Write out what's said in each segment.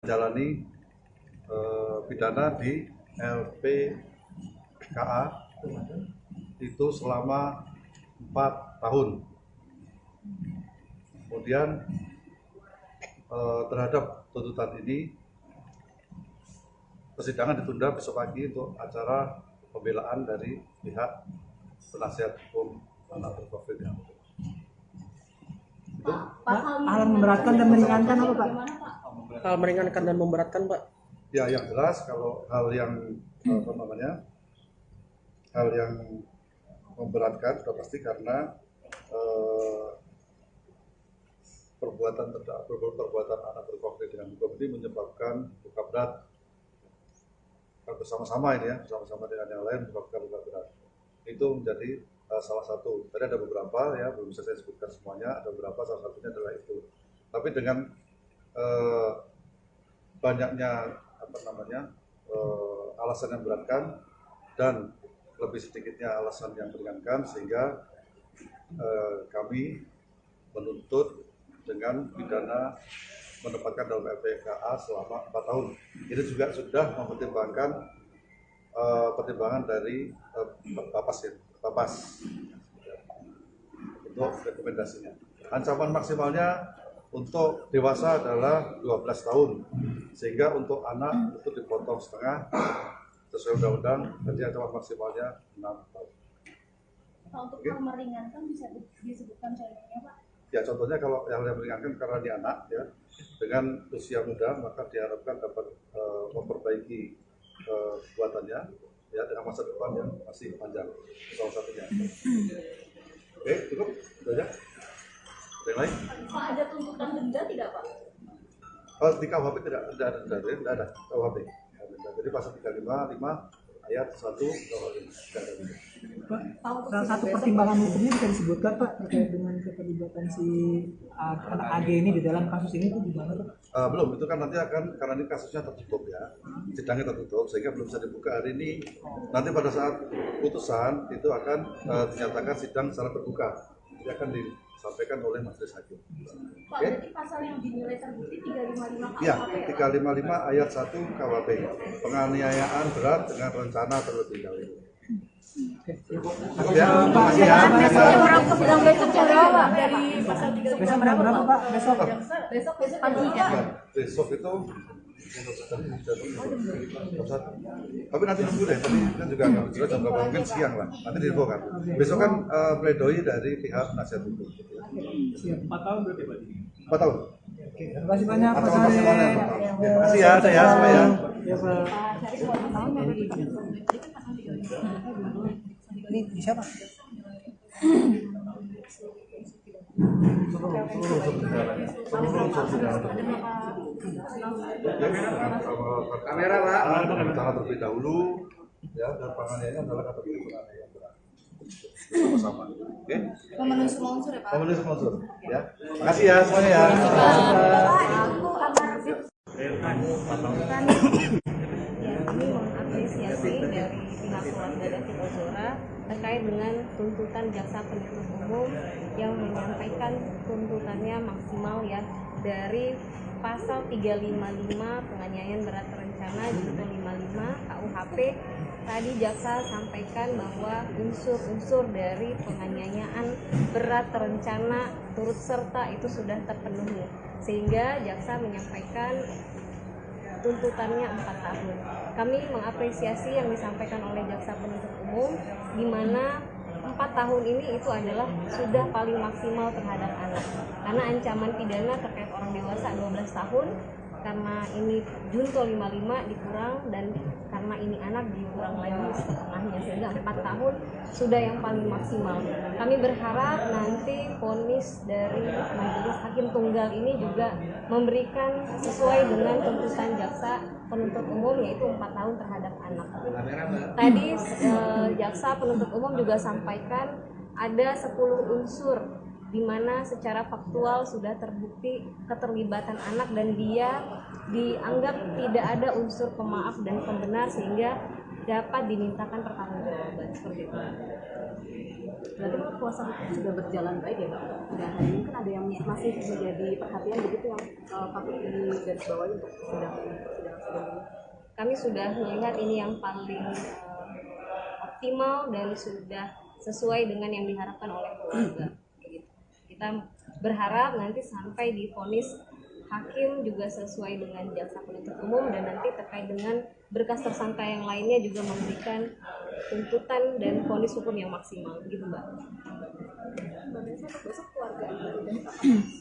menjalani pidana di LPKA itu selama 4 tahun. Kemudian terhadap tuntutan ini persidangan ditunda besok pagi untuk acara pembelaan dari pihak penasihat hukum anak berkonflik. Hal memberatkan dan meringankan apa, Pak? Hal meringankan dan memberatkan, Pak? Ya, yang jelas kalau hal yang hal yang memberatkan sudah pasti karena perbuatan anak berkonflik dengan hukum ini menyebabkan luka berat. Bersama-sama ini ya, bersama-sama dengan yang lain menyebabkan luka berat. Itu menjadi salah satu. Tadi ada beberapa ya, belum bisa saya sebutkan semuanya. Ada beberapa, salah satunya adalah itu. Tapi dengan banyaknya alasan yang memberatkan dan lebih sedikitnya alasan yang meringankan, sehingga kami menuntut dengan pidana menempatkan dalam LPKA selama 4 tahun. Ini juga sudah mempertimbangkan pertimbangan dari Bapas untuk rekomendasinya. Ancaman maksimalnya untuk dewasa adalah 12 tahun, sehingga untuk anak itu dipotong setengah sesuai undang-undang, jadi ancaman maksimalnya 6 tahun. Untuk hal meringankan bisa disebutkan contohnya, Pak? Ya, contohnya kalau yang meringankan karena dia anak ya, dengan usia muda, maka diharapkan dapat memperbaiki kebuatannya ya dengan masa depan yang masih panjang, salah satunya. Oke, cukup itu aja. Ada yang lain? Pak, ada tuntutan denda tidak, Pak? Di KUHP tidak ada denda, tidak ada KUHP. Jadi pasal 355 ayat 1 KUHP tidak ada denda. Pak, salah satu pertimbangan hukumnya bisa disebutkan, Pak, terkait dengan keterlibatan si anak AG ini di dalam kasus ini itu gimana, Pak? Belum, itu kan nanti akan, karena ini kasusnya tertutup ya, sidangnya tertutup sehingga belum bisa dibuka hari ini. Nanti pada saat putusan itu akan dinyatakan sidang secara terbuka, jadi akan disampaikan oleh majelis hakim. Pak, berarti pasal yang dinilai terbukti 355 KUHP ya? 355 Ya, ayat 1 KUHP, penganiayaan berat dengan rencana terlebih dahulu. Ya, makasih ya. Sidang besok jam berapa? Dari pasal 355 Besok jam berapa, Pak? Besok pagi ya? Besok itu tapi nanti nunggu deh, tadi kan juga nggak jelas jam berapa, mungkin siang lah, nanti diinfokan. Besok kan pledoi dari pihak penasihat hukum. 4 tahun berarti, Pak? 4 tahun. Oke, terima kasih banyak, Pak Terima kasih Sari. banyak. Terima kasih ya, saya semua ya. Ya, Pak. Ini siapa? Kamera Pak, rencana terlebih dahulu ya, dan penganiayaan adalah kategori penganiayaan berat. Sama-sama. Oke? Memenuhi semua unsur ya, Pak? Memenuhi semua unsur ya. Makasih ya semuanya ya. Kami mengapresiasi dari pihak keluarga David Ozora terkait dengan tuntutan jaksa penuntut umum yang menyampaikan tuntutannya maksimal ya dari pasal 355 penganiayaan berat terencana junto 55 KUHP. Tadi jaksa sampaikan bahwa unsur-unsur dari penganiayaan berat terencana turut serta itu sudah terpenuhi, sehingga jaksa menyampaikan tuntutannya 4 tahun. Kami mengapresiasi yang disampaikan oleh jaksa penuntut umum, di mana 4 tahun ini itu adalah sudah paling maksimal terhadap anak, karena ancaman pidana terkait orang dewasa 12 tahun, karena ini junto 55 dikurang, dan karena ini anak dikurang lagi setengahnya, sehingga 4 tahun sudah yang paling maksimal. Kami berharap nanti vonis dari majelis hakim tunggal ini juga memberikan sesuai dengan tuntutan jaksa penuntut umum, yaitu 4 tahun terhadap anak. Tadi jaksa penuntut umum juga sampaikan ada 10 unsur di mana secara faktual sudah terbukti keterlibatan anak dan dia dianggap tidak ada unsur pemaaf dan pembenar, sehingga dapat dimintakan pertanggungjawaban seperti itu. Berarti kalau kuasa hukum sudah berjalan baik ya Pak? Dan hari ini kan ada yang masih menjadi perhatian begitu yang patut digarisbawahi untuk sidang ini. Kami sudah melihat ini yang paling optimal dan sudah sesuai dengan yang diharapkan oleh keluarga. Begitu. Kita berharap nanti sampai divonis hakim juga sesuai dengan jaksa penuntut umum, dan nanti terkait dengan berkas tersangka yang lainnya juga memberikan tuntutan dan vonis hukum yang maksimal, gitu Mbak. Besok keluarga dari Pak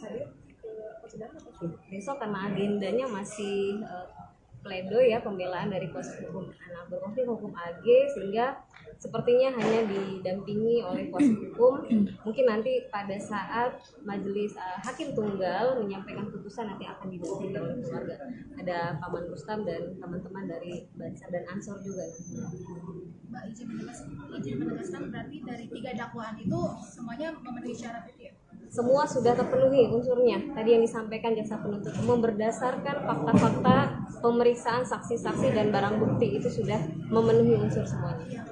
hadir ke persidangan atau Besok karena agendanya masih pledoi ya, pembelaan dari kuasa hukum anak berkonflik hukum AG, sehingga sepertinya hanya didampingi oleh kuasa hukum. Mungkin nanti pada saat majelis hakim tunggal menyampaikan putusan nanti akan didampingi oleh keluarga. Ada Paman Rustam dan teman-teman dari Banser dan Ansor juga. Mbak, izin menegaskan berarti dari 3 dakwaan itu semuanya memenuhi syarat itu ya? Semua sudah terpenuhi unsurnya. Tadi yang disampaikan jaksa penuntut umum berdasarkan fakta-fakta pemeriksaan saksi-saksi dan barang bukti itu sudah memenuhi unsur semuanya.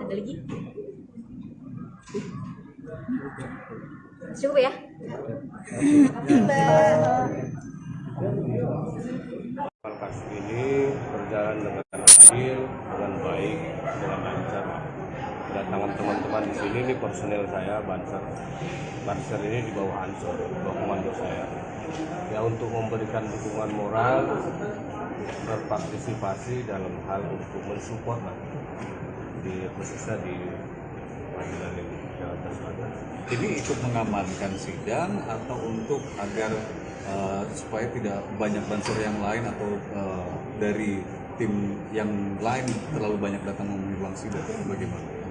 Ada lagi? Cukup ya? Kasus ini berjalan dengan adil, dengan baik, dengan lancar. Kedatangan teman-teman di sini, ini personel saya, Banser ini di bawah Ansor, di bawah komando saya. Ya, untuk memberikan dukungan moral, berpartisipasi dalam hal untuk mensupport lah, khususnya di pengadilan ini, Jakarta Selatan. Ini ikut mengamankan sidang atau untuk agar supaya tidak banyak Banser yang lain atau dari tim yang lain terlalu banyak datang memenuhi ruang sidang, bagaimana?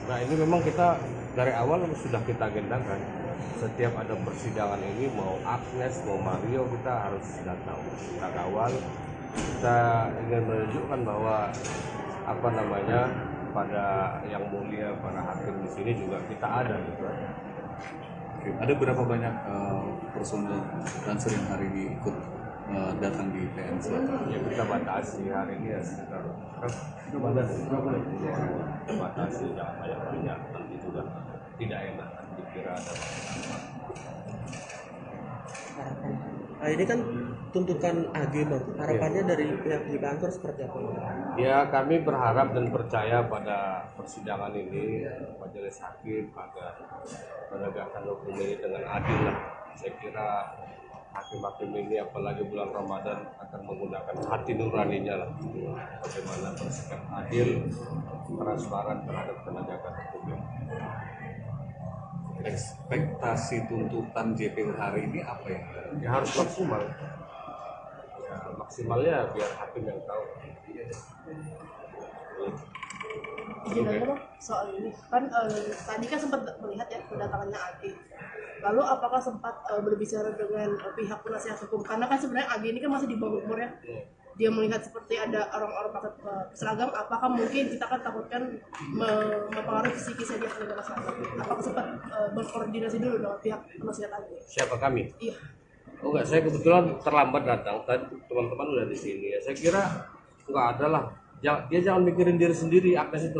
Nah, ini memang kita dari awal sudah kita agendakan. Setiap ada persidangan ini, mau Agnes, mau Mario, kita harus datang, kita kawal. Kita ingin menunjukkan bahwa pada yang mulia, para hakim di sini juga kita ada gitu. Ada berapa banyak personel Banser yang hari ini ikut datang di PN Selatan? Ya, kita batasi hari ini ya sekitar batasi, jangan banyak, nanti juga tidak enak dikira ada. Nah, ini kan tuntutan AG Bang. Harapannya dari pihak di kantor seperti apa? Ya, kami berharap dan percaya pada persidangan ini majelis hakim agar menegakkan hukum ini dengan adil lah. Saya kira hakim-hakim ini apalagi bulan Ramadan akan menggunakan hati nuraninya lah, bagaimana bersikap adil, transparan terhadap penegakan hukum. Ekspektasi tuntutan JPU hari ini apa ya? Ya harus maksimal. Ya, maksimalnya biar hakim yang tahu. Soal ini kan tadi kan sempat melihat ya kedatangannya AG. Lalu apakah sempat berbicara dengan pihak penasihat hukum? Karena kan sebenarnya AG ini kan masih di bawah umur ya. Dia melihat seperti ada orang-orang pakai seragam, apakah mungkin kita kan takutkan mempengaruhi psikisnya dia penegak seragam? Apakah sempat berkoordinasi dulu dengan pihak penasihat AG? Siapa kami? Iya. Oh enggak, saya kebetulan terlambat datang. Tadi teman-teman udah di sini ya. Saya kira enggak ada lah. Dia jangan mikirin diri sendiri, Agnes itu.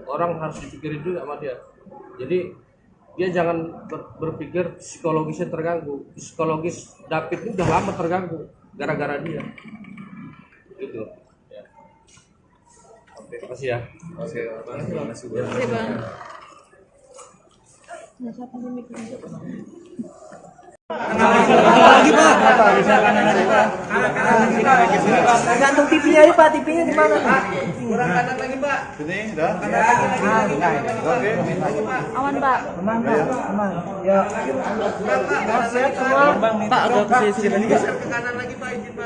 Orang harus dipikirin juga sama dia. Jadi dia jangan berpikir psikologisnya terganggu. Psikologis David ini udah lama terganggu gara-gara dia. Gitu. Ya. Oke, makasih ya. Oke, terima kasih Bang. Terima kasih Bang. Lagi Pak. Gantung TV-nya aja Pak, TV-nya di mana? Kurang kanan lagi Pak. Sini, dah. Oke. Aman Pak. Aman Pak, aman. Ya. Sehat semua. Pak, agak ke sini lagi.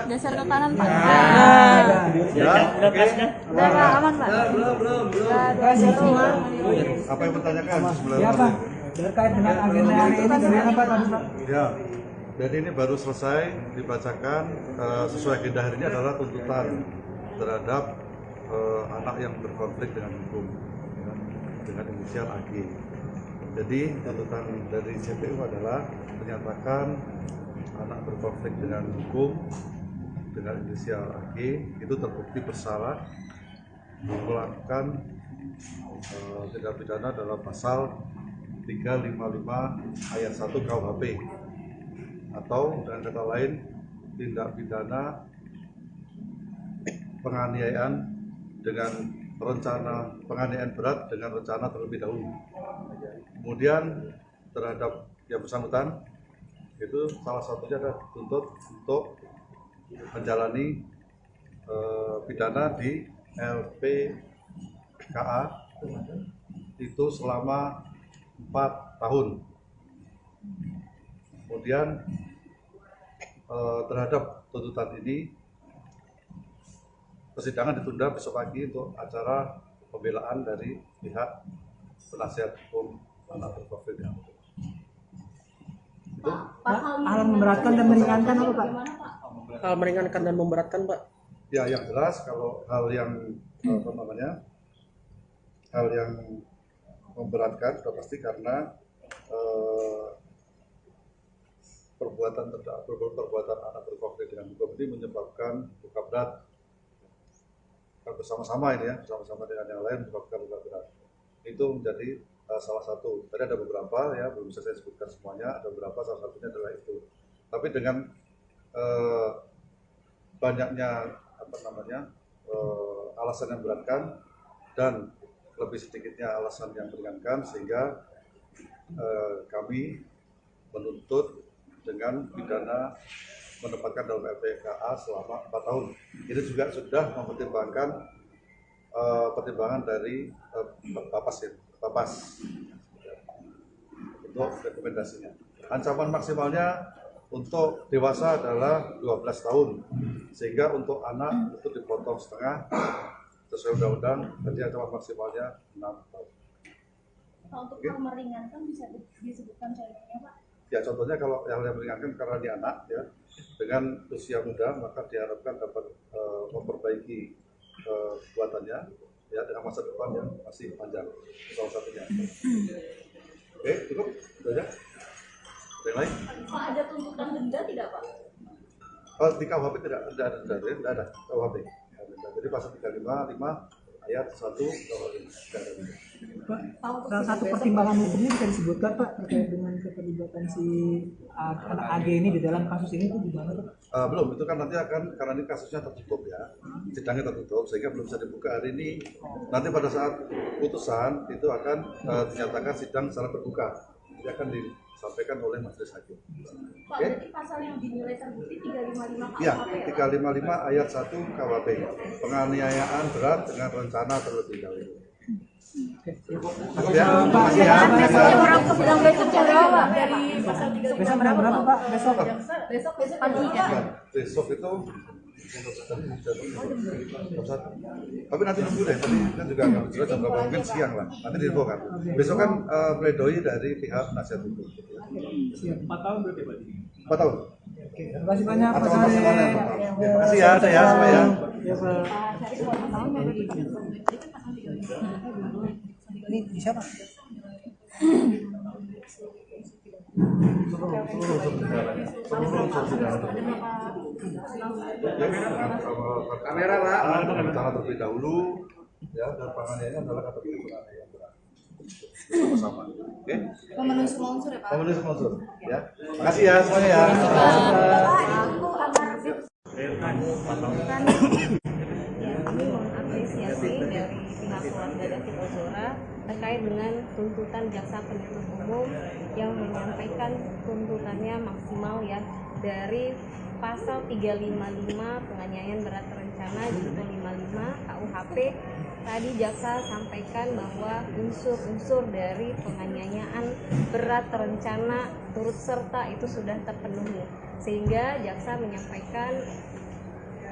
Geser ke kanan Pak. Ya. Oke. Udah Pak, aman Pak. Sehat semua. Apa yang bertanyakan sebelum? Ya Pak. Terkait dengan agenda hari ini bagaimana Pak tadi Pak? Ya, jadi ini baru selesai dibacakan. Sesuai agenda hari ini adalah tuntutan terhadap anak yang berkonflik dengan hukum, ya, dengan inisial AG. Jadi tuntutan dari CPU adalah menyatakan anak berkonflik dengan hukum dengan inisial AG itu terbukti bersalah melakukan tindak pidana dalam pasal 355 ayat 1 KUHP atau dengan kata lain tindak pidana penganiayaan dengan rencana penganiayaan berat dengan rencana terlebih dahulu. Kemudian terhadap yang bersangkutan itu salah satunya adalah dituntut untuk menjalani pidana di LPKA itu selama 4 tahun. Kemudian terhadap tuntutan ini persidangan ditunda besok pagi untuk acara pembelaan dari pihak penasihat hukum anak berkonflik. Itu hal memberatkan dan meringankan apa Pak? Hal meringankan dan memberatkan, Pak. ya yang jelas kalau hal yang apa namanya hal yang memberatkan sudah pasti karena perbuatan anak berkonflik dengan hukum ini menyebabkan luka berat bersama-sama ini ya, bersama-sama dengan yang lain menyebabkan luka berat. Itu menjadi salah satu. Tadi ada beberapa ya, belum bisa saya sebutkan semuanya, ada beberapa, salah satunya adalah itu. Tapi dengan banyaknya apa namanya alasan yang memberatkan dan lebih sedikitnya alasan yang meringankan, sehingga kami menuntut dengan pidana menempatkan dalam LPKA selama 4 tahun. Ini juga sudah mempertimbangkan pertimbangan dari Bapas untuk rekomendasinya. Ancaman maksimalnya untuk dewasa adalah 12 tahun, sehingga untuk anak itu dipotong setengah sesuai undang-undang, jadi ancaman maksimalnya 6 tahun. Untuk hal meringankan bisa disebutkan contohnya Pak? Ya contohnya kalau yang meringankan karena dia anak ya, dengan usia muda maka diharapkan dapat memperbaiki perbuatannya ya dengan masa depan yang masih panjang, salah satunya. Oke, cukup? Itu aja? Ada yang lain? Pak, ada tuntutan denda tidak Pak? Oh, di KUHP tidak ada denda, ya? Tidak ada KUHP. Jadi pasal 355 ayat 1 KUHP tidak ada denda. Pak, salah satu pertimbangan hukumnya bisa disebutkan Pak terkait dengan keterlibatan si anak AG ini di dalam kasus ini itu gimana Pak? Belum, itu kan nanti akan, karena ini kasusnya tertutup ya, sidangnya tertutup sehingga belum bisa dibuka hari ini. Nanti pada saat putusan itu akan dinyatakan sidang secara terbuka, jadi akan disampaikan oleh majelis hakim. Pak, berarti pasal yang dinilai terbukti 355 Ya, KUHP 355 ayat 1 KUHP, penganiayaan berat dengan rencana terlebih dahulu. Ya, makasih ya. Sidang besok jam berapa? dari pasal 355 Besok berapa Pak? Besok? Besok pagi ya. Besok itu tapi nanti nunggu deh, tadi kan juga nggak jelas jam berapa, mungkin siang lah, nanti diinfokan. Besok kan pledoi dari pihak penasihat hukum. 4 tahun berarti Pak? 4 tahun. Oke, terima kasih banyak Pak Ancaman Sari. maksimalnya 4 tahun. Terima kasih ya, saya semua ya. Ya Pak. Ini bisa Pak? Kamera Pak. Rencana terlebih dahulu ya, dan penganiayaan adalah kata penganiayaan berat. Bersama-sama. Oke? Pemenuhi semua unsur ya Pak? Pemenuhi semua unsur ya. Makasih ya semuanya ya. Ya, kami mengapresiasi dari pihak keluarga David Ozora terkait dengan tuntutan jaksa penuntut umum yang menyampaikan tuntutannya maksimal ya dari pasal 355 penganiayaan berat terencana junto 55 KUHP. Tadi jaksa sampaikan bahwa unsur-unsur dari penganiayaan berat terencana turut serta itu sudah terpenuhi, sehingga jaksa menyampaikan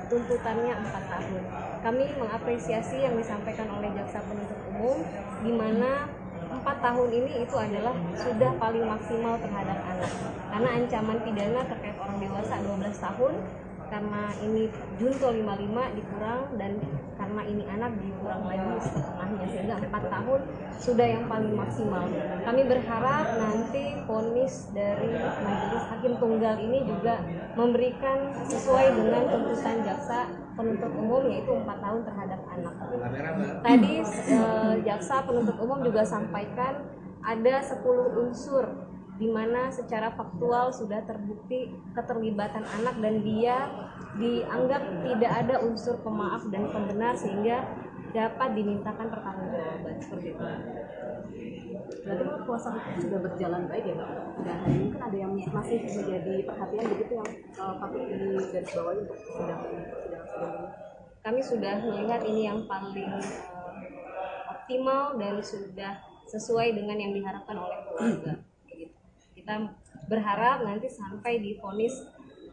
tuntutannya 4 tahun. Kami mengapresiasi yang disampaikan oleh jaksa penuntut umum, di mana 4 tahun ini itu adalah sudah paling maksimal terhadap anak, karena ancaman pidana terkait orang dewasa 12 tahun, karena ini junto 55 dikurang, dan karena ini anak dikurang lagi setengahnya sehingga 4 tahun sudah yang paling maksimal. Kami berharap nanti vonis dari majelis hakim tunggal ini juga memberikan sesuai dengan tuntutan jaksa penuntut umum, yaitu 4 tahun terhadap anak. Tadi jaksa penuntut umum juga sampaikan ada 10 unsur di mana secara faktual sudah terbukti keterlibatan anak dan dia dianggap tidak ada unsur pemaaf dan pembenar sehingga dapat dimintakan pertanggungjawaban seperti itu. Berarti kuasa hukum sudah berjalan baik ya Pak? Dan hari ini kan ada yang masih menjadi perhatian begitu yang patut digarisbawahi untuk persidangan ini. Kami sudah melihat ini yang paling optimal dan sudah sesuai dengan yang diharapkan oleh keluarga. Kita berharap nanti sampai di vonis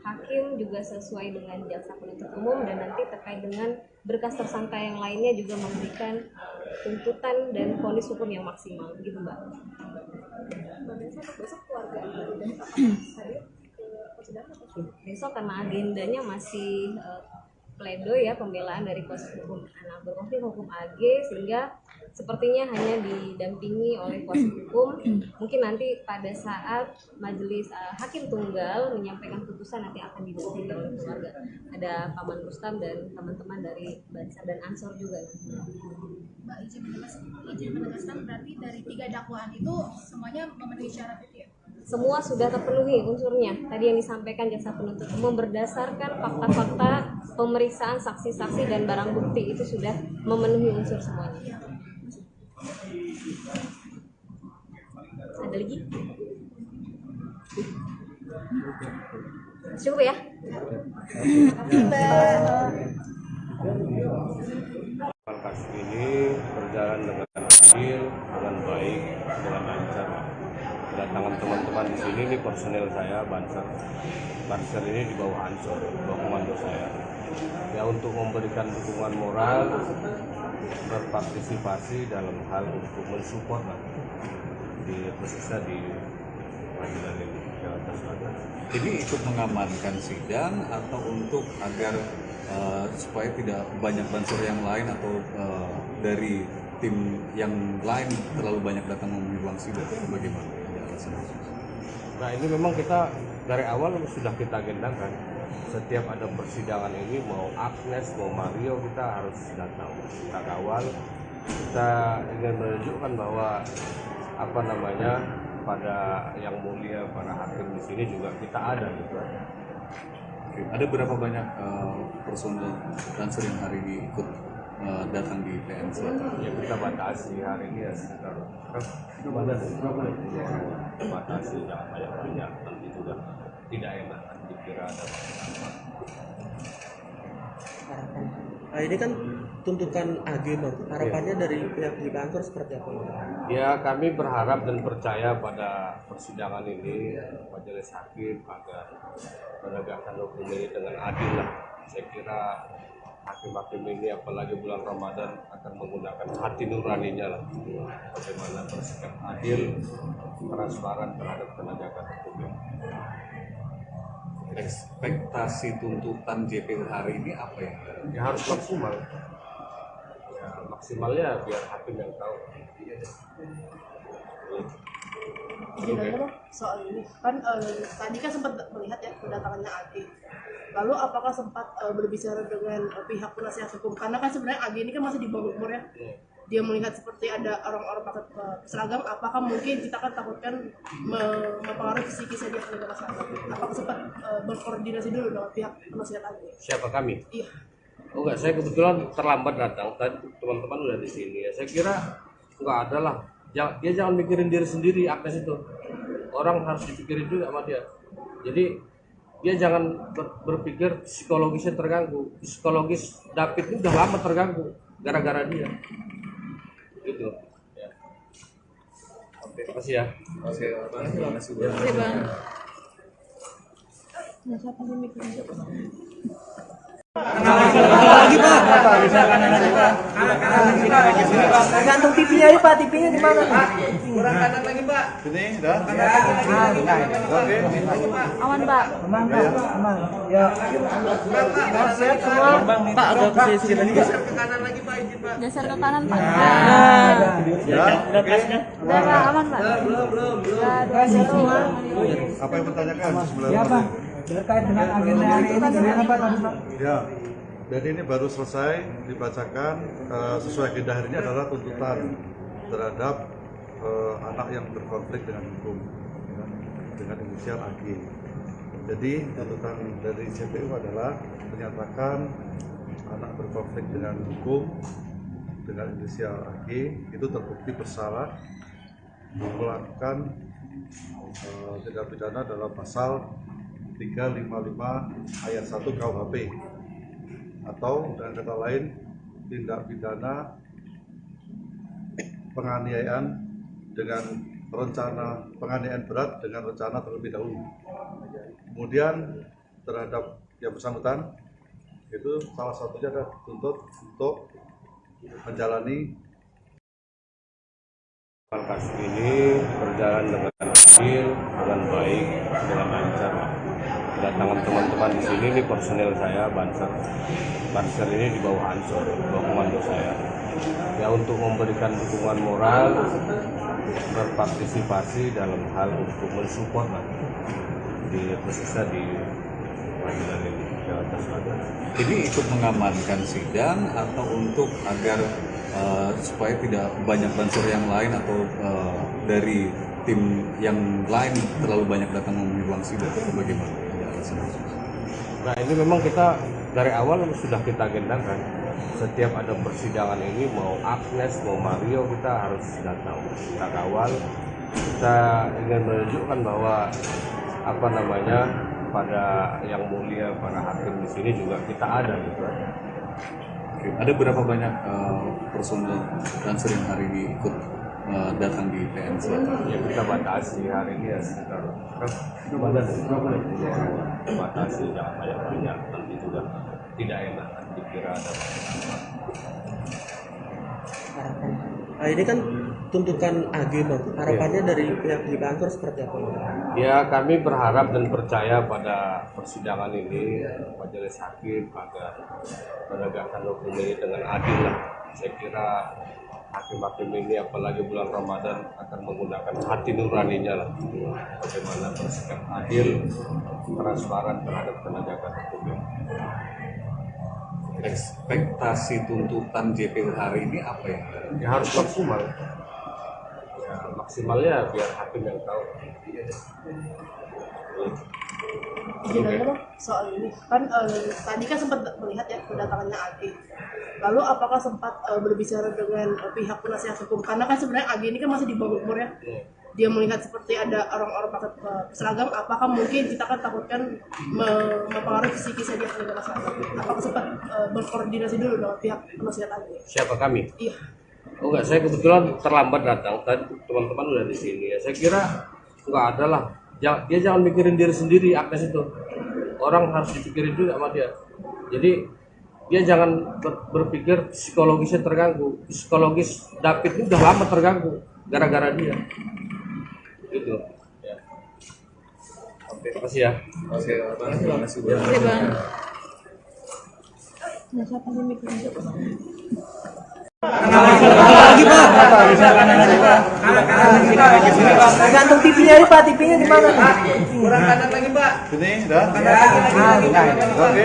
hakim juga sesuai dengan jaksa penuntut umum dan nanti terkait dengan berkas tersangka yang lainnya juga memberikan tuntutan dan vonis hukum yang maksimal, gitu Mbak. Besok keluarga dan hadir ke persidangan atau Besok karena agendanya masih pledoi ya, pembelaan dari kuasa hukum anak berkonflik hukum AG, sehingga sepertinya hanya didampingi oleh kuasa hukum. Mungkin nanti pada saat majelis hakim tunggal menyampaikan putusan nanti akan didampingi oleh keluarga. Ada Paman Rustam dan teman-teman dari Bansar dan Ansor juga. Mbak izin menegaskan berarti dari 3 dakwaan itu semuanya memenuhi syarat itu ya? Semua sudah terpenuhi unsurnya. Tadi yang disampaikan jaksa penuntut umum berdasarkan fakta-fakta pemeriksaan saksi-saksi dan barang bukti itu sudah memenuhi unsur semuanya. Ada lagi? Cukup ya? Kasus ini berjalan dengan adil, dengan baik, dengan lancar. Kedatangan teman-teman di sini, ini personel saya, Banser ini di bawah Ansor, di bawah komando saya. Ya untuk memberikan dukungan moral, berpartisipasi dalam hal untuk mensupport di khususnya di pengadilan ini Jakarta Selatan. Ini ikut mengamankan sidang atau untuk agar supaya tidak banyak banser yang lain atau dari tim yang lain terlalu banyak datang memenuhi ruang sidang, bagaimana? Nah ini memang kita dari awal sudah kita agendakan, setiap ada persidangan ini mau Agnes mau Mario kita harus datang, kita kawal, kita ingin menunjukkan bahwa pada yang mulia para hakim di sini juga kita ada gitu. Oke. Ada berapa banyak personel Banser yang hari ini ikut datang di PN Selatan? Ya kita batasi hari ini ya sekitar batasi jangan banyak nanti juga tidak enak dikira ada apa. Nah, ini kan tuntutan AG Bang. Harapannya dari pihak di kantor seperti apa? Ya kami berharap dan percaya pada persidangan ini majelis hakim agar menegakkan hukum ini dengan adil lah. Saya kira hakim-hakim ini apalagi bulan Ramadan akan menggunakan hati nuraninya lah. Bagaimana bersikap adil, transparan terhadap penegakan hukum. Ekspektasi tuntutan JPU hari ini apa ya? Ya harus maksimal. Ya maksimalnya biar hakim yang tahu. Izin aja loh soal ini kan tadi kan sempat melihat ya kedatangannya AG. Lalu apakah sempat berbicara dengan pihak penasihat hukum, karena kan sebenarnya AG ini kan masih di bawah umur ya. Dia melihat seperti ada orang-orang pakai seragam, apakah mungkin kita kan takutkan mempengaruhi psikisnya dia penegak seragam? Apakah sempat berkoordinasi dulu dengan pihak penasihat AG? Siapa kami? Iya. Oh enggak, saya kebetulan terlambat datang. Tadi teman-teman udah di sini ya. Saya kira enggak ada lah. Dia jangan mikirin diri sendiri, Agnes itu. Orang harus dipikirin juga sama dia. Jadi dia jangan berpikir psikologisnya terganggu. Psikologis David ini udah lama terganggu gara-gara dia. Gitu. Ya. Oke, terima kasih ya. Terima kasih Bang. Oke Bang. Nah, siapa yang mikirin? lagi Pak. Gantung TV-nya ya Pak, TV-nya di mana? Kurang kanan lagi Pak. Sini, dah. Oke. Aman Pak. Aman Pak, aman. Ya. Siap semua. Pak agak ke sisi lagi Pak. Geser ke kanan Pak. Ya, oke. Udah Pak, aman Pak. Siap semua. Apa yang bertanyakan sebelum Ya Pak, terkait dengan agenda hari ini bagaimana Pak tadi Pak? Ya, jadi ini baru selesai dibacakan sesuai agenda hari ini adalah tuntutan terhadap anak yang berkonflik dengan hukum ya, dengan inisial AG. Jadi tuntutan dari JPU adalah menyatakan anak berkonflik dengan hukum dengan inisial AG itu terbukti bersalah melakukan tindak pidana dalam pasal 355 ayat 1 KUHP atau dengan kata lain tindak pidana penganiayaan dengan rencana penganiayaan berat dengan rencana terlebih dahulu. Kemudian terhadap yang bersangkutan itu salah satunya adalah dituntut untuk menjalani Kasus ini berjalan dengan adil, dengan baik, dengan lancar. Kedatangan teman-teman di sini ini personel saya, Banser. Banser ini di bawah Ansor, di bawah komando saya. Ya untuk memberikan dukungan moral, berpartisipasi dalam hal untuk mensupport di khususnya di pengadilan ini Jakarta Selatan. Ini ikut mengamankan sidang atau untuk agar supaya tidak banyak bansur yang lain atau dari tim yang lain terlalu banyak datang memenuhi ruang sidang atau bagaimana? Nah ini memang kita dari awal sudah kita agendakan. Setiap ada persidangan ini mau Agnes mau Mario kita harus datang, kita kawal. Kita ingin menunjukkan bahwa pada yang mulia para hakim di sini juga kita ada gitu. Ada berapa banyak personel Banser yang hari ini ikut datang di PN Selatan? Ya kita batasi hari ini ya sekitar batasi jangan banyak nanti juga tidak enak dikira ada. Nah, ini kan tuntutan AG Bang. Harapannya dari pihak di kantor seperti apa? Ya kami berharap dan percaya pada persidangan ini majelis hakim agar menegakkan hukum ini dengan adil lah. Saya kira hakim-hakim ini apalagi bulan Ramadan akan menggunakan hati nuraninya lah. Bagaimana bersikap adil, transparan terhadap penegakan hukum. Ekspektasi tuntutan JPU hari ini apa ya? Ya harus maksimal. Ya maksimalnya biar hakim yang tahu. Izin aja Bang, soal ini kan tadi kan sempat melihat ya kedatangannya AG. Lalu apakah sempat berbicara dengan pihak penasihat hukum? Karena kan sebenarnya AG ini kan masih di bawah umur ya. Dia melihat seperti ada orang-orang pakai seragam, apakah mungkin kita kan takutkan mempengaruhi psikisnya dia sebagai masyarakat? Apakah sempat berkoordinasi dulu dengan pihak penasihat AG? Siapa kami? Iya. Oh enggak, saya kebetulan terlambat datang. Tadi teman-teman udah di sini ya. Saya kira enggak ada lah. Dia jangan mikirin diri sendiri, Agnes itu. Orang harus dipikirin juga sama dia. Jadi dia jangan berpikir psikologisnya terganggu. Psikologis David ini udah lama terganggu gara-gara dia. Gitu. Ya. Oke, makasih ya. Oke, terima kasih. Oke Bang. Lagi Pak. Gantung TV-nya ya Pak, TV-nya di mana? Kurang kanan lagi Pak. sini, dah. Oke.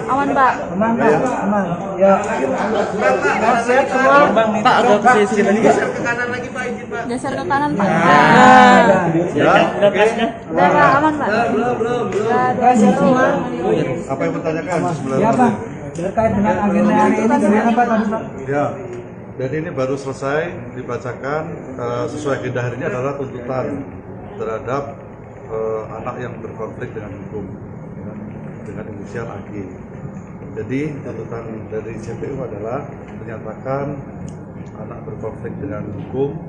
Aman Pak. Aman Pak, aman. Ya. Siap semua. Pak agak ke sisi lagi. Geser ke kanan Pak. Ya, oke. Udah Pak, aman Pak. Siap semua. Apa yang bertanyakan sebelum Ya Pak, terkait dengan agenda hari ini bagaimana Pak tadi Pak? Ya, jadi ini baru selesai dibacakan sesuai agenda hari ini adalah tuntutan terhadap anak yang berkonflik dengan hukum ya, dengan inisial AG. Jadi tuntutan dari JPU adalah menyatakan anak berkonflik dengan hukum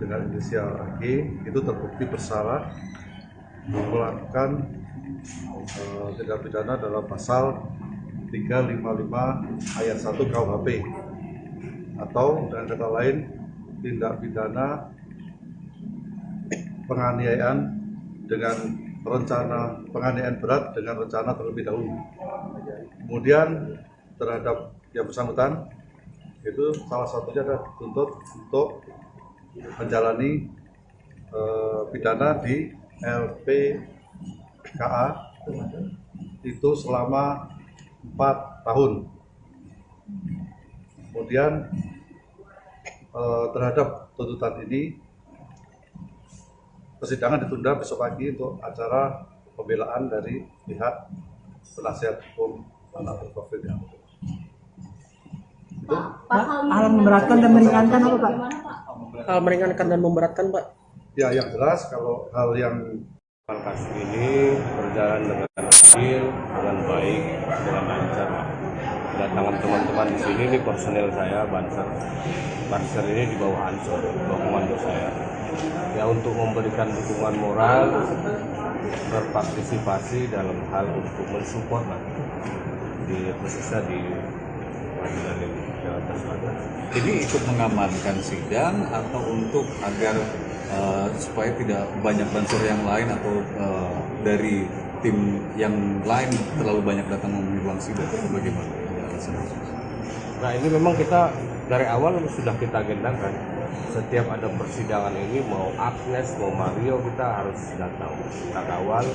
dengan inisial AG itu terbukti bersalah melakukan tindak pidana dalam pasal 355 ayat 1 KUHP, atau dengan kata lain tindak pidana penganiayaan dengan rencana, penganiayaan berat dengan rencana terlebih dahulu. Kemudian terhadap yang bersangkutan itu salah satunya adalah dituntut untuk menjalani pidana di LPKA itu selama 4 tahun. Kemudian terhadap tuntutan ini persidangan ditunda besok pagi untuk acara pembelaan dari pihak penasihat hukum anak berprofil yang Hal memberatkan dan meringankan apa Pak? Hal meringankan dan memberatkan, Pak. ya, yang jelas kalau hal yang Kasus ini berjalan dengan adil, dengan baik, dengan lancar. Kedatangan teman-teman di sini, ini personel saya, Banser. Banser ini di bawah Ansor, bawah komando saya. Ya, untuk memberikan dukungan moral, berpartisipasi dalam hal untuk mensupport lah, khususnya di pengadilan ini, Jakarta Selatan. Ini ikut mengamankan sidang atau untuk agar supaya tidak banyak bansur yang lain atau dari tim yang lain terlalu banyak datang memenuhi ruang sidang, bagaimana? Nah, ini memang kita dari awal sudah kita agendakan. Setiap ada persidangan ini, mau Agnes, mau Mario, kita harus datang, kita kawal.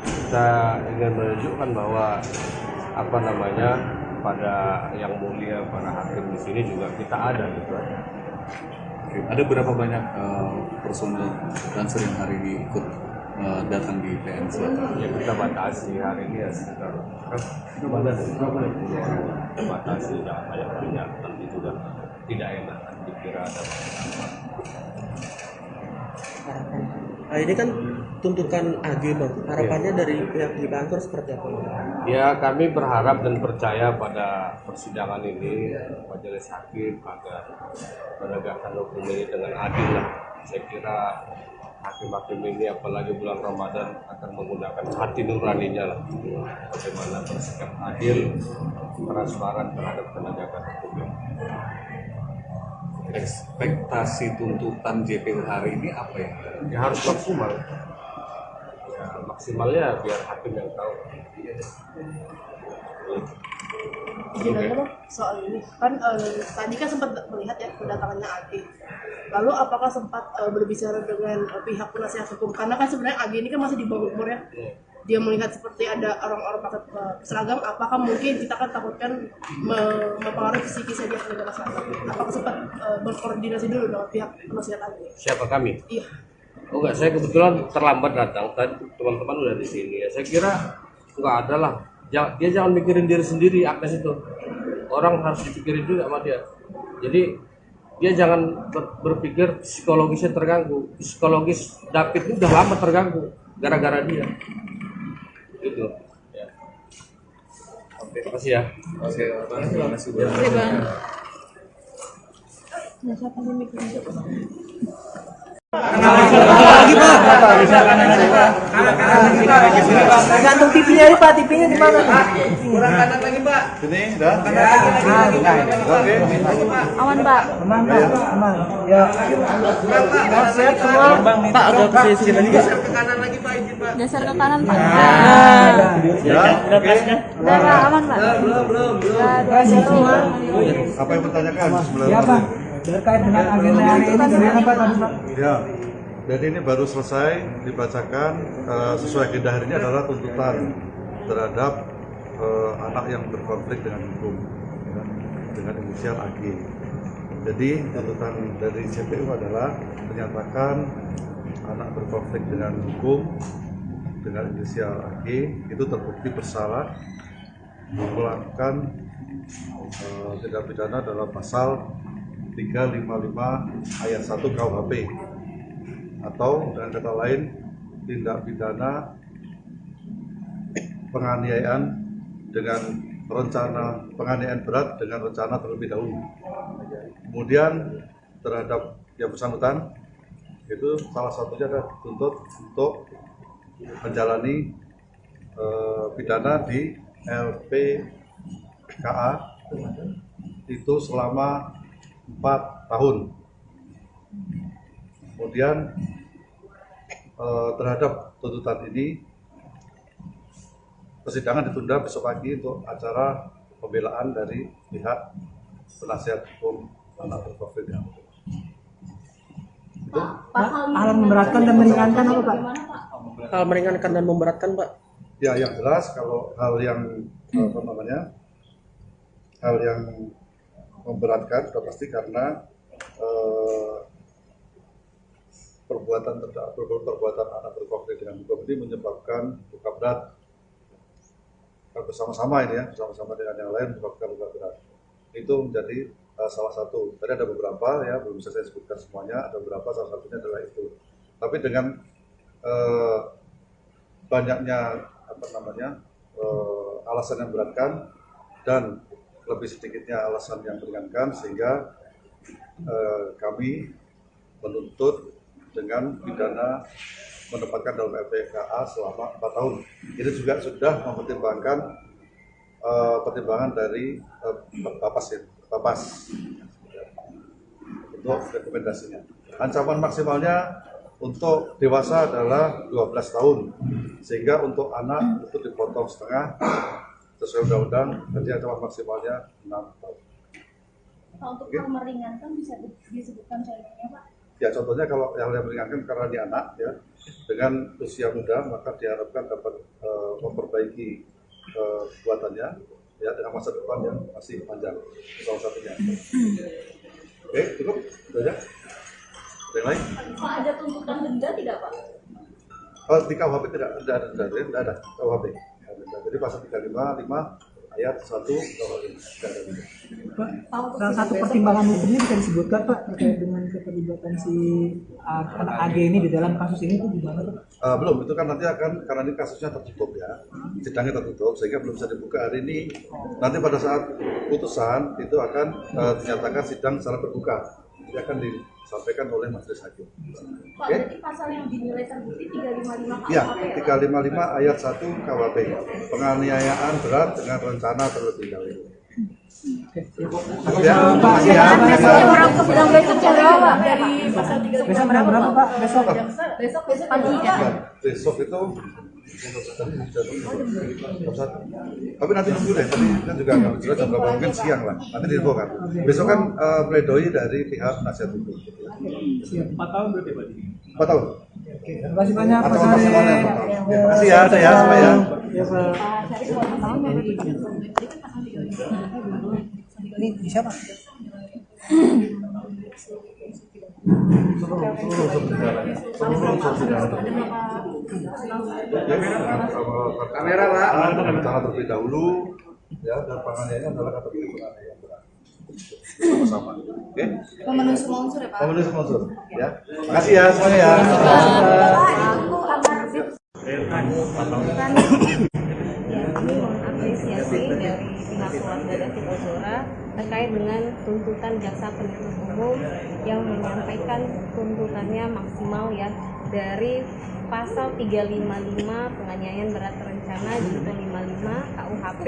Kita ingin menunjukkan bahwa pada yang mulia, para hakim di sini juga kita ada gitu. Ada berapa banyak personel bansur yang hari ini ikut datang di PN Selatan? Ya, kita batasi hari ini ya sekitar kita batasi, jangan banyak nanti juga tidak enak dikira ada apa. Nah, ini kan tuntutan AG, Bang. Harapannya dari pihak di kantor seperti apa? Ya, kami berharap dan percaya pada persidangan ini majelis hakim agar menegakkan hukum ini dengan adil lah. Saya kira hakim-hakim ini apalagi bulan Ramadan akan menggunakan hati nuraninya lah, bagaimana bersikap adil, transparan terhadap penegakan hukum. Ekspektasi tuntutan JPU hari ini apa ya? Ya, harus maksimal. Ya, maksimalnya biar hakim yang tahu. Izin aja Bang, soal ini kan tadi kan sempat melihat ya kedatangannya AG. Lalu apakah sempat berbicara dengan pihak penasihat hukum? Karena kan sebenarnya AG ini kan masih di bawah umur ya. Dia melihat seperti ada orang-orang pakai seragam, apakah mungkin kita kan takutkan mempengaruhi psikisnya dia sebagai masyarakat? Apakah sempat berkoordinasi dulu dengan pihak penasihat AG? Siapa kami? Iya. Oh enggak, saya kebetulan terlambat datang. Tadi teman-teman udah di sini ya. Saya kira enggak ada lah. Dia jangan mikirin diri sendiri, Agnes itu. Orang harus dipikirin juga sama dia. Jadi dia jangan berpikir psikologisnya terganggu. Psikologis David itu udah lama terganggu gara-gara dia. Gitu. Ya. Oke, makasih ya. Oke, terima kasih. Gantung TV-nya nih Pak, TV-nya di mana? kurang kanan lagi Pak. Ini dah. Oke. Aman Pak. Aman Pak, aman. Ya. Sehat semua. Pak, agak ke sini lagi. Geser ke kanan Pak. Ya. Oke. Udah Pak, aman Pak. Belum. Sehat semua. Apa yang bertanyakan sebelum? Ya Pak. Terkait dengan agenda hari ini gimana Pak tadi Pak? Ya, jadi ini baru selesai dibacakan sesuai agenda hari ini adalah tuntutan terhadap anak yang berkonflik dengan hukum, ya, dengan inisial AG. Jadi tuntutan dari JPU adalah menyatakan anak berkonflik dengan hukum dengan inisial AG itu terbukti bersalah melakukan tindak pidana dalam pasal 355 ayat 1 KUHP, atau dengan kata lain tindak pidana penganiayaan dengan rencana, penganiayaan berat dengan rencana terlebih dahulu. Kemudian terhadap yang bersangkutan itu salah satunya adalah dituntut untuk menjalani pidana di LPKA KA itu selama 4 tahun. Kemudian terhadap tuntutan ini persidangan ditunda besok pagi untuk acara pembelaan dari pihak penasihat hukum anak berkonflik. Itu Hal memberatkan dan meringankan apa Pak? Hal meringankan dan memberatkan, Pak. ya yang jelas kalau hal yang hal yang memberatkan sudah pasti karena perbuatan anak berkonflik dengan hukum ini menyebabkan luka berat bersama-sama ini ya, bersama-sama dengan yang lain menyebabkan luka berat. Itu menjadi salah satu. Tadi ada beberapa ya, belum bisa saya sebutkan semuanya, ada beberapa, salah satunya adalah itu. Tapi dengan banyaknya alasan yang memberatkan dan lebih sedikitnya alasan yang meringankan, sehingga kami menuntut dengan pidana menempatkan dalam LPKA selama 4 tahun. Ini juga sudah mempertimbangkan pertimbangan dari Bapas untuk rekomendasinya. Ancaman maksimalnya untuk dewasa adalah 12 tahun, sehingga untuk anak itu dipotong setengah sesuai undang-undang, jadi ancaman maksimalnya 6 tahun. Pak, untuk hal meringankan bisa disebutkan contohnya, Pak? Ya, contohnya kalau yang meringankan karena dia anak ya, dengan usia muda, maka diharapkan dapat memperbaiki perbuatannya ya dengan masa depan yang masih panjang, salah satunya. Oke, cukup, itu aja. Ada yang lain? Pak, ada tuntutan denda tidak Pak? Oh, di KUHP tidak ada denda, tidak ada KUHP. Jadi pasal 355 ayat 1 KUHP tidak ada denda. Pak, salah satu pertimbangan hukumnya bisa disebutkan Pak terkait dengan keterlibatan si anak AG ini di dalam kasus ini itu gimana Pak? Belum, itu kan nanti akan, karena ini kasusnya tertutup ya, sidangnya tertutup sehingga belum bisa dibuka hari ini. Nanti pada saat putusan itu akan dinyatakan sidang secara terbuka, jadi akan disampaikan oleh majelis hakim. Pak, berarti pasal yang dinilai terbukti 355 KUHP Ya, ya? 355 ayat 1 KUHP, penganiayaan berat dengan rencana terlebih dahulu. Ya, makasih ya. Sedang besok jam berapa? Dari pasal 355 Besok jam berapa Pak? Besok? Besok pagi ya? Besok itu tapi nanti dulu deh, tadi kan juga nggak jelas jam berapa, mungkin siang lah, nanti diinfokan. Besok kan pledoi dari pihak penasihat hukum. 4 tahun berarti Pak? 4 tahun. Terima kasih banyak Pak Atau Sari. maksimalnya 4 tahun. Makasih ya, saya semua ya. Ya Pak. Ini siapa? Kamera Pak. Rencana terlebih dahulu ya, dan penganiayaan adalah kategori penganiayaan berat. Sama-sama. Oke? Memenuhi semua unsur ya, Pak? Memenuhi semua unsur ya. Makasih ya semuanya ya. Kami mengapresiasi dari pihak keluarga David Ozora terkait dengan tuntutan jaksa penuntut umum yang menyampaikan tuntutannya maksimal ya dari pasal 355 penganiayaan berat terencana junto 55 KUHP.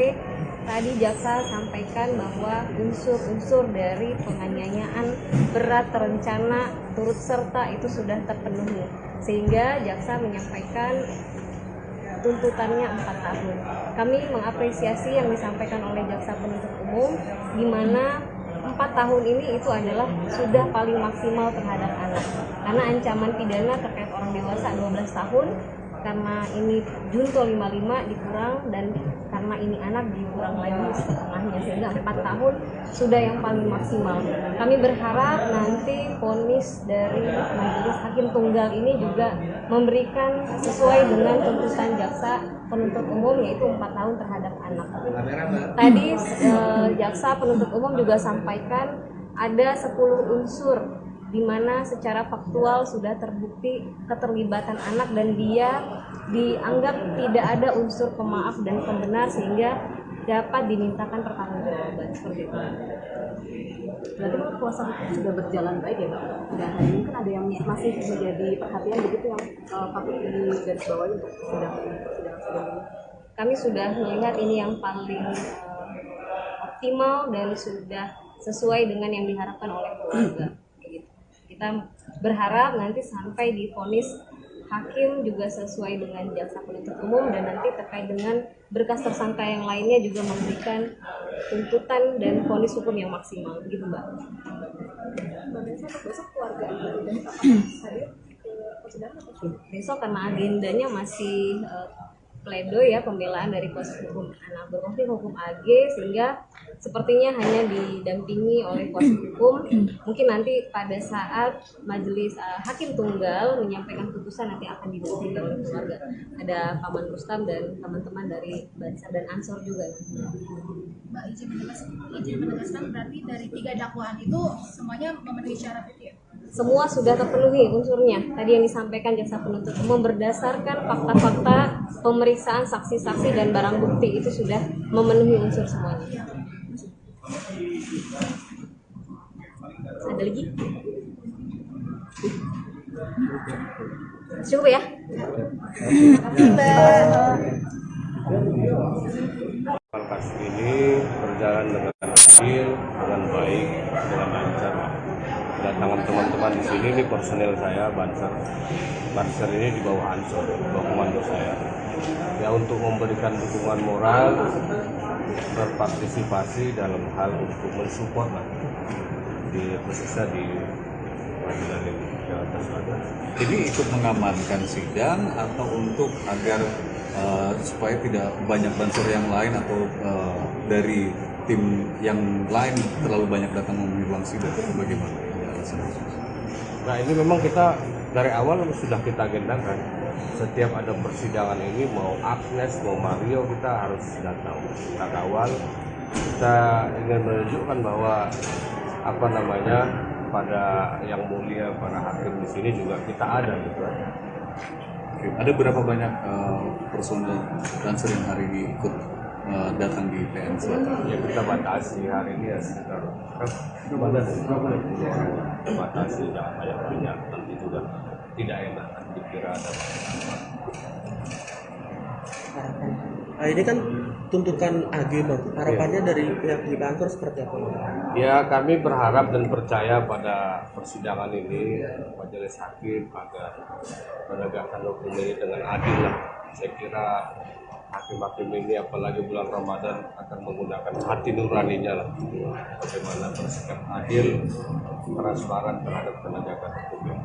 Tadi jaksa sampaikan bahwa unsur-unsur dari penganiayaan berat terencana turut serta itu sudah terpenuhi, sehingga jaksa menyampaikan tuntutannya 4 tahun. Kami mengapresiasi yang disampaikan oleh jaksa penuntut umum, di mana 4 tahun ini itu adalah sudah paling maksimal terhadap anak. Karena ancaman pidana terkait orang dewasa 12 tahun, karena ini junto 55 dikurang, dan karena ini anak dikurang lagi setengahnya, sehingga 4 tahun sudah yang paling maksimal. Kami berharap nanti vonis dari majelis hakim tunggal ini juga memberikan sesuai dengan tuntutan jaksa penuntut umum, yaitu 4 tahun terhadap anak. Tadi jaksa penuntut umum juga sampaikan ada 10 unsur di mana secara faktual sudah terbukti keterlibatan anak dan dia dianggap tidak ada unsur pemaaf dan pembenar, sehingga dapat dimintakan pertanggungjawaban seperti itu. Berarti Pak, kuasa hukum sudah berjalan baik ya Pak? Dan hari ini kan ada yang masih menjadi perhatian begitu yang patut digarisbawahi untuk persidangan ini. Kami sudah melihat ini yang paling optimal dan sudah sesuai dengan yang diharapkan oleh keluarga. Gitu. Kita berharap nanti sampai divonis hakim juga sesuai dengan jaksa penuntut umum, dan nanti terkait dengan berkas tersangka yang lainnya juga memberikan tuntutan dan vonis hukum yang maksimal, gitu Mbak. Besok keluarga dan hadir ke persidangan atau Besok karena agendanya masih pledoi ya, pembelaan dari kuasa hukum anak berkonflik hukum AG, sehingga sepertinya hanya didampingi oleh kuasa hukum. Mungkin nanti pada saat majelis hakim tunggal menyampaikan putusan nanti akan didampingi oleh keluarga. Ada Paman Rustam dan teman-teman dari Bansar dan Ansor juga. Mbak izin menegaskan berarti dari 3 dakwaan itu semuanya memenuhi syarat itu ya? Semua sudah terpenuhi unsurnya. Tadi yang disampaikan jaksa penuntut umum berdasarkan fakta-fakta pemeriksaan saksi-saksi dan barang bukti itu sudah memenuhi unsur semuanya. Ada lagi? Cukup ya? Kasus ini berjalan dengan adil, dengan baik, dengan lancar. Kedatangan teman-teman di sini, ini personel saya, Banser ini di bawah Ansor, di bawah komando saya. Ya, untuk memberikan dukungan moral, berpartisipasi dalam hal untuk mensupport lah, khususnya di pengadilan ini Jakarta Selatan. Jadi ikut mengamankan sidang atau untuk agar supaya tidak banyak Banser yang lain atau dari tim yang lain terlalu banyak datang memenuhi ruang sidang, bagaimana? Nah, ini memang kita dari awal sudah kita agendakan. Setiap ada persidangan ini, mau Agnes, mau Mario, kita harus datang, kita kawal. Kita ingin menunjukkan bahwa pada yang mulia, para hakim di sini juga kita ada gitu. Oke. Ada berapa banyak personel Banser yang hari ini ikut datang di PN Selatan? Ya, kita batasi hari ini ya sekitar batasi, jangan banyak nanti juga tidak enak dikira ada. Nah, ini kan tuntutan AG Bang. Harapannya dari pihak di kantor seperti apa? Ya, kami berharap dan percaya pada persidangan ini majelis hakim agar menegakkan hukum ini dengan adil lah. Saya kira hakim-hakim ini apalagi bulan Ramadan akan menggunakan hati nuraninya lah, bagaimana bersikap adil, transparan terhadap penegakan hukum.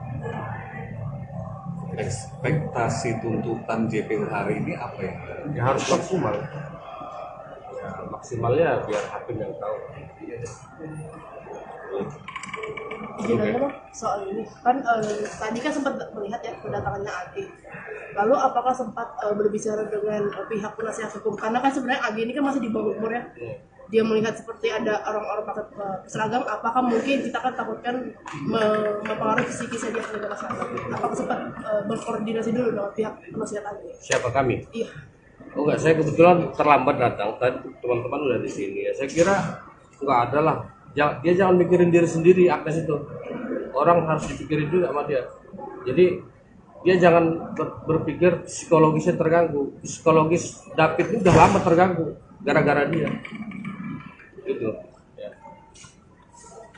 Ekspektasi tuntutan JPU hari ini apa ya? Ya harus maksimal. Ya, maksimalnya biar hakim yang tahu. Gimana Bang soal ini? Kan tadi kan sempat melihat ya kedatangannya AG. Lalu apakah sempat berbicara dengan pihak penasihat hukum? Karena kan sebenarnya AG ini kan masih di bawah umur ya. Dia melihat seperti ada orang-orang pakai seragam, apakah mungkin kita kan takutkan mempengaruhi psikisnya dia sebagai masyarakat? Apakah sempat berkoordinasi dulu dengan pihak penasihat AG? Siapa kami? Iya. Oh enggak, saya kebetulan terlambat datang. Tadi teman-teman udah di sini ya. Saya kira enggak ada lah. Dia jangan mikirin diri sendiri, Agnes itu. Orang harus dipikirin juga sama dia. Jadi dia jangan berpikir psikologisnya terganggu. Psikologis David ini udah lama terganggu gara-gara dia. Gitu. Ya.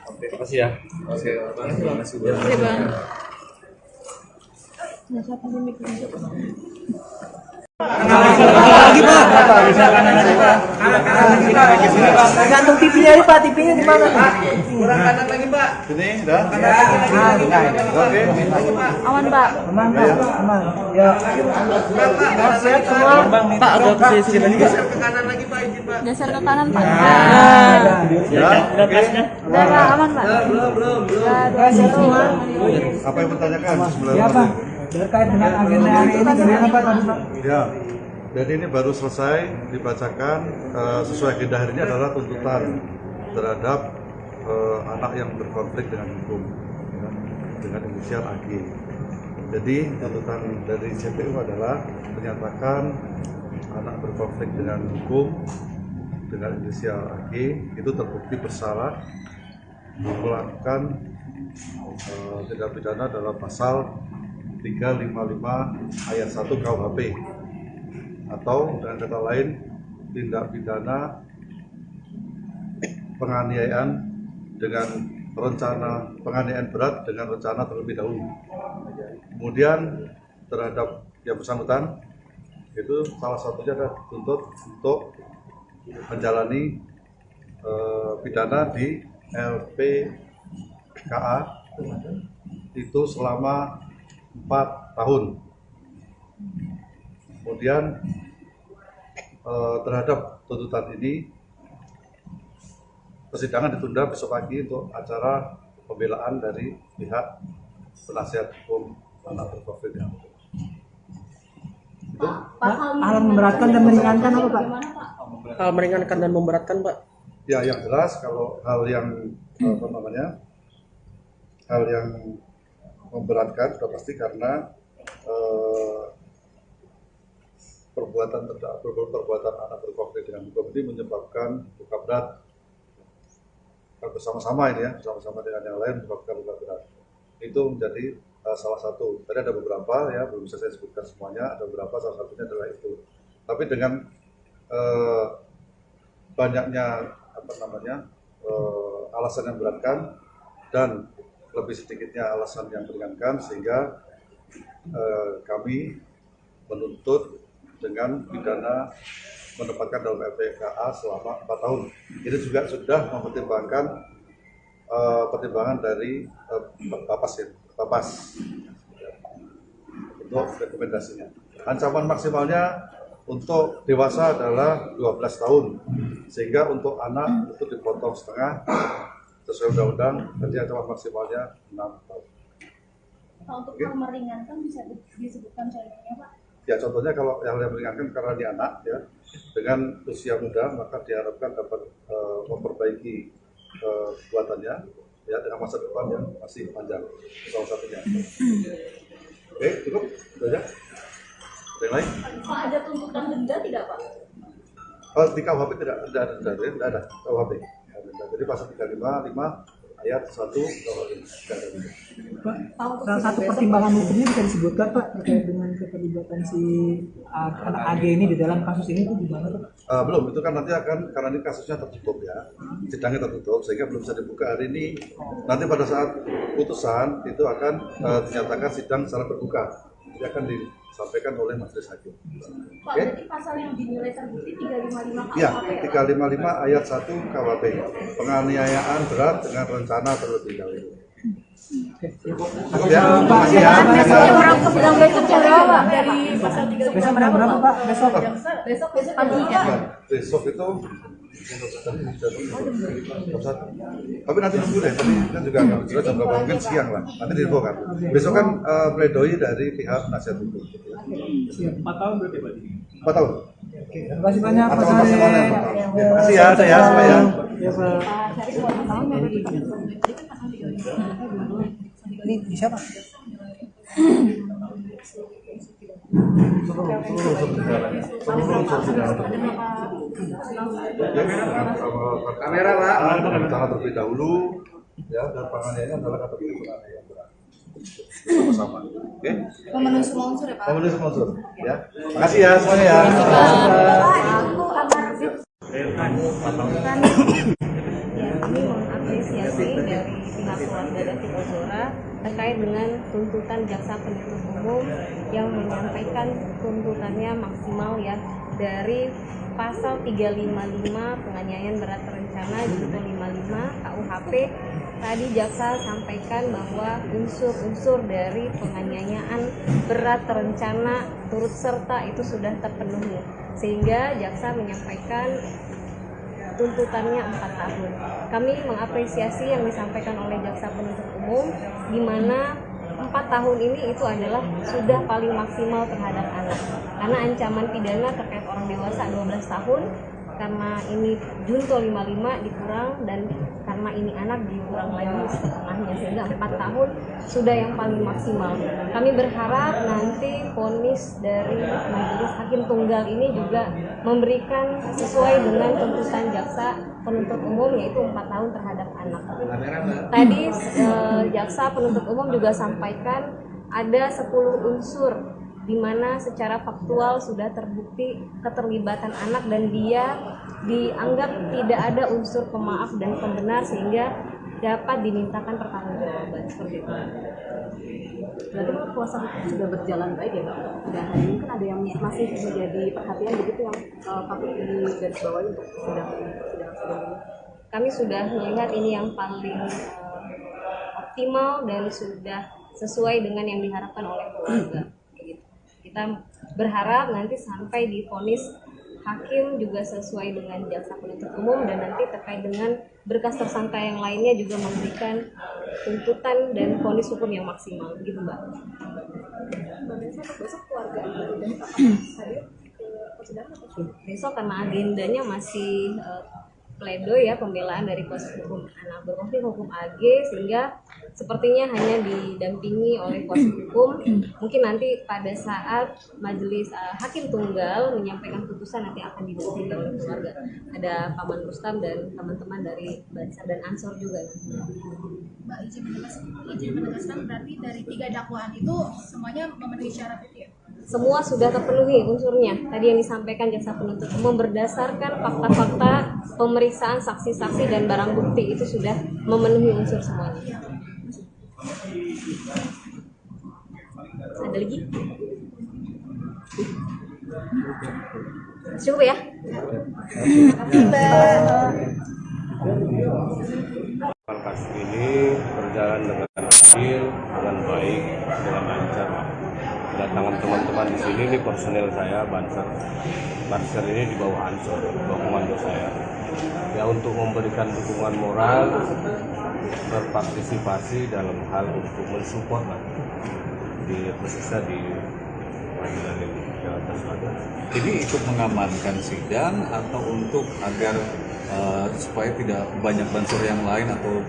Oke, terima kasih ya. Oke, terima kasih. Gantung TV-nya aja Pak, TV-nya di mana? Kurang kanan lagi Pak. Ini dah. Oke. Aman Pak. Aman Pak, aman. Ya. Sehat semua. Pak, agak ke sini lagi. Geser ke kanan lagi Pak, izin Pak. Geser ke kanan Pak. Ya. Oke. Udah Pak, aman Pak. Belum. Terima kasih semua. Apa yang bertanyakan sebelum? Ya Pak, terkait dengan agenda hari ini bagaimana Pak tadi Pak? Ya. Dan ini baru selesai dibacakan sesuai agenda hari ini adalah tuntutan terhadap anak yang berkonflik dengan hukum ya, dengan inisial AG. Jadi tuntutan dari JPU adalah menyatakan anak berkonflik dengan hukum dengan inisial AG itu terbukti bersalah melakukan tindak pidana dalam pasal 355 ayat 1 KUHP atau dengan kata lain tindak pidana penganiayaan dengan rencana penganiayaan berat dengan rencana terlebih dahulu. Kemudian terhadap yang bersangkutan itu salah satunya adalah dituntut untuk menjalani pidana di LPKA itu selama 4 tahun. Kemudian terhadap tuntutan ini persidangan ditunda besok pagi untuk acara pembelaan dari pihak penasihat hukum anak berkonflik. Itu Hal memberatkan dan meringankan apa Pak? Hal meringankan dan memberatkan, Pak. ya yang jelas kalau hal yang hal yang memberatkan sudah pasti karena perbuatan anak berkonflik dengan hukum ini menyebabkan luka berat bersama-sama ini ya, bersama-sama dengan yang lain menyebabkan luka berat. Itu menjadi salah satu. Tadi ada beberapa ya, belum bisa saya sebutkan semuanya, ada beberapa, salah satunya adalah itu. Tapi dengan banyaknya alasan yang beratkan dan lebih sedikitnya alasan yang meringankan, sehingga kami menuntut dengan pidana menempatkan dalam LPKA selama 4 tahun. Ini juga sudah mempertimbangkan pertimbangan dari Bapas untuk rekomendasinya. Ancaman maksimalnya untuk dewasa adalah 12 tahun, sehingga untuk anak itu dipotong setengah sesuai undang-undang, jadi ancaman maksimalnya 6 tahun. Pak, untuk hal meringankan bisa disebutkan contohnya Pak? Ya contohnya kalau yang meringankan karena dia anak ya, dengan usia muda maka diharapkan dapat memperbaiki perbuatannya ya dengan masa depan yang masih panjang, salah satunya. Oke, cukup? Sudah ya? Ada yang lain? Pak, ada tuntutan denda tidak Pak? Oh, di KUHP tidak ada KUHP. Jadi pasal 355 ayat 1 KUHP. Pak, salah satu pertimbangan hukumnya bisa disebutkan Pak terkait dengan keterlibatan si anak AG ini di dalam kasus ini itu gimana Pak? Belum, itu kan nanti akan, karena ini kasusnya tertutup ya, sidangnya tertutup sehingga belum bisa dibuka hari ini. Nanti pada saat putusan itu akan dinyatakan sidang secara terbuka, jadi akan disampaikan oleh majelis hakim. Pak, berarti pasal yang dinilai terbukti 355 KUHP Ya, ya? 355 ayat 1 KUHP, penganiayaan berat dengan rencana terlebih dahulu. Ya, makasih ya. Orang kebilang besok jam berapa Pak? Dari pasal 355 Besok jam berapa Pak? Besok? besok pagi ya? Besok itu tapi nanti nunggu deh, tadi kan juga nggak jelas jam berapa, mungkin siang lah, nanti diinfokan. Besok kan pledoi dari pihak penasihat hukum. 4 tahun berarti Pak? 4 tahun. Terima kasih banyak Pak Atau Sari. maksimalnya 4 tahun. Terima kasih ya, saya semua ya. Ya Pak. Ini bisa Pak? Kamera Pak, rencana terlebih dahulu ya, dan penganiayaan adalah kategori penganiayaan berat. Bersama, oke? Memenuhi semua unsur ya Pak? Memenuhi semua unsur, ya. Makasih ya semuanya ya. Ya, kami mengapresiasi dari pihak keluarga David Ozora terkait dengan tuntutan jaksa penuntut umum yang menyampaikan tuntutannya maksimal ya dari pasal 355 penganiayaan berat terencana junto 55 KUHP. Tadi jaksa sampaikan bahwa unsur-unsur dari penganiayaan berat terencana turut serta itu sudah terpenuhi, sehingga jaksa menyampaikan tuntutannya 4 tahun. Kami mengapresiasi yang disampaikan oleh jaksa penuntut umum, di mana 4 tahun ini itu adalah sudah paling maksimal terhadap anak, karena ancaman pidana terkait orang dewasa 12 tahun, karena ini junto 55 dikurang, dan karena ini anak dikurang lagi setengahnya, sehingga 4 tahun sudah yang paling maksimal. Kami berharap nanti vonis dari majelis hakim tunggal ini juga memberikan sesuai dengan tuntutan jaksa penuntut umum, yaitu 4 tahun terhadap anak. Tadi jaksa penuntut umum juga sampaikan ada 10 unsur di mana secara faktual sudah terbukti keterlibatan anak dan dia dianggap tidak ada unsur pemaaf dan pembenar sehingga dapat dimintakan pertanggungjawaban seperti itu. Berarti kuasa hukum sudah berjalan baik ya Pak? Dan hari ini kan ada yang masih menjadi perhatian begitu yang patut digarisbawahi untuk persidangan ini. Kami sudah melihat ini yang paling optimal dan sudah sesuai dengan yang diharapkan oleh keluarga. Kita berharap nanti sampai divonis hakim juga sesuai dengan jaksa penuntut umum dan nanti terkait dengan berkas tersangka yang lainnya juga memberikan tuntutan dan vonis hukum yang maksimal, gitu Mbak. Besok keluarga dan hadir ke persidangan atau Besok karena agendanya masih pledoi ya, pembelaan dari kuasa hukum anak berkonflik hukum AG, sehingga sepertinya hanya didampingi oleh kuasa hukum. Mungkin nanti pada saat majelis hakim tunggal menyampaikan putusan nanti akan didampingi oleh keluarga. Ada Paman Rustam dan teman-teman dari Bansar dan Ansor juga. Mbak izin menegaskan berarti dari 3 dakwaan itu semuanya memenuhi syarat itu ya? Semua sudah terpenuhi unsurnya. Tadi yang disampaikan jaksa penuntut umum berdasarkan fakta-fakta pemeriksaan saksi-saksi dan barang bukti itu sudah memenuhi unsur semuanya. Ada lagi? Cukup ya? Kasus ini berjalan dengan adil, dengan baik, dengan lancar. Kedatangan teman-teman di sini, ini personel saya, Banser ini di bawah Ansor, di bawah komando saya. Ya untuk memberikan dukungan moral, berpartisipasi dalam hal untuk mensupport di khususnya di pengadilan ini. Ini ikut mengamankan sidang atau untuk agar supaya tidak banyak bansor yang lain atau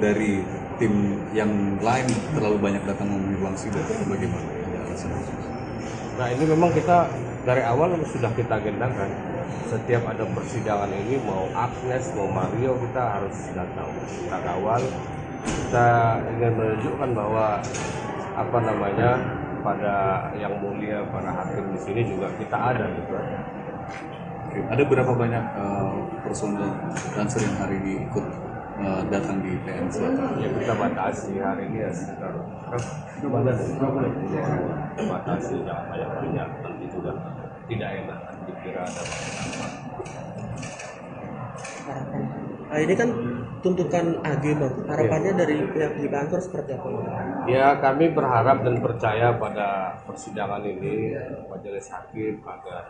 dari tim yang lain terlalu banyak datang memenuhi ruang sidang, bagaimana? Nah ini memang kita dari awal sudah kita agendakan, setiap ada persidangan ini mau Agnes mau Mario kita harus datang, kita kawal, kita ingin menunjukkan bahwa pada yang mulia para hakim di sini juga kita ada gitu. Ada berapa banyak personel Banser yang hari ini ikut datang di PN Selatan? Ya kita batasi hari ini ya sekitar batasi jangan banyak nanti juga tidak enak dikira ada Nah, ini kan tuntutan AG Bang. Harapannya dari pihak di kantor seperti apa? Ya kami berharap dan percaya pada persidangan ini majelis hakim agar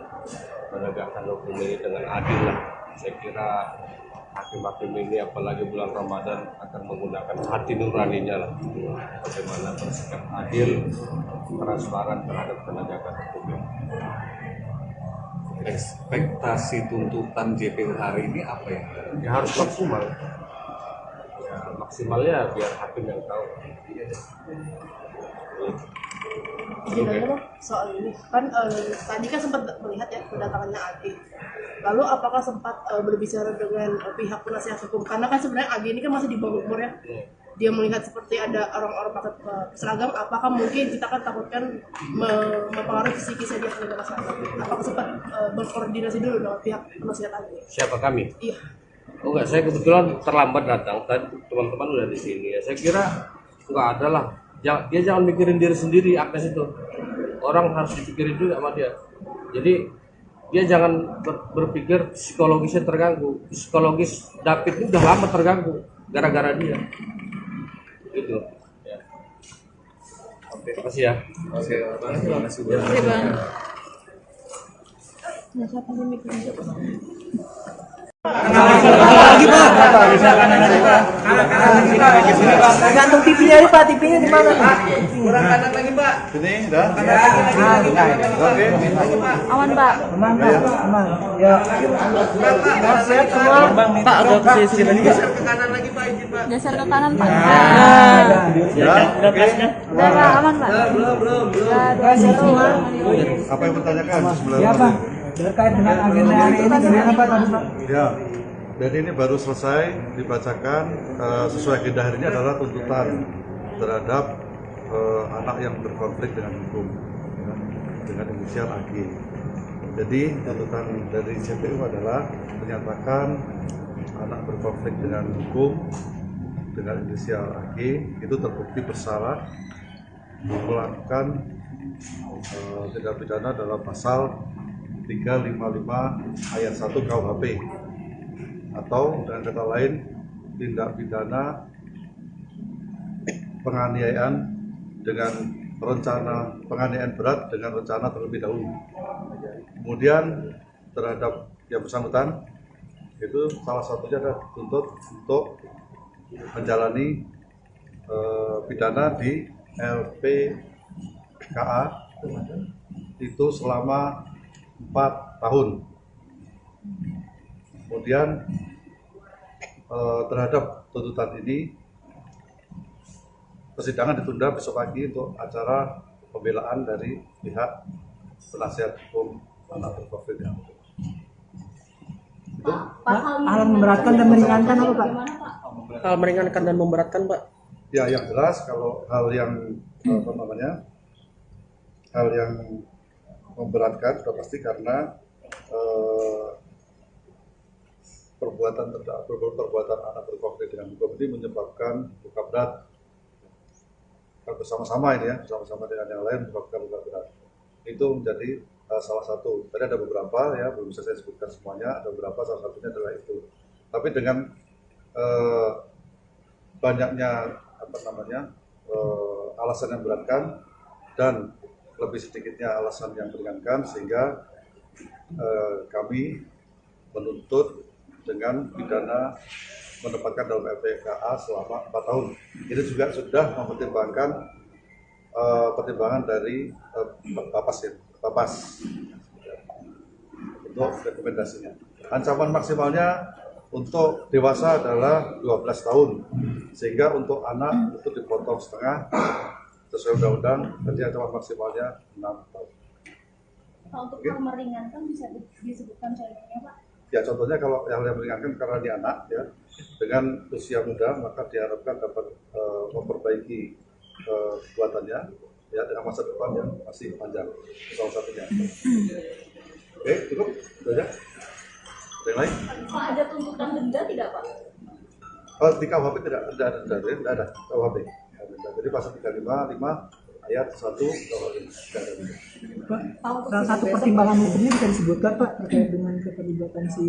menegakkan hukum ini dengan adil lah. Saya kira hakim-hakim ini apalagi bulan Ramadan akan menggunakan hati nuraninya lah. Bagaimana bersikap adil, transparan terhadap penegakan hukum. Ekspektasi tuntutan JPU hari ini apa ya? Ya harus maksimal. Ya maksimalnya biar hakim yang tahu. Izin aja Bang, soal ini kan tadi kan sempat melihat ya kedatangannya AG. Lalu apakah sempat berbicara dengan pihak penasihat hukum? Karena kan sebenarnya AG ini kan masih di bawah umur ya. Dia melihat seperti ada orang-orang pakai seragam, apakah mungkin kita kan takutkan mempengaruhi kisi-kisi dia penegak seragam? Apakah sempat berkoordinasi dulu dengan pihak penasihat AG? Siapa kami? Iya. Oh enggak, saya kebetulan terlambat datang. Tadi teman-teman udah di sini ya. Saya kira enggak ada lah. Dia jangan mikirin diri sendiri, Agnes itu. Orang harus dipikirin juga sama dia. Jadi dia jangan berpikir psikologisnya terganggu. Psikologis David ini udah lama terganggu gara-gara dia. Gitu. Ya. Oke, terima kasih ya. Oke, terima kasih Terima kasih Bang. Lagi Pak. Gantung TV-nya ini Pak, TV-nya di mana Pak? Kurang kanan lagi Pak. Sini, dah. Oke. Aman Pak. Aman Pak, aman. Ya. Siap semua. Pak agak ke sisi lagi. Geser ke kanan Pak. Ya. Oke. Udah Pak, aman Pak. Belum. Geser semua. Apa yang bertanyakan sebelum? Ya Pak. Terkait dengan agenda hari ini gimana Pak tadi Pak? Ya, jadi ini baru selesai dibacakan sesuai agenda hari ini adalah tuntutan terhadap anak yang berkonflik dengan hukum. dengan inisial AG. Jadi tuntutan dari JPU adalah menyatakan anak berkonflik dengan hukum dengan inisial AG itu terbukti bersalah melakukan tindak pidana dalam pasal 355 ayat 1 KUHP, atau dengan kata lain tindak pidana penganiayaan dengan rencana, penganiayaan berat dengan rencana terlebih dahulu. Kemudian terhadap yang bersangkutan itu salah satunya adalah dituntut untuk menjalani pidana di LPKA itu selama 4 tahun. Kemudian terhadap tuntutan ini persidangan ditunda besok pagi untuk acara pembelaan dari pihak penasihat hukum anak berkonflik yang itu. Hal memberatkan dan meringankan apa Pak? Hal meringankan dan memberatkan Pak? Ya, yang jelas kalau hal yang hal yang memberatkan sudah pasti karena perbuatan anak berkonflik dengan hukum ini menyebabkan luka berat bersama-sama ini ya, bersama-sama dengan yang lain menyebabkan luka berat. Itu menjadi salah satu. Tadi ada beberapa ya, belum bisa saya sebutkan semuanya. Ada beberapa, salah satunya adalah itu. Tapi dengan banyaknya alasan yang beratkan dan lebih sedikitnya alasan yang meringankan, sehingga kami menuntut dengan pidana menempatkan dalam LPKA selama 4 tahun. Ini juga sudah mempertimbangkan pertimbangan dari Bapas untuk rekomendasinya. Ancaman maksimalnya untuk dewasa adalah 12 tahun, sehingga untuk anak itu dipotong setengah sesuai undang-undang, jadi ancaman maksimalnya 6 tahun. Untuk hal meringankan bisa disebutkan contohnya Pak? Ya, contohnya kalau yang meringankan karena dia anak ya, dengan usia muda maka diharapkan dapat memperbaiki kekuatannya ya dengan masa depan yang masih panjang, salah satunya. Oke, cukup, sudah ya. Ada yang lain? Pak, ada tuntutan denda tidak Pak? Di KUHP tidak ada KUHP. Jadi pasal 355 ayat 1 KUHP tidak ada denda. Pak, salah satu pertimbangan hukumnya bisa disebutkan Pak terkait dengan keterlibatan si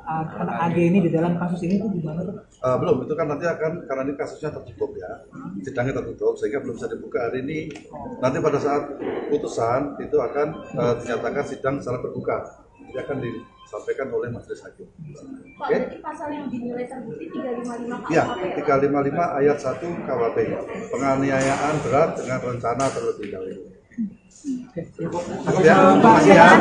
anak AG ini di dalam kasus ini itu gimana Pak? Belum, itu kan nanti akan, karena ini kasusnya tertutup ya, sidangnya tertutup sehingga belum bisa dibuka hari ini. Nanti pada saat putusan itu akan dinyatakan sidang secara terbuka, jadi akan disampaikan oleh majelis hakim. Pak, berarti pasal yang dinilai terbukti 355 KUHP Ya, ya? 355 ayat 1 KUHP, penganiayaan berat dengan rencana terlebih dahulu. Ya, makasih ya.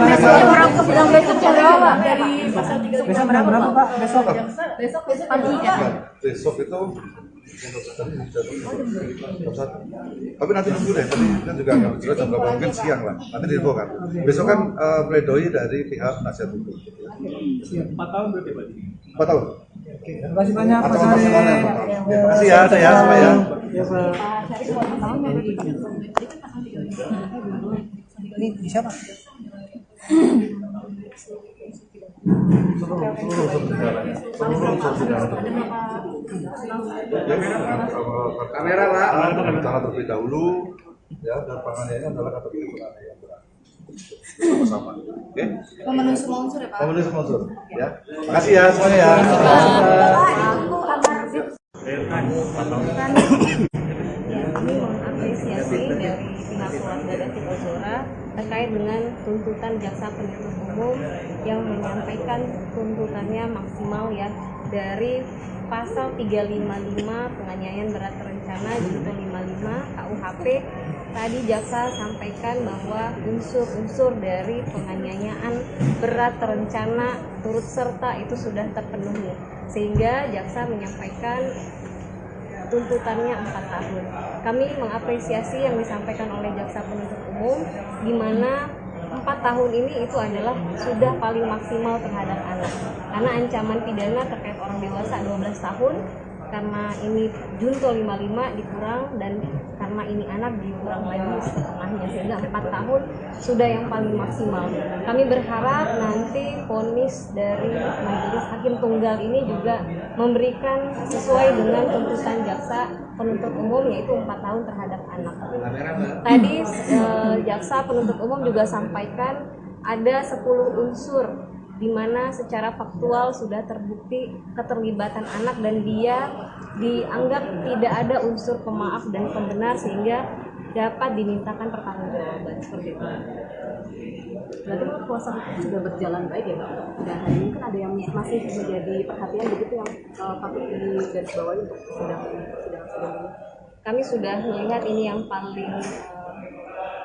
Besok berapa Pak? Besok pagi kan? Besok itu tapi nanti nunggu deh, tadi kan juga nggak jelas jam berapa, mungkin siang lah, nanti diinfo kan. Besok kan pledoi dari pihak penasihat hukum. 4 tahun berarti Pak? 4 tahun. Terima kasih banyak Pak Terima kasih banyak. Sari. Terima kasih ya, saya semua ya. Ya Pak. Ini bisa Pak? Kamera Pak, rencana terlebih dahulu ya, dan penganiayaan adalah kategori penganiayaan berat. Bersama, oke? Memenuhi semua unsur ya Pak? Memenuhi semua unsur, ya. Makasih ya semuanya ya. Kami mengapresiasi dari pihak keluarga David Ozora terkait dengan tuntutan jaksa penuntut umum yang menyampaikan tuntutannya maksimal ya dari pasal 355 penganiayaan berat terencana junto 55 KUHP. Tadi jaksa sampaikan bahwa unsur-unsur dari penganiayaan berat terencana turut serta itu sudah terpenuhi, sehingga jaksa menyampaikan tuntutannya 4 tahun. Kami mengapresiasi yang disampaikan oleh jaksa penuntut umum, di mana 4 tahun ini itu adalah sudah paling maksimal terhadap anak. Karena ancaman pidana terkait orang dewasa 12 tahun, karena ini junto 55 dikurang, dan karena ini anak dikurang lagi setengah parahnya, sehingga 4 tahun sudah yang paling maksimal. Kami berharap nanti vonis dari Majelis Hakim Tunggal ini juga memberikan sesuai dengan tuntutan jaksa penuntut umum, yaitu 4 tahun terhadap anak. Tadi jaksa penuntut umum juga sampaikan ada 10 unsur di mana secara faktual sudah terbukti keterlibatan anak dan dia dianggap tidak ada unsur pemaaf dan pembenar sehingga dapat dimintakan pertanggungjawaban seperti itu. Berarti kuasa hukum sudah berjalan baik ya Pak? Dan hari ini kan ada yang masih menjadi perhatian begitu yang patut digarisbawahi untuk sidang ini. Kami sudah melihat ini yang paling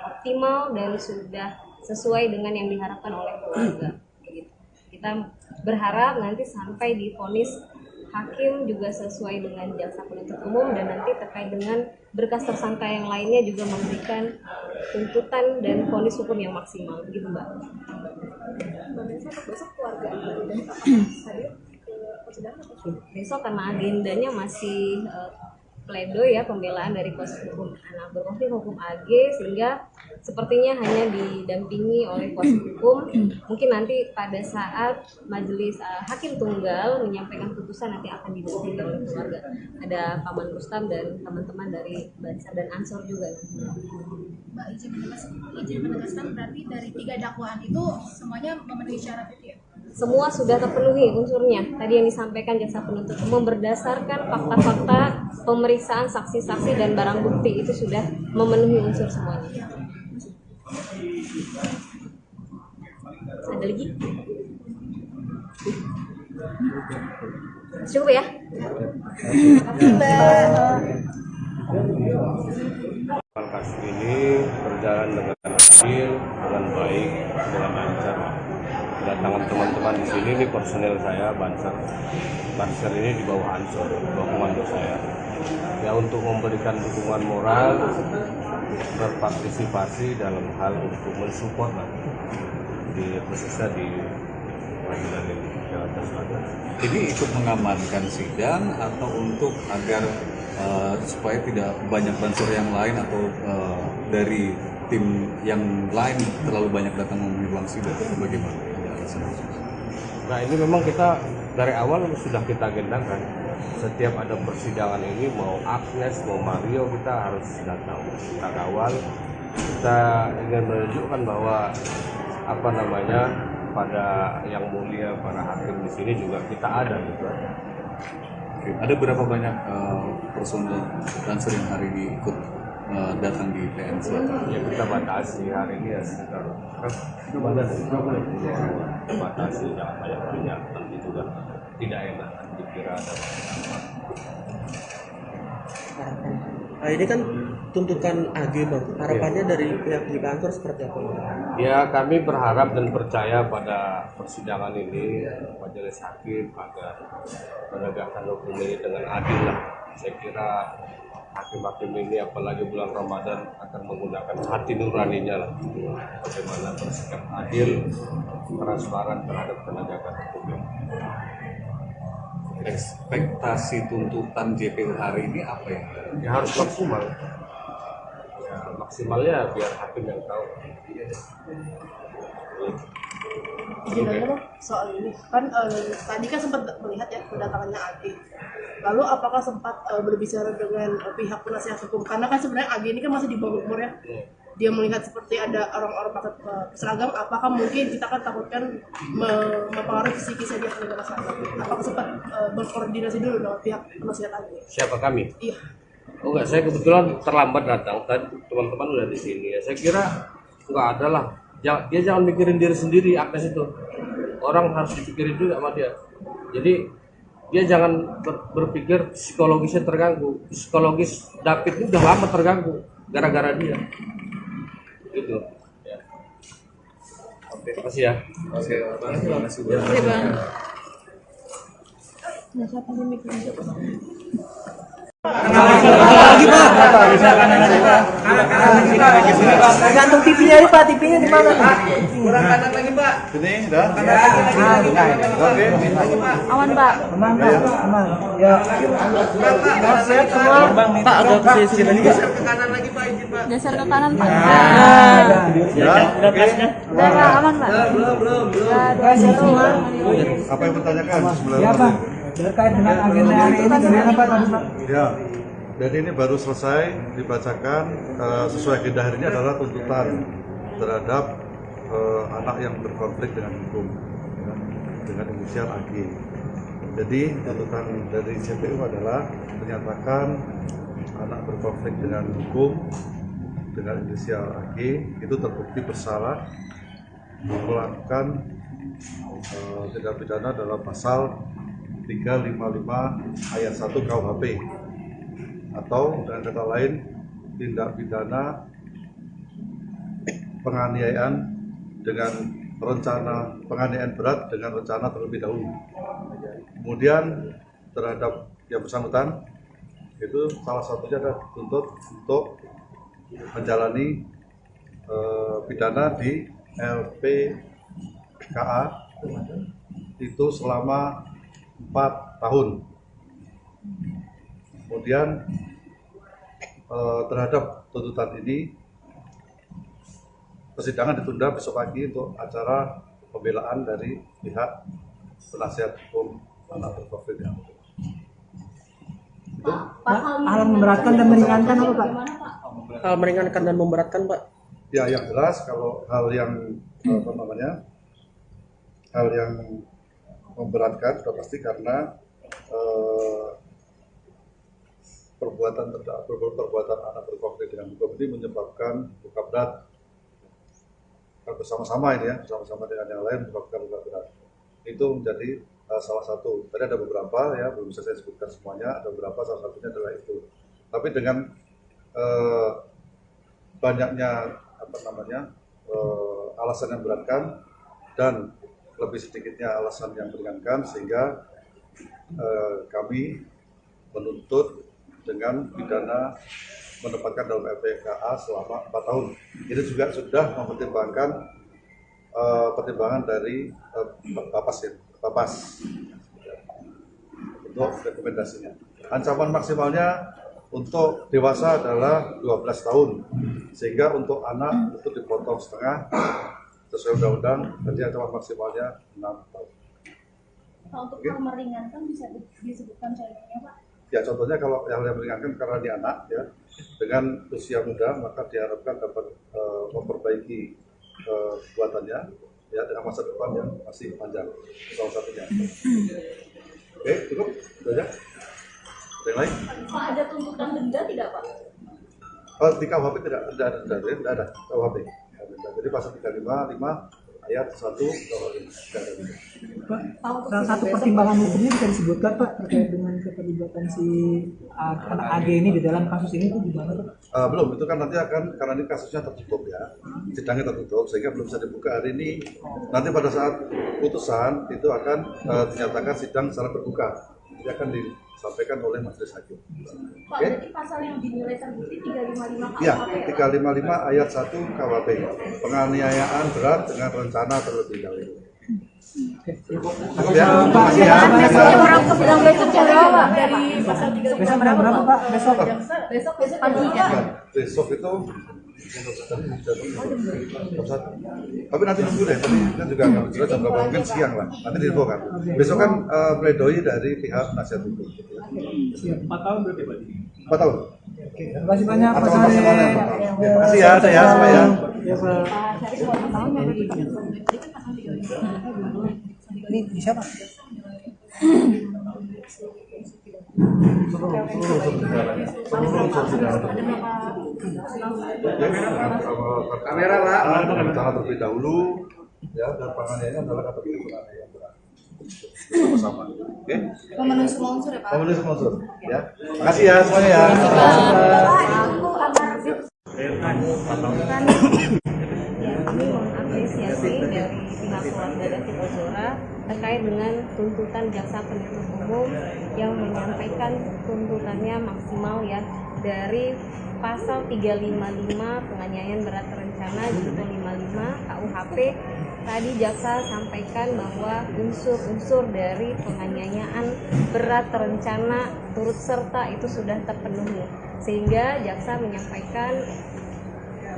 optimal dan sudah sesuai dengan yang diharapkan oleh keluarga. Kita berharap nanti sampai divonis hakim juga sesuai dengan jaksa penuntut umum, dan nanti terkait dengan berkas tersangka yang lainnya juga memberikan tuntutan dan vonis hukum yang maksimal, begitu Mbak. Besok keluarga dan hadir ke persidangan atau Besok karena agendanya masih pledoi ya, pembelaan dari kuasa hukum anak berkonflik hukum AG, sehingga sepertinya hanya didampingi oleh kuasa hukum. Mungkin nanti pada saat majelis hakim tunggal menyampaikan putusan nanti akan didampingi oleh keluarga. Ada Paman Rustam dan teman-teman dari Banser dan Ansor juga. Mbak izin menegaskan berarti dari 3 dakwaan itu semuanya memenuhi syarat itu ya? Semua sudah terpenuhi unsurnya. Tadi yang disampaikan jaksa penuntut umum berdasarkan fakta-fakta pemeriksaan saksi-saksi dan barang bukti itu sudah memenuhi unsur semuanya. Ada lagi? Cukup ya? Kasus ini berjalan dengan adil, dengan baik, dengan lancar. Kedatangan teman-teman di sini, ini personel saya, Banser ini di bawah Ansor, di bawah komando saya. Ya, untuk memberikan dukungan moral, berpartisipasi dalam hal untuk mensupport di khususnya di pengadilan ini, Jakarta Selatan. Ini ikut mengamankan sidang atau untuk agar supaya tidak banyak bansur yang lain atau dari tim yang lain terlalu banyak datang memenuhi ruang sidang, atau bagaimana? Nah, ini memang kita dari awal sudah kita agendakan. Setiap ada persidangan ini, mau Agnes, mau Mario, kita harus datang, kita kawal. Kita ingin menunjukkan bahwa pada yang mulia, para hakim di sini juga kita ada gitu. Oke. Ada berapa banyak personel Banser yang hari ini ikut datang di PN Selatan? Ya, kita batasi hari ini ya sekitar kita batasi, jangan banyak nanti juga tidak enak dikira ada apa. Nah, ini kan tuntutan AG Bang. Harapannya dari pihak di kantor seperti apa? Ya, kami berharap dan percaya pada persidangan ini majelis hakim agar menegakkan hukum ini dengan adil lah. Saya kira hakim-hakim ini apalagi bulan Ramadan akan menggunakan hati nuraninya lah, bagaimana bersikap adil, transparan terhadap penegakan hukum. Ekspektasi tuntutan JPU hari ini apa ya? Ya harus maksimal. Ya maksimalnya biar hakim yang tahu. Izin aja dong soal ini kan tadi kan sempat melihat ya kedatangannya AG. Lalu apakah sempat berbicara dengan pihak penasihat hukum, karena kan sebenarnya AG ini kan masih di bawah umur ya. Dia melihat seperti ada orang-orang pakai seragam, apakah mungkin kita kan takutkan mempengaruhi psikisnya dia sebagai masyarakat. Apakah sempat berkoordinasi dulu dengan pihak penasihat AG? Siapa kami? Iya. Oh enggak, saya kebetulan terlambat datang. Tadi teman-teman udah di sini ya. Saya kira enggak ada lah. Dia jangan mikirin diri sendiri, Agnes itu. Orang harus dipikirin juga sama dia. Jadi dia jangan berpikir psikologisnya terganggu. Psikologis David itu udah lama terganggu gara-gara dia. Gitu. Ya. Oke, makasih ya. Oke, terima kasih. Oke Bang. Lagi lagi Pak. Gantung TV-nya ini Pak, TV-nya di mana? Kurang kanan lagi Pak. Ini udah. Oke. Aman Pak. Aman Pak, aman. Ya. Sehat semua. Pak agak ke sini lagi. Geser ke kanan lagi Pak, izin Pak. Geser ke kanan Pak. Ya. Oke. Udah Pak, aman Pak. Belum. Sehat semua. Apa yang bertanyakan? Ya Pak, terkait dengan agenda hari ini gimana Pak tadi Pak? Ya, jadi ini baru selesai dibacakan sesuai agenda hari ini adalah tuntutan terhadap anak yang berkonflik dengan hukum ya, dengan inisial AG. Jadi tuntutan dari CPU adalah menyatakan anak berkonflik dengan hukum dengan inisial AG itu terbukti bersalah melakukan tindak pidana dalam pasal 355 ayat 1 KUHP atau dengan kata lain tindak pidana penganiayaan dengan rencana penganiayaan berat dengan rencana terlebih dahulu. Kemudian terhadap yang bersangkutan itu salah satunya adalah dituntut untuk menjalani pidana di LPKA itu selama 4 tahun. Kemudian terhadap tuntutan ini persidangan ditunda besok pagi untuk acara pembelaan dari pihak penasihat hukum anak berkonflik dengan hukum. Hal memberatkan dan meringankan apa Pak? Hal meringankan dan memberatkan Pak. Ya, yang jelas kalau hal yang hal yang memberatkan sudah pasti karena perbuatan anak berkonflik dengan hukum ini menyebabkan luka berat bersama-sama ini ya, bersama-sama dengan yang lain menyebabkan luka berat. Itu menjadi salah satu. Tadi ada beberapa ya, belum bisa saya sebutkan semuanya, ada beberapa, salah satunya adalah itu. Tapi dengan banyaknya alasan yang memberatkan dan lebih sedikitnya alasan yang meringankan sehingga kami menuntut dengan pidana menempatkan dalam LPKA selama 4 tahun. Ini juga sudah mempertimbangkan pertimbangan dari Bapas untuk rekomendasinya. Ancaman maksimalnya untuk dewasa adalah 12 tahun, sehingga untuk anak itu dipotong setengah sesuai undang-undang, jadi ancaman maksimalnya 6 tahun. Pak, untuk hal meringankan bisa disebutkan contohnya Pak? Ya, contohnya kalau yang meringankan karena dia anak ya, dengan usia muda maka diharapkan dapat memperbaiki perbuatannya ya dengan masa depan yang masih panjang, salah satunya. Oke, cukup, itu aja. Ada yang lain? Pak, ada tuntutan denda tidak Pak? Di KUHP tidak ada KUHP. Jadi pasal 355 ayat 1 KUHP tidak ada. Pak, salah satu pertimbangan hukumnya bisa disebutkan Pak terkait dengan keterlibatan si anak AG ini di dalam kasus ini itu gimana Pak? Belum, itu kan nanti akan, karena ini kasusnya tertutup ya, sidangnya tertutup sehingga belum bisa dibuka hari ini. Nanti pada saat putusan itu akan dinyatakan sidang secara terbuka, ini akan disampaikan oleh majelis hakim. Pak, berarti pasal yang dinilai terbukti 355 KUHP Ya, 355 ayat 1 KUHP, penganiayaan berat dengan rencana terlebih dahulu. Ya, makasih ya. Sedang besok jam berapa? dari pasal 355 Besok jam berapa Pak? Besok? besok pagi ya? Besok itu tapi nanti dulu deh, tadi kita juga nggak jelas jam berapa, mungkin siang lah, nanti diinfo kan. Besok kan pledoi dari pihak penasihat hukum. 4 tahun berarti Pak? 4 tahun. Terima kasih banyak Pak Atau Sari. maksimalnya 4 tahun. Ya, makasih ya, saya semua ya. Ya Pak. Ini bisa Pak? Kamera Pak, rencana terlebih dahulu ya, dan penganiayaan adalah kategori penganiayaan berat. Sama-sama. Oke? Pemenuhi semua unsur ya Pak? Pemenuhi semua unsur ya. Makasih ya semuanya ya. Kami mengapresiasi dari pihak keluarga David Ozora terkait dengan tuntutan jaksa penuntut umum yang menyampaikan tuntutannya maksimal ya dari pasal 355 penganiayaan berat terencana junto 55 KUHP. Tadi jaksa sampaikan bahwa unsur-unsur dari penganiayaan berat terencana turut serta itu sudah terpenuhi, sehingga jaksa menyampaikan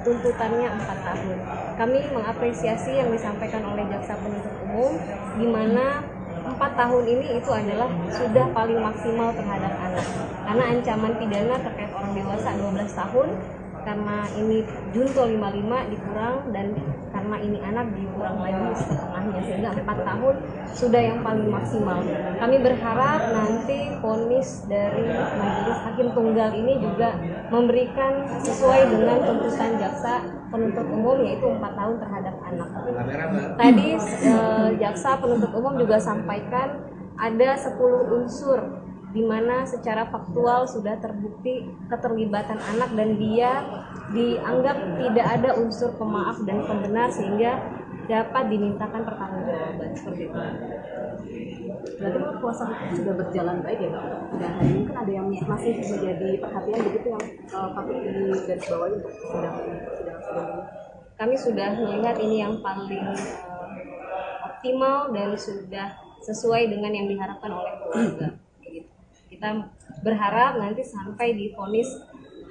tuntutannya 4 tahun. Kami mengapresiasi yang disampaikan oleh jaksa penuntut umum, di mana 4 tahun ini itu adalah sudah paling maksimal terhadap anak, karena ancaman pidana terkait orang dewasa 12 tahun, karena ini junto 55 dikurang, dan karena ini anak dikurang lagi setengahnya, sehingga 4 tahun sudah yang paling maksimal. Kami berharap nanti vonis dari majelis hakim tunggal ini juga memberikan sesuai dengan tuntutan jaksa penuntut umum, yaitu 4 tahun terhadap anak. Tadi jaksa penuntut umum juga sampaikan ada 10 unsur di mana secara faktual sudah terbukti keterlibatan anak dan dia dianggap tidak ada unsur pemaaf dan pembenar, sehingga dapat dimintakan pertanggungjawaban seperti itu. Berarti kuasa hukum sudah berjalan baik ya Pak? Dan hari ini kan ada yang masih menjadi perhatian begitu yang patut digarisbawahi untuk sidang ini. Kami sudah melihat ini yang paling optimal dan sudah sesuai dengan yang diharapkan oleh keluarga. Kita berharap nanti sampai di vonis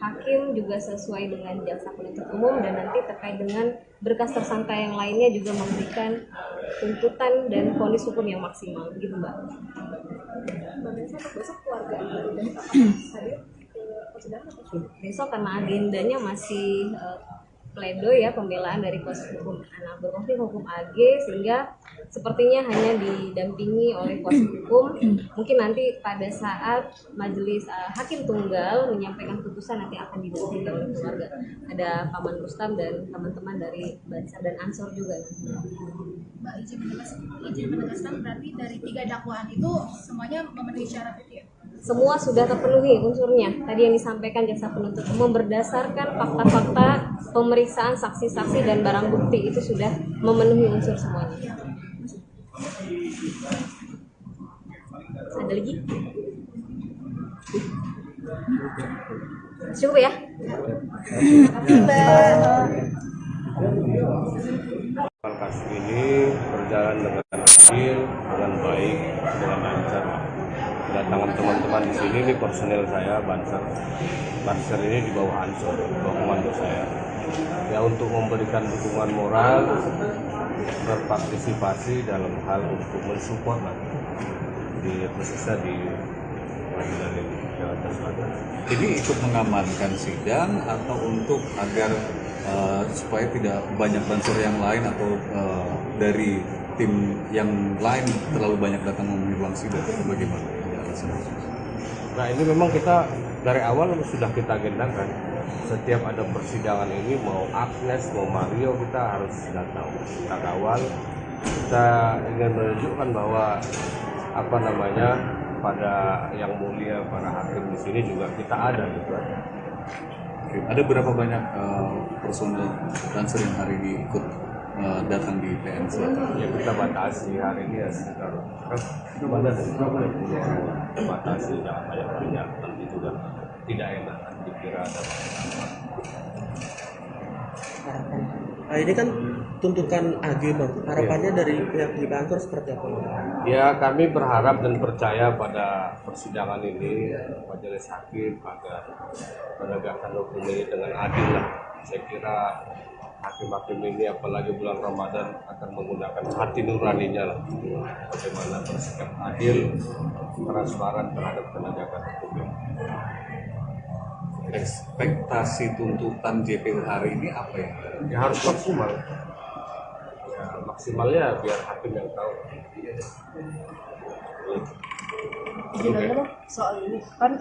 hakim juga sesuai dengan jaksa penuntut umum, dan nanti terkait dengan berkas tersangka yang lainnya juga memberikan tuntutan dan vonis hukum yang maksimal, gitu Mbak. Besok keluarga dari hadir ke persidangan atau Besok karena agendanya masih pledoi ya, pembelaan dari kuasa hukum anak berkonflik hukum AG, sehingga sepertinya hanya didampingi oleh kuasa hukum. Mungkin nanti pada saat majelis hakim tunggal menyampaikan putusan nanti akan didampingi oleh keluarga. Ada Paman Rustam dan teman-teman dari Bansar dan Ansor juga. Mbak izin menegaskan berarti dari 3 dakwaan itu semuanya memenuhi syarat itu ya? Semua sudah terpenuhi unsurnya. Tadi yang disampaikan jaksa penuntut umum berdasarkan fakta-fakta pemeriksaan saksi-saksi dan barang bukti itu sudah memenuhi unsur semuanya. Ada lagi? Cukup ya? Kasus ini berjalan dengan adil, dengan baik, dengan lancar. Kedatangan teman-teman di sini, ini personel saya, Banser ini di bawah Ansor, di bawah komando saya. Ya, untuk memberikan dukungan moral, berpartisipasi dalam hal untuk mensupport di khususnya di pengadilan ini, Jakarta Selatan. Ini ikut mengamankan sidang atau untuk agar supaya tidak banyak Banser yang lain atau dari tim yang lain terlalu banyak datang memenuhi ruang sidang, bagaimana? Nah, ini memang kita dari awal sudah kita agendakan. Setiap ada persidangan ini, mau Agnes, mau Mario, kita harus datang, kita kawal. Kita ingin menunjukkan bahwa pada yang mulia para hakim di sini juga kita ada gitu. Ada berapa banyak personel Banser yang hari ini ikut datang di PN Selatan? Ya, kita batasi hari ini ya sekitar batasi, jangan banyak nanti juga tidak enak dikira ada. Nah, ini kan tuntutan AG Bang. Harapannya dari pihak Ansor seperti apa? Ya, kami berharap dan percaya pada persidangan ini majelis hakim agar menegakkan hukum ini dengan adil lah. Saya kira hakim-hakim ini apalagi bulan Ramadan akan menggunakan hati nuraninya lah, bagaimana bersikap adil, transparan terhadap penegakan hukum. Ekspektasi tuntutan JPU hari ini apa ya? Ya harus maksimal. Ya, maksimalnya biar hakim yang tahu. Sebenarnya soal ini kan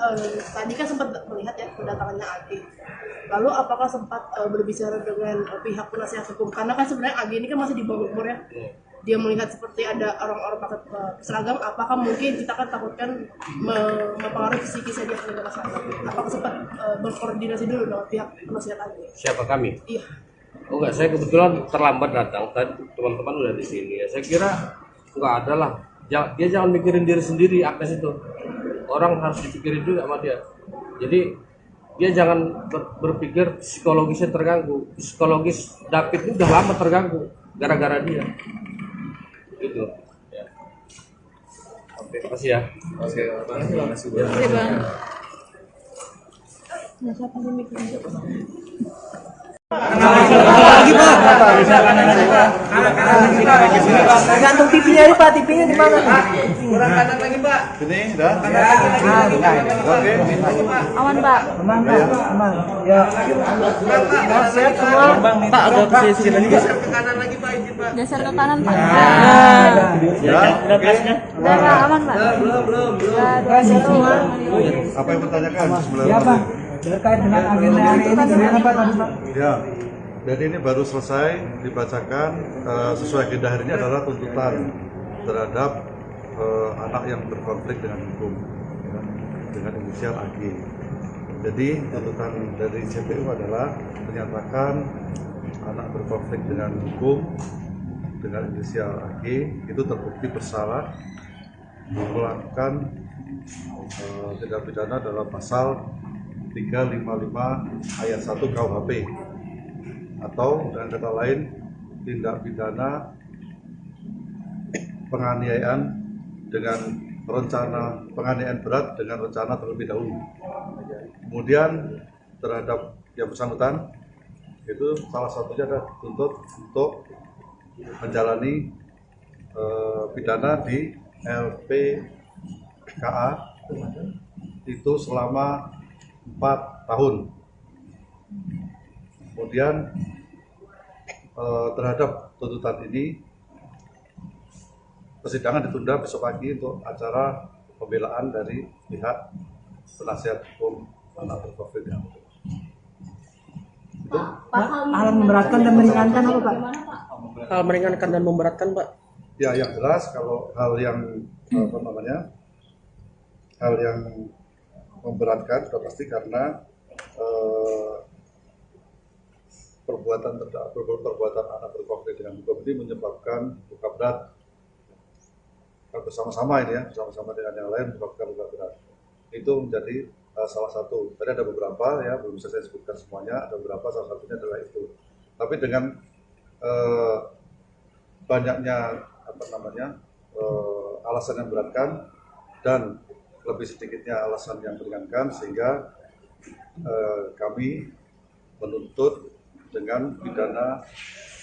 tadi kan sempat melihat ya kedatangannya AG. Lalu apakah sempat berbicara dengan pihak penasihat hukum? Karena kan sebenarnya AG ini kan masih di bawah umur ya. Dia melihat seperti ada orang-orang pakai seragam, apakah mungkin kita kan takutkan mempengaruhi psikisnya dia sebagai masyarakat? Apakah sempat berkoordinasi dulu dengan pihak penasihat AG? Siapa kami? Iya. Oh enggak, saya kebetulan terlambat datang. Tadi teman-teman udah di sini ya. Saya kira enggak ada lah. Dia jangan mikirin diri sendiri, Agnes itu. Orang harus dipikirin juga sama dia. Jadi dia jangan berpikir psikologisnya terganggu. Psikologis David ini udah lama terganggu gara-gara dia. Gitu. Ya. Oke, makasih ya. Oke, makasih Oke, Bang. Lagi Pak. Gantung TV-nya aja Pak, TV-nya di mana? Kurang kanan lagi Pak. Ini dah. Oke. Aman, Pak. Aman Pak, aman. Ya. Sehat semua. Pak agak ke sini lagi Pak. Geser ke kanan, Pak. Ya. Oke. Udah, Pak, aman, Pak. Kasih semua. Apa yang bertanyakan? Ya Pak. Terkait dengan agenda hari ini gimana Pak tadi Pak? Ya, jadi ini baru selesai dibacakan sesuai agenda hari ini adalah tuntutan terhadap anak yang berkonflik dengan hukum ya, dengan inisial AG. Jadi tuntutan dari CPU adalah menyatakan anak berkonflik dengan hukum dengan inisial AG itu terbukti bersalah melakukan tindak pidana dalam pasal 355 ayat 1 KUHP atau dengan kata lain tindak pidana penganiayaan dengan rencana penganiayaan berat dengan rencana terlebih dahulu. Kemudian terhadap yang bersangkutan itu salah satunya adalah dituntut untuk menjalani pidana di LPKA itu selama 4 tahun. Kemudian terhadap tuntutan ini persidangan ditunda besok pagi untuk acara pembelaan dari pihak penasihat hukum anak berkonflik. Itu Hal memberatkan dan meringankan apa Pak? Hal meringankan dan memberatkan Pak. ya yang jelas kalau hal yang hal yang memberatkan sudah pasti karena perbuatan anak berkonflik dengan hukum ini menyebabkan luka berat bersama-sama ini ya, bersama-sama dengan yang lain menyebabkan luka berat. Itu menjadi salah satu. Tadi ada beberapa ya, belum bisa saya sebutkan semuanya, ada beberapa, salah satunya adalah itu. Tapi dengan banyaknya alasan yang beratkan dan lebih sedikitnya alasan yang meringankan sehingga kami menuntut dengan pidana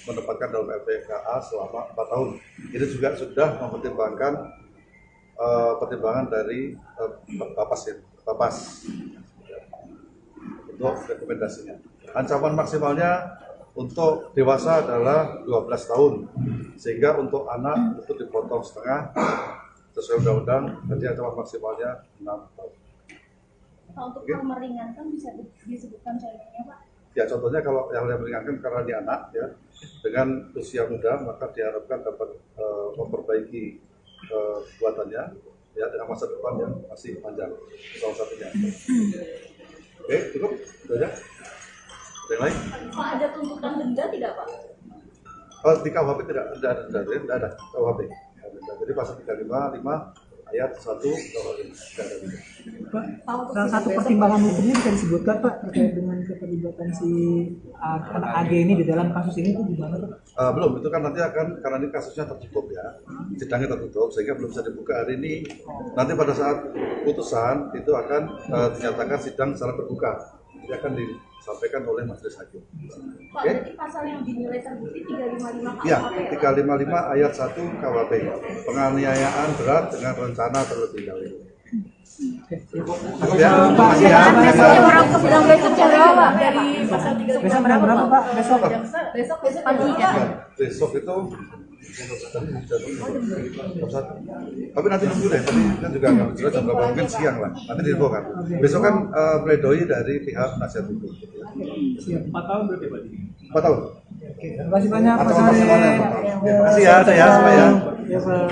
menempatkan dalam LPKA selama 4 tahun. Ini juga sudah mempertimbangkan pertimbangan dari Bapas untuk rekomendasinya. Ancaman maksimalnya untuk dewasa adalah 12 tahun, sehingga untuk anak itu dipotong setengah sesuai undang-undang, jadi ancaman maksimalnya 6 tahun. Untuk hal meringankan bisa disebutkan contohnya Pak? Ya contohnya kalau yang meringankan karena dia anak ya dengan usia muda maka diharapkan dapat memperbaiki perbuatannya ya dengan masa depan yang masih panjang salah satunya. Oke cukup itu aja. Ada yang lain? Pak ada tuntutan denda tidak Pak? Oh, di KUHP tidak ada denda ya, tidak ada KUHP. Jadi pasal 355 ayat 1 KUHP tidak ada denda. Pak, salah satu pertimbangan hukumnya bisa disebutkan Pak terkait dengan keterlibatan si anak AG ini di dalam kasus ini itu gimana Pak? Belum, itu kan nanti akan karena ini kasusnya tertutup ya, sidangnya tertutup sehingga belum bisa dibuka hari ini. Nanti pada saat putusan itu akan dinyatakan sidang secara terbuka, jadi akan disampaikan oleh majelis hakim. Pak, berarti pasal yang dinilai terbukti 355 KUHP Ya, 355 ayat 1 KUHP, penganiayaan berat dengan rencana terlebih dahulu. Ya, makasih ya. Orang ke sidang besok jam berapa, Pak? dari pasal 355 Besok jam berapa Pak? Besok? besok pagi ya? Besok itu tapi nanti nunggu deh, tadi kan juga nggak jelas jam berapa, mungkin siang lah, nanti diinfokan. Besok kan pledoi dari pihak penasihat hukum. Siap. 4 tahun berarti Pak? 4 tahun. Oke, terima kasih banyak Pak Atau Sari. maksimalnya 4 tahun. Terima kasih ya, saya semua ya. Ya Pak.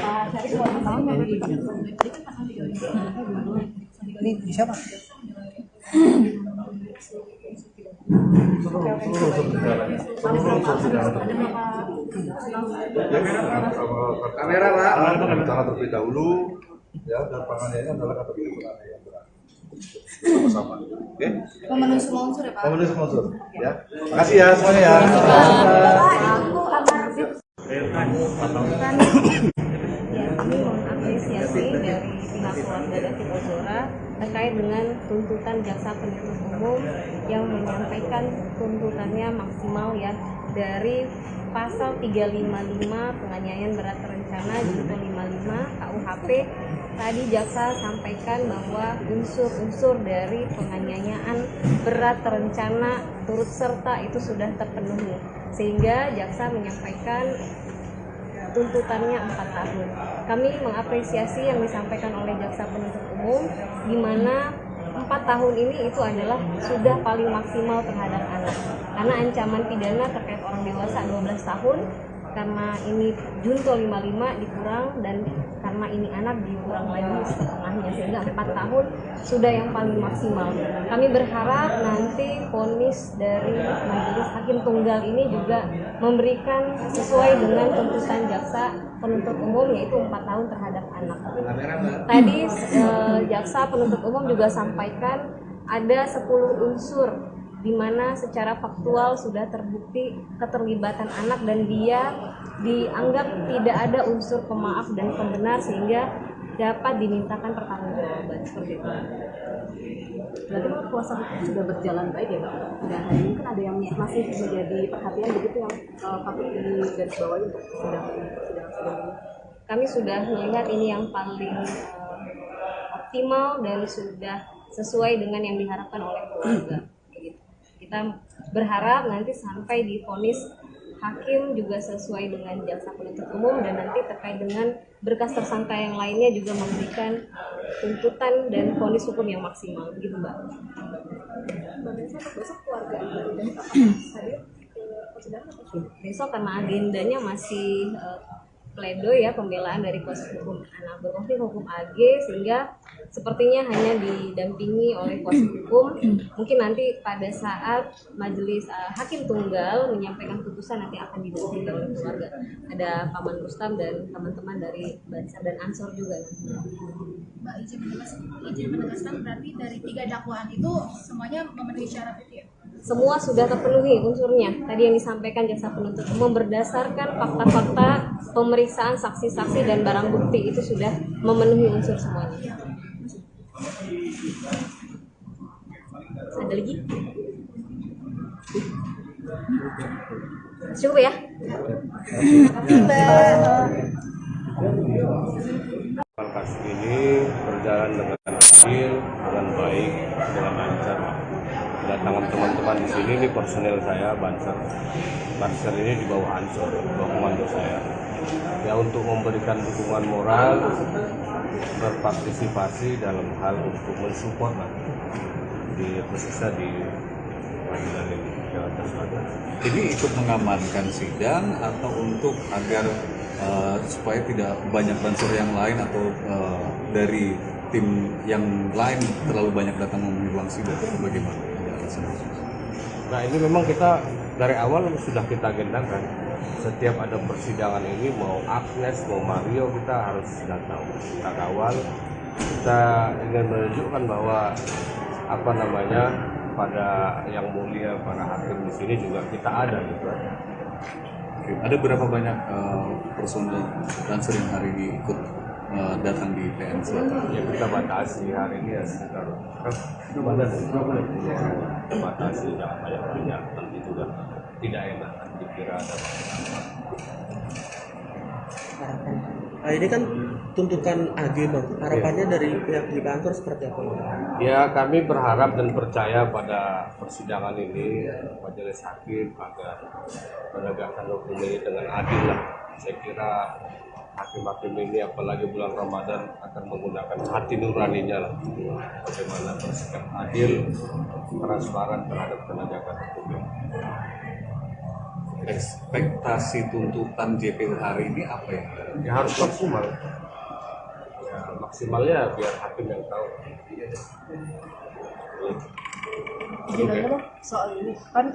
Ini bisa Pak? Kamera Pak. Rencana terlebih dahulu ya dan penganiayaan adalah kata penganiayaan berat. sama-sama. Oke? Memenuhi semua unsur ya Pak. Memenuhi semua unsur. Ya. Makasih ya semuanya ya. Ya, kami mengapresiasi dari pihak keluarga David Ozora terkait dengan tuntutan jaksa penuntut umum yang menyampaikan tuntutannya maksimal ya dari pasal 355 penganiayaan berat terencana junto 55 KUHP. Tadi jaksa sampaikan bahwa unsur-unsur dari penganiayaan berat terencana turut serta itu sudah terpenuhi, sehingga jaksa menyampaikan tuntutannya 4 tahun. Kami mengapresiasi yang disampaikan oleh jaksa penuntut umum, di mana 4 tahun ini itu adalah sudah paling maksimal terhadap anak. Karena ancaman pidana terkait orang dewasa 12 tahun, karena ini junto 55 dikurang, dan karena ini anak dikurang lagi setengahnya, sehingga 4 tahun sudah yang paling maksimal. Kami berharap nanti vonis dari majelis hakim tunggal ini juga memberikan sesuai dengan tuntutan jaksa penuntut umum, yaitu 4 tahun terhadap anak. Tadi jaksa penuntut umum juga sampaikan ada 10 unsur di mana secara faktual sudah terbukti keterlibatan anak dan dia dianggap tidak ada unsur pemaaf dan pembenar, sehingga dapat dimintakan pertanggungjawaban seperti itu. Berarti memang kuasa hukum sudah berjalan baik ya Pak? Dan hari ini kan ada yang masih menjadi perhatian begitu yang patut digarisbawahi untuk persidangan ini. Kami sudah melihat ini yang paling optimal dan sudah sesuai dengan yang diharapkan oleh keluarga. Kita berharap nanti sampai di vonis hakim juga sesuai dengan jaksa penuntut umum, dan nanti terkait dengan berkas tersangka yang lainnya juga memberikan tuntutan dan vonis hukum yang maksimal, gitu Mbak. Besok keluarga dan hadir ke persidangan atau Besok karena agendanya masih pledoi ya, pembelaan dari kuasa hukum anak berkonflik hukum AG, sehingga sepertinya hanya didampingi oleh kuasa hukum. Mungkin nanti pada saat majelis hakim tunggal menyampaikan putusan nanti akan didampingi oleh keluarga. Ada Paman Rustam dan teman-teman dari Bansar dan Ansor juga nanti. Mbak izin menegaskan berarti dari 3 dakwaan itu semuanya memenuhi syarat itu ya? Semua sudah terpenuhi unsurnya. Tadi yang disampaikan jaksa penuntut umum berdasarkan fakta-fakta pemeriksaan saksi-saksi dan barang bukti itu sudah memenuhi unsur semuanya. Ada lagi? Cukup ya? Kasus ini berjalan dengan adil, dengan baik, dengan lancar. Kedatangan teman-teman di sini, ini personel saya, Banser. Banser ini di bawah Ansor, di bawah komando saya. Ya, untuk memberikan dukungan moral, berpartisipasi dalam hal untuk mensupport di khususnya di pengadilan ini, Jakarta Selatan. Ini ikut mengamankan sidang atau untuk agar supaya tidak banyak bansur yang lain atau dari tim yang lain terlalu banyak datang memenuhi ruang sidang, bagaimana? Nah, ini memang kita dari awal sudah kita agendakan. Setiap ada persidangan ini, mau Agnes, mau Mario, kita harus datang, kita kawal. Kita ingin menunjukkan bahwa pada yang mulia para hakim di sini juga kita ada gitu. Ada berapa banyak personel Bansur yang hari ini ikut datang di PN Selatan? Ya, kita batasi hari ini ya sekitar kita batasi jangan banyak nanti juga tidak enak dikira ada. Nah, ini kan tuntutan AG Bang. Harapannya dari pihak di kantor seperti apa? Ya, kami berharap dan percaya pada persidangan ini majelis hakim agar menegakkan hukum ini dengan adil lah. Saya kira hakim-hakim ini apalagi bulan Ramadan akan menggunakan hati nuraninya lah, bagaimana bersikap adil, transparan terhadap penegakan hukum. Ekspektasi tuntutan JPU hari ini apa ya? Ya harus maksimal. Ya, maksimalnya biar hakim yang tahu. Gimana Bang soal ini? Kan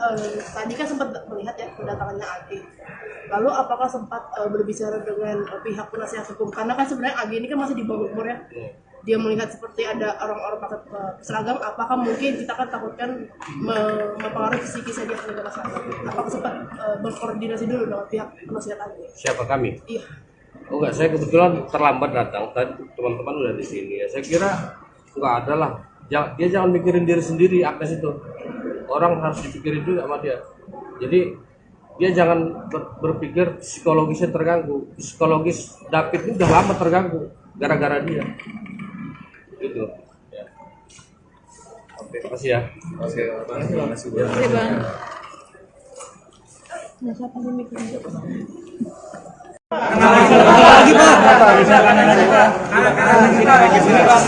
tadi kan sempat melihat ya kedatangannya AG. Lalu apakah sempat berbicara dengan pihak penasihat hukum? Karena kan sebenarnya AG ini kan masih di bawah umur ya. dia melihat seperti ada orang-orang pakai seragam, apakah mungkin kita kan takutkan mempengaruhi psikisnya dia penegak seragam? Apakah sempat berkoordinasi dulu dengan pihak penasihat AG? Siapa kami? Iya. Oh enggak, saya kebetulan terlambat datang. Tadi teman-teman udah di sini ya. Saya kira enggak ada lah. Dia jangan mikirin diri sendiri, Agnes itu. Orang harus dipikirin juga sama dia. Jadi dia jangan berpikir psikologisnya terganggu. Psikologis David ini udah lama terganggu gara-gara dia. Gitu. Ya. Oke, makasih ya. Oke, terima kasih.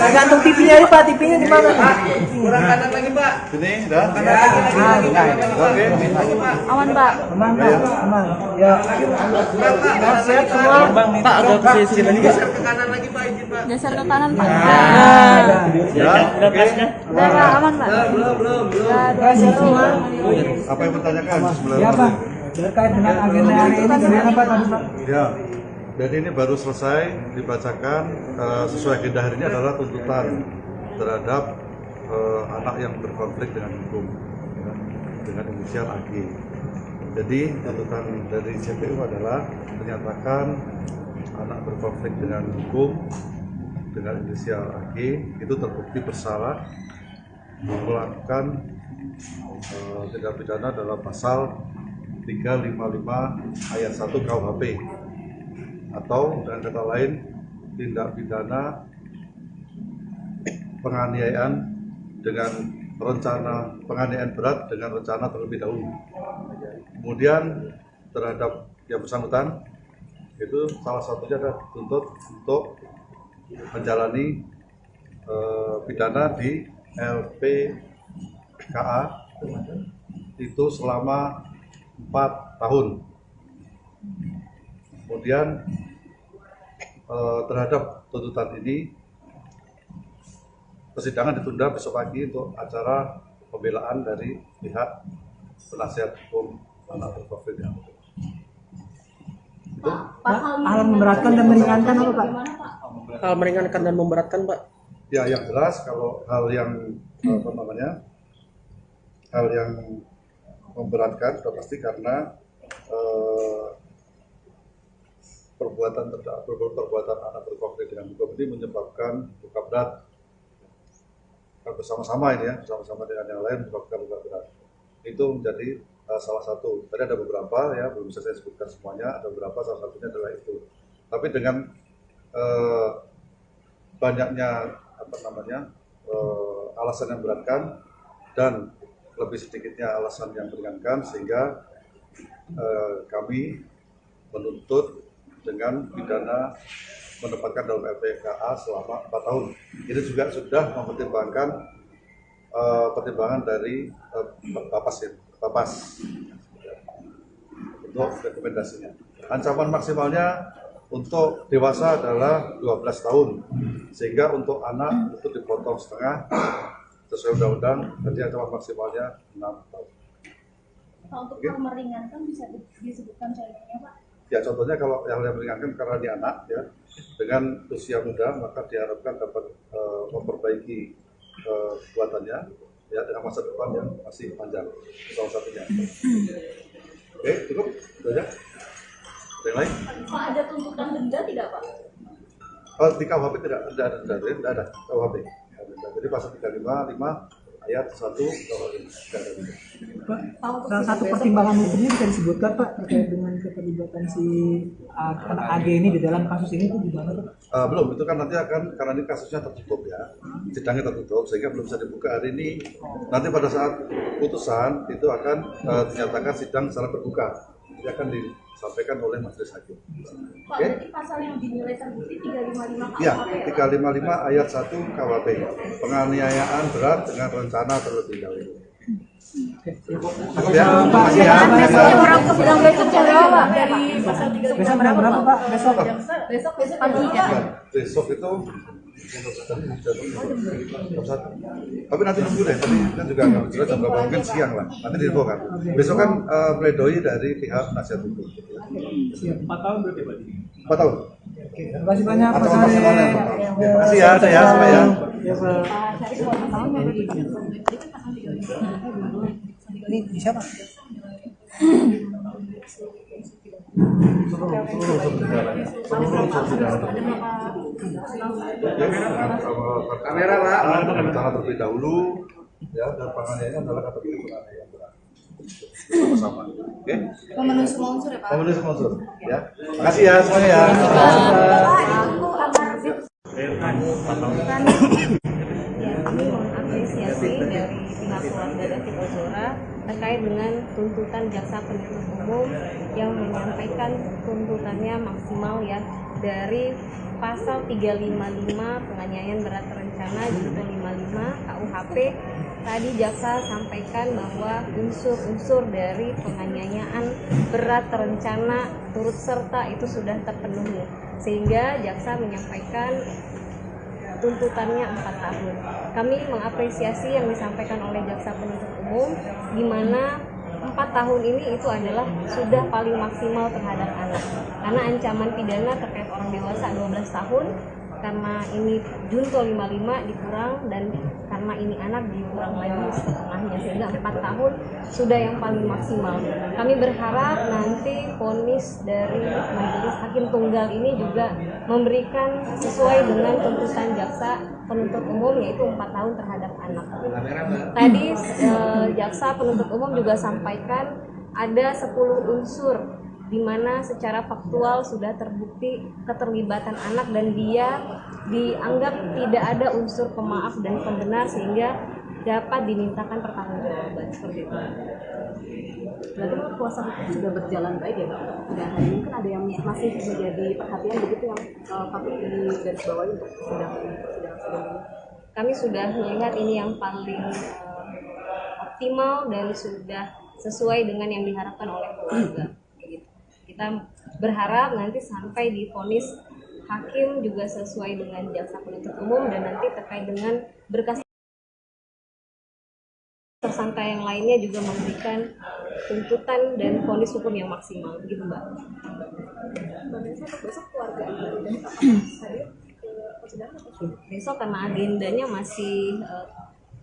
Gantung TV-nya aja Pak, TV-nya di mana? Kurang kanan lagi Pak. Ini dah. Oke. Aman Pak. Aman Pak, aman. Ya. Sehat semua. Pak, agak sisi lagi Pak. Ke kanan lagi Pak, izin Pak. Geser ke kanan Pak. Ya. Oke. Udah Pak, aman Pak. Belum. Terima kasih semua. Apa yang bertanyakan? Ya Pak, terkait dengan agenda hari ini gimana Pak tadi Pak? Ya, jadi ini baru selesai dibacakan sesuai agenda hari ini adalah tuntutan terhadap anak yang berkonflik dengan hukum ya, dengan inisial AG. Jadi tuntutan dari CPU adalah menyatakan anak berkonflik dengan hukum dengan inisial AG itu terbukti bersalah melakukan tindak pidana dalam pasal 355 ayat 1 KUHP atau dengan kata lain tindak pidana penganiayaan dengan rencana penganiayaan berat dengan rencana terlebih dahulu. Kemudian terhadap yang bersangkutan itu salah satunya adalah dituntut untuk menjalani pidana di LPKA itu selama 4 tahun. Kemudian terhadap tuntutan ini persidangan ditunda besok pagi untuk acara pembelaan dari pihak penasihat hukum anak berkonflik dengan hukum. Itu Hal memberatkan dan meringankan apa Pak? Hal meringankan dan memberatkan Pak. ya yang jelas kalau hal yang hal yang memberatkan sudah pasti karena perbuatan anak berkonflik dengan hukum ini menyebabkan luka berat bersama-sama ini ya, bersama-sama dengan yang lain menyebabkan luka berat. Itu menjadi salah satu. Tadi ada beberapa ya, belum bisa saya sebutkan semuanya, ada beberapa, salah satunya adalah itu. Tapi dengan banyaknya alasan yang beratkan dan lebih sedikitnya alasan yang meringankan sehingga kami menuntut dengan pidana menempatkan dalam LPKA selama 4 tahun. Ini juga sudah mempertimbangkan pertimbangan dari Bapas untuk rekomendasinya. Ancaman maksimalnya untuk dewasa adalah 12 tahun, sehingga untuk anak itu dipotong setengah sesuai undang-undang, jadi ancaman maksimalnya 6 tahun. Untuk hal meringankan bisa disebutkan contohnya Pak? Ya contohnya kalau yang meringankan karena dia anak ya dengan usia muda maka diharapkan dapat memperbaiki kekuatannya ya dengan masa depan yang masih panjang salah satunya. Oke cukup itu aja. Ada yang lain? Pak ada tuntutan denda tidak Pak? Oh, di KUHP tidak ada denda, tidak ada KUHP. Jadi pasal 355 ayat 1 KUHP tidak ada denda. Pak, salah satu pertimbangan hukumnya bisa disebutkan Pak terkait dengan keterlibatan si anak AG ini di dalam kasus ini itu gimana Pak? Belum, itu kan nanti akan karena ini kasusnya tertutup ya, sidangnya tertutup sehingga belum bisa dibuka hari ini. Nanti pada saat putusan itu akan dinyatakan sidang secara terbuka, itu akan disampaikan oleh majelis hakim. Pak, berarti pasal yang dinilai terbukti 355 KUHP Ya, 355 ayat 1 KUHP, penganiayaan berat dengan rencana terlebih dahulu. Ya, makasih ya. Orang ke sidang besok jam berapa Pak? Dari pasal 355 Besok berapa Pak? Besok? besok Pagi ya? Besok itu jam 1. Tapi nanti nunggu deh, tadi kan juga nggak jelas jam berapa, mungkin siang lah. Nanti diinfokan. Besok kan pledoi dari pihak penasihat hukum. Siap. 4 tahun berarti Pak? 4 tahun. Terima kasih banyak Pak Atau Sari. maksimalnya. Terima kasih ya, saya sampai ya. Ya Pak. Ini siapa? Kamera Pak. Bicara terlebih dahulu ya, dan penganiayaan adalah kategori penganiayaan berat. Sama-sama. Oke? Memenuhi semua unsur ya Pak. Memenuhi semua unsur ya. Makasih ya semuanya ya. Ya, kami mengapresiasi dari pihak keluarga David Ozora terkait dengan tuntutan jaksa penuntut umum yang menyampaikan tuntutannya maksimal ya dari pasal 355 penganiayaan berat terencana junto 55 KUHP. Tadi jaksa sampaikan bahwa unsur-unsur dari penganiayaan berat terencana turut serta itu sudah terpenuhi, sehingga jaksa menyampaikan tuntutannya 4 tahun. Kami mengapresiasi yang disampaikan oleh jaksa penuntut umum, di mana 4 tahun ini itu adalah sudah paling maksimal terhadap anak, karena ancaman pidana terkait orang dewasa 12 tahun, karena ini junto 55 dikurang, dan karena ini anak dikurang lagi setengahnya, sehingga 4 tahun sudah yang paling maksimal. Kami berharap nanti vonis dari majelis hakim tunggal ini juga memberikan sesuai dengan tuntutan jaksa penuntut umum, yaitu 4 tahun terhadap anak. Tadi jaksa penuntut umum juga sampaikan ada 10 unsur di mana secara faktual sudah terbukti keterlibatan anak dan dia dianggap tidak ada unsur pemaaf dan pembenar, sehingga dapat dimintakan pertanggungjawaban seperti itu. Berarti kuasa hukum sudah berjalan baik ya Pak? Dan hari ini kan ada yang masih menjadi perhatian begitu yang patut digarisbawahi untuk persidangan ini. Kami sudah melihat ini yang paling optimal dan sudah sesuai dengan yang diharapkan oleh keluarga. Kita berharap nanti sampai di vonis hakim juga sesuai dengan jaksa penuntut umum, dan nanti terkait dengan berkas tersangka yang lainnya juga memberikan tuntutan dan vonis hukum yang maksimal, gitu Mbak. Besok keluarga hadir ke persidangan atau Besok karena agendanya masih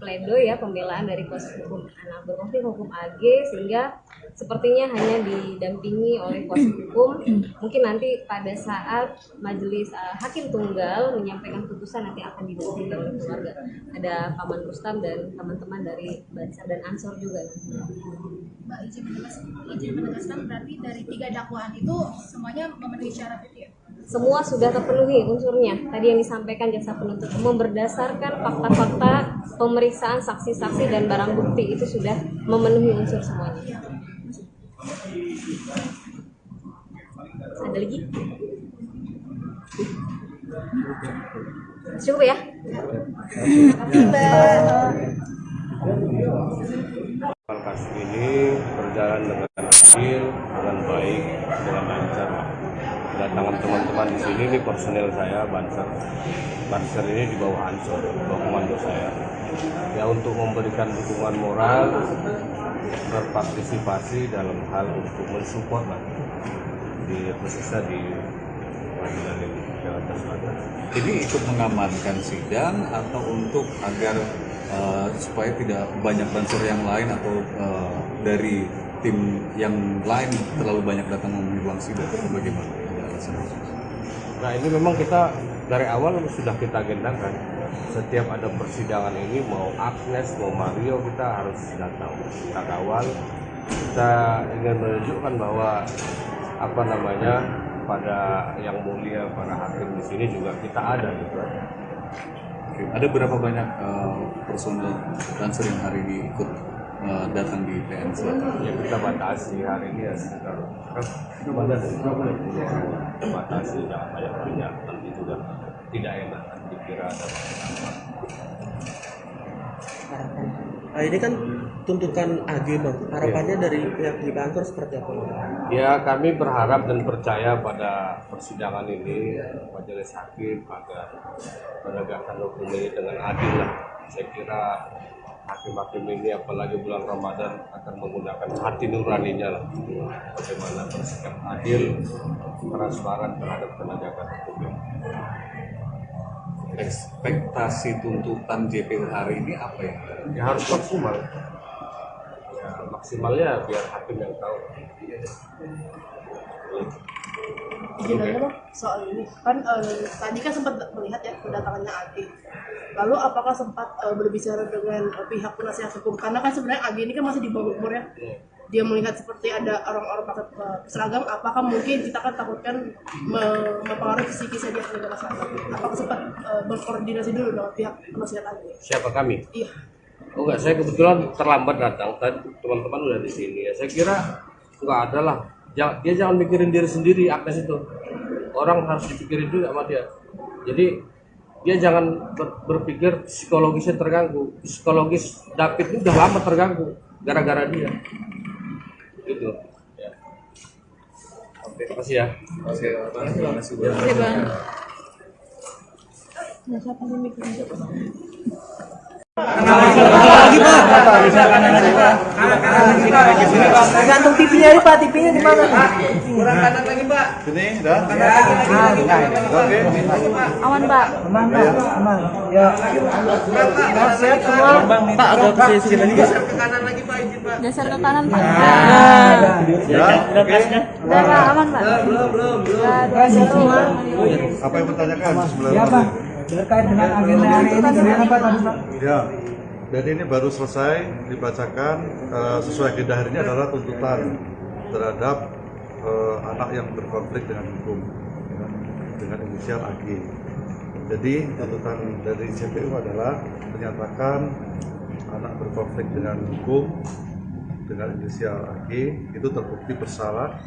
pledoi ya, pembelaan dari kuasa hukum anak berkonflik hukum AG, sehingga sepertinya hanya didampingi oleh kuasa hukum. Mungkin nanti pada saat majelis hakim tunggal menyampaikan putusan nanti akan didampingi oleh keluarga. Ada Paman Rustam dan teman-teman dari Bansar dan Ansor juga. Mbak izin menegaskan berarti dari 3 dakwaan itu semuanya memenuhi syarat itu ya? Semua sudah terpenuhi unsurnya. Tadi yang disampaikan jaksa penuntut umum berdasarkan fakta-fakta pemeriksaan saksi-saksi dan barang bukti itu sudah memenuhi unsur semuanya. Ada lagi? Cukup ya? Kasus ini berjalan dengan adil, dengan baik, dengan lancar. Kedatangan teman-teman di sini, ini personel saya, Banser ini di bawah Ansor, di bawah komando saya. Ya, untuk memberikan dukungan moral, berpartisipasi dalam hal untuk mensupport di khususnya di pengadilan Jakarta Selatan. Ini ikut mengamankan sidang atau untuk agar supaya tidak banyak banser yang lain atau dari tim yang lain terlalu banyak datang memenuhi ruang sidang, bagaimana? Nah, ini memang kita dari awal sudah kita agendakan. Setiap ada persidangan ini, mau Agnes, mau Mario, kita harus datang. Kita kawal. Kita ingin menunjukkan bahwa pada yang mulia, para hakim di sini juga kita ada gitu. Oke. Ada berapa banyak personel dancer yang hari ini ikut datang di PN Selatan? Ya, kita batasi hari ini ya sekitar kita batasi, jangan banyak-banyak, nanti juga tidak enak dikira ada Nah, ini kan tuntutan AG Bang. Harapannya dari pihak di kantor seperti apa? Ya, kami berharap dan percaya pada persidangan ini majelis hakim agar menegakkan hukum ini dengan adil lah. Saya kira hakim-hakim ini apalagi bulan Ramadan akan menggunakan hati nuraninya lah, bagaimana bersikap adil, transparan terhadap penegakan hukum. Ekspektasi tuntutan JPU hari ini apa ya? Ya harus maksimal. Ya, maksimalnya biar hakim yang tahu. Izin aja bang soal ini kan tadi kan sempat melihat ya kedatangannya AG. Lalu apakah sempat berbicara dengan pihak penasihat hukum, karena kan sebenarnya AG ini kan masih di bawah umur ya. Dia melihat seperti ada orang-orang pakai seragam, apakah mungkin kita kan takutkan mempengaruhi psikisnya dia sebagai masyarakat. Apakah sempat berkoordinasi dulu dengan pihak penasihat AG? Siapa kami? Iya. Oh enggak, saya kebetulan terlambat datang. Tadi teman-teman udah di sini ya. Saya kira enggak ada lah. Dia jangan mikirin diri sendiri, Agnes itu. Orang harus dipikirin juga sama dia. Jadi dia jangan berpikir psikologisnya terganggu. Psikologis David ini udah lama terganggu gara-gara dia. Gitu. Ya. Oke, terima kasih ya. Terima kasih Bang. Oke, Bang. Gantung TV-nya ini Pak, TV-nya di mana? Kurang kanan lagi Pak. Sini, dah. Oke. Aman, Pak. Aman, Pak. Aman. Ya. Sehat semua. Pak, agak ke sini lagi. Geser ke kanan lagi Pak, izin Pak. Geser ke kanan, Pak. Ya, oke. Udah, Pak. Aman, Pak. Belum. Sehat semua. Apa yang bertanyakan sebelum? Ya, Pak. Terkait dengan agenda hari ini bagaimana Pak tadi, Pak? Ya, jadi ini baru selesai dibacakan sesuai agenda hari ini adalah tuntutan terhadap anak yang berkonflik dengan hukum, ya, dengan inisial AG. Jadi tuntutan dari JPU adalah menyatakan anak berkonflik dengan hukum dengan inisial AG itu terbukti bersalah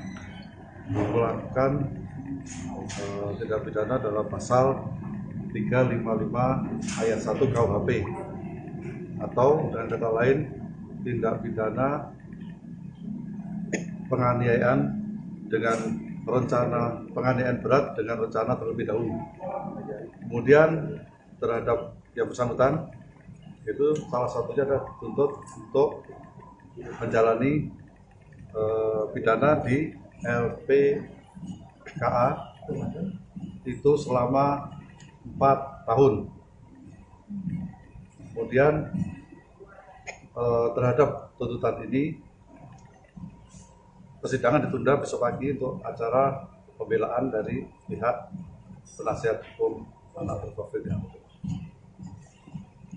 melakukan tindak pidana dalam pasal 355 ayat 1 KUHP, atau dengan kata lain tindak pidana penganiayaan dengan rencana, penganiayaan berat dengan rencana terlebih dahulu. Kemudian terhadap yang bersangkutan itu salah satunya adalah dituntut untuk menjalani pidana di LPKA itu selama 4 tahun. Kemudian terhadap tuntutan ini persidangan ditunda besok pagi untuk acara pembelaan dari pihak penasihat hukum anak berkonflik dengan hukum.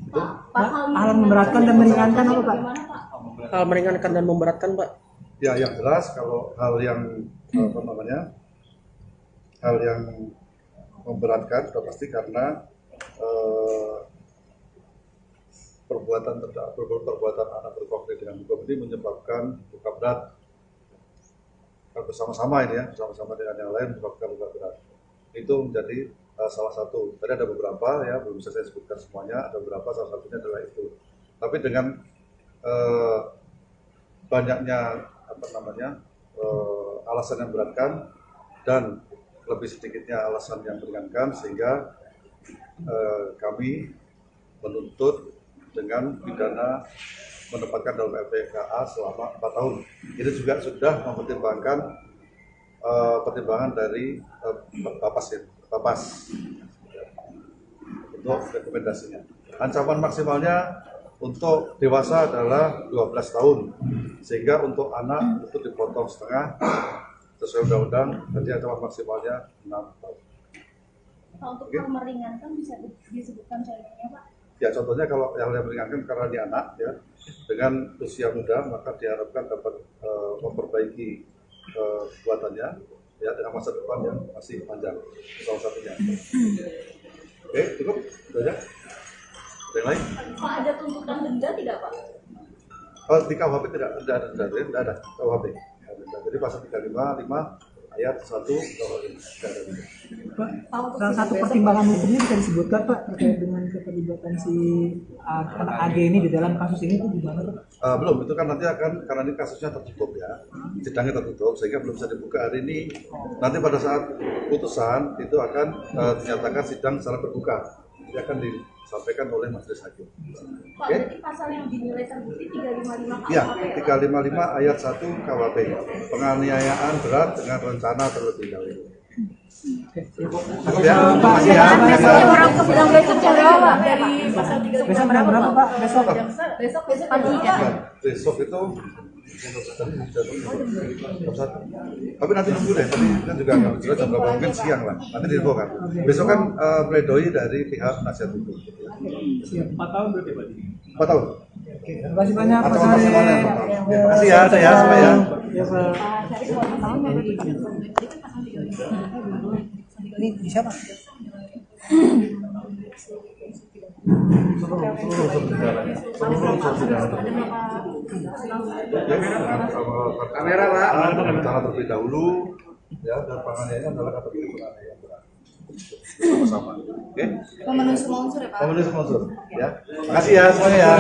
Itu Hal memberatkan dan meringankan apa, Pak? Hal meringankan dan memberatkan, Pak. ya yang jelas kalau hal yang apa namanya, hal yang memberatkan sudah pasti karena perbuatan anak berkonflik dengan hukum ini menyebabkan luka berat bersama-sama ini ya, bersama-sama dengan yang lain menyebabkan luka berat. Itu menjadi salah satu. Tadi ada beberapa ya, belum bisa saya sebutkan semuanya, ada beberapa, salah satunya adalah itu. Tapi dengan banyaknya apa namanya alasan yang beratkan dan lebih sedikitnya alasan yang meringankan, sehingga kami menuntut dengan pidana menempatkan dalam LPKA selama 4 tahun. Ini juga sudah mempertimbangkan pertimbangan dari Bapas untuk rekomendasinya. Ancaman maksimalnya untuk dewasa adalah 12 tahun, sehingga untuk anak itu dipotong setengah sesuai undang-undang, jadi ancaman maksimalnya 6 tahun. Untuk hal meringankan bisa disebutkan contohnya Pak? Ya contohnya kalau yang meringankan karena dia anak ya, dengan usia muda maka diharapkan dapat memperbaiki kekuatannya ya dengan masa depan yang masih panjang, salah satunya. Oke, cukup, sudah ya. Ada yang lain? Pak, ada tuntutan denda tidak Pak? Oh, di KUHP tidak ada denda, tidak ada KUHP. Jadi pasal 355 ayat 1 KUHP tidak ada denda. Pak, salah satu pertimbangan hukumnya bisa disebutkan Pak terkait dengan keterlibatan si anak AG ini di dalam kasus ini itu gimana Pak? Belum, itu kan nanti akan, karena ini kasusnya tertutup ya, sidangnya tertutup sehingga belum bisa dibuka hari ini. Nanti pada saat putusan itu akan dinyatakan sidang secara terbuka. nanti akan disampaikan oleh majelis hakim. Pak, berarti pasal yang dinilai terbukti 355 KUHP Ya, ya? 355 ayat 1 KUHP, penganiayaan berat dengan rencana terlebih dahulu. Cukup ya, terima kasih ya. Sidang besok jam berapa? Dari pasal 355 Besok jam berapa Pak? Besok? Besok pagi ya? Dan besok itu jam 1. Tapi nanti nunggu deh, tadi kan juga nggak jelas jam berapa, mungkin siang lah. Nanti diinfo kan. Besok kan pledoi dari pihak penasihat hukum. 4 tahun berarti Pak? 4 tahun. Terima kasih banyak Pak Ancaman Syarif. maksimalnya 4 tahun. Terima kasih ya, saya semua ya. Ya Pak. Ini bisa Pak? Kamera Pak. Rencana terlebih dahulu ya, dan penganiayaan adalah kategori penganiayaan berat. Sama-sama. Oke? Pemenuhi semua unsur ya Pak? Pemenuhi semua unsur. Ya. Makasih ya semuanya ya.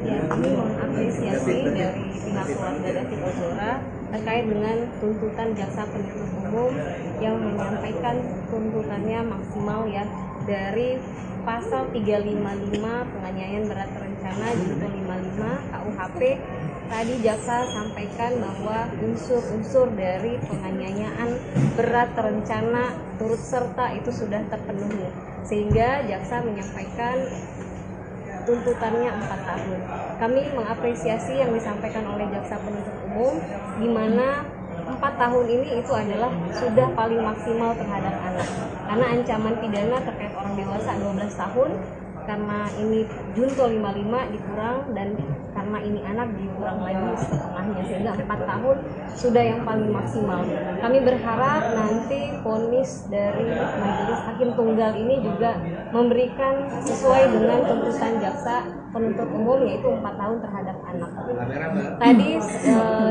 Ya, kami mengapresiasi dari pihak keluarga David Ozora terkait dengan tuntutan jaksa penuntut umum yang menyampaikan tuntutannya maksimal ya dari pasal 355 penganiayaan berat terencana junto 55 KUHP. Tadi jaksa sampaikan bahwa unsur-unsur dari penganiayaan berat terencana turut serta itu sudah terpenuhi, sehingga jaksa menyampaikan tuntutannya 4 tahun. Kami mengapresiasi yang disampaikan oleh jaksa penuntut umum, di mana 4 tahun ini itu adalah sudah paling maksimal terhadap anak. Karena ancaman pidana terkait orang dewasa 12 tahun, karena ini junto 55 dikurang, dan karena ini anak dikurang lagi setengahnya, sehingga 4 tahun sudah yang paling maksimal. Kami berharap nanti vonis dari majelis hakim tunggal ini juga memberikan sesuai dengan tuntutan jaksa penuntut umum, yaitu 4 tahun terhadap anak. Tadi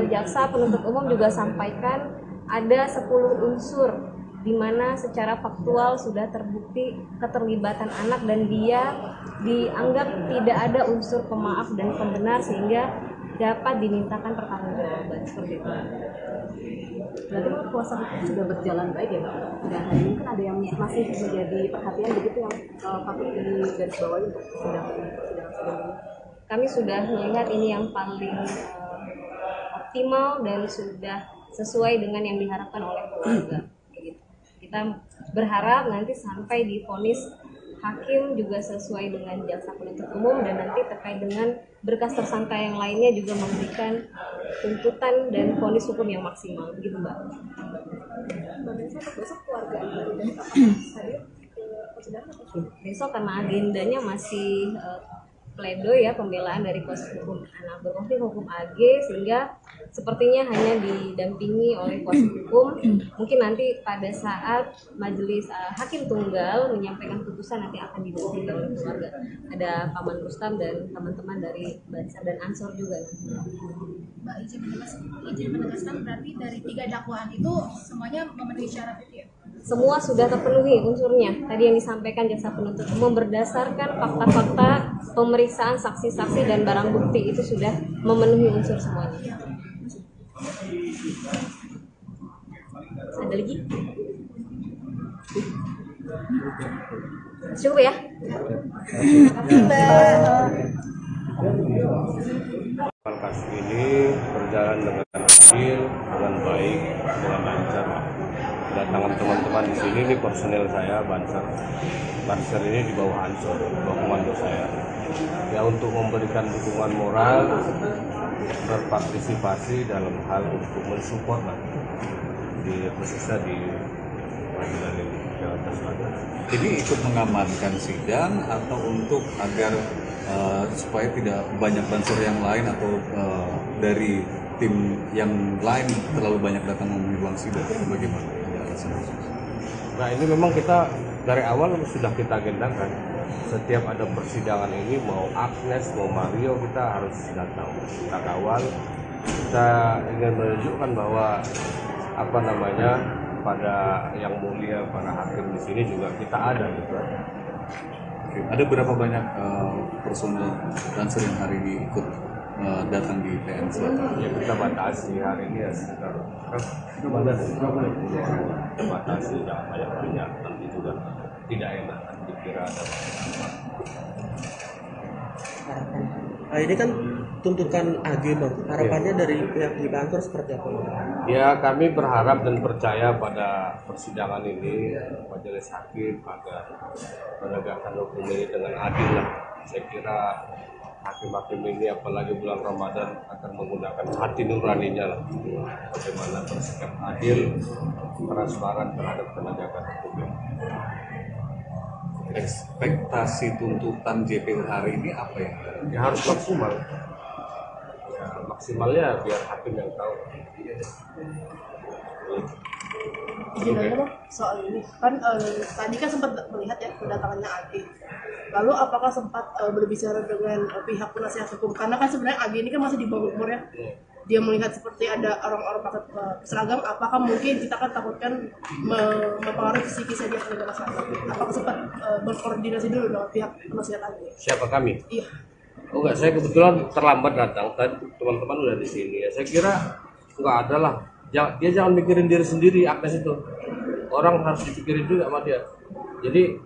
jaksa penuntut umum juga sampaikan ada 10 unsur di mana secara faktual sudah terbukti keterlibatan anak dan dia dianggap tidak ada unsur pemaaf dan pembenar, sehingga dapat dimintakan pertanggungjawaban seperti itu. Berarti kuasa hukum sudah berjalan baik ya Pak? Dan hari ini kan ada yang masih menjadi perhatian begitu yang patut digarisbawahi untuk sidang ini. Kami sudah melihat ini yang paling optimal dan sudah sesuai dengan yang diharapkan oleh keluarga. Kita berharap nanti sampai di vonis hakim juga sesuai dengan jaksa penuntut umum, dan nanti terkait dengan berkas tersangka yang lainnya juga memberikan tuntutan dan vonis hukum yang maksimal, begitu Mbak. Besok keluarga dari hadir ke persidangan atau Besok karena agendanya masih pledoi ya, pembelaan dari kuasa hukum anak berkonflik hukum AG, sehingga sepertinya hanya didampingi oleh kuasa hukum. Mungkin nanti pada saat majelis hakim tunggal menyampaikan putusan nanti akan didampingi oleh keluarga. Ada Paman Rustam dan teman-teman dari Bansar dan Ansor juga. Mbak izin menegaskan berarti dari 3 dakwaan itu semuanya memenuhi syarat itu ya? Semua sudah terpenuhi unsurnya. Tadi yang disampaikan jaksa penuntut umum berdasarkan fakta-fakta pemeriksaan saksi-saksi dan barang bukti itu sudah memenuhi unsur semuanya. Ada lagi? Cukup ya? Kasus ini berjalan dengan adil, dengan baik, dengan lancar. Kedatangan teman-teman di sini, ini personel saya, Banser ini di bawah Ansor, bawah komando saya. Ya, untuk memberikan dukungan moral, berpartisipasi dalam hal untuk mensupport lah di khususnya di pengadilan ini Jakarta Selatan. Ini ikut mengamankan sidang atau untuk agar supaya tidak banyak bansur yang lain atau dari tim yang lain terlalu banyak datang memenuhi ruang sidang, bagaimana? Nah, ini memang kita dari awal sudah kita agendakan. Setiap ada persidangan ini, mau Agnes, mau Mario, kita harus datang. Kita kawal. Kita ingin menunjukkan bahwa pada yang mulia, para hakim di sini juga kita ada gitu. Ada berapa banyak personel Banser yang hari ini ikut datang di PNC? Ya kita batasi hari ini ya sekitar kita batasi jangan banyak nanti juga tidak enak dikira ada Harapan. Nah, ini kan tuntutan AG bang. Harapannya dari pihak di kantor seperti apa bang? ya. Kami berharap dan percaya pada persidangan ini majelis hakim agar menegakkan hukum ini dengan adil lah. Saya kira hakim-hakim ini apalagi bulan Ramadan akan menggunakan hati nuraninya lah bagaimana bersikap adil, transparan terhadap penegakan hukum. Ekspektasi tuntutan JPU hari ini apa ya? Ya harus maksimal. Ya, maksimalnya biar hakim yang tahu. Izin aja bang, soal ini kan tadi kan sempat melihat ya kedatangannya AG. Lalu apakah sempat berbicara dengan pihak penasihat hukum? Karena kan sebenarnya AG ini kan masih di bawah umur ya. Dia melihat seperti ada orang-orang pakai seragam, apakah mungkin kita kan takutkan mempengaruhi psikisnya dia sebagai masyarakat? Apakah sempat berkoordinasi dulu dengan pihak penasihat AG? Siapa kami? Iya. Oh enggak, saya kebetulan terlambat datang. Tadi teman-teman udah di sini ya. Saya kira enggak ada lah. Dia jangan mikirin diri sendiri, Agnes itu. Orang harus dipikirin juga sama dia. Jadi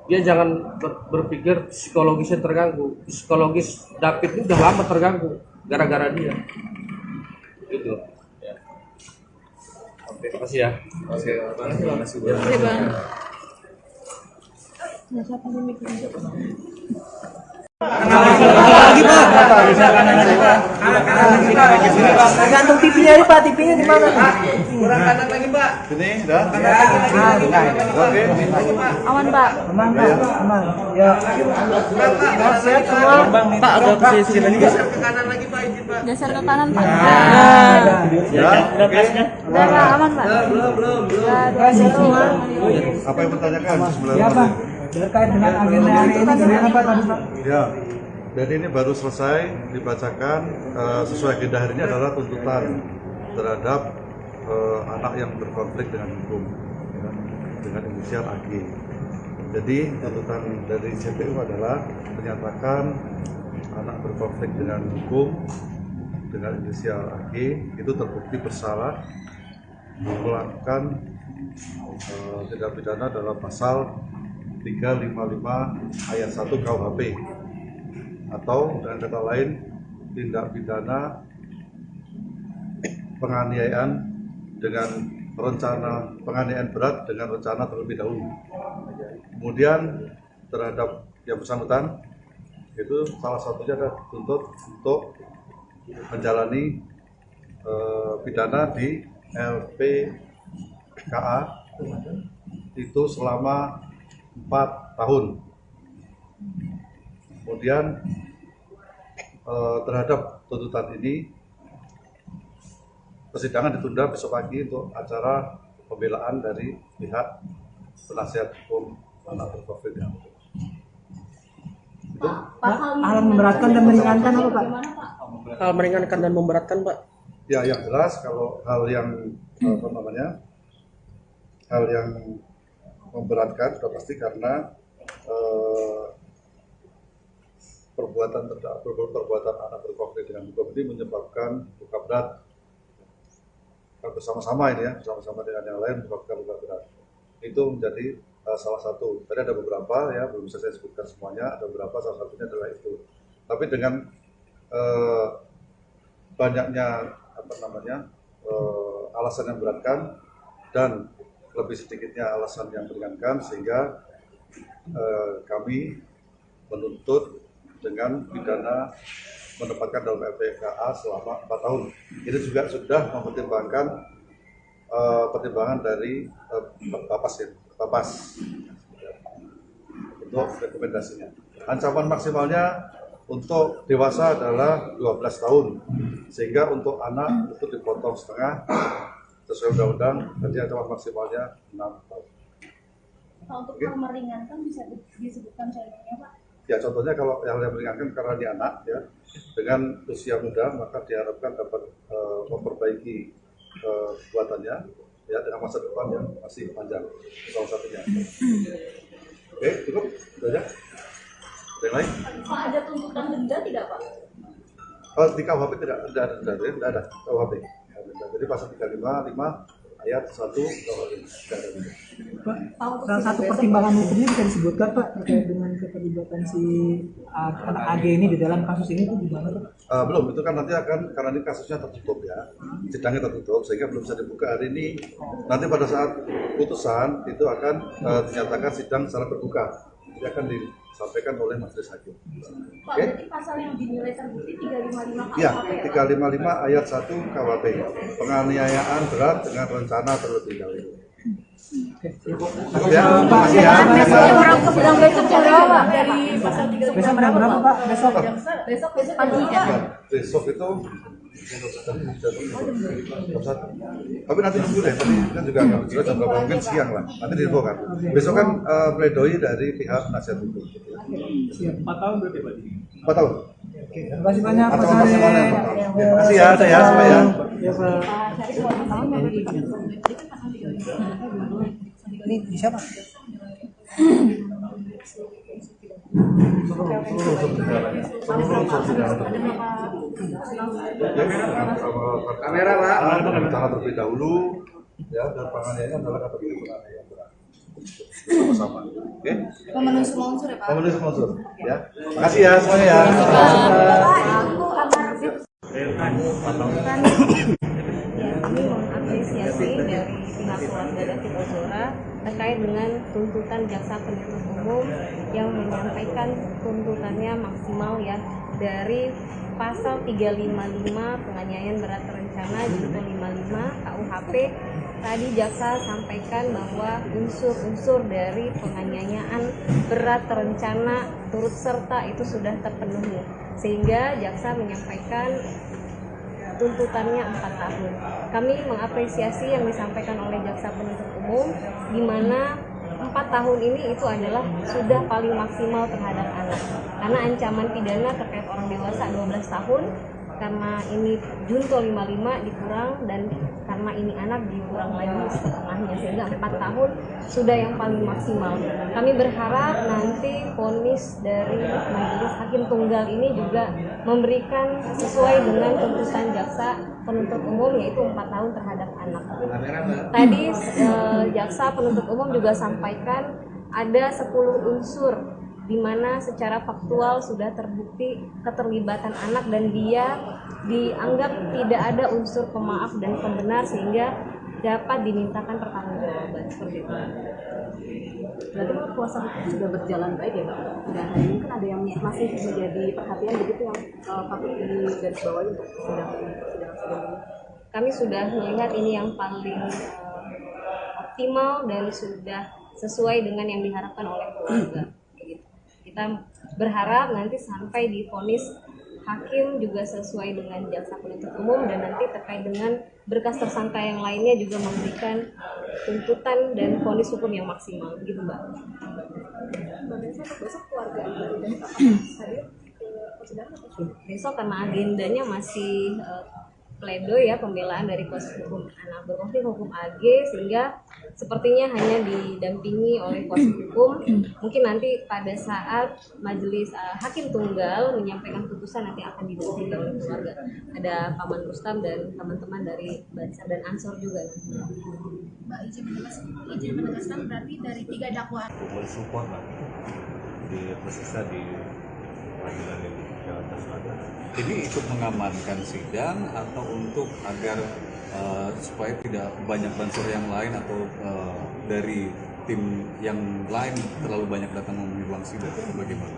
dia jangan berpikir psikologisnya terganggu. Psikologis David itu udah lama terganggu gara-gara dia. Gitu. Ya. Oke, terima kasih ya. Terima kasih. Iya bang. Lagi pak. Tergantung TV-nya nih pak, TV-nya di mana? Kurang kanan lagi Pak. Sini, dah. Oke. Aman pak. Aman pak, aman. Ya. Sehat semua. Pak agak ke sini lagi. Geser ke kanan pak. Ya. Oke. Udah pak, aman pak. Sehat semua. Apa yang bertanyakan sebelum Ya pak. Terkait dengan agenda hari ini gimana pak tadi pak? Ya, jadi ini baru selesai dibacakan sesuai agenda hari ini adalah tuntutan terhadap anak yang berkonflik dengan hukum ya, dengan inisial AG. Jadi tuntutan dari JPU adalah menyatakan anak berkonflik dengan hukum dengan inisial AG itu terbukti bersalah melakukan tindak pidana dalam pasal 355 ayat 1 KUHP atau dengan kata lain tindak pidana penganiayaan dengan rencana penganiayaan berat dengan rencana terlebih dahulu. Kemudian terhadap yang bersangkutan itu salah satunya adalah dituntut untuk menjalani pidana di LPKA itu selama 4 tahun. Kemudian terhadap tuntutan ini persidangan ditunda besok pagi untuk acara pembelaan dari pihak penasihat hukum anak berkonflik dengan hukum. Itu Hal memberatkan dan meringankan apa pak? Hal meringankan dan memberatkan pak. ya yang jelas kalau hal yang hal yang memberatkan sudah pasti karena perbuatan anak berkonflik dengan hukum ini menyebabkan luka berat bersama-sama ini ya, bersama-sama dengan yang lain menyebabkan luka berat. Itu menjadi salah satu. Tadi ada beberapa ya, belum bisa saya sebutkan semuanya, ada beberapa, salah satunya adalah itu. Tapi dengan banyaknya alasan yang memberatkan dan lebih sedikitnya alasan yang meringankan sehingga kami menuntut dengan pidana menempatkan dalam LPKA selama 4 tahun. Ini juga sudah mempertimbangkan pertimbangan dari Bapas untuk rekomendasinya. Ancaman maksimalnya untuk dewasa adalah 12 tahun, sehingga untuk anak itu dipotong setengah sesuai undang-undang, nanti ancaman maksimalnya 6 tahun. Pak, untuk hal meringankan bisa disebutkan contohnya Pak? Ya contohnya kalau yang meringankan karena dia anak ya, dengan usia muda maka diharapkan dapat memperbaiki perbuatannya ya dengan masa depan yang masih panjang, salah satunya. Oke, cukup, itu aja. Ada yang lain? Pak, ada tuntutan denda tidak Pak? Kalau di KUHP tidak ada KUHP. Jadi pasal 355 ayat 1 KUHP. Pak, salah satu pertimbangan hukumnya bisa disebutkan Pak terkait dengan keterlibatan si anak AG ini di dalam kasus ini itu gimana Pak? Belum, itu kan nanti akan, karena ini kasusnya tertutup ya, sidangnya tertutup sehingga belum bisa dibuka hari ini. Nanti pada saat putusan itu akan dinyatakan sidang secara terbuka, jadi akan disampaikan oleh majelis hakim. Pak, berarti pasal yang dinilai terbukti 355 Iya, KUHP ya? 355 ayat 1 KUHP, penganiayaan berat dengan rencana terlebih dahulu. Cukup ya, terima kasih ya. Sidang besok jam berapa? Dari pasal 3 Besok jam berapa Pak? Besok? Besok pagi ya. Besok itu jam 1. Tapi nanti nunggu deh, tadi kan juga nggak jelas jam berapa, mungkin siang lah, nanti diinfokan. Besok kan pledoi dari pihak penasihat hukum. Siap. 4 tahun berarti Pak? 4 tahun. Oke, terima kasih banyak Pak Atau Sari. mana yang 4 tahun. Terima kasih ya, saya ya, semua ya. Ya Pak. Ini siapa? Kamera Pak, rencana terlebih dahulu ya, dan penganiayaan adalah kategori penganiayaan berat. Sama-sama. Oke? Pemenuhi semua unsur ya Pak? Pemenuhi semua unsur ya. Makasih ya semuanya ya. Kami mengapresiasi dari pihak keluarga David Ozora terkait dengan tuntutan jaksa penuntut umum yang menyampaikan tuntutannya maksimal ya dari pasal 355 penganiayaan berat terencana junto 55 KUHP. Tadi jaksa sampaikan bahwa unsur-unsur dari penganiayaan berat terencana turut serta itu sudah terpenuhi, sehingga jaksa menyampaikan tuntutannya 4 tahun. Kami mengapresiasi yang disampaikan oleh jaksa penuntut umum, di mana 4 tahun ini itu adalah sudah paling maksimal terhadap anak. Karena ancaman pidana terkait orang dewasa 12 tahun, karena ini junto 55 dikurang, dan karena ini anak dikurang lagi setengahnya, sehingga 4 tahun sudah yang paling maksimal. Kami berharap nanti vonis dari majelis hakim tunggal ini juga memberikan sesuai dengan tuntutan jaksa penuntut umum, yaitu 4 tahun terhadap anak. Tadi jaksa penuntut umum juga sampaikan ada 10 unsur di mana secara faktual sudah terbukti keterlibatan anak dan dia dianggap tidak ada unsur pemaaf dan pembenar, sehingga dapat dimintakan pertanggungjawaban seperti itu. Berarti kalau kuasa hukum sudah berjalan baik ya Pak? Dan hari ini kan ada yang masih menjadi perhatian begitu yang patut digarisbawahi untuk sidang ini. Kami sudah melihat ini yang paling optimal dan sudah sesuai dengan yang diharapkan oleh keluarga. Kita berharap nanti sampai di vonis hakim juga sesuai dengan jaksa penuntut umum, dan nanti terkait dengan berkas tersangka yang lainnya juga memberikan tuntutan dan vonis hukum yang maksimal, gitu Mbak. Besok keluarga dan hadir ke persidangan atau Besok karena agendanya masih pledoi ya, pembelaan dari kuasa hukum anak berkonflik hukum AG, sehingga sepertinya hanya didampingi oleh kuasa hukum. Mungkin nanti pada saat majelis hakim tunggal menyampaikan putusan nanti akan didampingi oleh keluarga. Ada Paman Rustam dan teman-teman dari Bansar dan Ansor juga. Mbak izin menegaskan berarti dari 3 dakwaan. Mensupport lah di prosesnya di pengadilan ini Jakarta Selatan. Ini ikut mengamankan sidang atau untuk agar supaya tidak banyak bansur yang lain atau dari tim yang lain terlalu banyak datang memenuhi ruang sidang, atau bagaimana?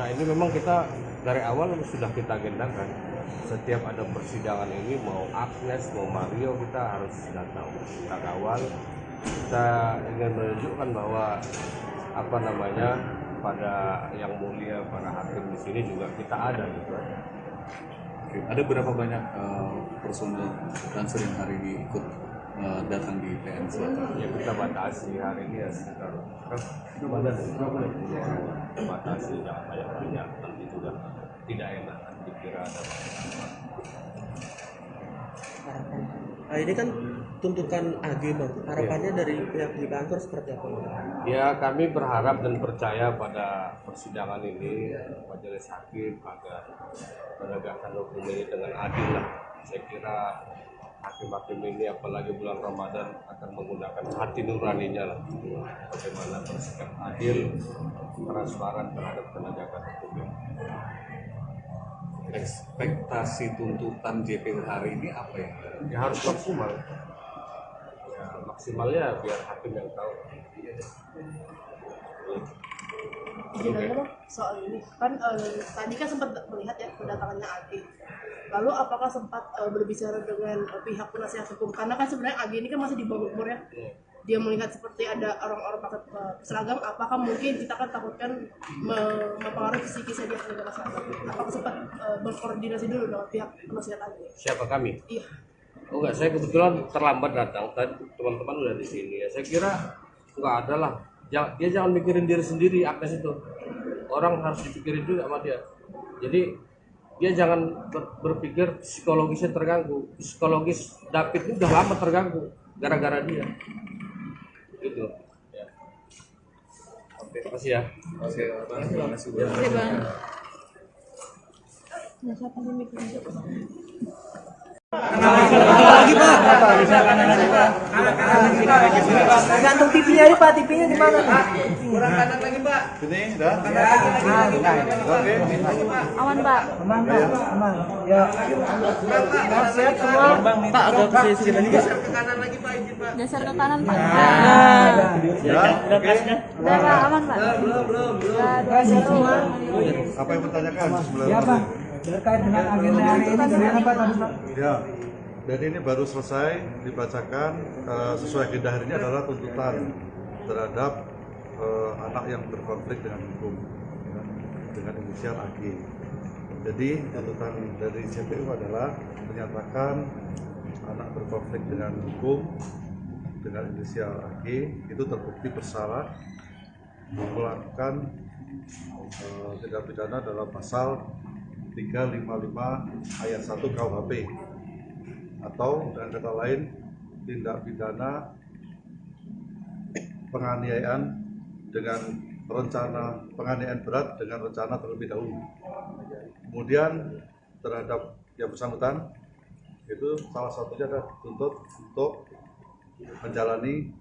Nah ini memang kita dari awal sudah kita agendakan, setiap ada persidangan ini mau Agnes mau Mario kita harus datang, kita kawal, kita ingin menunjukkan bahwa pada yang mulia para hakim di sini juga kita ada gitu. Oke. Ada berapa banyak personel Bansur yang hari ini ikut datang di PN Selatan? Ya kita batasi hari ini ya sekitar kita batasi jangan banyak nanti juga tidak enak dikira ada. Nah, ini kan tuntutan AG bang, harapannya dari pihak di kantor seperti apa bang? Ya kami berharap dan percaya pada persidangan ini majelis hakim agar menegakkan hukum ini dengan adil lah. Saya kira hakim-hakim ini apalagi bulan Ramadan akan menggunakan hati nuraninya lah bagaimana bersikap adil, transparan terhadap penegakan hukum. Ekspektasi tuntutan JPU hari ini apa ya? Ya harus maksimal. Ya maksimalnya biar hakim yang tahu. Izin aja bang, soal ini kan tadi kan sempat melihat ya kedatangannya AG. Lalu apakah sempat berbicara dengan pihak penasihat hukum? Karena kan sebenarnya AG ini kan masih di bawah umur ya. Dia melihat seperti ada orang-orang pakai seragam, apakah mungkin kita kan takutkan mempengaruhi psikisnya dia sebagai masyarakat? Apakah sempat berkoordinasi dulu dengan pihak penasihat AG? Siapa kami? Iya. Oh enggak, saya kebetulan terlambat datang. Tadi teman-teman udah di sini ya. Saya kira enggak ada lah. Dia jangan mikirin diri sendiri Agnes itu. Orang harus dipikirin juga sama dia. Jadi dia jangan berpikir psikologisnya terganggu. Psikologis David ini udah lama terganggu gara-gara dia. Gitu. Ya. Oke, makasih ya. Oke, terima kasih bang. Oke bang. Lagi pak. Gantung TV-nya ini pak, TV-nya di mana? Kurang kanan lagi Pak. Sini, dah. Oke. Aman pak. Aman pak, aman. Ya. Sehat semua. Pak agak ke sini lagi. Geser ke kanan pak. Ya. Oke. Udah pak, aman pak. Sehat semua. Apa yang bertanyakan sebelum? Ya pak. Terkait dengan agenda hari ini bagaimana pak tadi pak? Ya, dan ini baru selesai dibacakan sesuai agenda hari ini adalah tuntutan terhadap anak yang berkonflik dengan hukum ya, dengan inisial AG. Jadi tuntutan dari JPU adalah menyatakan anak berkonflik dengan hukum dengan inisial AG itu terbukti bersalah melakukan tindak pidana dalam pasal 355 ayat 1 KUHP atau dengan kata lain tindak pidana penganiayaan dengan rencana penganiayaan berat dengan rencana terlebih dahulu. Kemudian terhadap yang bersangkutan itu salah satunya adalah dituntut untuk menjalani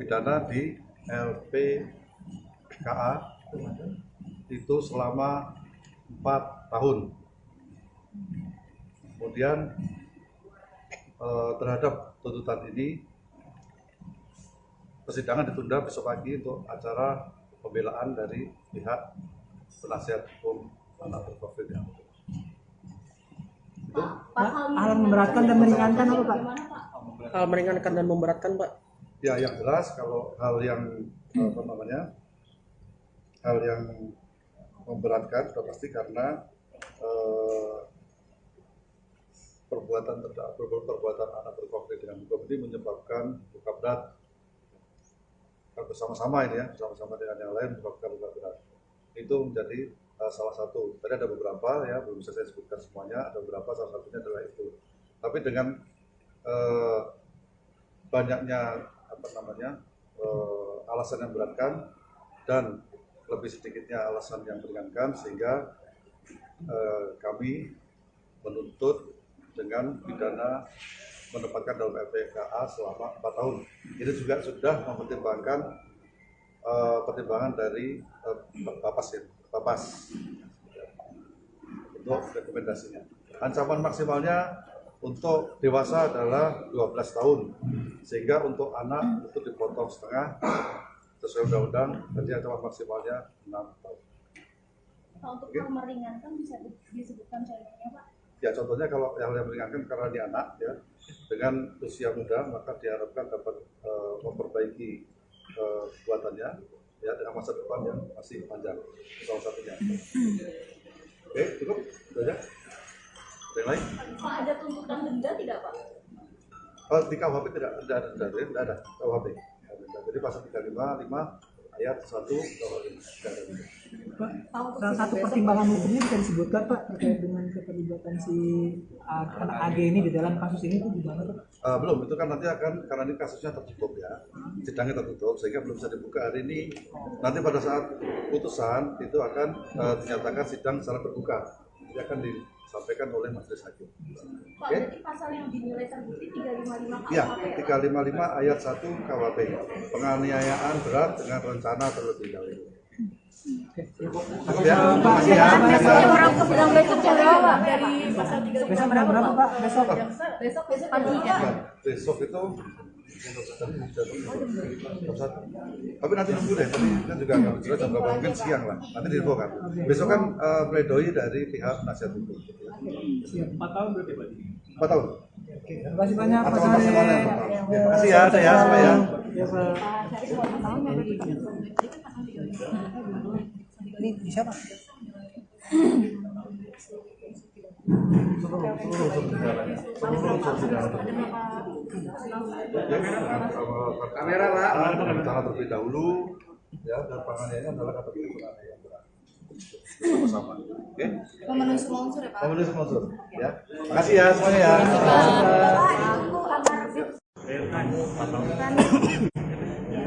pidana di LPKA itu selama 4 tahun. Kemudian terhadap tuntutan ini persidangan ditunda besok pagi untuk acara pembelaan dari pihak penasihat hukum anak berkonflik. Itu Hal memberatkan dan meringankan apa pak? Hal meringankan dan memberatkan pak. ya yang jelas kalau hal yang hal yang memberatkan sudah pasti karena perbuatan anak berkonflik dengan hukum ini menyebabkan luka berat bersama-sama ini ya, bersama-sama dengan yang lain menyebabkan luka berat. Itu menjadi salah satu. Tadi ada beberapa ya, belum bisa saya sebutkan semuanya, ada beberapa, salah satunya adalah itu. Tapi dengan banyaknya alasan yang memberatkan dan lebih sedikitnya alasan yang meringankan sehingga kami menuntut dengan pidana menempatkan dalam LPKA selama 4 tahun. Ini juga sudah mempertimbangkan pertimbangan dari Bapas untuk rekomendasinya. Ancaman maksimalnya untuk dewasa adalah 12 tahun, sehingga untuk anak itu dipotong setengah sesuai undang-undang, jadi ancaman maksimalnya 6 tahun. Pak, untuk hal meringankan bisa disebutkan contohnya Pak? Ya contohnya kalau yang meringankan karena dia anak ya dengan usia muda maka diharapkan dapat memperbaiki kekuatannya ya dengan masa depan yang masih panjang salah satunya. Oke cukup itu aja. Ada yang lain? Pak, ada tuntutan denda tidak Pak? Di KUHP tidak ada denda, tidak ada KUHP. Jadi pasal 355 ayat 1 KUHP. Pak, salah satu pertimbangan hukumnya bisa disebutkan Pak terkait dengan keterlibatan si anak AG ini di dalam kasus ini itu gimana Pak? Belum, itu kan nanti akan, karena ini kasusnya tertutup ya, sidangnya tertutup sehingga belum bisa dibuka hari ini. Nanti pada saat putusan itu akan dinyatakan sidang secara terbuka, jadi akan disampaikan oleh majelis hakim. Pak, jadi pasal yang dinilai terbukti 355 KUHP Iya, ya? 355 ayat 1 KUHP, penganiayaan berat dengan rencana terlebih dahulu. Cukup ya, terima kasih ya. Sidang besok jam berapa? Dari pasal 3 Besok jam berapa Pak? Besok? Besok pagi ya? Besok itu jam 1. Tapi nanti nunggu deh, tadi kan juga nggak jelas jam berapa, mungkin siang lah. Nanti diinfo kan. Besok kan pledoi dari pihak penasihat hukum. Siap. 4 tahun berarti Pak? 4 tahun. Oke, terima kasih banyak Pak Atau Syarif. maksimalnya. Terima kasih ya, saya semua ya. Ya Pak. Ini siapa? Kamera Pak. Rencana terlebih dahulu ya, dan penganiayaan adalah kategori penganiayaan berat. Sama-sama. Oke? Memenuhi semua unsur ya Pak? Memenuhi semua unsur. Ya. Makasih ya semuanya ya.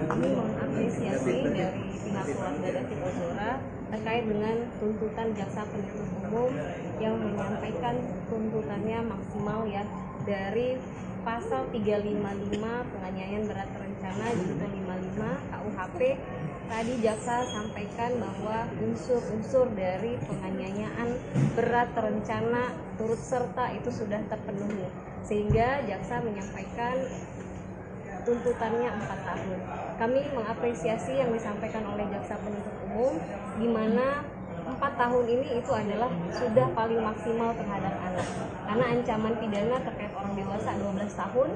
Kami mengapresiasi dari pihak keluarga David Ozora terkait dengan tuntutan jaksa penuntut umum yang menyampaikan tuntutannya maksimal ya dari pasal 355 penganiayaan berat terencana junto 55 KUHP. Tadi jaksa sampaikan bahwa unsur-unsur dari penganiayaan berat terencana turut serta itu sudah terpenuhi, sehingga jaksa menyampaikan tuntutannya 4 tahun. Kami mengapresiasi yang disampaikan oleh jaksa penuntut umum, di mana 4 tahun ini itu adalah sudah paling maksimal terhadap anak. Karena ancaman pidana terkait orang dewasa 12 tahun,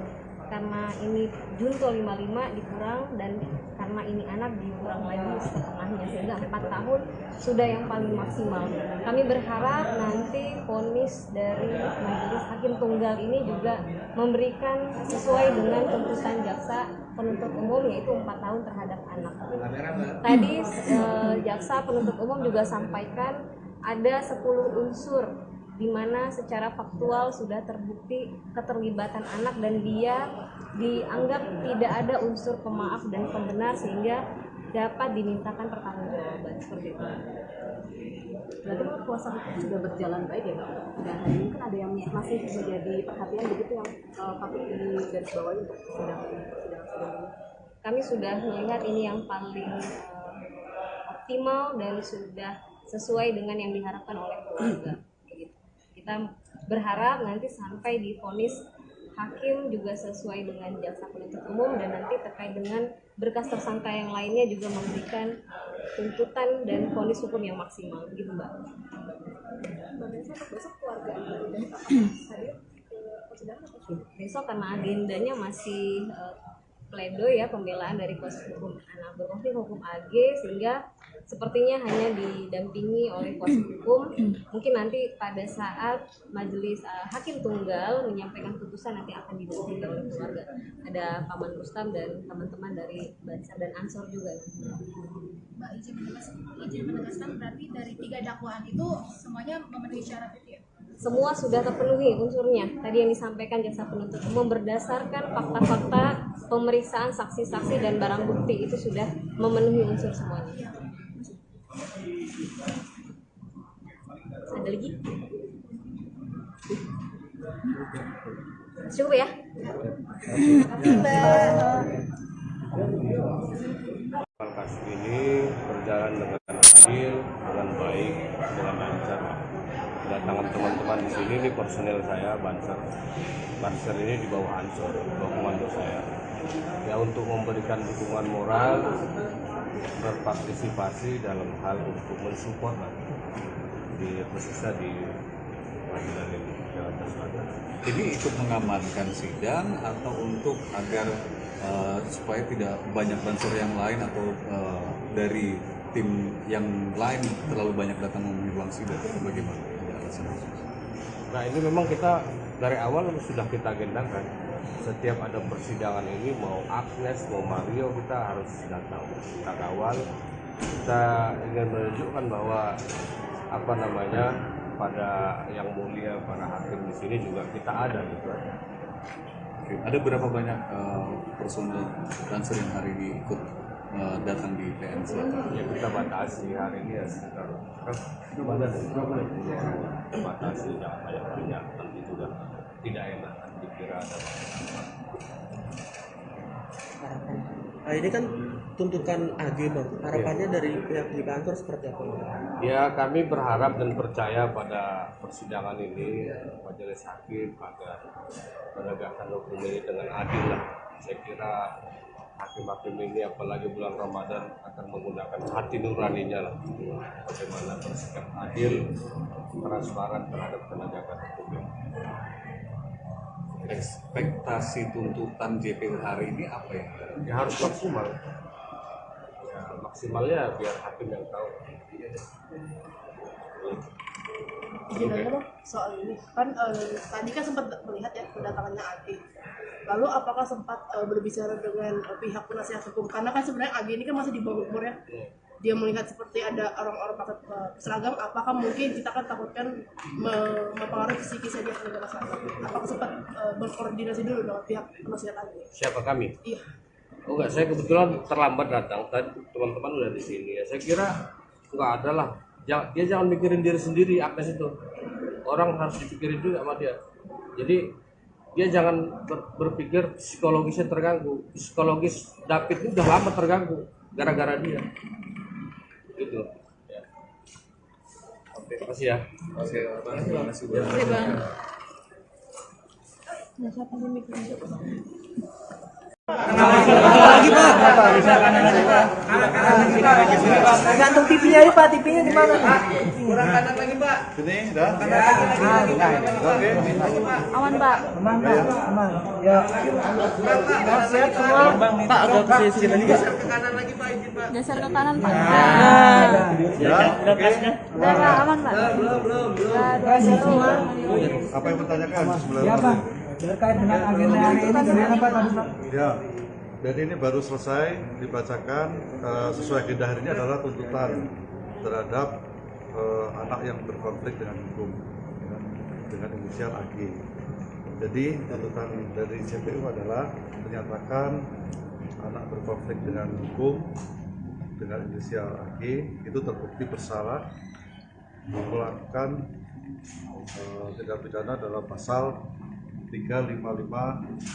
karena ini junto 55 dikurang, dan karena ini anak dikurang lagi setengahnya, sehingga 4 tahun sudah yang paling maksimal. Kami berharap nanti vonis dari majelis hakim tunggal ini juga memberikan sesuai dengan tuntutan jaksa penuntut umum, yaitu 4 tahun terhadap anak. Tadi jaksa penuntut umum juga sampaikan ada 10 unsur di mana secara faktual sudah terbukti keterlibatan anak dan dia dianggap tidak ada unsur pemaaf dan pembenar, sehingga dapat dimintakan pertanggungjawaban seperti itu. Berarti menurut kuasa hukum sudah berjalan baik ya Pak? Dan hari ini kan ada yang masih menjadi perhatian begitu yang patut digarisbawahi untuk sidang ini. Kami sudah melihat ini yang paling optimal dan sudah sesuai dengan yang diharapkan oleh keluarga. Kita berharap nanti sampai di vonis hakim juga sesuai dengan jaksa penuntut umum, dan nanti terkait dengan berkas tersangka yang lainnya juga memberikan tuntutan dan vonis hukum yang maksimal, begitu Mbak. Besok keluarga dari Pak hadir ke persidangan atau Besok karena agendanya masih pledoi ya, pembelaan dari kuasa hukum anak berkonflik hukum AG, sehingga sepertinya hanya didampingi oleh kuasa hukum. Mungkin nanti pada saat majelis hakim tunggal menyampaikan putusan nanti akan didampingi oleh keluarga. Ada Paman Rustam dan teman-teman dari Bansar dan Ansor juga. Mbak izin menegaskan berarti dari 3 dakwaan itu semuanya memenuhi syarat itu ya? Semua sudah terpenuhi unsurnya. Tadi yang disampaikan jaksa penuntut umum berdasarkan fakta-fakta pemeriksaan saksi-saksi dan barang bukti itu sudah memenuhi unsur semuanya. Ada lagi? Cukup ya? Kasus ini berjalan dengan adil, dengan baik, dengan lancar. Kedatangan teman-teman di sini, ini personel saya, Banser ini di bawah Ansor, bawah komando saya. Ya, untuk memberikan dukungan moral, berpartisipasi dalam hal untuk mensupport di khususnya di pengadilan ini Jakarta Selatan. Ini ikut mengamankan sidang atau untuk agar supaya tidak banyak bansur yang lain atau dari tim yang lain terlalu banyak datang memenuhi ruang sidang, bagaimana? Nah, ini memang kita dari awal sudah kita agendakan. setiap ada persidangan ini, mau Agnes mau Mario, kita harus datang, kita kawal. Kita ingin menunjukkan bahwa pada yang mulia, para hakim di sini juga kita ada gitu. Oke. Ada berapa banyak personel Dancer yang hari ini ikut datang di PN Selatan? Ya kita batasi hari ini ya sekitar kita batasi yang banyak nanti juga tidak enak dikira ada. Nah, ini kan tuntutan AG Bang. Harapannya dari pihak di kantor seperti apa Bang? Ya kami berharap dan percaya pada persidangan ini majelis hakim agar menegakkan hukum ini dengan adil lah. Saya kira hakim-hakim ini apalagi bulan Ramadan akan menggunakan hati nuraninya lah, bagaimana bersikap adil, transparan terhadap penegakan hukum ini. Ekspektasi tuntutan JPU hari ini apa ya? Ya harus maksimal. Ya maksimalnya biar hakim yang tahu. Izin aja Bang, soal ini kan tadi kan sempat melihat ya kedatangannya AG. Lalu apakah sempat berbicara dengan pihak penasihat hukum? Karena kan sebenarnya AG ini kan masih di bawah umur ya. Dia melihat seperti ada orang-orang pakai seragam, apakah mungkin kita kan takutkan mempengaruhi psikisnya dia sebagai masyarakat? Apakah sempat berkoordinasi dulu dengan pihak penasihat AG? Siapa kami? Iya. Oh enggak, saya kebetulan terlambat datang. Tadi teman-teman udah di sini ya. Saya kira enggak ada lah. Dia jangan mikirin diri sendiri, Agnes itu. Orang harus dipikirin juga sama dia. Jadi dia jangan berpikir psikologisnya terganggu. Psikologis David ini udah lama terganggu gara-gara dia. Gitu. Ya. Oke, makasih ya. Oke, terima kasih Bang. Oke Bang. Lagi Pak. Bisa kanan lagi Pak. Gantung TV-nya aja Pak, TV-nya di mana? Kurang kanan lagi Pak. Sini, dah. Oke. Aman Pak. Aman Pak, aman. Ya. Sehat semua. Pak agak ke sini lagi Pak. Geser ke kanan Pak. Ya, oke. Udah Pak, aman Pak. Sehat semua. Apa yang bertanyakan sebelum? Ya Pak. Terkait dengan agenda hari ini bagaimana Pak tadi Pak? Ya, jadi ini baru selesai dibacakan sesuai agenda hari ini adalah tuntutan terhadap anak yang berkonflik dengan hukum ya, dengan inisial AG. Jadi tuntutan dari JPU adalah menyatakan anak berkonflik dengan hukum dengan inisial AG itu terbukti bersalah melakukan tindak pidana dalam pasal 355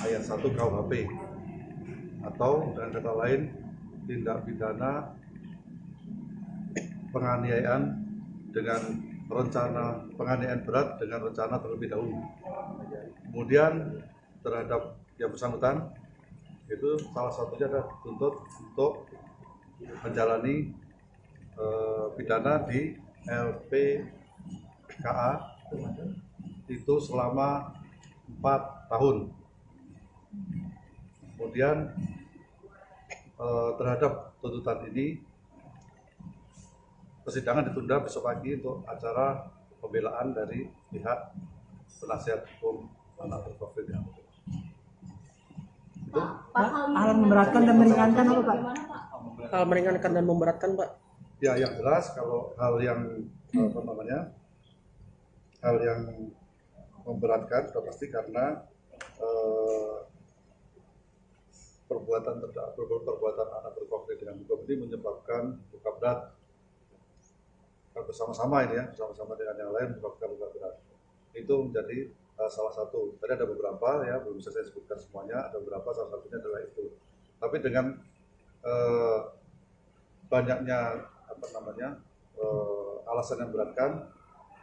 ayat 1 KUHP atau dengan kata lain tindak pidana penganiayaan dengan rencana penganiayaan berat dengan rencana terlebih dahulu. Kemudian terhadap yang bersangkutan itu salah satunya adalah dituntut untuk menjalani pidana di LPKA itu selama 4 tahun. Kemudian terhadap tuntutan ini persidangan ditunda besok pagi untuk acara pembelaan dari pihak penasihat hukum anak berkonflik dengan hukum. Itu Hal memberatkan dan meringankan apa Pak? Hal meringankan dan memberatkan Pak. ya yang jelas kalau hal yang hal yang memberatkan sudah pasti karena perbuatan anak berkonflik dengan hukum ini menyebabkan luka berat bersama-sama ini ya, bersama-sama dengan yang lain menyebabkan luka berat. Itu menjadi salah satu. Tadi ada beberapa ya, belum bisa saya sebutkan semuanya, ada beberapa, salah satunya adalah itu. Tapi dengan banyaknya alasan yang memberatkan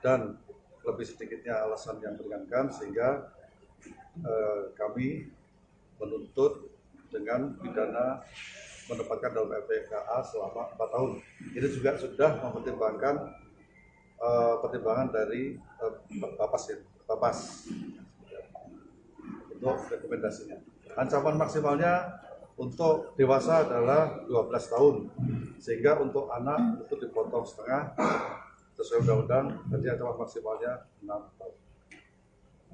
dan lebih sedikitnya alasan yang meringankan sehingga kami menuntut dengan pidana menempatkan dalam LPKA selama 4 tahun. Ini juga sudah mempertimbangkan pertimbangan dari Bapas untuk rekomendasinya. Ancaman maksimalnya untuk dewasa adalah 12 tahun, sehingga untuk anak itu dipotong setengah sesuai undang-undang, jadi ancaman maksimalnya 6 tahun.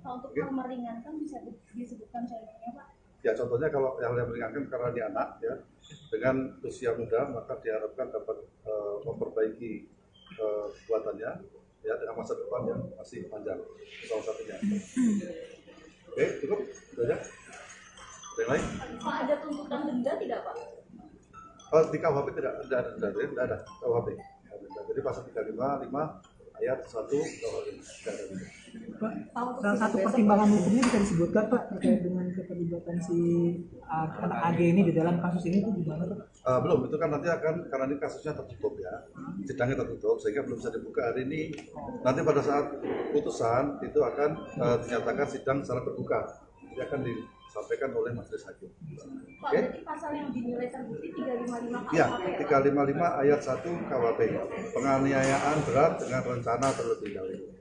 Untuk Oke. hal meringankan bisa disebutkan contohnya Pak? Ya contohnya kalau yang meringankan karena dia anak ya dengan usia muda maka diharapkan dapat memperbaiki kekuatannya ya dengan masa depan yang masih panjang salah satunya. Oke cukup itu aja. Ada yang lain? Pak, ada tuntutan denda tidak Pak? Oh, di KUHP tidak ada KUHP. Jadi pasal 355 ayat 1 KUHP tidak ada. Pak, salah satu pertimbangan hukumnya bisa disebutkan Pak terkait dengan keterlibatan si anak AG ini di dalam kasus ini itu gimana Pak? Belum, itu kan nanti akan karena ini kasusnya tertutup ya, sidangnya tertutup sehingga belum bisa dibuka hari ini. Nanti pada saat putusan itu akan dinyatakan sidang secara terbuka, ini akan disampaikan oleh majelis hakim. Pak, Oke? berarti pasal yang dinilai terbukti 355 Ya, KUHP ya? 355 ayat 1 KUHP, penganiayaan berat dengan rencana terlebih dahulu.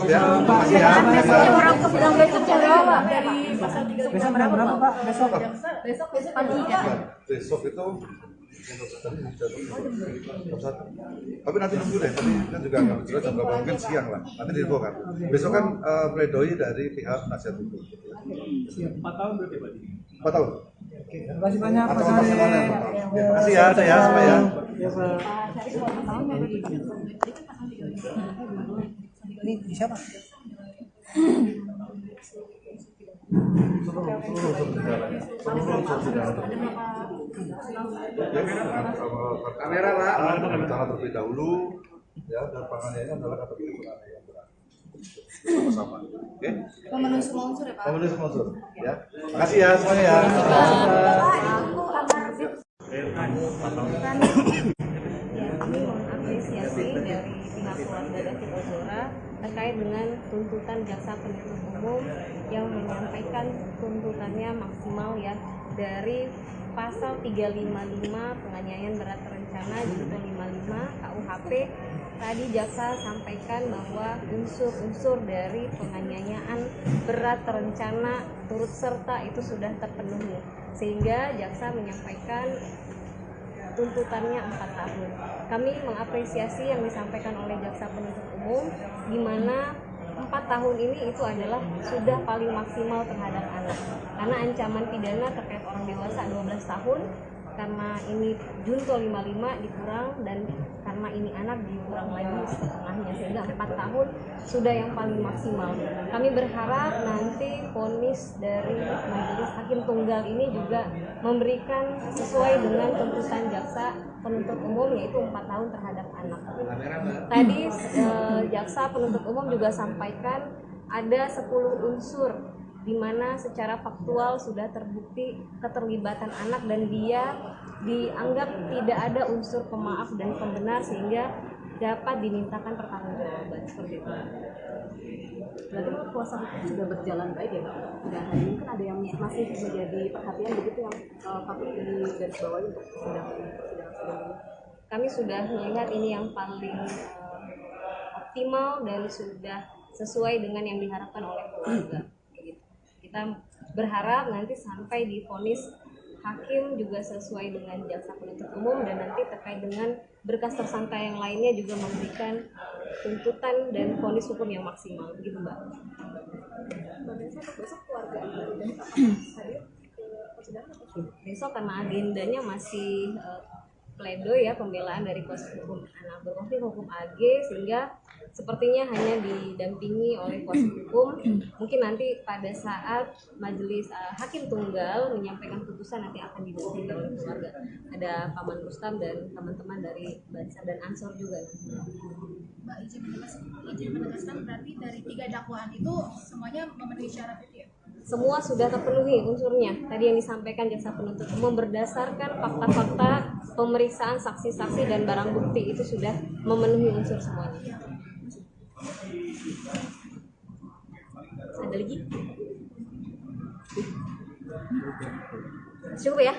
Ya, makasih ya. Orang ke sidang besok jam berapa? Dari pasal 3 Besok jam berapa Pak? Besok? Besok pagi ya. Dan besok itu tapi nanti nunggu deh, tadi kan juga nggak jelas jam berapa, mungkin siang lah, nanti diinfokan. Besok kan pledoi dari pihak nasihat hukum. Siap. 4 tahun berarti Pak? 4 tahun. Terima kasih banyak Pak Atau Sari. semuanya. Makasih ya, saya sampai ya. Ya Pak. Ini siapa? Kamera Pak. Rencana terlebih dahulu ya, dan penganiayaan adalah kata penganiayaan berat. Sama-sama. Oke? Memenuhi semua unsur ya Pak? Pemenuhi semua unsur. Ya. Makasih ya semuanya ya. Ya, kami mengapresiasi dari pihak keluarga David Ozora terkait dengan tuntutan jaksa penuntut umum yang menyampaikan tuntutannya maksimal ya dari pasal 355 penganiayaan berat terencana junto 55 KUHP. Tadi jaksa sampaikan bahwa unsur-unsur dari penganiayaan berat terencana turut serta itu sudah terpenuhi, sehingga jaksa menyampaikan tuntutannya 4 tahun. Kami mengapresiasi yang disampaikan oleh jaksa penuntut umum, di mana 4 tahun ini itu adalah sudah paling maksimal terhadap anak, karena ancaman pidana terkait orang dewasa 12 tahun, karena ini junto 55 dikurang, dan karena ini anak dikurang lagi setengahnya, sehingga 4 tahun sudah yang paling maksimal. Kami berharap nanti vonis dari majelis hakim tunggal ini juga memberikan sesuai dengan tuntutan jaksa penuntut umum, yaitu 4 tahun terhadap anak. Tadi jaksa penuntut umum juga sampaikan ada 10 unsur di mana secara faktual sudah terbukti keterlibatan anak dan dia dianggap tidak ada unsur pemaaf dan pembenar, sehingga dapat dimintakan pertanggungjawaban seperti itu. Berarti kuasa hukum sudah berjalan baik ya Pak? Dan hari ini kan ada yang masih menjadi perhatian begitu yang patut digarisbawahi untuk sidang ini. Kami sudah melihat ini yang paling optimal dan sudah sesuai dengan yang diharapkan oleh keluarga. Kita berharap nanti sampai di vonis hakim juga sesuai dengan jaksa penuntut umum, dan nanti terkait dengan berkas tersangka yang lainnya juga memberikan tuntutan dan vonis hukum yang maksimal, gitu Mbak. Besok keluarga hadir ke persidangan atau Besok karena agendanya masih pledoi ya, pembelaan dari kuasa hukum anak berkonflik hukum AG, sehingga sepertinya hanya didampingi oleh kuasa hukum. Mungkin nanti pada saat majelis hakim tunggal menyampaikan putusan nanti akan didampingi oleh keluarga. Ada Paman Rustam dan teman-teman dari Bansar dan Ansor juga. Mbak izin menegaskan berarti dari 3 dakwaan itu semuanya memenuhi syarat itu ya? Semua sudah terpenuhi unsurnya. Tadi yang disampaikan jaksa penuntut umum berdasarkan fakta-fakta pemeriksaan saksi-saksi dan barang bukti itu sudah memenuhi unsur semuanya. Ada lagi? Cukup ya?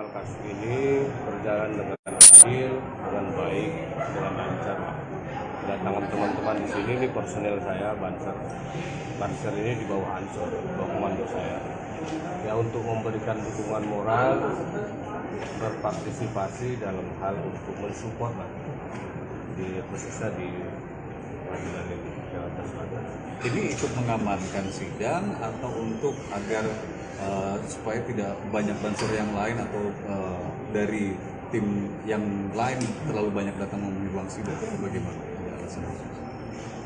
Kasus ini berjalan dengan adil, dengan baik, dengan lancar. Kedatangan teman-teman di sini, ini personel saya, Banser. Banser ini di bawah Ansor, di bawah komando saya. Ya, untuk memberikan dukungan moral, berpartisipasi dalam hal untuk mensupport khususnya di pengadilan negeri Jakarta Selatan. Ini ikut mengamankan sidang atau untuk agar supaya tidak banyak bansur yang lain atau dari tim yang lain terlalu banyak datang memenuhi ruang sidang, bagaimana? Ada alasan?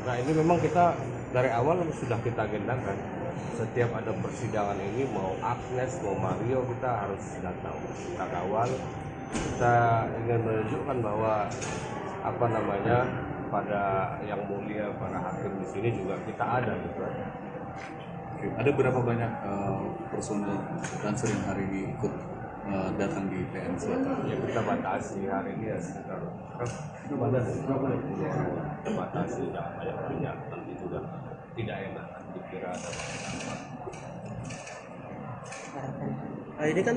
Nah ini memang kita dari awal sudah kita agendakan. Setiap ada persidangan ini mau Agnes mau Mario kita harus datang, kita kawal. Kita ingin menunjukkan bahwa pada yang mulia para hakim di sini juga kita ada gitu. Oke. Ada berapa banyak personel dancer yang hari ini ikut datang di PN Selatan? Ya kita batasi hari ini ya sekitar kita batasi jangan banyak nanti juga tidak enak dikira ada Nah, ini kan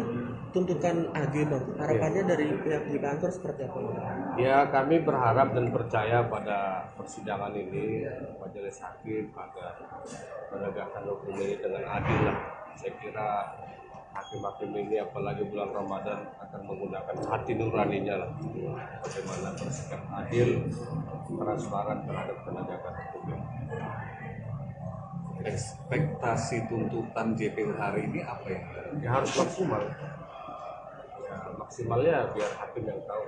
tuntutan AG Bang. Harapannya dari pihak di kantor seperti apa Bang? Ya kami berharap dan percaya pada persidangan ini majelis hakim agar menegakkan hukum ini dengan adil lah. Saya kira hakim-hakim ini apalagi bulan Ramadan akan menggunakan hati nuraninya lah. Bagaimana bersikap adil, transparan terhadap penegakan hukum ini. Ekspektasi tuntutan JPU hari ini apa ya? Ya harus maksimal. Ya maksimalnya biar hakim yang tahu.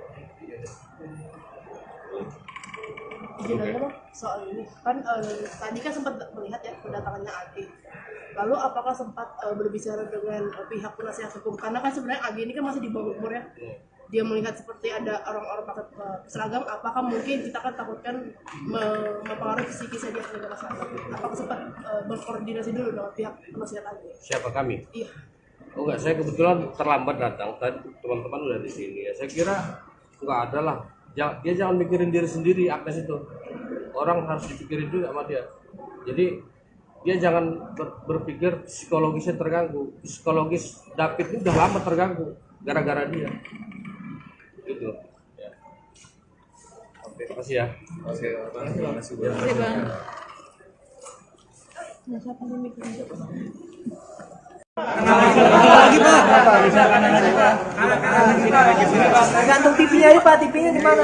Izin aja Bang, soal ini kan tadi kan sempat melihat ya kedatangannya AG. Lalu apakah sempat berbicara dengan pihak penasihat hukum? Karena kan sebenarnya AG ini kan masih di bawah umur ya. Dia melihat seperti ada orang-orang pakai seragam, apakah mungkin kita kan takutkan mempengaruhi psikisnya dia sebagai masyarakat? Apakah sempat berkoordinasi dulu dengan pihak penasihat AG? Siapa kami? Iya. Oh enggak, saya kebetulan terlambat datang. Tadi teman-teman udah di sini ya. Saya kira enggak ada lah. Dia jangan mikirin diri sendiri, Agnes itu. Orang harus dipikirin juga sama dia. Jadi dia jangan berpikir psikologisnya terganggu. Psikologis David ini udah lama terganggu gara-gara dia. Gitu. Ya. Oke, terima kasih ya. Oke, terima kasih banyak. Terima kasih Bang. Lagi Pak. Gantung TV-nya aja Pak, TV-nya di mana?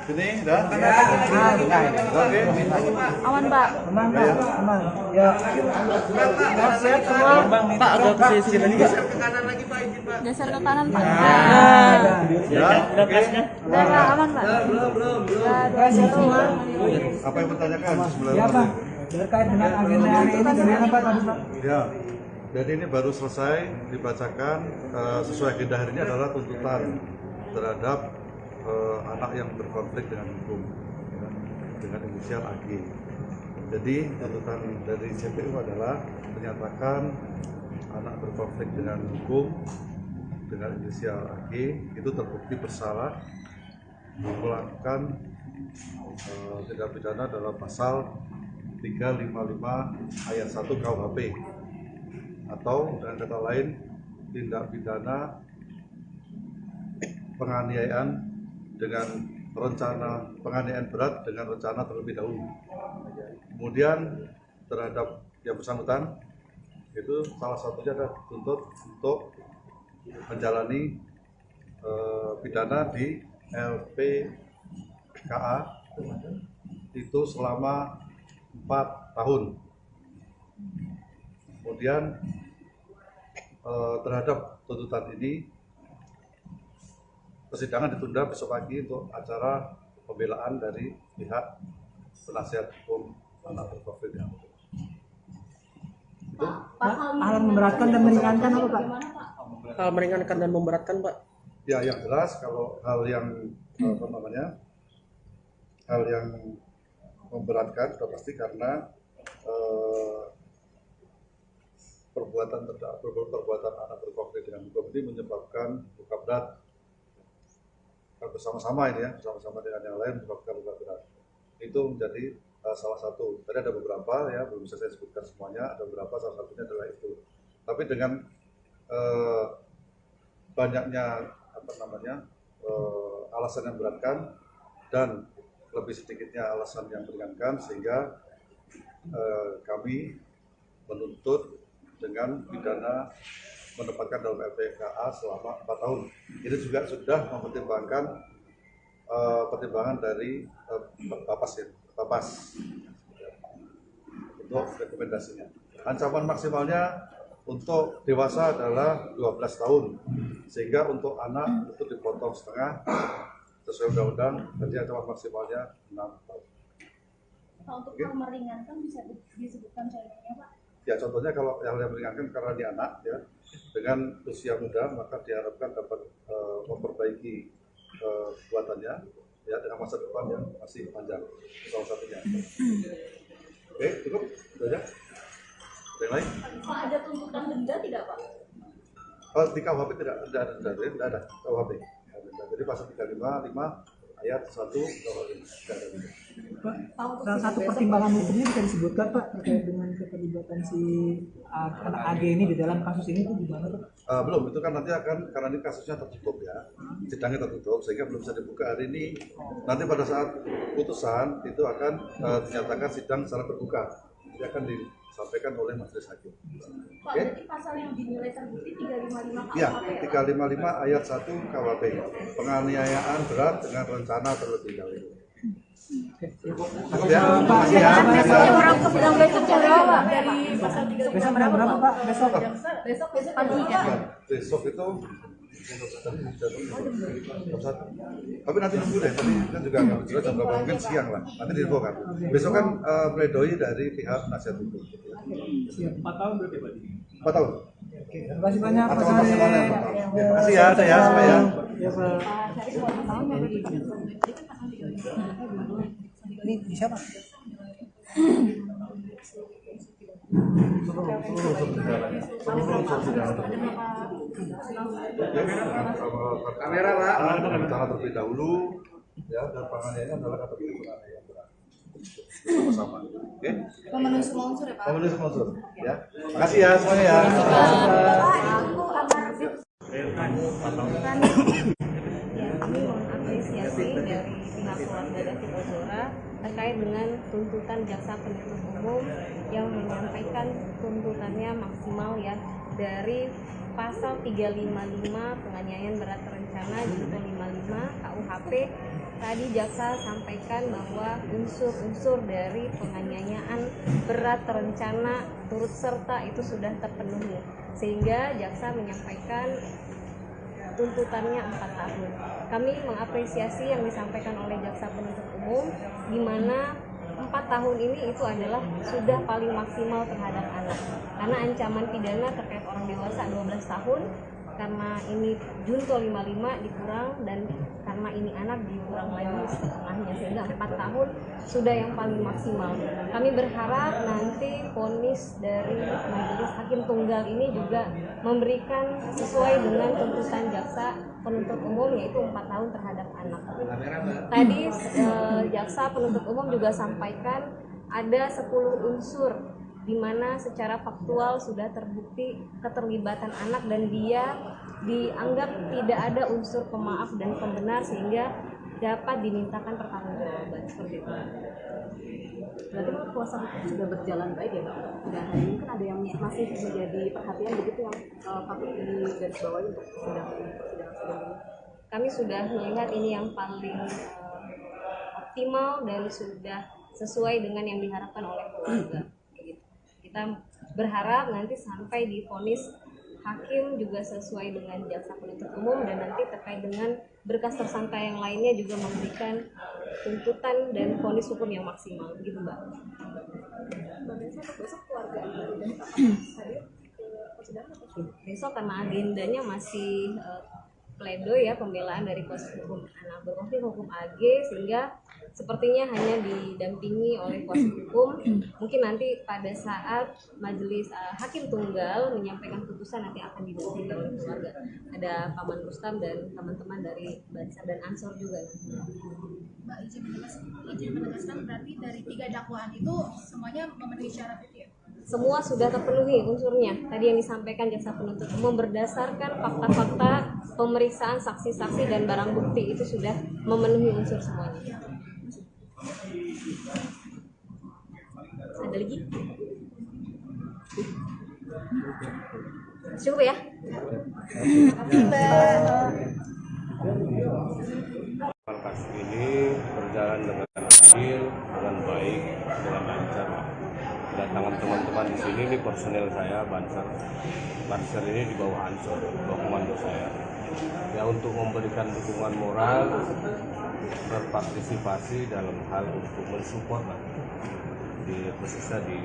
Ini dah. Oke. Aman Pak. Aman Pak, aman. Ya. Sehat semua. Pak agak ke sini lagi Pak. Geser ke kanan Pak. Ya. Oke. Udah Pak, aman Pak. Sehat semua. Apa yang bertanyakan sebelum? Ya Pak. Terkait dengan agenda hari ini bagaimana Pak tadi Pak? Ya, jadi ini baru selesai dibacakan sesuai agenda hari ini adalah tuntutan terhadap anak yang berkonflik dengan hukum ya, dengan inisial AG. Jadi tuntutan dari JPU adalah menyatakan anak berkonflik dengan hukum dengan inisial AG itu terbukti bersalah melakukan tindak pidana dalam pasal 355 ayat 1 KUHP atau dengan kata lain tindak pidana penganiayaan dengan rencana penganiayaan berat dengan rencana terlebih dahulu. Kemudian terhadap yang bersangkutan itu salah satunya adalah dituntut untuk menjalani pidana di LPKA itu selama 4 tahun. Kemudian terhadap tuntutan ini persidangan ditunda besok pagi untuk acara pembelaan dari pihak penasihat hukum anak berkonflik dengan hukum. Itu Hal yang memberatkan dan meringankan apa Pak? Hal meringankan dan memberatkan Pak. ya yang jelas kalau hal yang hal yang memberatkan sudah pasti karena perbuatan anak berkonflik dengan hukum ini menyebabkan luka berat bersama-sama ini ya, bersama-sama dengan yang lain menyebabkan luka berat. Itu menjadi salah satu. Tadi ada beberapa ya, belum bisa saya sebutkan semuanya, ada beberapa, salah satunya adalah itu. Tapi dengan banyaknya alasan yang beratkan dan lebih sedikitnya alasan yang meringankan sehingga kami menuntut dengan pidana menempatkan dalam LPKA selama 4 tahun. Ini juga sudah mempertimbangkan pertimbangan dari Bapas untuk rekomendasinya. Ancaman maksimalnya untuk dewasa adalah 12 tahun, sehingga untuk anak itu dipotong setengah sesuai undang-undang, jadi ancaman maksimalnya 6 tahun. Pak, untuk yang meringankan bisa disebutkan contohnya, Pak? Ya, contohnya kalau yang meringankan karena dia anak, ya, dengan usia muda, maka diharapkan dapat memperbaiki kekuatannya, ya, dengan masa depan yang masih panjang. Salah satunya. Oke, cukup, itu aja. Ada yang lain? Pak, ada tuntutan denda tidak, Pak? Oh, di KUHP tidak ada KUHP. Jadi pasal 355 ayat 1 KUHP. Pak, salah satu pertimbangan hukumnya bisa disebutkan Pak terkait dengan keterlibatan si anak AG ini di dalam kasus ini itu gimana Pak? Belum, itu kan nanti akan, karena ini kasusnya tertutup ya, sidangnya tertutup sehingga belum bisa dibuka hari ini. Nanti pada saat putusan itu akan dinyatakan sidang secara terbuka, jadi akan disampaikan oleh majelis hakim. Pak, berarti pasal yang dinilai terbukti 355 KUHP Ya, ya? 355 ayat 1 KUHP, penganiayaan berat dengan rencana terlebih dahulu. Ya, makasih ya. Sedang besok berapa? Dari pasal 355 Besok berapa Pak? Besok pagi ya? Besok itu jam 1. Tapi nanti nunggu deh, tadi kan juga nggak jelas jam berapa, mungkin siang lah. Nanti diinfokan. Besok kan pledoi dari pihak penasihat hukum. 4 tahun berarti Pak? 4 tahun. Terima kasih banyak Pak Ancaman maksimalnya Syarif. 4 tahun. Makasih ya, saya semua ya. Ya Pak. Ini bisa Pak? Kamera Pak. Rencana terlebih dahulu, ya, dan penganiayaan adalah kategori penganiayaan berat. Sama-sama. Oke? Memenuhi semua unsur ya, Pak? Memenuhi semua unsur, ya. Makasih ya semuanya ya. Ya, kami mengapresiasi dari pihak keluarga David Ozora terkait dengan tuntutan jaksa penuntut umum yang menyampaikan tuntutannya maksimal ya dari pasal 355 penganiayaan berat terencana junto 55 KUHP. Tadi jaksa sampaikan bahwa unsur-unsur dari penganiayaan berat terencana turut serta itu sudah terpenuhi, sehingga jaksa menyampaikan tuntutannya 4 tahun. Kami mengapresiasi yang disampaikan oleh jaksa penuntut umum, di mana 4 tahun ini itu adalah sudah paling maksimal terhadap anak, karena ancaman pidana terkait orang dewasa 12 tahun, karena ini junto 55 dikurang, dan karena ini anak dikurang lagi setengahnya, sehingga 4 tahun sudah yang paling maksimal. Kami berharap nanti vonis dari majelis hakim tunggal ini juga memberikan sesuai dengan tuntutan jaksa penuntut umum, yaitu 4 tahun terhadap anak. Tadi jaksa penuntut umum juga sampaikan ada 10 unsur di mana secara faktual sudah terbukti keterlibatan anak dan dia dianggap tidak ada unsur pemaaf dan pembenar, sehingga dapat dimintakan pertanggungjawaban seperti itu. Berarti kuasa hukum sudah berjalan baik ya Pak? Dan hari ini kan ada yang masih menjadi perhatian begitu yang patut digarisbawahi untuk persidangan ini. Kami sudah melihat ini yang paling optimal dan sudah sesuai dengan yang diharapkan oleh keluarga. Kita berharap nanti sampai di vonis hakim juga sesuai dengan jaksa penuntut umum, dan nanti terkait dengan berkas tersangka yang lainnya juga memberikan tuntutan dan vonis hukum yang maksimal, begitu Mbak. Besok keluarga dari Pak hadir ke persidangan atau Besok karena agendanya masih pledoi ya, pembelaan dari kuasa hukum anak berkonflik hukum AG, sehingga sepertinya hanya didampingi oleh kuasa hukum. Mungkin nanti pada saat majelis hakim tunggal menyampaikan putusan nanti akan didampingi oleh keluarga. Ada Paman Rustam dan teman-teman dari Barisan dan Ansor juga. Mbak, izin menegaskan berarti dari 3 dakwaan itu semuanya memenuhi syarat itu ya? Semua sudah terpenuhi unsurnya. Tadi yang disampaikan jaksa penuntut umum berdasarkan fakta-fakta pemeriksaan saksi-saksi dan barang bukti itu sudah memenuhi unsur semuanya. Ada lagi? Cukup ya? Fantastis. dengan adil, dengan baik, dengan lancar. Kedatangan teman-teman di sini ini personel saya Banser. Banser ini di bawah Ansor, bawah komando saya. Ya untuk memberikan dukungan moral, berpartisipasi dalam hal untuk mensupport di khususnya di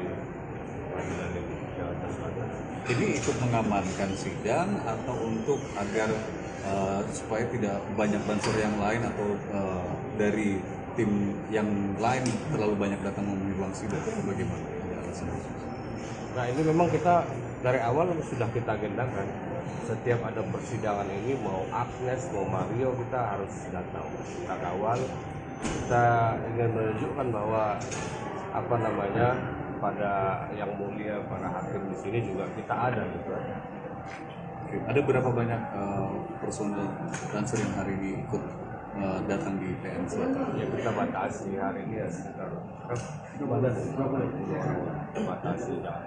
pengadilan ini Jakarta Selatan. Ini ikut mengamankan sidang atau untuk agar supaya tidak banyak bansur yang lain atau dari tim yang lain terlalu banyak datang memenuhi ruang sidang, bagaimana? Nah ini memang kita dari awal sudah kita agendakan. Setiap ada persidangan ini mau Agnes mau Mario kita harus datang, kita kawal. Kita ingin menunjukkan bahwa pada yang mulia para hakim di sini juga kita ada gitu. Oke. Ada berapa banyak personel Banser yang hari ini ikut datang di PN Selatan? Ya kita batasi hari ini ya sekitar kita batasi jangan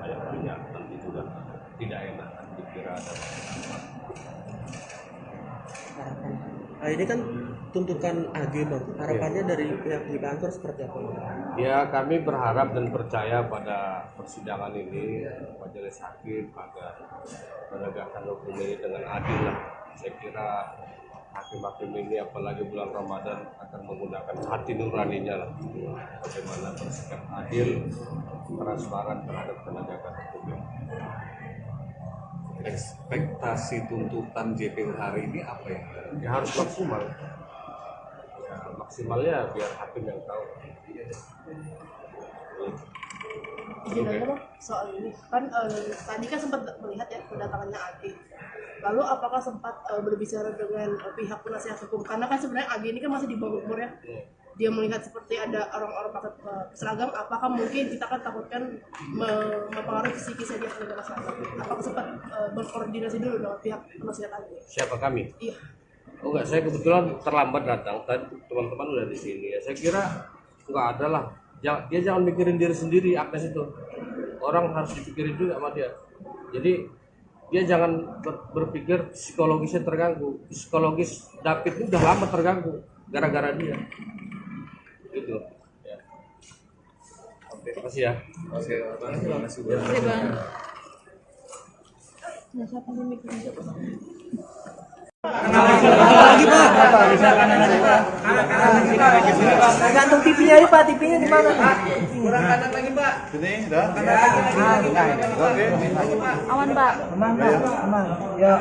banyak nanti juga tidak enak dikira ada. Nah, ini kan tuntutan AG Bang. Harapannya dari pihak di kantor seperti apa? Ya kami berharap dan percaya pada persidangan ini majelis hakim agar menegakkan hukum ini dengan adil lah. Saya kira hakim-hakim ini apalagi bulan Ramadan akan menggunakan hati nuraninya lah. Bagaimana bersikap adil, transparan terhadap penegakan hukum. Ekspektasi tuntutan JPU hari ini apa ya? Ya harus maksimal. Ya, maksimalnya biar hakim yang tahu. Izin aja Bang, soal ini kan tadi kan sempat melihat ya kedatangannya AG. Lalu apakah sempat berbicara dengan pihak penasihat hukum? Karena kan sebenarnya AG ini kan masih di bawah umur ya. Dia melihat seperti ada orang-orang pakai seragam, apakah mungkin kita kan takutkan mempengaruhi psikisnya dia sebagai masyarakat? Apakah sempat berkoordinasi dulu dengan pihak penasihat AG? Siapa kami? Iya. Oh enggak, saya kebetulan terlambat datang. Tadi teman-teman udah di sini ya. Saya kira enggak ada lah. Dia jangan mikirin diri sendiri, Agnes itu. Orang harus dipikirin juga sama dia. Jadi dia jangan berpikir psikologisnya terganggu. Psikologis David itu udah lama terganggu gara-gara dia. Gitu. Ya. Oke, terima kasih ya. Terima kasih. Lagi Pak. Gantung TV-nya ini Pak, TV-nya di mana? Kurang kanan lagi Pak. Sini, dah. Oke. Aman Pak. Aman Pak, aman. Ya.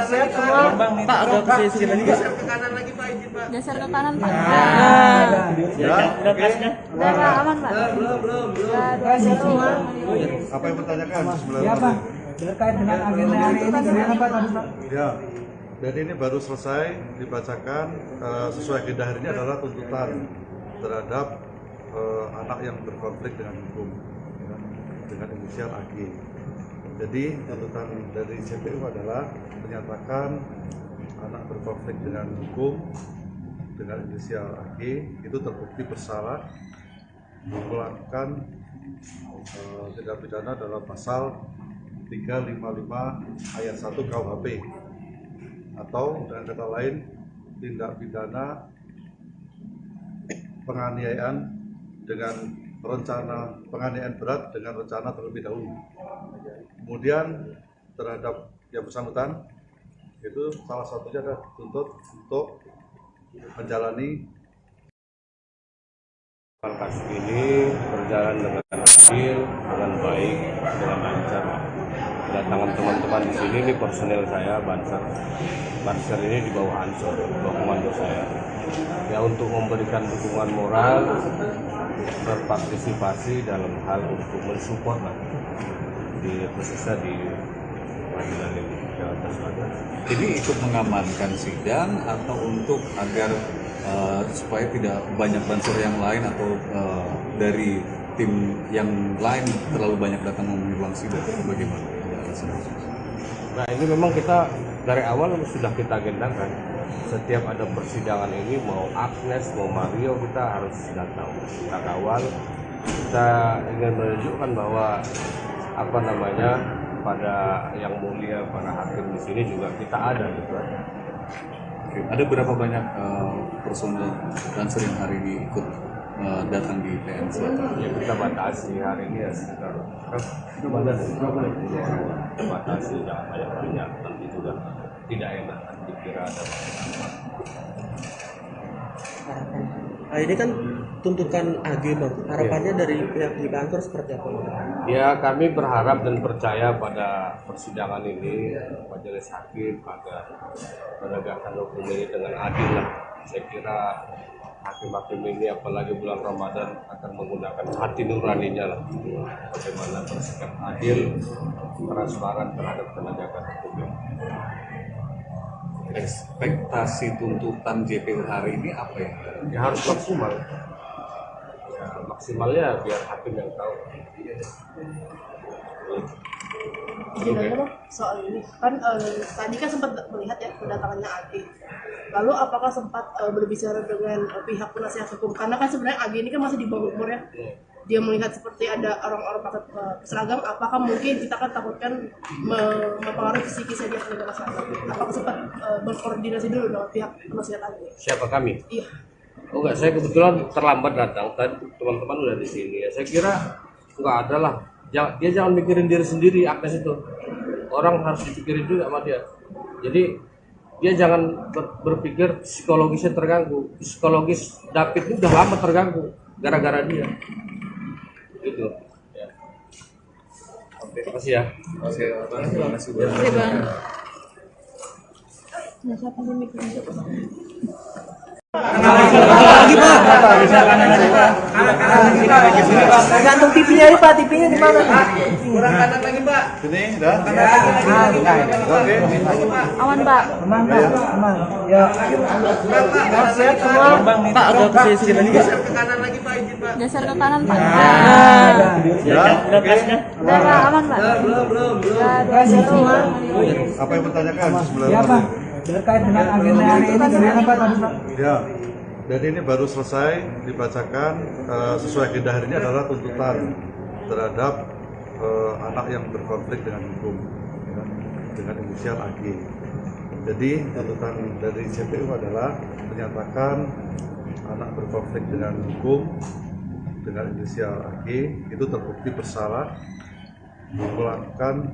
Sehat semua. Pak agak ke sini lagi. Geser ke kanan Pak. Udah, Udah aman Pak. Sehat semua. apa yang bertanyakan sebenarnya? Ya Pak. Terkait dengan agenda hari ini gimana Pak tadi Pak? Ya, jadi ini baru selesai dibacakan sesuai agenda hari ini adalah tuntutan terhadap anak yang berkonflik dengan hukum ya, dengan inisial AG. Jadi tuntutan dari JPU adalah menyatakan anak berkonflik dengan hukum dengan inisial AG itu terbukti bersalah melakukan tindak pidana dalam pasal 355 ayat 1 KUHP atau dengan kata lain tindak pidana penganiayaan dengan rencana penganiayaan berat dengan rencana terlebih dahulu. Kemudian terhadap yang bersangkutan itu salah satunya adalah dituntut untuk menjalani Kasus ini berjalan dengan adil, dengan baik, dengan lancar. Kedatangan teman-teman di sini ini personel saya Banser. Banser ini di bawah Ansor, bawah komando saya. Ya untuk memberikan dukungan moral, berpartisipasi dalam hal untuk mensupport di khususnya di pengadilan ini Jakarta Selatan. Ini ikut mengamankan sidang atau untuk agar supaya tidak banyak bansur yang lain atau dari tim yang lain terlalu banyak datang memenuhi ruang sidang, bagaimana? Nah ini memang kita dari awal sudah kita agendakan. Setiap ada persidangan ini mau Agnes mau Mario kita harus datang, kita kawal. Kita ingin menunjukkan bahwa pada yang mulia para hakim di sini juga kita ada gitu. Oke. Ada berapa banyak personel Banser yang hari ini ikut datang di PN Selatan? Ya kita batasi hari ini ya sekitar kita batasi jangan banyak nanti juga tidak enak dikira ada Nah, ini kan tuntutan AG bang. Harapannya dari pihak di kantor seperti apa? ya. Kami berharap dan percaya pada persidangan ini majelis hakim agar menegakkan hukum ini dengan adil lah. Saya kira hakim-hakim ini apalagi bulan Ramadan akan menggunakan hati nuraninya lah bagaimana bersikap adil, transparan terhadap penegakan hukum. Ekspektasi tuntutan JPU hari ini apa ya? Ya harus maksimal. Ya, maksimalnya biar hakim yang tahu. Jadi dong soal ini kan tadi kan sempat melihat ya kedatangannya AG. Lalu apakah sempat berbicara dengan pihak penasihat hukum? Karena kan sebenarnya AG ini kan masih di bawah umur ya. Dia melihat seperti ada orang-orang pakai seragam, apakah mungkin kita kan takutkan mempengaruhi psikisnya dia sebagai masyarakat? Apakah sempat berkoordinasi dulu dengan pihak penasihat AG? Siapa kami? Iya. Oh enggak, saya kebetulan terlambat datang. Tadi teman-teman udah di sini ya. Saya kira enggak ada lah. Dia jangan mikirin diri sendiri, Agnes itu. Orang harus dipikirin juga sama dia. Jadi dia jangan berpikir psikologisnya terganggu. Psikologis David ini udah lama terganggu gara-gara dia. Gitu. Ya. Oke, makasih ya. Oke, terima kasih banyak. Oke bang. Lagi pak, bisa kanan lagi pak. Gantung TV-nya ini pak, TV-nya di mana? Kurang kanan lagi Pak. Sini, dah. Oke. Aman pak. Aman pak, aman. Ya. Sehat semua. Pak agak ke sisi lagi. Geser ke kanan pak. Ya. Oke. Udah pak, aman pak. Sehat semua. Apa yang bertanyakan sebelum? Ya pak. Terkait dengan agenda hari ini gimana pak tadi pak? Ya, jadi ini baru selesai dibacakan sesuai agenda hari ini adalah tuntutan terhadap anak yang berkonflik dengan hukum ya, dengan inisial AG. Jadi tuntutan dari JPU adalah menyatakan anak berkonflik dengan hukum dengan inisial AG itu terbukti bersalah melakukan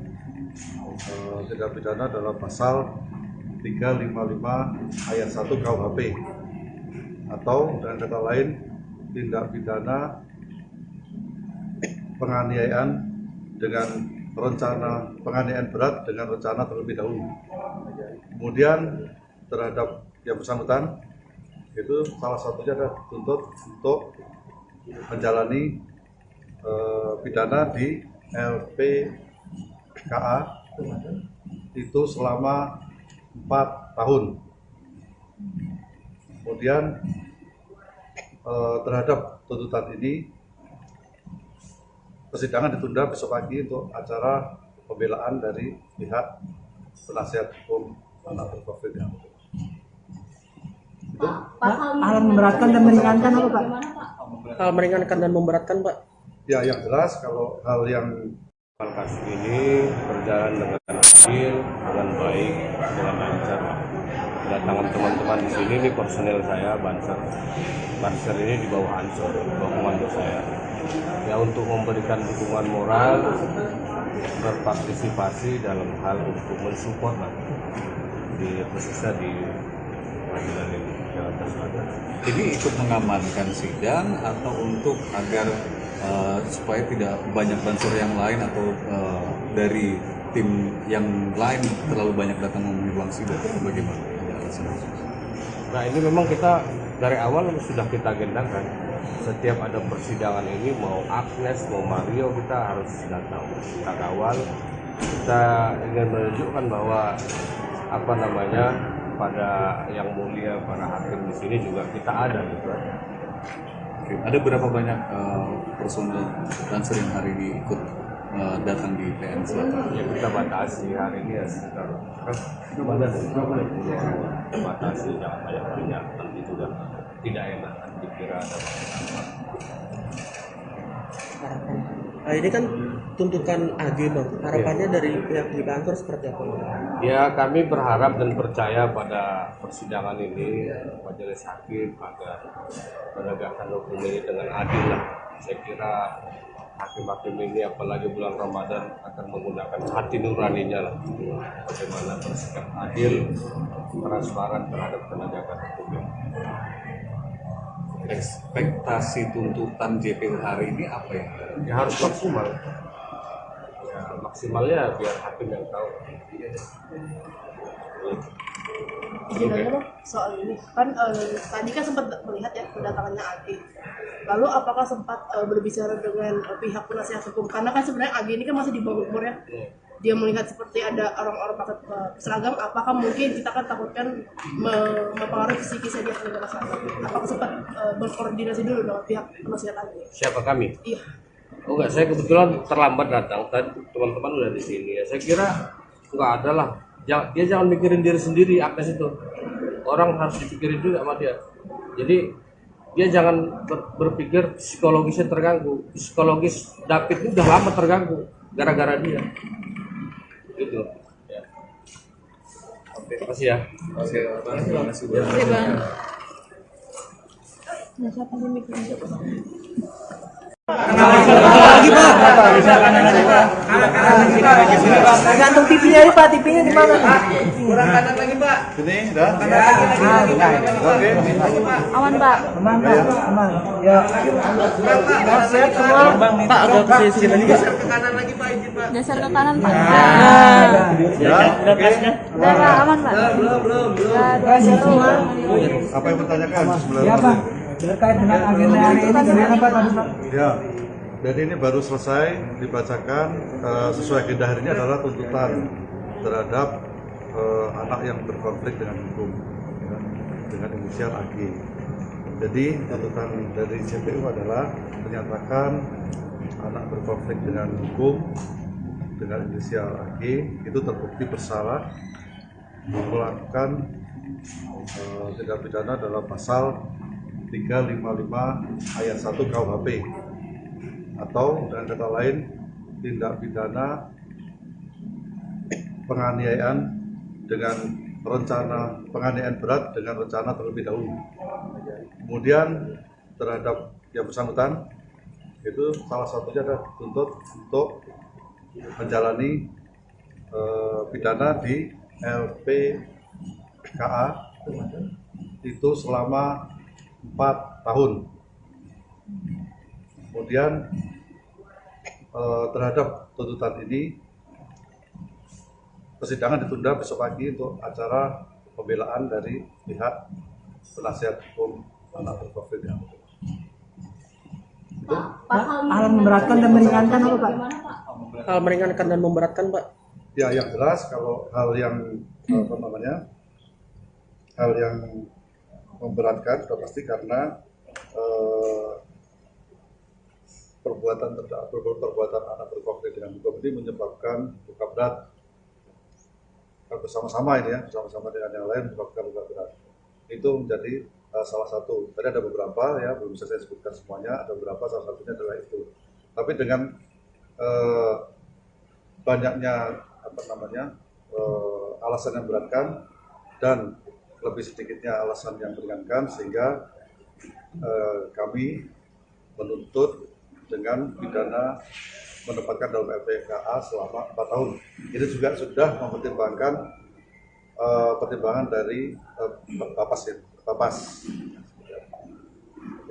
tindak pidana dalam pasal 355 ayat 1 KUHP atau dengan kata lain tindak pidana penganiayaan dengan rencana penganiayaan berat dengan rencana terlebih dahulu. Kemudian terhadap yang bersangkutan itu salah satunya adalah dituntut untuk menjalani pidana di LPKA itu selama 4 tahun. Kemudian terhadap tuntutan ini persidangan ditunda besok pagi untuk acara pembelaan dari pihak penasihat hukum anak berkonflik dengan hukum. Hal memberatkan dan meringankan apa pak? Hal meringankan dan memberatkan pak. Ya, yang jelas kalau hal yang Kasus ini berjalan dengan adil, dengan baik, dengan lancar. Kedatangan teman-teman di sini ini personel saya, Banser ini di bawah Ansor, di bawah komando saya. Ya untuk memberikan dukungan moral, berpartisipasi dalam hal untuk mensupport lah di khususnya di pengadilan ini Jakarta Selatan. Ini ikut mengamankan sidang atau untuk agar supaya tidak banyak Banser yang lain atau dari tim yang lain terlalu banyak datang memenuhi ruang sidang, bagaimana? Nah ini memang kita dari awal sudah kita agendakan. Setiap ada persidangan ini mau Agnes mau Mario kita harus datang, kita kawal. Kita ingin menunjukkan bahwa pada yang mulia para hakim di sini juga kita ada gitu. Ada berapa banyak personel Banser yang hari ini ikut datang di PN Selatan? Ya kita batasi hari ini ya sekitar batasi jangan banyak nanti juga tidak enak dikira ada Nah, ini kan tuntutan AG bang, harapannya dari pihak di kantor seperti apa bang? Ya kami berharap dan percaya pada persidangan ini majelis hakim agar menegakkan hukum ini dengan adil lah. Saya kira hakim-hakim ini apalagi bulan Ramadan akan menggunakan hati nuraninya lah. Bagaimana bersikap adil, transparan terhadap penegakan hukum ini. Ekspektasi tuntutan JPU hari ini apa ya? Ya harus maksimal. Ya maksimalnya biar hakim yang tahu. Sebenarnya Bang, soal ini kan tadi kan sempat melihat ya kedatangannya AG. Lalu apakah sempat berbicara dengan pihak penasihat hukum? Karena kan sebenarnya AG ini kan masih di bawah umur ya. Dia melihat seperti ada orang-orang pakai seragam, apakah mungkin kita kan takutkan mempengaruhi psikisnya dia sebagai seragam? Apakah sempat berkoordinasi dulu dengan pihak penasihat AG? Siapa kami? Iya. Oh enggak, saya kebetulan terlambat datang. Tadi teman-teman udah di sini ya. Saya kira enggak ada lah. Dia jangan mikirin diri sendiri, Agnes itu. Orang harus dipikirin juga sama dia. Jadi dia jangan berpikir psikologisnya terganggu. Psikologis David ini udah lama terganggu gara-gara dia. Gitu. Ya. Oke, makasih ya. Oke, terima kasih Oke bang. Lagi Pak. Gantung TV-nya ini Pak, TV-nya di mana? Kurang kanan lagi Pak. Sini, dah. Oke. Aman pak. Aman Pak, aman. Ya. Sehat semua. Pak agak ke sini lagi pak. Geser ke kanan pak. Ya, oke. Udah pak, aman pak. Kasih semua. Apa yang bertanyakan sebenarnya? Ya Pak. Terkait dengan agenda hari ini gimana Pak tadi Pak? Ya, jadi ini baru selesai dibacakan sesuai agenda hari ini adalah tuntutan terhadap anak yang berkonflik dengan hukum ya, dengan inisial AG. Jadi tuntutan dari JPU adalah menyatakan anak berkonflik dengan hukum dengan inisial AG itu terbukti bersalah melakukan tindak pidana dalam pasal 355 ayat 1 KUHP atau dengan kata lain tindak pidana penganiayaan dengan rencana penganiayaan berat dengan rencana terlebih dahulu. Kemudian terhadap yang bersangkutan itu salah satunya adalah dituntut untuk menjalani pidana di LPKA itu selama 4 tahun. Kemudian terhadap tuntutan ini persidangan ditunda besok pagi untuk acara pembelaan dari pihak penasihat hukum anak berkonflik dengan hukum. Hal memberatkan dan meringankan apa Pak? Hal meringankan dan memberatkan pak. Ya, yang jelas kalau hal yang hal yang memberatkan sudah pasti karena perbuatan anak berkonflik dengan hukum ini menyebabkan luka berat bersama-sama ini ya, bersama-sama dengan yang lain menyebabkan luka berat. Itu menjadi salah satu. Tadi ada beberapa ya, belum bisa saya sebutkan semuanya, ada beberapa, salah satunya adalah itu. Tapi dengan banyaknya alasan yang beratkan dan lebih sedikitnya alasan yang meringankan sehingga kami menuntut dengan pidana menempatkan dalam LPKA selama 4 tahun. Ini juga sudah mempertimbangkan pertimbangan dari Bapas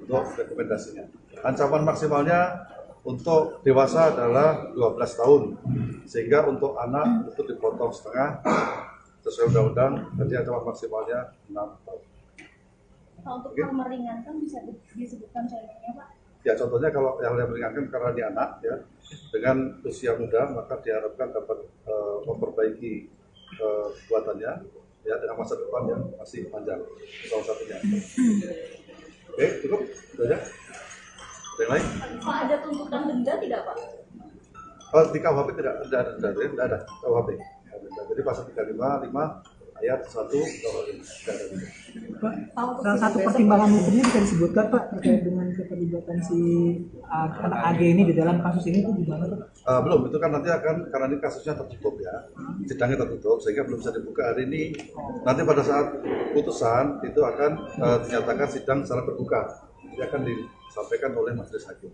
untuk rekomendasinya. Ancaman maksimalnya untuk dewasa adalah 12 tahun, sehingga untuk anak itu dipotong setengah sesuai undang-undang, jadi ancaman maksimalnya 6 tahun. Untuk hal meringankan bisa disebutkan contohnya Pak? Ya contohnya kalau yang meringankan karena dia anak ya dengan usia muda maka diharapkan dapat memperbaiki kekuatannya ya dengan masa depan yang masih panjang salah satunya. Oke cukup itu aja. Ada yang lain? Pak ada tuntutan denda tidak Pak? Oh, di KUHP tidak ada denda, tidak ada KUHP. Jadi pasal 355 ayat 1 KUHP. Pak, salah satu pertimbangan hukumnya bisa disebutkan Pak terkait dengan keterlibatan si anak AG ini di dalam kasus ini itu gimana Pak? Belum, itu kan nanti akan, karena ini kasusnya tertutup ya, sidangnya tertutup sehingga belum bisa dibuka hari ini. Nanti pada saat putusan itu akan dinyatakan sidang secara terbuka, dia akan disampaikan oleh majelis hakim.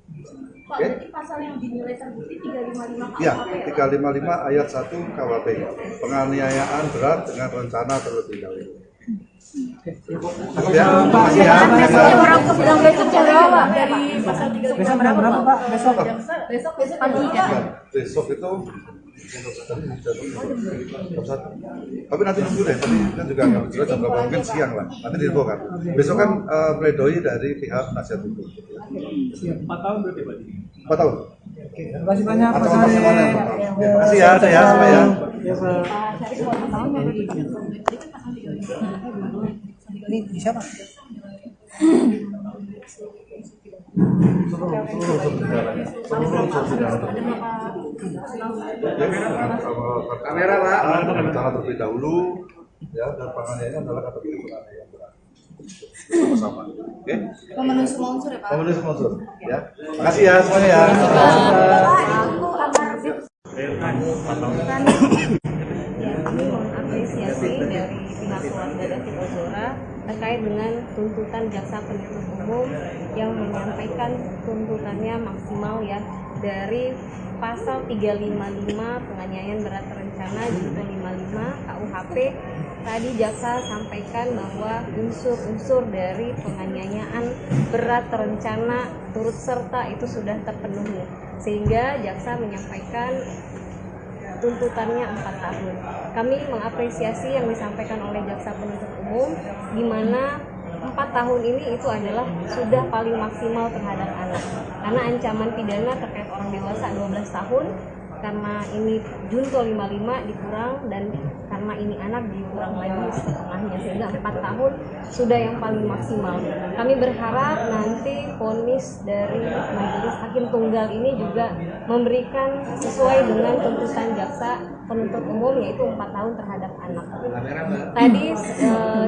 Pak, berarti pasal yang dinilai terbukti 355 Ya, KUHP 355 ayat 1 KUHP, penganiayaan berat dengan rencana terlebih dahulu. Ya, makasih ya. orang sedang besok jam berapa? Dari pasal 355 Besok berapa Pak? Besok? besok pagi ya. Besok itu jam 1. Tapi nanti nunggu deh, tadi kan juga nggak jelas jam berapa, mungkin siang lah. Nanti diinfo kan. Besok kan pledoi dari pihak penasihat hukum. Siap. 4 tahun berarti Pak? 4 tahun. Oke, terima kasih banyak Pak Atau Sari. semuanya. Terima kasih ya, saya sampai ya. Ya Pak. Ini bisa Pak? Kamera Pak. Rencana terlebih dahulu ya, dan penganiayaan adalah kata penganiayaan berat. Sama-sama. Oke? Memenuhi semua unsur ya Pak. Pemenuhi sponsor ya. Makasih ya semuanya ya. Ya, kami mengapresiasi dari pihak keluarga David Ozora terkait dengan tuntutan jaksa penuntut umum yang menyampaikan tuntutannya maksimal ya dari pasal 355 penganiayaan berat terencana junto 55 KUHP. Tadi jaksa sampaikan bahwa unsur-unsur dari penganiayaan berat terencana turut serta itu sudah terpenuhi, sehingga jaksa menyampaikan tuntutannya 4 tahun. Kami mengapresiasi yang disampaikan oleh jaksa penuntut umum, di mana 4 tahun ini itu adalah sudah paling maksimal terhadap anak, karena ancaman pidana terkait orang dewasa 12 tahun, karena ini junto 55 dikurang, dan karena ini anak dikurang lagi setengahnya, sehingga 4 tahun sudah yang paling maksimal. Kami berharap nanti vonis dari majelis hakim tunggal ini juga memberikan sesuai dengan tuntutan jaksa penuntut umum, yaitu 4 tahun terhadap anak. Tadi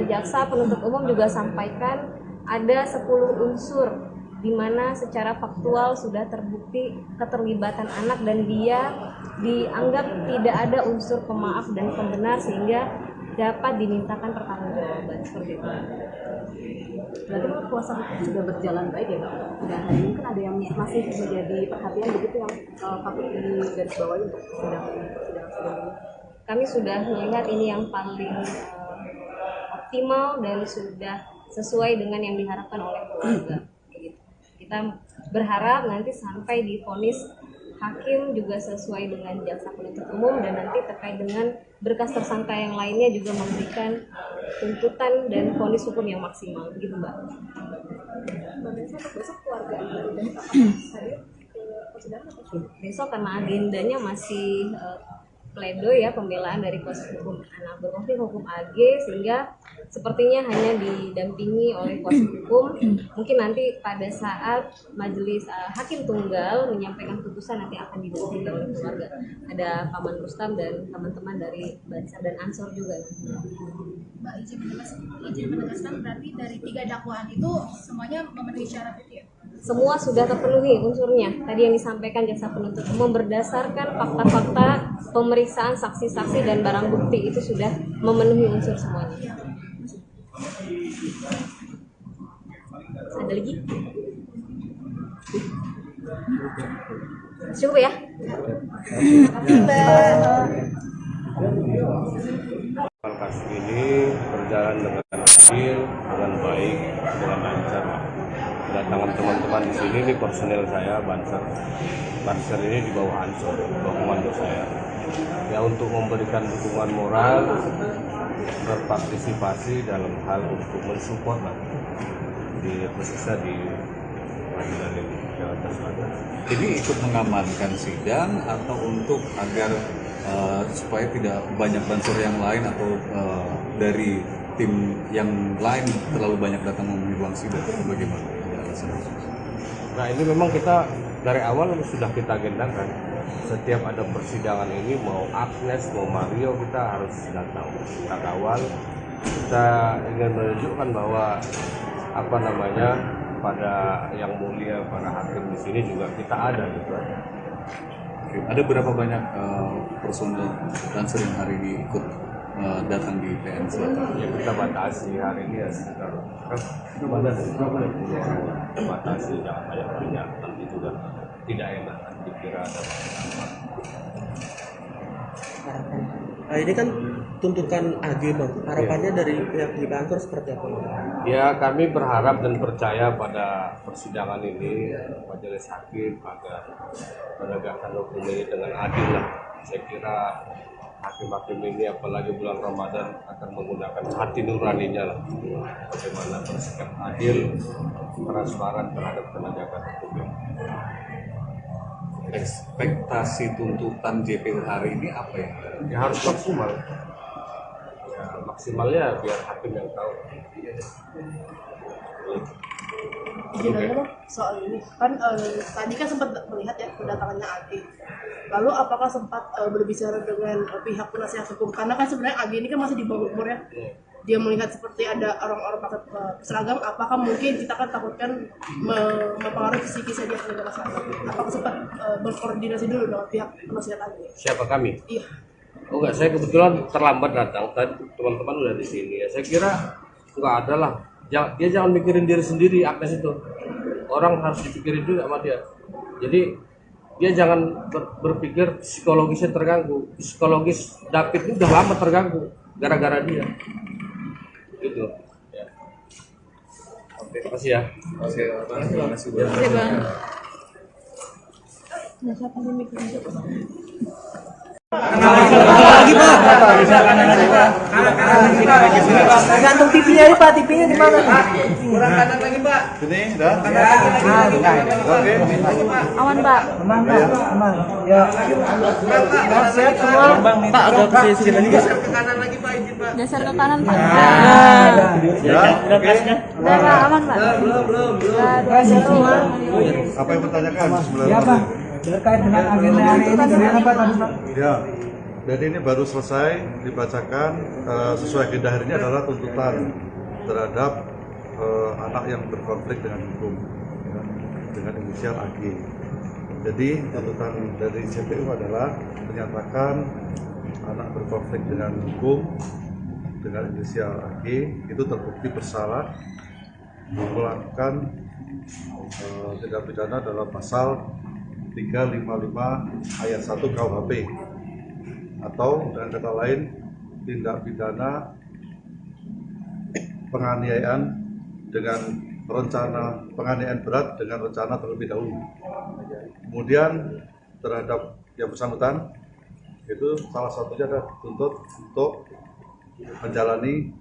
jaksa penuntut umum juga sampaikan ada 10 unsur di mana secara faktual sudah terbukti keterlibatan anak dan dia dianggap tidak ada unsur pemaaf dan pembenar, sehingga dapat dimintakan pertanggungjawaban seperti itu. Berarti kuasa hukum sudah berjalan baik ya Pak? Dan hari ini kan ada yang masih menjadi perhatian begitu yang patut digarisbawahi untuk persidangan sebelumnya. Kami sudah melihat ini yang paling optimal dan sudah sesuai dengan yang diharapkan oleh keluarga. Kita berharap nanti sampai di vonis hakim juga sesuai dengan jaksa penuntut umum, dan nanti terkait dengan berkas tersangka yang lainnya juga memberikan tuntutan dan vonis hukum yang maksimal, begitu Mbak. Besok keluarga hadir ke persidangan atau Besok karena agendanya masih pledoi ya, pembelaan dari kuasa hukum anak berkonflik hukum AG, sehingga sepertinya hanya didampingi oleh kuasa hukum. Mungkin nanti pada saat majelis hakim tunggal menyampaikan putusan nanti akan didampingi oleh keluarga. Ada Paman Rustam dan teman-teman dari Bansar dan Ansor juga. Mbak izin menegaskan berarti dari 3 dakwaan itu semuanya memenuhi syarat itu ya? Semua sudah terpenuhi unsurnya. Tadi yang disampaikan jaksa penuntut umum berdasarkan fakta-fakta pemeriksaan saksi-saksi dan barang bukti itu sudah memenuhi unsur semuanya. Ada lagi? Cukup ya? Kasus ini berjalan dengan adil, dengan baik, dengan lancar. Kedatangan teman-teman di sini, ini personel saya, Banser ini di bawah Ansor, bawah komando saya. Ya, untuk memberikan dukungan moral, berpartisipasi dalam hal untuk mensupport di khususnya di pengadilan ini Jakarta Selatan. Jadi ikut mengamankan sidang atau untuk agar supaya tidak banyak bansor yang lain atau dari tim yang lain terlalu banyak datang memenuhi ruang sidang, bagaimana? Nah, ini memang kita dari awal sudah kita agendakan setiap ada persidangan ini mau Agnes mau Mario kita harus datang, kita kawal, kita ingin menunjukkan bahwa pada yang mulia para hakim di sini juga kita ada gitu. Oke, ada berapa banyak personel Lancer yang hari ini ikut datang di PN Selatan? Ya kita batasi hari ini ya sekitar batasi jangan banyak nanti juga tidak enak dikira ada Nah, ini kan tuntutan AG bang, harapannya dari pihak di kantor seperti apa bang? Ya kami berharap dan percaya pada persidangan ini majelis hakim agar menegakkan hukum ini dengan adil lah. Saya kira hakim-hakim ini apalagi bulan Ramadan akan menggunakan hati nuraninya lah. Bagaimana bersikap adil, transparan terhadap penegakan hukum ini. Ekspektasi tuntutan JPU hari ini apa ya? Ya harus maksimal. Ya maksimalnya biar hakim yang tahu. Izin aja bang, soal ini kan tadi kan sempat melihat ya kedatangannya AG. Lalu apakah sempat berbicara dengan pihak penasihat hukum? Karena kan sebenarnya AG ini kan masih di bawah umur ya. Dia melihat seperti ada orang-orang pakai seragam, apakah mungkin kita kan takutkan mempengaruhi psikisnya dia terhadap masyarakat? Apakah sempat berkoordinasi dulu dengan pihak penasihat AG? Siapa kami? Iya. Oh enggak, saya kebetulan terlambat datang. Tadi teman-teman udah di sini ya. Saya kira enggak ada lah. Dia jangan mikirin diri sendiri, Agnes itu. Orang harus dipikirin juga sama dia. Jadi dia jangan berpikir psikologisnya terganggu. Psikologis David ini udah lama terganggu gara-gara dia. Gitu. Ya. Oke, terima kasih ya. Terima kasih banyak. Oke bang. Lagi pak, gantung TV-nya ini pak, TV-nya di mana? Kurang kanan lagi Pak. Ini dah. Oke. Aman pak. Aman pak, aman. Ya. Sehat semua. Pak agak ke sini lagi Pak. Geser ke kanan pak. Ya. Oke. Udah pak, aman pak. Sehat semua. Apa yang bertanyakan sebelum? Ya pak. Terkait dengan agenda hari ini dari apa tadi pak? Ya, jadi ini baru selesai dibacakan sesuai agenda hari ini adalah tuntutan terhadap anak yang berkonflik dengan hukum ya, dengan inisial AG. Jadi tuntutan dari JPU adalah menyatakan anak berkonflik dengan hukum dengan inisial AG itu terbukti bersalah melakukan tindak pidana dalam pasal 355 ayat 1 KUHP atau dengan kata lain tindak pidana penganiayaan dengan rencana penganiayaan berat dengan rencana terlebih dahulu. Kemudian terhadap yang bersangkutan itu salah satunya adalah dituntut untuk menjalani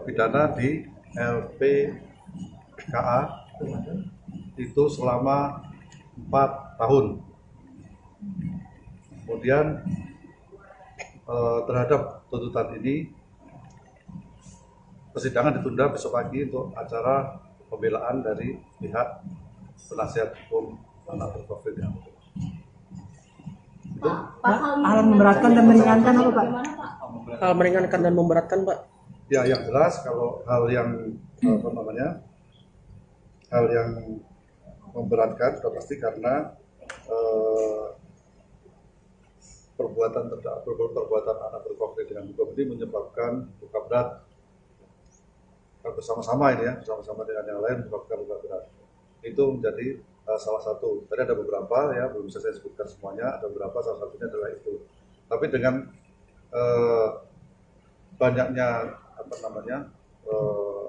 pidana di LPKA itu selama 4 tahun. Kemudian terhadap tuntutan ini persidangan ditunda besok pagi untuk acara pembelaan dari pihak penasihat hukum anak berkonflik dengan hukum. Hal memberatkan dan meringankan apa pak? Hal meringankan dan memberatkan Pak. Ya yang jelas kalau hal yang hal yang memberatkan sudah pasti karena perbuatan anak berkonflik dengan hukum ini menyebabkan luka berat bersama-sama ini ya, bersama-sama dengan yang lain menyebabkan luka berat. Itu menjadi salah satu. Tadi ada beberapa ya, belum bisa saya sebutkan semuanya. Ada beberapa, salah satunya adalah itu. Tapi dengan banyaknya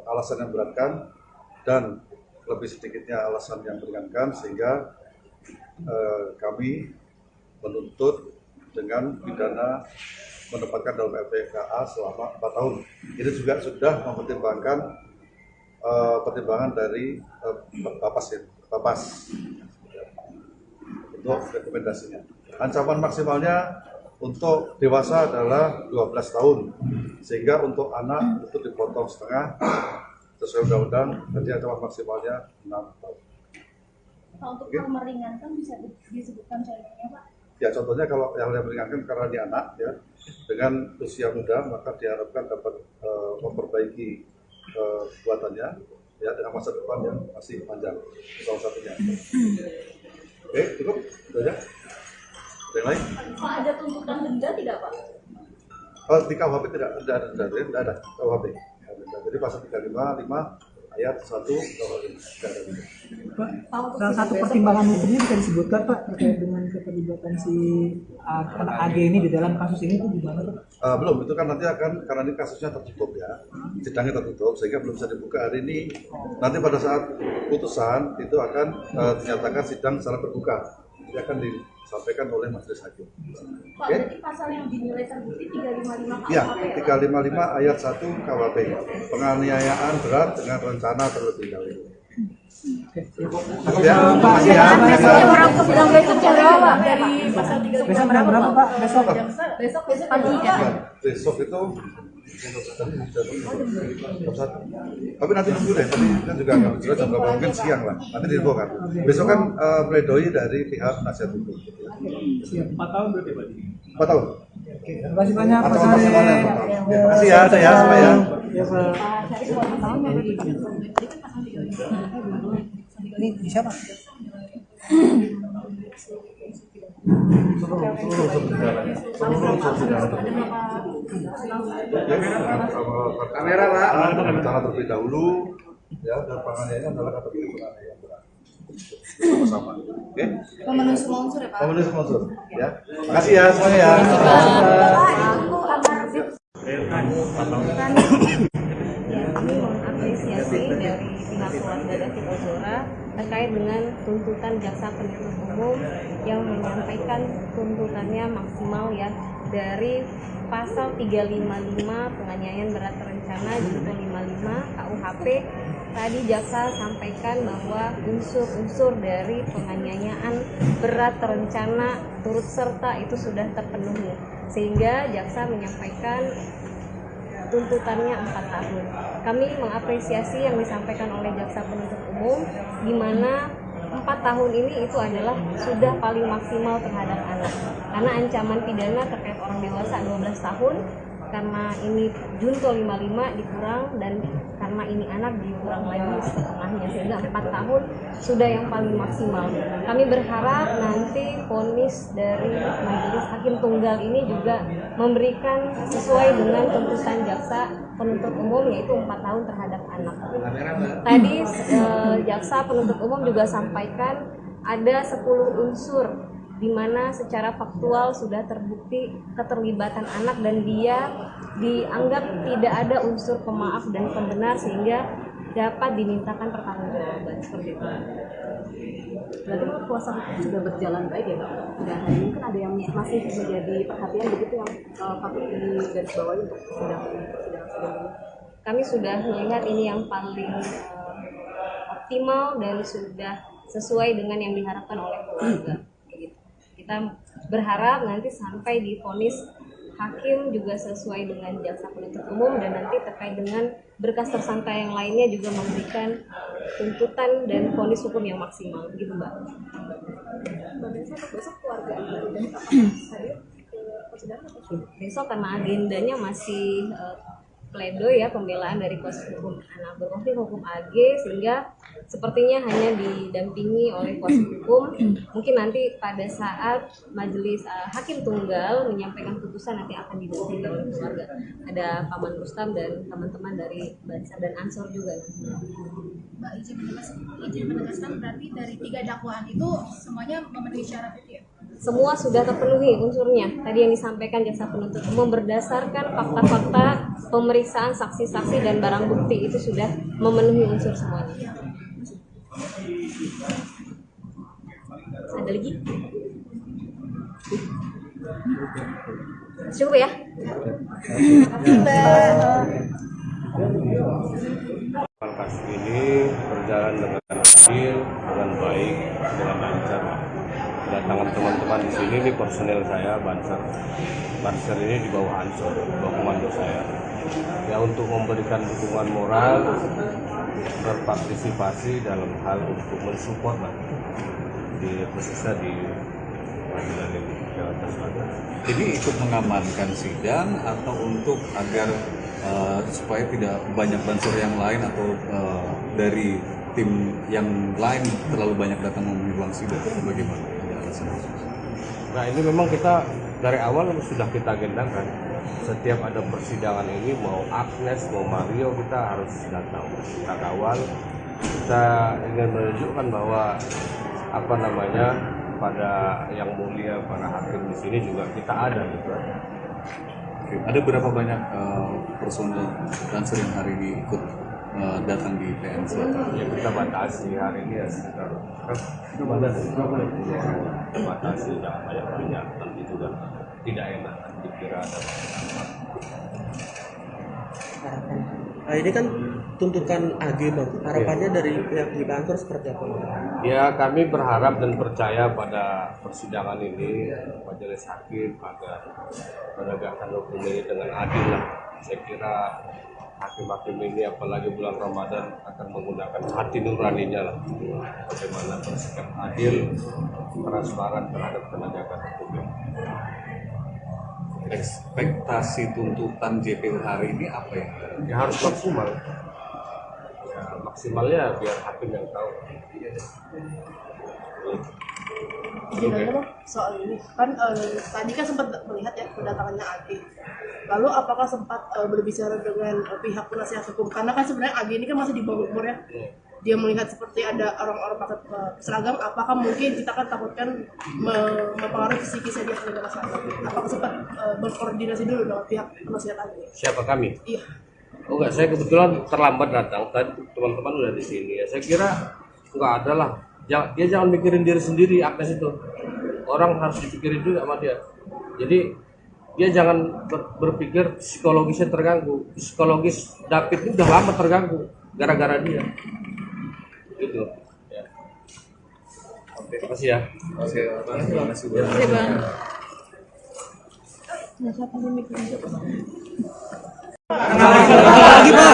alasan yang beratkan dan lebih sedikitnya alasan yang meringankan sehingga kami menuntut dengan pidana menempatkan dalam LPKA selama 4 tahun. Ini juga sudah mempertimbangkan pertimbangan dari Bapas untuk rekomendasinya. Ancaman maksimalnya untuk dewasa adalah 12 tahun, sehingga untuk anak itu dipotong setengah sesuai undang-undang, jadi ancaman maksimalnya 6 tahun. Pak, untuk Oke. meringankan bisa disebutkan contohnya Pak? Ya contohnya kalau yang meringankan karena dia anak ya dengan usia muda maka diharapkan dapat memperbaiki kekuatannya ya dengan masa depan yang masih panjang salah satunya. Oke cukup itu aja. Ada yang lain? Pak, ada tuntutan denda tidak Pak? Di KUHP tidak ada KUHP. Jadi pasal 355 ayat 1 KUHP tidak ada. Pak, salah satu pertimbangan hukumnya bisa disebutkan Pak terkait dengan keterlibatan si anak AG ini di dalam kasus ini itu gimana Pak? Belum, itu kan nanti akan karena ini kasusnya tertutup ya, sidangnya tertutup sehingga belum bisa dibuka hari ini. Nanti pada saat putusan itu akan dinyatakan sidang secara terbuka, jadi akan disampaikan oleh majelis hakim. Pak, berarti pasal yang dinilai terbukti 355 KUHP Ya, ya? 355 ayat 1 KUHP, penganiayaan berat dengan rencana terlebih dahulu. Cukup ya, makasih ya. Besok jam berapa Pak? Besok. Besok pagi ya? Ya, besok itu jam 1. Tapi nanti nunggu deh, tadi kan juga nggak jelas jam berapa, mungkin siang lah. Nanti diinfo kan. Besok kan pledoi dari pihak penasihat hukum. Siap. 4 tahun berarti Pak? 4 tahun. Terima kasih banyak Pak Atau masih mana? Sari. Terima kasih ya, saya semua ya. Ya Pak. Ini bisa Pak? Kamera Pak. Rencana terlebih dahulu ya dan penganiayaan adalah kategori penganiayaan berat. Sama-sama. Oke? Pemenuhi semua unsur ya Pak? Pemenuhi semua unsur ya. Makasih ya semuanya ya. Ya, kami mengapresiasi dari pihak keluarga David Ozora terkait dengan tuntutan jaksa penuntut umum yang menyampaikan tuntutannya maksimal ya dari pasal 355 penganiayaan berat terencana junto 55 KUHP. Tadi jaksa sampaikan bahwa unsur-unsur dari penganiayaan berat terencana turut serta itu sudah terpenuhi, sehingga jaksa menyampaikan tuntutannya 4 tahun. Kami mengapresiasi yang disampaikan oleh jaksa penuntut umum, di mana 4 tahun ini itu adalah sudah paling maksimal terhadap anak. Karena ancaman pidana terkait orang dewasa 12 tahun, karena ini junto 55 dikurang, dan karena ini anak dikurang lagi setengahnya, sehingga 4 tahun sudah yang paling maksimal. Kami berharap nanti vonis dari majelis hakim tunggal ini juga memberikan sesuai dengan tuntutan jaksa penuntut umum, yaitu 4 tahun terhadap anak. Tadi jaksa penuntut umum juga sampaikan ada 10 unsur di mana secara faktual sudah terbukti keterlibatan anak dan dia dianggap tidak ada unsur pemaaf dan pembenar sehingga dapat dimintakan pertanggungjawaban seperti itu. Berarti kuasa hukum sudah berjalan baik ya Pak? Dan hari ini kan ada yang masih menjadi perhatian begitu yang patut digarisbawahi untuk sidang ini. Kami sudah melihat ini yang paling optimal dan sudah sesuai dengan yang diharapkan oleh keluarga. Kita berharap nanti sampai di vonis hakim juga sesuai dengan jaksa penuntut umum, dan nanti terkait dengan berkas tersangka yang lainnya juga memberikan tuntutan dan vonis hukum yang maksimal, begitu Mbak. Besok keluarga dan Besok karena agendanya masih pledoi ya, pembelaan dari kuasa hukum anak berkonflik hukum AG, sehingga sepertinya hanya didampingi oleh kuasa hukum. Mungkin nanti pada saat majelis hakim tunggal menyampaikan putusan nanti akan didampingi oleh keluarga. Ada Paman Rustam dan teman-teman dari Bansar dan Ansor juga. Mbak izin menegaskan berarti dari 3 dakwaan itu semuanya memenuhi syarat itu ya? Semua sudah terpenuhi unsurnya. Tadi yang disampaikan jaksa penuntut umum berdasarkan fakta-fakta pemeriksaan saksi-saksi dan barang bukti itu sudah memenuhi unsur semuanya. Ada lagi? Cukup ya? Kasus ini berjalan dengan adil, dengan baik, dengan lancar. Kedatangan teman-teman di sini, ini personel saya Bansar. Bansar ini di bawah Ansor, bawah komando saya. Ya untuk memberikan dukungan moral berpartisipasi dalam hal untuk mensupport lah di khususnya di pengadilan ini Jakarta Selatan. Ini ikut mengamankan sidang atau untuk agar supaya tidak banyak bansur yang lain atau dari tim yang lain terlalu banyak datang memenuhi ruang sidang, bagaimana? Ada alasan khusus? Nah ini memang kita dari awal sudah kita agendakan, setiap ada persidangan ini mau Agnes mau Mario kita harus datang, kita kawal, kita ingin menunjukkan bahwa apa namanya pada yang mulia para hakim di sini juga kita ada gitu. Oke. Ada berapa banyak personel dancer yang hari ini ikut datang di PN Selatan? Ya kita batasi hari ini ya sekitar kita batasi jangan banyak nanti juga tidak enak dikira ada Nah, ini kan tuntutan AG Bang. Harapannya dari pihak di kantor seperti apa? ya kami berharap dan percaya pada persidangan ini majelis hakim agar menegakkan hukum ini dengan adil lah. Saya kira hakim-hakim ini apalagi bulan Ramadan akan menggunakan hati nuraninya lah bagaimana bersikap adil, transparan terhadap penegakan hukum. Ekspektasi tuntutan JPU hari ini apa ya? Ya harus maksimal. Ya maksimalnya biar hakim yang tahu. Izin aja Bang, soal ini kan tadi kan sempat melihat ya kedatangannya AG. Lalu apakah sempat berbicara dengan pihak penasihat hukum? Karena kan sebenarnya AG ini kan masih di bawah umur ya. Dia melihat seperti ada orang-orang pakai seragam, apakah mungkin kita kan takutkan mempengaruhi psikisnya dia sebagai masyarakat? Apakah sempat berkoordinasi dulu dengan pihak penasihat AG? Siapa kami? Iya. Oh enggak, saya kebetulan terlambat datang. Tadi teman-teman udah di sini ya. Saya kira enggak ada lah. Dia jangan mikirin diri sendiri, Agnes itu. Orang harus dipikirin juga sama dia. Jadi dia jangan berpikir psikologisnya terganggu. Psikologis David itu udah lama terganggu gara-gara dia. Gitu. Ya. Oke, terima kasih ya. Oke, terima kasih banyak. Iya Bang. Lagi Pak.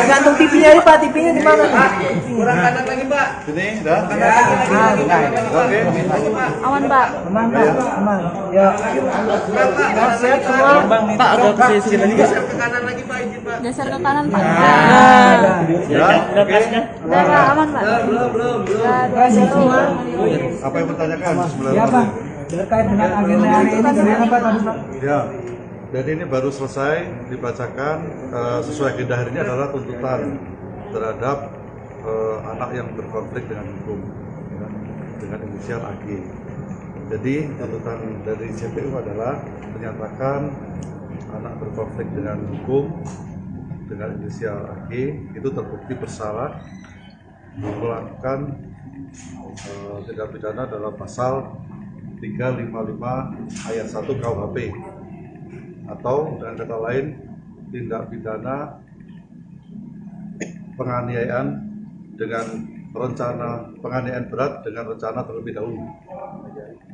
Gantung TV-nya ini Pak, TV-nya di mana? Kurang kanan lagi Pak. Sini, dah. Oke. Aman Pak. Aman Pak, aman. Ya. Sehat semua. Pak agak ke sini lagi. Geser ke kanan Pak. Ya. Oke. Udah aman Pak. Belum. Sehat semua. Apa yang bertanyakan sebelum? Ya Pak. Terkait dengan agenda hari ini gimana Pak tadi Pak? Ya, jadi ini baru selesai dibacakan sesuai agenda hari ini adalah tuntutan terhadap anak yang berkonflik dengan hukum ya, dengan inisial AG. Jadi tuntutan dari JPU adalah menyatakan anak berkonflik dengan hukum dengan inisial AG itu terbukti bersalah melakukan tindak pidana dalam pasal 355 ayat 1 KUHP atau dengan kata lain tindak pidana penganiayaan dengan rencana penganiayaan berat dengan rencana terlebih dahulu.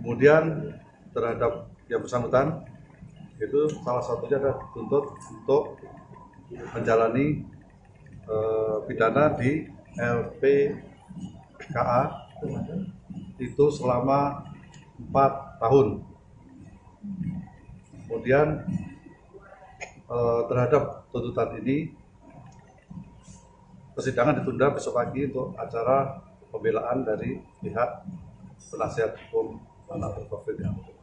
Kemudian terhadap yang bersangkutan itu salah satunya adalah dituntut untuk menjalani pidana di LPKA itu selama 4 tahun. Kemudian terhadap tuntutan ini persidangan ditunda besok pagi untuk acara pembelaan dari pihak penasihat hukum anak berkonflik dengan hukum.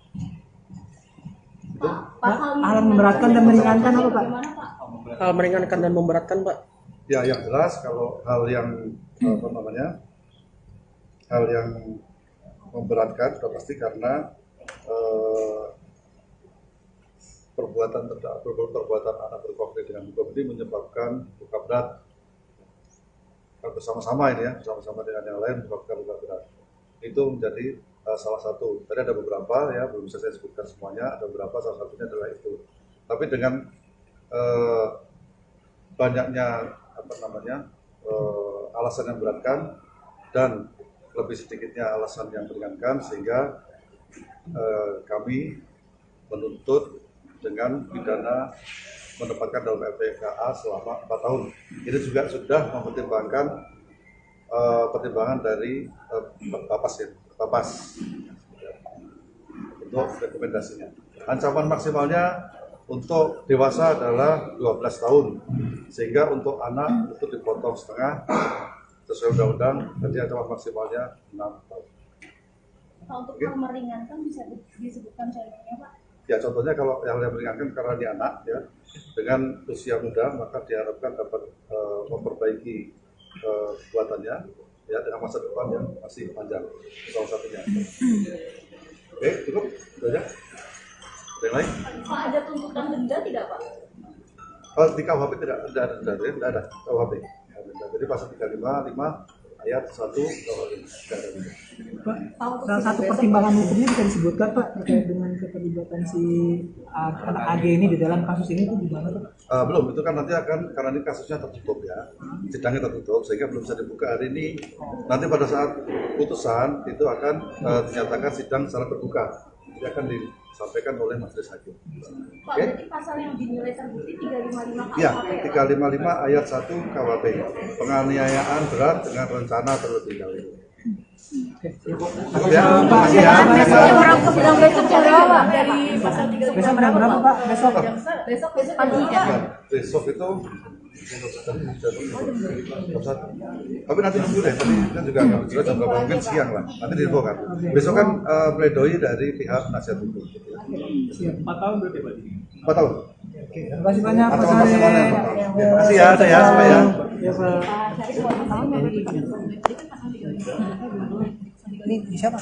Hal memberatkan dan meringankan apa Pak? Hal meringankan dan memberatkan Pak. Ya, yang jelas kalau hal yang hal yang memberatkan sudah pasti karena perbuatan anak berkonflik dengan hukum ini menyebabkan luka berat bersama-sama ini ya, bersama-sama dengan yang lain menyebabkan luka berat. Itu menjadi salah satu. Tadi ada beberapa ya, belum bisa saya sebutkan semuanya, ada beberapa, salah satunya adalah itu. Tapi dengan banyaknya alasan yang memberatkan dan lebih sedikitnya alasan yang meringankan sehingga kami menuntut dengan pidana menempatkan dalam LPKA selama 4 tahun. Ini juga sudah mempertimbangkan pertimbangan dari Bapas untuk rekomendasinya. Ancaman maksimalnya untuk dewasa adalah 12 tahun, sehingga untuk anak itu dipotong setengah sesuai undang-undang. Nanti ancaman maksimalnya 6 tahun. Pak, untuk yang meringankan bisa disebutkan contohnya, Pak? Ya, contohnya kalau yang meringankan karena dia anak, ya, dengan usia muda, maka diharapkan dapat memperbaiki kekuatannya, ya, dengan masa depan yang masih panjang. Salah satunya. Oke, cukup, itu aja. Ada yang lain? Pak, ada tuntutan denda tidak, Pak? Kalau di KUHP tidak ada denda, ya, tidak ada KUHP. Jadi pasal 355 ayat 1 KUHP tidak ada denda. Pak, salah satu pertimbangan hukumnya bisa disebutkan Pak terkait dengan keterlibatan si anak AG ini di dalam kasus ini itu gimana Pak? Belum, itu kan nanti akan, karena ini kasusnya tertutup ya, sidangnya tertutup sehingga belum bisa dibuka hari ini. Nanti pada saat putusan itu akan dinyatakan sidang secara terbuka, jadi akan disampaikan oleh majelis hakim. Pak, berarti pasal yang dinilai terbukti 355 KUHP Iya, ya? 355 ayat 1 KUHP, penganiayaan berat dengan rencana terlebih dahulu. Cukup ya, makasih ya. Dari pasal 355 Besok jam berapa Pak? Besok? besok pagi ya? Besok itu tapi nanti nunggu deh, tadi kan juga nggak jelas jam berapa, mungkin siang lah, nanti diinfokan. Besok kan pledoi dari pihak penasihat hukum. 4 tahun berarti Pak? 4 tahun. Oke, terima kasih banyak Pak Atau Sari. maksimalnya. Makasih ya, ada ya semua ya. Ya Pak. Ini siapa?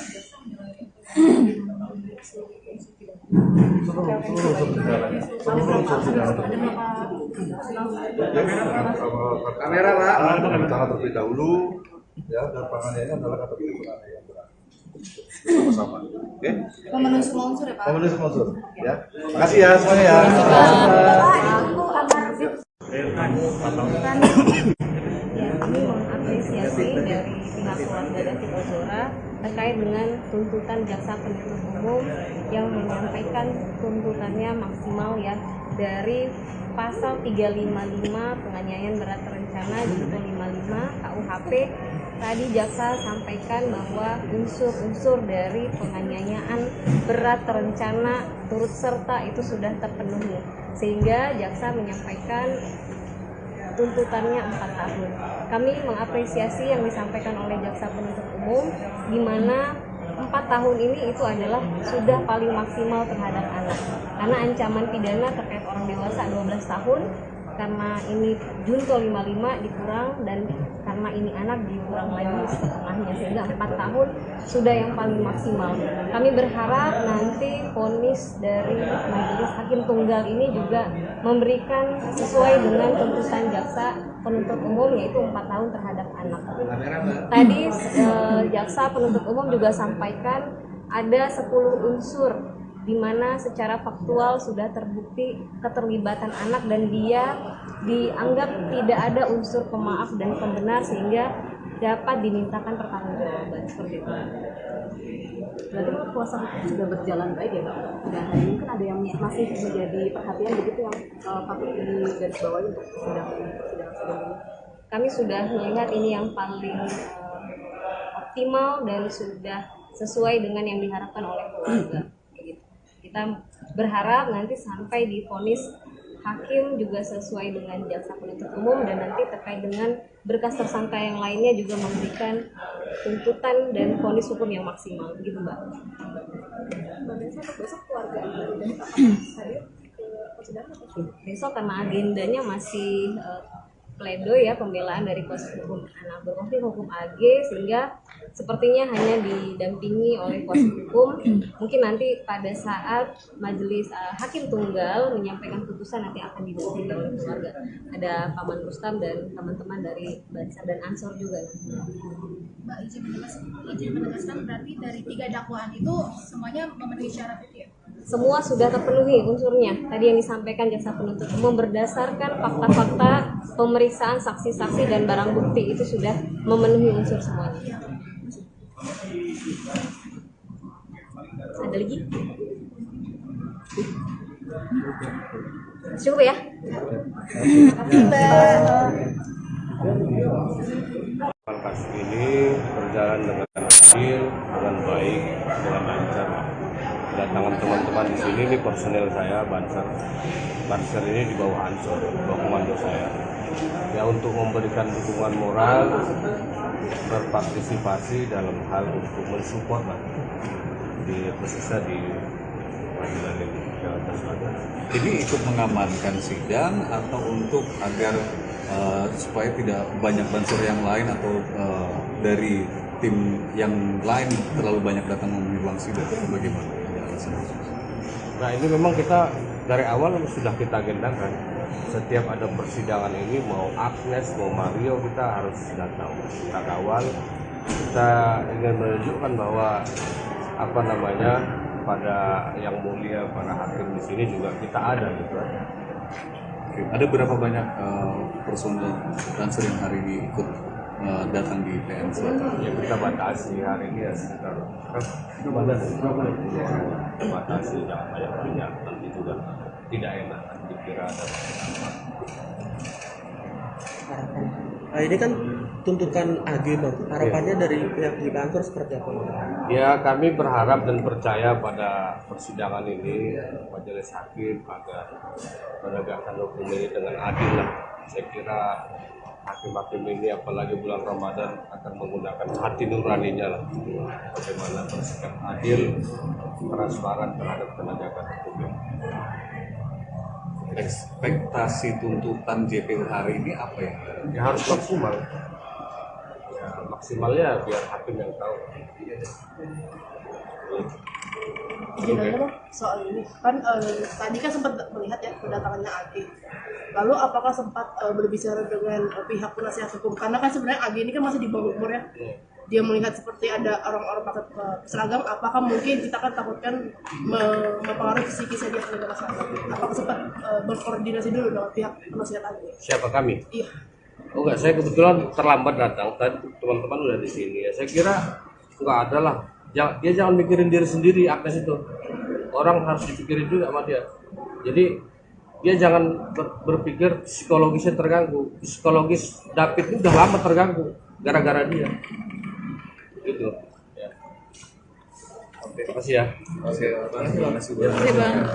Kamera Pak. Rencana terlebih dahulu, ya, dan penganiayaan adalah kategori penganiayaan berat. Sama-sama. Oke? Memenuhi semua unsur ya, Pak? Memenuhi semua unsur, ya. Makasih ya semuanya ya. Ya, kami mengapresiasi dari pihak keluarga David Ozora terkait dengan tuntutan jaksa penuntut umum yang menyampaikan tuntutannya maksimal ya dari pasal 355 penganiayaan berat terencana junto 55 KUHP. Tadi jaksa sampaikan bahwa unsur-unsur dari penganiayaan berat terencana turut serta itu sudah terpenuhi, sehingga jaksa menyampaikan tuntutannya 4 tahun. Kami mengapresiasi yang disampaikan oleh jaksa penuntut umum, di mana 4 tahun ini itu adalah sudah paling maksimal terhadap anak. Karena ancaman pidana terkait orang dewasa 12 tahun, karena ini junto 55 dikurang, dan karena ini anak dikurang lagi setengahnya, sehingga 4 tahun sudah yang paling maksimal. Kami berharap nanti vonis dari majelis hakim tunggal ini juga memberikan sesuai dengan tuntutan jaksa penuntut umum, yaitu 4 tahun terhadap anak. Tadi jaksa penuntut umum juga sampaikan ada 10 unsur di mana secara faktual sudah terbukti keterlibatan anak dan dia dianggap tidak ada unsur pemaaf dan pembenar, sehingga dapat dimintakan pertanggungjawaban seperti itu. Berarti kalau kuasa hukum sudah berjalan baik ya Pak? Dan hari ini kan ada yang masih menjadi perhatian begitu yang patut digarisbawahi untuk sidang ini. Kami sudah melihat ini yang paling optimal dan sudah sesuai dengan yang diharapkan oleh keluarga. Kita berharap nanti sampai di vonis hakim juga sesuai dengan jaksa penuntut umum, dan nanti terkait dengan berkas tersangka yang lainnya juga memberikan tuntutan dan vonis hukum yang maksimal, gitu Mbak. Besok keluarga dari Besok karena agendanya masih pledoi ya, pembelaan dari kuasa hukum anak berkonflik hukum AG, sehingga sepertinya hanya didampingi oleh kuasa hukum. Mungkin nanti pada saat majelis hakim tunggal menyampaikan putusan nanti akan didampingi oleh keluarga. Ada Paman Rustam dan teman-teman dari Bansar dan Ansor juga. Mbak, izin menegaskan berarti dari 3 dakwaan itu semuanya memenuhi syarat itu ya? Semua sudah terpenuhi unsurnya. Tadi yang disampaikan jaksa penuntut umum berdasarkan fakta-fakta pemeriksaan saksi-saksi dan barang bukti itu sudah memenuhi unsur semuanya. Ada lagi? Cukup ya? Kasus ini berjalan dengan adil, dengan baik, dengan lancar. Kedatangan teman-teman di sini, ini personel saya, Banser ini di bawah Ansor, di bawah komando saya. Ya untuk memberikan dukungan moral, berpartisipasi dalam hal untuk mensupport lah di khususnya di pengadilan ini Jakarta Selatan. Ini ikut mengamankan sidang atau untuk agar supaya tidak banyak bansur yang lain atau dari tim yang lain terlalu banyak datang memenuhi ruang sidang, bagaimana? Nah ini memang kita dari awal sudah kita agendakan. Setiap ada persidangan ini, mau Agnes, mau Mario, kita harus datang, kita kawal. Kita ingin menunjukkan bahwa pada yang mulia, para hakim di sini juga kita ada gitu. Oke. Ada berapa banyak personel bansur yang hari ini ikut datang di PN Selatan? Ya kita batasi hari ini ya sekitar kita batasi jangan banyak nanti juga tidak enak dikira ada. Nah, ini kan tuntutan AG Bang. Harapannya dari pihak di kantor seperti apa? Ya kami berharap dan percaya pada persidangan ini majelis hakim agar menegakkan hukum ini dengan adil lah. Saya kira hakim-hakim ini apalagi bulan Ramadan akan menggunakan hati nuraninya lah. Bagaimana bersikap adil, transparan terhadap penegakan hukum. Ekspektasi tuntutan JPU hari ini apa ya? Ya harus maksimal. Ya maksimalnya biar hakim yang tahu. Gimana Bang soal ini kan tadi kan sempat melihat ya kedatangannya AG. Lalu apakah sempat berbicara dengan pihak penasihat hukum karena kan sebenarnya AG ini kan masih di bawah umur ya. Dia melihat seperti ada orang-orang pakai seragam, apakah mungkin kita kan takutkan mempengaruhi psikisnya dia sebagai masyarakat? Apakah sempat berkoordinasi dulu dengan pihak penasihat AG? Siapa kami? Iya. Oh enggak, saya kebetulan terlambat datang. Tadi teman-teman udah di sini ya. Saya kira enggak ada lah. Dia jangan mikirin diri sendiri, Agnes itu. Orang harus dipikirin juga sama dia. Jadi dia jangan berpikir psikologisnya terganggu. Psikologis David ini udah lama terganggu gara-gara dia. Gitu. Ya. Oke, makasih ya. Oke, terima kasih Terima kasih Bang.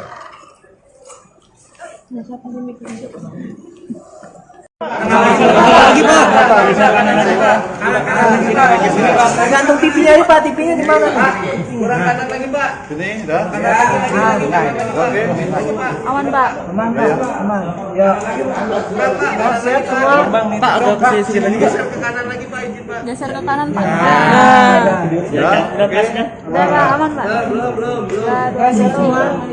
Lagi Pak. Gantung TV-nya aja Pak, TV-nya di mana? Kurang kanan lagi Pak. Sini, dah. Oke. Aman Pak. Aman Pak, aman. Ya. Sehat semua. Pak, ada sisi lagi Pak. Geser ke kanan Pak. Ya. Oke. Udah Pak, aman Pak. Belum. Kasih semua.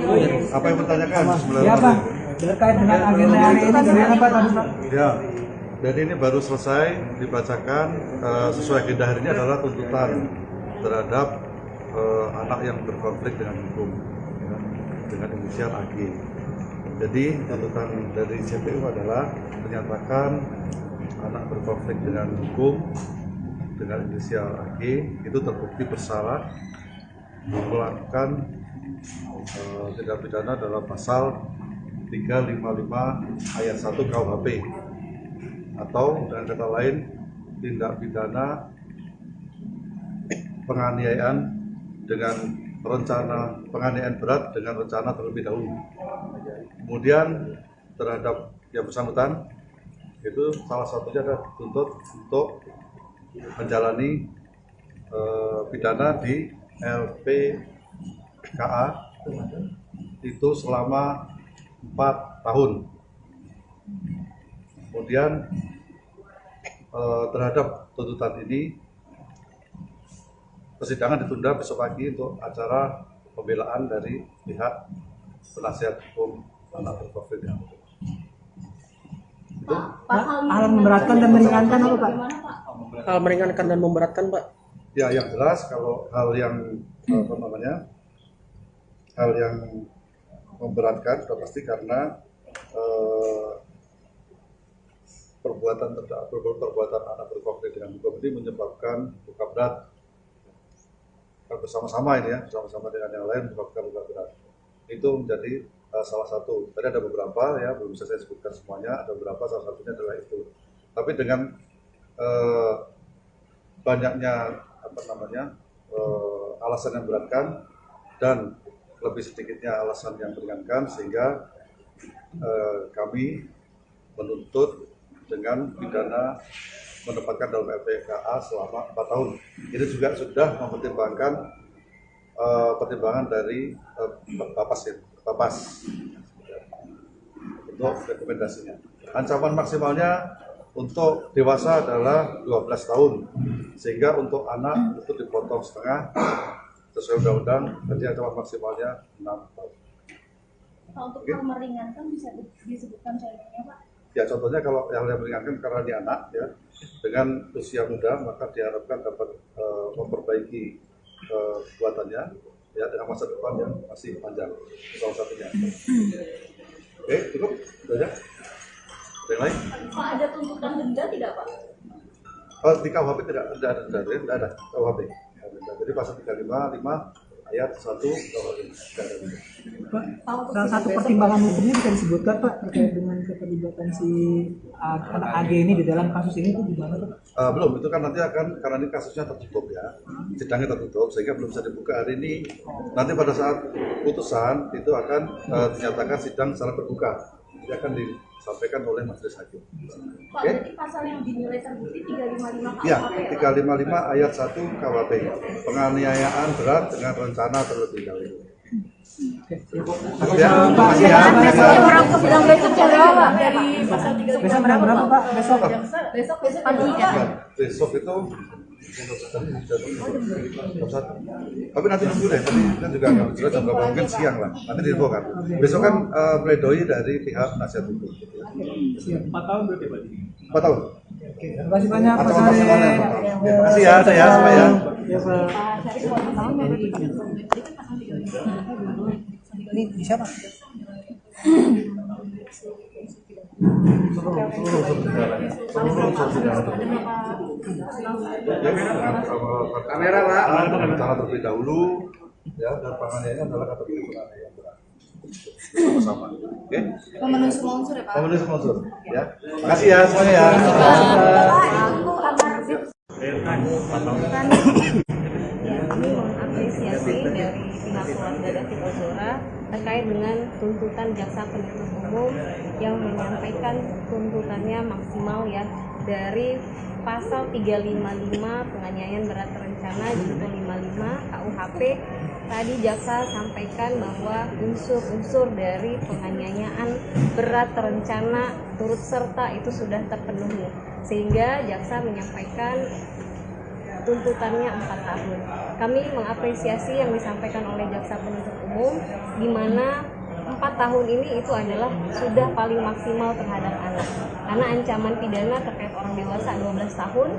Apa yang bertanyakan sebelum? Ya Pak. Terkait dengan agenda hari ini gimana Pak tadi Pak? Ya, jadi ini baru selesai dibacakan sesuai agenda hari ini adalah tuntutan terhadap anak yang berkonflik dengan hukum ya, dengan inisial AG. Jadi tuntutan dari JPU adalah menyatakan anak berkonflik dengan hukum dengan inisial AG itu terbukti bersalah melakukan tindak pidana dalam pasal 355 ayat 1 KUHP atau dengan kata lain tindak pidana penganiayaan dengan rencana penganiayaan berat dengan rencana terlebih dahulu. Kemudian terhadap yang bersangkutan itu salah satunya adalah dituntut untuk menjalani pidana di LPKA itu selama 4 tahun. Kemudian terhadap tuntutan ini persidangan ditunda besok pagi untuk acara pembelaan dari pihak penasihat hukum anak berkonflik. Hal memberatkan dan meringankan apa Pak? Hal meringankan dan memberatkan Pak. Ya, yang jelas kalau hal yang hal yang memberatkan sudah pasti karena perbuatan anak berkonflik dengan hukum ini menyebabkan luka berat bersama-sama ini ya, bersama-sama dengan yang lain menyebabkan luka berat. Itu menjadi salah satu. Tadi ada beberapa ya, belum bisa saya sebutkan semuanya. Ada beberapa, salah satunya adalah itu. Tapi dengan banyaknya alasan yang beratkan dan lebih sedikitnya alasan yang meringankan, sehingga kami menuntut dengan pidana menempatkan dalam LPKA selama 4 tahun. Ini juga sudah mempertimbangkan pertimbangan dari Bapas untuk rekomendasinya. Ancaman maksimalnya untuk dewasa adalah 12 tahun, sehingga untuk anak itu dipotong setengah sesuai undang-undang. Jadi ancaman maksimalnya 6 tahun. Pak, untuk hal meringankan bisa disebutkan contohnya, Pak? Ya, contohnya kalau yang meringankan karena dia anak ya, dengan usia muda, maka diharapkan dapat memperbaiki kekuatannya ya, dengan masa depan yang masih panjang, salah satunya. Oke, cukup? Sudah ya? Ada yang lain? Pak, ada tuntutan denda tidak, Pak? Oh, di KUHP tidak ada denda, tidak ada KUHP. Jadi pasal 355 ayat 1 KUHP tidak ada denda. Pak, salah satu pertimbangan hukumnya bisa disebutkan Pak terkait dengan keterlibatan si anak AG ini di dalam kasus ini itu gimana Pak? Belum, itu kan nanti akan, karena ini kasusnya tertutup ya, sidangnya tertutup sehingga belum bisa dibuka hari ini. Nanti pada saat putusan itu akan dinyatakan sidang secara terbuka, jadi akan disampaikan oleh majelis hakim. Pak, berarti pasal yang dinilai terbukti 355 KUHP Ya, ya? 355 ayat 1 KUHP, penganiayaan berat dengan rencana terlebih dahulu. Ya, makasih ya. Orang ke sidang besok jam berapa? Dari pasal 355 Besok jam berapa Pak? Besok? Besok pagi ya. Besok itu jam 1. Tapi nanti nunggu deh, tadi kan juga nggak jelas jam berapa, mungkin siang lah. Nanti diinfokan. Besok kan pledoi dari pihak penasihat hukum. Siap. 4 tahun berarti Pak? 4 tahun. Oke, terima kasih banyak Pak Ancaman Sari. maksimalnya 4 tahun. Terima kasih ya, saya semua ya. Ya Pak. Ini bisa Pak? Kamera Pak. Rencana terlebih dahulu ya, dan penganiayaan adalah kategori penganiayaan berat. Bersama-sama. Oke? Memenuhi semua unsur ya, Pak? Memenuhi semua unsur ya. Makasih ya semuanya ya. Ya, kami mengapresiasi dari pihak keluarga David Ozora terkait dengan tuntutan jaksa penuntut umum yang menyampaikan tuntutannya maksimal ya dari pasal 355 penganiayaan berat terencana junto 55 KUHP. Tadi jaksa sampaikan bahwa unsur-unsur dari penganiayaan berat terencana turut serta itu sudah terpenuhi, sehingga jaksa menyampaikan tuntutannya 4 tahun. Kami mengapresiasi yang disampaikan oleh jaksa penuntut umum, di mana 4 tahun ini itu adalah sudah paling maksimal terhadap anak, karena ancaman pidana terkait orang dewasa 12 tahun,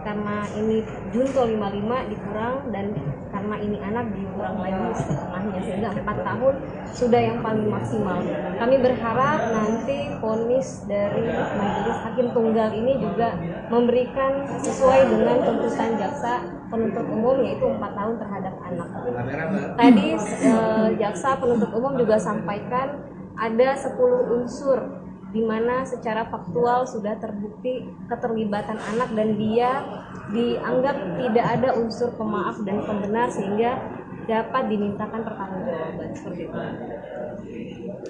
karena ini junto 55 dikurang, dan karena ini anak dikurang lagi setengahnya, sehingga 4 tahun sudah yang paling maksimal. Kami berharap nanti vonis dari majelis hakim tunggal ini juga memberikan sesuai dengan tuntutan jaksa penuntut umum, yaitu 4 tahun terhadap anak. Tadi jaksa penuntut umum juga sampaikan ada 10 unsur di mana secara faktual sudah terbukti keterlibatan anak, dan dia dianggap tidak ada unsur pemaaf dan pembenar, sehingga dapat dimintakan pertanggungjawaban seperti itu.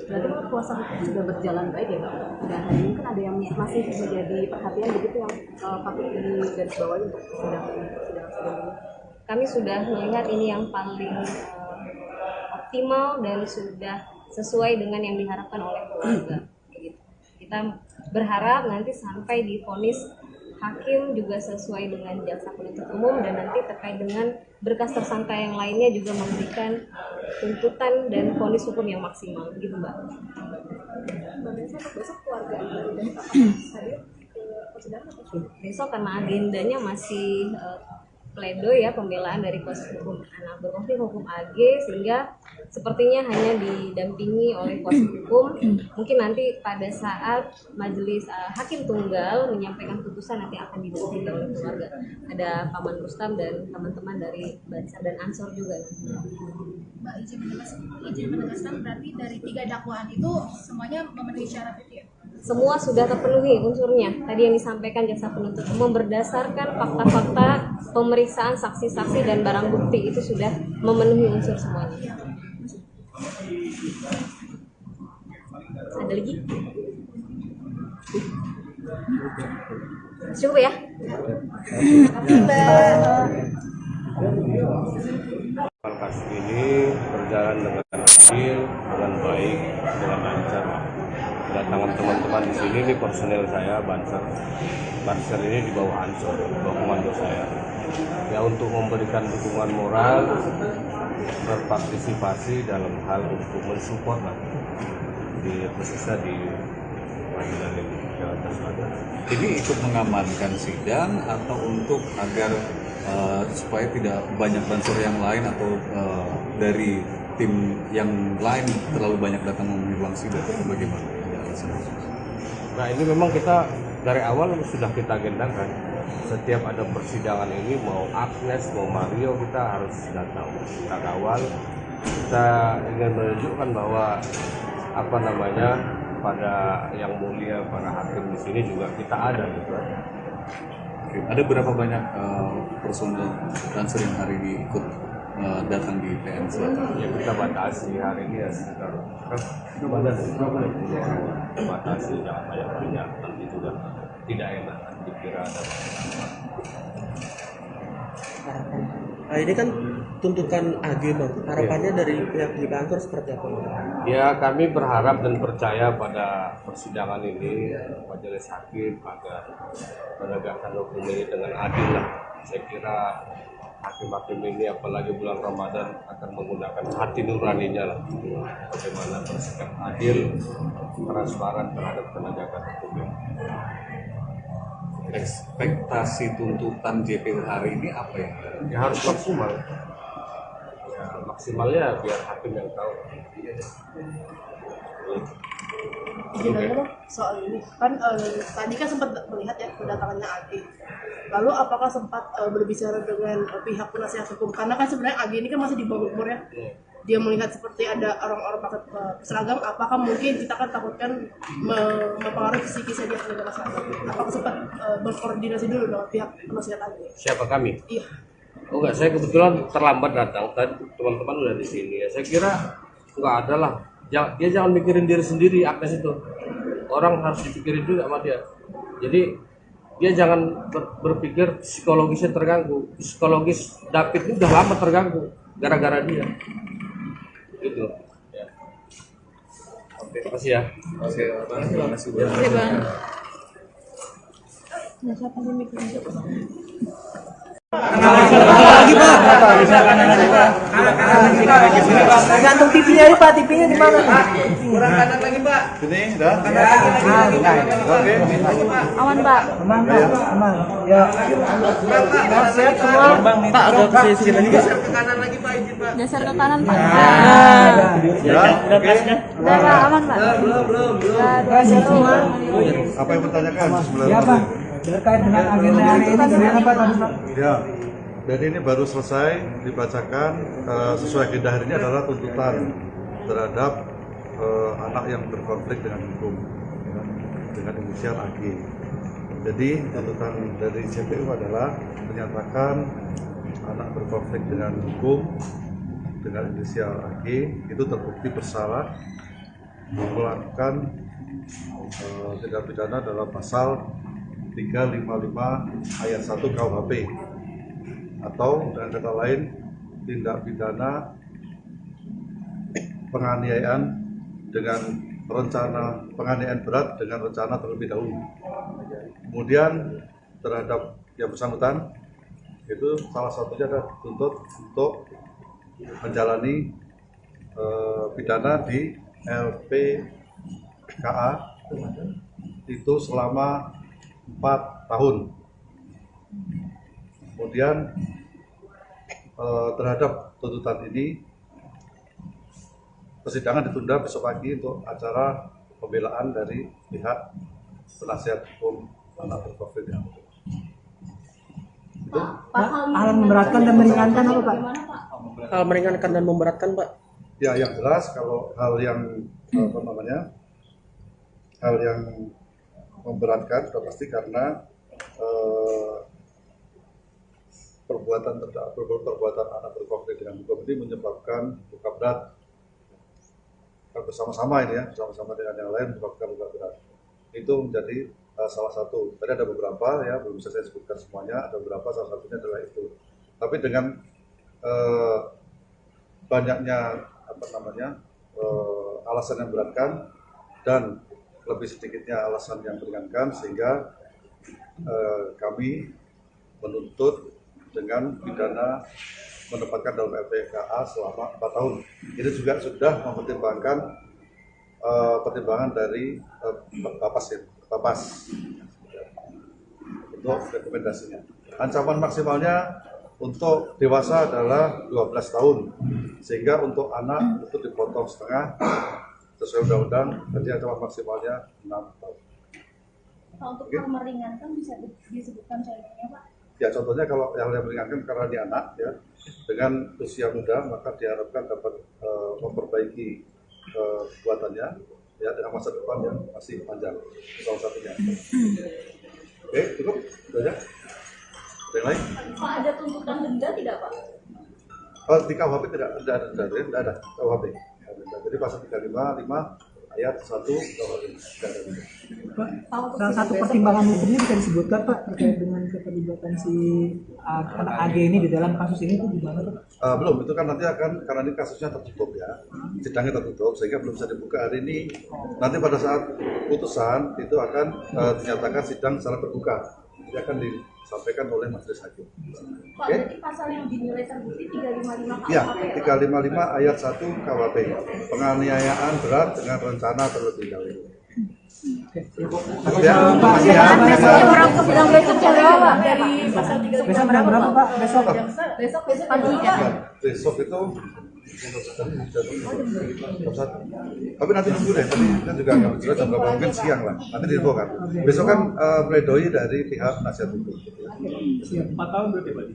Berarti kuasa hukum sudah berjalan baik ya Pak? Dan hari ini kan ada yang masih menjadi perhatian begitu yang patut digarisbawahi untuk sidang ini. Kami sudah melihat ini yang paling optimal dan sudah sesuai dengan yang diharapkan oleh keluarga. Kita berharap nanti sampai di vonis hakim juga sesuai dengan jaksa penuntut umum, dan nanti terkait dengan berkas tersangka yang lainnya juga memberikan tuntutan dan vonis hukum yang maksimal, gitu Mbak. Besok keluarga dan hadir ke persidangan atau Besok karena agendanya masih pledoi ya, pembelaan dari kuasa hukum anak berkonflik hukum AG, sehingga sepertinya hanya didampingi oleh kuasa hukum. Mungkin nanti pada saat majelis hakim tunggal menyampaikan putusan nanti akan didampingi oleh keluarga. Ada Paman Rustam dan teman-teman dari Bansar dan Ansor juga. Mbak izin menegaskan berarti dari 3 dakwaan itu semuanya memenuhi syarat itu ya? Semua sudah terpenuhi unsurnya. Tadi yang disampaikan jaksa penuntut umum berdasarkan fakta-fakta pemeriksaan saksi-saksi dan barang bukti itu sudah memenuhi unsur semuanya. Ada lagi? Cukup ya? Kasus ini berjalan dengan adil, dengan baik, dengan lancar. Kedatangan teman-teman di sini, ini personel saya, Banser ini di bawah Ansor, di bawah komando saya. Ya, untuk memberikan dukungan moral, berpartisipasi dalam hal untuk mensupport lah, khususnya di pengadilan ini. Ini ikut mengamankan sidang atau untuk agar supaya tidak banyak banser yang lain atau dari tim yang lain terlalu banyak datang memenuhi ruang sidang, bagaimana? Nah, ini memang kita dari awal sudah kita agendakan. Setiap ada persidangan ini, mau Agnes, mau Mario, kita harus datang. Kita kawal. Kita ingin menunjukkan bahwa pada yang mulia, para hakim di sini juga kita ada gitu. Oke. Ada berapa banyak personel Banser yang hari ini ikut datang di PN Selatan? Ya, kita batasi hari ini ya sekitar batasi, jangan banyak, nanti juga tidak enak dikira ada. Nah, ini kan tuntutan AG Bang. Harapannya dari pihak di kantor seperti apa? Ya, kami berharap dan percaya pada persidangan ini majelis hakim agar menegakkan hukum ini dengan adil lah. Saya kira hakim-hakim ini apalagi bulan Ramadan akan menggunakan hati nuraninya lah, bagaimana bersikap adil, transparan terhadap penegakan hukum ini. Ekspektasi tuntutan JPU hari ini apa ya? Ya harus maksimal. Ya, maksimalnya biar hakim yang tahu. Izin aja Bang, soal ini kan tadi kan sempat melihat ya kedatangannya AG. Lalu apakah sempat berbicara dengan pihak penasihat hukum? Karena kan sebenarnya AG ini kan masih di bawah umur ya. Dia melihat seperti ada orang-orang pakai seragam, apakah mungkin kita kan takutkan mempengaruhi psikisnya dia pakai seragam? Apakah sempat berkoordinasi dulu dengan pihak penasihat AG? Siapa kami? Iya. Oh enggak, saya kebetulan terlambat datang. Tadi teman-teman udah di sini ya. Saya kira enggak ada lah. Dia jangan mikirin diri sendiri, Agnes itu. Orang harus dipikirin juga sama dia. Jadi dia jangan berpikir psikologisnya terganggu. Psikologis David ini udah lama terganggu gara-gara dia. Gitu. Ya. Oke, terima kasih ya. Oke, terima kasih Terima kasih Bang. Lagi Pak. Gantung TV-nya ini Pak, TV-nya di mana? Kurang kanan lagi Pak. Sini, dah. Oke. Aman Pak. Aman Pak, aman. Ya. Sehat semua. Pak, agak ke sisi lagi Pak. Geser ke kanan Pak. Ya, oke. Udah Pak, aman Pak. Sehat semua. Apa yang bertanyakan sebenarnya? Ya Pak. Terkait dengan agenda hari ini bagaimana Pak tadi Pak? Ya, dan ini baru selesai dibacakan sesuai agenda hari ini adalah tuntutan terhadap anak yang berkonflik dengan hukum ya, dengan inisial AG. Jadi tuntutan dari JPU adalah menyatakan anak berkonflik dengan hukum dengan inisial AG itu terbukti bersalah melakukan tindak pidana dalam pasal 355 ayat 1 KUHP atau dengan kata lain tindak pidana penganiayaan dengan rencana penganiayaan berat dengan rencana terlebih dahulu. Kemudian terhadap yang bersangkutan itu salah satunya adalah dituntut untuk menjalani pidana di LPKA itu selama 4 tahun. Kemudian terhadap tuntutan ini, persidangan ditunda besok pagi untuk acara pembelaan dari pihak penasihat hukum anak berkonflik yang itu. Hal memberatkan dan meringankan apa Pak? Hal meringankan dan memberatkan Pak? Ya, yang jelas kalau hal yang hal yang memberatkan sudah pasti karena perbuatan anak berkonflik dengan hukum ini menyebabkan luka berat bersama-sama ini ya, bersama-sama dengan yang lain menyebabkan luka berat. Itu menjadi salah satu. Tadi ada beberapa ya, belum bisa saya sebutkan semuanya. Ada beberapa, salah satunya adalah itu. Tapi dengan banyaknya alasan yang beratkan dan lebih sedikitnya alasan yang meringankan, sehingga kami menuntut dengan pidana menempatkan dalam LPKA selama 4 tahun. Ini juga sudah mempertimbangkan pertimbangan dari Bapas untuk rekomendasinya. Ancaman maksimalnya untuk dewasa adalah 12 tahun, sehingga untuk anak itu dipotong setengah sesuai undang-undang, jadi ancaman maksimalnya 6 tahun. Pak, untuk hal meringankan bisa disebutkan contohnya Pak? Ya, contohnya kalau yang meringankan karena dia anak ya, dengan usia muda maka diharapkan dapat memperbaiki kekuatannya ya dengan masa depan yang masih panjang, salah satunya. Oke, cukup, sudah ya. Ada yang lain? Pak, ada tuntutan denda tidak Pak? Di KUHP tidak ada KUHP. Jadi pasal 355 ayat 1 KUHP. Pak, salah satu pertimbangan hukumnya bisa disebutkan Pak terkait dengan keterlibatan si anak AG ini di dalam kasus ini itu gimana Pak? Belum, itu kan nanti akan, karena ini kasusnya tertutup ya, sidangnya tertutup sehingga belum bisa dibuka hari ini. Nanti pada saat putusan itu akan dinyatakan sidang secara terbuka, jadi akan disampaikan oleh majelis hakim. Pak, berarti pasal yang dinilai terbukti 355 KUHP Ya, ya? 355 ayat 1 KUHP, penganiayaan berat dengan rencana terlebih dahulu. Cukup ya, makasih ya. Besok berapa Pak? Besok pagi ya. Besok itu tapi nanti nunggu deh, tadi kan juga nggak jelas jam berapa, mungkin siang lah, nanti diinfo kan. Besok kan pledoi dari pihak penasihat hukum. 4 tahun berarti Pak?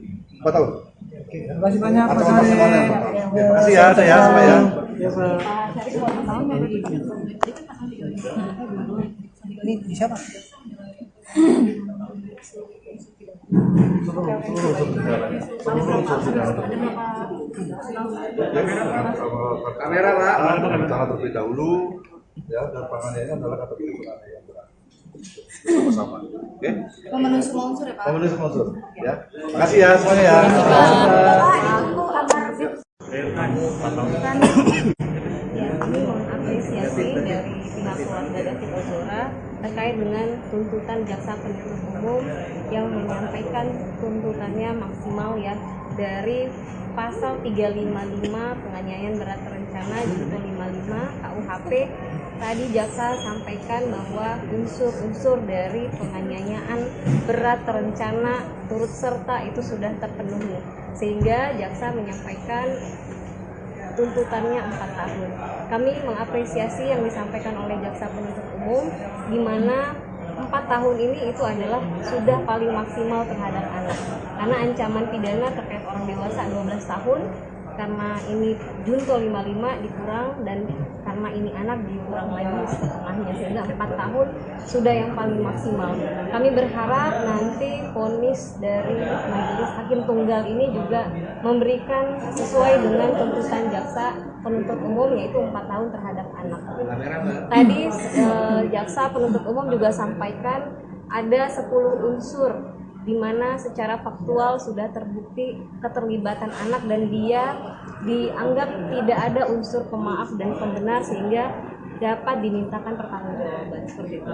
4 tahun. Terima kasih banyak Pak Ancaman Sari. maksimalnya 4 tahun. Makasih ya, saya sampai ya. Ya Pak. Ini bisa Pak? Kamera Pak, rencana terlebih dahulu ya, dan penganiayaan adalah kategori penganiayaan berat. Bersama, oke? Pemenuhi semua unsur ya Pak? Pemenuhi semua unsur, ya. Makasih ya semuanya ya. Ya, kami mengapresiasi dari pihak keluarga David Ozora terkait dengan tuntutan jaksa penuntut umum yang menyampaikan tuntutannya maksimal ya dari pasal 355 penganiayaan berat terencana junto 55 KUHP. Tadi jaksa sampaikan bahwa unsur-unsur dari penganiayaan berat terencana turut serta itu sudah terpenuhi, sehingga jaksa menyampaikan tuntutannya 4 tahun. Kami mengapresiasi yang disampaikan oleh jaksa penuntut umum, di mana 4 tahun ini itu adalah sudah paling maksimal terhadap anak. Karena ancaman pidana terkait orang dewasa 12 tahun, karena ini junto 55 dikurang, dan karena ini anak dikurang lagi setengahnya, sehingga 4 tahun sudah yang paling maksimal. Kami berharap nanti vonis dari majelis hakim tunggal ini juga memberikan sesuai dengan tuntutan jaksa penuntut umum, yaitu 4 tahun terhadap anak. Tadi jaksa penuntut umum juga sampaikan ada 10 unsur di mana secara faktual sudah terbukti keterlibatan anak dan dia dianggap tidak ada unsur pemaaf dan pembenar, sehingga dapat dimintakan pertanggungjawaban seperti itu.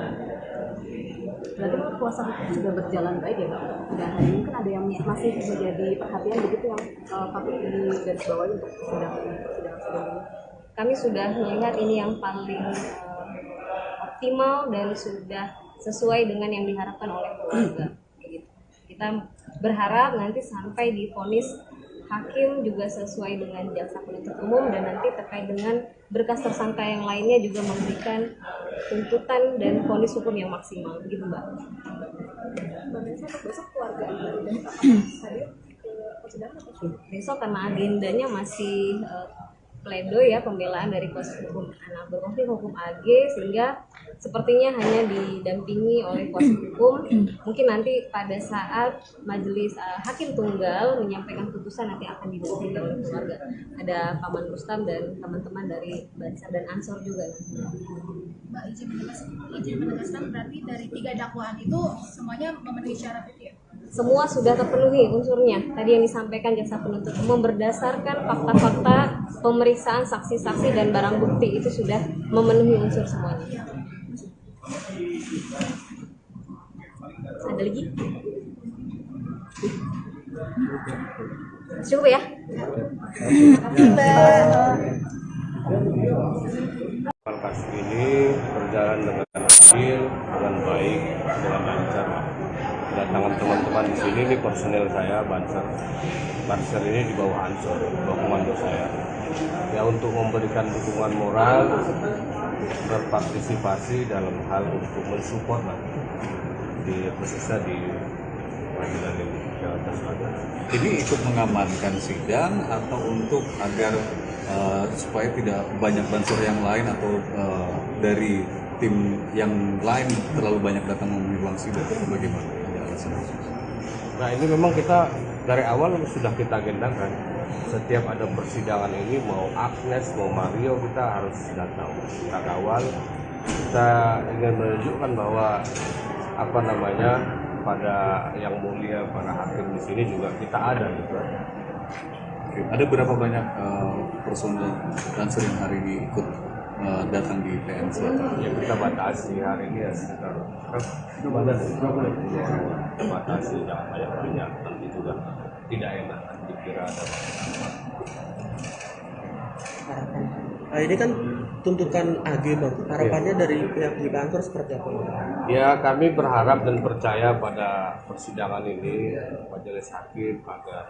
Berarti kuasa hukum sudah berjalan baik ya Pak? Dan mungkin ada yang masih menjadi perhatian begitu yang patut digarisbawahi untuk sidang ini. Kami sudah melihat ini yang paling optimal dan sudah sesuai dengan yang diharapkan oleh keluarga. Kita berharap nanti sampai di vonis hakim juga sesuai dengan jaksa penuntut umum, dan nanti terkait dengan berkas tersangka yang lainnya juga memberikan tuntutan dan vonis hukum yang maksimal, begitu Mbak. Besok keluarga dari Pak hadir ke persidangan atau Besok karena agendanya masih pledoi ya, pembelaan dari kuasa hukum anak berkonflik hukum AG, sehingga sepertinya hanya didampingi oleh kuasa hukum. Mungkin nanti pada saat majelis hakim tunggal menyampaikan putusan nanti akan didampingi oleh keluarga. Ada Paman Rustam dan teman-teman dari Bansar dan Ansor juga. Mbak izin menegaskan berarti dari 3 dakwaan itu semuanya memenuhi syarat itu ya? Semua sudah terpenuhi unsurnya. Tadi yang disampaikan jaksa penuntut umum berdasarkan fakta-fakta pemeriksaan saksi-saksi dan barang bukti itu sudah memenuhi unsur semuanya. Ada lagi? Cukup ya? Kasus ini berjalan dengan adil, dengan baik, dengan lancar. Kedatangan teman-teman di sini, ini personel saya, Banser ini di bawah Ansor, di bawah komando saya. Ya, untuk memberikan dukungan moral, berpartisipasi dalam hal untuk mensupport di khususnya di pengadilan ini Jakarta Selatan. Ini ikut mengamankan sidang atau untuk agar supaya tidak banyak bansor yang lain atau dari tim yang lain terlalu banyak datang memenuhi ruang sidang, bagaimana? Nah, ini memang kita dari awal sudah kita agendakan. Setiap ada persidangan ini, mau Agnes, mau Mario, kita harus datang, kita kawal. Kita ingin menunjukkan bahwa pada yang mulia, para hakim di sini juga kita ada gitu. Oke. Ada berapa banyak personel Banser yang hari ini ikut datang di PN Selatan? Ya, kita batasi hari ini ya sekitar kita batasi, jangan banyak-banyak, nanti juga tidak enak dikira ada Nah, ini kan tuntutan AG Bang. Harapannya dari pihak di kantor seperti apa? Ya, kami berharap dan percaya pada persidangan ini majelis hakim agar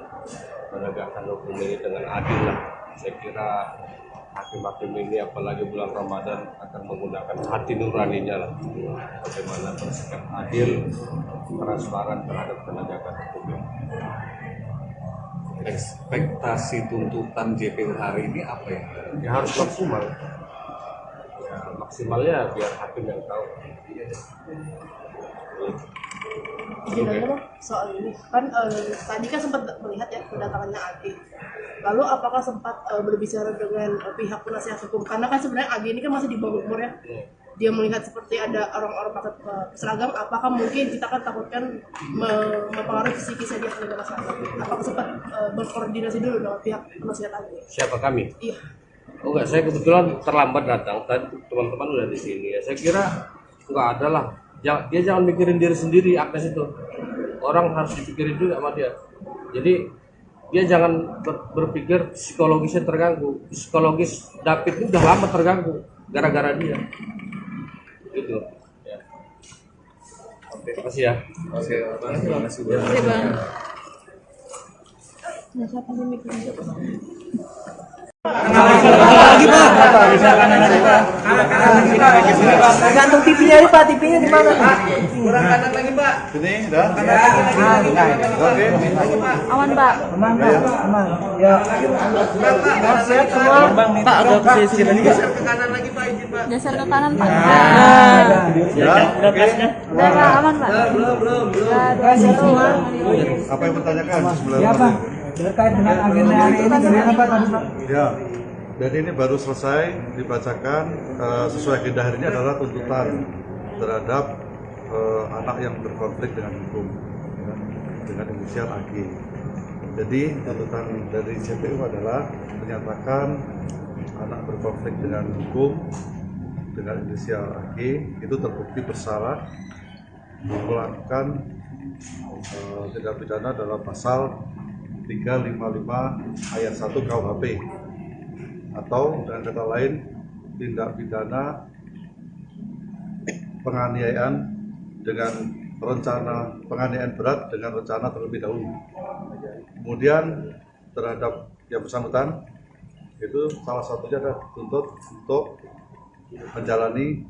menegakkan hukum ini dengan adil lah. Saya kira hakim-hakim ini apalagi bulan Ramadan akan menggunakan hati nuraninya lah, bagaimana bersikap adil, transparan terhadap penegakan hukum ini. Ekspektasi tuntutan JPU hari ini apa ya? Ya harus maksimal. Ya, maksimalnya biar hakim yang tahu. Izin aja Bang, soal ini kan tadi kan sempat melihat ya kedatangannya AG. Lalu apakah sempat berbicara dengan pihak penasihat hukum? Karena kan sebenarnya AG ini kan masih di bawah umur ya. Dia melihat seperti ada orang-orang pakai seragam, apakah mungkin kita kan takutkan mempengaruhi psikisnya dia kepada masyarakat? Apakah sempat berkoordinasi dulu dengan pihak penasihat AG? Siapa kami? Iya. Oh enggak, saya kebetulan terlambat datang. Tadi teman-teman udah di sini ya. Saya kira enggak ada lah. Dia jangan mikirin diri sendiri, Agnes itu. Orang harus dipikirin juga sama dia. Jadi dia jangan berpikir psikologisnya terganggu. Psikologis David ini udah lama terganggu gara-gara dia. Gitu. Ya. Oke, terima kasih ya. Terima kasih Bang. Oke Bang. Gantung TV-nya ini Pak, TV-nya di mana? Kurang kanan lagi Pak. Sini, dah. Oke. Awan Pak. Aman Pak, aman. Ya. Siap semua. Pak, agak ke sisi lagi Pak. Geser ke kanan Pak. Ya, oke. Udah Pak, aman Pak. Belum. Apa yang bertanyakan sebelum? Ya Pak, terkait dengan agenda hari ini bagaimana Pak tadi Pak? Ya, dan ini baru selesai dibacakan sesuai agenda hari ini adalah tuntutan terhadap anak yang berkonflik dengan hukum, ya, dengan inisial AG. Jadi tuntutan dari JPU adalah menyatakan anak berkonflik dengan hukum dengan inisial AG itu terbukti bersalah melakukan tindak pidana dalam pasal 355 ayat 1 KUHP, atau dengan kata lain tindak pidana penganiayaan dengan rencana, penganiayaan berat dengan rencana terlebih dahulu. Kemudian terhadap yang bersangkutan itu salah satunya adalah dituntut untuk menjalani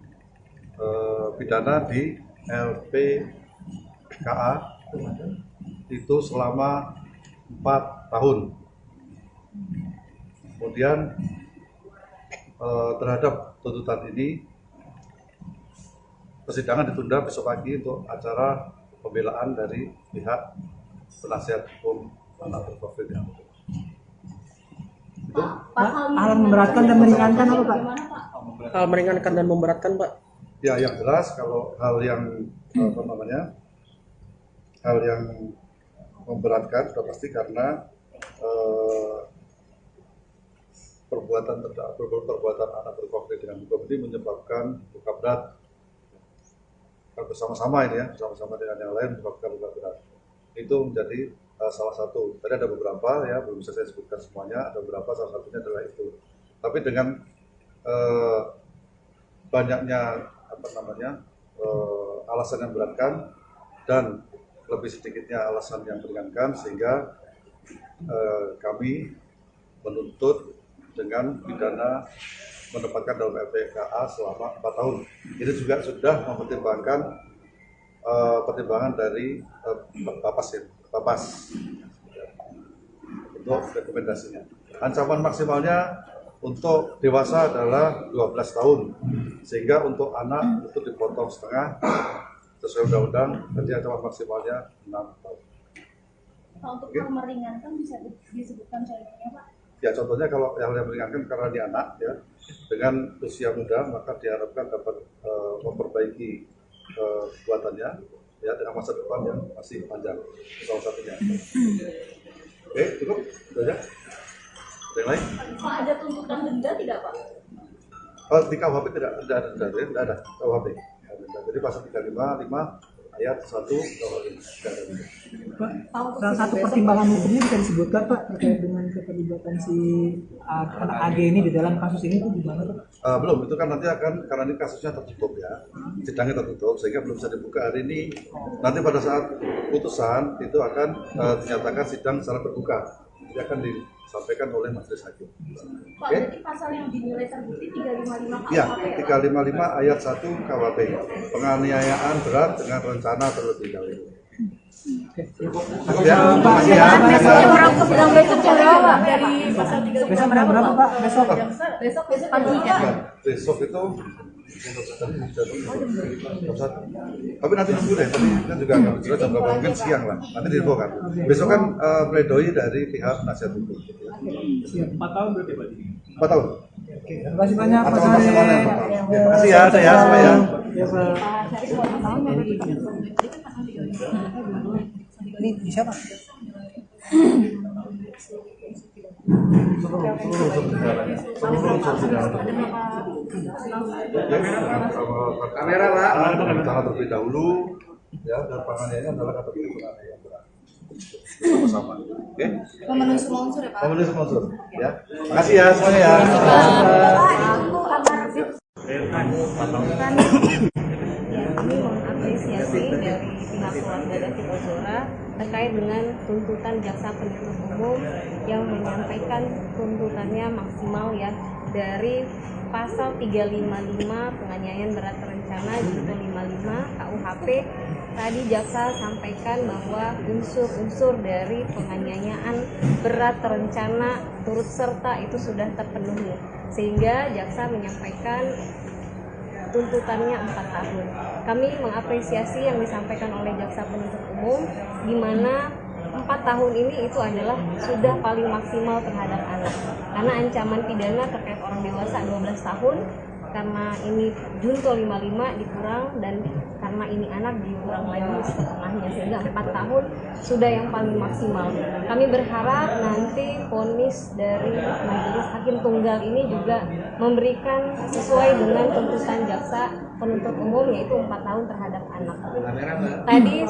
pidana di LPKA itu selama 4 tahun. Kemudian terhadap tuntutan ini persidangan ditunda besok pagi untuk acara pembelaan dari pihak penasihat hukum anak berprofil yang itu. Hal memberatkan dan meringankan apa Pak? Hal meringankan dan memberatkan Pak? Ya, yang jelas kalau hal yang hal yang memberatkan sudah pasti karena perbuatan anak berkonflik dengan hukum ini menyebabkan luka berat. Bersama-sama ini ya, bersama-sama dengan yang lain menyebabkan luka berat. Itu menjadi salah satu. Tadi ada beberapa ya, belum bisa saya sebutkan semuanya. Ada beberapa, salah satunya adalah itu. Tapi dengan banyaknya alasan yang beratkan dan lebih sedikitnya alasan yang meringankan, sehingga kami menuntut dengan pidana menempatkan dalam LPKA selama 4 tahun. Ini juga sudah mempertimbangkan pertimbangan dari Bapas untuk rekomendasinya. Ancaman maksimalnya untuk dewasa adalah 12 tahun, sehingga untuk anak itu dipotong setengah sesuai undang-undang, jadi ancaman maksimalnya 6 tahun. Pak, untuk hal meringankan bisa disebutkan contohnya Pak? Ya, contohnya kalau yang meringankan karena dia anak ya, dengan usia muda maka diharapkan dapat memperbaiki kekuatannya ya dengan masa depan yang masih panjang, salah satunya. Oke, cukup, sudah ya. Ada yang lain? Pak, ada tuntutan denda tidak Pak? Di KUHP tidak ada KUHP. Jadi pasal 355 ayat 1 KUHP. Pak, salah satu pertimbangan hukumnya bisa disebutkan Pak terkait dengan keterlibatan si anak AG ini di dalam kasus ini itu gimana Pak? Belum, itu kan nanti akan, karena ini kasusnya tertutup ya, sidangnya tertutup sehingga belum bisa dibuka hari ini. Nanti pada saat putusan itu akan dinyatakan sidang secara terbuka, jadi akan disampaikan oleh majelis hakim. Pak, berarti pasal yang dinilai terbukti 355 KUHP Ya, 355 ayat 1 KUHP, penganiayaan berat dengan rencana terlebih dahulu. Ya, makasih ya. Sidang besok jam berapa? Dari pasal 3 Besok jam berapa Pak? Besok? Besok pagi ya. Besok itu tapi nanti nunggu deh, tadi kan juga nggak jelas jam berapa, mungkin siang lah, nanti diinfo kan. Besok kan pledoi dari pihak penasihat hukum. 4 tahun berarti Pak? 4 tahun. Terima kasih banyak Pak Ancaman Sari. maksimalnya 4 tahun. Terima kasih ya, saya semua ya. Ya Pak. Ini bisa Pak? Kamera Pak, rencana terlebih dahulu ya, dan penganiayaan adalah kategori penganiayaan berat. Sama-sama, oke? Memenuhi semua unsur ya Pak? Memenuhi semua unsur, ya. Makasih ya semuanya ya. Kami mengapresiasi dari pihak keluarga David Ozora terkait dengan tuntutan jaksa penuntut umum yang menyampaikan tuntutannya maksimal ya dari pasal 355 penganiayaan berat terencana junto 55 KUHP. Tadi jaksa sampaikan bahwa unsur-unsur dari penganiayaan berat terencana turut serta itu sudah terpenuhi, sehingga jaksa menyampaikan tuntutannya 4 tahun. Kami mengapresiasi yang disampaikan oleh jaksa penuntut umum, di mana 4 tahun ini itu adalah sudah paling maksimal terhadap anak, karena ancaman pidana terkait orang dewasa 12 tahun, karena ini junto 55 dikurang, dan karena ini anak dikurang lagi setengahnya, sehingga 4 tahun sudah yang paling maksimal. Kami berharap nanti vonis dari majelis hakim tunggal ini juga memberikan sesuai dengan tuntutan jaksa penuntut umum, yaitu 4 tahun terhadap anak. Tadi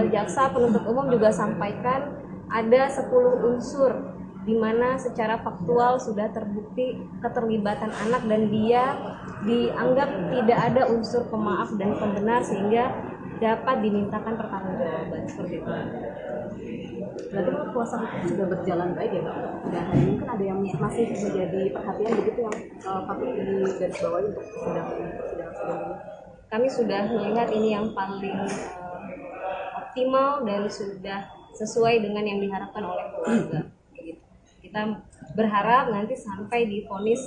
jaksa penuntut umum juga sampaikan ada 10 unsur di mana secara faktual sudah terbukti keterlibatan anak dan dia dianggap tidak ada unsur pemaaf dan pembenar, sehingga dapat dimintakan pertanggungjawaban seperti itu. Berarti kalau kuasa hukum sudah berjalan baik ya Pak? Dan mungkin ada yang masih menjadi perhatian begitu yang patut digarisbawahi untuk persidangan ini. Kami sudah melihat ini yang paling optimal dan sudah sesuai dengan yang diharapkan oleh keluarga. Gitu. Kita berharap nanti sampai divonis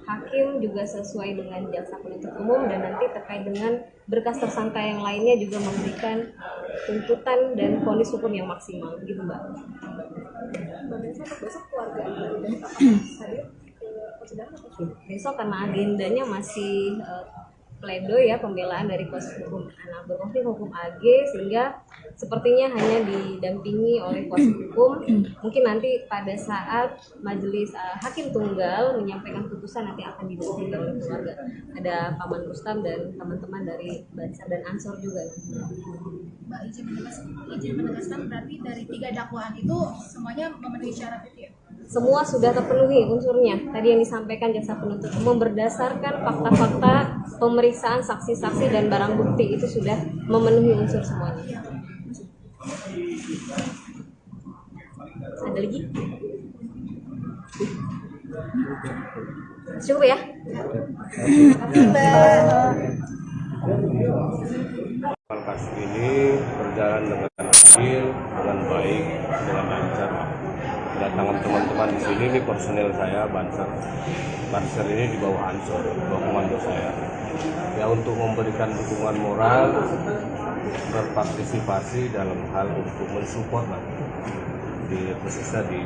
hakim juga sesuai dengan jaksa penuntut umum, dan nanti terkait dengan berkas tersangka yang lainnya juga memberikan tuntutan dan vonis hukum yang maksimal, begitu Mbak. Besok keluarga dari Pak hadir ke persidangan atau Besok karena agendanya masih pledoi ya, pembelaan dari kuasa hukum anak berkonflik hukum AG, sehingga sepertinya hanya didampingi oleh kuasa hukum. Mungkin nanti pada saat majelis hakim tunggal menyampaikan putusan nanti akan didampingi oleh keluarga. Ada Paman Rustam dan teman-teman dari Bansar dan Ansor juga. Mbak izin menegaskan berarti dari 3 dakwaan itu semuanya memenuhi syarat itu ya? Semua sudah terpenuhi unsurnya. Tadi yang disampaikan jaksa penuntut umum berdasarkan fakta-fakta pemeriksaan saksi-saksi dan barang bukti itu sudah memenuhi unsur semuanya. Ada lagi? Cukup ya? Kasus ini berjalan dengan adil, dengan baik, dengan lancar. Kedatangan teman-teman di sini, ini personel saya Bansar. Bansar ini di bawah Ansor, di bawah komando saya. Ya, untuk memberikan dukungan moral, berpartisipasi dalam hal untuk mensupport di khususnya di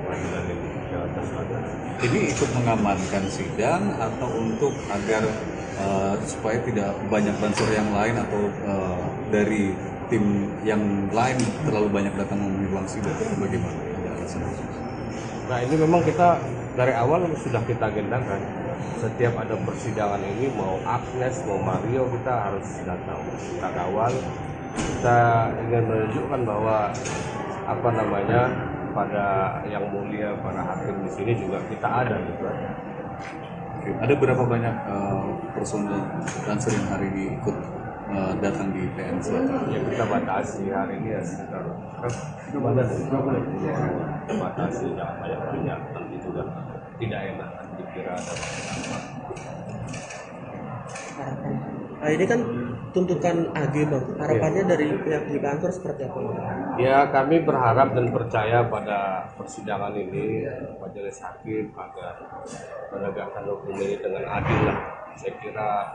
pengadilan ini. Ini ikut mengamankan sidang atau untuk agar supaya tidak banyak bansur yang lain atau dari tim yang lain terlalu banyak datang memenuhi ruang sidang, bagaimana? Nah, ini memang kita dari awal sudah kita agendakan. Setiap ada persidangan ini, mau Agnes, mau Mario, kita harus datang. Kita kawal. Kita ingin menunjukkan bahwa pada yang mulia, para hakim di sini juga kita ada gitu. Ada berapa banyak personel Bansur yang hari ini ikut datang di PN Selatan? Ya, kita batasi hari ini ya sekitar kita batasi, jangan banyak-banyak, nanti juga tidak enak dikira ada Nah, ini kan tuntutan AG Bang, harapannya dari pihak di kantor seperti apa? Ya, kami berharap dan percaya pada persidangan ini majelis hakim agar menegakkan hukum ini dengan adil lah. Saya kira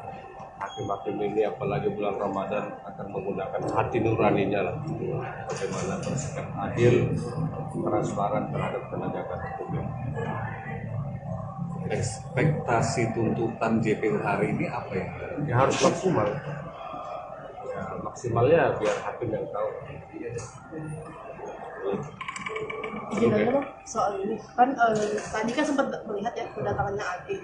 hakim-hakim ini apalagi bulan Ramadan akan menggunakan hati nuraninya lah, bagaimana bersikap adil, transparan terhadap penegakan hukum. Ekspektasi tuntutan JPU hari ini apa ya? Ya harus maksimal. Ya, maksimalnya biar hakim yang tahu. Izin aja Bang, soal ini kan tadi kan sempat melihat ya kedatangannya AG.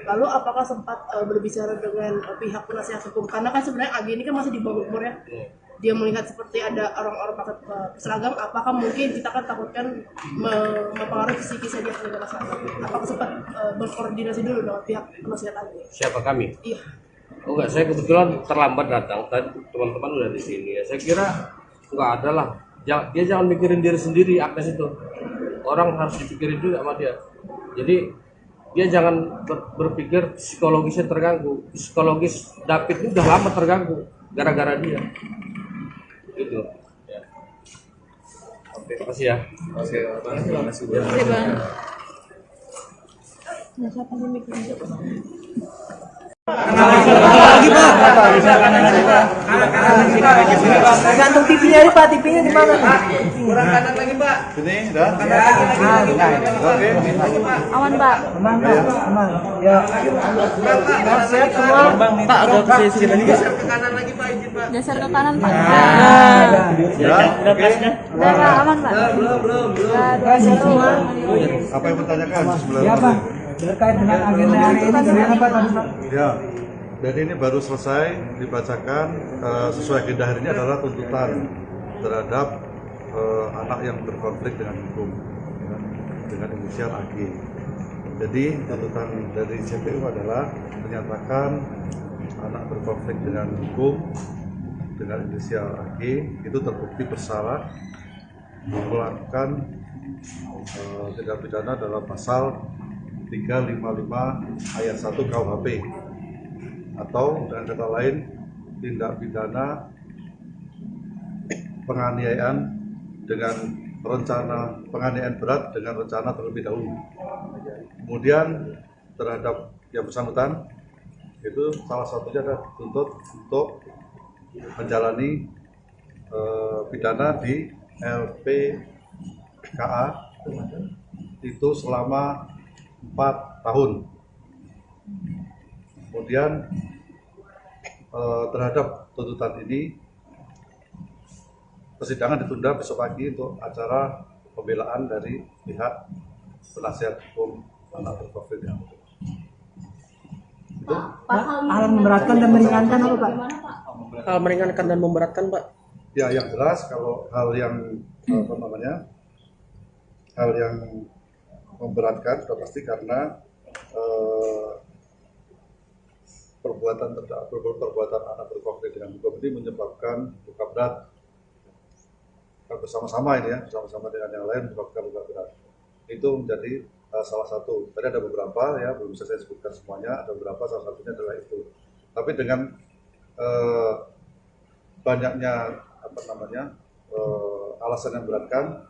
Lalu apakah sempat berbicara dengan pihak penasihat hukum? Karena kan sebenarnya AG ini kan masih di bawah umur ya. Dia melihat seperti ada orang-orang pakai seragam, apakah mungkin kita kan takutkan mempengaruhi psikisnya dia sebagai masyarakat? Apakah sempat berkoordinasi dulu dengan pihak penasihat AG? Siapa kami? Iya. Oh enggak, saya kebetulan terlambat datang. Tadi teman-teman udah di sini ya. Saya kira enggak ada lah. Dia jangan mikirin diri sendiri, Agnes itu. Orang harus dipikirin juga sama dia. Jadi dia jangan berpikir psikologisnya terganggu. Psikologis David ini udah lama terganggu gara-gara dia. Gitu. Ya. Oke, terima kasih ya. Oke, terima kasih. Lagi Pak. Gantung TV-nya ini Pak, TV-nya di mana? Kurang kanan lagi Pak. Sini, dah. Oke. Aman Pak. Aman Pak, aman. Ya. Sehat semua. Pak, agak ke sini lagi. Geser ke kanan Pak. Udah Pak, aman Pak. Belum. Sehat semua. Apa yang bertanyakan sebelah? Ya Pak. Terkait dengan agenda hari ini gimana Pak? Ya, dan ini baru selesai dibacakan. Sesuai agenda hari ini adalah tuntutan terhadap anak yang berkonflik dengan hukum, ya, dengan inisial AG. Jadi tuntutan dari JPU adalah menyatakan anak berkonflik dengan hukum dengan inisial AG itu terbukti bersalah melakukan tindak pidana dalam pasal 355 ayat 1 KUHP, atau dengan kata lain tindak pidana penganiayaan dengan rencana, penganiayaan berat dengan rencana terlebih dahulu. Kemudian terhadap yang bersangkutan itu salah satunya adalah dituntut untuk menjalani pidana di LPKA itu selama 4 tahun. Kemudian terhadap tuntutan ini persidangan ditunda besok pagi untuk acara pembelaan dari pihak penasihat hukum anak terprofil yang itu. Hal memberatkan dan meringankan apa Pak? Hal meringankan dan memberatkan Pak? Ya, yang jelas kalau hal yang hal yang memberatkan sudah pasti karena perbuatan anak berkonflik dengan hukum ini menyebabkan luka berat bersama-sama ini ya, bersama-sama dengan yang lain menyebabkan luka berat. Itu menjadi salah satu. Tadi ada beberapa ya, belum bisa saya sebutkan semuanya, ada beberapa, salah satunya adalah itu. Tapi dengan banyaknya alasan yang beratkan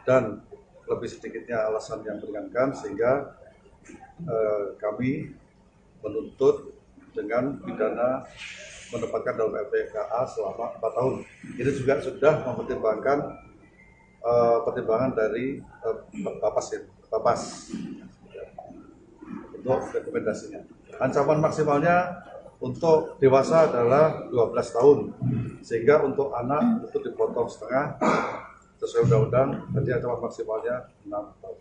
dan lebih sedikitnya alasan yang meringankan, sehingga kami menuntut dengan pidana menempatkan dalam LPKA selama 4 tahun. Ini juga sudah mempertimbangkan pertimbangan dari Bapas untuk rekomendasinya. Ancaman maksimalnya untuk dewasa adalah 12 tahun, sehingga untuk anak itu dipotong setengah sesuai undang-undang, jadi ancaman maksimalnya 6 tahun.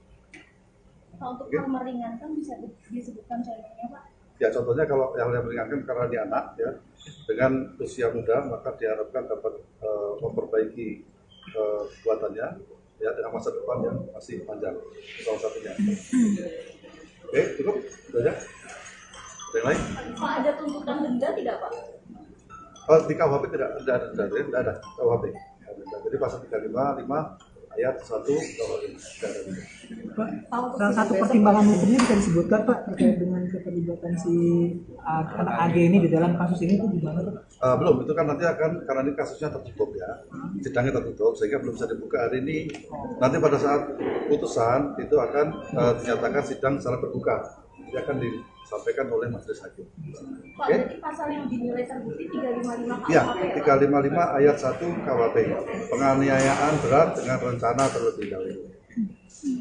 Untuk hal meringankan bisa disebutkan contohnya Pak? Ya, contohnya kalau yang meringankan karena dia anak ya, dengan usia muda maka diharapkan dapat memperbaiki kekuatannya ya dengan masa depan yang masih panjang, salah satunya. Oke, cukup, sudah aja. Ada yang lain? Pak, ada tuntutan denda tidak Pak? Di KUHP tidak ada denda, tidak ada KUHP. Jadi pasal 355 ayat 1 KUHP tidak ada denda. Pak, salah satu pertimbangan hukumnya bisa disebutkan Pak terkait dengan keterlibatan si anak AG ini di dalam kasus ini itu gimana Pak? Belum, itu kan nanti akan, karena ini kasusnya tertutup ya, sidangnya tertutup sehingga belum bisa dibuka hari ini. Nanti pada saat putusan itu akan dinyatakan sidang secara terbuka, jadi akan disampaikan oleh majelis hakim. Pak, jadi pasal yang dinilai terbukti 355 KUHP Iya, 355 ayat 1 KUHP, penganiayaan berat dengan rencana terlebih dahulu.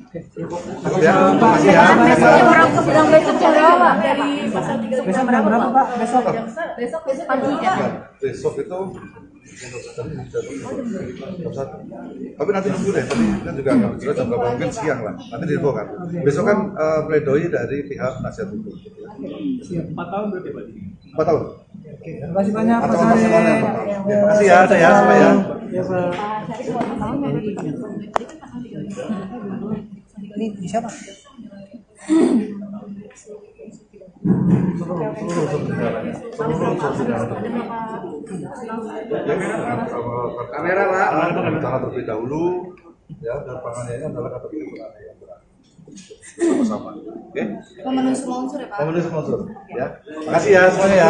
Cukup ya, terima kasih ya. Orang sedang besok jam berapa? Dari pasal 355 Besok jam berapa Pak? Besok? besok pagi ya? Besok itu tapi nanti nunggu deh, tadi kan juga nggak jelas jam berapa, mungkin siang lah, nanti diinfo kan. Besok kan pledoi dari pihak penasihat hukum. Siap. 4 tahun berarti Pak? 4 tahun. Terima kasih banyak Pak Ancaman Sari. maksimalnya 4 tahun. Terima kasih ya, saya sampai ya. Ya Pak. Ini bisa Pak? Kamera Pak. Rencana terlebih dahulu ya, dan penganiayaan adalah kategori penganiayaan berat. Sama-sama. Oke? Memenuhi semua unsur ya Pak? Memenuhi semua unsur ya. Makasih ya semuanya ya.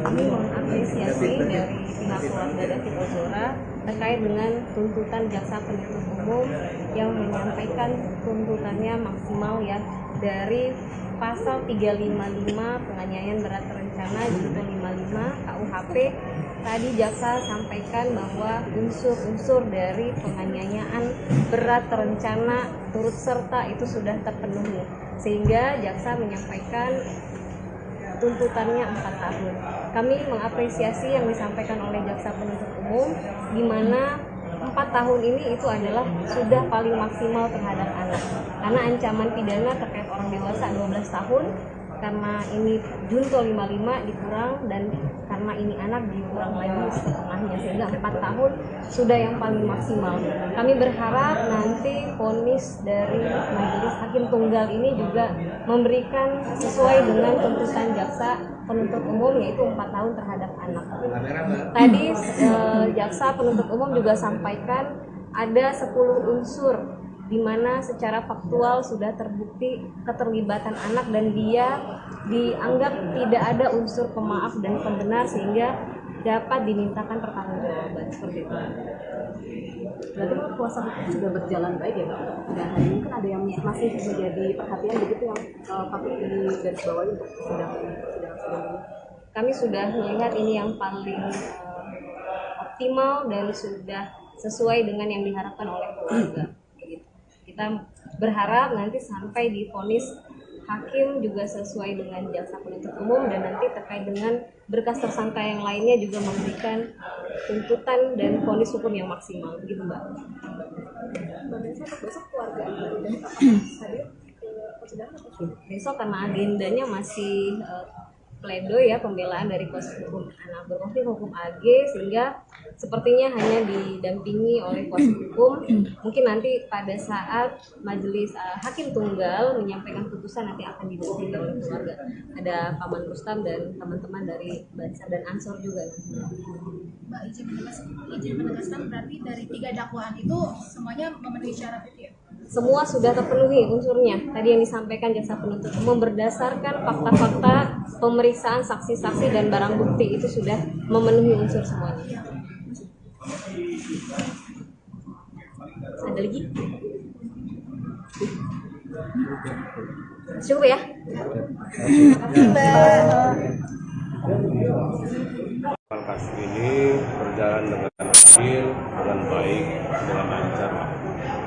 Kami mengapresiasi dari pihak keluarga David Ozora terkait dengan tuntutan jaksa penuntut umum yang menyampaikan tuntutannya maksimal ya dari pasal 355 penganiayaan berat terencana junto 55 KUHP. Tadi jaksa sampaikan bahwa unsur-unsur dari penganiayaan berat terencana turut serta itu sudah terpenuhi, sehingga jaksa menyampaikan tuntutannya 4 tahun. Kami mengapresiasi yang disampaikan oleh jaksa penuntut umum, di mana 4 tahun ini itu adalah sudah paling maksimal terhadap anak. Karena ancaman pidana terkait orang dewasa 12 tahun, karena ini junto 55 dikurang, dan karena ini anak dikurang lagi setengah jumlahnya, sehingga 4 tahun sudah yang paling maksimal. Kami berharap nanti vonis dari Majelis Hakim Tunggal ini juga memberikan sesuai dengan tuntutan jaksa penuntut umum, yaitu 4 tahun terhadap anak. Tadi jaksa penuntut umum juga sampaikan ada 10 unsur di mana secara faktual sudah terbukti keterlibatan anak dan dia dianggap tidak ada unsur pemaaf dan pembenar sehingga dapat dimintakan pertanggungjawaban seperti itu. Berarti kuasa hukum sudah berjalan baik ya Pak? Dan hari ini kan ada yang masih menjadi perhatian begitu yang patut digarisbawahi untuk sidang ini. Kami sudah melihat ini yang paling optimal dan sudah sesuai dengan yang diharapkan oleh keluarga. Kita berharap nanti sampai divonis hakim juga sesuai dengan jaksa penuntut umum, dan nanti terkait dengan berkas tersangka yang lainnya juga memberikan tuntutan dan vonis hukum yang maksimal, begitu Mbak. Besok keluarga dari hadir ke persidangan atau Besok karena agendanya masih pledoi ya, pembelaan dari kuasa hukum anak berkonflik hukum AG, sehingga sepertinya hanya didampingi oleh kuasa hukum. Mungkin nanti pada saat majelis hakim tunggal menyampaikan putusan nanti akan didampingi oleh keluarga. Ada Paman Rustam dan teman-teman dari Bansar dan Ansor juga. Mbak izin menegaskan berarti dari 3 dakwaan itu semuanya memenuhi syarat itu ya? Semua sudah terpenuhi unsurnya. Tadi yang disampaikan jaksa penuntut umum berdasarkan fakta-fakta pemeriksaan saksi-saksi dan barang bukti itu sudah memenuhi unsur semuanya. Ada lagi? Cukup ya? Kasus ini berjalan dengan adil, dengan baik, dengan lancar.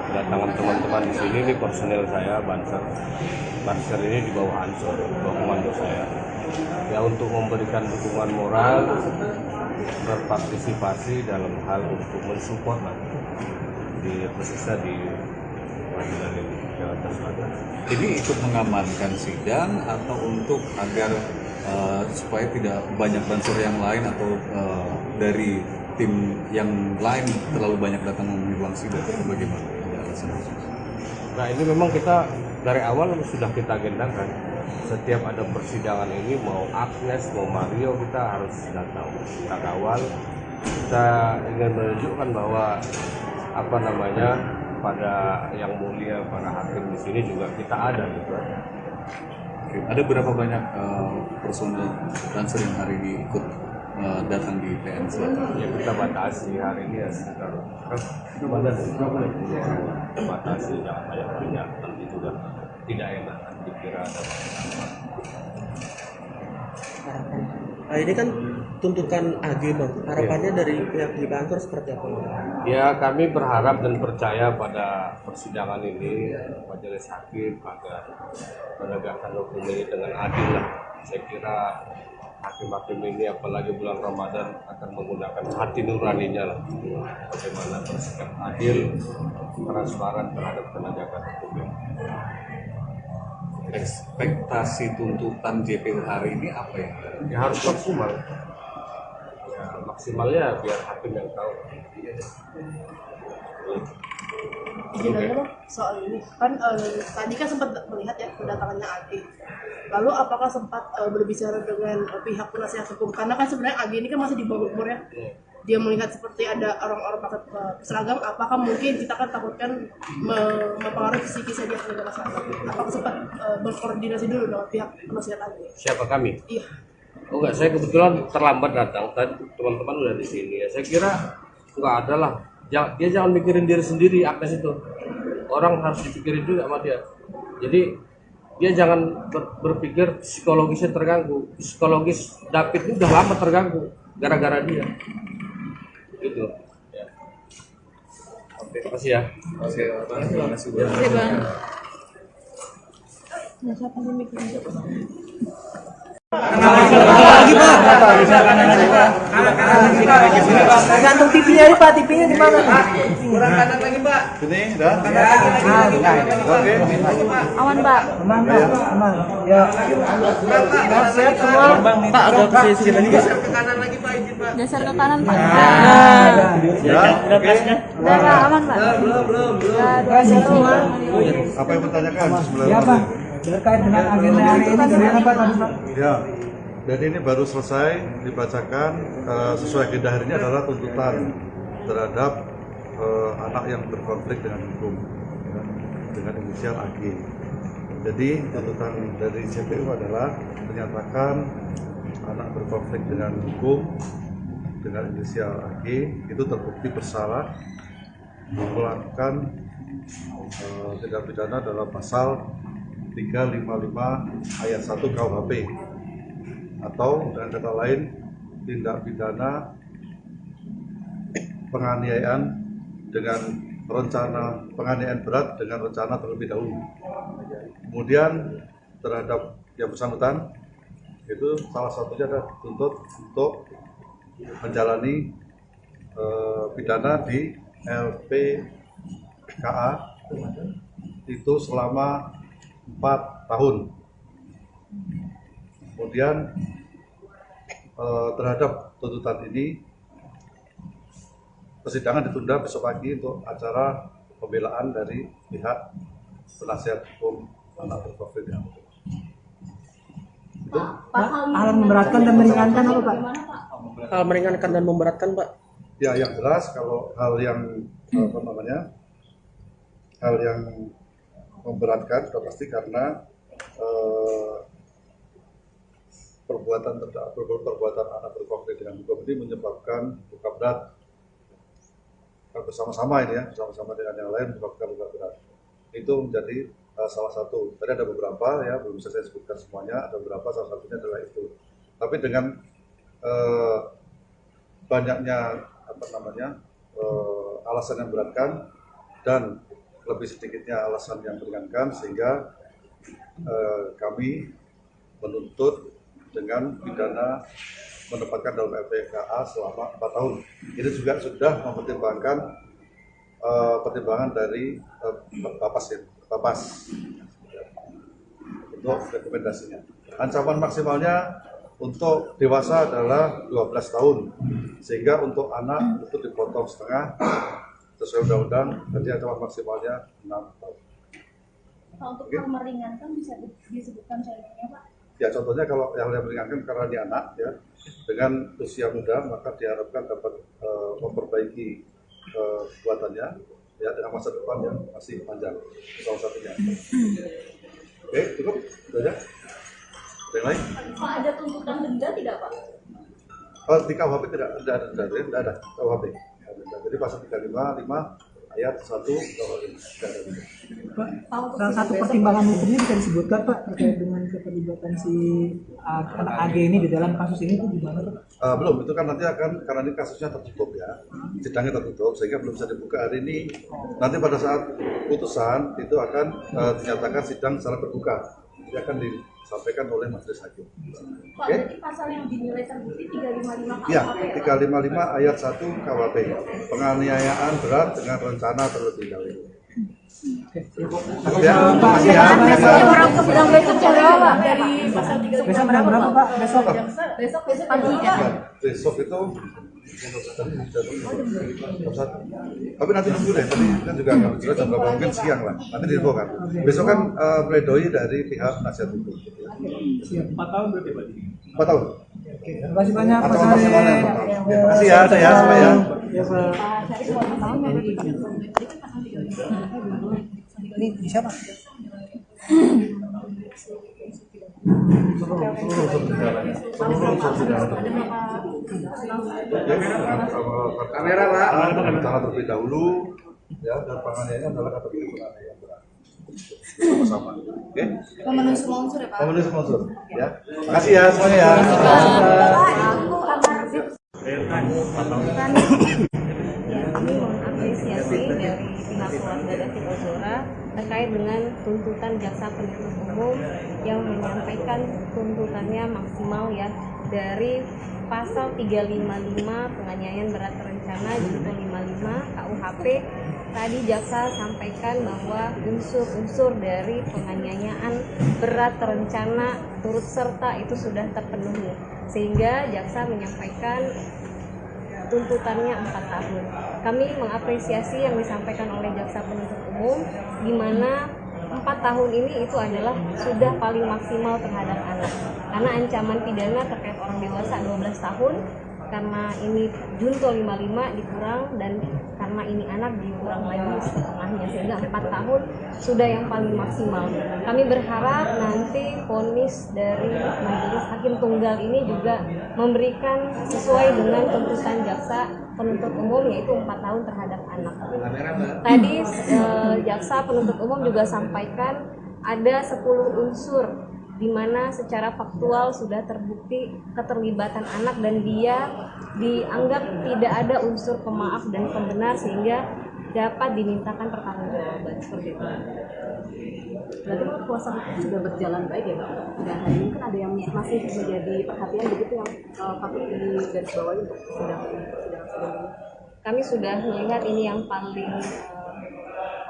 Kedatangan teman-teman di sini, ini personel saya, Banser ini di bawah Ansor, di bawah komando saya. Ya, untuk memberikan dukungan moral, berpartisipasi dalam hal untuk mensupport di khususnya di pengadilan ini, Jakarta Selatan. Ini ikut mengamankan sidang atau untuk agar supaya tidak banyak bansur yang lain atau dari tim yang lain terlalu banyak datang memenuhi ruang sidang, bagaimana? Nah, ini memang kita dari awal sudah kita agendakan. Setiap ada persidangan ini, mau Agnes, mau Mario, kita harus datang, kita kawal. Kita ingin menunjukkan bahwa pada yang mulia, para hakim di sini juga kita ada gitu. Ada berapa banyak personel Banser yang hari ini ikut datang di PN Selatan? Ya, kita batasi hari ini ya sekitar batasi yang banyak nanti juga tidak enak dikira ada Nah, ini kan tuntutan AG Bang. Harapannya dari pihak di kantor seperti apa? Ya, kami berharap dan percaya pada persidangan ini majelis hakim agar menegakkan hukum ini dengan adil lah. Saya kira hakim-hakim ini apalagi bulan Ramadan akan menggunakan hati nuraninya lah, bagaimana bersikap adil, transparan terhadap penegakan hukum ini. Ekspektasi tuntutan JPU hari ini apa ya? Ya harus maksimal. Ya, maksimalnya biar hakim yang tahu. Izin aja Bang, soal ini kan tadi kan sempat melihat ya kedatangannya AG. Lalu apakah sempat berbicara dengan pihak penasihat hukum? Karena kan sebenarnya AG ini kan masih di bawah umur ya. Dia melihat seperti ada orang-orang pakai seragam, apakah mungkin kita kan takutkan mempengaruhi psikisnya dia sebagai masyarakat? Apakah sempat berkoordinasi dulu dengan pihak penasihat AG? Siapa kami? Iya. Oh enggak, saya kebetulan terlambat datang. Tadi teman-teman udah di sini ya. Saya kira enggak ada lah. Dia jangan mikirin diri sendiri, Agnes itu. Orang harus dipikirin juga sama dia. Jadi dia jangan berpikir psikologisnya terganggu. Psikologis David ini udah lama terganggu gara-gara dia. Gitu. Ya. Oke, makasih ya. Oke, terima kasih. Oke Bang. Lagi Pak. Gantung TV-nya ya Pak, TV-nya di mana? Sini, dah. Oke. Awan Pak. Aman Pak, aman. Ya. Sehat semua. Pak agak ke sisi lagi Pak. Geser ke kanan Pak. Ya, oke. Udah Pak, aman Pak. Sehat semua. Apa yang bertanyakan? Ya Pak, terkait dengan agenda hari ini bagaimana Pak tadi Pak? Ya, jadi ini baru selesai dibacakan sesuai agenda hari ini adalah tuntutan terhadap anak yang berkonflik dengan hukum ya, dengan inisial AG. Jadi tuntutan dari CPU adalah menyatakan anak berkonflik dengan hukum dengan inisial AG itu terbukti bersalah melakukan tindak pidana dalam pasal 355 ayat 1 KUHP atau dengan kata lain tindak pidana penganiayaan dengan rencana penganiayaan berat dengan rencana terlebih dahulu. Kemudian terhadap yang bersangkutan itu salah satunya adalah dituntut untuk menjalani pidana di LPKA itu selama 4 tahun. Kemudian terhadap tuntutan ini persidangan ditunda besok pagi untuk acara pembelaan dari pihak penasihat hukum anak berkonflik dengan hukum. Hal memberatkan dan meringankan apa Pak? Hal meringankan dan memberatkan Pak. Ya, yang jelas kalau hal yang hal yang memberatkan sudah pasti karena perbuatan anak berkonflik dengan hukum ini menyebabkan luka berat bersama-sama ini ya, bersama-sama dengan yang lain menyebabkan luka berat. Itu menjadi salah satu. Tadi ada beberapa ya, belum bisa saya sebutkan semuanya, ada beberapa, salah satunya adalah itu. Tapi dengan banyaknya alasan yang memberatkan dan lebih sedikitnya alasan yang meringankan sehingga kami menuntut dengan pidana menempatkan dalam LPKA selama 4 tahun. Ini juga sudah mempertimbangkan pertimbangan dari Bapas untuk rekomendasinya. Ancaman maksimalnya untuk dewasa adalah 12 tahun, sehingga untuk anak itu dipotong setengah sesuai undang-undang, jadi ancaman maksimalnya 6 tahun. Untuk hal meringankan bisa disebutkan contohnya Pak? Ya, contohnya kalau yang meringankan karena dia anak ya, dengan usia muda maka diharapkan dapat memperbaiki kekuatannya ya dengan masa depan yang masih panjang, salah satunya. Oke, cukup, itu aja. Ada yang lain? Pak, ada tuntutan denda tidak Pak? Oh, di KUHP tidak ada denda, ya? Tidak ada KUHP. Jadi pasal 355 ayat 1 KUHP tidak ada denda. Pak, salah satu pertimbangan hukumnya bisa disebutkan Pak terkait dengan keterlibatan si anak AG ini di dalam kasus ini itu gimana Pak? Belum, itu kan nanti akan, karena ini kasusnya tertutup ya, sidangnya tertutup sehingga belum bisa dibuka hari ini. Nanti pada saat putusan itu akan dinyatakan sidang secara terbuka, itu akan disampaikan oleh majelis hakim. Pak, berarti pasal yang dinilai terbukti 355 KUHP Ya, ya? 355 ayat 1 KUHP, penganiayaan berat dengan rencana terlebih dahulu. Ya, makasih ya. Orang ke sidang besok jam berapa Pak? Dari pasal 355 Besok jam berapa Pak? Besok? besok pagi ya? Besok itu tapi nanti dulu deh, tadi kan juga nggak jelas jam berapa, mungkin siang lah, nanti diinfo kan. Besok kan pledoi dari pihak penasihat hukum. Siap. 4 tahun berarti Pak? 4 tahun. Terima kasih banyak Pak Ancaman Sari. maksimalnya 4 tahun. Ya, makasih ya, saya sampai ya. Ya Pak. Ini bisa Pak? Kamera Pak. Rencana terlebih dahulu ya, dan penganiayaan adalah kategori penganiayaan berat. Sama-sama. Oke? Memenuhi semua unsur ya Pak? Memenuhi semua unsur ya. Makasih ya semuanya ya. Ya, kami mengapresiasi dari pihak keluarga David Ozora terkait dengan tuntutan jaksa penuntut umum yang menyampaikan tuntutannya maksimal ya dari pasal 355 penganiayaan berat terencana junto 55 KUHP. Tadi jaksa sampaikan bahwa unsur-unsur dari penganiayaan berat terencana turut serta itu sudah terpenuhi, sehingga jaksa menyampaikan tuntutannya 4 tahun. Kami mengapresiasi yang disampaikan oleh jaksa penuntut umum, di mana 4 tahun ini itu adalah sudah paling maksimal terhadap anak, karena ancaman pidana terkait orang dewasa 12 tahun, karena ini junto 55 dikurang, dan karena ini anak dikurang lagi setengahnya, sehingga 4 tahun sudah yang paling maksimal. Kami berharap nanti vonis dari majelis hakim tunggal ini juga memberikan sesuai dengan tuntutan jaksa penuntut umum, yaitu 4 tahun terhadap anak. Tadi jaksa penuntut umum juga sampaikan ada 10 unsur di mana secara faktual sudah terbukti keterlibatan anak dan dia dianggap tidak ada unsur pemaaf dan pembenar, sehingga dapat dimintakan pertanggungjawaban seperti itu. Berarti kuasa hukum sudah berjalan baik ya Pak? Dan hari ini kan ada yang masih menjadi perhatian begitu yang patut digarisbawahi untuk persidangan ini. Kami sudah melihat ini yang paling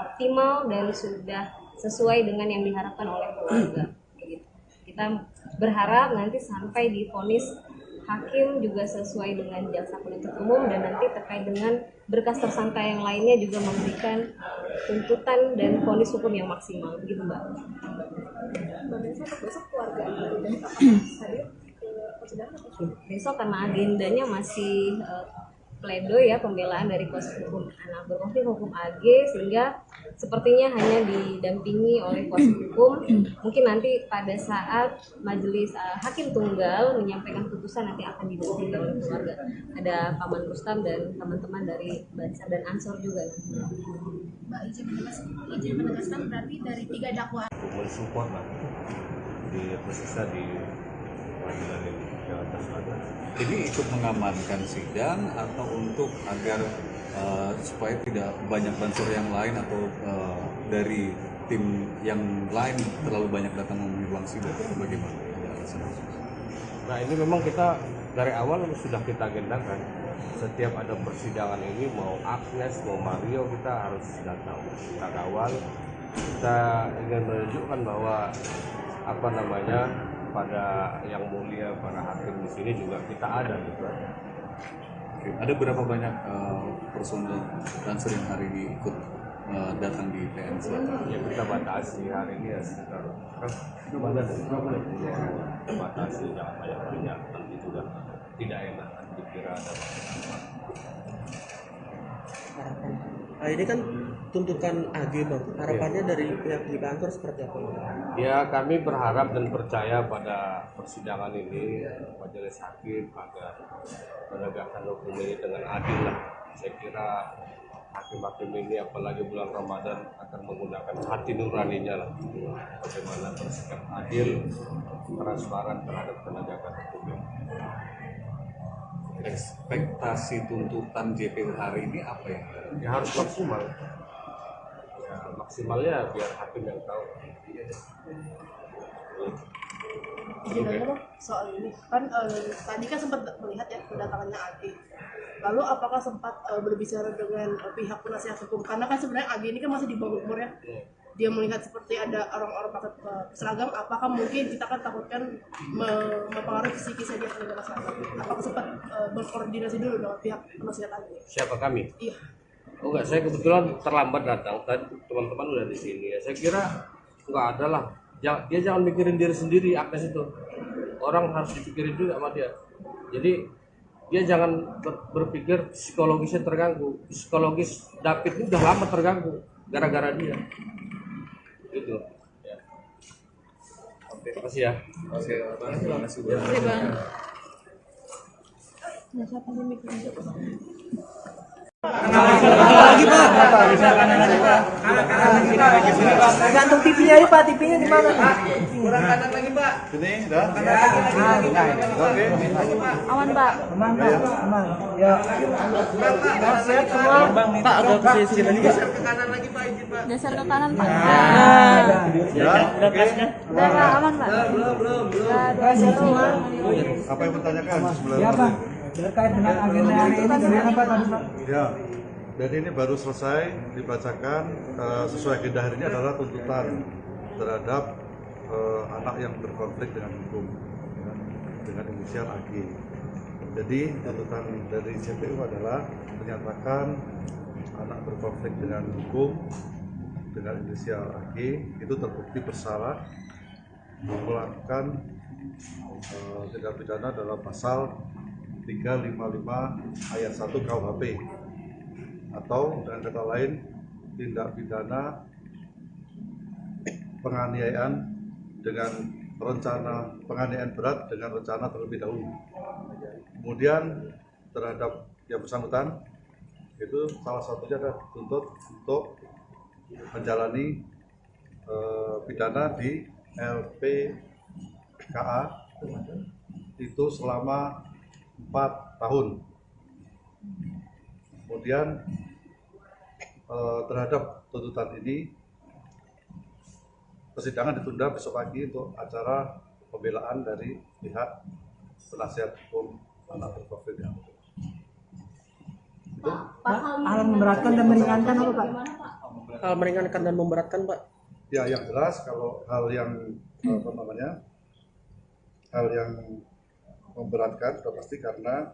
optimal dan sudah sesuai dengan yang diharapkan oleh keluarga. Kita berharap nanti sampai di vonis hakim juga sesuai dengan jaksa penuntut umum, dan nanti terkait dengan berkas tersangka yang lainnya juga memberikan tuntutan dan vonis hukum yang maksimal, gitu Mbak. Besok keluarga dan hadir ke persidangan apa? Besok karena agendanya masih pledoi ya, pembelaan dari kuasa hukum anak berkonflik hukum AG, sehingga sepertinya hanya didampingi oleh kuasa hukum. Mungkin nanti pada saat majelis hakim tunggal menyampaikan putusan nanti akan didampingi oleh keluarga. Ada Paman Rustam dan teman-teman dari Bansar dan Ansor juga. Mbak izin menegaskan berarti dari 3 dakwaan mensupport lah di prosesnya di pengadilan ini Jakarta Selatan. Ini ikut mengamankan sidang atau untuk agar supaya tidak banyak bansur yang lain atau dari tim yang lain terlalu banyak datang memenuhi ruang sidang, atau bagaimana? Nah, ini memang kita dari awal sudah kita agendakan. Setiap ada persidangan ini, mau Agnes, mau Mario, kita harus datang, kita kawal. Kita ingin menunjukkan bahwa pada yang mulia para hakim di sini juga kita ada gitu. Oke. Ada berapa banyak personel Bansur yang hari ini ikut datang di PN Selatan? Ya kita batasi hari ini ya sekitar kita batasi, jangan banyak nanti juga tidak enak dikira ada Harapan. Nah, ini kan tuntutan AG Bang. Harapannya dari pihak di kantor seperti apa? Ya, kami berharap dan percaya pada persidangan ini majelis hakim agar menegakkan hukum ini dengan adil lah. Saya kira hakim-hakim ini apalagi bulan Ramadan akan menggunakan hati nuraninya lah, bagaimana bersikap adil, transparan terhadap penegakan hukum. Ekspektasi tuntutan JPU hari ini apa ya? Ya harus maksimal. Ya maksimalnya biar hakim yang tahu. Izin aja dong soal ini kan tadi kan sempat melihat ya kedatangannya AG. Lalu apakah sempat berbicara dengan pihak penasihat hukum, karena kan sebenarnya AG ini kan masih di bawah umur ya. Dia melihat seperti ada orang-orang pakai seragam, apakah mungkin kita kan takutkan mempengaruhi psikisnya dia dengan seragam. Apakah sempat berkoordinasi dulu dengan pihak penasihat AG? Siapa kami? Iya. Oh enggak, saya kebetulan terlambat datang. Tadi teman-teman udah di sini ya. Saya kira enggak ada lah. Dia jangan mikirin diri sendiri, Agnes itu. Orang harus dipikirin juga sama dia. Jadi dia jangan berpikir psikologisnya terganggu. Psikologis David ini udah lama terganggu gara-gara dia. Gitu. Ya. Oke, makasih ya. Oke, terima kasih. Bang. Lagi Pak. Gantung TV-nya ya Pak, TV-nya di mana? Kurang kanan lagi Pak. Ini dah. Oke. Aman Pak. Aman Pak, aman. Ya. Sehat semua. Pak agak ke sini lagi Pak. Ke kanan lagi Pak, izin Pak. Geser ke kanan Pak. Ya. Oke. Udah Pak, aman Pak. Belum. Sehat semua. Apa yang bertanyakan sebelum? Ya Pak. Terkait dengan agenda hari ini bagaimana Pak tadi Pak? Ya, jadi ini baru selesai dibacakan sesuai agenda hari ini adalah tuntutan terhadap anak yang berkonflik dengan hukum ya, dengan inisial AG. Jadi tuntutan dari CPU adalah menyatakan anak berkonflik dengan hukum dengan inisial AG itu terbukti bersalah melakukan tindak pidana dalam pasal 355 ayat 1 KUHP atau dengan kata lain tindak pidana penganiayaan dengan rencana penganiayaan berat dengan rencana terlebih dahulu. Kemudian terhadap yang bersangkutan itu salah satunya adalah dituntut untuk menjalani pidana di LPKA itu selama 4 tahun. Kemudian terhadap tuntutan ini persidangan ditunda besok pagi untuk acara pembelaan dari pihak penasihat hukum anak berkonflik yang itu. Hal memberatkan dan meringankan apa Pak? Hal meringankan dan memberatkan Pak. Ya, yang jelas kalau hal yang hal yang memberatkan sudah pasti karena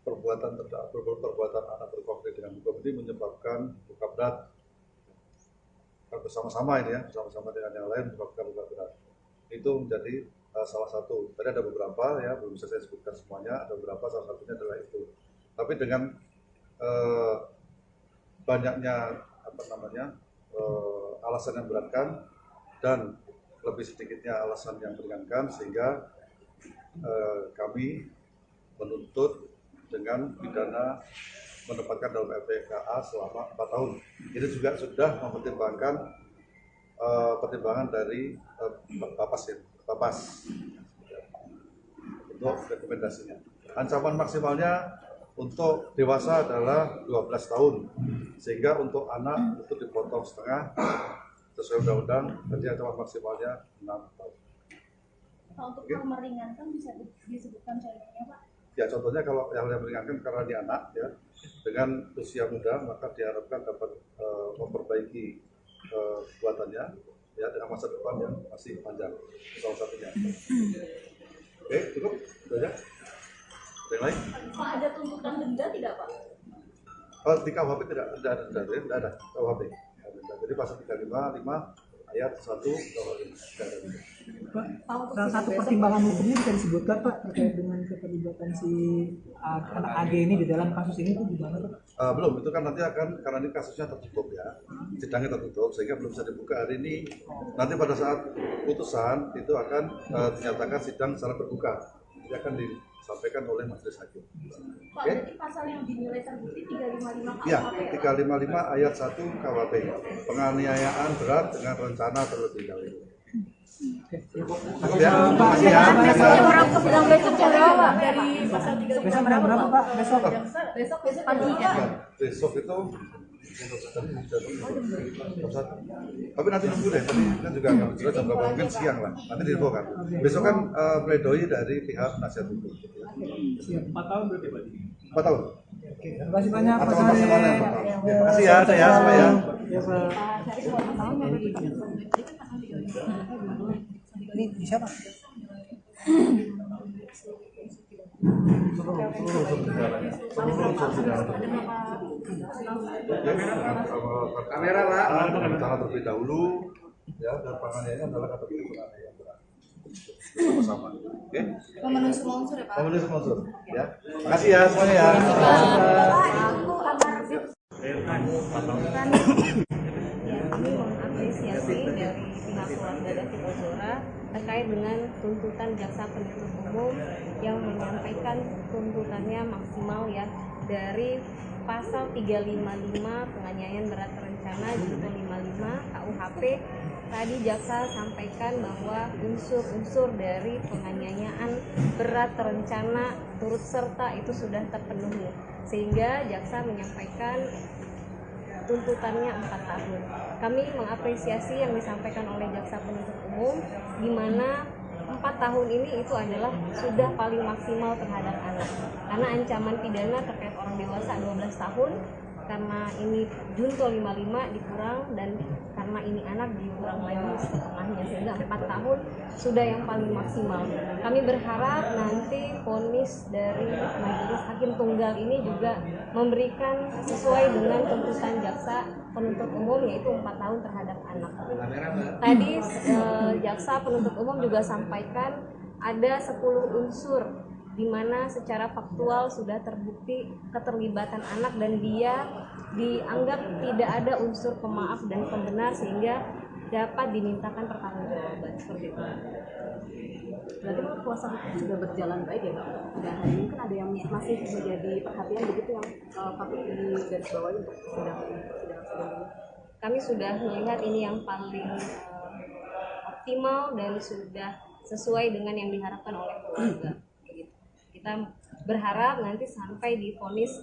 perbuatan anak berkonflik dengan hukum ini menyebabkan luka berat bersama-sama ini ya, bersama-sama dengan yang lain menyebabkan luka berat. Itu menjadi salah satu. Tadi ada beberapa ya, belum bisa saya sebutkan semuanya, ada beberapa, salah satunya adalah itu. Tapi dengan banyaknya alasan yang beratkan dan lebih sedikitnya alasan yang meringankan sehingga kami menuntut dengan pidana menempatkan dalam LPKA selama 4 tahun. Ini juga sudah mempertimbangkan pertimbangan dari Bapas untuk rekomendasinya. Ancaman maksimalnya untuk dewasa adalah 12 tahun, sehingga untuk anak itu dipotong setengah sesuai undang-undang, jadi ancaman maksimalnya 6 tahun. Pak, untuk hal meringankan bisa disebutkan contohnya Pak? Ya, contohnya kalau yang meringankan karena dia anak ya, dengan usia muda maka diharapkan dapat memperbaiki kekuatannya ya dengan masa depan yang masih panjang, salah satunya. Oke, cukup? Sudah ya? Ada yang lain? Pak, ada tuntutan denda tidak Pak? Oh, di KUHP tidak ada denda, tidak ada KUHP. Jadi pasal 355 ayat 1 KUHP tidak ada denda. Pak, salah satu pertimbangan hukumnya bisa disebutkan Pak terkait dengan keterlibatan si anak AG ini di dalam kasus ini itu gimana Pak? Belum, itu kan nanti akan, karena ini kasusnya tertutup ya, sidangnya tertutup sehingga belum bisa dibuka hari ini. Nanti pada saat putusan itu akan dinyatakan sidang secara terbuka, ini akan disampaikan oleh majelis hakim. Pak, berarti pasal yang dinilai terbukti 355 KUHP Ya, 355 ayat 1 KUHP, penganiayaan berat dengan rencana terlebih dahulu. Ya, makasih ya. Sedang besok jam berapa Pak? dari pasal 355 Besok ada berapa Pak? Besok? besok pagi ya? Besok itu tapi nanti dulu deh, tadi kan juga nggak jelas jam berapa, mungkin siang lah, nanti diinfokan. Besok kan pledoi dari pihak penasihat hukum. Siap. 4 tahun berarti Pak? 4 tahun. Oke, terima kasih banyak Pak Atau Sari. maksimalnya 4 tahun. Ya, makasih ya, saya sampai ya. Ya Pak. Ini siapa? Kamera Pak, rencana terlebih dahulu ya, dan penganiayaan adalah kategori penganiayaan berat. Sama-sama. Oke? Memenuhi semua unsur ya Pak? Memenuhi semua unsur ya. Makasih ya semuanya ya. Kami mengapresiasi dari pihak keluarga David Ozora terkait dengan tuntutan jaksa penuntut umum yang menyampaikan tuntutannya maksimal ya dari pasal 355 penganiayaan berat terencana junto 55 KUHP. Tadi jaksa sampaikan bahwa unsur-unsur dari penganiayaan berat terencana turut serta itu sudah terpenuhi, sehingga jaksa menyampaikan tuntutannya 4 tahun. Kami mengapresiasi yang disampaikan oleh jaksa penuntut umum, di mana 4 tahun ini itu adalah sudah paling maksimal terhadap anak, karena ancaman pidana terkait orang dewasa 12 tahun, karena ini junto 55 dikurang, dan karena ini anak dikurang lagi setengahnya, sehingga 4 tahun sudah yang paling maksimal. Kami berharap nanti vonis dari majelis hakim tunggal ini juga memberikan sesuai dengan tuntutan jaksa penuntut umum, yaitu 4 tahun terhadap anak. Tadi jaksa penuntut umum juga sampaikan ada 10 unsur di mana secara faktual sudah terbukti keterlibatan anak dan dia dianggap tidak ada unsur pemaaf dan pembenar, sehingga dapat dimintakan pertanggungjawaban seperti itu. Berarti kalau kuasa hukum sudah berjalan baik ya Pak? Dan hari ini kan ada yang masih menjadi perhatian begitu yang patut digarisbawahi untuk persidangan ini. Kami sudah melihat ini yang paling optimal dan sudah sesuai dengan yang diharapkan oleh keluarga. Kita berharap nanti sampai di vonis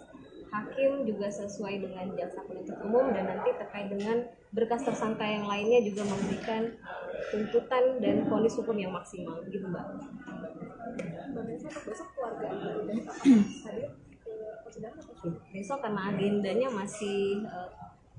hakim juga sesuai dengan jaksa penuntut umum, dan nanti terkait dengan berkas tersangka yang lainnya juga memberikan tuntutan dan vonis hukum yang maksimal, gitu Mbak. Besok keluarga dari hadir ke persidangan atau Besok karena agendanya masih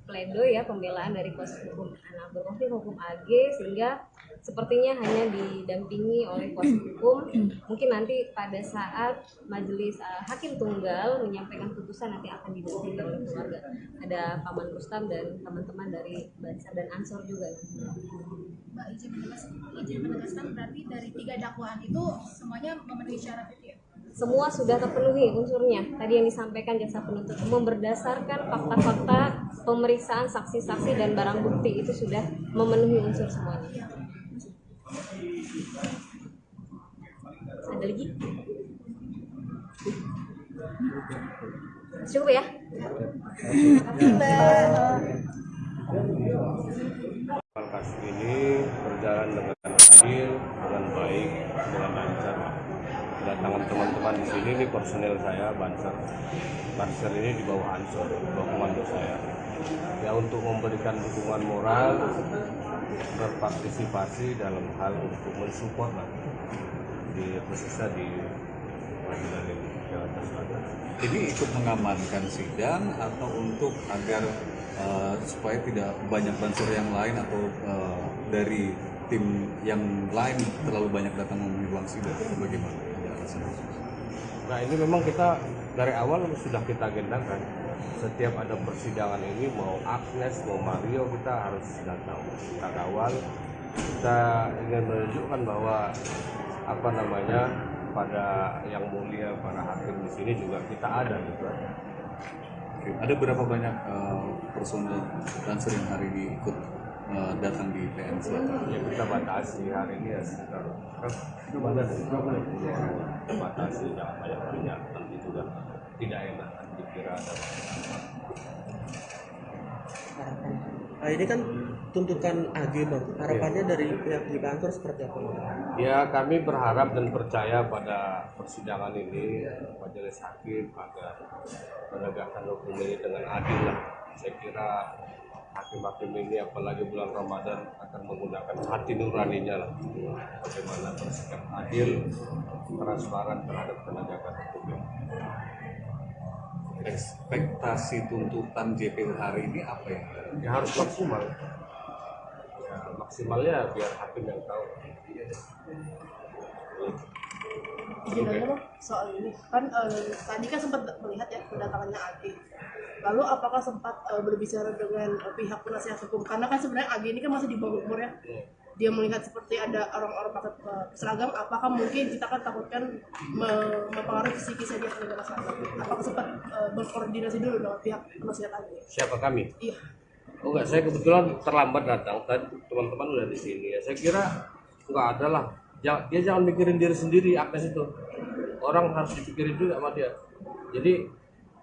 pledoi ya, pembelaan dari kuasa hukum anak berkonflik hukum AG, sehingga sepertinya hanya didampingi oleh kuasa hukum. Mungkin nanti pada saat majelis hakim tunggal menyampaikan putusan nanti akan didampingi oleh keluarga. Ada Paman Rustam dan teman-teman dari Bansar dan Ansor juga. Mbak izin menegaskan berarti dari 3 dakwaan itu semuanya memenuhi syarat itu ya? Semua sudah terpenuhi unsurnya. Tadi yang disampaikan jaksa penuntut umum berdasarkan fakta-fakta pemeriksaan saksi-saksi dan barang bukti itu sudah memenuhi unsur semuanya. Ada lagi? Cukup ya? Kasus ini berjalan dengan adil, dengan baik, dengan lancar. Kedatangan teman-teman di sini, ini personel saya, Banser. Banser ini di bawah Ansor, di bawah komando saya. Ya, untuk memberikan dukungan moral, berpartisipasi dalam hal untuk mensupport lah, khususnya di pengadilan Jakarta Selatan. Ini ikut mengamankan sidang atau untuk agar supaya tidak banyak banser yang lain atau dari tim yang lain terlalu banyak datang memenuhi ruang sidang, bagaimana? Nah, ini memang kita dari awal sudah kita agendakan. Setiap ada persidangan ini, mau Agnes, mau Mario, kita harus datang, kita kawal. Kita ingin menunjukkan bahwa pada yang mulia, para hakim di sini juga kita ada gitu. Ada berapa banyak personel Banser yang hari ini ikut datang di PN Selatan? Ya, kita batasi hari ini ya sekitar batasi, jangan banyak nanti juga tidak enak dikira ada. Nah, ini kan tuntutan AG Bang. Harapannya dari pihak di kantor seperti apa Bang? Ya, kami berharap dan percaya pada persidangan ini majelis hakim agar menegakkan hukum ini dengan adil lah. Saya kira hakim-hakim ini apalagi bulan Ramadan akan menggunakan hati nuraninya lah, bagaimana bersikap adil, transparan terhadap penegakan hukum. Ekspektasi tuntutan JPU hari ini apa ya? Ya harus maksimal. Ya, maksimalnya biar hakim yang tahu. Sebenarnya soal ini kan tadi kan sempat melihat ya kedatangannya AG. Lalu apakah sempat berbicara dengan pihak penasihat hukum? Karena kan sebenarnya AG ini kan masih di bawah umur ya. Dia melihat seperti ada orang-orang pakai seragam, apakah mungkin kita kan takutkan mempengaruhi psikisnya dia sebagai masyarakat? Apakah sempat berkoordinasi dulu dengan pihak penasihat AG? Siapa kami? Iya. Oh enggak, saya kebetulan terlambat datang. Tadi teman-teman udah di sini. Ya, saya kira nggak ada lah. Dia jangan mikirin diri sendiri, Agnes itu orang harus dipikirin juga sama dia. Jadi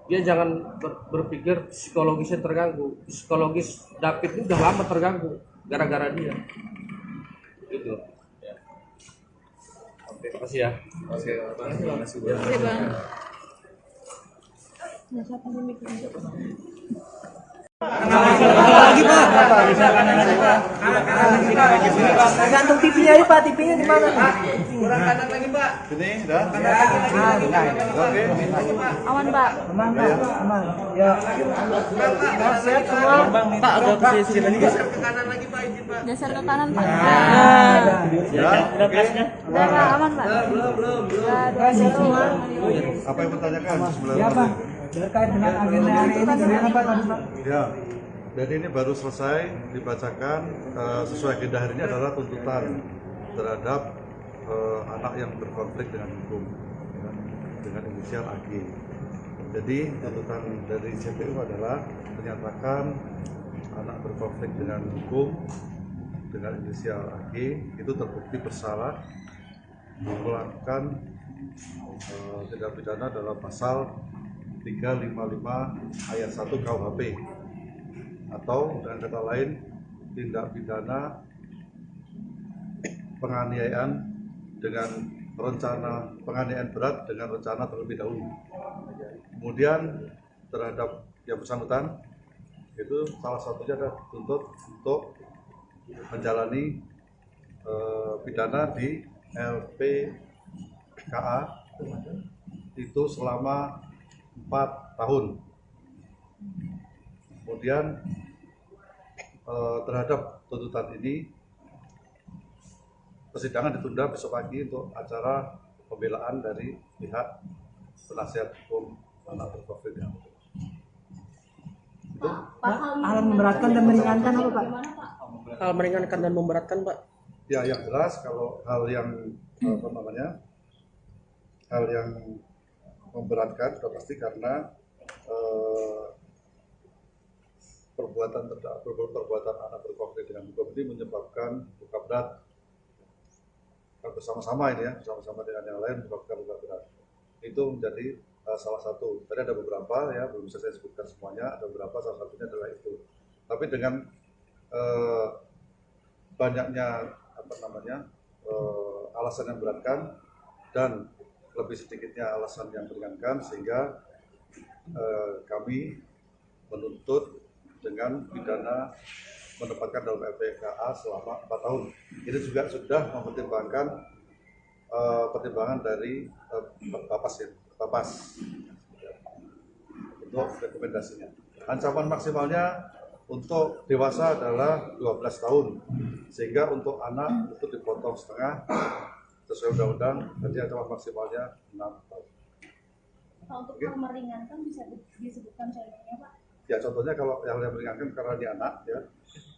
dia jangan berpikir psikologisnya terganggu. Psikologis David ini udah lama terganggu gara-gara dia gitu ya. Oke, makasih ya. Oke, terima kasih. Oke, Bang. Lagi Pak. Gantung TV-nya aja Pak, TV-nya di mana? Kurang kanan lagi Pak. Ini sudah. Oke. Aman, Pak. Aman Pak, aman. Ya. Sehat semua. Pak agak ke sini lagi. Geser ke kanan, Pak. Ya. Oke. Udah, Pak, aman, Pak. Kasih semua. Apa yang bertanyakan? Ya Pak. Terkait dengan agenda hari ini bagaimana Pak tadi Pak? Ya, jadi ini baru selesai dibacakan sesuai agenda hari ini adalah tuntutan terhadap anak yang berkonflik dengan hukum ya, dengan inisial AG. Jadi tuntutan dari CPU adalah menyatakan anak berkonflik dengan hukum dengan inisial AG itu terbukti bersalah melakukan tindak pidana dalam pasal 355 ayat 1 KUHP atau dengan kata lain tindak pidana penganiayaan dengan rencana penganiayaan berat dengan rencana terlebih dahulu. Kemudian terhadap yang bersangkutan itu salah satunya adalah dituntut untuk menjalani pidana di LPKA itu selama 4 tahun. Kemudian terhadap tuntutan ini persidangan ditunda besok pagi untuk acara pembelaan dari pihak penasihat hukum anak berkonflik. Itu Hal memberatkan dan meringankan apa Pak? Hal meringankan dan memberatkan, Pak. ya yang jelas kalau hal yang apa namanya hal yang memberatkan sudah pasti karena perbuatan anak berkonflik dengan hukum ini menyebabkan luka berat bersama-sama ini ya bersama-sama dengan yang lain menyebabkan luka berat itu menjadi salah satu. Tadi ada beberapa ya belum bisa saya sebutkan semuanya, ada beberapa salah satunya adalah itu. Tapi dengan banyaknya apa namanya alasan yang beratkan dan lebih sedikitnya alasan yang meringankan sehingga kami menuntut dengan pidana menempatkan dalam LPKA selama 4 tahun. Ini juga sudah mempertimbangkan pertimbangan dari Bapas untuk rekomendasinya. Ancaman maksimalnya untuk dewasa adalah 12 tahun, sehingga untuk anak itu dipotong setengah sesuai undang-undang, jadi ancaman maksimalnya 6 tahun. Untuk hal meringankan bisa disebutkan contohnya Pak? Ya contohnya kalau yang meringankan karena dia anak ya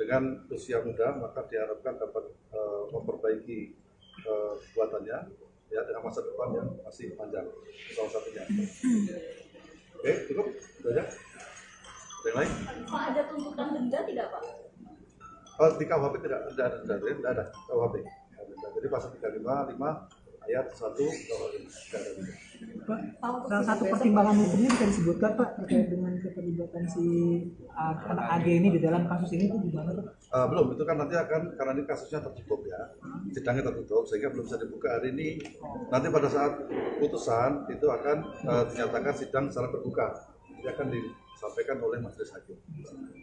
dengan usia muda maka diharapkan dapat memperbaiki kekuatannya ya dengan masa depan yang masih panjang salah satunya. Oke cukup itu aja. Ada yang lain? Pak ada tuntutan denda tidak Pak? Oh, di KUHP tidak ada tidak ada KUHP. Jadi pasal 355 ayat 1 KUHP. Pak, salah satu pertimbangan hukumnya bisa disebutkan Pak terkait dengan keterlibatan si anak AG ini di dalam kasus ini itu gimana Pak? Belum, itu kan nanti akan karena ini kasusnya tertutup ya, sidangnya tertutup sehingga belum bisa dibuka hari ini. Nanti pada saat putusan itu akan dinyatakan sidang secara terbuka, dia akan disampaikan oleh majelis hakim.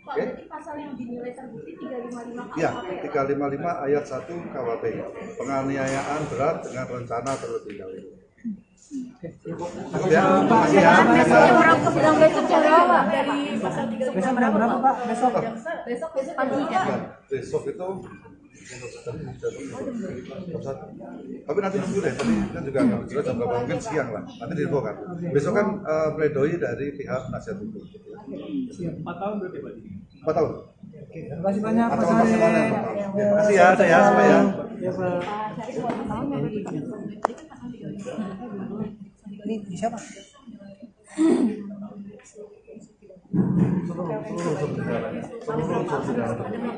Pak, berarti pasal yang dinilai terbukti 355 KUHP Ya, ya? 355 ayat 1 KUHP, penganiayaan berat dengan rencana terlebih dahulu. Ya, makasih ya. Yang besok jam berapa? Dari pasal 355 Besok berapa Pak? Besok? besok pagi ya? Ya, besok itu tapi nanti nunggu deh, tadi kan juga nggak jelas jam berapa, mungkin siang lah, nanti diinfokan. Besok kan pledoi dari pihak penasihat hukum. 4 tahun berarti Pak? 4 tahun. Terima kasih banyak Pak Ancaman Sari. maksimalnya 4 tahun. Terima kasih ya, saya semua ya. Ya Pak. Ini siapa? seluruh unsur pidana, seluruh unsur pidana tersebut.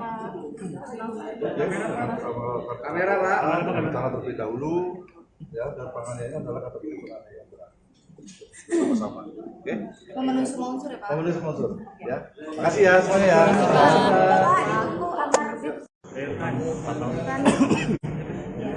Kamera Pak, kami tangkap terlebih dahulu, ya, dan penganiayaan adalah kategori penganiayaan berat. Sama-sama, oke? Memenuhi semua unsur ya Pak? Memenuhi semua unsur, ya. Makasih ya semuanya ya.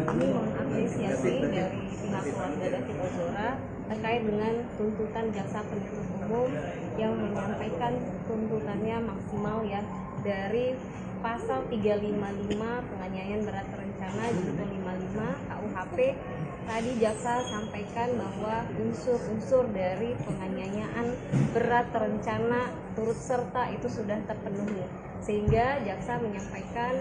Kami mengapresiasi dari pihak keluarga David Ozora terkait dengan tuntutan jaksa penuntut umum yang menyampaikan tuntutannya maksimal ya dari pasal 355 penganiayaan berat terencana junto 55 KUHP. Tadi jaksa sampaikan bahwa unsur-unsur dari penganiayaan berat terencana turut serta itu sudah terpenuhi, sehingga jaksa menyampaikan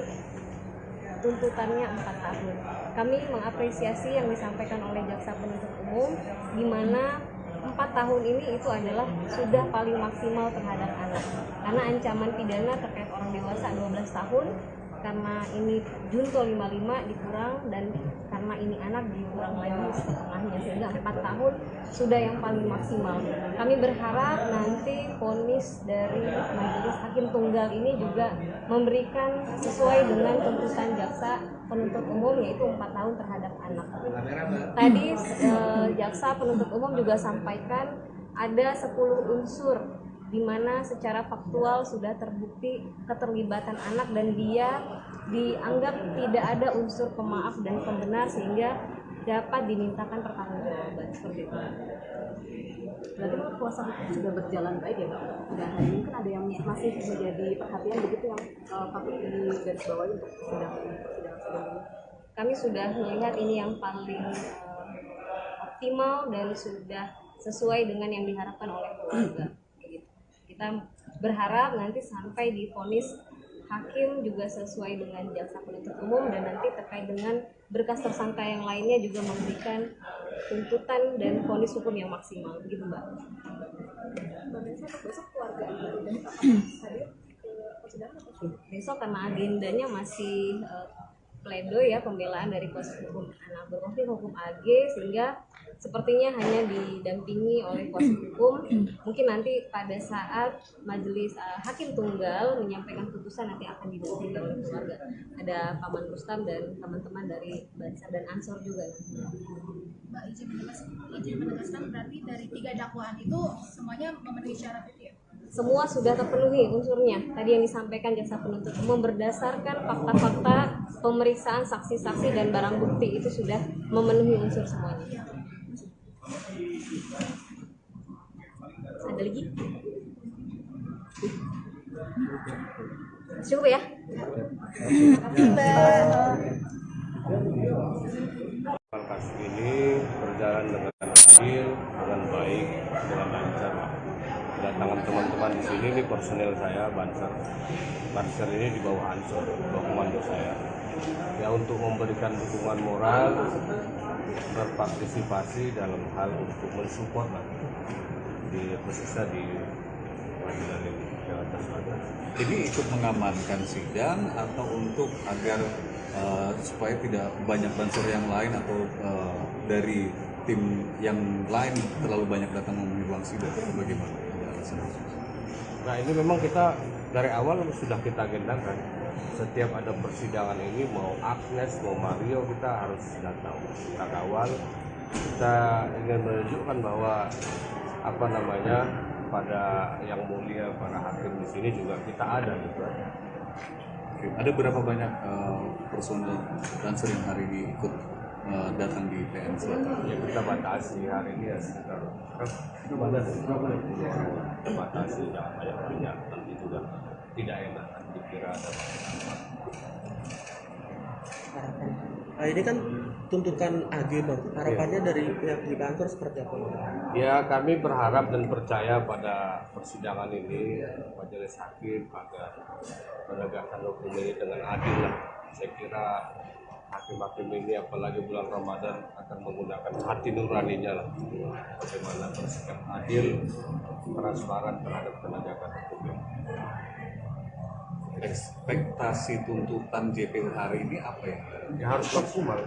tuntutannya 4 tahun. Kami mengapresiasi yang disampaikan oleh jaksa penuntut umum, di mana 4 tahun ini itu adalah sudah paling maksimal terhadap anak, karena ancaman pidana terkait orang dewasa 12 tahun, karena ini junto 55 dikurang, dan karena ini anak dikurang lagi setengahnya, sehingga 4 tahun sudah yang paling maksimal. Kami berharap nanti vonis dari majelis hakim tunggal ini juga memberikan sesuai dengan tuntutan jaksa penuntut umum, yaitu 4 tahun terhadap anak. Tadi jaksa penuntut umum juga sampaikan ada 10 unsur di mana secara faktual sudah terbukti keterlibatan anak dan dia dianggap tidak ada unsur pemaaf dan pembenar, sehingga dapat dimintakan pertanggungjawaban seperti itu. Berarti menurut kuasa hukum sudah berjalan baik ya Pak? Dan mungkin ada yang masih menjadi perhatian begitu yang patut digarisbawahi untuk persidangan ini. Kami sudah melihat ini yang paling optimal dan sudah sesuai dengan yang diharapkan oleh keluarga. Kita berharap nanti sampai di vonis hakim juga sesuai dengan jaksa penuntut umum, dan nanti terkait dengan berkas tersangka yang lainnya juga memberikan tuntutan dan vonis hukum yang maksimal, begitu Mbak. Besok keluarga hadir ke persidangan atau Besok karena agendanya masih pledoi ya, pembelaan dari kuasa hukum anak berkonflik hukum AG, sehingga sepertinya hanya didampingi oleh kuasa hukum. Mungkin nanti pada saat majelis hakim tunggal menyampaikan putusan nanti akan didampingi oleh keluarga. Ada Paman Rustam dan teman-teman dari Bansar dan Ansor juga nanti. Mbak izin menegaskan berarti dari 3 dakwaan itu semuanya memenuhi syarat itu ya? Semua sudah terpenuhi unsurnya. Tadi yang disampaikan jaksa penuntut umum berdasarkan fakta-fakta pemeriksaan saksi-saksi dan barang bukti itu sudah memenuhi unsur semuanya. Ada lagi? Cukup ya? Kasus ini berjalan dengan adil, dengan baik, dengan lancar. Kedatangan teman-teman di sini, ini personel saya, Banser ini di bawah Ansor, bawah komando saya. Ya, untuk memberikan dukungan moral, berpartisipasi dalam hal untuk mensupport di khususnya di pengadilan Jakarta Selatan. Ini ikut mengamankan sidang atau untuk agar supaya tidak banyak bansor yang lain atau dari tim yang lain terlalu banyak datang memenuhi ruang sidang, bagaimana? Nah, ini memang kita dari awal sudah kita agendakan. Setiap ada persidangan ini, mau Agnes, mau Mario, kita harus datang. Kita kawal. Kita ingin menunjukkan bahwa pada yang mulia para hakim di sini juga kita ada gitu. Oke. Ada berapa banyak personel Banser yang hari ini ikut datang di PN Selatan? Ya, kita batasi hari ini ya sekitar kita batasi, jangan banyak nanti juga tidak enak dikira ada Ini kan tuntutan AG Bang, harapannya dari pihak di kantor seperti apa? Ya, kami berharap dan percaya pada persidangan ini majelis hakim agar menegakkan hukum ini dengan adil lah. Saya kira hakim-hakim ini apalagi bulan Ramadan akan menggunakan hati nuraninya lah, bagaimana bersikap adil, transparan terhadap penegakan hukum. Ekspektasi tuntutan JPU hari ini apa ya? Ya harus maksimal.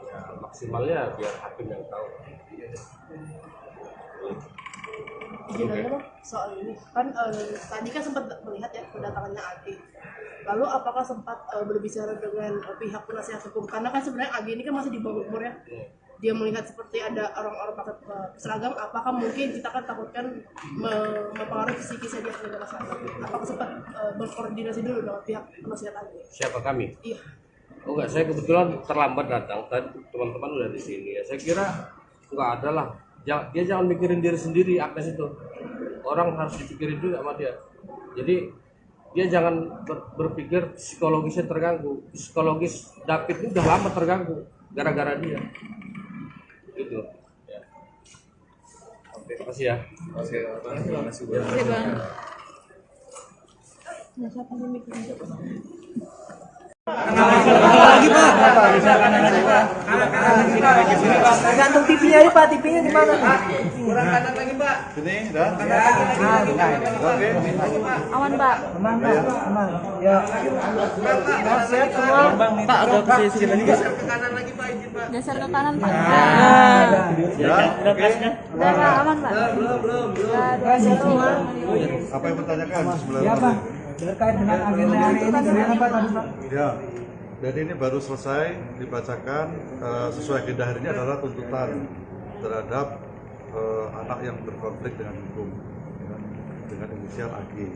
Ya, maksimalnya biar hakim yang tahu. izin aja Bang, soal ini kan tadi kan sempat melihat ya kedatangannya AG. Lalu apakah sempat berbicara dengan pihak penasihat hukum? Karena kan sebenarnya AG ini kan masih di bawah umur ya. Dia melihat seperti ada orang-orang pakai seragam, apakah mungkin kita kan takutkan mempengaruhi psikisnya dia sebagai masyarakat? Apakah sempat berkoordinasi dulu dengan pihak penasihat AG? Siapa kami? Iya. Oh enggak, saya kebetulan terlambat datang. Tadi teman-teman udah di sini ya. Saya kira enggak ada lah. Dia jangan mikirin diri sendiri, Agnes itu. Orang harus dipikirin juga sama dia. Jadi dia jangan berpikir psikologisnya terganggu. Psikologis David ini udah lama terganggu gara-gara dia. Gitu. Ya. Oke, terima kasih ya. Terima kasih. Oke, Bang. Lagi Pak. Bisa kanan lagi Pak. Gantung TV-nya ini Pak, TV-nya di mana? Kurang kanan lagi Pak. Sini, dah. Oke. Aman, Pak. Aman Pak, aman. Ya. Sehat semua. Pak, agak ke sini lagi Pak. Geser ke kanan, Pak. Ya. Oke. Udah, Pak, aman, Pak. Belum. Sehat semua. Apa yang bertanyakan sebelah Ya mana? Pak. Terkait dengan agenda hari ini bagaimana Pak tadi Pak? Ya, jadi ini baru selesai dibacakan sesuai agenda hari ini adalah tuntutan terhadap anak yang berkonflik dengan hukum ya, dengan inisial AG.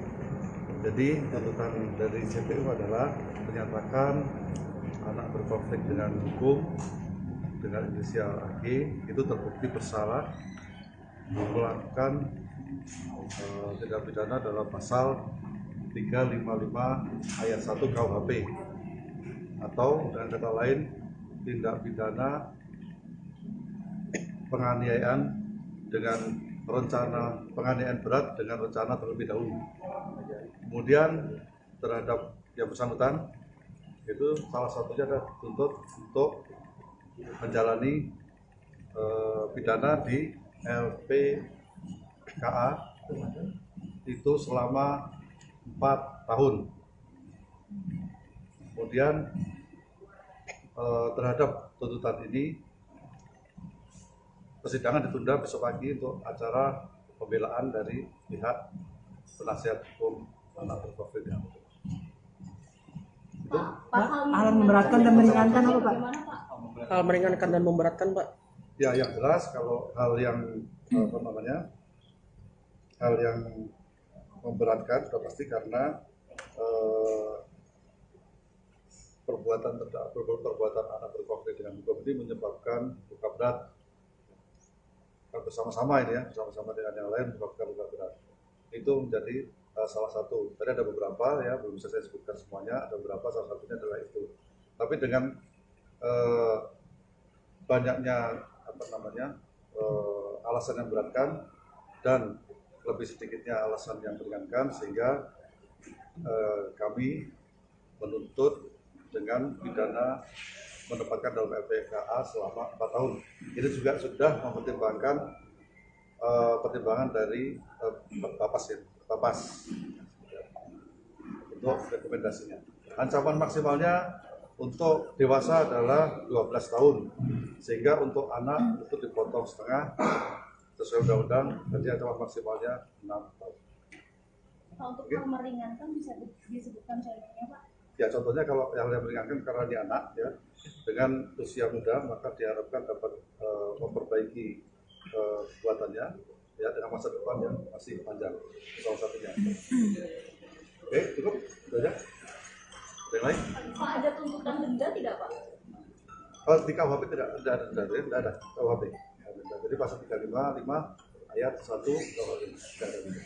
Jadi tuntutan dari JPU adalah menyatakan anak berkonflik dengan hukum dengan inisial AG itu terbukti bersalah melakukan tindak pidana dalam pasal 355 ayat 1 KUHP atau dengan kata lain tindak pidana penganiayaan dengan rencana penganiayaan berat dengan rencana terlebih dahulu. Kemudian terhadap yang bersangkutan itu salah satunya adalah dituntut untuk menjalani pidana di LPKA itu selama 4 tahun. Kemudian terhadap tuntutan ini persidangan ditunda besok pagi untuk acara pembelaan dari pihak penasihat hukum anak berkonflik dengan hukum. Hal memberatkan dan meringankan apa Pak? Hal meringankan dan memberatkan Pak. Ya, yang jelas kalau hal yang hal yang memberatkan sudah pasti karena perbuatan anak berkonflik dengan hukum ini menyebabkan luka berat bersama-sama ini ya, bersama-sama dengan yang lain menyebabkan luka berat. Itu menjadi salah satu. Tadi ada beberapa ya, belum bisa saya sebutkan semuanya, ada beberapa, salah satunya adalah itu. Tapi dengan banyaknya alasan yang memberatkan dan lebih sedikitnya alasan yang meringankan sehingga kami menuntut dengan pidana menempatkan dalam LPKA selama 4 tahun. Ini juga sudah mempertimbangkan pertimbangan dari Bapas untuk rekomendasinya. Ancaman maksimalnya untuk dewasa adalah 12 tahun, sehingga untuk anak itu dipotong setengah sesuai undang-undang, jadi ancaman maksimalnya 6 tahun. Pak, untuk hal meringankan bisa disebutkan contohnya Pak? Ya, contohnya kalau yang meringankan karena dia anak ya, dengan usia muda maka diharapkan dapat memperbaiki kebuatannya ya dengan masa depan yang masih panjang, salah satunya. Oke, cukup, sudah aja. Ada yang lain? Pak, ada tuntutan denda tidak Pak? Kalau di KUHP tidak ada denda, tidak ada KUHP. Jadi pasal 355 ayat 1 KUHP tidak ada denda.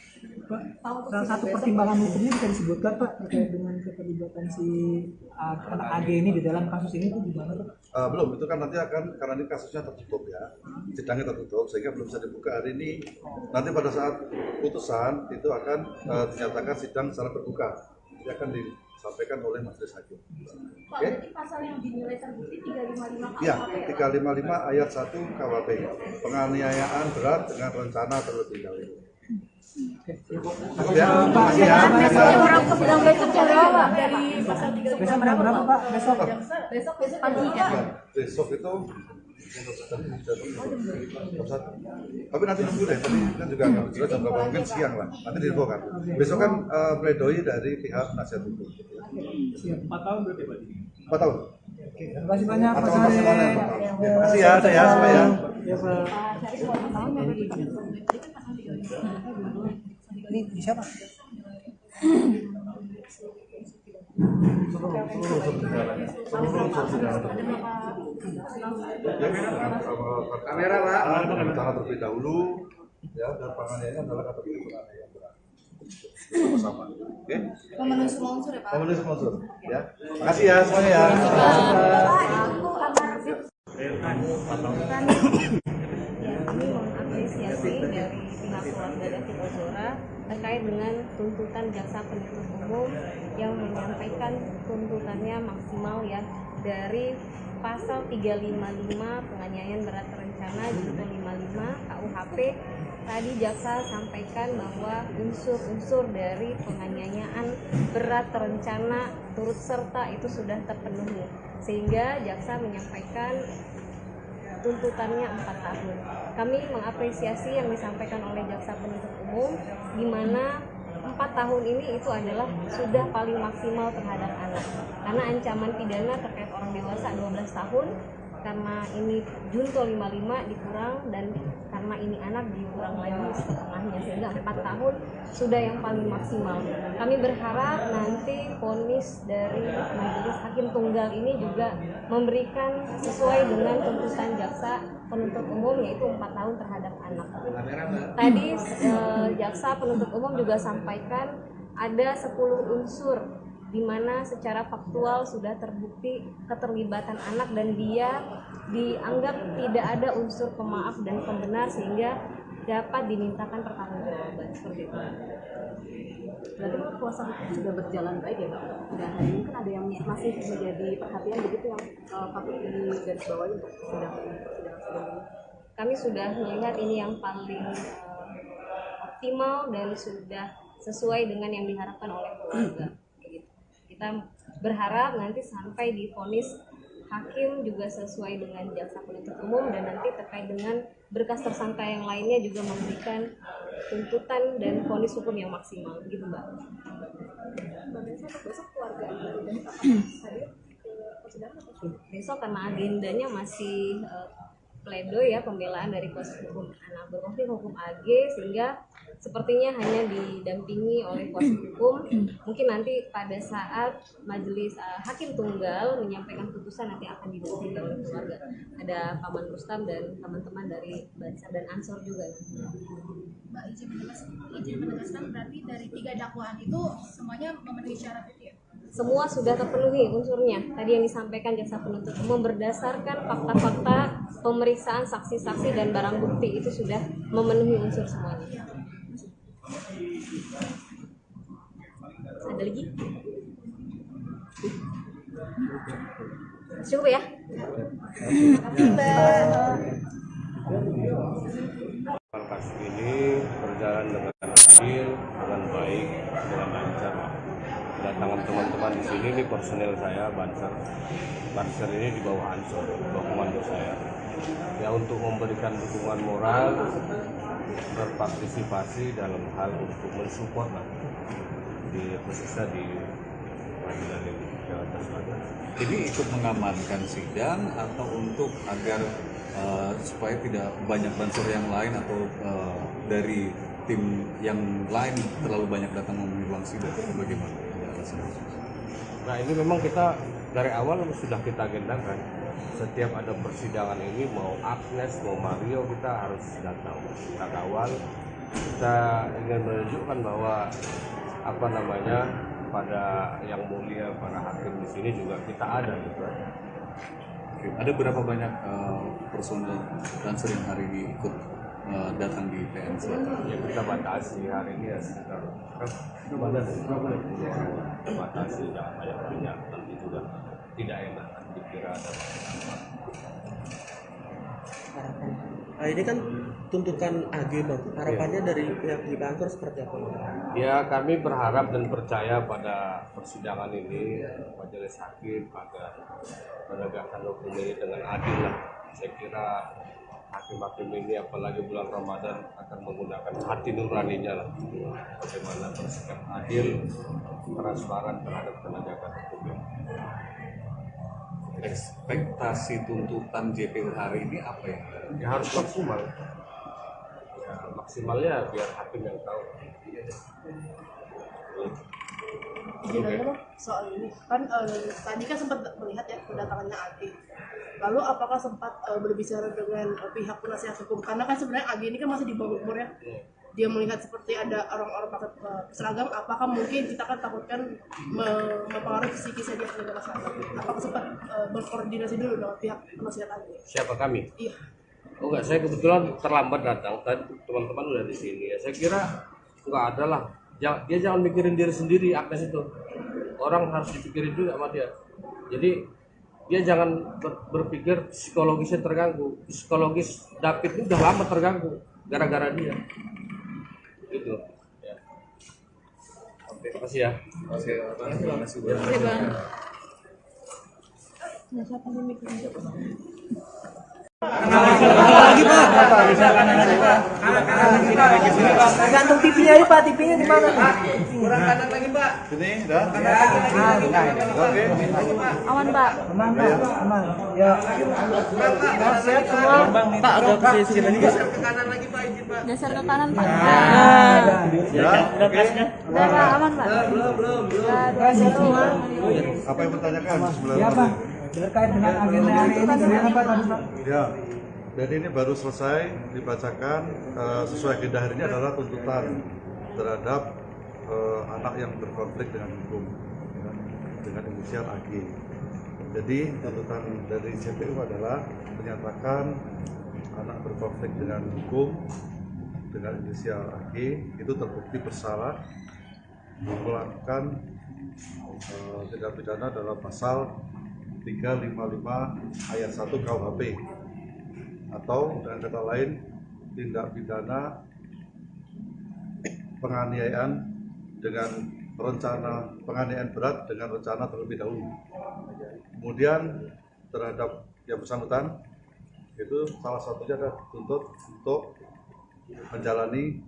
Pak, salah satu pertimbangan hukumnya bisa disebutkan Pak terkait dengan keterlibatan si anak AG ini di dalam kasus ini itu gimana Pak? Belum, itu kan nanti akan, karena ini kasusnya tertutup ya, sidangnya tertutup sehingga belum bisa dibuka hari ini. Nanti pada saat putusan itu akan dinyatakan sidang secara terbuka, jadi akan disampaikan oleh majelis hakim. Pak, berarti pasal yang dinilai terbukti 355 KUHP Ya, ya? 355 ayat 1 KUHP, penganiayaan berat dengan rencana terlebih dahulu. Cukup ya. Makasih ya. Besok jam berapa Pak? Besok. Besok pagi kan? Besok itu jam 1. Tapi nanti nunggu deh, tadi kan juga nggak jelas jam berapa, mungkin siang lah. Nanti diinfokan. Besok kan pledoi dari pihak penasihat hukum. 4 tahun berarti Pak? 4 tahun. Oke, terima kasih banyak Pak Atau Syarif. maksimalnya 4 tahun. Terima kasih ya, saya semua ya. Ya Pak. Ini di siapa? Kamera Pak, cara terlebih dahulu ya, dan penganiayaan adalah kategori penganiayaan berat. Bersama, oke? Memenuhi semua unsur ya Pak. Memenuhi semua unsur, ya. Makasih ya semuanya ya. Kami mengapresiasi dari pihak keluarga David Ozora terkait dengan tuntutan jaksa penuntut umum yang menyampaikan tuntutannya maksimal ya dari pasal 355 penganiayaan berat terencana junto 55 KUHP. Tadi jaksa sampaikan bahwa unsur-unsur dari penganiayaan berat terencana turut serta itu sudah terpenuhi, sehingga jaksa menyampaikan tuntutannya 4 tahun. Kami mengapresiasi yang disampaikan oleh jaksa penuntut umum, di mana 4 tahun ini itu adalah sudah paling maksimal terhadap anak. Karena ancaman pidana terkait orang dewasa 12 tahun, karena ini junto 55 dikurang, dan karena ini anak dikurang lagi setengahnya, sehingga 4 tahun sudah yang paling maksimal. Kami berharap nanti vonis dari majelis hakim tunggal ini juga memberikan sesuai dengan tuntutan jaksa penuntut umum, yaitu 4 tahun terhadap anak. Tadi jaksa penuntut umum juga sampaikan ada 10 unsur di mana secara faktual sudah terbukti keterlibatan anak dan dia dianggap tidak ada unsur pemaaf dan pembenar, sehingga dapat dimintakan pertanggungjawaban seperti itu. Berarti kuasa hukum sudah berjalan baik ya Pak? Dan hari ini kan ada yang masih menjadi perhatian begitu yang patut digarisbawahi untuk persidangan ini. Kami sudah melihat ini yang paling optimal dan sudah sesuai dengan yang diharapkan oleh keluarga. Kita berharap nanti sampai di vonis hakim juga sesuai dengan jaksa penuntut umum, dan nanti terkait dengan berkas tersangka yang lainnya juga memberikan tuntutan dan vonis hukum yang maksimal, begitu Mbak. Besok keluarga dan hadir ke persidangan atau Besok karena agendanya masih pledoi ya, pembelaan dari kuasa hukum anak berkonflik hukum AG, sehingga sepertinya hanya didampingi oleh kuasa hukum. Mungkin nanti pada saat majelis hakim tunggal menyampaikan putusan nanti akan didampingi oleh keluarga. Ada Paman Rustam dan teman-teman dari Bansar dan Ansor juga. Mbak izin menegaskan berarti dari 3 dakwaan itu semuanya memenuhi syarat itu ya? Semua sudah terpenuhi unsurnya. Tadi yang disampaikan jaksa penuntut umum berdasarkan fakta-fakta pemeriksaan saksi-saksi dan barang bukti itu sudah memenuhi unsur semuanya. Ada lagi? Cukup ya? Kasus ini berjalan dengan adil, dengan baik, dengan lancar. Kedatangan teman-teman di sini, ini personel saya, Banser. Banser ini di bawah Ansor, di bawah komando saya. Ya, untuk memberikan dukungan moral, berpartisipasi dalam hal untuk mensupport lah, khususnya di pengadilan ini Jakarta Selatan. Ini ikut mengamankan sidang atau untuk agar supaya tidak banyak bansur yang lain atau dari tim yang lain terlalu banyak datang memenuhi ruang sidang, bagaimana? Nah, ini memang kita dari awal sudah kita agendakan. Setiap ada persidangan ini, mau Agnes, mau Mario, kita harus datang, kita kawal. Kita ingin menunjukkan bahwa pada yang mulia, para hakim di sini juga kita ada gitu. Ada berapa banyak personel dan sering hari ini ikut datang di PN Selatan? Ya, kita batasi hari ini ya sekitar kita batasi, jangan banyak, nanti juga tidak enak dikira ada. Nah, ini kan tuntutan AG bang, harapannya dari pihak di kantor seperti apa? Ya kami berharap dan percaya pada persidangan ini majelis hakim agar menegakkan hukum ini dengan adil lah. Saya kira hakim-hakim ini apalagi bulan Ramadan akan menggunakan hati nuraninya lah. Bagaimana bersikap adil, transparan terhadap penegakan hukum. Ekspektasi tuntutan JPU hari ini apa ya? Ya harus maksimal. Ya, maksimalnya biar hakim yang tahu. Izin aja dong soal ini kan tadi kan sempat melihat ya kedatangannya AG. Lalu apakah sempat berbicara dengan pihak penasihat hukum karena kan sebenarnya AG ini kan masih di bawah umur ya. Dia melihat seperti ada orang-orang pakai seragam, apakah mungkin kita kan takutkan mempengaruhi psikisnya dia sebagai masyarakat. Apakah sempat berkoordinasi dulu dengan pihak penasihat AG? Siapa kami? Iya. Oh enggak, saya kebetulan terlambat datang. Tadi teman-teman udah di sini ya. Saya kira enggak ada lah. Dia jangan mikirin diri sendiri, Agnes itu. Orang harus dipikirin juga sama dia. Jadi dia jangan berpikir psikologisnya terganggu. Psikologis David ini udah lama terganggu gara-gara dia. Gitu. Ya. Oke, makasih ya. Terima kasih Bang. Lagi Pak. Gantung TV-nya ya Pak, TV-nya di mana? Kurang kanan lagi Pak. Sini, dah. Oke. Aman Pak. Aman Pak, aman. Ya. Sehat semua. Pak agak ke sini lagi Pak. Geser ke kanan Pak. Ya, oke. Udah Pak, aman Pak. Sehat semua. Apa yang bertanyakan sebelah Ya mana? Pak. Terkait dengan agenda hari ini gimana Pak tadi Pak? Ya, jadi ini baru selesai dibacakan sesuai agenda hari ini adalah tuntutan terhadap anak yang berkonflik dengan hukum ya, dengan inisial AG. Jadi tuntutan dari JPU adalah menyatakan anak berkonflik dengan hukum dengan inisial AG itu terbukti bersalah melakukan tindak pidana dalam pasal 355 ayat 1 KUHP atau dengan kata lain tindak pidana penganiayaan dengan rencana penganiayaan berat dengan rencana terlebih dahulu. Kemudian terhadap yang bersangkutan itu salah satunya adalah dituntut untuk menjalani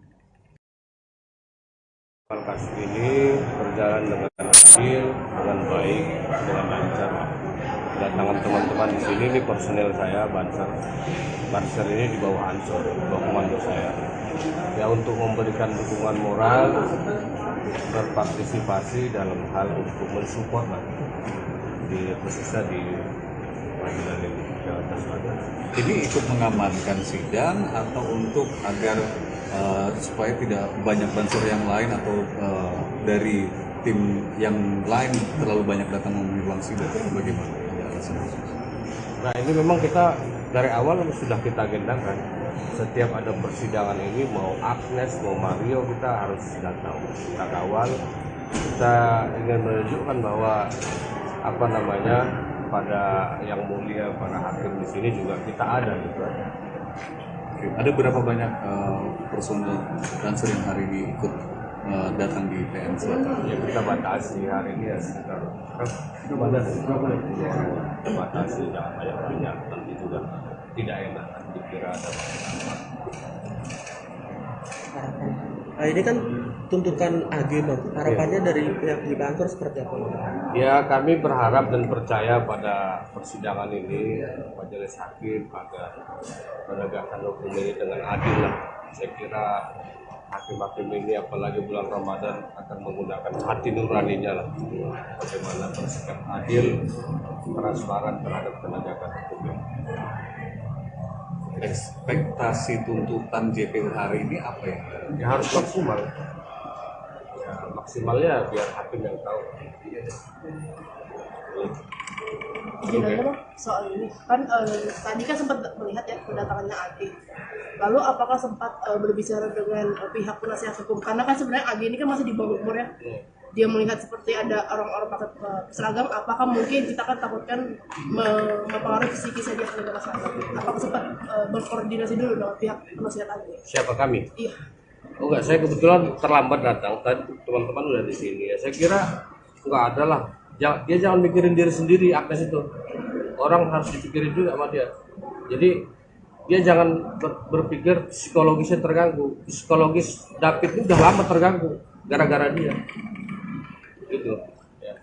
Kasus ini berjalan dengan adil, dengan baik, dengan lancar. Kedatangan teman-teman di sini ini personel saya, Banser. Banser ini di bawah Ansor, di bawah komando saya. Ya untuk memberikan dukungan moral, berpartisipasi dalam hal untuk mensupport lah di khususnya di pengadilan ini Jakarta Selatan. Ini ikut mengamankan sidang atau untuk agar supaya tidak banyak banser yang lain atau dari tim yang lain terlalu banyak datang memenuhi ruang sidang, bagaimana? Nah ini memang kita dari awal sudah kita agendakan. Setiap ada persidangan ini mau Agnes mau Mario kita harus datang, kita kawal. Kita ingin menunjukkan bahwa apa namanya pada yang mulia para hakim di sini juga kita ada gitu. Ada berapa banyak personel Banser yang hari ini ikut datang di PN Selatan? Ya kita batasi hari ini ya sekitar kita batasi jangan banyak nanti juga tidak enak dikira ada Nah, ini kan tuntutan AG bang, harapannya dari pihak di kantor seperti apa? Ya kami berharap dan percaya pada persidangan ini majelis hakim agar menegakkan hukum ini dengan adil lah. Saya kira hakim-hakim ini apalagi bulan Ramadan akan menggunakan hati nuraninya lah. Bagaimana bersikap adil, transparan terhadap penegakan hukum. Ekspektasi tuntutan JPU hari ini apa ya? Ya harus maksimal. Ya maksimalnya biar hakim yang tahu. Izin aja dong soal ini kan tadi kan sempat melihat ya kedatangannya AG. Lalu apakah sempat berbicara dengan pihak penasihat hukum karena kan sebenarnya AG ini kan masih di bawah umur ya. dia melihat seperti ada orang-orang pakai seragam, apakah mungkin kita kan takutkan mempengaruhi psikisnya dia sebagai masyarakat? Apakah sempat berkoordinasi dulu dengan pihak penasihat AG? Siapa kami? Iya. Oh enggak, saya kebetulan terlambat datang. Tadi teman-teman udah di sini ya. Saya kira enggak ada lah. Dia jangan mikirin diri sendiri, Agnes itu. Orang harus dipikirin juga sama dia. Jadi dia jangan berpikir psikologisnya terganggu. Psikologis David ini udah lama terganggu gara-gara dia. Gitu. Ya.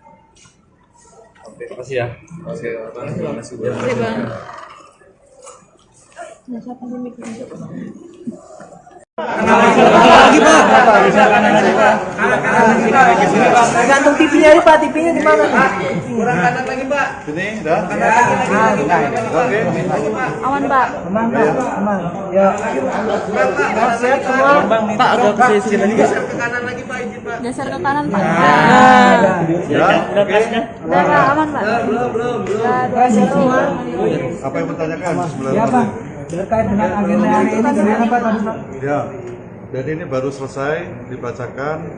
Oke, makasih ya. Oke, terima kasih. Terima kasih, Bang. Gantung TV-nya aja Pak, TV-nya di mana? Ini dah. Oke. Aman, Pak. Aman Pak, aman. Ya. Sehat semua. Pak agak ke sini lagi. Geser ke kanan, Pak. Ya. Oke. Udah, Pak, aman, Pak. Kasih semua. Apa yang bertanyakan sebenarnya? Ya Pak, terkait dengan agenda hari ini bagaimana Pak tadi Pak? Ya, dan ini baru selesai dibacakan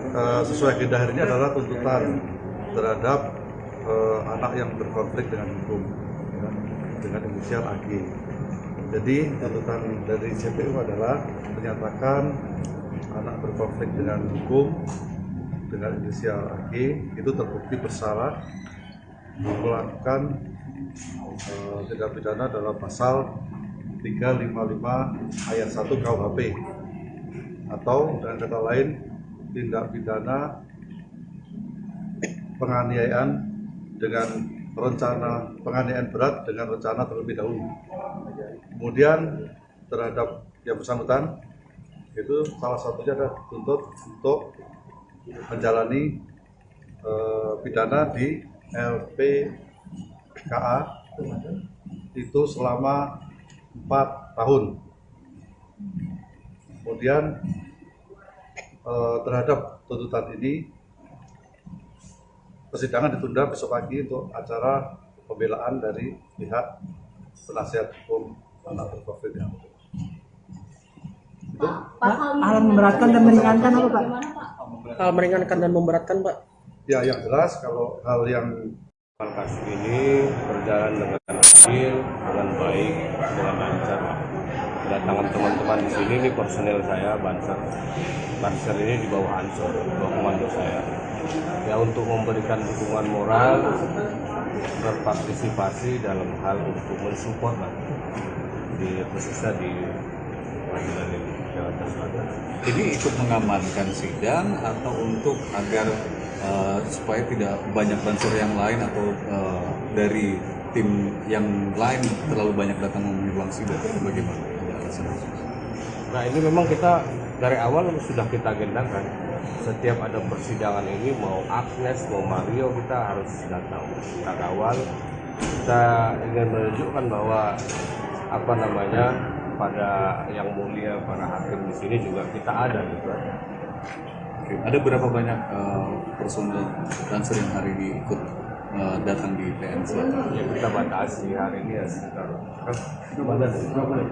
sesuai agenda hari ini adalah tuntutan terhadap anak yang berkonflik dengan hukum ya, dengan inisial AG. Jadi tuntutan dari JPU adalah menyatakan anak berkonflik dengan hukum dengan inisial AG itu terbukti bersalah melakukan tindak pidana dalam pasal 355 ayat 1 KUHP atau dengan kata lain tindak pidana penganiayaan dengan rencana penganiayaan berat dengan rencana terlebih dahulu. Kemudian terhadap yang bersangkutan itu salah satunya adalah dituntut untuk menjalani pidana di LPKA itu selama 4 tahun. Kemudian terhadap tuntutan ini persidangan ditunda besok pagi untuk acara pembelaan dari pihak penasihat hukum anak berkonflik. Hal memberatkan dan meringankan apa Pak? Hal meringankan dan memberatkan, Pak. Ya, yang jelas kalau hal yang Kasus ini berjalan dengan adil, dengan baik, dengan lancar. Kedatangan teman-teman di sini ini personel saya, Banser. Banser ini di bawah Ansor, di bawah komando saya. Ya untuk memberikan dukungan moral, berpartisipasi dalam hal untuk mensupport lah di khususnya di pengadilan ini Jakarta Selatan. Ini ikut mengamankan sidang atau untuk agar supaya tidak banyak banser yang lain atau dari tim yang lain terlalu banyak datang memenuhi ruang sidang, bagaimana? Nah ini memang kita dari awal sudah kita agendakan. Setiap ada persidangan ini mau Agnes mau Mario kita harus datang, kita kawal. Kita ingin menunjukkan bahwa apa namanya pada yang mulia para hakim di sini juga kita ada gitu. Oke. Ada berapa banyak personel dancer yang hari ini ikut datang di PN Selatan? Ya kita batasi hari ini ya sekitar kita batasi jangan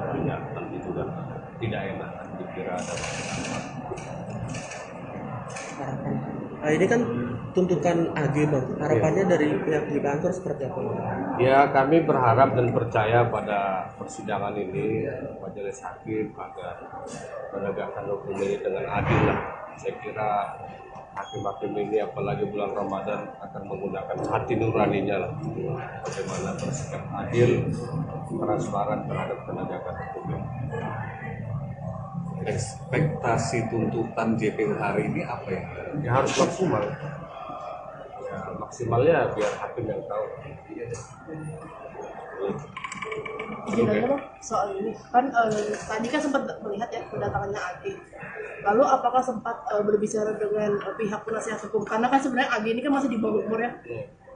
banyak nanti juga tidak enak dikira ada Nah, ini kan tuntutan AG, Bang. Harapannya dari pihak di kantor seperti apa, Bang? Ya kami berharap dan percaya pada persidangan ini majelis hakim agar menegakkan hukum ini dengan adil lah. Saya kira hakim-hakim ini apalagi bulan Ramadan akan menggunakan hati nuraninya lah. Bagaimana bersikap adil, transparan terhadap penegakan hukum ini. Ekspektasi tuntutan JPU hari ini apa ya? Ya harus maksimal. Ya maksimalnya biar hakim yang tahu. Izin nanya Bang, soal ini kan tadi kan sempat melihat ya kedatangannya AG. Lalu apakah sempat berbicara dengan pihak penasihat hukum? Karena kan sebenarnya AG ini kan masih di bawah umur ya.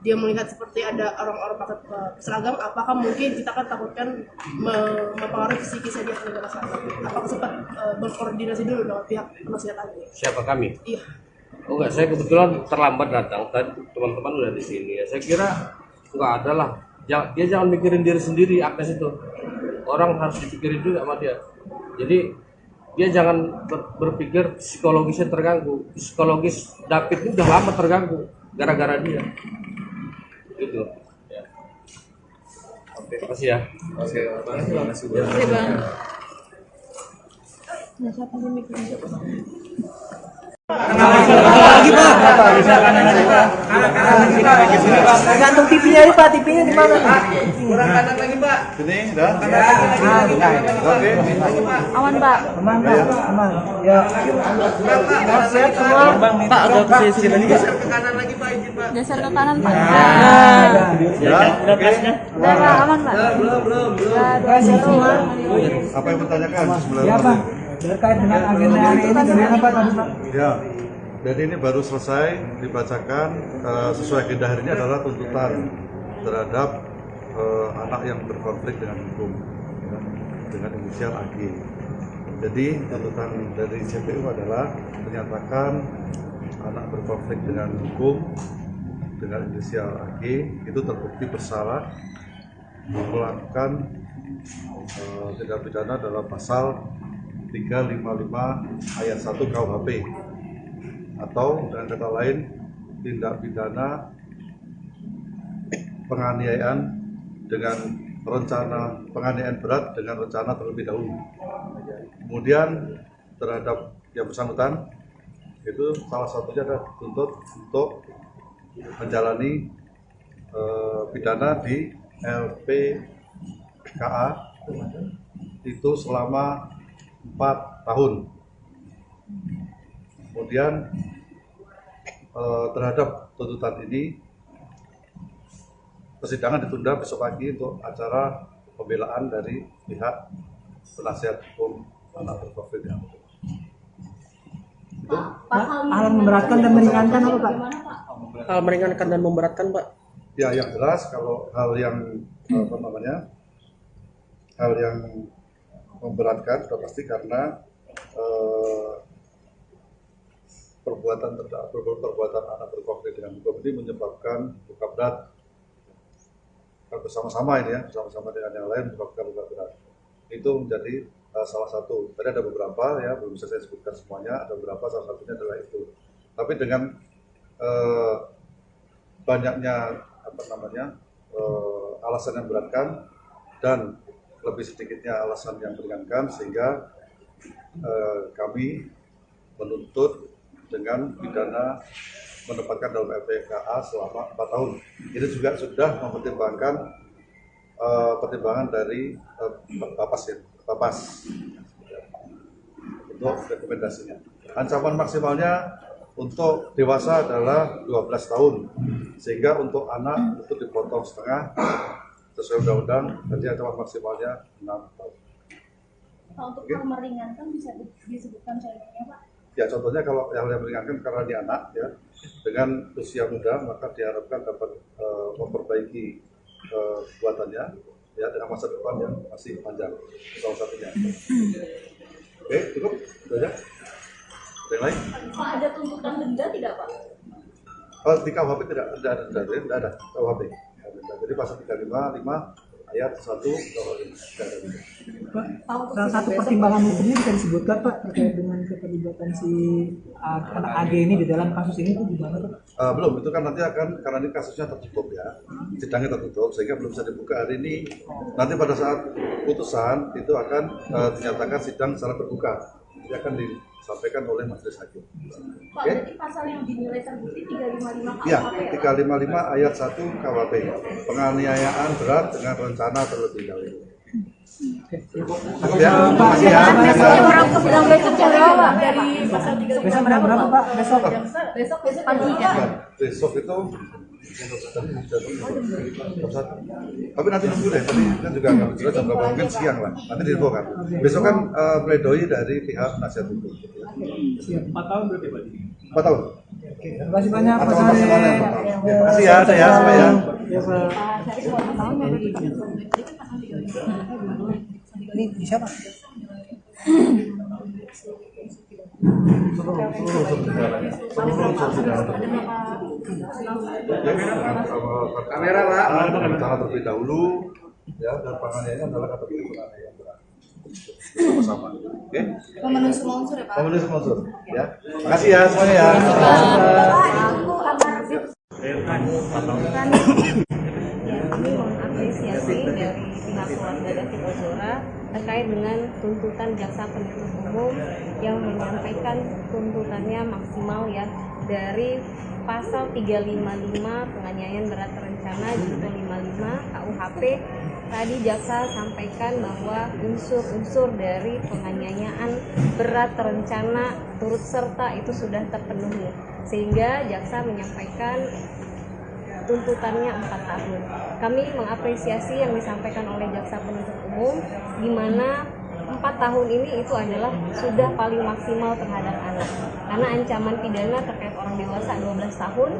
Dia melihat seperti ada orang-orang pakai seragam, apakah mungkin kita kan takutkan mempengaruhi psikisnya dia sebagai masyarakat? Apakah sempat berkoordinasi dulu dengan pihak penasihat AG? Siapa kami? Iya. Oh enggak, saya kebetulan terlambat datang. Tadi teman-teman udah di sini ya. Saya kira enggak ada lah. Dia jangan mikirin diri sendiri, Agnes itu. Orang harus dipikirin juga sama dia. Jadi dia jangan berpikir psikologisnya terganggu. Psikologis David ini udah lama terganggu gara-gara dia. Gitu. Ya. Oke, makasih ya. Oke, terima kasih. Oke, Bang. Lagi Pak. Gantung TV-nya ini Pak, TV-nya di mana? Kurang kanan lagi Pak. Sini, dah. Oke. Aman, Pak. Aman Pak, aman. Ya. Sehat semua. Pak agak ke sini lagi. Geser ke kanan lagi Pak, izin Pak. Geser ke kanan, Pak. Ya, oke. Udah, Pak, aman, Pak. Belum. Kasih semua. Apa yang bertanyakan? Ya Pak, terkait dengan agenda hari ini bagaimana Pak tadi Pak? Ya, jadi ini baru selesai dibacakan sesuai agenda hari ini adalah tuntutan terhadap anak yang berkonflik dengan hukum ya, dengan inisial AG. Jadi tuntutan dari JPU adalah menyatakan anak berkonflik dengan hukum dengan inisial AG itu terbukti bersalah melakukan tindak pidana dalam pasal 355 ayat 1 KUHP atau dengan kata lain tindak pidana penganiayaan dengan rencana penganiayaan berat dengan rencana terlebih dahulu. Kemudian terhadap yang bersangkutan itu salah satunya adalah dituntut untuk menjalani pidana di LPKA itu selama 4 tahun. Kemudian terhadap tuntutan ini persidangan ditunda besok pagi untuk acara pembelaan dari pihak penasihat hukum anak berkonflik dengan hukum. Itu Hal yang memberatkan dan meringankan apa Pak? Hal meringankan dan memberatkan, Pak. ya yang jelas kalau hal yang hal yang memberatkan sudah pasti karena perbuatan anak berkonflik dengan hukum ini menyebabkan luka berat bersama-sama ini ya, bersama-sama dengan yang lain menyebabkan luka berat. Itu menjadi salah satu. Tadi ada beberapa ya, belum bisa saya sebutkan semuanya, ada beberapa, salah satunya adalah itu. Tapi dengan banyaknya alasan yang beratkan dan lebih sedikitnya alasan yang meringankan sehingga kami menuntut dengan pidana menempatkan dalam LPKA selama 4 tahun. Ini juga sudah mempertimbangkan pertimbangan dari Bapas untuk rekomendasinya. Ancaman maksimalnya untuk dewasa adalah 12 tahun, sehingga untuk anak itu dipotong setengah sesuai undang-undang, jadi ancaman maksimalnya 6 tahun. Untuk hal meringankan bisa disebutkan contohnya Pak? Ya contohnya kalau yang meringankan karena dia anak ya dengan usia muda maka diharapkan dapat memperbaiki kekuatannya ya dengan masa depan yang masih panjang salah satunya. Oke cukup sudah ya. Ada yang lain? Pak ada tuntutan denda tidak Pak? Di KUHP tidak ada KUHP. Jadi pasal 355 ayat 1 KUHP. Pak, salah satu pertimbangan hukumnya bisa disebutkan Pak terkait dengan keterlibatan si anak AG ini di dalam kasus ini itu gimana Pak? Belum, itu kan nanti akan karena ini kasusnya tertutup ya, sidangnya tertutup sehingga belum bisa dibuka hari ini. Nanti pada saat putusan itu akan dinyatakan sidang secara terbuka, dia akan disampaikan oleh majelis hakim. Pak, berarti pasal yang dinilai terbukti 355 KUHP Ya, ya? 355 ayat 1 KUHP, penganiayaan berat dengan rencana terlebih dahulu. Ya, makasih ya. Sidang besok jam berapa, Pak? Dari pasal 355 Besok jam berapa Pak? Besok? besok pagi ya? Besok itu tapi nanti nunggu deh, tadi kan juga nggak jelas jam berapa, mungkin siang lah, nanti diinfo kan. Besok kan pledoi dari pihak penasihat hukum. 4 tahun berarti Pak? 4 tahun. Terima kasih banyak Pak Ancaman Sari. maksimalnya 4 tahun. Terima kasih ya, saya sampai ya. Ya Pak. Ini bisa Pak? Kamera Pak. Rencana terlebih dahulu ya dan penganiayaan adalah kategori penganiayaan berat. sama-sama. Oke? Memenuhi semua unsur ya Pak. Memenuhi semua unsur. Ya. Makasih ya semuanya ya. Ya, kami mengapresiasi dari pihak keluarga David Ozora terkait dengan tuntutan jaksa penuntut umum yang menyampaikan tuntutannya maksimal ya dari pasal 355 penganiayaan berat terencana junto 55 KUHP. Tadi jaksa sampaikan bahwa unsur-unsur dari penganiayaan berat terencana turut serta itu sudah terpenuhi, sehingga jaksa menyampaikan tuntutannya 4 tahun. Kami mengapresiasi yang disampaikan oleh jaksa penuntut umum, di mana 4 tahun ini itu adalah sudah paling maksimal terhadap anak, karena ancaman pidana terkait orang dewasa 12 tahun,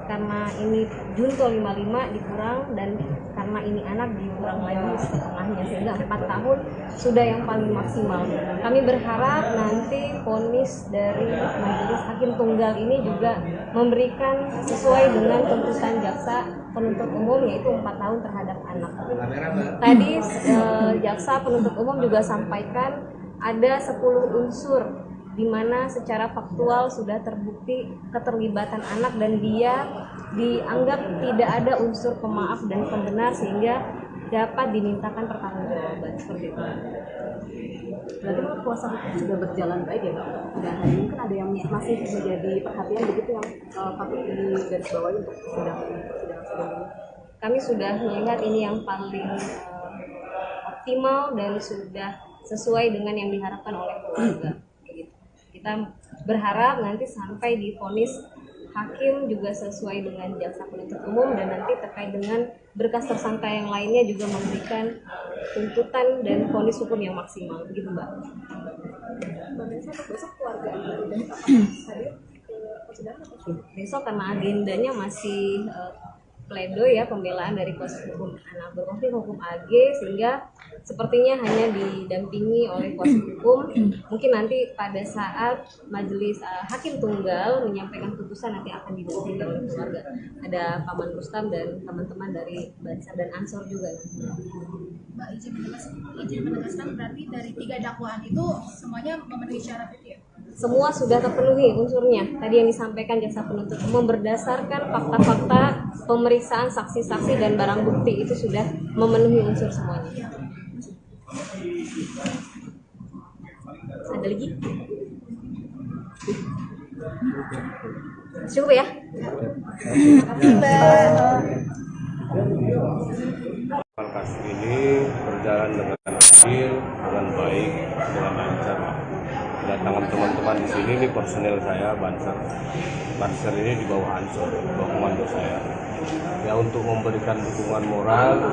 karena ini junto 55 dikurang, dan karena ini anak dikurang lagi setengahnya, sehingga 4 tahun sudah yang paling maksimal. Kami berharap nanti vonis dari majelis hakim tunggal ini juga memberikan sesuai dengan tuntutan jaksa penuntut umum, yaitu 4 tahun terhadap anak. Tadi jaksa penuntut umum juga sampaikan ada 10 unsur di mana secara faktual sudah terbukti keterlibatan anak dan dia dianggap tidak ada unsur pemaaf dan pembenar, sehingga dapat dimintakan pertanggungjawaban seperti itu. Berarti menurut kuasa hukum sudah berjalan baik ya Pak? Dan mungkin ada yang masih menjadi perhatian begitu yang patut digarisbawahi untuk persidangan ini. Kami sudah melihat ini yang paling optimal dan sudah sesuai dengan yang diharapkan oleh keluarga. Kita berharap nanti sampai di vonis hakim juga sesuai dengan jaksa penuntut umum, dan nanti terkait dengan berkas tersangka yang lainnya juga memberikan tuntutan dan vonis hukum yang maksimal, begitu Mbak. Besok keluarga dari hadir ke persidangan atau Besok karena agendanya masih pledoi ya, pembelaan dari kuasa hukum anak berkonflik hukum AG, sehingga sepertinya hanya didampingi oleh kuasa hukum. Mungkin nanti pada saat majelis hakim tunggal menyampaikan putusan nanti akan didampingi oleh keluarga. Ada Paman Rustam dan teman-teman dari Bansar dan Ansor juga. Mbak izin menegaskan berarti dari 3 dakwaan itu semuanya memenuhi syarat itu ya? Semua sudah terpenuhi unsurnya. Tadi yang disampaikan jaksa penuntut umum berdasarkan fakta-fakta pemeriksaan saksi-saksi dan barang bukti itu sudah memenuhi unsur semuanya. Ada lagi? Cukup ya? Kasus ini berjalan dengan adil, dengan baik, dengan lancar. Kedatangan teman-teman di sini, ini personel saya Banser. Banser ini di bawah Ansor, di bawah komando saya. Ya, untuk memberikan dukungan moral,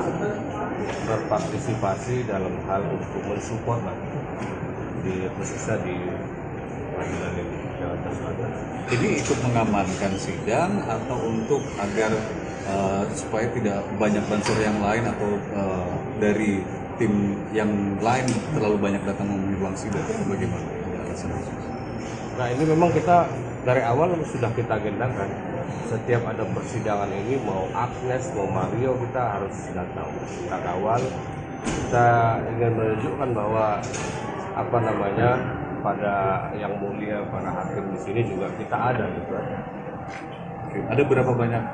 berpartisipasi dalam hal untuk mensupport di khususnya di pengadilan ini Jakarta Selatan. Ini ikut mengamankan sidang atau untuk agar supaya tidak banyak bansur yang lain atau dari tim yang lain terlalu banyak datang memenuhi ruang sidang, bagaimana? Nah, ini memang kita dari awal sudah kita agendakan. Setiap ada persidangan ini, mau Agnes, mau Mario, kita harus datang. Kita kawal. Kita ingin menunjukkan bahwa pada yang mulia, para hakim di sini juga kita ada gitu. Oke. Ada berapa banyak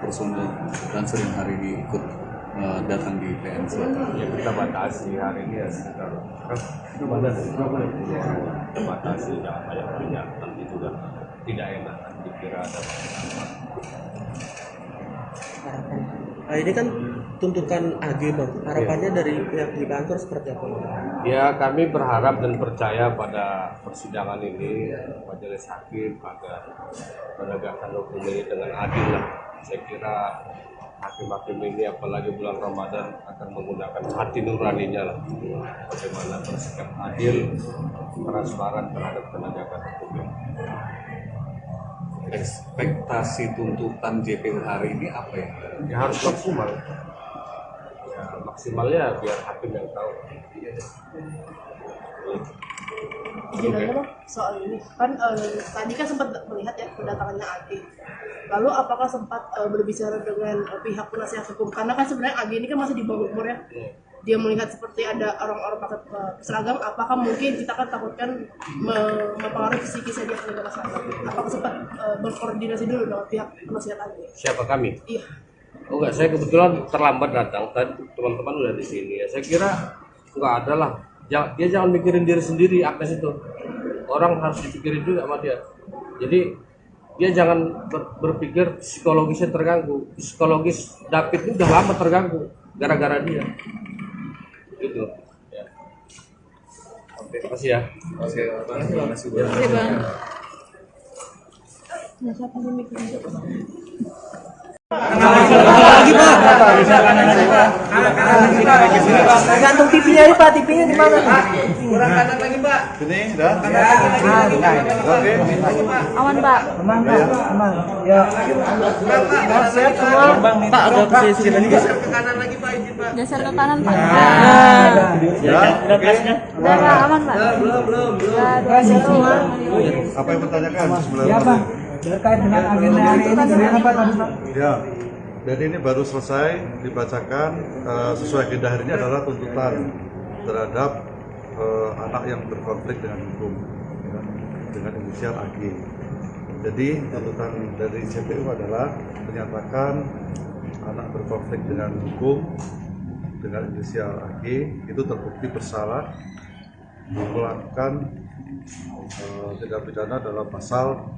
personel dan sering hari ini ikut datang di PN Selatan? Ya, kita batasi hari ini ya sekitar kita batasi, jangan banyak nanti juga tidak enak dikira ada Nah, ini kan tuntutan AG Bang. Harapannya dari pihak di kantor seperti apa? Ya, kami berharap dan percaya pada persidangan ini majelis hakim agar menegakkan hukum ini dengan adil lah. Saya kira hakim-hakim ini apalagi bulan Ramadan akan menggunakan hati nuraninya lah, bagaimana bersikap adil, transparan terhadap penegakan hukum. Ekspektasi tuntutan JPU hari ini apa ya? Ya harus maksimal. Ya, maksimalnya biar hakim yang tahu. Izin aja Bang, soal ini kan tadi kan sempat melihat ya kedatangannya AG. Lalu apakah sempat berbicara dengan pihak penasihat hukum? Karena kan sebenarnya AG ini kan masih di bawah umur ya. dia melihat seperti ada orang-orang pakai seragam, apakah mungkin kita kan takutkan mempengaruhi psikisnya dia sebagai masyarakat? Apakah sempat berkoordinasi dulu dengan pihak penasihat AG? Siapa kami? Iya. Oh enggak, saya kebetulan terlambat datang. Tadi teman-teman udah di sini ya. Saya kira enggak ada lah. Dia jangan mikirin diri sendiri, Agnes itu. Orang harus dipikirin juga sama dia. Jadi dia jangan berpikir psikologisnya terganggu. Psikologis David itu udah lama terganggu gara-gara dia. Gitu. Ya. Oke, makasih ya. Terima kasih. Lagi Pak. Gantung TV-nya ini Pak, TV-nya di mana? Kurang kanan lagi Pak. Ini dah. Oke. Aman Pak. Aman Pak, aman. Ya. Sehat semua. Pak agak ke sini lagi Pak. Geser ke kanan Pak. Ya. Oke. Udah Pak, aman Pak. Belum. Sehat semua. Apa yang bertanyakan sebelum? Ya Pak. Terkait dengan agenda hari ini bagaimana Pak tadi Pak? Ya, jadi ini baru selesai dibacakan sesuai agenda hari ini adalah tuntutan terhadap anak yang berkonflik dengan hukum, ya, dengan inisial AG. Jadi tuntutan dari JPU adalah menyatakan anak berkonflik dengan hukum dengan inisial AG itu terbukti bersalah melakukan tindak pidana dalam pasal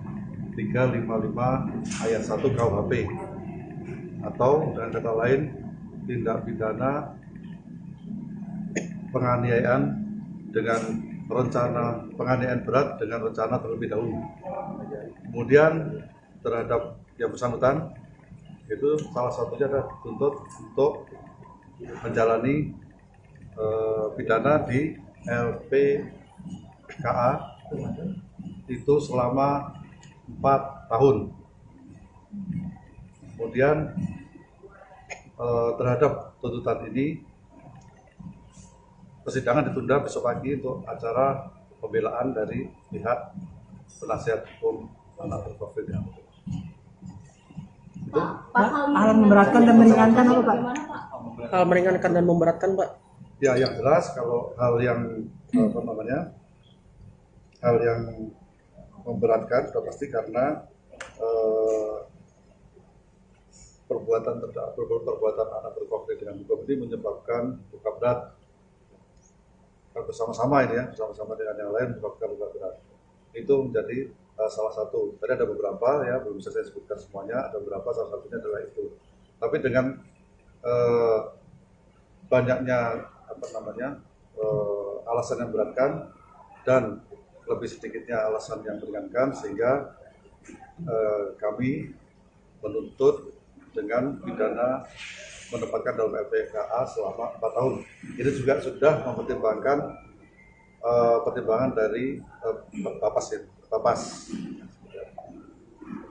355 ayat 1 KUHP atau dengan kata lain tindak pidana penganiayaan dengan rencana penganiayaan berat dengan rencana terlebih dahulu. Kemudian terhadap yang bersangkutan itu salah satunya adalah dituntut untuk menjalani pidana di LPKA itu selama 4 tahun. Kemudian terhadap tuntutan ini persidangan ditunda besok pagi untuk acara pembelaan dari pihak penasihat hukum anak berkonflik dengan hukum. Hal memberatkan dan meringankan apa Pak? Hal meringankan dan memberatkan Pak. Ya, yang jelas kalau hal yang hal yang memberatkan sudah pasti karena perbuatan anak berkonflik dengan hukum ini menyebabkan luka berat bersama-sama ini ya, bersama-sama dengan yang lain menyebabkan luka berat. Itu menjadi salah satu. Tadi ada beberapa ya, belum bisa saya sebutkan semuanya, ada beberapa, salah satunya adalah itu. Tapi dengan banyaknya alasan yang beratkan dan lebih sedikitnya alasan yang meringankan sehingga kami menuntut dengan pidana menempatkan dalam LPKA selama 4 tahun. Ini juga sudah mempertimbangkan pertimbangan dari Bapas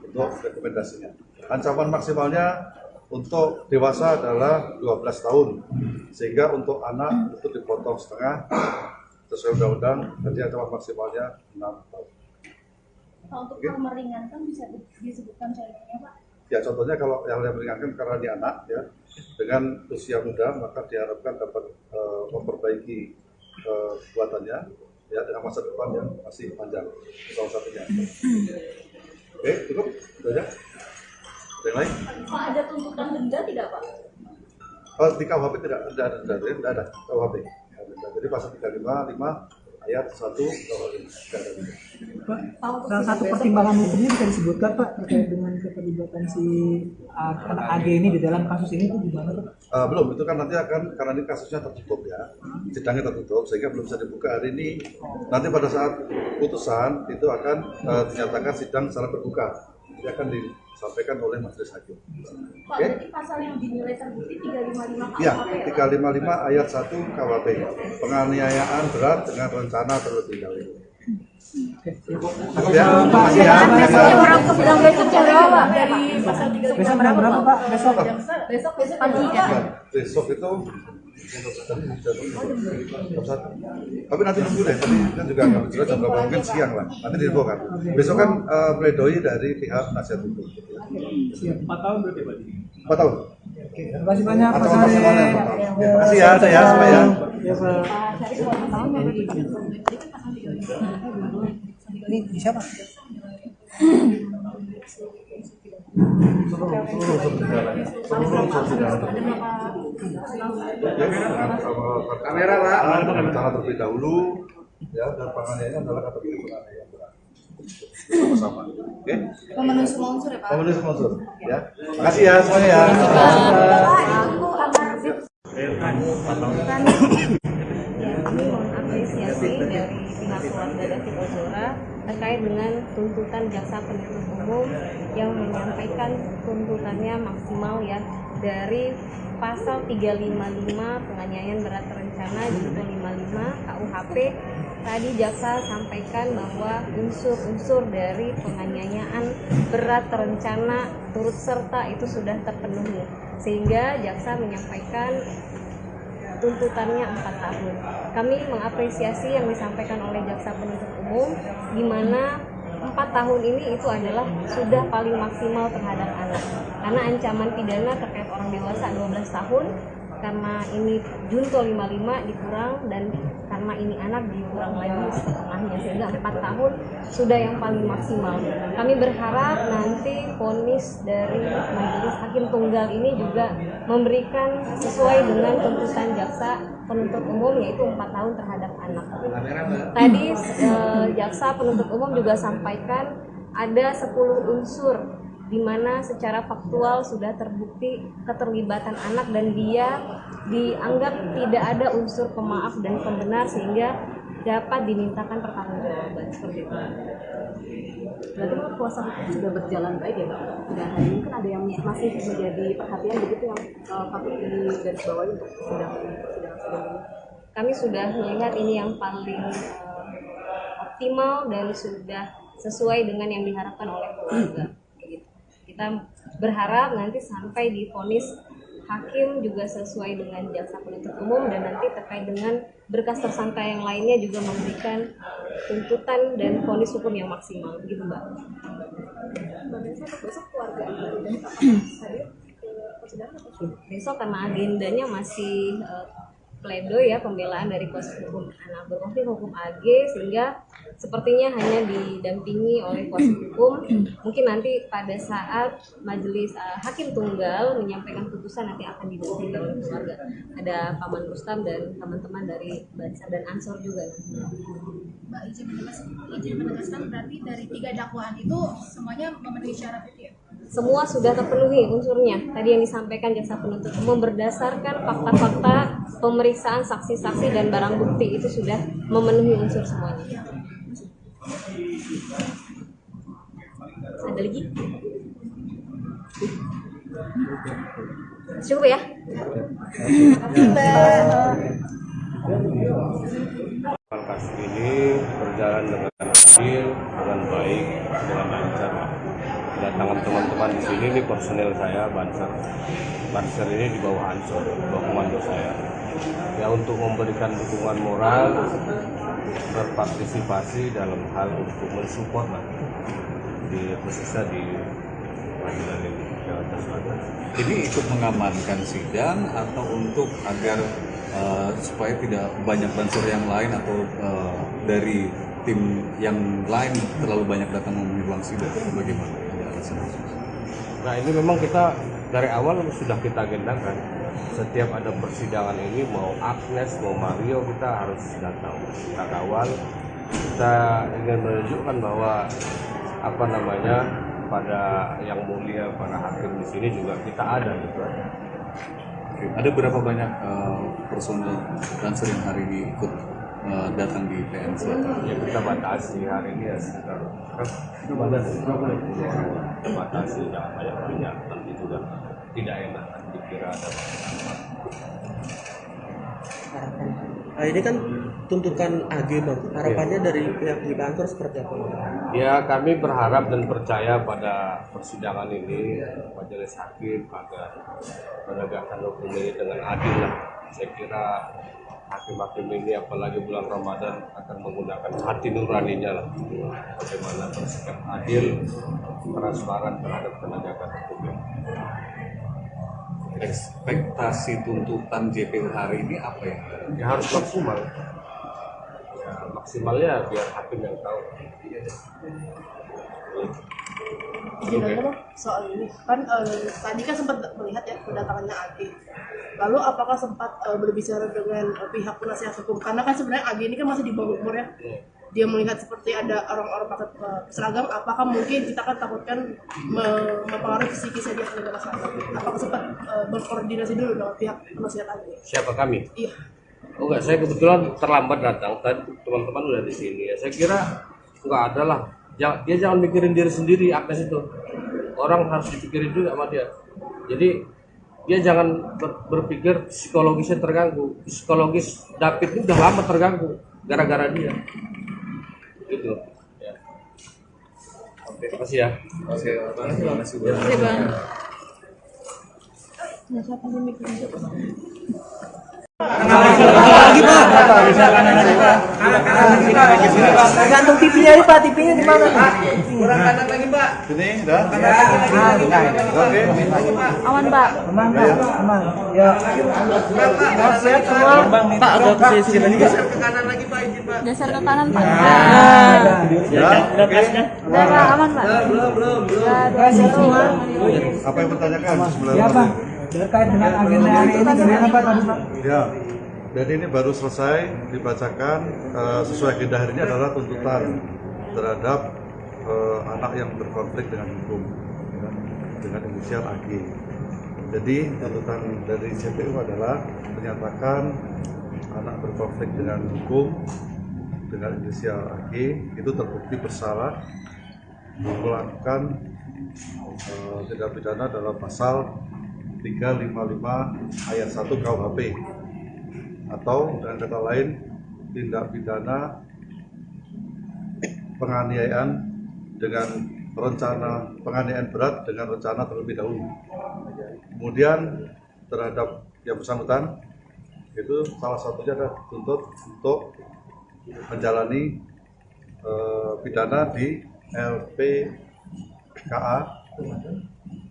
untuk rekomendasinya. Ancaman maksimalnya untuk dewasa adalah 12 tahun, sehingga untuk anak itu dipotong setengah sesuai undang-undang, nanti ancaman maksimalnya 6 tahun. Untuk hal meringankan bisa disebutkan contohnya Pak? Ya contohnya kalau yang meringankan karena dia anak ya, dengan usia muda maka diharapkan dapat memperbaiki kekuatannya ya dengan masa depan yang masih panjang, salah satunya. Oke, cukup, itu aja. Ada yang lain? Pak, ada tuntutan denda tidak Pak? Di KUHP tidak ada denda, tidak ada KUHP. Jadi pasal 355 ayat 1 KUHP tidak ada denda. Pak, salah satu pertimbangan hukumnya bisa disebutkan Pak terkait dengan keterlibatan si anak AG ini di dalam kasus ini itu gimana Pak? Belum, itu kan nanti akan, karena ini kasusnya tertutup ya, sidangnya tertutup sehingga belum bisa dibuka hari ini. Nanti pada saat putusan itu akan dinyatakan sidang secara terbuka, jadi akan disampaikan oleh majelis hakim. Pak, berarti pasal yang dinilai terbukti 355 Iya, KUHP 355 ayat 1 KUHP, penganiayaan berat dengan rencana terlebih dahulu. Ya, makasih ya. Sidang besok jam berapa? Dari pasal 355 Besok jam berapa Pak? Besok? Besok pagi ya? Besok itu tapi nanti nunggu deh, tadi kan juga nggak jelas jam berapa, mungkin siang lah, nanti diinfo kan. Besok kan pledoi dari pihak penasihat hukum. 4 tahun berarti Pak? 4 tahun. Terima kasih banyak Pak Sama-sama, Syarif. sama-sama. Terima kasih ya, saya semua ya. Ya Pak. Ini siapa? Kamera Pak. Cara terlebih dahulu ya, dan penganiayaan adalah kategori penganiayaan berat. Sama-sama. Oke? Memenuhi semua unsur ya Pak. Pemenuhi semua unsur ya. Makasih ya semuanya ya. Kami mengapresiasi dari pihak keluarga David Ozora terkait dengan tuntutan jaksa penuntut umum yang menyampaikan tuntutannya maksimal ya dari pasal 355 penganiayaan berat terencana junto 55 KUHP. Tadi jaksa sampaikan bahwa unsur-unsur dari penganiayaan berat terencana turut serta itu sudah terpenuhi, sehingga jaksa menyampaikan tuntutannya 4 tahun. Kami mengapresiasi yang disampaikan oleh jaksa penuntut umum, di mana 4 tahun ini itu adalah sudah paling maksimal terhadap anak. Karena ancaman pidana terkait orang dewasa 12 tahun, karena ini junto 55 dikurang, dan karena ini anak dikurang lagi setengahnya, sehingga 4 tahun sudah yang paling maksimal. Kami berharap nanti vonis dari majelis hakim tunggal ini juga memberikan sesuai dengan tuntutan jaksa penuntut umum, yaitu 4 tahun terhadap anak. Tadi jaksa penuntut umum juga sampaikan ada 10 unsur di mana secara faktual sudah terbukti keterlibatan anak dan dia dianggap tidak ada unsur pemaaf dan pembenar, sehingga dapat dimintakan pertanggungjawaban seperti itu. Berarti kuasa hukum sudah berjalan baik ya Pak? Dan hari ini kan ada yang masih menjadi perhatian begitu yang patut digarisbawahi untuk sidang ini. Kami sudah melihat ini yang paling optimal dan sudah sesuai dengan yang diharapkan oleh keluarga. Kita berharap nanti sampai di vonis hakim juga sesuai dengan jaksa penuntut umum, dan nanti terkait dengan berkas tersangka yang lainnya juga memberikan tuntutan dan vonis hukum yang maksimal, begitu Mbak. Besok keluarga dari hadir ke persidangan atau Besok karena agendanya masih pledoi ya, pembelaan dari kuasa hukum anak berkonflik hukum AG, sehingga sepertinya hanya didampingi oleh kuasa hukum. Mungkin nanti pada saat majelis hakim tunggal menyampaikan putusan nanti akan didampingi oleh keluarga. Ada Paman Rustam dan teman-teman dari Bansar dan Ansor juga. Mbak izin menegaskan berarti dari 3 dakwaan itu semuanya memenuhi syarat itu ya? Semua sudah terpenuhi unsurnya. Tadi yang disampaikan jaksa penuntut umum berdasarkan fakta-fakta pemeriksaan saksi-saksi dan barang bukti itu sudah memenuhi unsur semuanya. Ada lagi? Cukup ya? Kasus ini berjalan dengan adil, dengan baik, dengan lancar. Kedatangan teman-teman di sini, ini personel saya, Banser ini di bawah Ansor, di bawah komando saya. Ya, untuk memberikan dukungan moral, berpartisipasi dalam hal untuk mensupport lah, khususnya di pengadilan ini, Jakarta Selatan. Ini ikut mengamankan sidang atau untuk agar supaya tidak banyak bansur yang lain atau dari tim yang lain terlalu banyak datang memenuhi ruang sidang, bagaimana? Nah, ini memang kita dari awal sudah kita agendakan. Setiap ada persidangan ini, mau Agnes, mau Mario, kita harus datang, kita kawal. Kita ingin menunjukkan bahwa pada yang mulia, para hakim di sini juga kita ada gitu. Ada berapa banyak personel Banser yang hari ini ikut datang di PN Selatan? Ya, kita batasi hari ini ya sekitar kita batasi, jangan banyak, nanti juga tidak enak dikira ada Nah, ini kan tuntutan AG Bang. Harapannya dari pihak di kantor seperti apa? Ya, kami berharap dan percaya pada persidangan ini majelis hakim agar menegakkan hukum ini dengan adil lah. Saya kira hakim-hakim ini apalagi bulan Ramadan akan menggunakan hati nuraninya lah, bagaimana bersikap adil, transparan terhadap penegakan hukum. ekspektasi tuntutan JPU hari ini apa ya? Ya harus maksimal. Ya, maksimalnya biar hakim yang tahu. Izin aja dong soal ini kan tadi kan sempat melihat ya kedatangannya AG. Lalu apakah sempat berbicara dengan pihak penasihat hukum karena kan sebenarnya AG ini kan masih di bawah umur ya. Dia melihat seperti ada orang-orang pakai seragam, apakah mungkin kita kan takutkan mempengaruhi psikisnya dia sebagai masyarakat? Apakah sempat berkoordinasi dulu dengan pihak penasihat AG? Siapa kami? Iya. Oh enggak, saya kebetulan terlambat datang. Tadi teman-teman udah di sini ya. Saya kira enggak ada lah. Dia jangan mikirin diri sendiri Agnes itu. Orang harus dipikirin juga sama dia. Jadi dia jangan berpikir psikologisnya terganggu. Psikologis David ini udah lama terganggu gara-gara dia. Gitu. Ya. Oke, makasih ya. Oke, terima kasih. Terima kasih, Bang. Lagi Pak. Gantung TV-nya ini Pak, TV-nya di mana? Kurang kanan lagi Pak. Sini, dah. Oke. Aman, Pak. Aman Pak, aman. Ya. Sehat semua. Pak agak ke sini lagi Pak. Geser ke kanan, Pak. Ya. Oke. Udah, Pak, aman, Pak. Belum. Sehat semua. Apa yang bertanyakan sebelum? Ya Pak. Terkait dengan agenda hari ini gimana Pak tadi Pak? Ya, jadi ini baru selesai dibacakan sesuai agenda hari ini adalah tuntutan terhadap anak yang berkonflik dengan hukum ya, dengan inisial AG. Jadi tuntutan dari JPU adalah menyatakan anak berkonflik dengan hukum dengan inisial AG itu terbukti bersalah melakukan tindak pidana dalam pasal 355 ayat 1 KUHP atau dengan kata lain tindak pidana penganiayaan dengan rencana penganiayaan berat dengan rencana terlebih dahulu. Kemudian terhadap yang bersangkutan itu salah satunya adalah dituntut untuk menjalani pidana di LPKA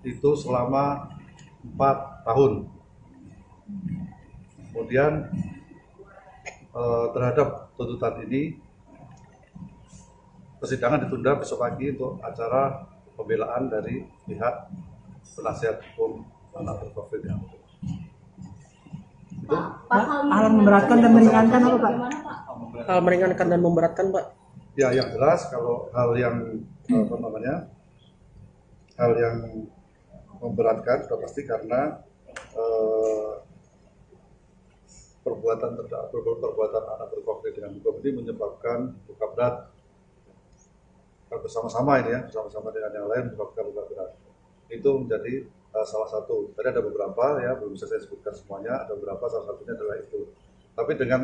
itu selama 4 tahun. Kemudian terhadap tuntutan ini persidangan ditunda besok pagi untuk acara pembelaan dari pihak penasihat hukum anak berkonflik dengan hukum. Itu Hal memberatkan dan meringankan apa Pak? Hal meringankan dan memberatkan Pak. ya yang jelas kalau hal yang apa namanya hal yang memberatkan sudah pasti karena perbuatan anak berkonflik dengan hukum ini menyebabkan luka berat bersama-sama ini ya bersama-sama dengan yang lain menyebabkan luka berat itu menjadi salah satu. Tadi ada beberapa ya belum bisa saya sebutkan semuanya, ada beberapa salah satunya adalah itu. Tapi dengan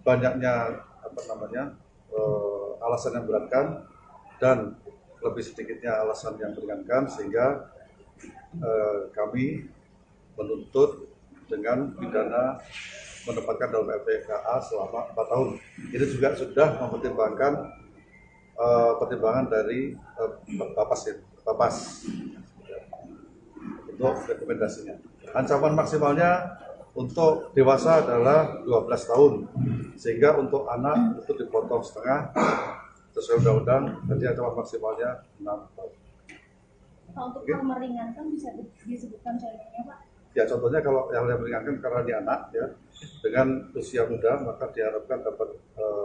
banyaknya apa namanya alasan yang memberatkan dan lebih sedikitnya alasan yang meringankan sehingga kami menuntut dengan pidana menempatkan dalam LPKA selama 4 tahun. Ini juga sudah mempertimbangkan pertimbangan dari Bapas untuk rekomendasinya. Ancaman maksimalnya untuk dewasa adalah 12 tahun, sehingga untuk anak itu dipotong setengah sesuai undang-undang, jadi ancaman maksimalnya 6 tahun. Pak, untuk hal meringankan bisa disebutkan contohnya Pak? Ya contohnya kalau yang meringankan karena dia anak ya dengan usia muda maka diharapkan dapat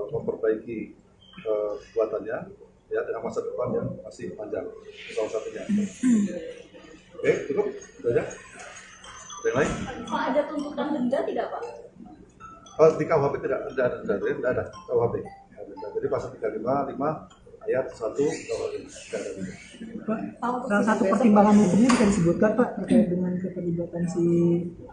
memperbaiki kekuatannya ya dengan masa depan yang masih panjang salah satunya. Oke cukup itu aja. Ada yang lain? Pak, ada tuntutan denda tidak Pak? Oh, di KUHP tidak ada denda, tidak ada KUHP. Jadi pasal 355 ayat 1 KUHP. Pak, salah satu pertimbangan hukumnya bisa disebutkan Pak terkait dengan keterlibatan si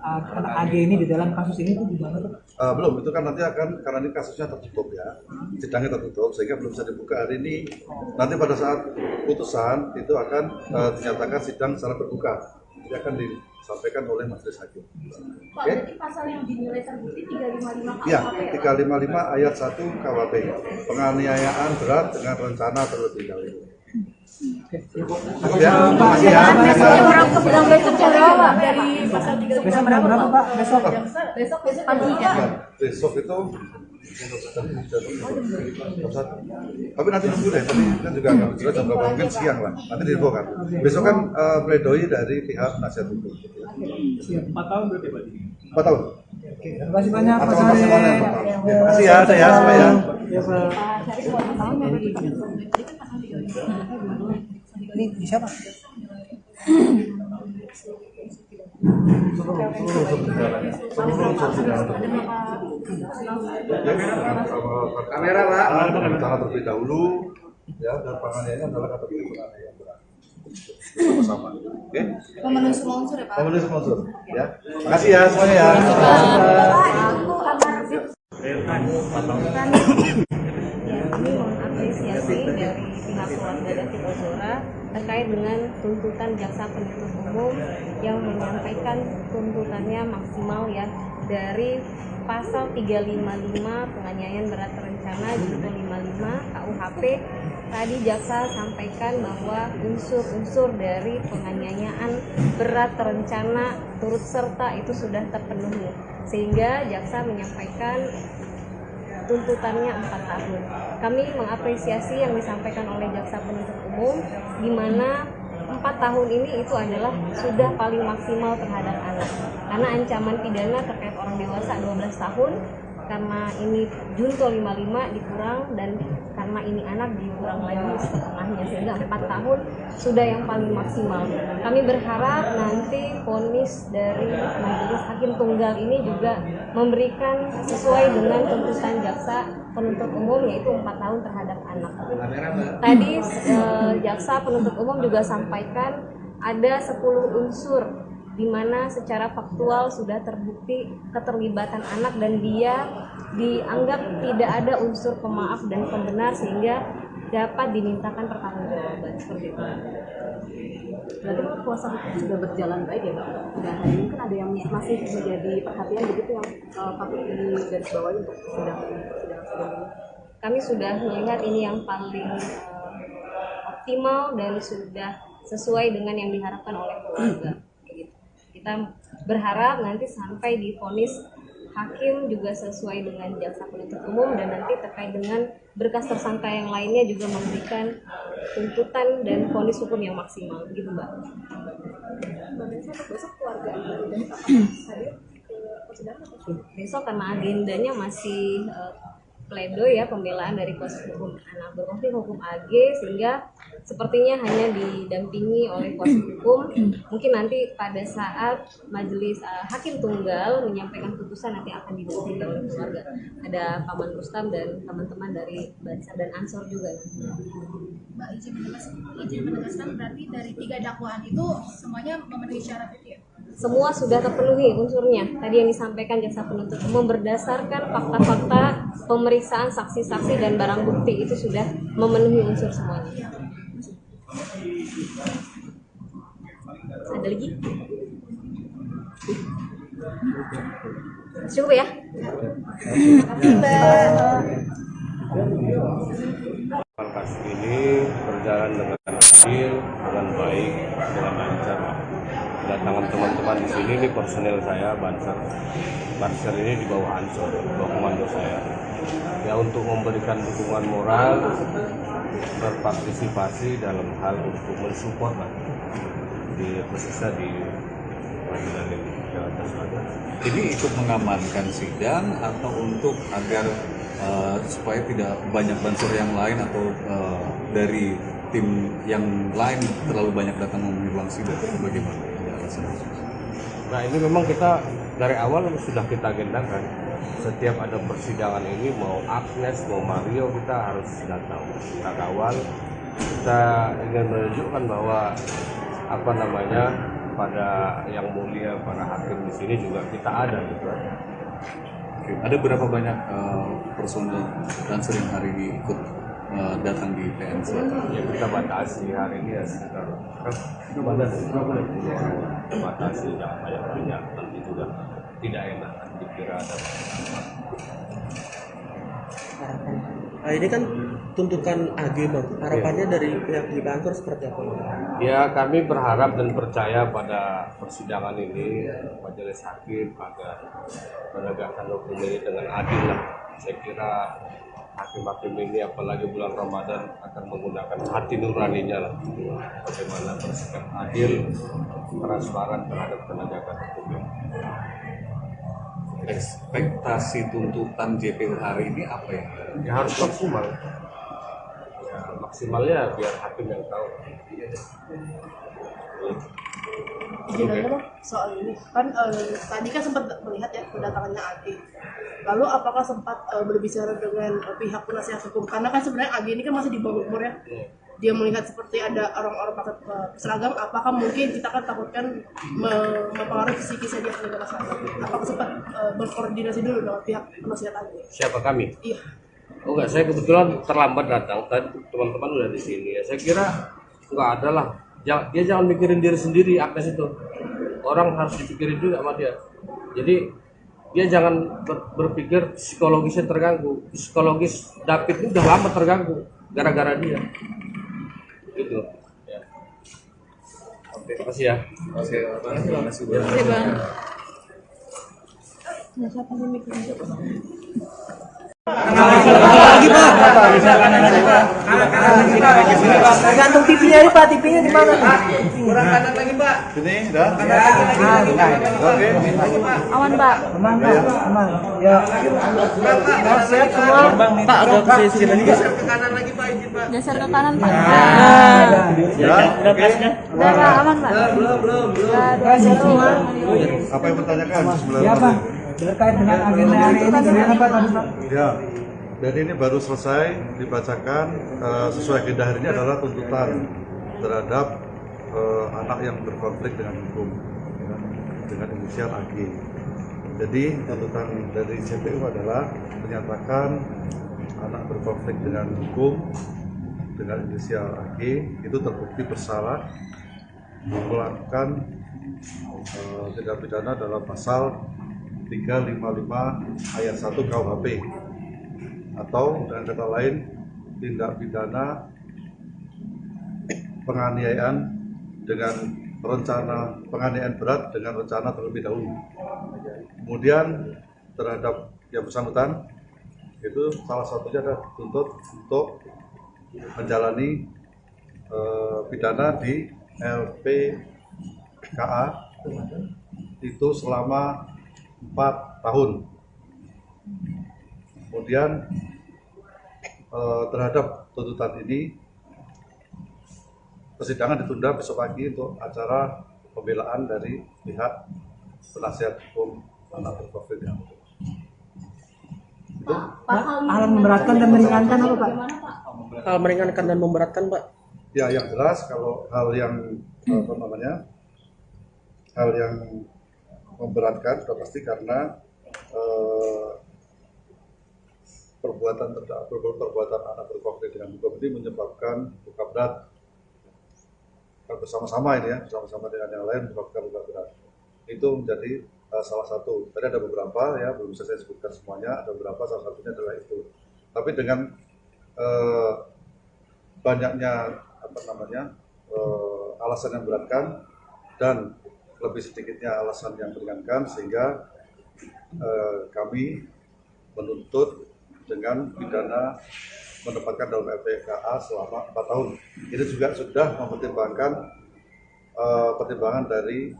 anak AG ini di dalam kasus ini itu gimana Pak? Belum, itu kan nanti akan karena ini kasusnya tertutup ya, sidangnya tertutup sehingga belum bisa dibuka hari ini. Nanti pada saat putusan itu akan dinyatakan sidang secara terbuka, jadi akan disampaikan oleh majelis hakim. Pak, berarti pasal yang dinilai terbukti 355 KUHP Ya, ya? 355 ayat 1 KUHP, penganiayaan berat dengan rencana terlebih dahulu. Makasih ya. Makasih ya. Yang besok jam berapa? Dari pasal 3 Besok jam berapa Pak? Besok? besok pagi ya. Besok itu tapi nanti dulu deh, tadi kan juga nggak jelas jam berapa, mungkin siang lah, nanti diinfo kan. Besok kan pledoi dari pihak penasihat hukum. Siap. 4 tahun berarti Pak? 4 tahun. Oke, terima kasih banyak Pak Ancaman Sari. maksimalnya 4 tahun. Terima kasih ya, saya sampai ya. Ya Pak. Ini bisa Pak? Kamera Pak. Cara terlebih dahulu ya, dan penganiayaan adalah kategori penganiayaan berat. Sama-sama. Oke? Memenuhi semua unsur ya Pak. Pemenuhi sponsor ya. Makasih ya semuanya ya. Ya, kami mengapresiasi dari pihak keluarga David Ozora terkait dengan tuntutan jaksa penuntut umum yang menyampaikan tuntutannya maksimal ya dari pasal 355 penganiayaan berat terencana junto 55 KUHP. Tadi jaksa sampaikan bahwa unsur-unsur dari penganiayaan berat terencana turut serta itu sudah terpenuhi, sehingga jaksa menyampaikan tuntutannya 4 tahun. Kami mengapresiasi yang disampaikan oleh jaksa penuntut umum, di mana 4 tahun ini itu adalah sudah paling maksimal terhadap anak, karena ancaman pidana terkait orang dewasa 12 tahun, karena ini junto 55 dikurang, dan karena ini anak dikurang lagi setengahnya, sehingga 4 tahun sudah yang paling maksimal. Kami berharap nanti vonis dari majelis hakim tunggal ini juga memberikan sesuai dengan tuntutan jaksa penuntut umum, yaitu 4 tahun terhadap anak. Tadi jaksa penuntut umum juga sampaikan ada 10 unsur di mana secara faktual sudah terbukti keterlibatan anak dan dia dianggap tidak ada unsur pemaaf dan pembenar, sehingga dapat dimintakan pertanggungjawaban seperti itu. Berarti kalau kuasa hukum sudah berjalan baik ya Pak. Dan hari ini kan ada yang masih menjadi perhatian begitu yang patut digarisbawahi untuk sidang ini. Kami sudah melihat ini yang paling optimal dan sudah sesuai dengan yang diharapkan oleh keluarga. Kita berharap nanti sampai di vonis hakim juga sesuai dengan jaksa penuntut umum, dan nanti terkait dengan berkas tersangka yang lainnya juga memberikan tuntutan dan vonis hukum yang maksimal, gitu Mbak. Besok keluarga dan hadir ke persidangan. Besok karena agendanya masih pledoi ya, pembelaan dari kuasa hukum anak berkonflik hukum AG, sehingga sepertinya hanya didampingi oleh kuasa hukum. Mungkin nanti pada saat majelis hakim tunggal menyampaikan putusan nanti akan didampingi oleh keluarga. Ada Paman Rustam dan teman-teman dari Bansar dan Ansor juga. Mbak izin menegaskan berarti dari 3 dakwaan itu semuanya memenuhi syarat itu ya? Semua sudah terpenuhi unsurnya. Tadi yang disampaikan jaksa penuntut umum berdasarkan fakta-fakta pemeriksaan saksi-saksi dan barang bukti itu sudah memenuhi unsur semuanya. Ada lagi? Cukup ya? Kasus ini berjalan dengan adil, dengan baik, dengan lancar. Kedatangan teman-teman di sini, ini personel saya, Banser. Banser ini di bawah Ansor, di bawah komando saya. Ya, untuk memberikan dukungan moral, berpartisipasi dalam hal untuk mensupport di khususnya di pengadilan negeri Jakarta Selatan. Ini ikut mengamankan sidang atau untuk agar supaya tidak banyak bansor yang lain atau dari tim yang lain terlalu banyak datang memenuhi ruang sidang, bagaimana? Nah, ini memang kita dari awal sudah kita agendakan. Setiap ada persidangan ini, mau Agnes, mau Mario, kita harus datang, kita kawal. Kita ingin menunjukkan bahwa pada yang mulia, para hakim di sini juga kita ada gitu. Oke. Ada berapa banyak personel dan sering hari ini ikut datang di PN Selatan? Ya, kita batasi hari ini ya sekitar batasi yang banyak, nanti juga tidak enak dikira ada. Nah, ini kan tuntutan AG bang, harapannya dari pihak di kantor seperti apa bang? Ya kami berharap dan percaya pada persidangan ini majelis hakim agar menegakkan hukum ini dengan adil lah. Saya kira hakim-hakim ini apalagi bulan Ramadan akan menggunakan hati nuraninya lah. Bagaimana bersikap adil, transparan terhadap penegakan hukum ini. Ekspektasi tuntutan JPU hari ini apa ya? Ya harus maksimal. Ya, maksimalnya biar hakim yang tahu. Gimana bang soal ini kan tadi kan sempat melihat ya kedatangannya AG. Lalu apakah sempat berbicara dengan pihak penasihat hukum karena kan sebenarnya AG ini kan masih di bawah umur ya. Dia melihat seperti ada orang-orang pakai seragam, apakah mungkin kita kan takutkan mempengaruhi psikisnya dia pakai seragam? Apakah sempat berkoordinasi dulu dengan pihak penasihat AG? Siapa kami? Iya. Oh enggak, saya kebetulan terlambat datang. Tadi teman-teman udah di sini ya. Saya kira enggak ada lah. Dia jangan mikirin diri sendiri, Agnes itu. Orang harus dipikirin juga sama dia. Jadi dia jangan berpikir psikologisnya terganggu. Psikologis David ini udah lama terganggu gara-gara dia. Gitu. Ya. Oke, terima kasih ya. Terima kasih bang. Oke bang. Lagi pak. Gantung TV-nya ini pak, TV-nya di mana? Kurang kanan lagi Pak. Sini, dah. Oke. Aman pak. Aman pak, aman. Ya. Sehat semua. Pak agak ke sini lagi. Geser ke kanan pak. Ya. Oke. Udah pak, aman pak. Kasih semua. Apa yang bertanyakan sebenarnya? Ya pak. Terkait dengan agenda hari ini bagaimana pak tadi pak? Ya, dan ini baru selesai dibacakan sesuai agenda hari ini adalah tuntutan terhadap anak yang berkonflik dengan hukum ya, dengan inisial AG. Jadi tuntutan dari JPU adalah menyatakan anak berkonflik dengan hukum dengan inisial AG itu terbukti bersalah melakukan tindak pidana dalam pasal 355 ayat 1 KUHP atau dengan kata lain tindak pidana penganiayaan dengan rencana penganiayaan berat dengan rencana terlebih dahulu. Kemudian terhadap yang bersangkutan itu salah satunya adalah dituntut untuk menjalani pidana di LPKA itu selama 4 tahun. Kemudian terhadap tuntutan ini persidangan ditunda besok pagi untuk acara pembelaan dari pihak penasihat hukum anak berkonflik dengan hukum. Itu Hal memberatkan dan meringankan apa pak? Hal meringankan dan memberatkan pak. ya yang jelas kalau hal yang apa namanya hal yang memberatkan sudah pasti karena perbuatan anak berkonflik dengan hukum ini menyebabkan luka berat bersama-sama ini ya bersama-sama dengan yang lain menyebabkan luka berat itu menjadi salah satu. Tadi ada beberapa ya belum bisa saya sebutkan semuanya, ada beberapa salah satunya adalah itu. Tapi dengan banyaknya apa namanya alasan yang memberatkan dan lebih sedikitnya alasan yang meringankan sehingga kami menuntut dengan pidana menempatkan dalam LPKA selama 4 tahun. Ini juga sudah mempertimbangkan pertimbangan dari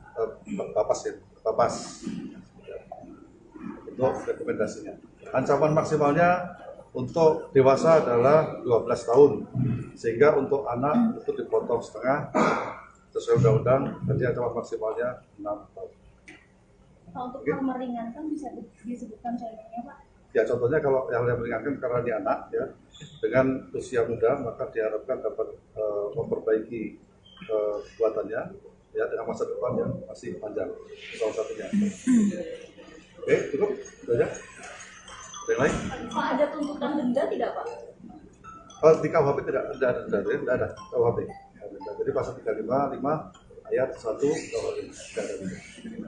Bapas untuk rekomendasinya. Ancaman maksimalnya untuk dewasa adalah 12 tahun, sehingga untuk anak itu dipotong setengah sesuai undang-undang, jadi ancaman maksimalnya 6 tahun. Untuk hal meringankan bisa disebutkan contohnya Pak? Ya contohnya kalau yang meringankan karena dia anak ya dengan usia muda maka diharapkan dapat memperbaiki kekuatannya ya dengan masa depan yang masih panjang salah satunya. Oke cukup itu aja. Ada yang lain? Pak ada tuntutan denda tidak Pak? Di KUHP tidak ada denda, tidak ada KUHP. Jadi pasal 355 ayat 1 KUHP.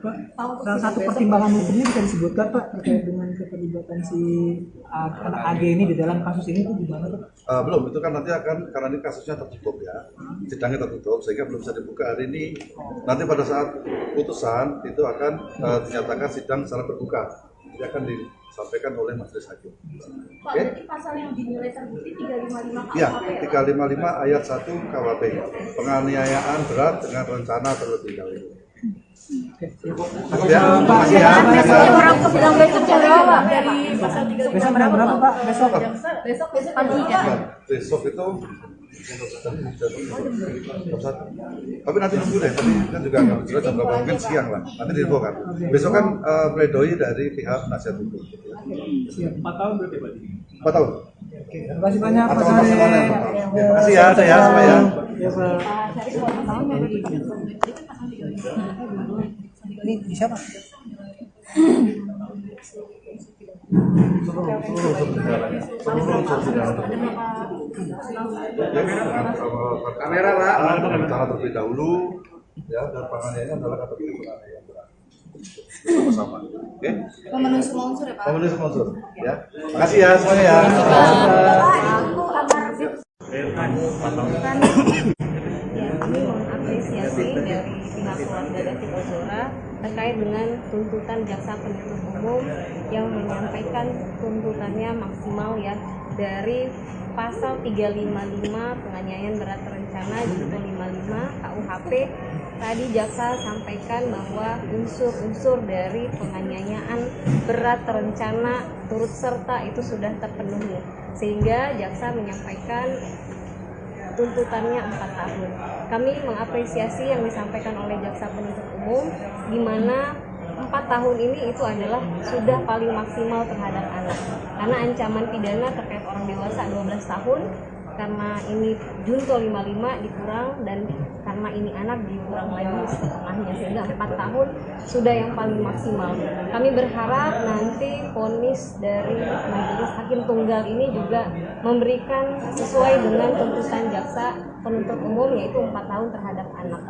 Pak, salah satu pertimbangan hukumnya bisa disebutkan Pak terkait dengan keterlibatan si anak AG ini di dalam kasus ini itu gimana Pak? Belum, itu kan nanti akan, karena ini kasusnya tertutup ya, sidangnya tertutup sehingga belum bisa dibuka hari ini. Nanti pada saat putusan itu akan dinyatakan sidang secara terbuka, jadi akan disampaikan oleh majelis hakim. Pak, berarti pasal yang dinilai terbukti 355 KUHP Ya, ya? 355 ayat 1 KUHP, penganiayaan berat dengan rencana terlebih dahulu. Ya, makasih ya. Sidang besok jam berapa Pak? Dari pasal 3 Besok jam berapa Pak? Besok? Besok pagi ya? Besok itu jam 1. Tapi nanti nunggu deh, tadi kan juga nggak jelas jam berapa, mungkin siang lah. Nanti diinfo kan. Besok kan pledoi dari pihak penasihat hukum. 4 tahun berarti Pak? 4 tahun. Terima kasih banyak Pak Atau Syarif. maksimalnya 4 tahun. Makasih ya, saya semua ya. Ya Pak. Ini bisa Pak? Kamera Pak, rencana terlebih dahulu ya, dan penganiayaan adalah kategori penganiayaan berat. Sama, oke? Memenuhi semua unsur ya Pak? Memenuhi semua unsur, ya. Makasih ya semuanya ya. Ya, kami mengapresiasi dari pihak keluarga David Ozora terkait dengan tuntutan jaksa penuntut umum yang menyampaikan tuntutannya maksimal ya dari pasal 355 penganiayaan berat terencana junto 55 KUHP. Tadi jaksa sampaikan bahwa unsur-unsur dari penganiayaan berat terencana turut serta itu sudah terpenuhi, sehingga jaksa menyampaikan tuntutannya 4 tahun. Kami mengapresiasi yang disampaikan oleh jaksa penuntut umum, di mana 4 tahun ini itu adalah sudah paling maksimal terhadap anak. Karena ancaman pidana terkait orang dewasa 12 tahun, karena ini junto 55 dikurang, dan karena ini anak dikurang lagi setengahnya, sehingga 4 tahun sudah yang paling maksimal. Kami berharap nanti vonis dari majelis hakim tunggal ini juga memberikan sesuai dengan tuntutan jaksa penuntut umum, yaitu 4 tahun terhadap anak.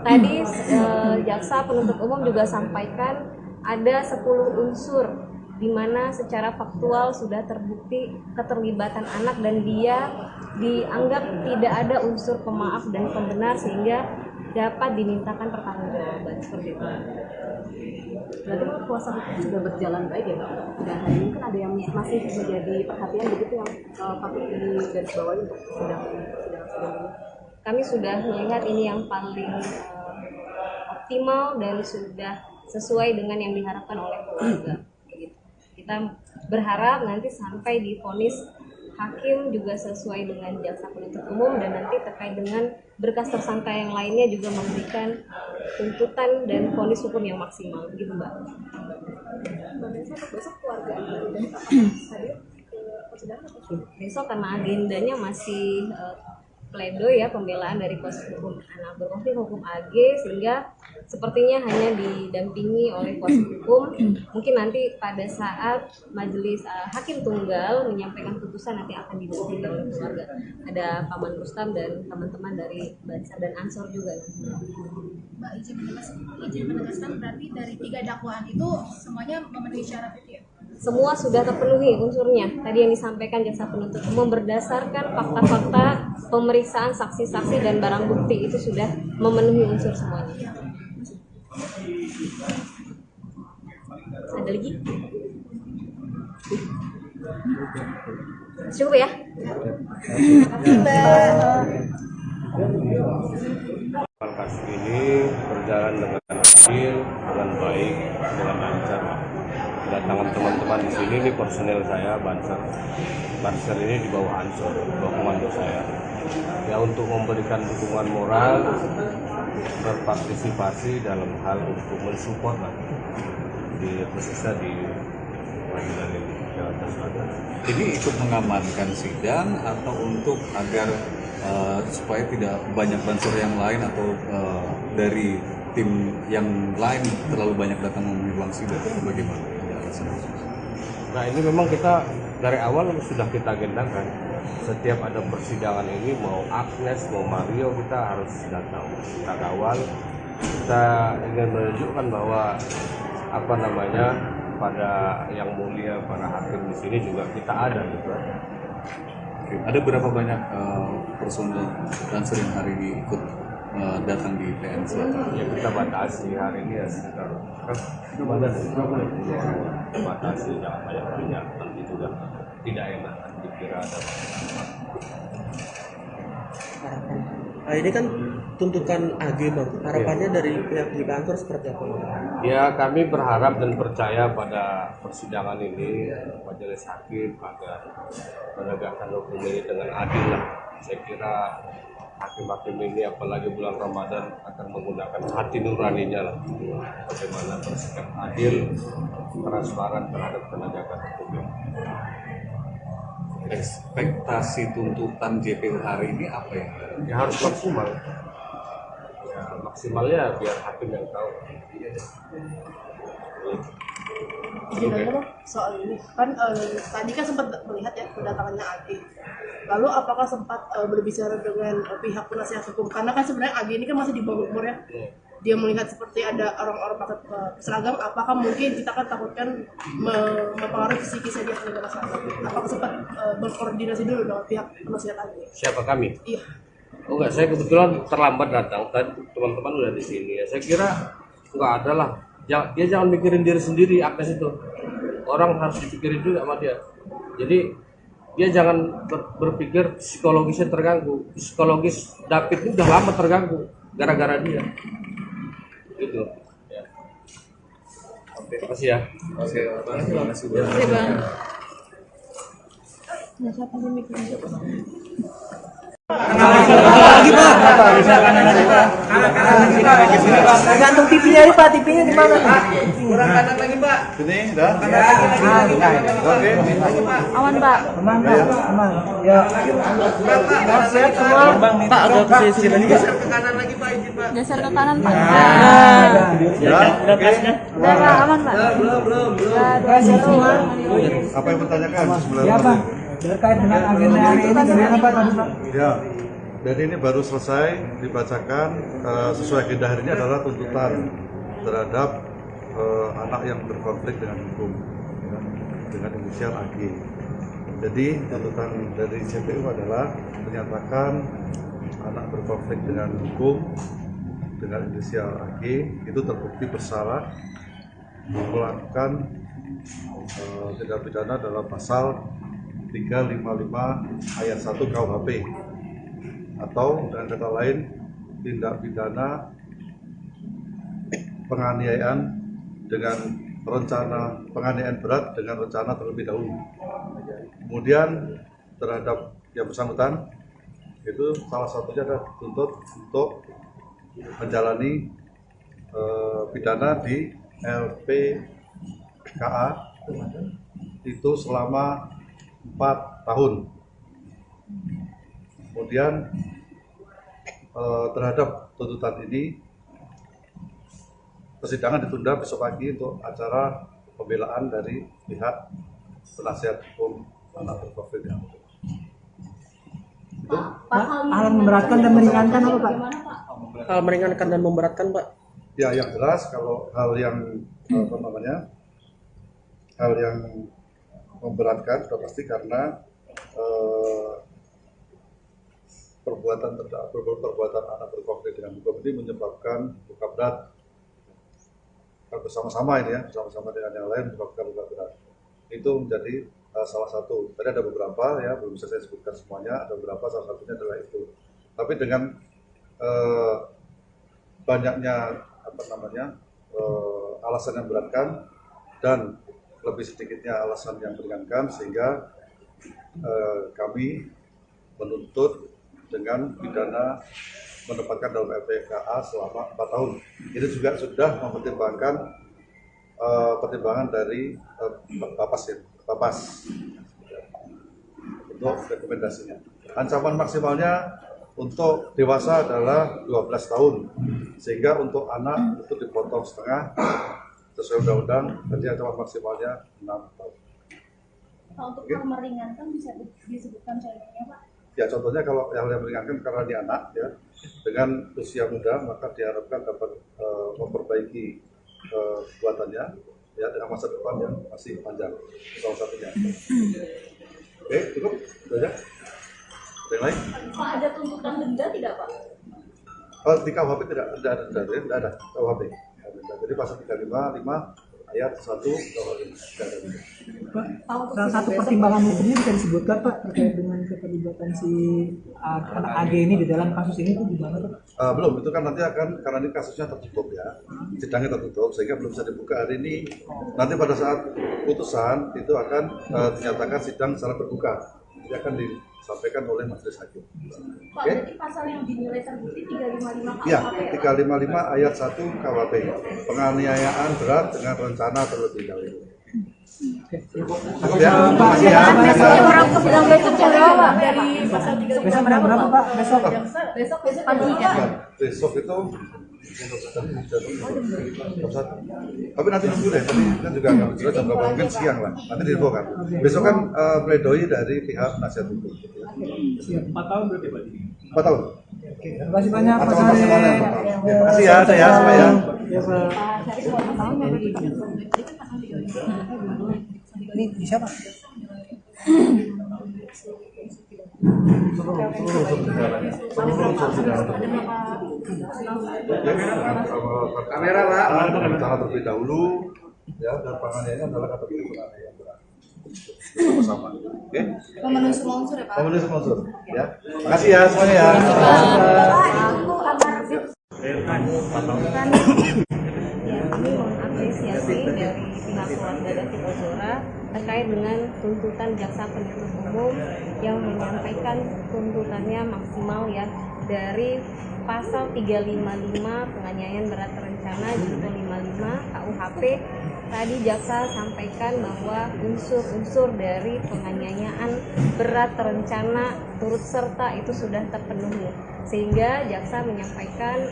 Tadi jaksa penuntut umum juga sampaikan ada 10 unsur di mana secara faktual sudah terbukti keterlibatan anak dan dia dianggap tidak ada unsur pemaaf dan pembenar sehingga dapat dimintakan pertanggungjawaban seperti itu. Berarti kalau kuasa hukum sudah berjalan baik ya Pak? Dan hari ini kan ada yang masih menjadi perhatian begitu yang patut digarisbawahi untuk sidang ini. Kami sudah melihat ini yang paling optimal dan sudah sesuai dengan yang diharapkan oleh keluarga. Kita berharap nanti sampai di vonis hakim juga sesuai dengan jaksa penuntut umum, dan nanti terkait dengan berkas tersangka yang lainnya juga memberikan tuntutan dan vonis hukum yang maksimal, gitu Mbak. Besok keluarga hadir ke persidangan atau Besok karena agendanya masih pledoi ya, pembelaan dari kuasa hukum anak berkonflik hukum AG, sehingga sepertinya hanya didampingi oleh kuasa hukum. Mungkin nanti pada saat majelis hakim tunggal menyampaikan putusan nanti akan didampingi oleh keluarga. Ada Paman Rustam dan teman-teman dari Bansar dan Ansor juga. Mbak izin menegaskan berarti dari 3 dakwaan itu semuanya memenuhi syarat itu ya? Semua sudah terpenuhi unsurnya. Tadi yang disampaikan jaksa penuntut umum berdasarkan fakta-fakta pemeriksaan saksi-saksi dan barang bukti itu sudah memenuhi unsur semuanya. Ada lagi? Cukup ya? Kasus ini berjalan dengan adil, dengan baik, dengan lancar. Kedatangan teman-teman di sini, ini personel saya Banser. Banser ini di bawah Ansor, di bawah komando saya. Ya, untuk memberikan dukungan moral, berpartisipasi dalam hal untuk mensupport lah di khususnya di pengadilan ini Jakarta Selatan. Ini ikut mengamankan sidang atau untuk agar supaya tidak banyak bansur yang lain atau dari tim yang lain terlalu banyak datang memenuhi ruang sidang, bagaimana? Nah, ini memang kita dari awal sudah kita agendakan. setiap ada persidangan ini, mau Agnes mau Mario, kita harus datang, kita kawal. Kita ingin menunjukkan bahwa apa namanya, pada yang mulia para hakim di sini juga kita ada gitu. Oke. Ada berapa banyak personel Lancer yang hari ini ikut datang di PN Selatan? Ya kita batasi hari ini ya sekitar kita batasi, jangan banyak nanti juga tidak enak dikira ada. Nah, ini kan tuntutan AG bang, harapannya dari pihak di kantor seperti apa? Ya kami berharap dan percaya pada persidangan ini majelis hakim agar menegakkan hukum ini dengan adil lah. Saya kira hakim-hakim ini apalagi bulan Ramadan akan menggunakan hati nuraninya lah, bagaimana bersikap adil, transparan terhadap penegakan hukum. Ekspektasi tuntutan JPU hari ini apa ya? Ya harus maksimal. Ya maksimalnya biar hakim yang tahu. Izin aja bang, soal ini kan tadi kan sempat melihat ya kedatangannya AG. Lalu apakah sempat berbicara dengan pihak penasihat hukum? Karena kan sebenarnya AG ini kan masih di bawah umur ya. Dia melihat seperti ada orang-orang pakai seragam, apakah mungkin kita kan takutkan mempengaruhi psikisnya dia terhadap masyarakat? Apakah sempat berkoordinasi dulu dengan pihak penasihat AG? Siapa kami? Iya. Oh enggak, saya kebetulan terlambat datang. Tadi teman-teman udah di sini ya. Saya kira enggak ada lah. Dia jangan mikirin diri sendiri, Agnes itu. Orang harus dipikirin juga sama dia. Jadi dia jangan berpikir psikologisnya terganggu. Psikologis David ini udah lama terganggu gara-gara dia. Gitu. Ya. Oke, terima kasih ya. Oke, terima kasih Oke bang. Lagi pak, gantung TV-nya ini pak, TV-nya di mana? Kurang kanan lagi Pak. Ini dah. Oke. Awan pak. Aman pak, aman. Ya. Sehat semua. Pak agak ke sini lagi. Geser ke kanan pak. Ya. Oke. Udah pak, aman pak. Sehat semua. Apa yang bertanyakan sebelum? Ya pak, terkait dengan agenda hari ini bagaimana pak tadi pak? Ya. Dan ini baru selesai dibacakan sesuai agenda hari ini adalah tuntutan terhadap anak yang berkonflik dengan hukum ya, dengan inisial AG. Jadi tuntutan dari JPU adalah menyatakan anak berkonflik dengan hukum dengan inisial AG itu terbukti bersalah melakukan tindak pidana dalam pasal 355 ayat 1 KUHP atau dengan kata lain tindak pidana penganiayaan dengan rencana, penganiayaan berat dengan rencana terlebih dahulu. Kemudian terhadap yang bersangkutan itu salah satunya adalah dituntut untuk menjalani pidana di LPKA itu selama 4 tahun. Kemudian terhadap tuntutan ini persidangan ditunda besok pagi untuk acara pembelaan dari pihak penasihat hukum anak berkonflik dengan hukum. Hal memberatkan dan meringankan apa pak? Hal meringankan dan memberatkan pak. Ya yang jelas kalau hal yang hal yang memberatkan sudah pasti karena perbuatan anak berkonflik dengan hukum ini menyebabkan luka berat bersama-sama ini ya, bersama-sama dengan yang lain menyebabkan luka berat. Itu menjadi salah satu. Tadi ada beberapa ya, belum bisa saya sebutkan semuanya, ada beberapa, salah satunya adalah itu. Tapi dengan banyaknya alasan yang beratkan dan lebih sedikitnya alasan yang meringankan sehingga kami menuntut dengan pidana menempatkan dalam LPKA selama 4 tahun. Ini juga sudah mempertimbangkan pertimbangan dari Bapas untuk rekomendasinya. Ancaman maksimalnya untuk dewasa adalah 12 tahun, sehingga untuk anak itu dipotong setengah sesuai undang-undang, jadi ancaman maksimalnya 6 tahun. Untuk Oke. hal meringankan bisa disebutkan contohnya Pak? Ya contohnya kalau yang meringankan karena dia anak ya dengan usia muda maka diharapkan dapat memperbaiki kekuatannya ya dengan masa depan yang masih panjang salah satunya. Oke cukup itu aja. Ada yang lain? Pak, ada tuntutan denda tidak Pak? Di KUHP tidak ada KUHP. Jadi pasal 355 ayat 1 KUHP tidak ada. Pak, salah satu pertimbangan hukumnya bisa disebutkan Pak terkait dengan keterlibatan si anak AG ini di dalam kasus ini tuh gimana Pak? Belum, itu kan nanti akan karena ini kasusnya tertutup ya, sidangnya tertutup sehingga belum bisa dibuka hari ini. Nanti pada saat putusan itu akan dinyatakan sidang secara terbuka, jadi akan disampaikan oleh majelis hakim. Pak, Oke? berarti pasal yang dinilai terbukti 355 KUHP Iya, ya? 355 ayat 1 KUHP, penganiayaan berat dengan rencana terlebih dahulu. Cukup ya, terima kasih ya. Sidang besok jam berapa? Dari pasal Besok jam berapa Pak? Besok? besok pagi ya? Besok itu jam 1. Tapi nanti nunggu deh, tadi kan juga nggak jelas jam berapa, mungkin siang lah. Nanti diinfo kan. Besok kan pledoi dari pihak penasihat hukum. Siap. 4 tahun berarti Pak? 4 tahun. Terima kasih banyak Pak Ancaman Syarif. maksimalnya 4 tahun. Ya, terima kasih ya, saya semua ya. Ya, Pak. Ini siapa? Kamera Pak, rencana terlebih dahulu ya dan penganiayaan adalah kategori penganiayaan berat. Bersama. Oke? Memenuhi semua unsur ya Pak? Pemenuhi semua unsur ya. Makasih ya semuanya ya. Kami mengapresiasi dari pihak keluarga David Ozora terkait dengan tuntutan jaksa penuntut umum yang menyampaikan tuntutannya maksimal ya dari pasal 355 penganiayaan berat terencana junto 55 KUHP. Tadi jaksa sampaikan bahwa unsur-unsur dari penganiayaan berat terencana turut serta itu sudah terpenuhi, sehingga jaksa menyampaikan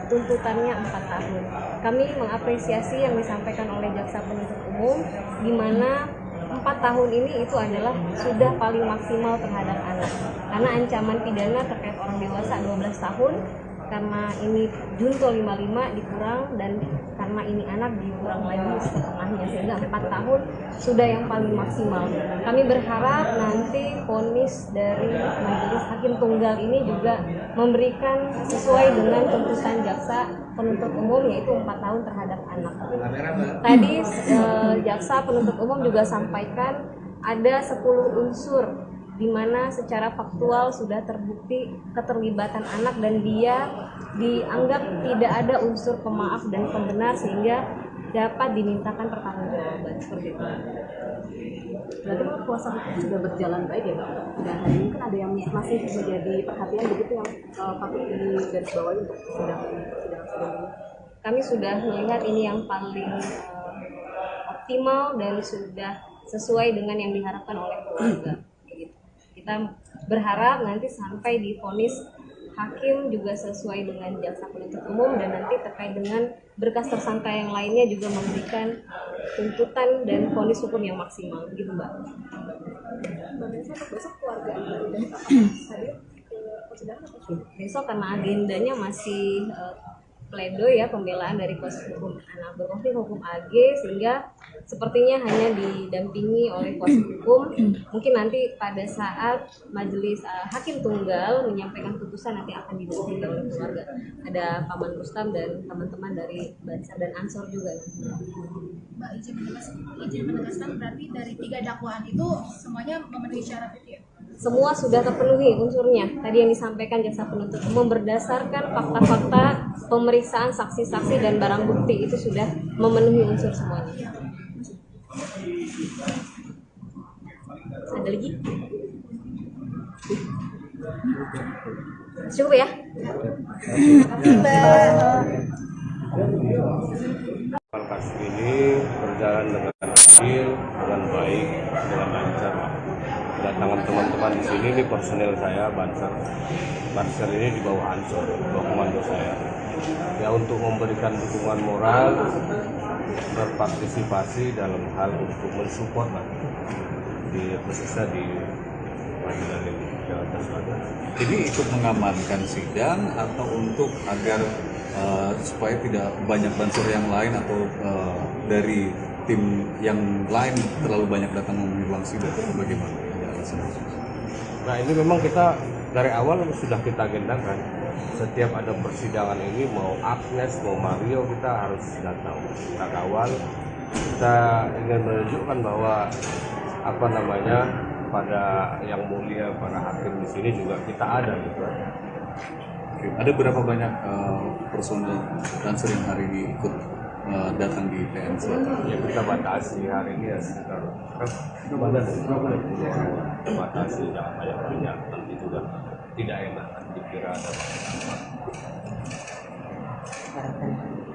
tuntutannya 4 tahun. Kami mengapresiasi yang disampaikan oleh jaksa penuntut umum, di mana 4 tahun ini itu adalah sudah paling maksimal terhadap anak. Karena ancaman pidana terkait orang dewasa 12 tahun, karena ini junto 55 dikurang, dan karena ini anak dikurang lagi setengahnya, sehingga 4 tahun sudah yang paling maksimal. Kami berharap nanti vonis dari majelis hakim tunggal ini juga memberikan sesuai dengan tuntutan jaksa penuntut umum, yaitu 4 tahun terhadap anak. Tadi jaksa penuntut umum juga sampaikan ada 10 unsur di mana secara faktual sudah terbukti keterlibatan anak dan dia dianggap tidak ada unsur pemaaf dan pembenar sehingga dapat dimintakan pertanggungjawaban seperti itu. Berarti Pak, kuasa hukum sudah berjalan baik ya Pak? Dan hari ini kan ada yang masih menjadi perhatian begitu yang patut digarisbawahi untuk sidang ini. Kami sudah melihat ini yang paling optimal dan sudah sesuai dengan yang diharapkan oleh keluarga. Kita berharap nanti sampai di vonis hakim juga sesuai dengan jaksa penuntut umum, dan nanti terkait dengan berkas tersangka yang lainnya juga memberikan tuntutan dan vonis hukum yang maksimal, begitu Mbak. Besok keluarga dari Pak hadir ke persidangan atau Besok karena agendanya masih pledoi ya, pembelaan dari kuasa hukum anak berkonflik hukum AG, sehingga sepertinya hanya didampingi oleh kuasa hukum. Mungkin nanti pada saat majelis hakim tunggal menyampaikan putusan nanti akan didampingi oleh keluarga. Ada Paman Rustam dan teman-teman dari Bansar dan Ansor juga. Mbak izin menegaskan berarti dari 3 dakwaan itu semuanya memenuhi syarat itu ya? Semua sudah terpenuhi unsurnya. Tadi yang disampaikan jaksa penuntut umum berdasarkan fakta-fakta pemeriksaan saksi-saksi dan barang bukti itu sudah memenuhi unsur semuanya. Ada lagi? Cukup ya? Kasus ini berjalan dengan adil, dengan baik, dengan lancar. Kedatangan teman-teman di sini, ini personel saya Banser. Banser ini di bawah Ansor, di bawah komando saya. Ya untuk memberikan dukungan moral berpartisipasi dalam hal untuk mensupport lah di khususnya di pengadilan ini Jakarta Selatan. Ini ikut mengamankan sidang atau untuk agar supaya tidak banyak bansur yang lain atau dari tim yang lain terlalu banyak datang memenuhi ruang sidang, bagaimana? Ada alasan? Nah ini memang kita dari awal sudah kita agendakan, setiap ada persidangan ini mau Agnes mau Mario kita harus datang, kita kawal, kita ingin menunjukkan bahwa pada yang mulia para hakim di sini juga kita ada gitu. Oke. Ada berapa banyak personel dan sering hari ini ikut datang di PN Selatan? Ya kita batasi hari ini ya sekitar kita batasi jangan banyak nanti juga tidak enak dikira ada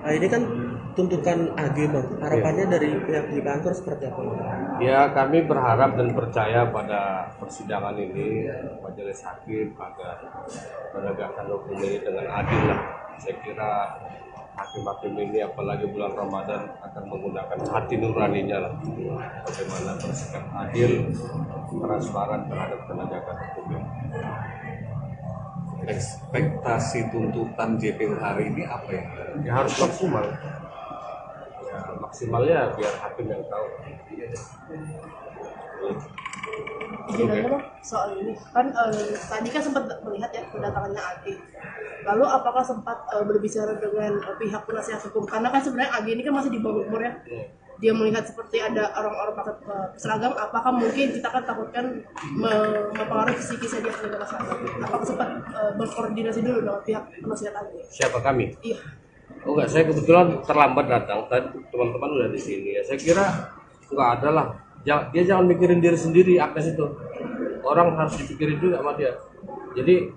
Nah, ini kan tuntutan AG Bang. Harapannya dari pihak di kantor seperti apa? Ya kami berharap dan percaya pada persidangan ini majelis hakim agar menegakkan hukum ini dengan adil lah. Saya kira hakim-hakim ini apalagi bulan Ramadan akan menggunakan hati nuraninya lah bagaimana bersikap adil, transparan terhadap penegakan hukum ini. Ekspektasi tuntutan JPU hari ini apa ya? Ya harus maksimal. Ya maksimalnya biar hakim yang tahu. Izin aja Bang, soal ini kan tadi kan sempat melihat ya kedatangannya AG. Lalu apakah sempat berbicara dengan pihak penasihat hukum? Karena kan sebenarnya AG ini kan masih di bawah umur ya. Dia melihat seperti ada orang-orang pakai seragam, apakah mungkin kita kan takutkan mempengaruhi psikisnya dia sebagai masyarakat? Apakah sempat berkoordinasi dulu dengan pihak penasihat AG? Siapa kami? Iya. Oh enggak, saya kebetulan terlambat datang. Tadi teman-teman udah di sini ya. Saya kira enggak ada lah. Dia jangan mikirin diri sendiri, Agnes itu. Orang harus dipikirin juga sama dia. Jadi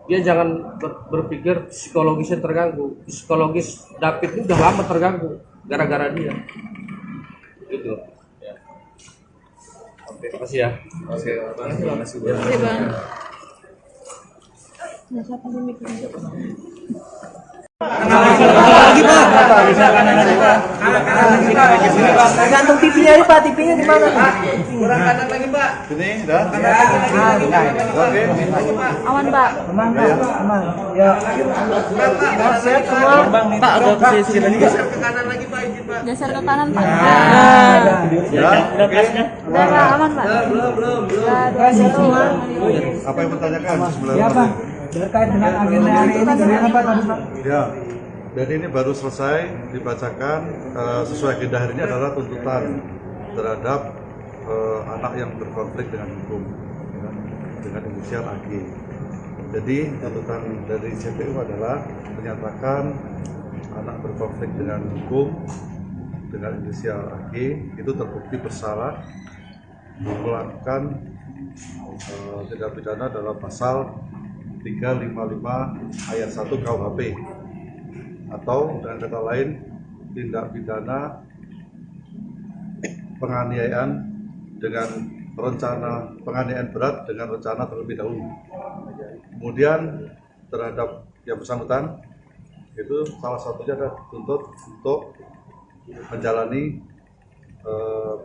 dia jangan berpikir psikologisnya terganggu. Psikologis David ini udah lama terganggu gara-gara dia. Gitu. Ya. Oke, terima kasih ya. Oke, terima kasih. Iya Bang. Lagi Pak. Gantung TV-nya ini Pak, TV-nya di mana? Kurang kanan lagi Pak. Sini, dah. Oke. Aman Pak. Aman Pak, aman. Ya. Sehat semua. Pak, ada posisi lagi nggak? Geser ke kanan Pak. Ya, oke. Udah Pak, aman Pak. Belum. Sehat semua. Apa yang bertanyakan sebelum? Ya Pak, terkait dengan agenda hari ini bagaimana Pak tadi Pak? Ya, dan ini baru selesai dibacakan sesuai agenda hari ini adalah tuntutan terhadap anak yang berkonflik dengan hukum ya, dengan inisial AG. Jadi tuntutan dari JPU adalah menyatakan anak berkonflik dengan hukum dengan inisial AG itu terbukti bersalah melakukan tindak pidana dalam pasal 355 ayat 1 KUHP atau dengan kata lain tindak pidana penganiayaan dengan rencana penganiayaan berat dengan rencana terlebih dahulu. Kemudian terhadap yang bersangkutan itu salah satunya adalah dituntut untuk menjalani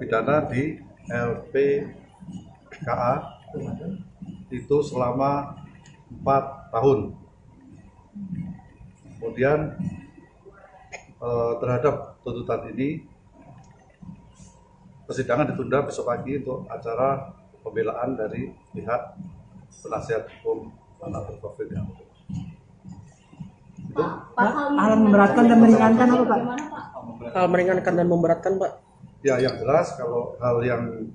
pidana di LPKA itu selama 4 tahun. Kemudian terhadap tuntutan ini persidangan ditunda besok pagi untuk acara pembelaan dari pihak penasihat hukum anak berkonflik dengan hukum. Hal memberatkan dan meringankan apa Pak? Hal meringankan dan memberatkan Pak. Ya, yang jelas kalau hal yang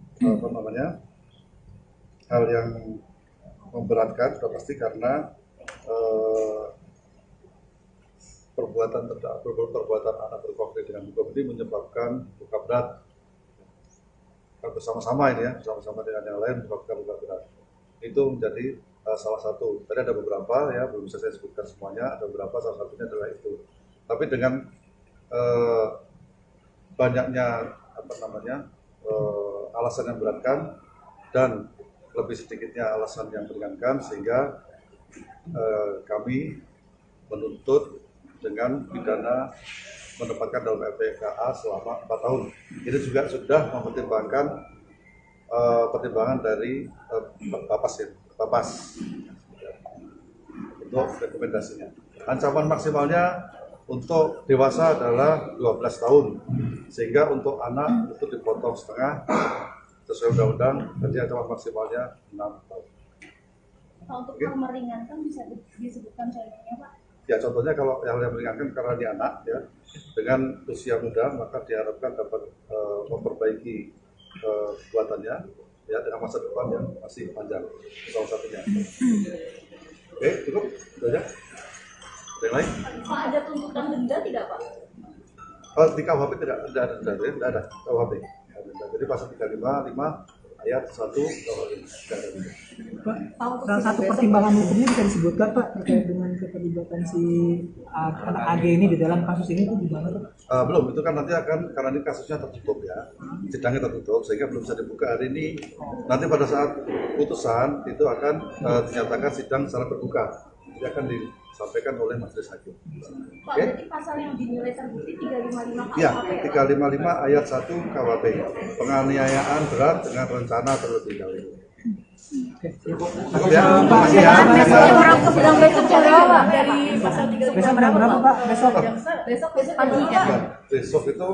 hal yang memberatkan sudah pasti karena perbuatan anak berkonflik dengan hukum ini menyebabkan luka berat. Bersama-sama ini ya, bersama-sama dengan yang lain menyebabkan luka berat. Itu menjadi salah satu. Tadi ada beberapa ya, belum bisa saya sebutkan semuanya. Ada beberapa, salah satunya adalah itu. Tapi dengan banyaknya alasan yang beratkan dan lebih sedikitnya alasan yang meringankan sehingga kami menuntut dengan pidana menempatkan dalam LPKA selama 4 tahun. Ini juga sudah mempertimbangkan pertimbangan dari Bapas untuk rekomendasinya. Ancaman maksimalnya untuk dewasa adalah 12 tahun, sehingga untuk anak itu dipotong setengah sesuai undang-undang, jadi ancaman maksimalnya 6 tahun. Untuk hal meringankan bisa disebutkan contohnya Pak? Ya contohnya kalau yang meringankan karena dia anak ya, dengan usia muda maka diharapkan dapat memperbaiki kekuatannya ya dengan masa depan yang masih panjang, salah satunya. Oke, cukup itu aja. Ada yang lain? Pak, ada tuntutan denda tidak Pak? Di KUHP tidak ada denda, tidak ada KUHP. Jadi pasal 355 ayat 1 KUHP tidak ada denda. Pak, salah satu pertimbangan hukumnya bisa disebutkan Pak terkait dengan keterlibatan si anak AG ini di dalam kasus ini itu gimana Pak? Belum, itu kan nanti akan, karena ini kasusnya tertutup ya, sidangnya tertutup sehingga belum bisa dibuka hari ini. Nanti pada saat putusan itu akan dinyatakan sidang secara terbuka, jadi akan disampaikan oleh majelis hakim. Pak, berarti pasal yang dinilai terbukti 355 KUHP Ya, ya? 355 ayat 1 KUHP, penganiayaan berat dengan rencana terlebih dahulu. Cukup ya, terima kasih ya. Besok jam berapa Pak? Besok? Besok pagi ya? Besok itu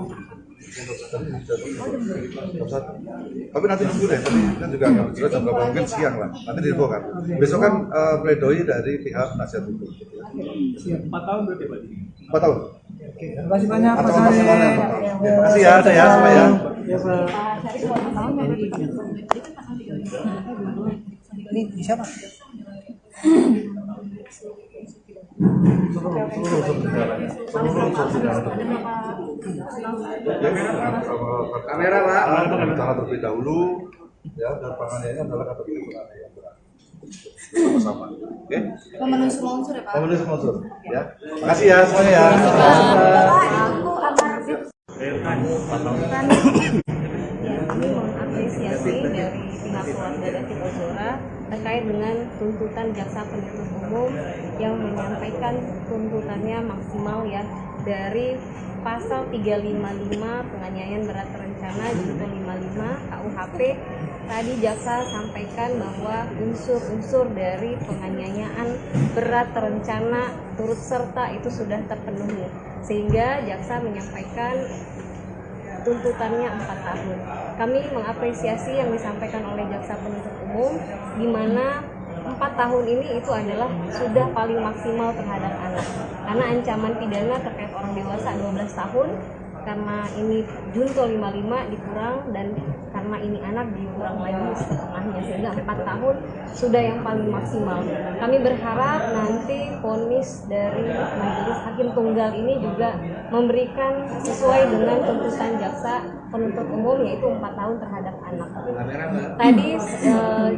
tapi nanti nunggu deh, tadi kan juga nggak jelas jam berapa, mungkin siang lah, nanti diinfo kan. Besok kan pledoi dari pihak penasihat hukum. 4 tahun berarti Pak? 4 tahun. Terima kasih banyak Pak Ancaman Syarif. maksimalnya 4 tahun. Terima kasih ya, ada ya semua ya. Ya Pak. Ini bisa Pak? Kamera Pak, cara terlebih dahulu ya, dan penganiayaan adalah kategori penganiayaan berat. Sama, oke? Memenuhi semua unsur ya Pak? Memenuhi semua unsur, ya. Makasih ya semuanya ya. Kami mengapresiasi dari pihak keluarga David Ozora terkait dengan tuntutan jaksa penuntut umum yang menyampaikan tuntutannya maksimal ya dari pasal 355 penganiayaan berat terencana junto 55 KUHP. Tadi jaksa sampaikan bahwa unsur-unsur dari penganiayaan berat terencana turut serta itu sudah terpenuhi, sehingga jaksa menyampaikan tuntutannya 4 tahun. Kami mengapresiasi yang disampaikan oleh jaksa penuntut umum, di mana 4 tahun ini itu adalah sudah paling maksimal terhadap anak. Karena ancaman pidana terkait orang dewasa 12 tahun, karena ini junto 55 dikurang, dan karena ini anak dikurang lagi setengahnya, sehingga 4 tahun sudah yang paling maksimal. Kami berharap nanti vonis dari majelis hakim tunggal ini juga memberikan sesuai dengan tuntutan jaksa penuntut umum, yaitu 4 tahun terhadap anak. Tadi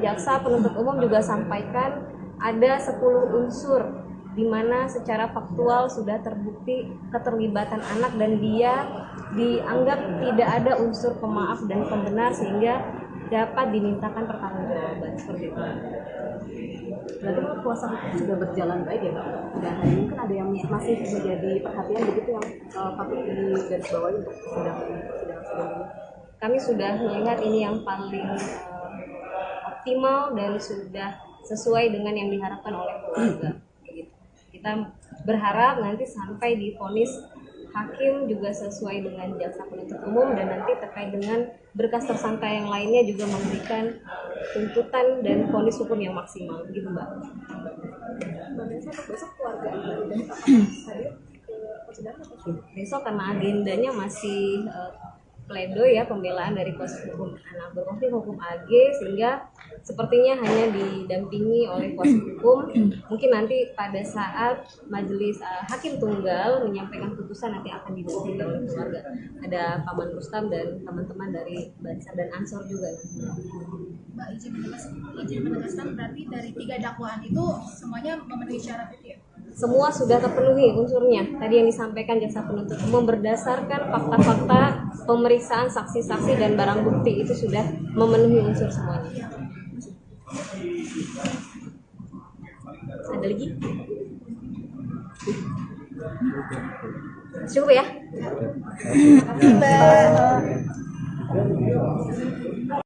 jaksa penuntut umum juga sampaikan ada 10 unsur di mana secara faktual sudah terbukti keterlibatan anak dan dia dianggap tidak ada unsur pemaaf dan pembenar, sehingga dapat dimintakan pertanggungjawaban seperti itu. Berarti kuasa hukum sudah berjalan baik ya Pak? Dan mungkin ada yang masih menjadi perhatian begitu yang patut digarisbawahi untuk sidang ini. Kami sudah melihat ini yang paling optimal dan sudah sesuai dengan yang diharapkan oleh keluarga. Kita berharap nanti sampai di vonis hakim juga sesuai dengan jaksa penuntut umum, dan nanti terkait dengan berkas tersangka yang lainnya juga memberikan tuntutan dan vonis hukum yang maksimal, begitu Mbak. Besok keluarga dari Pak hadir ke persidangan atau Besok karena agendanya masih pledoi ya, pembelaan dari kuasa hukum anak berkonflik hukum AG, sehingga sepertinya hanya didampingi oleh kuasa hukum. Mungkin nanti pada saat majelis hakim tunggal menyampaikan putusan nanti akan didampingi oleh keluarga. Ada Paman Rustam dan teman-teman dari Bansar dan Ansor juga. Mbak, izin menegaskan berarti dari 3 dakwaan itu semuanya memenuhi syarat itu ya? Semua sudah terpenuhi unsurnya. Tadi yang disampaikan jaksa penuntut umum berdasarkan fakta-fakta pemeriksaan saksi-saksi dan barang bukti itu sudah memenuhi unsur semuanya. Ada lagi? Cukup ya.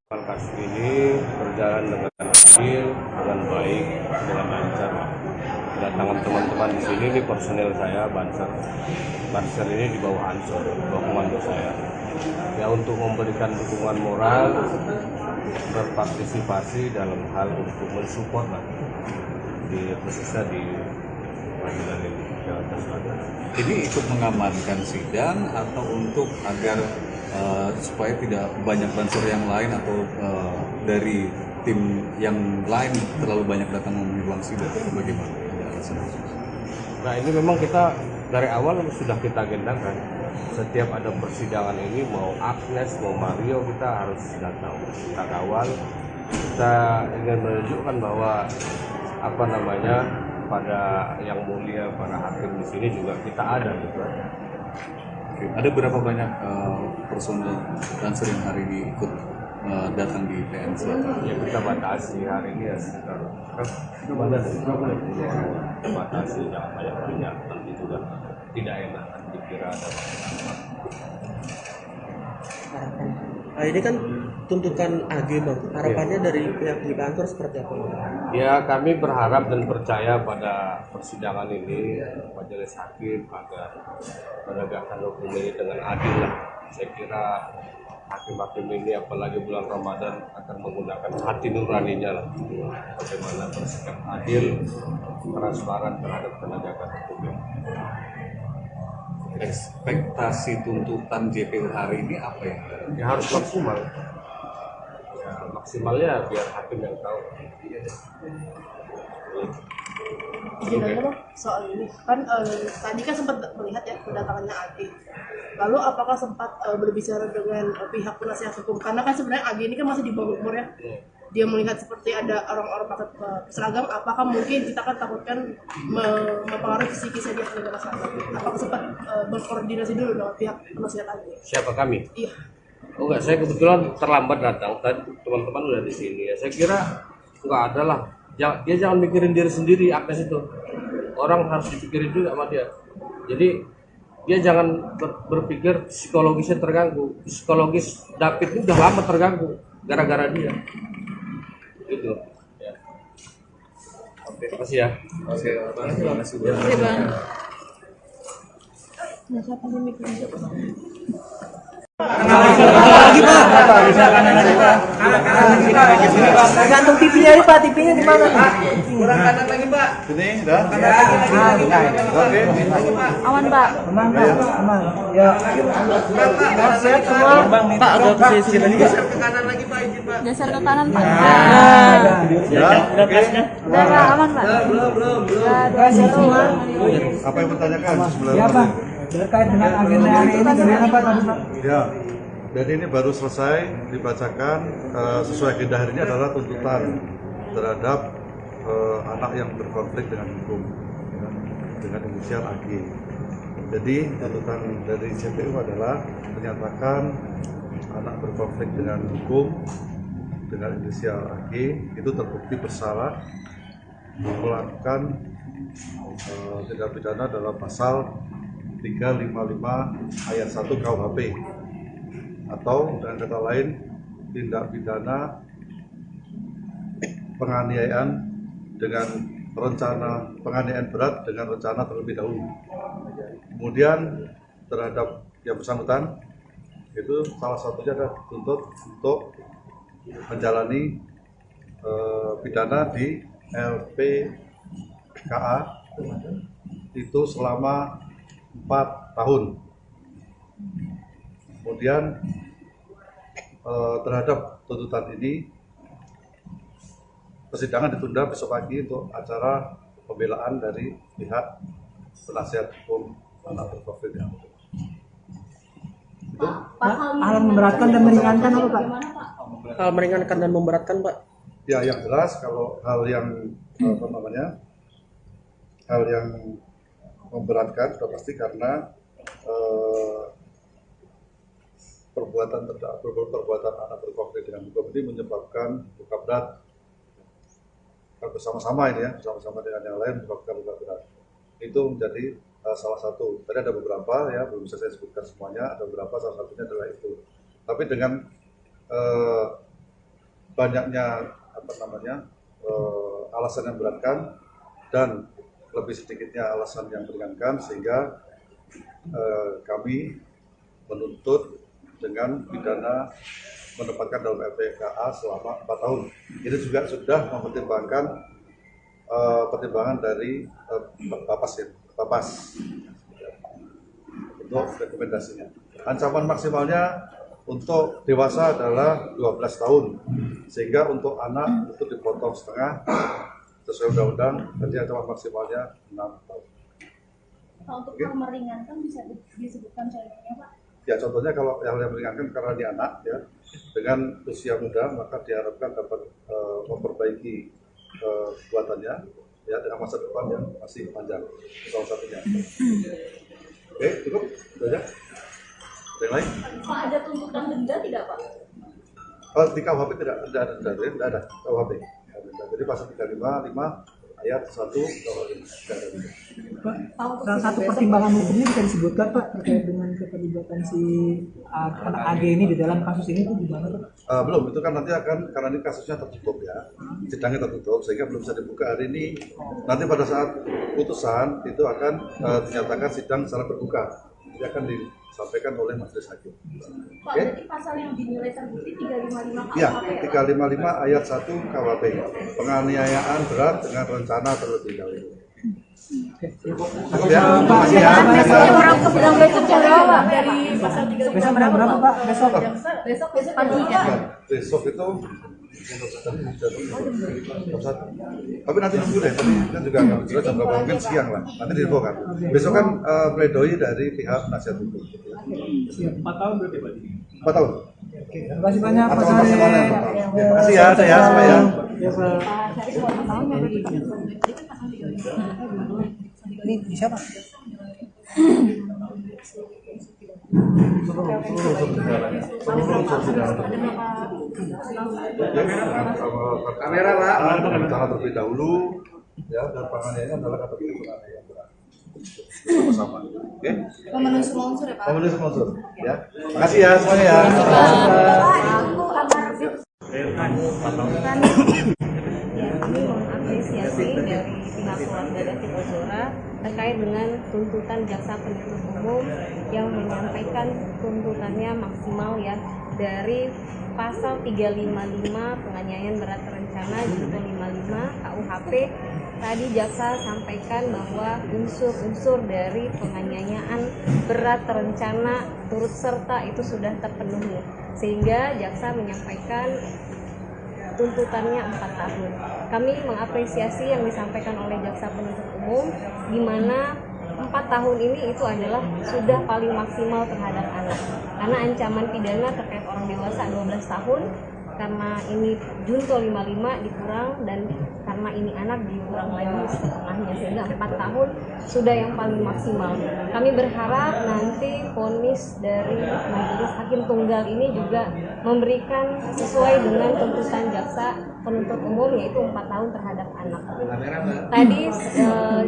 Kasus ini berjalan dengan adil, dengan baik, dengan lancar. Kedatangan teman-teman di sini, ini personel saya, Banser. Banser ini di bawah Ansor, di bawah komando saya. Ya untuk memberikan dukungan moral, berpartisipasi dalam hal untuk mensupport lah, khususnya di pengadilan ini, Jakarta Selatan. Ini ikut mengamankan sidang atau untuk agar supaya tidak banyak bansur yang lain atau dari tim yang lain terlalu banyak datang memenuhi ruang sidang, atau bagaimana? Nah ini memang kita dari awal sudah kita agendakan, setiap ada persidangan ini mau Agnes mau Mario kita harus datang, kita kawal, kita ingin menunjukkan bahwa pada yang mulia para hakim di sini juga kita ada gitu. Oke. Ada berapa banyak personel dancer yang hari ini ikut datang di PN Selatan? Ya kita batasi hari ini ya sekitar kita batasi jangan banyak nanti juga tidak enak dikira ada Nah, ini kan tuntutan AG bang, harapannya dari pihak di kantor seperti apa? Ya kami berharap dan percaya pada persidangan ini majelis hakim agar menegakkan hukum ini dengan adil lah. Saya kira hakim-hakim ini apalagi bulan Ramadan akan menggunakan hati nuraninya lah, bagaimana bersikap adil, transparan terhadap penegakan hukum. Ekspektasi tuntutan JPU hari ini apa ya? Ya harus maksimal. Ya maksimalnya biar hakim yang tahu. Izin aja dong soal ini kan tadi kan sempat melihat ya kedatangannya AG. Lalu apakah sempat berbicara dengan pihak penasihat hukum, karena kan sebenarnya AG ini kan masih di bawah umur ya. Dia melihat seperti ada orang-orang pakai seragam, apakah mungkin kita kan takutkan mempengaruhi psikisnya dia sebagai masyarakat. Apakah sempat berkoordinasi dulu dengan pihak penasihat AG? Siapa kami? Iya. Oh enggak, saya kebetulan terlambat datang. Tadi teman-teman udah di sini ya. Saya kira enggak ada lah. Dia jangan mikirin diri sendiri, Agnes itu. Orang harus dipikirin juga sama dia. Jadi dia jangan berpikir psikologisnya terganggu. Psikologis David ini udah lama terganggu gara-gara dia. Gitu. Ya. Oke, makasih ya. Oke, terima kasih. Lagi Pak. Gantung TV-nya ini Pak, TV-nya di mana Pak? Kurang kanan lagi Pak. Sini, dah. Oke. Aman Pak. Aman Pak, aman. Ya. Sehat semua. Pak agak ke sisi lagi. Geser ke kanan Pak. Ya, oke. Udah Pak, aman Pak. Belum. Sehat semua. Apa yang bertanyakan sebelum? Ya Pak. Terkait dengan agenda hari ini gimana Pak tadi Pak? Ya, jadi ini baru selesai dibacakan sesuai agenda hari ini adalah tuntutan terhadap anak yang berkonflik dengan hukum ya, dengan inisial AG. Jadi tuntutan dari JPU adalah menyatakan anak berkonflik dengan hukum dengan inisial AG itu terbukti bersalah melakukan tindak pidana dalam pasal 355 ayat 1 KUHP atau dengan kata lain tindak pidana penganiayaan dengan rencana penganiayaan berat dengan rencana terlebih dahulu. Kemudian terhadap yang bersangkutan itu salah satunya adalah dituntut untuk menjalani pidana di LPKA itu selama 4 tahun. Kemudian terhadap tuntutan ini persidangan ditunda besok pagi untuk acara pembelaan dari pihak penasihat hukum anak berkonflik yang itu. Hal memberatkan dan meringankan apa Pak? Hal meringankan dan memberatkan Pak. Ya yang jelas kalau hal yang hal yang memberatkan sudah pasti karena perbuatan anak berkonflik dengan hukum ini menyebabkan luka berat bersama-sama ini ya, bersama-sama dengan yang lain menyebabkan luka berat. Itu menjadi salah satu. Tadi ada beberapa ya, belum bisa saya sebutkan semuanya. Ada beberapa, salah satunya adalah itu. Tapi dengan banyaknya alasan yang memberatkan dan lebih sedikitnya alasan yang meringankan, sehingga kami menuntut dengan pidana menempatkan dalam LPKA selama 4 tahun. Ini juga sudah mempertimbangkan pertimbangan dari Bapas untuk rekomendasinya. Ancaman maksimalnya untuk dewasa adalah 12 tahun, sehingga untuk anak itu dipotong setengah sesuai undang-undang. Jadi ancaman maksimalnya 6 tahun. Kalau untuk hal meringankan bisa disebutkan contohnya, Pak? Ya, contohnya kalau yang meringankan karena dia anak ya, dengan usia muda, maka diharapkan dapat memperbaiki kekuatannya ya, dengan masa depan yang masih panjang, salah satunya. Oke, cukup? Itu aja. Ada yang lain? Pak, ada tuntutan denda tidak, Pak? Di KUHP tidak ada KUHP. Jadi pasal 355 ayat 1 KUHP tidak ada denda. Pak, salah satu pertimbangan hukumnya bisa disebutkan Pak terkait dengan keterlibatan si anak AG ini di dalam kasus ini itu gimana Pak? Belum, itu kan nanti akan, karena ini kasusnya tertutup ya, sidangnya tertutup sehingga belum bisa dibuka hari ini. Nanti pada saat putusan itu akan dinyatakan sidang secara terbuka, jadi akan disampaikan oleh majelis hakim. Pak, berarti pasal yang dinilai terbukti 355 Ya, KUHP. 355 ayat 1 KUHP, penganiayaan berat dengan rencana terlebih dahulu. Ya, makasih ya. Sedang besok jam berapa? Dari pasal 355. Besok berapa Pak? Besok? Besok pagi ya. Besok itu tapi nanti dulu deh, tadi kan juga nggak jelas jam berapa, mungkin siang lah, nanti diinfokan. Besok kan pledoi dari pihak penasihat hukum. Siap. 4 tahun berarti Pak? 4 tahun. Oke, terima kasih banyak Pak Atau Sari. maksimalnya 4 tahun. Ya, makasih ya, saya sampai ya. Ya Pak. Ini siapa? Kamera Pak, rencana terlebih dahulu ya, dan penganiayaan adalah kategori penganiayaan berat. Sama-sama. Oke? Memenuhi semua unsur ya, Pak? Memenuhi semua unsur ya. Makasih ya semuanya ya. Ya, kami mengapresiasi dari pihak keluarga David Ozora terkait dengan tuntutan jaksa penuntut umum yang menyampaikan tuntutannya maksimal ya dari pasal 355 penganiayaan berat terencana junto 55 KUHP. Tadi jaksa sampaikan bahwa unsur-unsur dari penganiayaan berat terencana turut serta itu sudah terpenuhi, sehingga jaksa menyampaikan tuntutannya 4 tahun. Kami mengapresiasi yang disampaikan oleh jaksa penuntut umum, di mana 4 tahun ini itu adalah sudah paling maksimal terhadap anak. Karena ancaman pidana terkait orang dewasa 12 tahun, karena ini junto 55 dikurang, dan karena ini anak dikurang lagi setengahnya, sehingga 4 tahun sudah yang paling maksimal. Kami berharap nanti vonis dari majelis hakim tunggal ini juga memberikan sesuai dengan tuntutan jaksa penuntut umum, yaitu 4 tahun terhadap anak. Tadi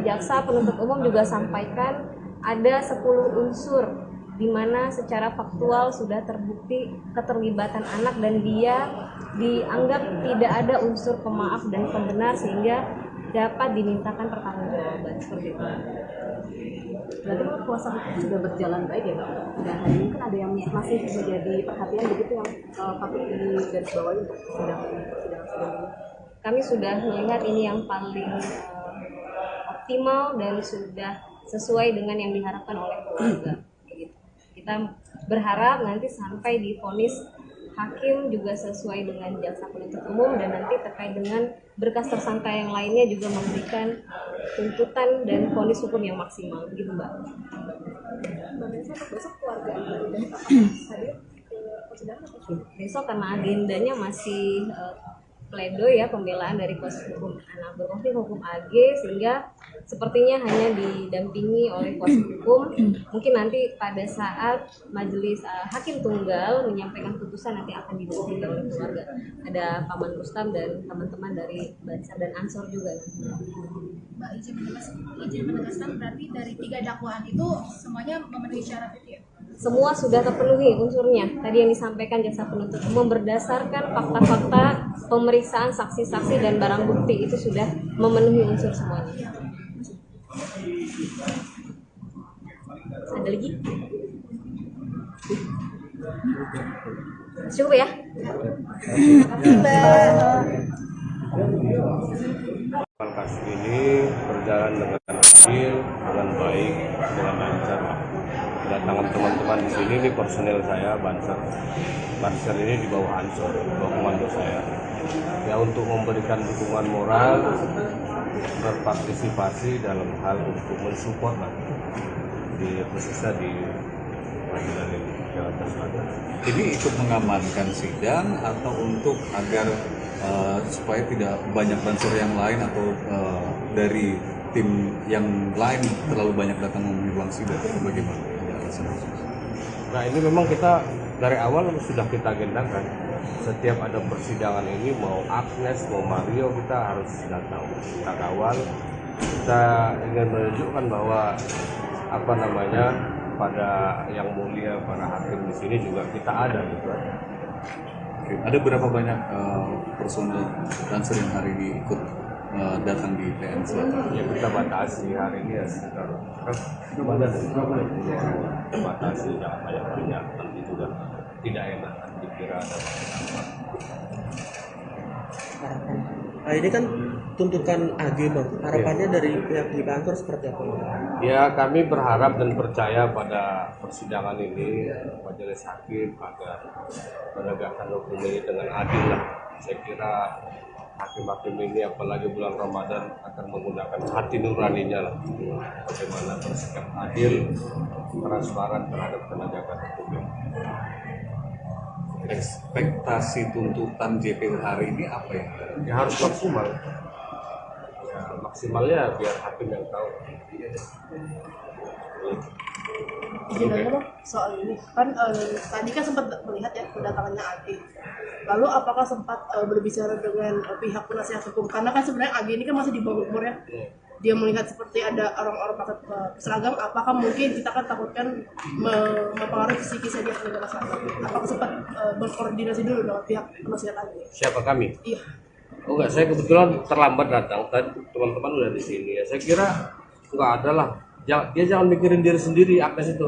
jaksa penuntut umum juga sampaikan ada 10 unsur di mana secara faktual sudah terbukti keterlibatan anak dan dia dianggap tidak ada unsur pemaaf dan pembenar, sehingga dapat dimintakan pertanggungjawaban seperti itu. Berarti kuasa hukum sudah berjalan baik ya Pak? Dan hari ini kan ada yang masih menjadi perhatian begitu yang patut digarisbawahi untuk persidangan ini. Kami sudah melihat ini yang paling optimal dan sudah sesuai dengan yang diharapkan oleh keluarga. Kita berharap nanti sampai di vonis hakim juga sesuai dengan jaksa penuntut umum, dan nanti terkait dengan berkas tersangka yang lainnya juga memberikan tuntutan dan vonis hukum yang maksimal, begitu Mbak. Besok keluarga dan hadir ke persidangan atau Besok karena agendanya masih pledoi ya, pembelaan dari kuasa hukum anak berkonflik hukum AG, sehingga sepertinya hanya didampingi oleh kuasa hukum. Mungkin nanti pada saat majelis hakim tunggal menyampaikan putusan nanti akan didampingi oleh keluarga. Ada Paman Rustam dan teman-teman dari Bansar dan Ansor juga. Mbak izin menegaskan berarti dari 3 dakwaan itu semuanya memenuhi syarat itu ya? Semua sudah terpenuhi unsurnya. Tadi yang disampaikan jaksa penuntut umum berdasarkan fakta-fakta pemeriksaan saksi-saksi dan barang bukti itu sudah memenuhi unsur semuanya. Ada lagi? Cukup ya? Kasus ini berjalan dengan adil, dengan baik, dengan lancar. Kedatangan teman-teman di sini, ini personel saya, Banser ini di bawah Ansor, di bawah komando saya. Ya untuk memberikan dukungan moral, berpartisipasi dalam hal untuk mensupport lah, khususnya di pengadilan ini, Jakarta Selatan. Ini ikut mengamankan sidang atau untuk agar supaya tidak banyak banser yang lain atau dari tim yang lain terlalu banyak datang memenuhi ruang sidang, bagaimana? Nah ini memang kita dari awal sudah kita agendakan. Setiap ada persidangan ini, mau Agnes, mau Mario, kita harus datang, kita kawal. Kita ingin menunjukkan bahwa pada yang mulia, para hakim di sini juga kita ada gitu. Oke. Ada berapa banyak personel Banser yang hari ini ikut datang di PN Selatan? Ya kita batasi hari ini ya sekitar batasi jangan banyak nanti juga tidak enak dikira ada Nah, ini kan tuntutan AG Bang. Harapannya dari pihak di kantor seperti apa Bang? Ya kami berharap dan percaya pada persidangan ini majelis hakim agar menegakkan hukum ini dengan adil lah. Saya kira hakim-hakim ini apalagi bulan Ramadan akan menggunakan hati nuraninya lah, bagaimana bersikap adil, transparan terhadap penegakan hukum. Ekspektasi tuntutan JPU hari ini apa ya? Ya harus maksimal. Ya, maksimalnya biar hakim yang tahu. Gimana Bang soal ini kan tadi kan sempat melihat ya kedatangannya AG. Lalu apakah sempat berbicara dengan pihak penasihat hukum, karena kan sebenarnya AG ini kan masih di bawah umur ya. Dia melihat seperti ada orang-orang pakai seragam, apakah mungkin kita kan takutkan mempengaruhi psikisnya dia dengan seragam? Apakah sempat berkoordinasi dulu dengan pihak penasihat AG? Siapa kami? Iya. Oh enggak, saya kebetulan terlambat datang. Tadi teman-teman udah di sini ya. Saya kira enggak ada lah. Dia jangan mikirin diri sendiri, Agnes itu.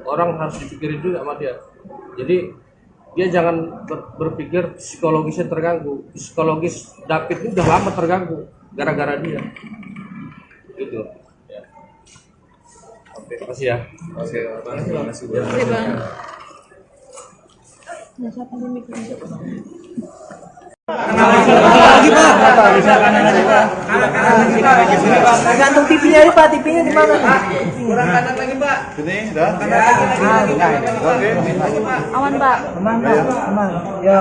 Orang harus dipikirin juga sama dia. Jadi dia jangan berpikir psikologisnya terganggu. Psikologis David ini udah lama terganggu gara-gara dia. Gitu. Ya. Oke, terima kasih ya. Oke, terima kasih Bang. Oke Bang. Lagi Pak. Gantung TV-nya ini Pak, TV-nya di mana? Kurang kanan lagi Pak. Ini dah. Oke. Aman Pak. Aman Pak, aman. Ya.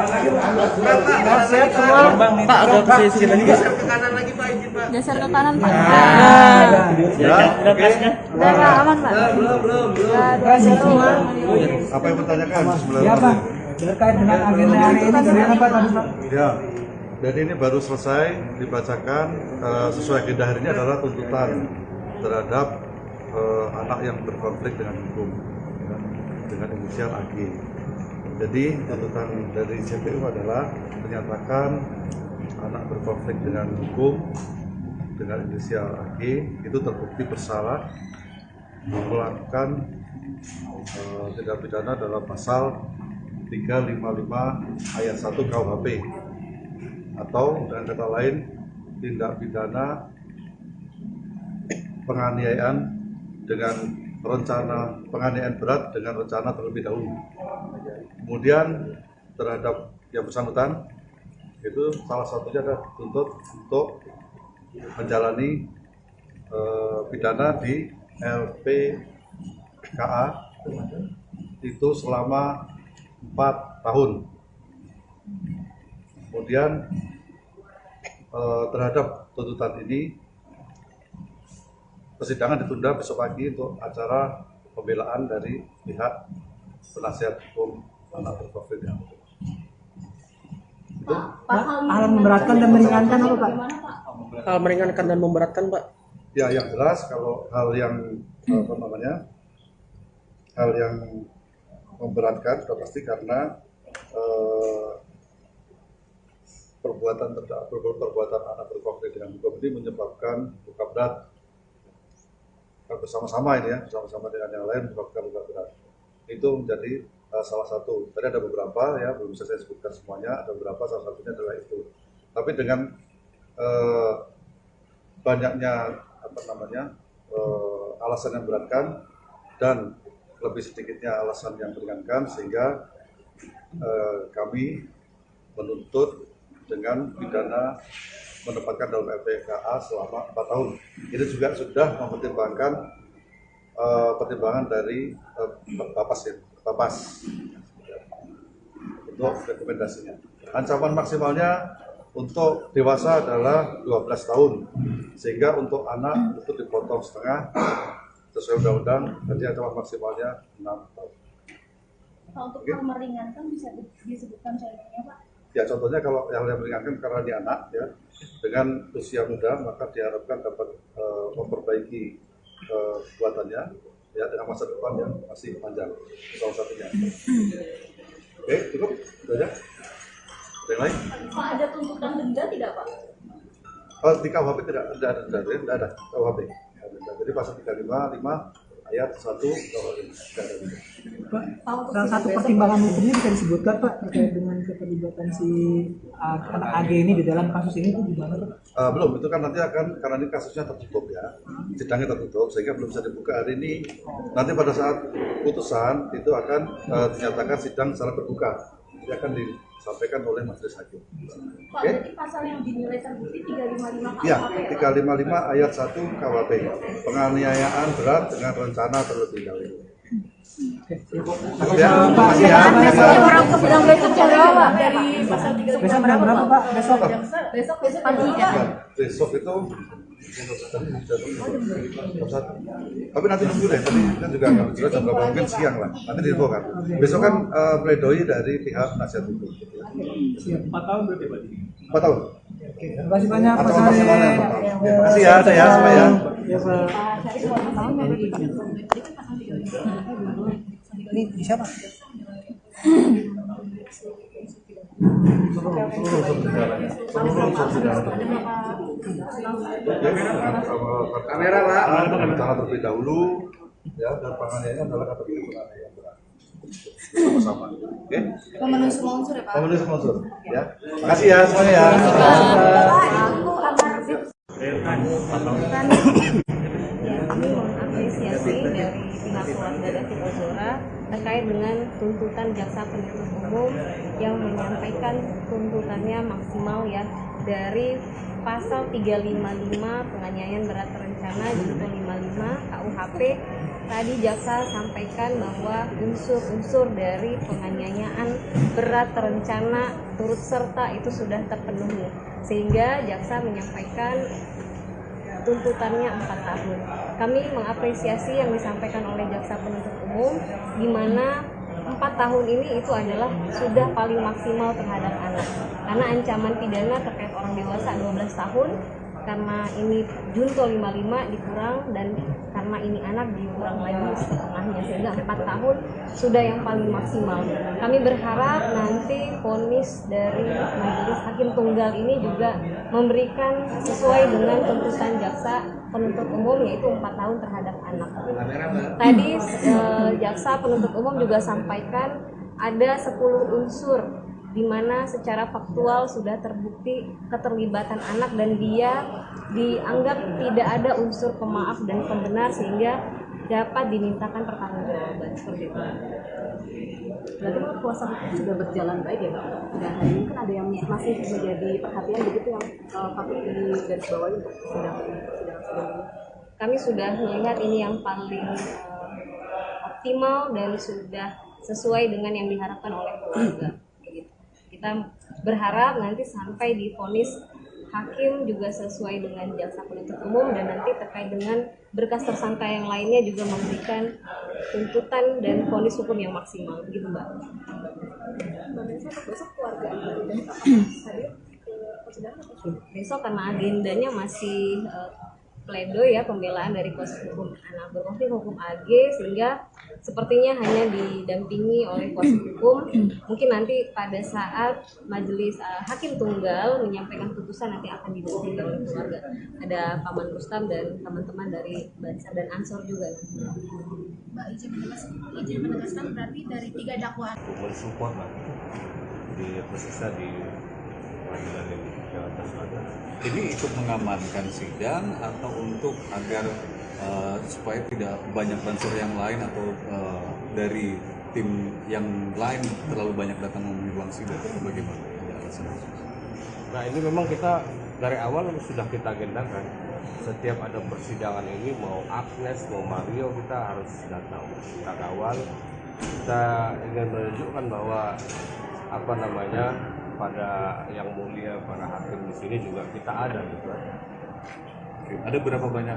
Sehat semua. Pak agak ke sini lagi Pak. Geser ke kanan Pak. Ya. Oke. Udah Pak, aman Pak. Kasih semua. Apa yang bertanyakan sebelah Ya Pak. Terkait dengan agenda hari ini dari apa tadi Pak? Ya, dan ini baru selesai dibacakan. Sesuai agenda hari ini adalah tuntutan terhadap anak yang berkonflik dengan hukum, ya, dengan inisial AG. Jadi tuntutan dari JPU adalah menyatakan anak berkonflik dengan hukum dengan inisial AG itu terbukti bersalah melakukan tindak pidana dalam pasal 355 ayat 1 KUHP, atau dengan kata lain tindak pidana penganiayaan dengan rencana, penganiayaan berat dengan rencana terlebih dahulu. Kemudian terhadap yang bersangkutan itu salah satunya adalah dituntut untuk menjalani pidana di LPKA itu selama 4 tahun. Kemudian terhadap tuntutan ini persidangan ditunda besok pagi untuk acara pembelaan dari pihak penasihat hukum anak berprofil yang itu. Hal memberatkan dan meringankan apa Pak? Hal meringankan dan memberatkan, Pak. Ya, yang jelas kalau hal yang hal yang memberatkan sudah pasti karena perbuatan anak berkonflik dengan hukum ini menyebabkan luka berat bersama-sama ini ya, bersama-sama dengan yang lain menyebabkan luka berat. Itu menjadi salah satu. Tadi ada beberapa ya, belum bisa saya sebutkan semuanya. Ada beberapa, salah satunya adalah itu. Tapi dengan banyaknya alasan yang beratkan dan lebih sedikitnya alasan yang meringankan, sehingga kami menuntut dengan pidana menempatkan dalam LPKA selama 4 tahun. Ini juga sudah mempertimbangkan pertimbangan dari Bapas untuk rekomendasinya. Ancaman maksimalnya untuk dewasa adalah 12 tahun, sehingga untuk anak itu dipotong setengah sesuai undang-undang, jadi ancaman maksimalnya 6 tahun. Pak, untuk hal meringankan bisa disebutkan contohnya, Pak? Ya, contohnya kalau yang meringankan karena dia anak ya, dengan usia muda maka diharapkan dapat memperbaiki kekuatannya ya dengan masa depan yang masih panjang, salah satunya. Oke, cukup, itu aja. Ada yang lain? Pak, ada tuntutan denda tidak, Pak? Oh, di KUHP tidak ada denda, tidak ada KUHP. Jadi pasal 355 ayat 1 KUHP tidak ada denda. Pak, salah satu pertimbangan hukumnya bisa disebutkan Pak terkait dengan keterlibatan si anak AG ini di dalam kasus ini itu gimana Pak? Belum, itu kan nanti akan, karena ini kasusnya tertutup ya, sidangnya tertutup sehingga belum bisa dibuka hari ini. Nanti pada saat putusan itu akan dinyatakan sidang secara terbuka, jadi akan disampaikan oleh majelis hakim. Pak, berarti pasal yang dinilai terbukti 355 KUHP Ya, ya? 355 ayat 1 KUHP, penganiayaan berat dengan rencana terlebih dahulu. Ya, makasih ya. Orang sedang besok jam berapa? Dari pasal 355 Besok jam berapa Pak? Besok? Besok pagi ya. Ya, besok itu tapi nanti nunggu deh, tadi kan juga nggak jelas jam berapa, mungkin siang lah, nanti diinfokan. Besok kan pledoi dari pihak penasihat hukum. 4 tahun berarti Pak? 4 tahun. Terima kasih banyak Pak Atau Sari. maksimalnya 4 tahun. Ya, makasih ya, saya semua ya. Ya Pak. Ini siapa? Kamera Pak, rencana terlebih dahulu ya, dan penganiayaan adalah kategori penganiayaan berat. Sama-sama. Oke? Memenuhi semua unsur ya, Pak? Memenuhi semua unsur ya. Makasih ya semuanya ya. Kami mengapresiasi dari pihak keluarga David Ozora terkait dengan tuntutan jaksa penuntut umum yang menyampaikan tuntutannya maksimal ya dari pasal 355 penganiayaan berat terencana junto 55 KUHP. Tadi jaksa sampaikan bahwa unsur-unsur dari penganiayaan berat terencana turut serta itu sudah terpenuhi, sehingga jaksa menyampaikan tuntutannya 4 tahun. Kami mengapresiasi yang disampaikan oleh jaksa penuntut umum, di mana 4 tahun ini itu adalah sudah paling maksimal terhadap anak, karena ancaman pidana terkait orang dewasa 12 tahun, karena ini junto 55 dikurang, dan karena ini anak dikurang lagi setengahnya, sehingga 4 tahun sudah yang paling maksimal. Kami berharap nanti vonis dari majelis hakim tunggal ini juga memberikan sesuai dengan tuntutan jaksa penuntut umum, yaitu 4 tahun terhadap anak. Tadi jaksa penuntut umum juga sampaikan ada 10 unsur di mana secara faktual sudah terbukti keterlibatan anak, dan dia dianggap tidak ada unsur pemaaf dan pembenar, sehingga dapat dimintakan pertanggungjawaban seperti itu. Berarti kuasa hukum sudah berjalan baik ya Pak? Dan hari ini kan ada yang masih menjadi perhatian begitu yang patut digarisbawahi untuk sidang ini. Kami sudah melihat ini yang paling optimal dan sudah sesuai dengan yang diharapkan oleh keluarga. Kita berharap nanti sampai divonis hakim juga sesuai dengan jaksa penuntut umum, dan nanti terkait dengan berkas tersangka yang lainnya juga memberikan tuntutan dan vonis hukum yang maksimal, begitu Mbak. Besok keluarga dari hadir ke persidangan atau Besok karena agendanya masih pledoi ya, pembelaan dari kuasa hukum anak berkonflik hukum AG, sehingga sepertinya hanya didampingi oleh kuasa hukum. Mungkin nanti pada saat majelis hakim tunggal menyampaikan putusan nanti akan didampingi oleh keluarga. Ada Paman Rustam dan teman-teman dari Bansar dan Ansor juga. Mbak izin menegaskan berarti dari 3 dakwaan. Mensupport lah di khususnya di pengadilan ini Jakarta Selatan. Ini ikut mengamankan sidang atau untuk agar supaya tidak banyak unsur yang lain atau dari tim yang lain terlalu banyak datang memenuhi ruang sidang, bagaimana? Ada alasan? Nah ini memang kita dari awal sudah kita agendakan. Setiap ada persidangan ini, mau Agnes, mau Mario, kita harus datang, kita kawal. Kita ingin menunjukkan bahwa pada yang mulia, para hakim di sini juga kita ada gitu. Oke. Ada berapa banyak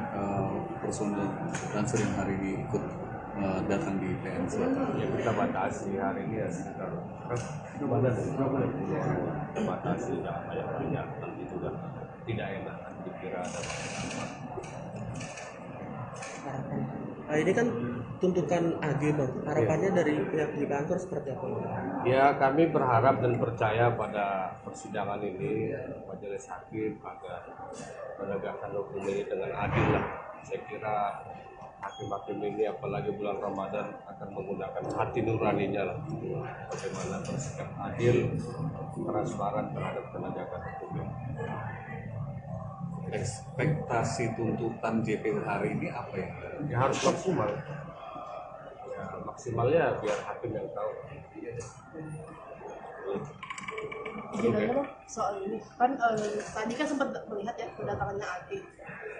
personel Ransel yang hari ini ikut datang di PN Selatan? Ya kita batasi hari ini ya sekitar kita batasi jangan banyak nanti juga tidak enak dikira ada Nah, ini kan tuntutan AG Bang. Harapannya dari pihak Ansor seperti apa? Ya kami berharap dan percaya pada persidangan ini majelis hakim agar menegakkan hukum ini dengan adil lah. Saya kira hakim-hakim ini apalagi bulan Ramadan akan menggunakan hati nuraninya lah. Bagaimana bersikap adil, transparan terhadap penegakan hukum. Ekspektasi tuntutan JPU hari ini apa ya? Ya harus maksimal. Ya maksimalnya biar hakim yang tahu. Sebenarnya soal ini kan tadi kan sempat melihat ya kedatangannya AG.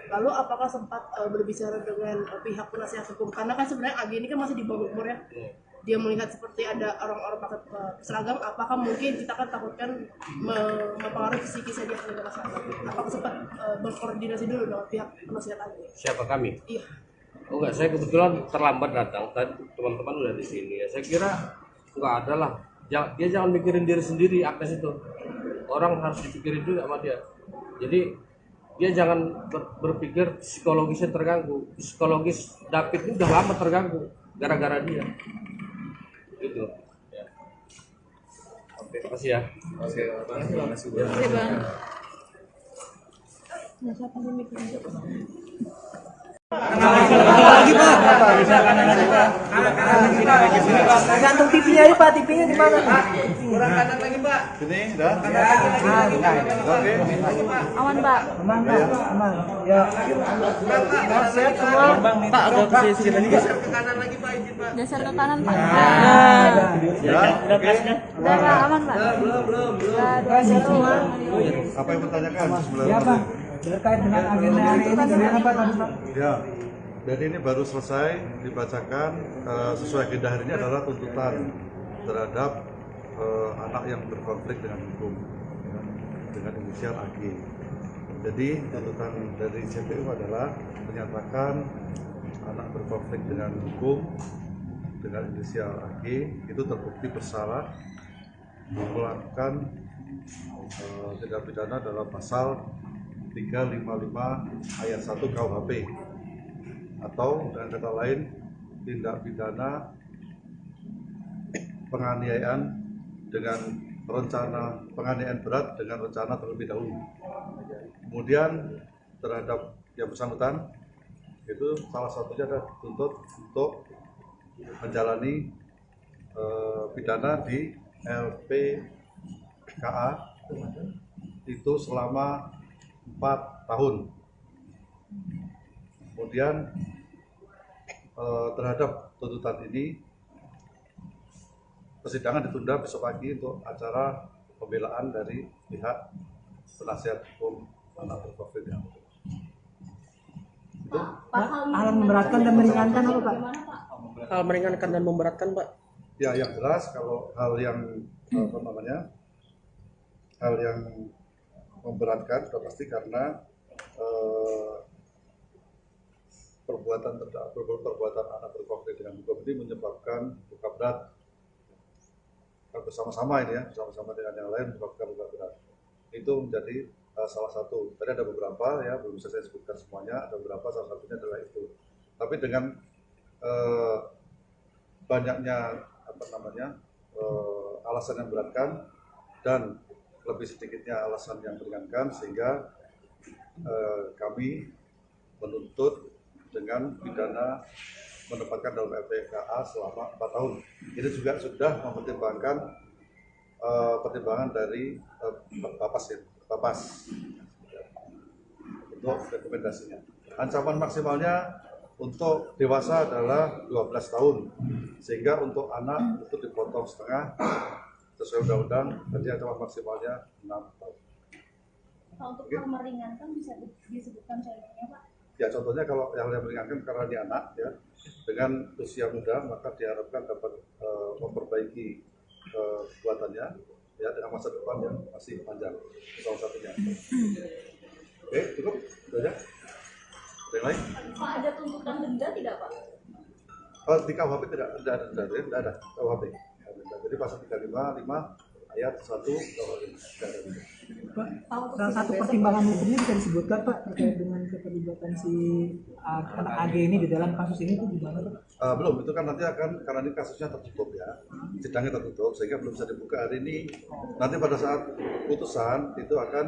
Lalu apakah sempat berbicara dengan pihak penasihat hukum? Karena kan sebenarnya AG ini kan masih di bawah umur ya. Dia melihat seperti ada orang-orang pakai seragam, apakah mungkin kita kan takutkan mempengaruhi psikisnya dia sebagai masyarakat? Apakah sempat berkoordinasi dulu dengan pihak penasihat AG? Siapa kami? Iya. Oh enggak, saya kebetulan terlambat datang. Tadi teman-teman udah di sini ya. Saya kira enggak ada lah. Dia jangan mikirin diri sendiri, Agnes itu. Orang harus dipikirin juga sama dia. Jadi dia jangan berpikir psikologisnya terganggu. Psikologis David ini udah lama terganggu gara-gara dia. Gitu. Ya. Oke, makasih ya. Oke, terima kasih. Lagi Pak. Bisa kanan lagi Pak. Gantung TV-nya aja Pak, TV-nya di mana? Kurang kanan lagi Pak. Sini, dah. Oke. Aman Pak. Aman Pak, aman. Ya. Sehat semua. Pak, agak ke sini lagi Pak. Geser ke kanan Pak. Ya, oke. Udah Pak, aman Pak. Kasih semua. Apa yang bertanyakan sebelum? Ya Pak. Terkait dengan agenda hari ini gimana Pak tadi Pak? Ya, jadi ini baru selesai dibacakan sesuai agenda hari ini adalah tuntutan terhadap anak yang berkonflik dengan hukum ya, dengan inisial AG. Jadi tuntutan dari JPU adalah menyatakan anak berkonflik dengan hukum dengan inisial AG itu terbukti bersalah melakukan tindak pidana dalam pasal 355 ayat 1 KUHP atau dengan kata lain tindak pidana penganiayaan dengan rencana penganiayaan berat dengan rencana terlebih dahulu. Kemudian terhadap yang bersangkutan itu salah satunya adalah dituntut untuk menjalani pidana di LPKA itu selama 4 tahun. Kemudian terhadap tuntutan ini persidangan ditunda besok pagi untuk acara pembelaan dari pihak penasihat hukum anak berkonflik. Hal memberatkan dan meringankan apa Pak? Hal meringankan dan memberatkan Pak. Ya, yang jelas kalau hal yang hal yang memberatkan sudah pasti karena perbuatan anak berkonflik dengan hukum ini menyebabkan luka berat bersama-sama ini ya, bersama-sama dengan yang lain menyebabkan luka berat. Itu menjadi salah satu. Tadi ada beberapa ya, belum bisa saya sebutkan semuanya, ada beberapa, salah satunya adalah itu. Tapi dengan banyaknya alasan yang beratkan dan lebih sedikitnya alasan yang meringankan, sehingga kami menuntut dengan pidana menempatkan dalam LPKA selama 4 tahun. Ini juga sudah mempertimbangkan pertimbangan dari Bapas untuk rekomendasinya. Ancaman maksimalnya untuk dewasa adalah 12 tahun, sehingga untuk anak itu dipotong setengah sesuai undang-undang, jadi ancaman maksimalnya 6 tahun. Untuk yang meringankan bisa disebutkan contohnya, Pak? Ya, contohnya kalau yang meringankan karena dia anak ya, dengan usia muda maka diharapkan dapat memperbaiki perbuatannya ya dengan masa depan yang masih panjang, salah satunya. Oke, cukup? Sudah ya? Ada yang lain? Pak, ada tuntutan denda tidak, Pak? Oh, di KUHP tidak ada denda, tidak ada KUHP. Jadi pasal 355 ayat 1 KUHP tidak ada denda. Pak, salah satu pertimbangan hukumnya bisa disebutkan Pak terkait dengan keterlibatan si anak AG ini di dalam kasus ini itu gimana Pak? Belum, itu kan nanti akan, karena ini kasusnya tertutup ya, sidangnya tertutup sehingga belum bisa dibuka hari ini. Nanti pada saat putusan itu akan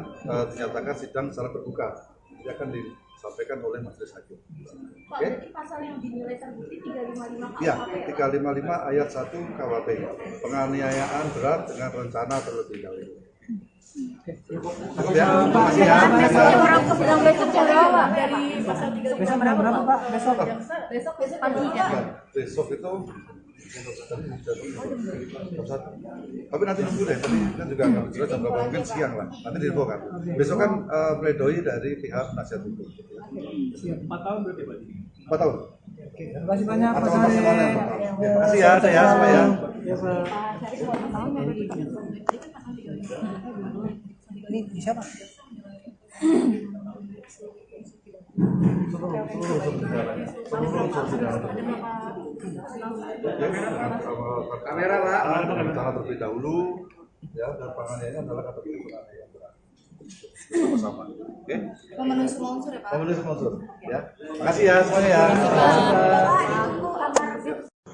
dinyatakan sidang secara terbuka, jadi akan disampaikan oleh majelis hakim. Pak, berarti pasal yang dinilai terbukti 355 KUHP Ya, ya? 355 ayat 1 KUHP, penganiayaan berat dengan rencana terlebih dahulu. Ya, makasih ya. Sidang besok jam berapa? Dari pasal 355 Besok jam berapa Pak? Besok? Besok pagi ya. Ya, besok itu jam 1. Tapi nanti nunggu deh, tadi kan juga nggak jelas jam berapa, mungkin siang lah. Nanti diinfokan. Besok kan pledoi dari pihak penasihat hukum. Siap. 4 tahun berarti Pak? 4 tahun. Oke, terima kasih banyak Pak Atau Sari. maksimalnya 4 tahun. Terima kasih ya, saya semua ya. Ya Pak. Ini bisa Pak? Kamera Pak. Rencana terlebih dahulu ya, dan penganiayaan adalah kategori penganiayaan berat. Sama-sama. Oke? Memenuhi semua unsur ya, Pak? Memenuhi semua unsur ya. Makasih ya semuanya ya.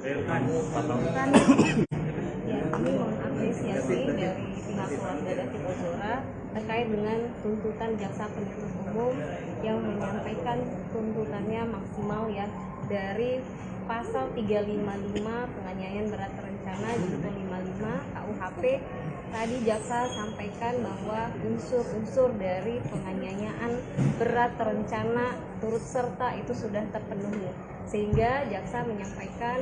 Ya, kami mengapresiasi dari pihak keluarga David Ozora terkait dengan tuntutan jaksa penuntut umum yang menyampaikan tuntutannya maksimal ya dari pasal 355 penganiayaan berat terencana junto 55 KUHP. Tadi jaksa sampaikan bahwa unsur-unsur dari penganiayaan berat terencana turut serta itu sudah terpenuhi, sehingga jaksa menyampaikan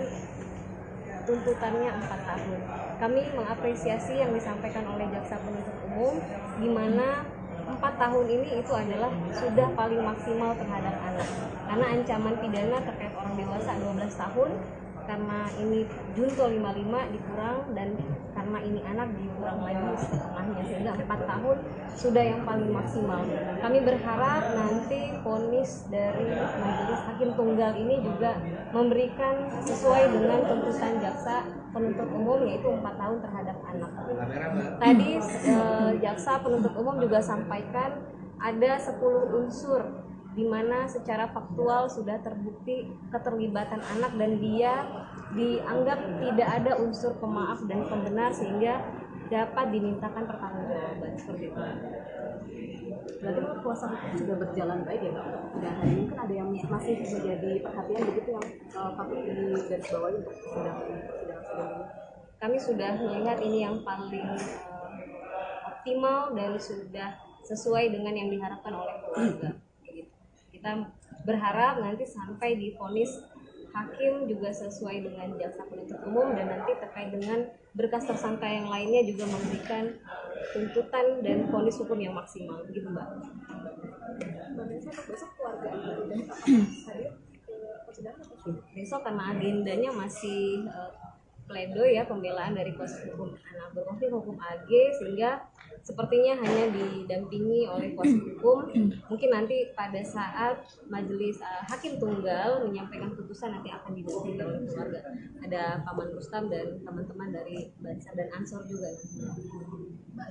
tuntutannya 4 tahun. Kami mengapresiasi yang disampaikan oleh jaksa penuntut umum, di mana 4 tahun ini itu adalah sudah paling maksimal terhadap anak, karena ancaman pidana terkait orang dewasa 12 tahun, karena ini junto 55 dikurang, dan karena ini anak dikurang lagi setengahnya, sehingga 4 tahun sudah yang paling maksimal. Kami berharap nanti vonis dari majelis hakim tunggal ini juga memberikan sesuai dengan tuntutan jaksa penuntut umum, yaitu 4 tahun terhadap anak. Tadi jaksa penuntut umum juga sampaikan ada 10 unsur di mana secara faktual sudah terbukti keterlibatan anak dan dia dianggap tidak ada unsur pemaaf dan pembenar, sehingga dapat dimintakan pertanggungjawaban seperti itu. Berarti kuasa hukum sudah berjalan baik ya Pak? Dan hari ini kan ada yang masih menjadi perhatian begitu yang patut digarisbawahi untuk sidang ini. Kami sudah melihat ini yang paling optimal dan sudah sesuai dengan yang diharapkan oleh keluarga. Kita berharap nanti sampai di vonis hakim juga sesuai dengan jaksa penuntut umum, dan nanti terkait dengan berkas tersangka yang lainnya juga memberikan tuntutan dan vonis hukum yang maksimal, gitu Mbak. Besok keluarga dan hadir ke persidangan atau Besok karena agendanya masih pledoi ya, pembelaan dari kuasa hukum anak berkonflik hukum AG, sehingga sepertinya hanya didampingi oleh kuasa hukum. Mungkin nanti pada saat majelis hakim tunggal menyampaikan putusan nanti akan didampingi oleh keluarga. Ada Paman Rustam dan teman-teman dari Bansar dan Ansor juga. Mbak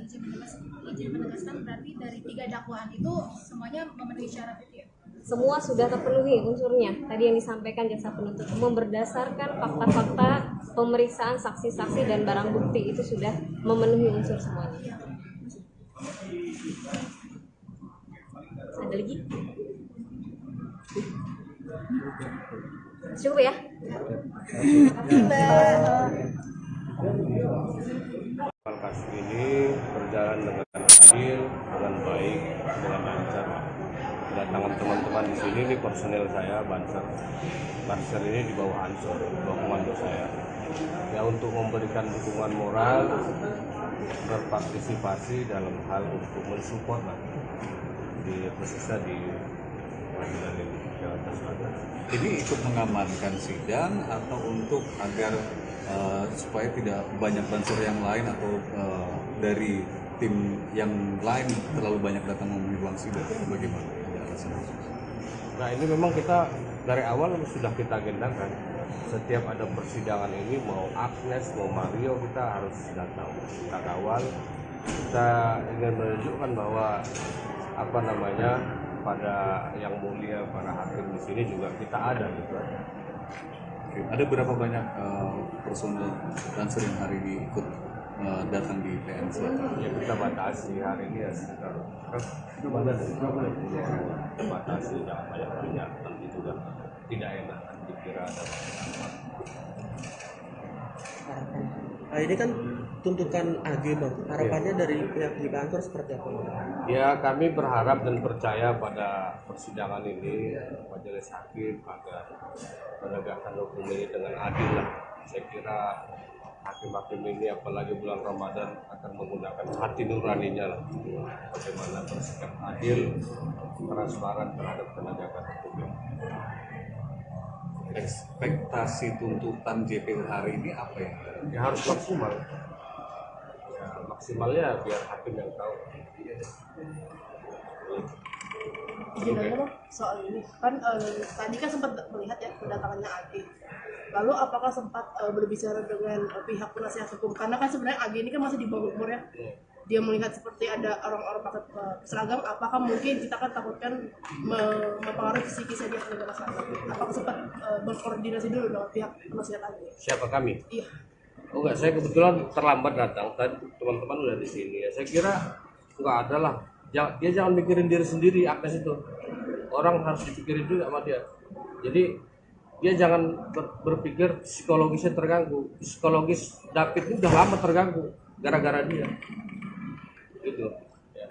izin menegaskan berarti dari 3 dakwaan itu semuanya memenuhi syarat itu ya? Semua sudah terpenuhi unsurnya. Tadi yang disampaikan jaksa penuntut umum berdasarkan fakta-fakta pemeriksaan saksi-saksi dan barang bukti itu sudah memenuhi unsur semuanya. Ada lagi? Cukup ya? Kasus ini berjalan dengan adil, dengan baik, dengan lancar. Kedatangan teman-teman di sini, ini personel saya, Banser ini di bawah Ansor, di bawah komando saya. Ya untuk memberikan dukungan moral, berpartisipasi dalam hal untuk mensupport di khususnya di pengadilan ini Jakarta Selatan. Ini ikut mengamankan sidang atau untuk agar supaya tidak banyak banser yang lain atau dari tim yang lain terlalu banyak datang memenuhi ruang sidang, bagaimana? Nah ini memang kita dari awal sudah kita agendakan, setiap ada persidangan ini mau Agnes mau Mario kita harus datang, kita kawal, kita ingin menunjukkan bahwa pada yang mulia para hakim di sini juga kita ada gitu. Oke. Ada berapa banyak personel Banser yang hari ini ikut datang di PN Selatan? Ya kita batasi hari ini ya sekitar batasi jangan banyak nanti juga tidak enak dikira ada Nah, ini kan tuntutan AG Bang. Harapannya dari pihak di kantor seperti apa? Ya kami berharap dan percaya pada persidangan ini majelis hakim agar menegakkan hukum ini dengan adil lah. Saya kira hakim-hakim ini apalagi bulan Ramadan akan menggunakan hati nuraninya lah. Bagaimana bersikap adil, transparan terhadap penegakan hukum ini. Ekspektasi tuntutan JPU hari ini apa ya? Ya harus maksimal. Ya maksimalnya biar hakim yang tahu. Izin aja Bang, soal ini kan tadi kan sempat melihat ya kedatangannya AG. Lalu apakah sempat berbicara dengan pihak penasihat hukum? Karena kan sebenarnya AG ini kan masih di bawah umur ya. Dia melihat seperti ada orang-orang pakai seragam, apakah mungkin kita kan takutkan mempengaruhi psikisnya dia kepada seragam? Apakah sempat berkoordinasi dulu dengan pihak penasihat AG? Siapa kami? Iya. Oh enggak, saya kebetulan terlambat datang. Tadi teman-teman udah di sini ya. Saya kira enggak ada lah. Dia jangan mikirin diri sendiri, Agnes itu. Orang harus dipikirin juga sama dia. Jadi dia jangan berpikir psikologisnya terganggu. Psikologis David ini udah lama terganggu gara-gara dia. Gitu. Ya.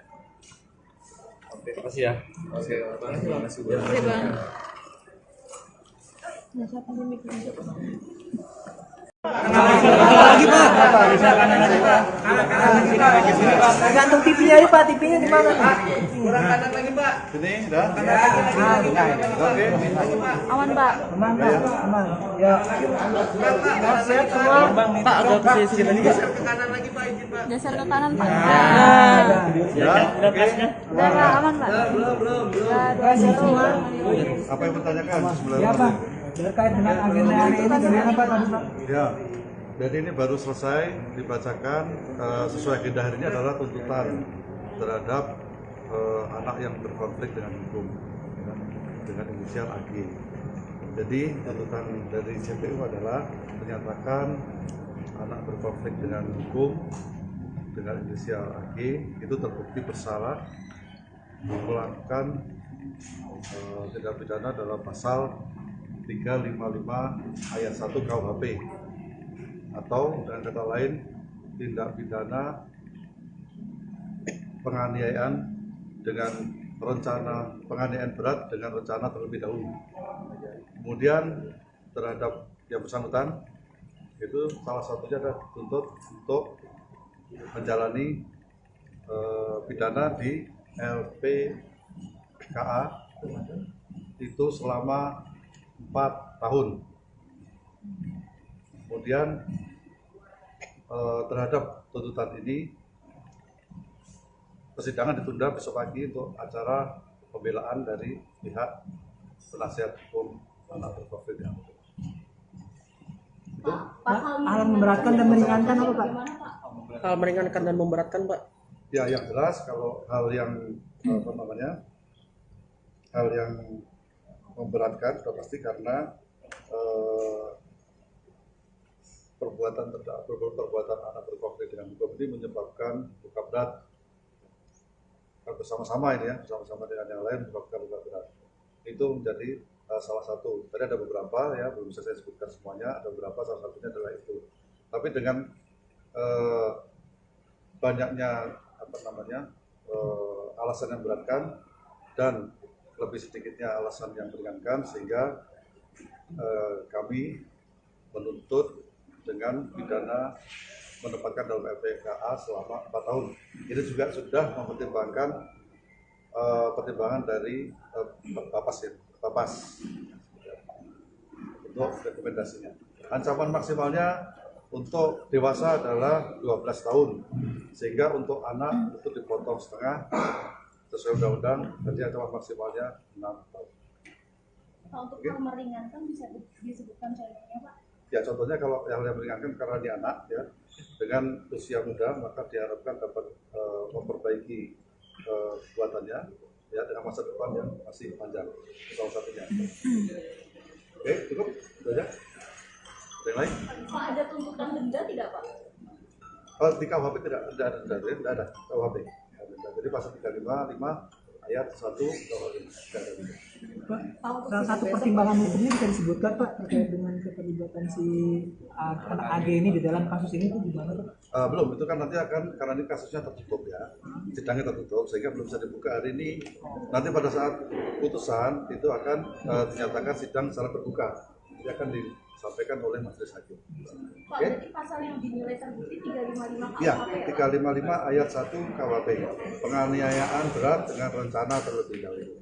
Oke, terima kasih ya. Oke, terima kasih banyak. Oke Bang. Lagi Pak. Gantung TV-nya aja Pak, TV-nya di mana? Kurang kanan lagi Pak. Sini, dah. Oke. Aman Pak. Aman Pak, aman. Ya. Siap semua. Pak, agak ke sini lagi. Geser ke kanan Pak. Ya, oke. Udah Pak, aman Pak. Belum. Siap semua. Apa yang bertanyakan sebelum? Ya Pak. Terkait dengan agenda hari ini bagaimana Pak tadi Pak? Ya, jadi ini baru selesai dibacakan sesuai agenda hari ini adalah tuntutan terhadap anak yang berkonflik dengan hukum ya, dengan inisial AG. Jadi tuntutan dari JPU adalah menyatakan anak berkonflik dengan hukum dengan inisial AG itu terbukti bersalah melakukan tindak pidana dalam pasal 355 ayat 1 KUHP atau dengan kata lain tindak pidana penganiayaan dengan rencana penganiayaan berat dengan rencana terlebih dahulu. Kemudian terhadap yang bersangkutan itu salah satunya adalah dituntut untuk menjalani pidana di LPKA itu selama 4 tahun. Kemudian terhadap tuntutan ini persidangan ditunda besok pagi untuk acara pembelaan dari pihak penasihat hukum anak berprofil yang itu. Hal memberatkan dan meringankan apa Pak? Hal meringankan dan memberatkan, Pak. Ya, yang jelas kalau hal yang hal yang memberatkan sudah pasti karena perbuatan anak berkonflik dengan hukum ini menyebabkan luka berat bersama-sama ini ya, bersama-sama dengan yang lain menyebabkan luka berat. Itu menjadi salah satu. Tadi ada beberapa ya, belum bisa saya sebutkan semuanya. Ada beberapa, salah satunya adalah itu. Tapi dengan banyaknya alasan yang beratkan dan lebih sedikitnya alasan yang meringankan, sehingga kami menuntut dengan pidana menempatkan dalam LPKA selama 4 tahun. Ini juga sudah mempertimbangkan pertimbangan dari Bapas untuk rekomendasinya. Ancaman maksimalnya untuk dewasa adalah 12 tahun, sehingga untuk anak itu dipotong setengah sesuai undang-undang, jadi ancaman maksimalnya 6 tahun. Untuk hal meringankan bisa disebutkan contohnya Pak? Ya, contohnya kalau yang meringankan karena dia anak ya, dengan usia muda maka diharapkan dapat memperbaiki kekuatannya ya dengan masa depan yang masih panjang, salah satunya. Oke, cukup, sudah ya. Ada yang lain? Pak, ada tuntutan denda tidak Pak? Di KUHP tidak ada denda, tidak ada KUHP. Jadi pasal 355 ayat 1 KUHP tidak ada denda. Pak, salah satu pertimbangan hukumnya bisa disebutkan Pak terkait dengan keterlibatan si anak AG ini di dalam kasus ini itu gimana Pak? Belum, itu kan nanti akan, karena ini kasusnya tertutup ya, sidangnya tertutup sehingga belum bisa dibuka hari ini. Nanti pada saat putusan itu akan dinyatakan sidang secara terbuka, itu akan disampaikan oleh majelis hakim. Pak, berarti pasal yang dinilai terbukti 355 KUHP Ya, ya? 355 ayat 1 KUHP, penganiayaan berat dengan rencana terlebih dahulu.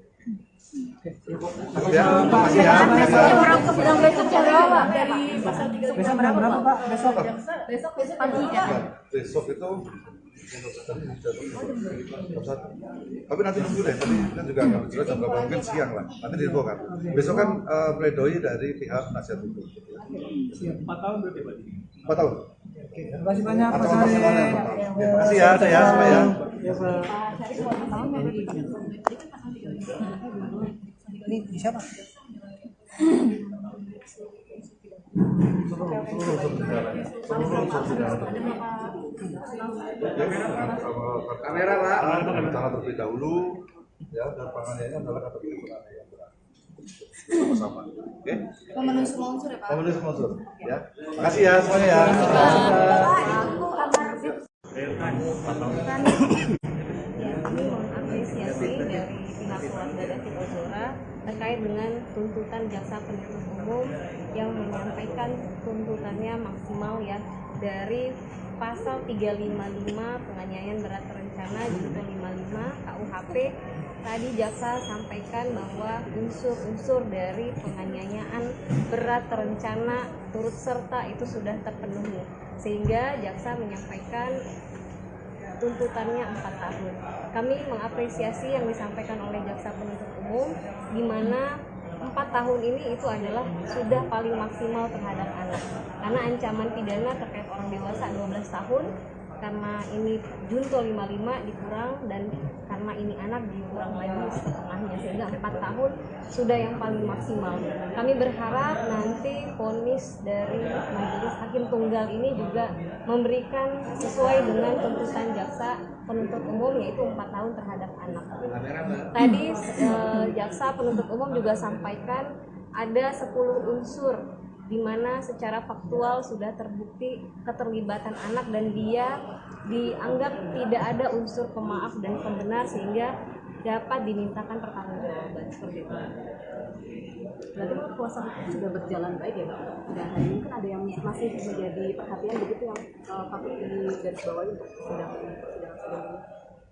Cukup ya, terima kasih ya. Sidang besok jam berapa? Dari pasal 3 Besok jam berapa Pak? Besok? besok pagi ya. Ya, besok itu tapi nanti nunggu deh, tadi kan juga nggak jelas jam berapa, mungkin siang lah, nanti diinfokan. Besok kan pledoi dari pihak penasihat hukum. 4 tahun berarti Pak? 4 tahun. Terima kasih banyak Pak Ancaman Sari. maksimalnya 4 tahun. Terima kasih ya, saya semua ya. Ya Pak. Ini bisa Pak? Kamera Pak, rencana terlebih dahulu ya, dan penganiayaan adalah kategori penganiayaan berat. Sama-sama. Oke? Pemenuhi semua unsur ya Pak? Pemenuhi semua unsur ya. Makasih ya semuanya ya. Kami mengapresiasi dari pihak keluarga David Ozora terkait dengan tuntutan jaksa penuntut umum yang menyampaikan tuntutannya maksimal ya dari pasal 355 penganiayaan berat terencana junto 55 KUHP. Tadi jaksa sampaikan bahwa unsur-unsur dari penganiayaan berat terencana turut serta itu sudah terpenuhi, sehingga jaksa menyampaikan tuntutannya 4 tahun. Kami mengapresiasi yang disampaikan oleh jaksa penuntut umum, di mana 4 tahun ini itu adalah sudah paling maksimal terhadap anak, karena ancaman pidana terkait orang dewasa 12 tahun, karena ini junto 55 dikurang, dan karena ini anak dikurang lagi setengahnya, sehingga 4 tahun sudah yang paling maksimal. Kami berharap nanti vonis dari majelis hakim tunggal ini juga memberikan sesuai dengan tuntutan jaksa penuntut umum, yaitu 4 tahun terhadap anak. Tadi jaksa penuntut umum juga sampaikan ada 10 unsur di mana secara faktual sudah terbukti keterlibatan anak dan dia dianggap tidak ada unsur pemaaf dan pembenar, sehingga dapat dimintakan pertanggungjawaban seperti itu. Berarti kuasa hukum sudah berjalan baik ya Pak? Dan hari ini kan ada yang masih menjadi perhatian begitu yang patut digarisbawahi untuk sidang ini.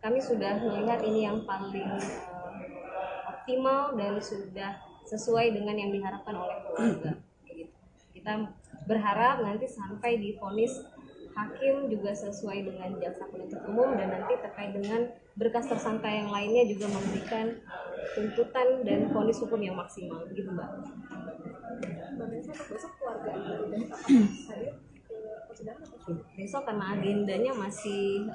Kami sudah melihat ini yang paling optimal dan sudah sesuai dengan yang diharapkan oleh keluarga. Kita berharap nanti sampai di vonis hakim juga sesuai dengan jaksa penuntut umum, dan nanti terkait dengan berkas tersangka yang lainnya juga memberikan tuntutan dan vonis hukum yang maksimal, begitu Mbak. Besok keluarga dari hadir ke persidangan atau Besok karena agendanya masih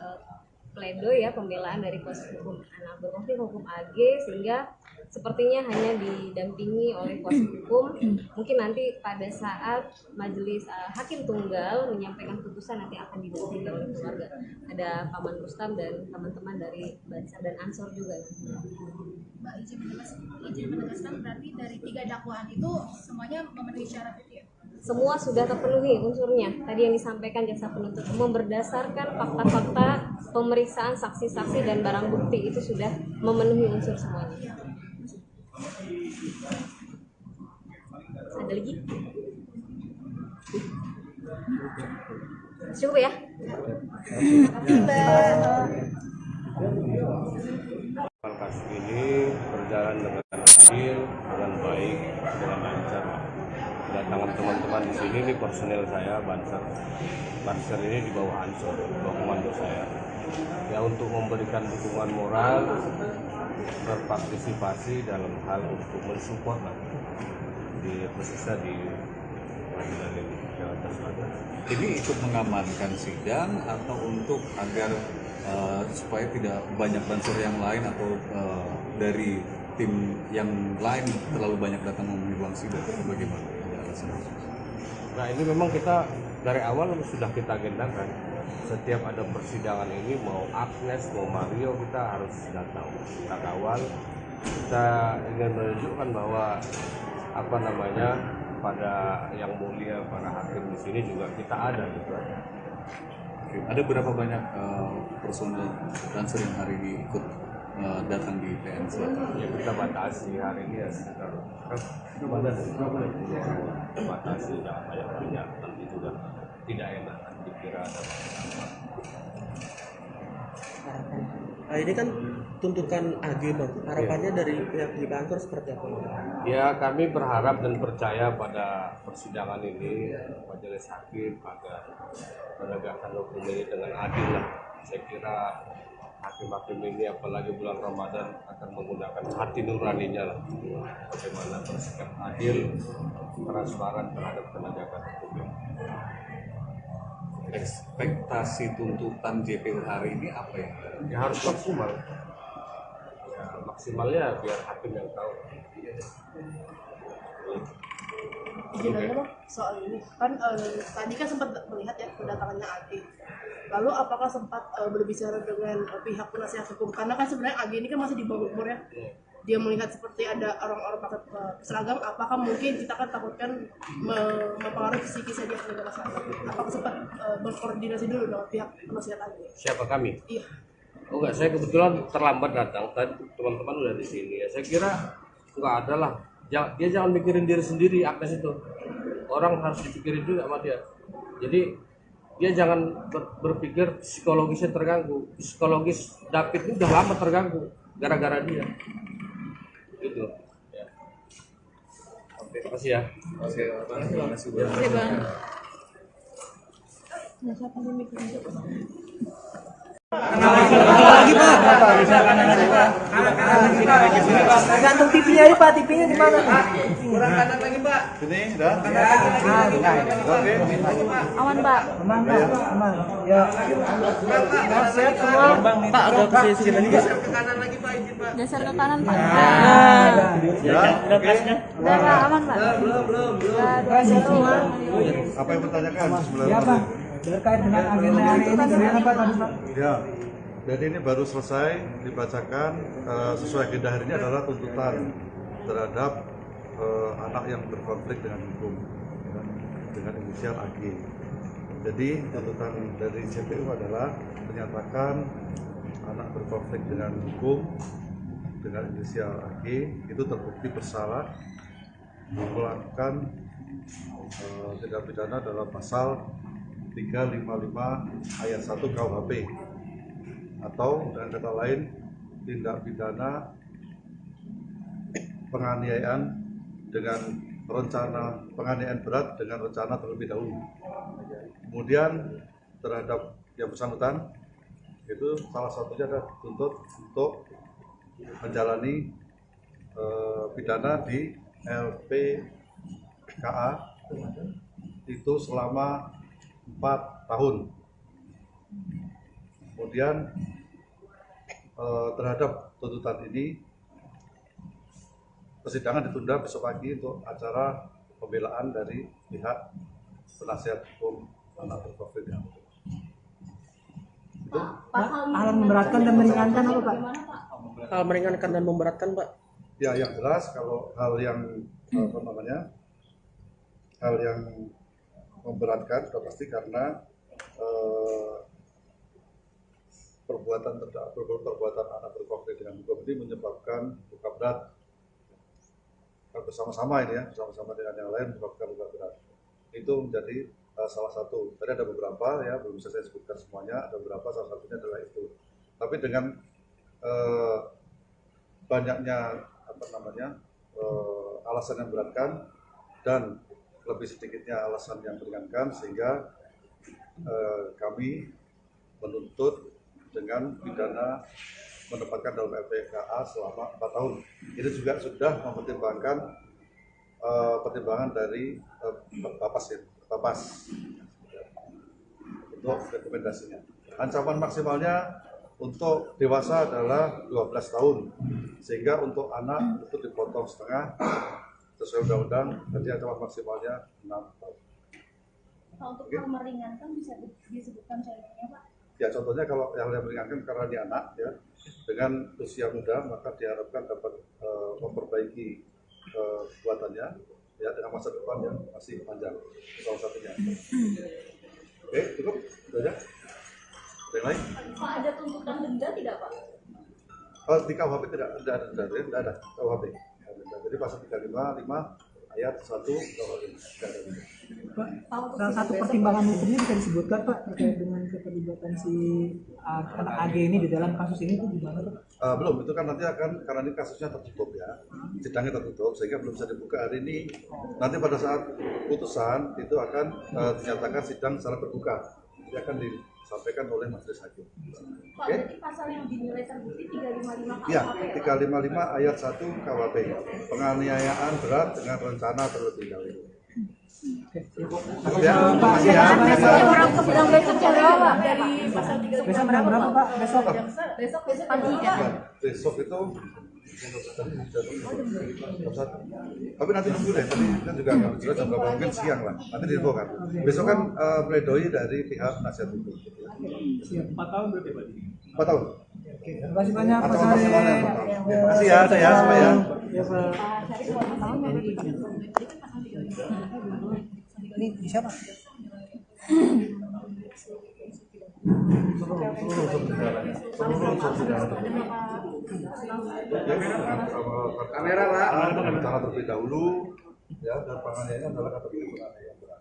pledoi ya, pembelaan dari kuasa hukum anak berkonflik hukum AG, sehingga sepertinya hanya didampingi oleh kuasa hukum. Mungkin nanti pada saat majelis hakim tunggal menyampaikan putusan nanti akan didampingi oleh keluarga. Ada Paman Rustam dan teman-teman dari Bansar dan Ansor juga. Mbak izin menegaskan berarti dari 3 dakwaan itu semuanya memenuhi syarat itu ya? Semua sudah terpenuhi unsurnya. Tadi yang disampaikan jaksa penuntut umum berdasarkan fakta-fakta pemeriksaan saksi-saksi dan barang bukti itu sudah memenuhi unsur semuanya. Ada lagi? Cukup ya? Kasus ini berjalan dengan adil, dengan baik, dengan lancar. Kedatangan teman-teman di sini, ini personel saya, Bansar ini di bawah Ansor, bawah komando saya. Ya, untuk memberikan dukungan moral, berpartisipasi dalam hal untuk mensupport di khususnya di pengadilan ini, Jakarta Selatan. Ini ikut mengamankan sidang atau untuk agar supaya tidak banyak bansur yang lain atau dari tim yang lain terlalu banyak datang memenuhi ruang sidang, atau bagaimana? Nah, ini memang kita dari awal sudah kita agendakan. Setiap ada persidangan ini, mau Agnes, mau Mario, kita harus datang. Kita kawal. Kita ingin menunjukkan bahwa pada yang mulia, para hakim di sini juga kita ada gitu. Ada berapa banyak personel Bansur yang hari ini ikut datang di PN Selatan? Ya, kita batasi hari ini ya sekitar kita batasi, jangan banyak nanti juga tidak enak dikira ada Nah, ini kan tuntutan AG Bang. Harapannya dari pihak di kantor seperti apa? Ya, kami berharap dan percaya pada persidangan ini majelis hakim agar menegakkan hukum ini dengan adil lah. Saya kira hakim-hakim ini apalagi bulan Ramadan akan menggunakan hati nuraninya lah, bagaimana bersikap adil, transparan terhadap penegakan hukum. Ekspektasi tuntutan JPU hari ini apa ya? Ya harus maksimal. Ya, maksimalnya biar hakim yang tahu. Izin aja Bang, soal ini kan tadi kan sempat melihat ya kedatangannya AG. Lalu apakah sempat berbicara dengan pihak penasihat hukum? Karena kan sebenarnya AG ini kan masih di bawah umur ya. Dia melihat seperti ada orang-orang pakai seragam, apakah mungkin kita kan takutkan mempengaruhi psikisnya dia sebagai masyarakat? Apakah sempat berkoordinasi dulu dengan pihak penasihat AG? Siapa kami? Iya. Oh enggak, saya kebetulan terlambat datang. Tadi teman-teman udah di sini ya. Saya kira enggak ada lah. Dia jangan mikirin diri sendiri, Agnes itu. Orang harus dipikirin juga sama dia. Jadi dia jangan berpikir psikologisnya terganggu. Psikologis David ini udah lama terganggu gara-gara dia. Gitu. Ya. Oke, terima kasih ya. Oke, terima kasih Bang. Oke Bang. Lagi Pak. Gantung TV-nya ini Pak, TV-nya di mana? Kurang kanan lagi Pak. Sini, dah. Oke. Aman Pak. Aman Pak, aman. Ya. Sehat semua. Pak, agak ke sini lagi. Geser ke kanan Pak. Ya. Udah aman Pak. Sehat semua. Apa yang bertanyakan sebelum? Ya Pak. Terkait dengan agenda hari ini bagaimana Pak tadi Pak? Ya, jadi ini baru selesai dibacakan. Sesuai agenda hari ini adalah tuntutan terhadap anak yang berkonflik dengan hukum, ya, dengan inisial AG. Jadi tuntutan dari JPU adalah menyatakan anak berkonflik dengan hukum dengan inisial AG itu terbukti bersalah melakukan tindak pidana dalam pasal 355 ayat 1 KUHP, atau dengan kata lain tindak pidana penganiayaan dengan rencana, penganiayaan berat dengan rencana terlebih dahulu. Kemudian terhadap yang bersangkutan itu salah satunya adalah dituntut untuk menjalani pidana di LPKA itu selama 4 tahun. Kemudian terhadap tuntutan ini persidangan ditunda besok pagi untuk acara pembelaan dari pihak penasihat hukum anak berkonflik. Hal memberatkan dan meringankan apa Pak? Hal meringankan dan memberatkan Pak? Ya, yang jelas kalau hal yang hal yang memberatkan sudah pasti karena perbuatan anak berkonflik dengan hukum ini menyebabkan luka berat bersama-sama ini ya, bersama-sama dengan yang lain menyebabkan luka berat. Itu menjadi salah satu. Tadi ada beberapa ya, belum bisa saya sebutkan semuanya, ada beberapa, salah satunya adalah itu. Tapi dengan banyaknya alasan yang beratkan dan lebih sedikitnya alasan yang meringankan, sehingga kami menuntut dengan pidana menempatkan dalam LPKA selama 4 tahun. Ini juga sudah mempertimbangkan pertimbangan dari Bapas untuk rekomendasinya. Ancaman maksimalnya untuk dewasa adalah 12 tahun, sehingga untuk anak itu dipotong setengah sesuai undang-undang, jadi ancaman maksimalnya 6 tahun. Untuk hal meringankan bisa disebutkan contohnya Pak? Ya, contohnya kalau yang meringankan karena dia anak ya, dengan usia muda maka diharapkan dapat memperbaiki kebuatannya ya dengan masa depan yang masih panjang, salah satunya. Oke, cukup itu aja. Ada yang lain? Pak, ada tuntutan denda tidak Pak? Di KUHP tidak ada denda, tidak ada KUHP. Jadi pasal 355 ayat 1 KUHP tidak ada denda. Pak, salah satu pertimbangan hukumnya bisa disebutkan Pak terkait dengan keterlibatan si anak AG ini di dalam kasus ini itu gimana Pak? Belum, itu kan nanti akan, karena ini kasusnya tertutup ya, sidangnya tertutup sehingga belum bisa dibuka hari ini. Nanti pada saat putusan itu akan dinyatakan sidang secara terbuka, jadi akan disampaikan oleh majelis hakim. Pak, berarti pasal yang dinilai terbukti 355 Iya, KUHP 355 ayat 1 KUHP, penganiayaan berat dengan rencana terlebih dahulu. Cukup ya, makasih ya. Sidang besok jam berapa? dari pasal 355 Besok jam berapa Pak? Besok? besok pagi ya? Besok itu jam 1. Tapi nanti nunggu deh, tadi kan juga nggak jelas jam berapa, mungkin siang lah. Nanti diinfo kan. Besok kan pledoi dari pihak penasihat hukum. Siap. 4 tahun berarti Pak? 4 tahun. Terima kasih banyak Pak Atau Sari. maksimalnya 4 tahun. Makasih ya, saya semua ya. Ya Pak. Ini siapa? Kamera Pak, rencana terlebih dahulu ya, dan penganiayaan adalah kategori penganiayaan berat.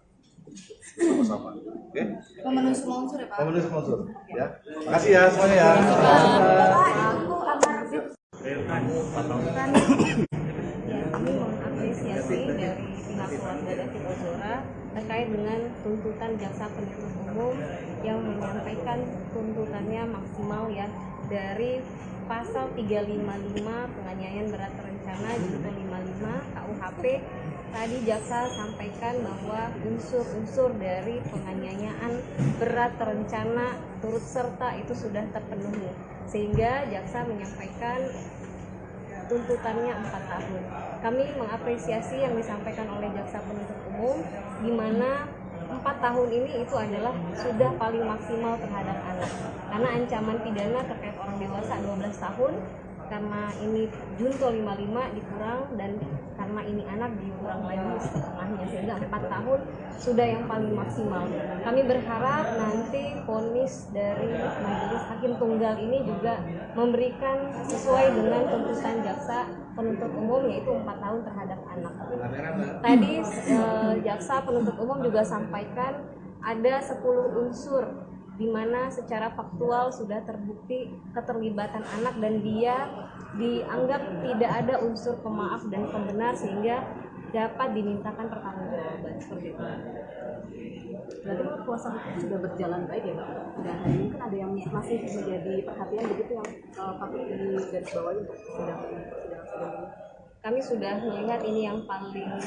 Sama-sama. Oke? Pemenuhi semua unsur ya Pak? Pemenuhi semua unsur ya. Makasih ya semuanya ya. Kami mengapresiasi dari pihak keluarga David Ozora terkait dengan tuntutan jaksa penuntut umum yang menyampaikan tuntutannya maksimal ya dari pasal 355 penganiayaan berat terencana junto 55 KUHP. Tadi jaksa sampaikan bahwa unsur-unsur dari penganiayaan berat terencana turut serta itu sudah terpenuhi, sehingga jaksa menyampaikan tuntutannya 4 tahun. Kami mengapresiasi yang disampaikan oleh jaksa penuntut umum, di mana 4 tahun ini itu adalah sudah paling maksimal terhadap anak, karena ancaman pidana terkait orang dewasa 12 tahun, karena ini junto 55 dikurang, dan karena ini anak dikurang lagi setengahnya, sehingga 4 tahun sudah yang paling maksimal. Kami berharap nanti vonis dari majelis hakim tunggal ini juga memberikan sesuai dengan tuntutan jaksa penuntut umum, yaitu 4 tahun terhadap anak. Tadi jaksa penuntut umum juga sampaikan ada 10 unsur di mana secara faktual sudah terbukti keterlibatan anak dan dia dianggap tidak ada unsur pemaaf dan pembenar, sehingga dapat dimintakan pertanggungjawaban seperti itu. Berarti kan kuasa hukum sudah berjalan baik ya Pak? Dan hari ini kan ada yang masih menjadi perhatian begitu yang patut digarisbawahi untuk sidang ini. Kami sudah melihat ini yang paling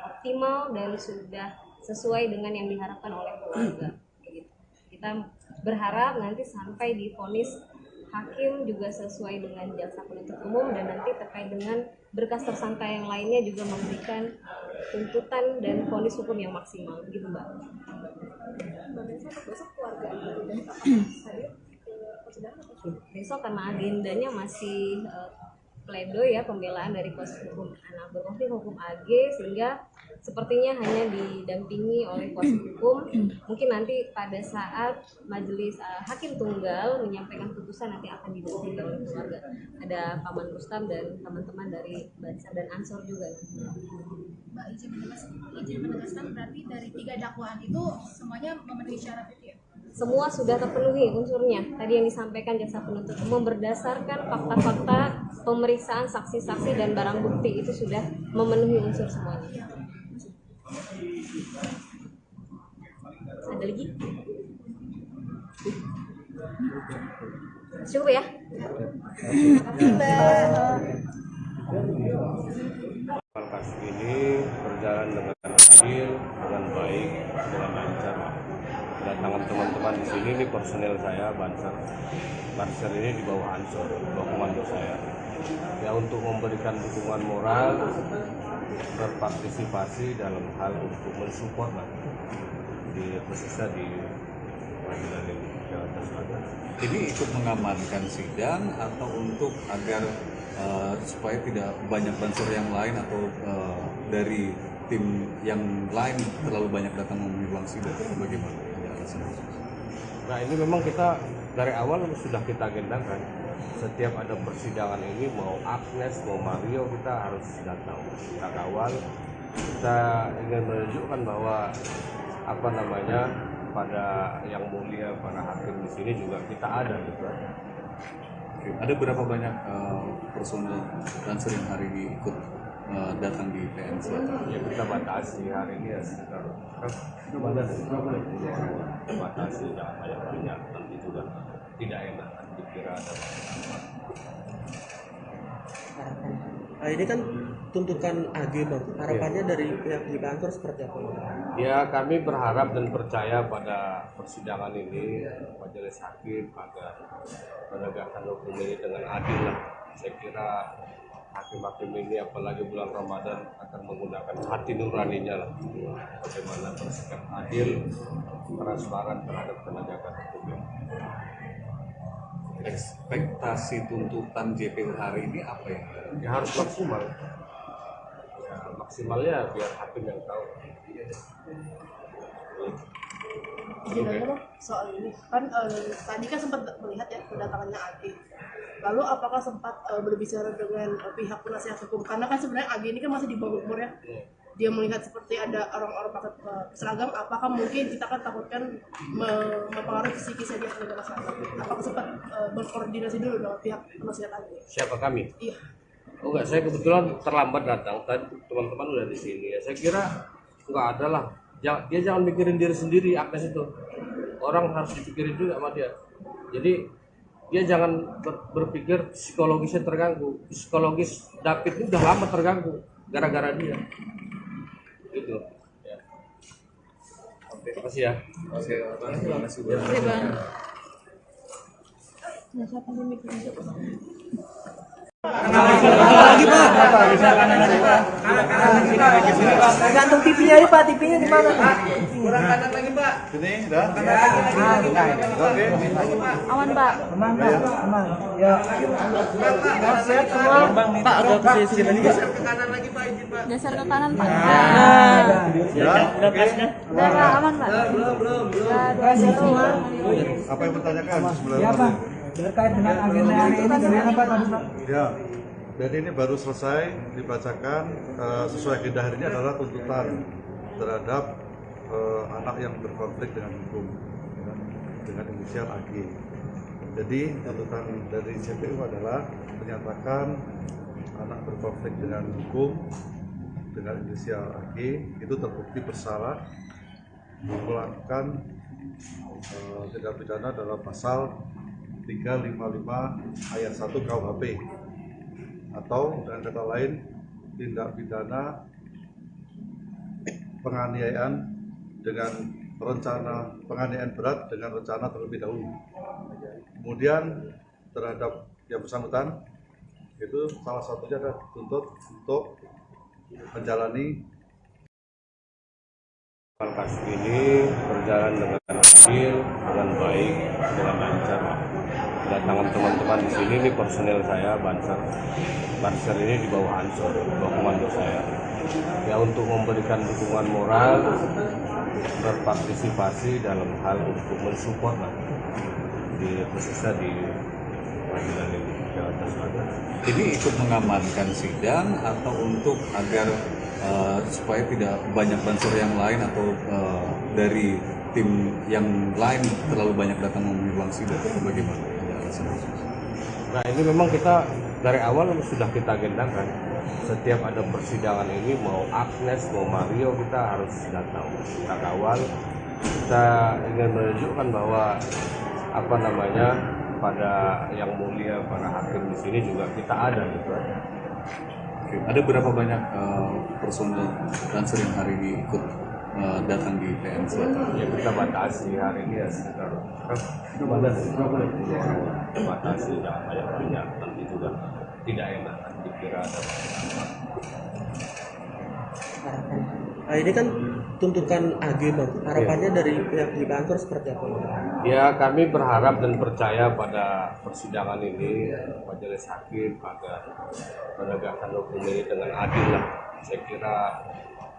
optimal dan sudah sesuai dengan yang diharapkan oleh keluarga. Begitu. Kita berharap nanti sampai divonis hakim juga sesuai dengan jaksa penuntut umum, dan nanti terkait dengan berkas tersangka yang lainnya juga memberikan tuntutan dan vonis hukum yang maksimal, gitu Mbak. Besok keluarga dari Pak hadir ke persidangan atau Besok karena agendanya masih pledoi ya, pembelaan dari kuasa hukum anak berkonflik hukum AG, sehingga sepertinya hanya didampingi oleh kuasa hukum. Mungkin nanti pada saat majelis hakim tunggal menyampaikan putusan nanti akan didampingi oleh keluarga. Ada Paman Rustam dan teman-teman dari Banser dan Ansor juga. Mbak izin menegaskan berarti dari 3 dakwaan itu semuanya memenuhi syarat itu ya? Semua sudah terpenuhi unsurnya. Tadi yang disampaikan jaksa penuntut umum berdasarkan fakta-fakta pemeriksaan saksi-saksi dan barang bukti itu sudah memenuhi unsur semuanya. Ada lagi? Cukup ya? Kasus ini berjalan dengan adil, dengan baik, dengan lancar. Kedatangan teman-teman di sini, ini personel saya, Banser ini di bawah Ansor, di bawah komando saya. Ya, untuk memberikan dukungan moral, berpartisipasi dalam hal untuk mensupport lah, di khususnya di pengadilan ini, Jakarta Selatan. Ini ikut mengamankan sidang atau untuk agar supaya tidak banyak banser yang lain atau dari tim yang lain terlalu banyak datang memenuhi ruang sidang, bagaimana? Nah, ini memang kita dari awal sudah kita agendakan. Setiap ada persidangan ini, mau Agnes, mau Mario, kita harus datang, kita kawal. Kita ingin menunjukkan bahwa pada yang mulia, para hakim di sini juga kita ada gitu. Ada berapa banyak personel Banser yang hari ini ikut datang di PNC? Ya, kita batasi hari ini ya sekitar batasi, jangan banyak nanti juga tidak enak dikira ada. Nah, ini kan tuntutan AG Bang. Harapannya dari pihak di kantor seperti apa? Ya, kami berharap dan percaya pada persidangan ini majelis hakim agar menegakkan hukum ini dengan adil lah. Saya kira hakim-hakim ini apalagi bulan Ramadan akan menggunakan hati nuraninya lah, bagaimana bersikap adil, transparan terhadap penegakan hukum. Ekspektasi tuntutan JPU hari ini apa ya? Ya, harus maksimal. Ya, maksimalnya biar hakim yang tahu. Sebenarnya soal ini kan tadi kan sempat melihat ya kedatangannya AG. Lalu apakah sempat berbicara dengan pihak penasihat hukum? Karena kan sebenarnya AG ini kan masih di bawah umur ya. Dia melihat seperti ada orang-orang pakai seragam, apakah mungkin kita kan takutkan mempengaruhi psikisnya dia sebagai masyarakat? Apakah sempat berkoordinasi dulu dengan pihak penasihat AG? Siapa kami? Iya. Oh enggak, saya kebetulan terlambat datang. Tadi teman-teman udah di sini ya. Saya kira enggak ada lah. Dia jangan mikirin diri sendiri, Agnes itu. Orang harus dipikirin juga sama dia. Jadi dia jangan berpikir psikologisnya terganggu. Psikologis David ini udah lama terganggu gara-gara dia. Gitu. Ya. Oke, makasih ya. Oke, terima kasih. Lagi Pak. Gantung TV-nya aja Pak, TV-nya di mana? Kurang kanan lagi Pak. Sini, dah. Oke. Aman Pak. Aman Pak, aman. Ya. Sehat semua. Pak, agak posisi lagi Pak. Geser ke kanan Pak. Ya. Udah Pak, aman Pak. Kasih semua. Apa yang bertanyakan sebenarnya? Ya Pak. Terkait dengan agenda hari ini bagaimana Pak tadi Pak? Ya, jadi ini baru selesai dibacakan. Sesuai agenda hari ini adalah tuntutan terhadap anak yang berkonflik dengan hukum, ya, dengan inisial AG. Jadi tuntutan dari JPU adalah menyatakan anak berkonflik dengan hukum dengan inisial AG itu terbukti bersalah melakukan tindak pidana dalam pasal 355 ayat 1 KUHP atau dengan kata lain tindak pidana penganiayaan dengan rencana penganiayaan berat dengan rencana terlebih dahulu. Kemudian terhadap yang bersangkutan itu salah satunya adalah dituntut untuk menjalani. Kasus ini berjalan dengan adil, dengan baik, dengan lancar. Kedatangan teman-teman di sini, ini personel saya, Banser. Banser ini di bawah Ansor, di bawah komando saya. Ya untuk memberikan dukungan moral, berpartisipasi dalam hal untuk mensupport di khususnya di pengadilan ini Jakarta Selatan. Ini ikut mengamankan sidang atau untuk agar supaya tidak banyak bansor yang lain atau dari tim yang lain terlalu banyak datang memenuhi ruang sidang atau bagaimana? Nah ini memang kita dari awal sudah kita agendakan. Setiap ada persidangan ini mau Agnes mau Mario kita harus datang, kita kawal. Kita ingin menunjukkan bahwa pada yang mulia para hakim di sini juga kita ada gitu. Oke. Ada berapa banyak personel Banser yang hari ini ikut datang di PN Selatan? Ya kita batasi hari ini ya sekitar batasi jangan banyak nanti juga tidak enak dikira ada. Nah ini kan tuntutan AG Bang, harapannya dari pihak di kantor seperti apa? Ya kami berharap dan percaya pada persidangan ini majelis hakim agar menegakkan hukum ini dengan adil lah. Saya kira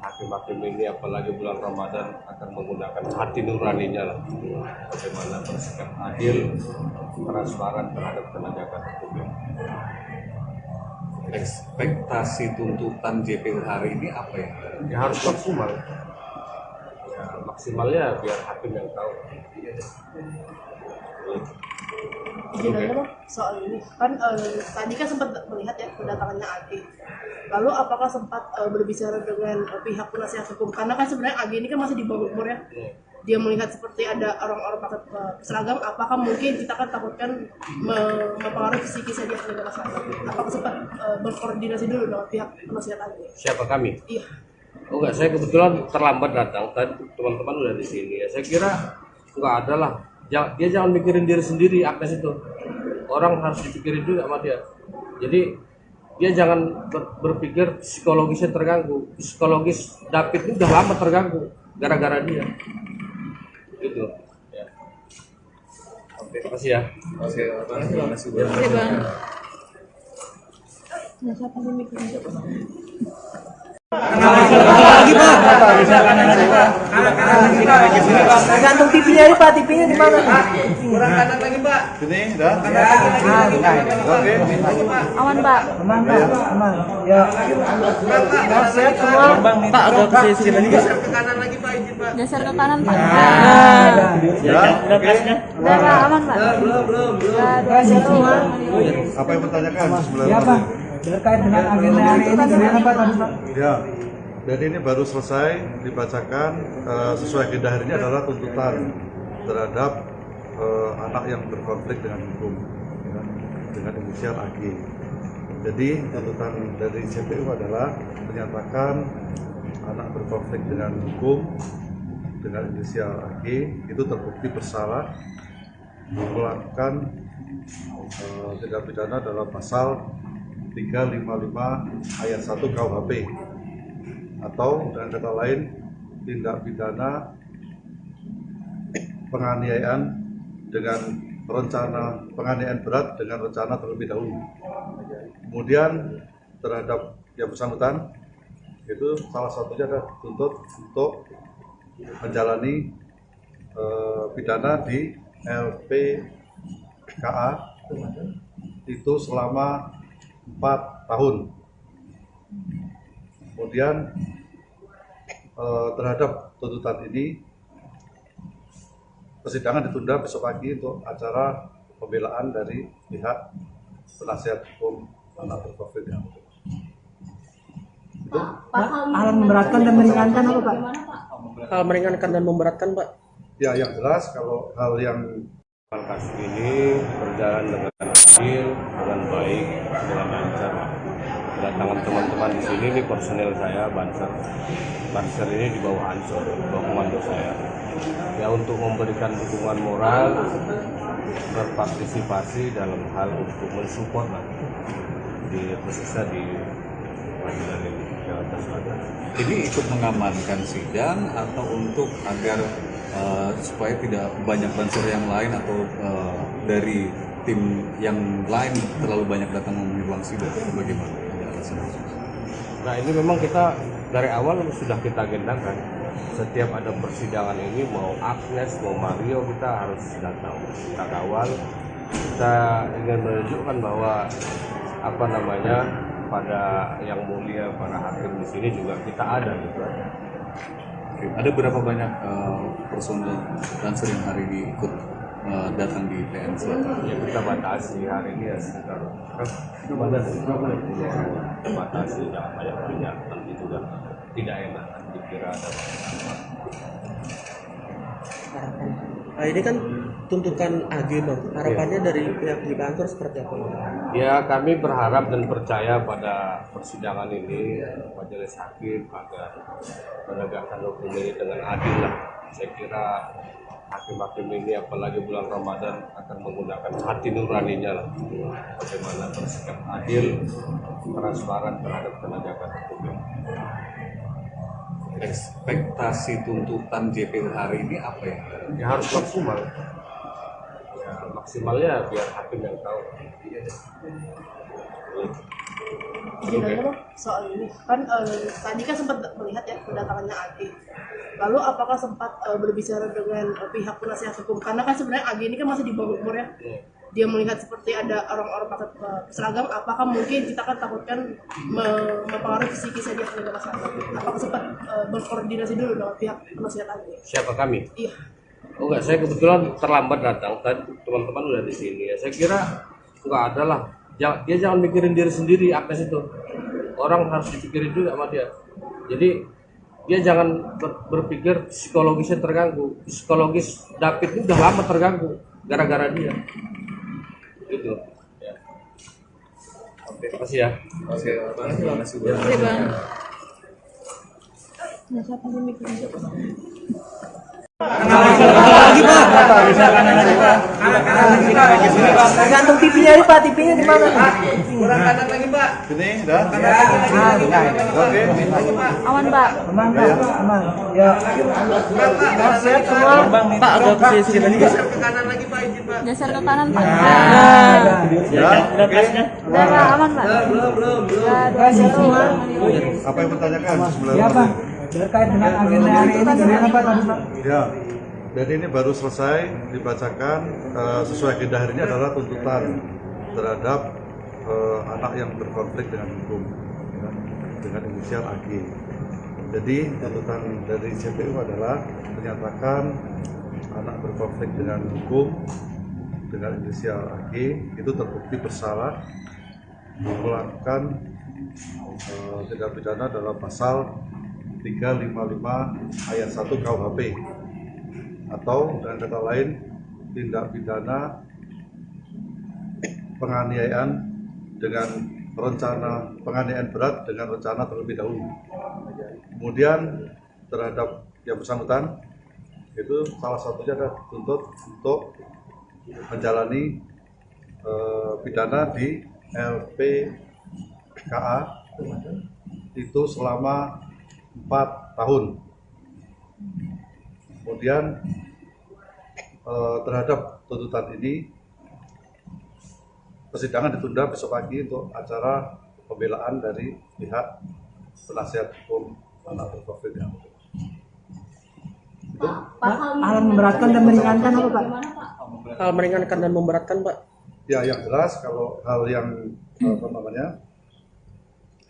hakim-hakim ini apalagi bulan Ramadan akan menggunakan hati nuraninya lah. Bagaimana bersikap adil, transparan terhadap penegakan hukum ini. Ekspektasi tuntutan JPU hari ini apa ya? Ya harus maksimal. Ya, maksimalnya biar hakim yang tahu. Izin aja Bang, soal ini kan tadi kan sempat melihat ya kedatangannya AG. Lalu apakah sempat berbicara dengan pihak penasihat hukum? Karena kan sebenarnya AG ini kan masih di bawah umur ya. Dia melihat seperti ada orang-orang pakai seragam, apakah mungkin kita kan takutkan mempengaruhi psikisnya dia sebagai masyarakat? Apakah sempat berkoordinasi dulu dengan pihak penasihat AG? Siapa kami? Iya. Oh enggak, saya kebetulan terlambat datang. Tadi teman-teman udah di sini ya. Saya kira enggak ada lah. Dia jangan mikirin diri sendiri, Agnes itu. Orang harus dipikirin juga sama dia. Jadi dia jangan berpikir psikologisnya terganggu. Psikologis David ini udah lama terganggu gara-gara dia. Gitu. Ya. Oke, terima kasih ya. Terima kasih Bang. Terima kasih Bang. Lagi Pak. Gantung TV-nya ini Pak, TV-nya di mana? Kurang kanan lagi Pak. Sini, dah. Oke. Aman Pak. Aman Pak, aman. Ya. Sehat semua. Pak agak ke sini lagi. Geser ke kanan lagi Pak, izin Pak. Geser ke kanan Pak. Ya, oke. Udah Pak, aman Pak. Belum. Sehat semua. Apa yang bertanyakan sebelah Ya Pak. Terkait dengan agenda hari ini gimana Pak tadi Pak? Ya, jadi ini baru selesai dibacakan sesuai agenda hari ini adalah tuntutan terhadap anak yang berkonflik dengan hukum ya, dengan inisial AG. Jadi tuntutan dari JPU adalah menyatakan anak berkonflik dengan hukum dengan inisial AG itu terbukti bersalah melakukan tindak pidana dalam pasal 355 ayat 1 KUHP atau dengan kata lain tindak pidana penganiayaan dengan rencana penganiayaan berat dengan rencana terlebih dahulu. Kemudian terhadap yang bersangkutan itu salah satunya adalah dituntut untuk menjalani pidana di LPKA itu selama 4 tahun. Kemudian terhadap tuntutan ini persidangan ditunda besok pagi untuk acara pembelaan dari pihak penasihat hukum anak berkonflik dengan hukum. Itu Hal yang memberatkan dan meringankan apa Pak? hal meringankan dan memberatkan, Pak? Ya, yang jelas kalau hal yang Kasus ini berjalan dengan adil, dengan baik, dengan lancar. Kedatangan teman-teman di sini, ini personel saya, Banser. Banser ini di bawah Ansor, di bawah komando saya. Ya untuk memberikan dukungan moral, berpartisipasi dalam hal untuk mensupport lah, khususnya di pengadilan ini, Jakarta Selatan. Ini ikut mengamankan sidang atau untuk agar supaya tidak banyak banser yang lain atau dari tim yang lain terlalu banyak datang memenuhi ruang sidang, bagaimana? Nah ini memang kita dari awal sudah kita agendakan, setiap ada persidangan ini mau Agnes mau Mario kita harus datang, kita kawal, kita ingin menunjukkan bahwa pada yang mulia para hakim di sini juga kita ada gitu. Oke. Ada berapa banyak personel Banser yang hari ini ikut datang di PN Selatan? Ya kita batasi hari ini ya sekitar kita batasi jangan banyak nanti juga tidak enak dikira ada Nah, ini kan tuntutan AG, Bang. Harapannya dari pihak di kantor seperti apa, Bang? Ya kami berharap dan percaya pada persidangan ini majelis hakim agar menegakkan hukum ini dengan adil lah. Saya kira hakim-hakim ini apalagi bulan Ramadan akan menggunakan hati nuraninya lah, bagaimana bersikap adil, transparan terhadap penegakan hukum. Ekspektasi tuntutan JPU hari ini apa ya? Ya harus maksimal. Ya maksimalnya biar hakim yang tahu. Izin aja Bang, soal ini kan tadi kan sempat melihat ya kedatangannya AG. Lalu apakah sempat berbicara dengan pihak penasihat hukum? Karena kan sebenarnya AG ini kan masih di bawah umur ya. Dia melihat seperti ada orang-orang pakai seragam, apakah mungkin kita kan takutkan mempengaruhi psikisnya dia penegak seragam? Apakah sempat berkoordinasi dulu dengan pihak penasihat AG? Siapa kami? Iya. Oh enggak, saya kebetulan terlambat datang. Tadi teman-teman udah di sini ya. Saya kira enggak ada lah. Dia jangan mikirin diri sendiri, Agnes itu. Orang harus dipikirin juga sama dia. Jadi dia jangan berpikir psikologisnya terganggu. Psikologis David ini udah lama terganggu gara-gara dia. Gitu. Ya. Oke, terima kasih ya. Oke, terima kasih Bang. Oke, Bang. Gantung TV-nya ini Pak, TV-nya di mana? Kurang kanan lagi Pak. Ini dah. Oke. Aman, Pak. Aman, Pak. Aman. Ya. Sehat semua. Pak, agak ke sini lagi, Pak. Geser ke kanan, Pak. Ya. Oke. Udah, Pak. Aman, Pak. Belum. Kasih semua. Apa yang bertanyakan sebelum? Ya, Pak. Terkait dengan agenda hari ini bagaimana Pak tadi, Pak? Ya. Jadi ini baru selesai dibacakan sesuai agenda hari ini adalah tuntutan terhadap anak yang berkonflik dengan hukum ya, dengan inisial AG. Jadi tuntutan dari JPU adalah menyatakan anak berkonflik dengan hukum dengan inisial AG itu terbukti bersalah melakukan tindak pidana dalam pasal 355 ayat 1 KUHP atau dengan kata lain tindak pidana penganiayaan dengan rencana penganiayaan berat dengan rencana terlebih dahulu. Kemudian terhadap yang bersangkutan itu salah satunya adalah dituntut untuk menjalani pidana di LPKA itu selama 4 tahun. Kemudian terhadap tuntutan ini persidangan ditunda besok pagi untuk acara pembelaan dari pihak penasihat hukum anak berkonflik dengan hukum. Hal memberatkan dan meringankan apa Pak? Hal meringankan dan memberatkan, Pak. Ya yang jelas kalau hal yang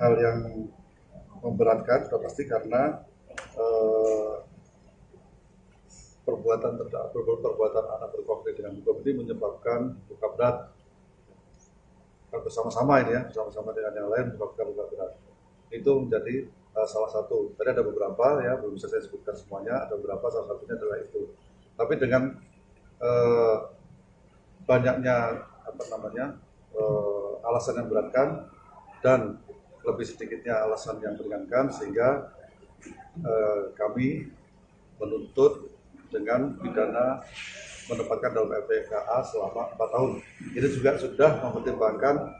hal yang memberatkan sudah pasti karena perbuatan anak berkonflik dengan hukum ini menyebabkan luka berat bersama-sama ini ya, bersama-sama dengan yang lain menyebabkan luka berat. Itu menjadi salah satu. Tadi ada beberapa ya, belum bisa saya sebutkan semuanya. Ada beberapa, salah satunya adalah itu. Tapi dengan banyaknya alasan yang beratkan dan lebih sedikitnya alasan yang meringankan, sehingga kami menuntut dengan pidana menempatkan dalam LPKA selama 4 tahun. Ini juga sudah mempertimbangkan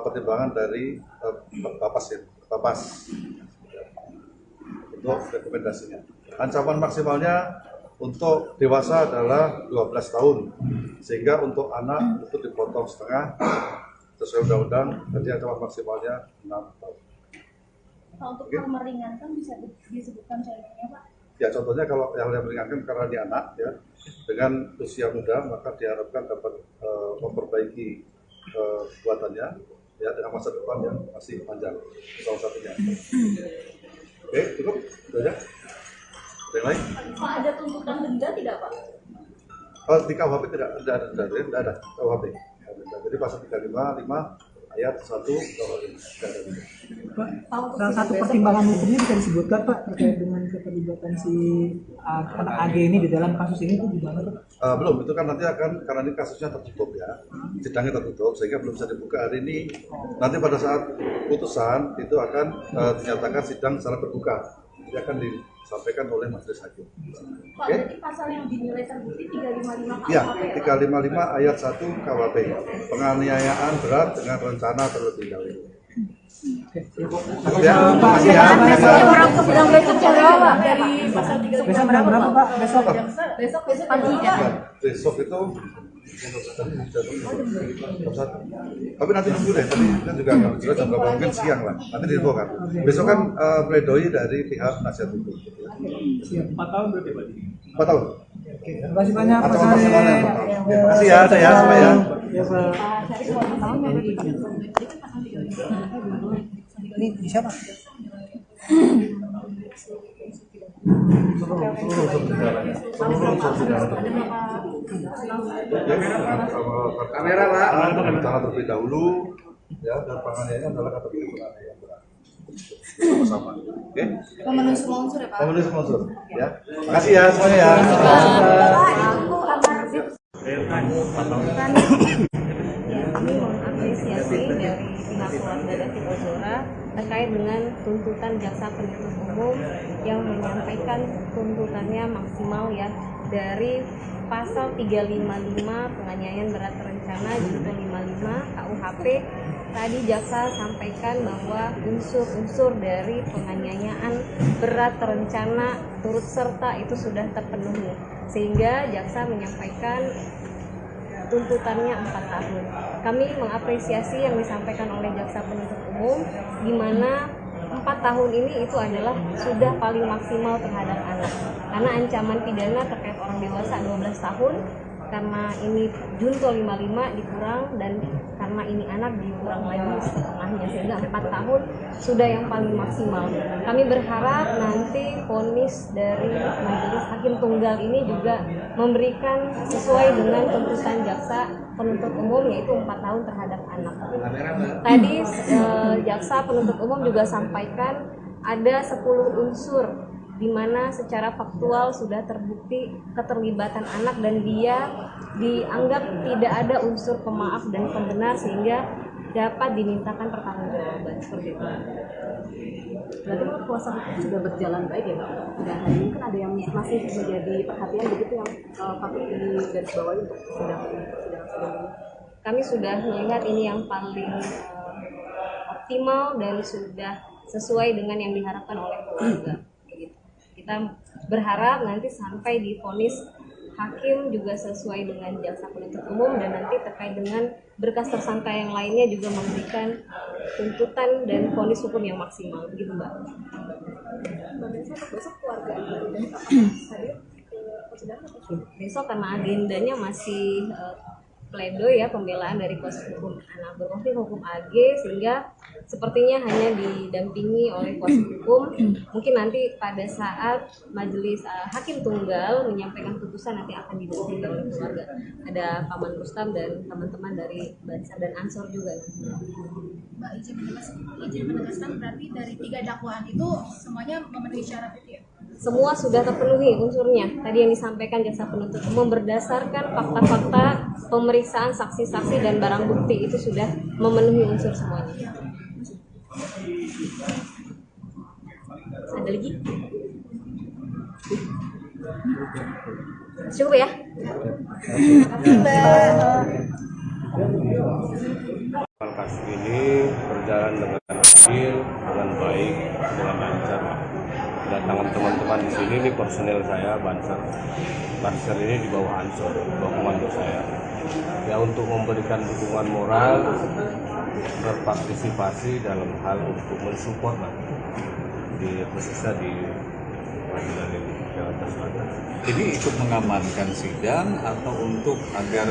pertimbangan dari Bapas untuk rekomendasinya. Ancaman maksimalnya untuk dewasa adalah 12 tahun, sehingga untuk anak itu dipotong setengah sesuai undang-undang. Jadi ancaman maksimalnya 6 tahun. Untuk hal meringankan bisa disebutkan contohnya, Pak? Ya, contohnya kalau yang meringankan karena dia anak ya, dengan usia muda, maka diharapkan dapat memperbaiki kekuatannya ya dengan masa depan yang masih panjang, salah satunya. Oke, cukup, sudah ya. Ada yang lain? Pak, ada tuntutan denda tidak, Pak? Di KUHP tidak ada KUHP. Jadi pasal 355 ayat 1 KUHP tidak ada. Pak, salah satu pertimbangan hukumnya bisa disebutkan Pak terkait dengan keterlibatan si anak AG ini di dalam kasus ini itu gimana Pak? Belum, itu kan nanti akan, karena ini kasusnya tertutup ya, sidangnya tertutup sehingga belum bisa dibuka hari ini. Nanti pada saat putusan itu akan dinyatakan sidang secara terbuka, jadi akan disampaikan oleh majelis hakim. Pak, berarti pasal yang dinilai terbukti 355 KUHP Ya, ya? 355 ayat 1 KUHP, penganiayaan berat dengan rencana terlebih dahulu. Ya, makasih ya. Orang sidang besok jam berapa? Dari pasal 3 Besok jam berapa Pak? Besok? Besok pagi ya. Besok itu jam 1. Tapi nanti nunggu deh, tadi kan juga nggak jelas jam berapa, mungkin siang lah. Nanti diinfo kan. Besok kan pledoi dari pihak penasihat hukum. Siap. 4 tahun berarti Pak? 4 tahun. Terima kasih banyak Pak Ancaman maksimalnya 4 tahun. Terima kasih ya, saya semua ya. Ya Pak. Ini di siapa? Kamera Pak, rencana terlebih dahulu ya, dan penganiayaan adalah kategori penganiayaan berat. Bersama, oke? Pemenuhi semua unsur ya, Pak? Pemenuhi semua unsur, ya. Makasih ya semuanya ya. Kami mengapresiasi dari pihak keluarga David Ozora terkait dengan tuntutan jaksa penuntut umum yang menyampaikan tuntutannya maksimal ya dari pasal 355 penganiayaan berat terencana junto 55 KUHP. Tadi jaksa sampaikan bahwa unsur-unsur dari penganiayaan berat terencana turut serta itu sudah terpenuhi, sehingga jaksa menyampaikan tuntutannya 4 tahun. Kami mengapresiasi yang disampaikan oleh jaksa penuntut umum, di mana 4 tahun ini itu adalah sudah paling maksimal terhadap anak. Karena ancaman pidana terkait orang dewasa 12 tahun, karena ini junto 55 dikurang, dan karena ini anak dikurang lagi setengahnya, sehingga 4 tahun sudah yang paling maksimal. Kami berharap nanti vonis dari majelis hakim tunggal ini juga memberikan sesuai dengan tuntutan jaksa penuntut umum, yaitu 4 tahun terhadap anak. Tadi jaksa penuntut umum juga sampaikan ada 10 unsur di mana secara faktual sudah terbukti keterlibatan anak dan dia dianggap tidak ada unsur pemaaf dan pembenar, sehingga dapat dimintakan pertanggungjawaban seperti itu. Berarti kuasa hukum sudah berjalan baik ya Pak? Dan hari ini kan ada yang masih menjadi perhatian begitu yang patut digarisbawahi untuk sidang ini. Kami sudah melihat ini yang paling optimal dan sudah sesuai dengan yang diharapkan oleh keluarga. Kita berharap nanti sampai di vonis hakim juga sesuai dengan jaksa penuntut umum, dan nanti terkait dengan berkas tersangka yang lainnya juga memberikan tuntutan dan vonis hukum yang maksimal, begitu Mbak. Besok keluarga Besok karena agendanya masih pledoi ya, pembelaan dari kuasa hukum anak berkonflik hukum AG, sehingga sepertinya hanya didampingi oleh kuasa hukum. Mungkin nanti pada saat majelis hakim tunggal menyampaikan putusan nanti akan didampingi oleh keluarga. Ada Paman Rustam dan teman-teman dari Bansar dan Ansor juga. Mbak izin menegaskan berarti dari 3 dakwaan itu semuanya memenuhi syarat itu ya? Semua sudah terpenuhi unsurnya. Tadi yang disampaikan jaksa penuntut umum berdasarkan fakta-fakta pemeriksaan saksi-saksi dan barang bukti itu sudah memenuhi unsur semuanya. Ada lagi? Cukup ya? Kasus ini berjalan dengan adil, dengan baik, dengan lancar. Kedatangan teman-teman di sini, ini personel saya, Banser. Banser ini di bawah Ansor, di bawah komando saya. Ya untuk memberikan dukungan moral, berpartisipasi dalam hal untuk mensupport lah, khususnya di pengadilan ini, Jakarta Selatan. Ini ikut mengamankan sidang atau untuk agar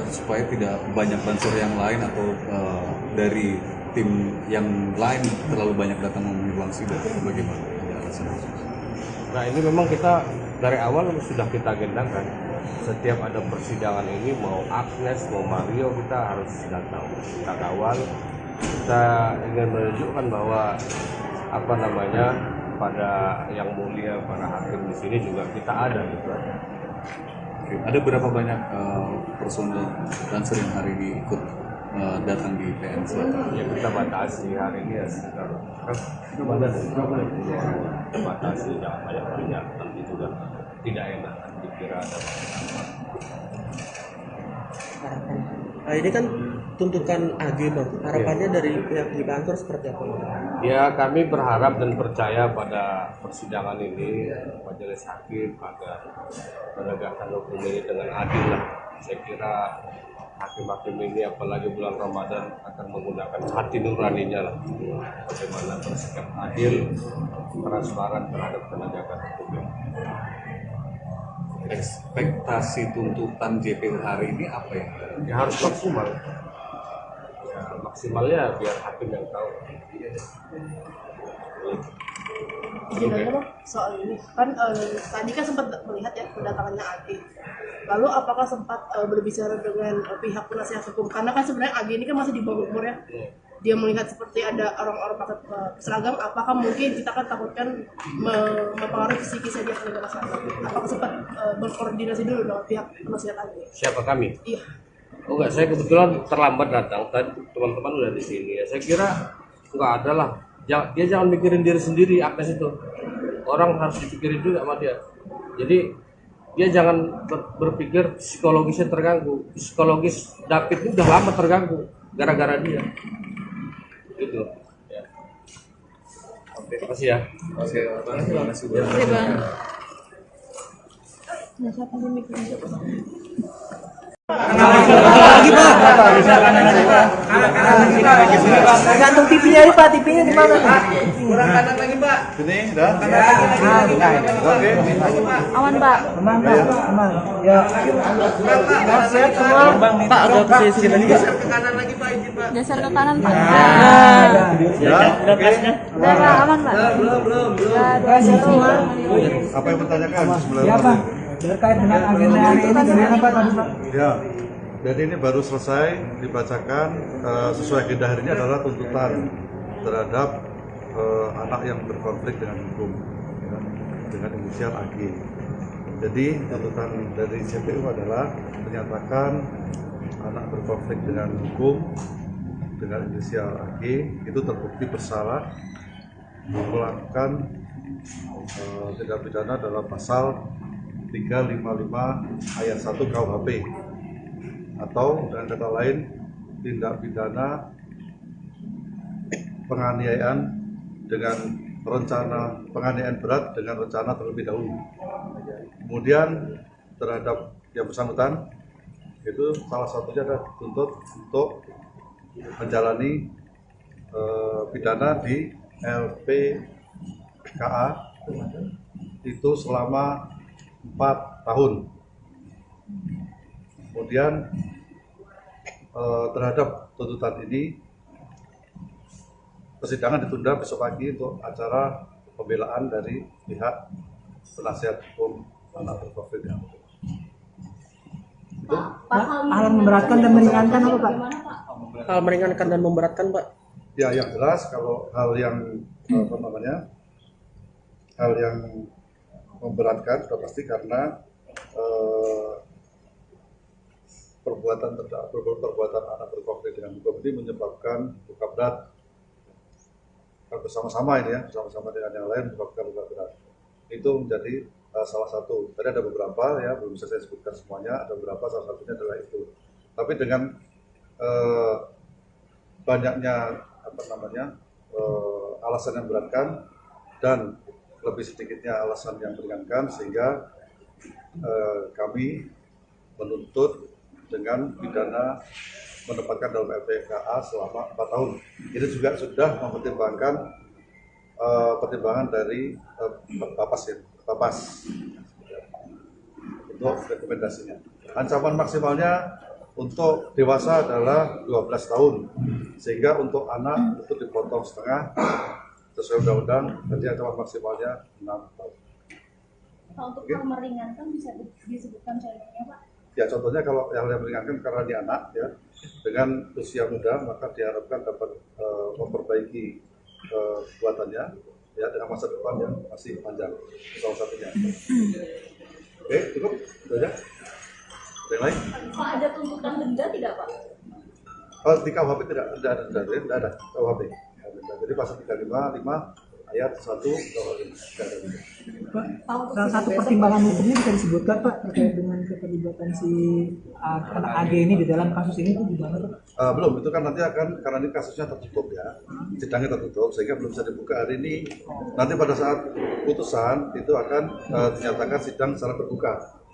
supaya tidak banyak bansur yang lain atau dari tim yang lain terlalu banyak datang memenuhi ruang sidang, bagaimana? Nah ini memang kita dari awal sudah kita agendakan, setiap ada persidangan ini mau Agnes mau Mario kita harus datang, kita kawal, kita ingin menunjukkan bahwa pada yang mulia para hakim di sini juga kita ada gitu. Oke. Ada berapa banyak personel Banser yang hari ini ikut datang di PN Selatan? Ya kita batasi hari ini ya sekitar batasi jangan banyak nanti juga tidak enak dikira ada Nah, ini kan tuntutan AG Bang. Harapannya dari pihak di kantor seperti apa? Ya kami berharap dan percaya pada persidangan ini majelis hakim agar menegakkan hukum ini dengan adil lah. Saya kira hakim-hakim ini apalagi bulan Ramadan akan menggunakan hati nuraninya lah bagaimana bersikap adil, transparan terhadap penegakan hukum. Ekspektasi tuntutan JPU hari ini apa ya? Ya harus maksimal. Ya maksimalnya biar hakim yang tahu. Izin aja Bang, soal ini kan tadi kan sempat melihat ya kedatangannya AG. Lalu apakah sempat berbicara dengan pihak penasihat hukum? Karena kan sebenarnya AG ini kan masih di bawah umur ya. Dia melihat seperti ada orang-orang pakai seragam, apakah mungkin kita kan takutkan mempengaruhi psikisnya dia sebagai masyarakat? Apakah sempat berkoordinasi dulu dengan pihak penasihat AG? Siapa kami? Iya. Oh enggak, saya kebetulan terlambat datang. Tadi teman-teman udah di sini ya. Saya kira enggak ada lah. Dia jangan mikirin diri sendiri, Agnes itu. Orang harus dipikirin juga sama dia. Jadi dia jangan berpikir psikologisnya terganggu. Psikologis David itu udah lama terganggu gara-gara dia. Gitu. Ya. Oke, makasih ya. Oke, terima kasih Bang. Gantung TV-nya ini Pak, TV-nya di mana? Kurang kanan lagi Pak. Ini dah. Oke. Aman Pak. Aman Pak, aman. Ya. Sehat semua. Pak agak ke sini lagi. Geser ke kanan Pak. Ya. Oke. Udah Pak, aman Pak. Belum. Sehat semua. Apa yang bertanyakan sebelum? Ya Pak. Terkait dengan agenda hari ini gimana Pak tadi Pak? Ya, jadi ini baru selesai dibacakan sesuai agenda hari ini adalah tuntutan terhadap anak yang berkonflik dengan hukum ya, dengan inisial AG. Jadi tuntutan dari JPU adalah menyatakan anak berkonflik dengan hukum dengan inisial AG itu terbukti bersalah melakukan tindak pidana dalam pasal 355 ayat 1 KUHP atau dengan kata lain tindak pidana penganiayaan dengan rencana penganiayaan berat dengan rencana terlebih dahulu. Kemudian terhadap yang bersangkutan itu salah satunya adalah dituntut untuk menjalani pidana di LPKA itu selama 4 tahun. Kemudian terhadap tuntutan ini persidangan ditunda besok pagi untuk acara pembelaan dari pihak penasihat hukum anak berkonflik dengan hukum. Hal yang memberatkan dan meringankan apa Pak? Hal meringankan dan memberatkan, Pak. Ya, yang jelas kalau hal yang hal yang memberatkan sudah pasti karena perbuatan anak berkonflik dengan hukum ini menyebabkan luka berat bersama-sama ini ya, bersama-sama dengan yang lain menyebabkan luka berat. Itu menjadi salah satu. Tadi ada beberapa ya, belum bisa saya sebutkan semuanya, ada beberapa, salah satunya adalah itu. Tapi dengan banyaknya alasan yang memberatkan dan lebih sedikitnya alasan yang meringankan, sehingga kami menuntut dengan pidana menempatkan dalam LPKA selama 4 tahun. Ini juga sudah mempertimbangkan pertimbangan dari Bapas untuk rekomendasinya. Ancaman maksimalnya untuk dewasa adalah 12 tahun, sehingga untuk anak itu dipotong setengah sesuai undang-undang, jadi ancaman maksimalnya 6 tahun. Pak, untuk hal meringankan bisa disebutkan contohnya Pak? Ya, contohnya kalau yang meringankan karena dia anak ya, dengan usia muda maka diharapkan dapat memperbaiki perbuatannya ya dengan masa depan yang masih panjang, salah satunya. Oke, cukup itu aja. Ada yang lain? Pak, ada tuntutan denda tidak Pak? Oh, di KUHP tidak ada denda, tidak ada KUHP. Jadi pasal 355 ayat 1 KUHP tidak ada denda. Pak, salah satu pertimbangan hukumnya bisa disebutkan Pak terkait dengan keterlibatan si anak AG ini di dalam kasus ini itu gimana Pak? Belum, itu kan nanti akan, karena ini kasusnya tertutup ya, sidangnya tertutup sehingga belum bisa dibuka hari ini. Nanti pada saat putusan itu akan dinyatakan sidang secara terbuka,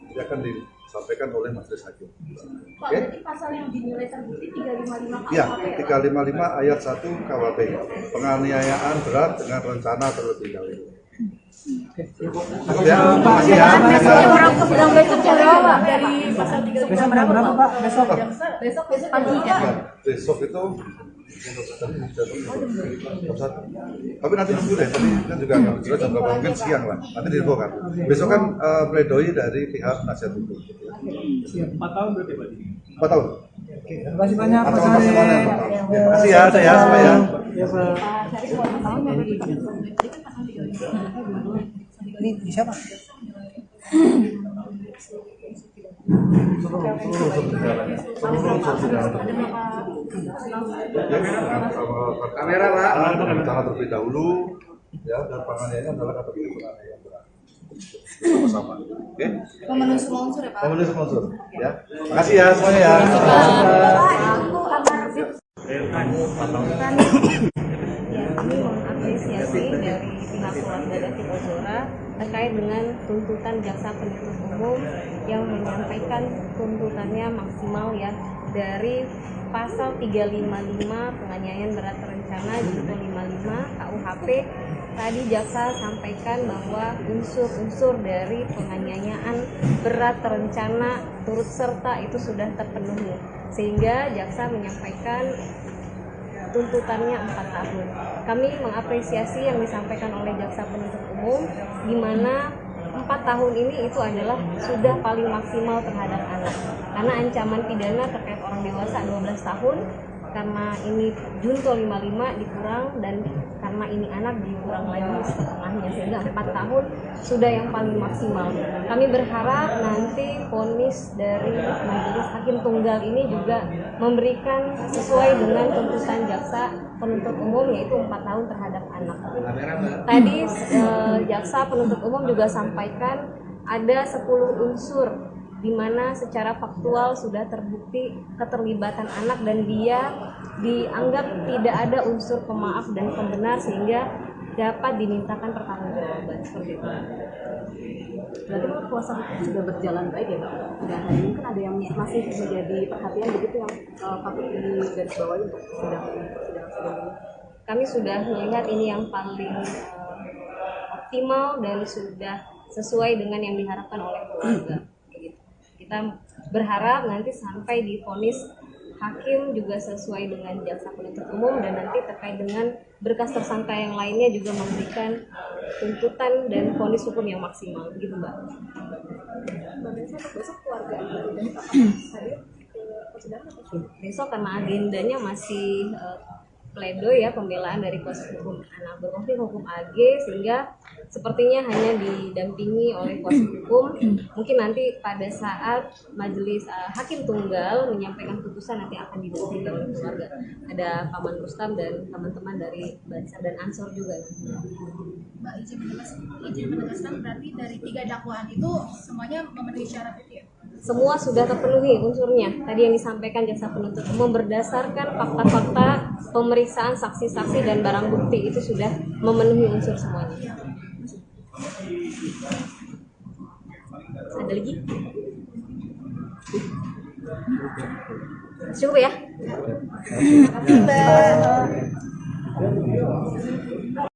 jadi akan disampaikan oleh majelis hakim. Pak, berarti pasal yang dinilai terbukti 355 KUHP Ya, ya? 355 ayat 1 KUHP, penganiayaan berat dengan rencana terlebih dahulu. Ya, makasih ya. Sedang besok jam berapa? Dari pasal 3 Besok jam berapa Pak? Besok? Besok pagi ya. Besok itu tapi nanti dulu deh, tadi kan juga nggak jelas jam berapa, mungkin siang lah, nanti diinfokan. Besok kan pledoi dari pihak penasihat hukum. Siap. 4 tahun berarti Pak? 4 tahun. Terima kasih banyak Pak Atau Syarif. maksimalnya 4 tahun. Makasih ya, saya semua ya. Ya Pak. Ini siapa? Kamera Pak, rencana terlebih dahulu ya, dan penganiayaan adalah kategori penganiayaan berat. Sama-sama. Oke? Memenuhi semua unsur ya Pak? Pemenuhi semua unsur ya. Makasih ya semuanya ya. Ya, kami mengapresiasi dari pihak keluarga David Ozora terkait dengan tuntutan jaksa penuntut umum yang menyampaikan tuntutannya maksimal ya dari pasal 355 penganiayaan berat terencana junto 55 KUHP. Tadi jaksa sampaikan bahwa unsur-unsur dari penganiayaan berat terencana turut serta itu sudah terpenuhi, sehingga jaksa menyampaikan tuntutannya 4 tahun. Kami mengapresiasi yang disampaikan oleh jaksa penuntut umum, di mana 4 tahun ini itu adalah sudah paling maksimal terhadap anak. Karena ancaman pidana terkait orang dewasa 12 tahun, karena ini junto 55 dikurang, dan karena ini anak dikurang lagi setengahnya, sehingga 4 tahun sudah yang paling maksimal. Kami berharap nanti vonis dari majelis hakim tunggal ini juga memberikan sesuai dengan tuntutan jaksa penuntut umum, yaitu 4 tahun terhadap anak. Tadi jaksa penuntut umum juga sampaikan ada 10 unsur di mana secara faktual sudah terbukti keterlibatan anak dan dia dianggap tidak ada unsur pemaaf dan pembenar, sehingga dapat dimintakan pertanggungjawaban seperti itu. Berarti kalau kuasa hukum sudah berjalan baik ya Pak? Dan hari ini kan ada yang masih menjadi perhatian begitu yang patut digarisbawahi untuk sidang ini. Kami sudah melihat ini yang paling optimal dan sudah sesuai dengan yang diharapkan oleh keluarga. Kita berharap nanti sampai di vonis hakim juga sesuai dengan jaksa penuntut umum dan nanti terkait dengan berkas tersangka yang lainnya juga memberikan tuntutan dan vonis hukum yang maksimal gitu Mbak. Besok keluarga dari hadir ke persidangan atau Besok karena agendanya masih pledoi ya, pembelaan dari kuasa hukum anak berkonflik hukum AG, sehingga sepertinya hanya didampingi oleh kuasa hukum. Mungkin nanti pada saat majelis hakim tunggal menyampaikan putusan nanti akan didampingi oleh keluarga. Ada Paman Rustam dan teman-teman dari Bansar dan Ansor juga. Mbak izin menegaskan berarti dari 3 dakwaan itu semuanya memenuhi syarat itu ya? Semua sudah terpenuhi unsurnya. Tadi yang disampaikan jaksa penuntut umum berdasarkan fakta-fakta pemeriksaan saksi-saksi dan barang bukti itu sudah memenuhi unsur semuanya. Ada lagi? Cukup ya?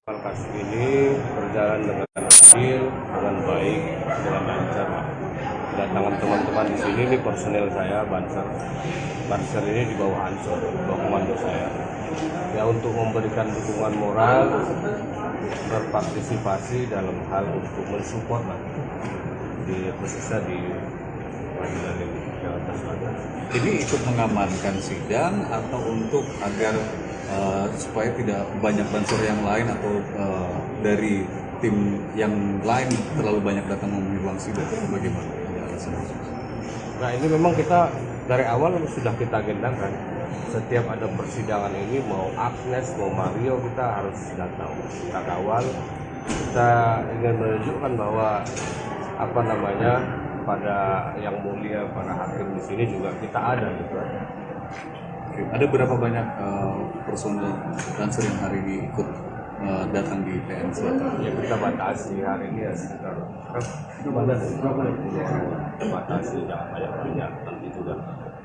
Kasus ini berjalan dengan adil, dengan baik, dengan lancar. Kedatangan teman-teman di sini, ini personel saya, Banser ini di bawah Ansor, di bawah komando saya. Ya untuk memberikan dukungan moral, berpartisipasi dalam hal untuk mensupport lah, khususnya di pengadilan ini, Jakarta Selatan. Ini ikut mengamankan sidang atau untuk agar supaya tidak banyak bansor yang lain atau dari tim yang lain terlalu banyak datang memenuhi ruang sidang, bagaimana? Nah ini memang kita dari awal sudah kita agendakan. Setiap ada persidangan ini, mau Agnes, mau Mario, kita harus datang, kita kawal. Kita ingin menunjukkan bahwa pada yang mulia, para hakim di sini juga kita ada gitu. Ada berapa banyak personel Banser yang hari ini ikut datang di PN Selatan? Ya kita batasi hari ini ya sekitar batasi, jangan banyak nanti juga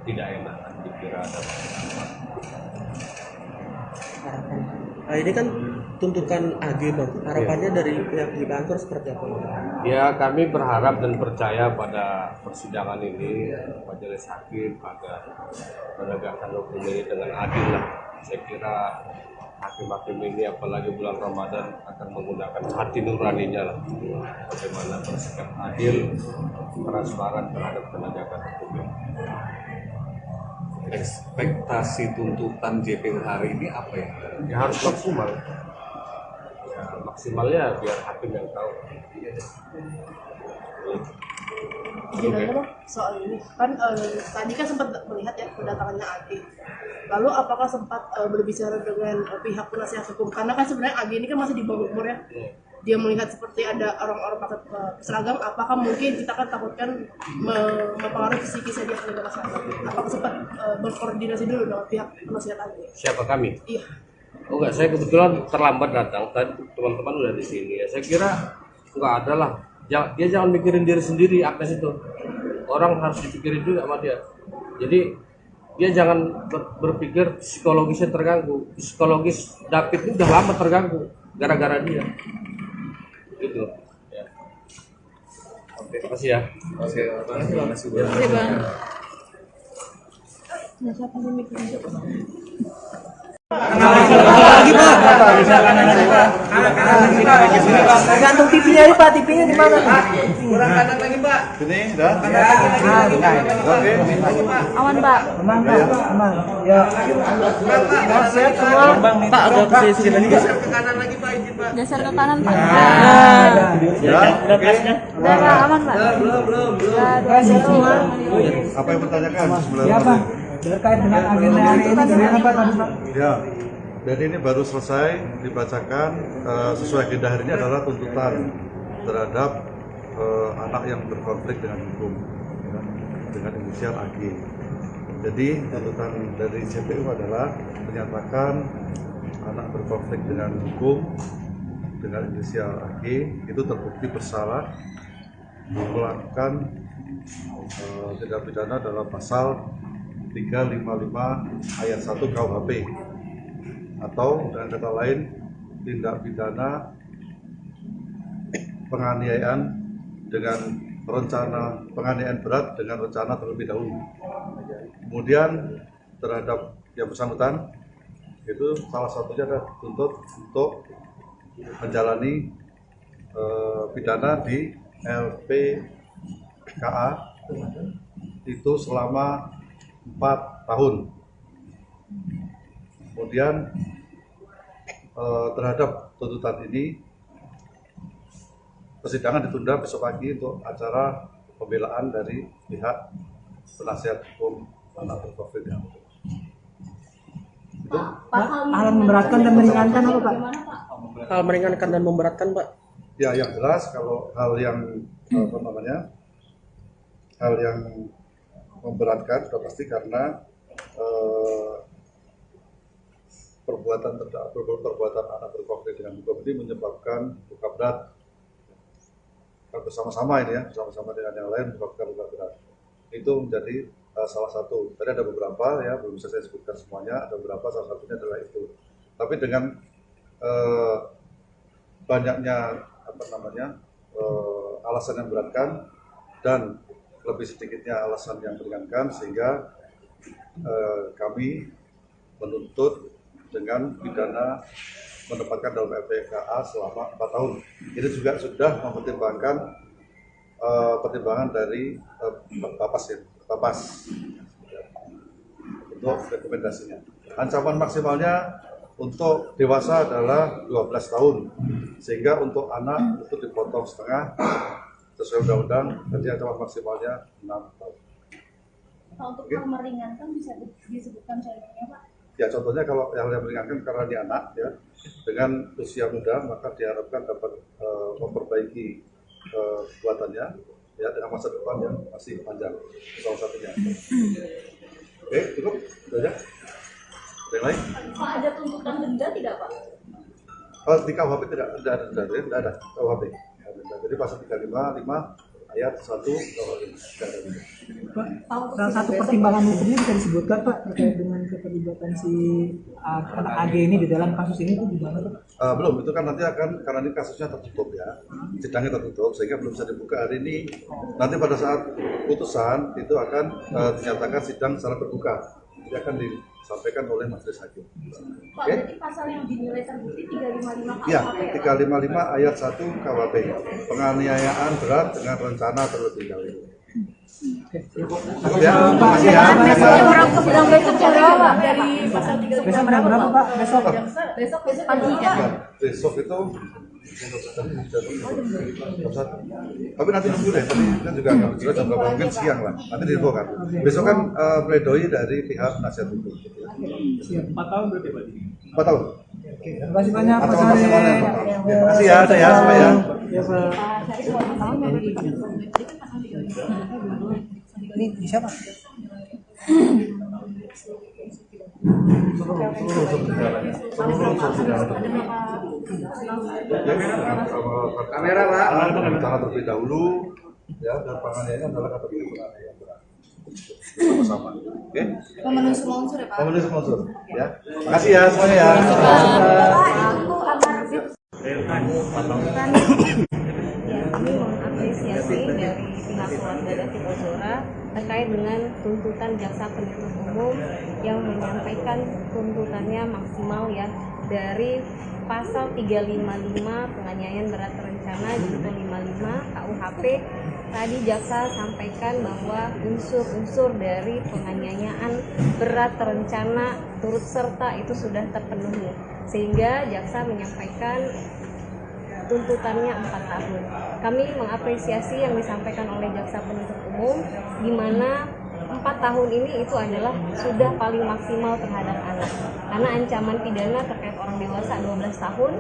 tidak enak dikira ada. Nah, ini kan tuntutan AG Bang. Harapannya dari pihak di kantor seperti apa? Ya kami berharap dan percaya pada persidangan ini majelis hakim agar menegakkan hukum ini dengan adil lah. Saya kira hakim-hakim ini apalagi bulan Ramadan akan menggunakan hati nuraninya lah, bagaimana bersikap adil, transparan terhadap penegakan hukum. Ekspektasi tuntutan JPU hari ini apa ya? Ya harus maksimal. Ya, maksimalnya biar hakim yang tahu. Gimana Bang soal ini? Kan tadi kan sempat melihat ya kedatangannya AG. Lalu apakah sempat berbicara dengan pihak penasihat hukum? Karena kan sebenarnya AG ini kan masih di bawah umur ya. Dia melihat seperti ada orang-orang pakai seragam, apakah mungkin kita kan takutkan mempengaruhi psikisnya dia sebagai masyarakat? Apakah sempat berkoordinasi dulu dengan pihak penasihat AG? Siapa kami? Iya. Oh enggak, saya kebetulan terlambat datang. Tadi teman-teman udah di sini ya. Saya kira enggak ada lah. Dia jangan mikirin diri sendiri, Agnes itu. Orang harus dipikirin juga sama dia. Jadi dia jangan berpikir psikologisnya terganggu. Psikologis David ini udah lama terganggu gara-gara dia. Gitu. Ya. Oke, terima kasih ya. Terima kasih. Gantung TV-nya aja Pak, TV-nya di mana? Kurang kanan lagi Pak. Sini, dah. Oke. Aman Pak. Aman Pak, aman. Ya. Sehat semua. Pak agak ke sini lagi. Geser ke kanan lagi Pak, izin Pak. Geser ke kanan Pak. Ya. Oke. Udah Pak, aman Pak. Belum. Terima kasih semua. Apa yang bertanyakan sebenarnya? Ya Pak, terkait dengan agenda hari ini bagaimana Pak tadi Pak? Ya, dan ini baru selesai dibacakan. Sesuai agenda hari ini adalah tuntutan terhadap anak yang berkonflik dengan hukum, ya, dengan inisial AG. Jadi tuntutan dari JPU adalah menyatakan anak berkonflik dengan hukum dengan inisial AG itu terbukti bersalah melakukan tindak pidana dalam pasal 355 ayat 1 KUHP atau dengan kata lain tindak pidana penganiayaan dengan rencana penganiayaan berat dengan rencana terlebih dahulu. Kemudian terhadap yang bersangkutan itu salah satunya adalah dituntut untuk menjalani pidana di LPKA itu selama 4 tahun. Kemudian terhadap tuntutan ini persidangan ditunda besok pagi untuk acara pembelaan dari pihak penasihat hukum anak berkonflik. Itu hal memberatkan dan meringankan apa Pak? Hal meringankan dan memberatkan, Pak. ya yang jelas kalau hal yang hal yang memberatkan sudah pasti karena perbuatan anak berkonflik dengan hukum ini menyebabkan luka berat bersama-sama ini ya, bersama-sama dengan yang lain menyebabkan luka berat. Itu menjadi salah satu. Tadi ada beberapa ya, belum bisa saya sebutkan semuanya, ada beberapa, salah satunya adalah itu. Tapi dengan banyaknya alasan yang beratkan dan lebih sedikitnya alasan yang meringankan, sehingga kami menuntut dengan pidana menempatkan dalam LPKA selama 4 tahun. Ini juga sudah mempertimbangkan pertimbangan dari Bapas untuk rekomendasinya. Ancaman maksimalnya untuk dewasa adalah 12 tahun, sehingga untuk anak itu dipotong setengah sesuai undang-undang, jadi ancaman maksimalnya 6 tahun. Pak, untuk hal meringankan bisa disebutkan contohnya, Pak? Ya, contohnya kalau yang meringankan karena dia anak ya, dengan usia muda, maka diharapkan dapat memperbaiki kekuatannya ya dengan masa depan yang masih panjang, salah satunya. Oke, cukup, sudah ya. Ada yang lain? Pak, ada tuntutan denda tidak, Pak? Oh, di KUHP tidak ada KUHP. Jadi pasal 355 ayat 1 KUHP. Pak, salah satu pertimbangan hukumnya bisa disebutkan Pak terkait dengan keterlibatan si anak AG ini di dalam kasus ini itu gimana Pak? Belum, itu kan nanti akan, karena ini kasusnya tertutup ya, sidangnya tertutup sehingga belum bisa dibuka hari ini. Nanti pada saat putusan itu akan dinyatakan sidang secara terbuka, jadi akan disampaikan oleh majelis hakim. Pak, berarti pasal yang dinilai terbukti 355 KUHP Ya, ya, 355 ayat 1 KUHP, penganiayaan berat dengan rencana terlebih dahulu. Ya, makasih ya. Sidang besok jam berapa Pak? dari pasal 355 Besok jam berapa Pak? Besok? Besok pagi ya? Ya, besok itu jam 1. Tapi nanti nunggu deh, tadi kan juga nggak jelas jam berapa, mungkin siang lah. Nanti diinfokan. Besok kan pledoi dari pihak penasihat hukum. Siap. 4 tahun berarti Pak? 4 tahun. Oke, terima kasih banyak Pak Atau Sari. maksimalnya 4 tahun. Terima kasih ya, saya semua ya. Ya Pak. Ini bisa Pak? Kamera Pak, rencana terlebih dahulu ya, dan penganiayaan adalah kategori penganiayaan berat. Sama-sama. Oke? pemenuhi semua unsur ya, Pak? Pemenuhi semua unsur ya. Makasih ya semuanya ya. Ya, kami mengapresiasi dari pihak keluarga David Ozora terkait dengan tuntutan jaksa penuntut umum yang menyampaikan tuntutannya maksimal ya dari pasal 355 penganiayaan berat terencana junto 55 KUHP. Tadi jaksa sampaikan bahwa unsur-unsur dari penganiayaan berat terencana turut serta itu sudah terpenuhi, sehingga jaksa menyampaikan tuntutannya 4 tahun. Kami mengapresiasi yang disampaikan oleh jaksa penuntut umum, di mana 4 tahun ini itu adalah sudah paling maksimal terhadap anak, karena ancaman pidana terkait orang dewasa 12 tahun,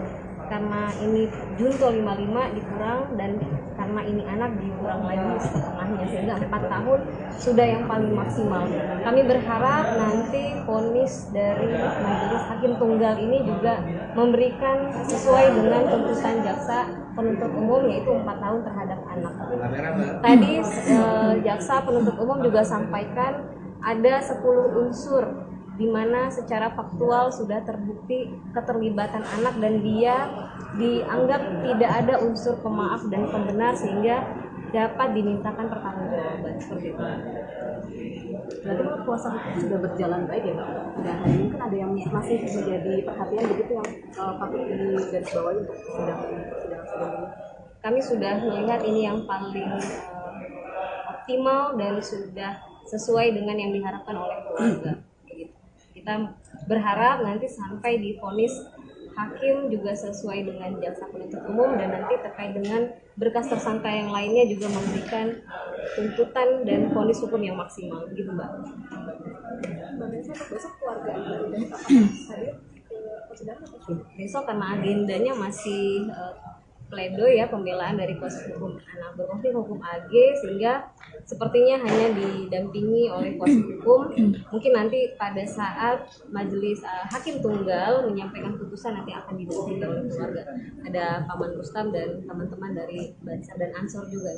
karena ini junto 55 dikurang, dan karena ini anak dikurang lagi setengahnya, sehingga 4 tahun sudah yang paling maksimal. Kami berharap nanti vonis dari majelis hakim tunggal ini juga memberikan sesuai dengan tuntutan jaksa penuntut umum, yaitu 4 tahun terhadap anak. Tadi jaksa penuntut umum juga sampaikan ada 10 unsur di mana secara faktual sudah terbukti keterlibatan anak, dan dia dianggap tidak ada unsur pemaaf dan pembenar, sehingga dapat dimintakan pertanggungjawaban seperti itu. Berarti kalau kuasa hukum sudah berjalan baik ya Mbak? Dan mungkin ada yang masih menjadi perhatian begitu yang patut digarisbawahi untuk persidangan ini. Kami sudah melihat ini yang paling optimal dan sudah sesuai dengan yang diharapkan oleh keluarga. Kita berharap nanti sampai divonis hakim juga sesuai dengan jaksa penuntut umum, dan nanti terkait dengan berkas tersangka yang lainnya juga memberikan tuntutan dan vonis hukum yang maksimal, gitu Mbak. Besok keluarga hadir ke persidangan atau Besok karena agendanya masih pledoi ya, pembelaan dari kuasa hukum anak berkonflik hukum AG, sehingga sepertinya hanya didampingi oleh kuasa hukum. Mungkin nanti pada saat majelis hakim tunggal menyampaikan putusan nanti akan didampingi oleh keluarga. Ada Paman Rustam dan teman-teman dari Bansar dan Ansor juga.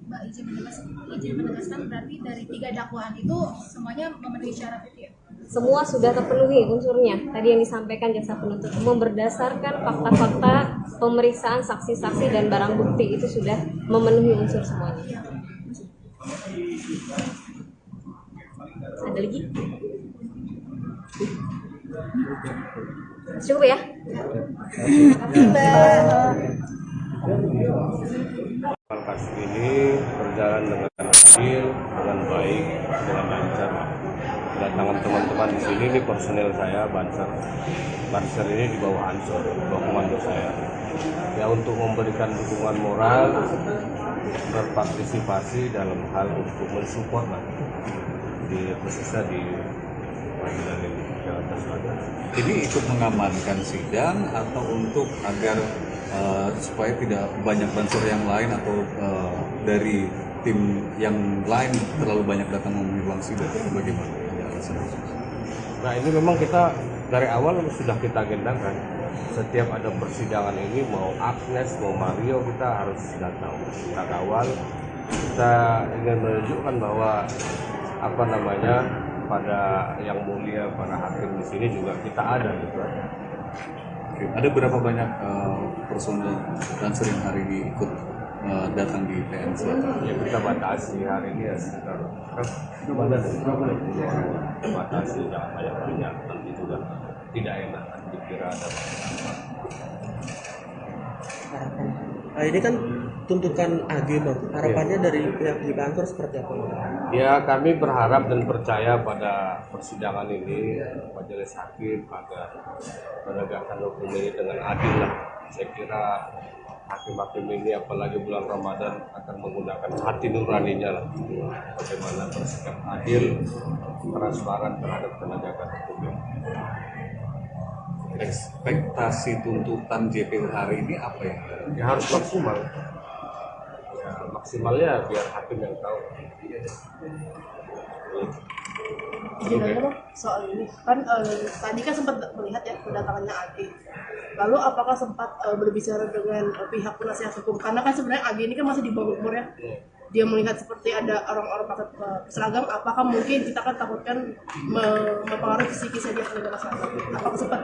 Mbak izin menegaskan berarti dari 3 dakwaan itu semuanya memenuhi syarat itu ya? Semua sudah terpenuhi unsurnya. Tadi yang disampaikan jaksa penuntut umum berdasarkan fakta-fakta pemeriksaan saksi-saksi dan barang bukti itu sudah memenuhi unsur semuanya. Ada lagi? Cukup ya? Kasus ini berjalan dengan adil, dengan baik, dengan lancar. Kedatangan teman-teman di sini, ini personel saya Banser. Banser ini di bawah Ansor, di bawah komando saya. Ya, untuk memberikan dukungan moral, berpartisipasi dalam hal untuk mensupport di khususnya di pengadilan ini Jakarta Selatan. Ini ikut mengamankan sidang atau untuk agar supaya tidak banyak bansor yang lain atau dari tim yang lain terlalu banyak datang memenuhi ruang sidang, bagaimana? Nah, ini memang kita dari awal sudah kita agendakan. Setiap ada persidangan ini, mau Agnes, mau Mario, kita harus datang. Kita kawal. Kita ingin menunjukkan bahwa pada yang mulia, para hakim di sini juga kita ada gitu. Oke. Ada berapa banyak personel dan sering hari ini ikut datang di PN Selatan? Ya, kita batasi hari ini ya sekitar batasi, jangan banyak, nanti juga tidak enak dikira ada. Nah, ini kan tuntutan AG Bang. Harapannya dari pihak di kantor seperti apa? Ya, kami berharap dan percaya pada persidangan ini majelis hakim agar menegakkan hukum ini dengan adil lah. Saya kira hakim-hakim ini apalagi bulan Ramadan akan menggunakan hati nuraninya lah, bagaimana bersikap adil, transparan terhadap penegakan hukum. Ekspektasi tuntutan JPU hari ini apa ya? Ya, harus maksimal. Ya, maksimalnya biar hakim yang tahu. Izin aja Bang, soal ini kan tadi kan sempat melihat ya kedatangannya AG. Lalu apakah sempat berbicara dengan pihak penasihat hukum? Karena kan sebenarnya AG ini kan masih di bawah umur ya. Dia melihat seperti ada orang-orang pakai seragam, apakah mungkin kita kan takutkan mempengaruhi kisi-kisi dia penegak seragam? Apakah sempat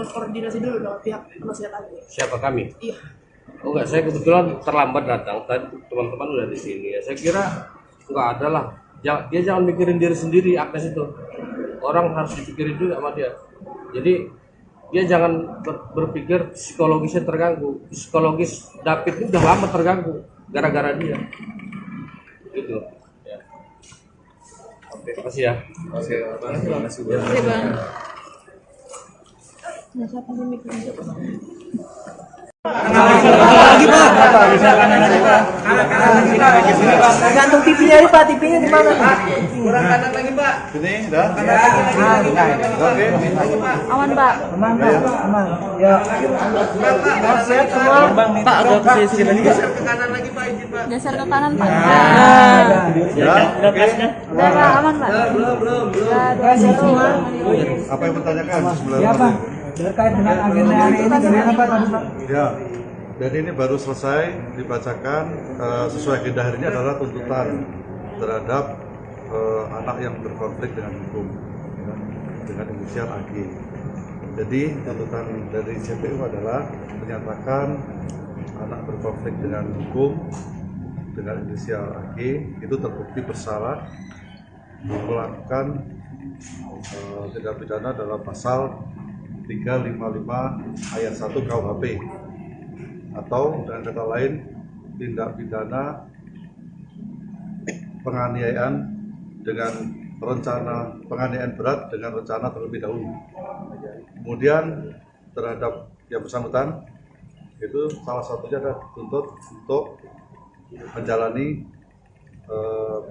berkoordinasi dulu dengan pihak penasihat AG? Siapa kami? Iya. Oh enggak, saya kebetulan terlambat datang. Tadi teman-teman udah di sini ya. Saya kira enggak ada lah. Dia jangan mikirin diri sendiri, Agnes itu. Orang harus dipikirin juga sama dia. Jadi dia jangan berpikir psikologisnya terganggu. Psikologis David ini udah lama terganggu gara-gara dia. Gitu. Ya. Oke, terima kasih ya. Terima kasih Bang. Oke Bang. Lagi Pak. Gantung TV-nya ini Pak, TV-nya di mana? Kurang kanan lagi Pak. Ini dah. Oke. Aman Pak. Aman Pak, aman. Ya. Sehat semua. Pak, agak ke sisi lagi Pak. Geser ke kanan Pak. Ya. Oke. Udah Pak, aman Pak. Belum. Sehat semua. Apa yang bertanyakan sebelum? Ya Pak. Terkait dengan agenda hari ini bagaimana Pak tadi Pak? Ya, dan ini baru selesai dibacakan sesuai agenda hari ini adalah tuntutan terhadap anak yang berkonflik dengan hukum, ya, dengan inisial AG. Jadi tuntutan dari JPU adalah menyatakan anak berkonflik dengan hukum dengan inisial AG itu terbukti bersalah melakukan tindak pidana dalam pasal 355 ayat 1 KUHP, atau dengan kata lain tindak pidana penganiayaan dengan rencana, penganiayaan berat dengan rencana terlebih dahulu. Kemudian terhadap yang bersangkutan itu salah satunya adalah dituntut untuk menjalani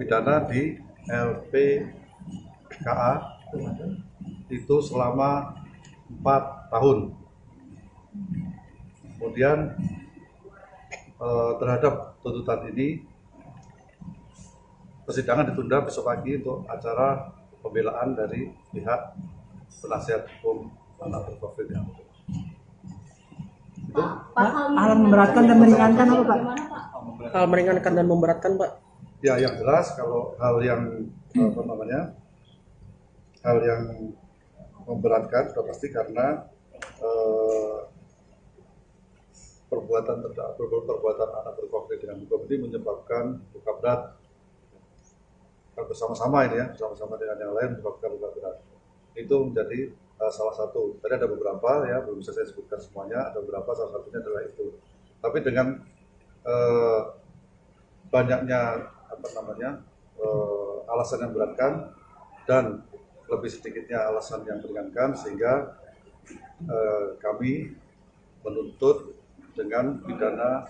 pidana di LPKA itu selama 4 tahun. Kemudian terhadap tuntutan ini persidangan ditunda besok pagi untuk acara pembelaan dari pihak penasihat hukum anak berprofil yang itu. Hal memberatkan dan meringankan apa Pak? Hal meringankan dan memberatkan Pak? Ya, yang jelas kalau hal yang hal yang memberatkan sudah pasti karena perbuatan anak berkonflik dengan hukum ini menyebabkan luka berat bersama-sama ini ya, bersama-sama dengan yang lain menyebabkan luka berat. Itu menjadi salah satu. Tadi ada beberapa ya, belum bisa saya sebutkan semuanya. Ada beberapa, salah satunya adalah itu. Tapi dengan banyaknya alasan yang beratkan dan lebih sedikitnya alasan yang meringankan, sehingga kami menuntut dengan pidana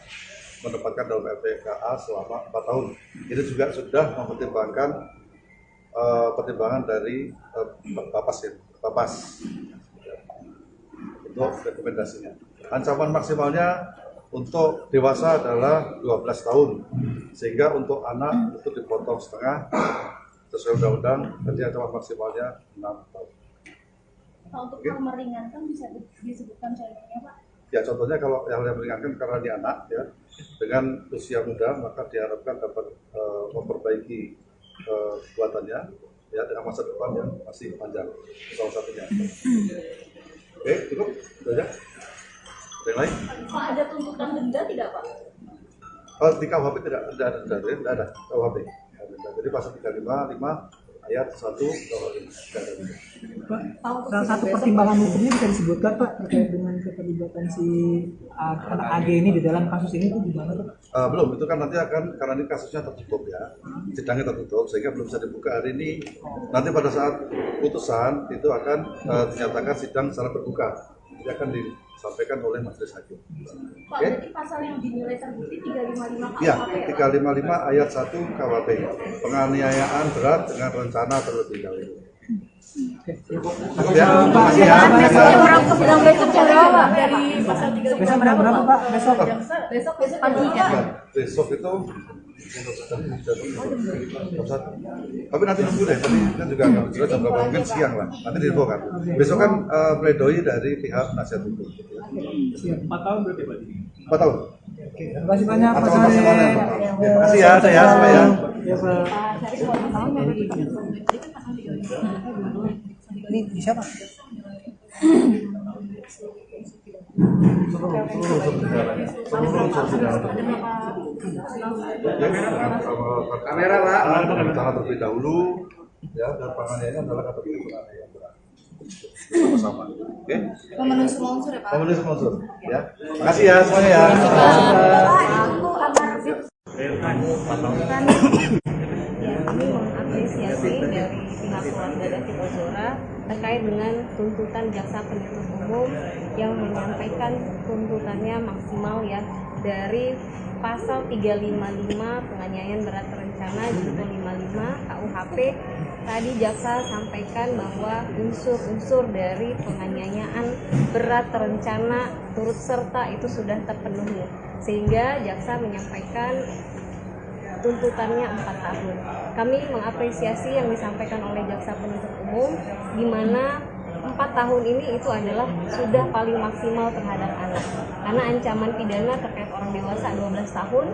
menempatkan dalam LPKA selama 4 tahun. Ini juga sudah mempertimbangkan pertimbangan dari Bapas untuk rekomendasinya. Ancaman maksimalnya untuk dewasa adalah 12 tahun, sehingga untuk anak itu dipotong setengah sesuai undang-undang, jadi ancaman maksimalnya 6 tahun. Untuk hal meringankan bisa disebutkan contohnya Pak? Ya, contohnya kalau yang meringankan karena dia anak ya, dengan usia muda maka diharapkan dapat memperbaiki kekuatannya ya dengan masa depan yang masih panjang, salah satunya. Oke, cukup, sudah ya. Ada yang lain? Pak, ada tuntutan denda tidak Pak? Di KUHP tidak ada KUHP. Jadi pasal 355 ayat 1 KUHP tidak ada denda. Pak, salah satu pertimbangan hukumnya bisa disebutkan Pak terkait dengan keterlibatan si anak AG ini di dalam kasus ini itu gimana Pak? Belum, itu kan nanti akan, karena ini kasusnya tertutup ya, sidangnya tertutup sehingga belum bisa dibuka hari ini. Nanti pada saat putusan itu akan dinyatakan sidang secara terbuka, jadi akan disampaikan oleh majelis hakim. Pak, berarti pasal yang dinilai terbukti 355 KUHP Ya, ya? 355 ayat 1 KUHP, penganiayaan berat dengan rencana terlebih dahulu. Ya, makasih ya. Sidang besok jam berapa? Dari pasal 3 Besok jam berapa Pak? Besok? Besok pagi ya. Nah, besok itu jam 1. Tapi nanti nunggu deh, tadi kan juga nggak jelas jam berapa, mungkin siang lah. Nanti diinfo kan. Besok kan pledoi dari pihak penasihat hukum. 4 tahun berarti Pak? 4 tahun. Terima kasih banyak Pak Ancaman Sari. maksimalnya 4 tahun. Makasih ya, saya semua ya. Ya Pak. Ini bisa Pak? Kamera Pak, rencana terlebih dahulu ya, dan penganiayaan adalah kategori penganiayaan berat. Sama-sama. Oke? Pemenuhi semua unsur ya Pak? Pemenuhi semua unsur ya. Makasih ya semuanya ya. Kami mengapresiasi dari pihak keluarga David Ozora terkait dengan tuntutan jaksa penuntut umum yang menyampaikan tuntutannya maksimal ya dari pasal 355 penganiayaan berat terencana junto 55 KUHP. Tadi jaksa sampaikan bahwa unsur-unsur dari penganiayaan berat terencana turut serta itu sudah terpenuhi, sehingga jaksa menyampaikan tuntutannya 4 tahun. Kami mengapresiasi yang disampaikan oleh jaksa penuntut umum, di mana 4 tahun ini itu adalah sudah paling maksimal terhadap anak, karena ancaman pidana terkait orang dewasa 12 tahun,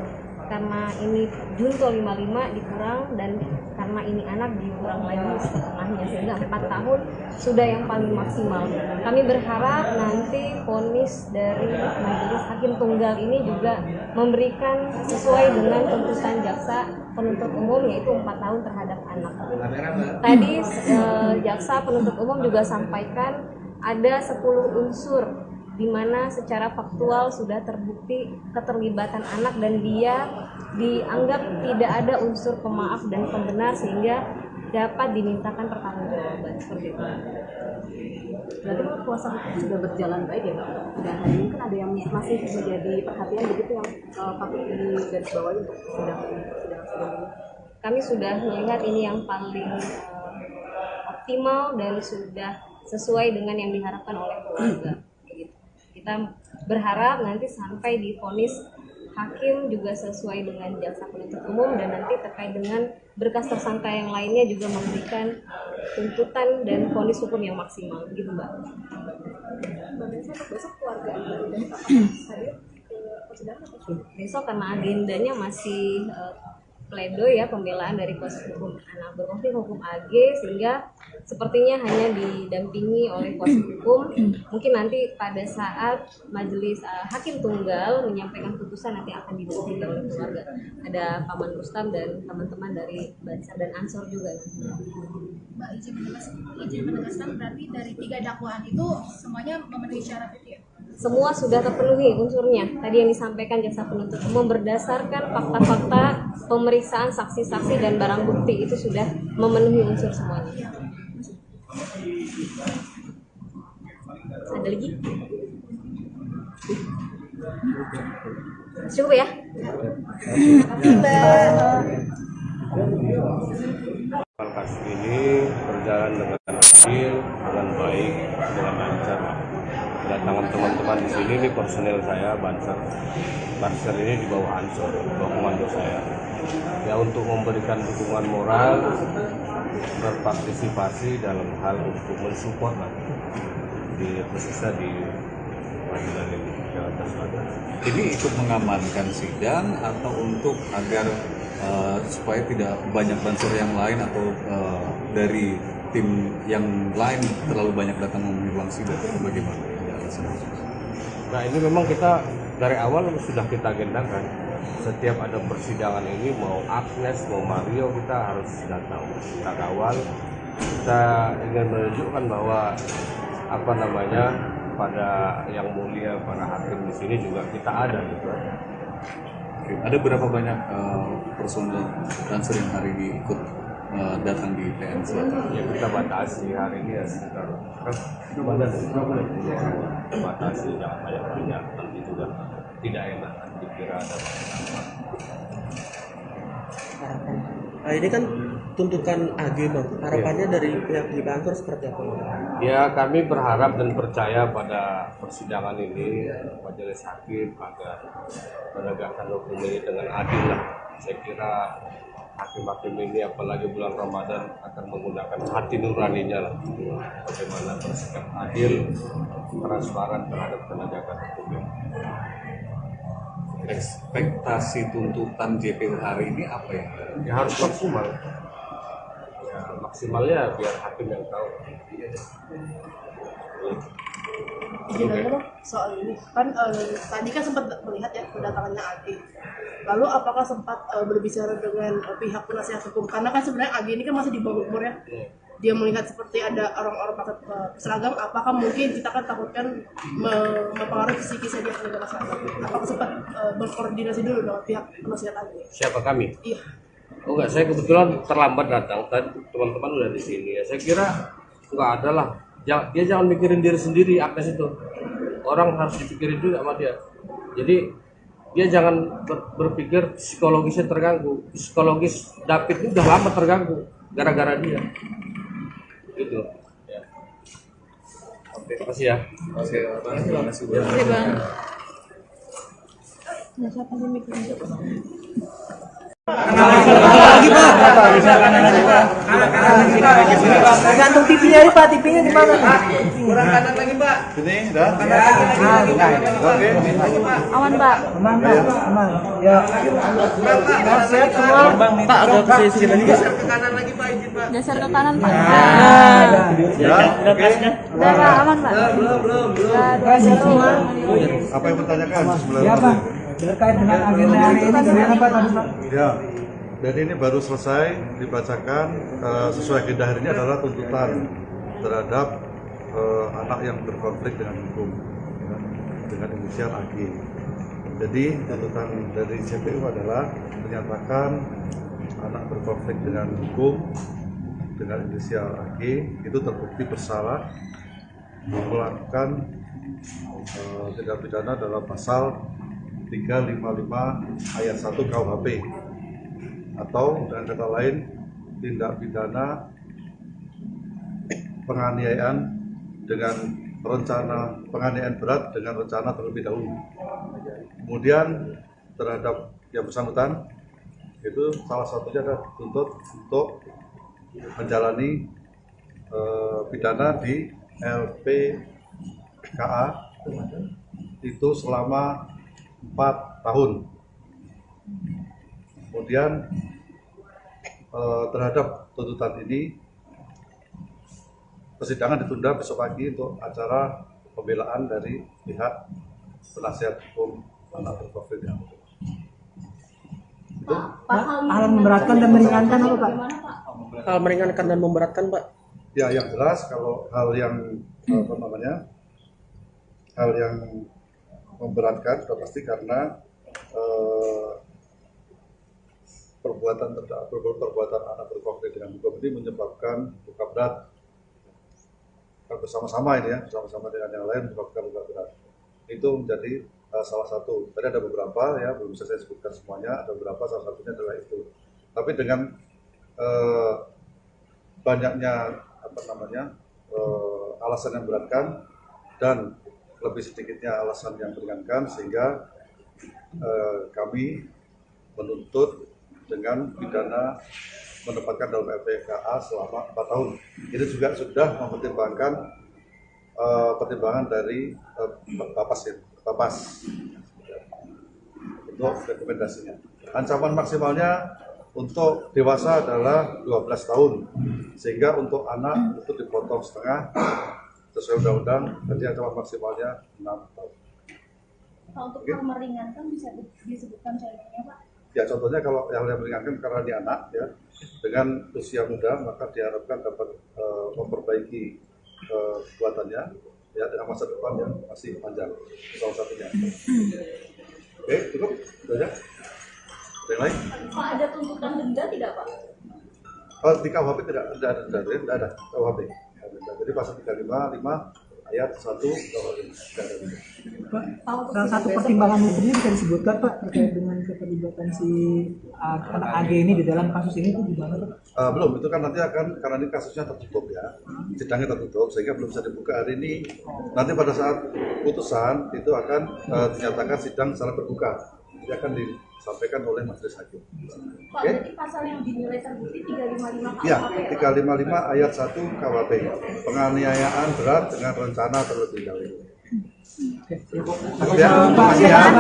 karena ini junto 55 dikurang, dan karena karena ini anak dikurang lagi setengahnya sehingga 4 tahun sudah yang paling maksimal. Kami berharap nanti vonis dari majelis hakim tunggal ini juga memberikan sesuai dengan tuntutan jaksa penuntut umum, yaitu 4 tahun terhadap anak. Tadi jaksa penuntut umum juga sampaikan ada 10 unsur di mana secara faktual sudah terbukti keterlibatan anak dan dia dianggap tidak ada unsur pemaaf dan pembenar sehingga dapat dimintakan pertanggungjawaban seperti itu. Berarti kuasa hukum sudah berjalan baik ya Pak? Dan hari ini kan ada yang masih menjadi perhatian begitu yang patut digarisbawahi untuk sidang ini. Kami sudah melihat ini yang paling optimal dan sudah sesuai dengan yang diharapkan oleh keluarga. Kita berharap nanti sampai divonis hakim juga sesuai dengan jaksa penuntut umum dan nanti terkait dengan berkas tersangka yang lainnya juga memberikan tuntutan dan vonis hukum yang maksimal, begitu Mbak. Besok keluarga dari Pak hadir ke persidangan atau Besok karena agendanya masih pledoi ya, pembelaan dari kuasa hukum anak berkonflik hukum AG, sehingga sepertinya hanya didampingi oleh kuasa hukum. Mungkin nanti pada saat majelis hakim tunggal menyampaikan putusan nanti akan didampingi oleh keluarga. Ada Paman Rustam dan teman-teman dari Bansar dan Ansor juga. Mbak izin menegaskan berarti dari 3 dakwaan itu semuanya memenuhi syarat itu ya? Semua sudah terpenuhi unsurnya. Tadi yang disampaikan jaksa penuntut umum berdasarkan fakta-fakta pemeriksaan saksi-saksi dan barang bukti itu sudah memenuhi unsur semuanya. Ada lagi? Cukup ya? Kasus ini berjalan dengan adil, dengan baik, dengan lancar. Kedatangan teman-teman di sini, ini personel saya, Banser ini di bawah Ansor, bawah komando saya. Ya untuk memberikan dukungan moral, berpartisipasi dalam hal untuk mensupport lah di khususnya di pengadilan ini Jakarta Selatan. Ini ikut mengamankan sidang atau untuk agar supaya tidak banyak banser yang lain atau dari tim yang lain terlalu banyak datang memenuhi ruang sidang, atau bagaimana? Nah ini memang kita dari awal sudah kita agendakan, setiap ada persidangan ini mau Agnes mau Mario kita harus datang, kita kawal, kita ingin menunjukkan bahwa pada yang mulia para hakim di sini juga kita ada gitu. Ada berapa banyak personel Banser yang hari ini ikut datang di PN Selatan? Ya kita batasi hari ini ya sekitar kita batasi jangan banyak nanti juga tidak enak dikira ada Nah, ini kan tuntutan AG Bang. Harapannya dari pihak di kantor seperti apa? Ya kami berharap dan percaya pada persidangan ini majelis hakim agar menegakkan hukum ini dengan adil lah. Saya kira hakim-hakim ini apalagi bulan Ramadan akan menggunakan hati nuraninya lah bagaimana bersikap adil, transparan terhadap penegakan hukum. Ekspektasi tuntutan JPU hari ini apa ya? Ya harus maksimal. Ya maksimalnya biar hakim yang tahu. Izin aja dong soal ini kan tadi kan sempat melihat ya kedatangannya AG. Lalu apakah sempat berbicara dengan pihak penasihat hukum, karena kan sebenarnya AG ini kan masih di bawah umur ya. Dia melihat seperti ada orang-orang pakai seragam, apakah mungkin kita kan takutkan mempengaruhi psikisnya dia sebagai masyarakat. Apakah sempat berkoordinasi dulu dengan pihak penasihat AG? Siapa kami? Iya. Oh enggak, saya kebetulan terlambat datang. Tadi teman-teman udah di sini ya. Saya kira enggak ada lah. Dia jangan mikirin diri sendiri, Agnes itu. Orang harus dipikirin juga sama dia. Jadi dia jangan berpikir psikologisnya terganggu. Psikologis David itu udah lama terganggu gara-gara dia. Gitu. Ya. Oke, makasih ya. Oke, terima kasih. Oke Bang. Lagi Pak. Tergantung TV-nya nih Pak, TV-nya di mana? Kurang kanan lagi Pak. Ini dah. Oke. Aman Pak. Aman Pak, aman. Ya. Sehat semua. Pak agak ke sisi lagi. Geser ke kanan lagi Pak, izin Pak. Geser ke kanan Pak. Ya. Oke. Udah Pak, aman Pak. Belum. Sehat semua. Apa yang bertanyakan? Ya Pak, terkait dengan agenda hari ini gimana Pak tadi Pak? Ya, jadi ini baru selesai dibacakan sesuai agenda hari ini adalah tuntutan terhadap anak yang berkonflik dengan hukum ya, dengan inisial AG. Jadi tuntutan dari CPU adalah menyatakan anak berkonflik dengan hukum dengan inisial AG itu terbukti bersalah melakukan tindak pidana dalam pasal 355 ayat 1 KUHP atau dengan kata lain tindak pidana penganiayaan dengan rencana penganiayaan berat dengan rencana terlebih dahulu. Kemudian terhadap yang bersangkutan itu salah satunya adalah dituntut untuk menjalani pidana di LPKA itu selama 4 tahun. Kemudian terhadap tuntutan ini persidangan ditunda besok pagi untuk acara pembelaan dari pihak penasihat hukum anak berkonflik dengan hukum. Itu Hal memberatkan dan meringankan apa Pak? Hal meringankan dan memberatkan Pak. ya yang jelas kalau hal yang hal yang memberatkan sudah pasti karena perbuatan anak berkonflik dengan hukum ini menyebabkan luka berat bersama-sama ini ya, bersama-sama dengan yang lain menyebabkan luka berat. Itu menjadi salah satu. Tadi ada beberapa ya, belum bisa saya sebutkan semuanya, ada beberapa, salah satunya adalah itu. Tapi dengan banyaknya alasan yang memberatkan dan lebih sedikitnya alasan yang meringankan sehingga kami menuntut dengan pidana menempatkan dalam LPKA selama 4 tahun. Ini juga sudah mempertimbangkan pertimbangan dari Bapas untuk rekomendasinya. Ancaman maksimalnya untuk dewasa adalah 12 tahun, sehingga untuk anak itu dipotong setengah sesuai undang-undang, jadi ancaman maksimalnya 6 tahun. Pak, untuk hal meringankan bisa disebutkan contohnya Pak? Ya contohnya kalau yang meringankan karena dia anak ya dengan usia muda maka diharapkan dapat memperbaiki kekuatannya ya dengan masa depan yang masih panjang salah satunya. Oke cukup itu aja. Ada yang lain? Pak, ada tuntutan denda tidak Pak? Di KUHP tidak ada denda, tidak ada KUHP. Jadi pasal 355 ayat 1 KUHP tidak ada denda. Pak, salah satu pertimbangan hukumnya bisa disebutkan Pak terkait dengan keterlibatan si anak AG ini di dalam kasus ini itu gimana Pak? Belum, itu kan nanti akan karena ini kasusnya tertutup ya, sidangnya tertutup sehingga belum bisa dibuka hari ini. Nanti pada saat putusan itu akan dinyatakan sidang secara terbuka, jadi akan disampaikan oleh majelis hakim. Pak, berarti pasal yang dinilai terbukti 355 KUHP Ya, 355 ayat 1 KUHP, penganiayaan berat dengan rencana terlebih dahulu. Ya, makasih ya.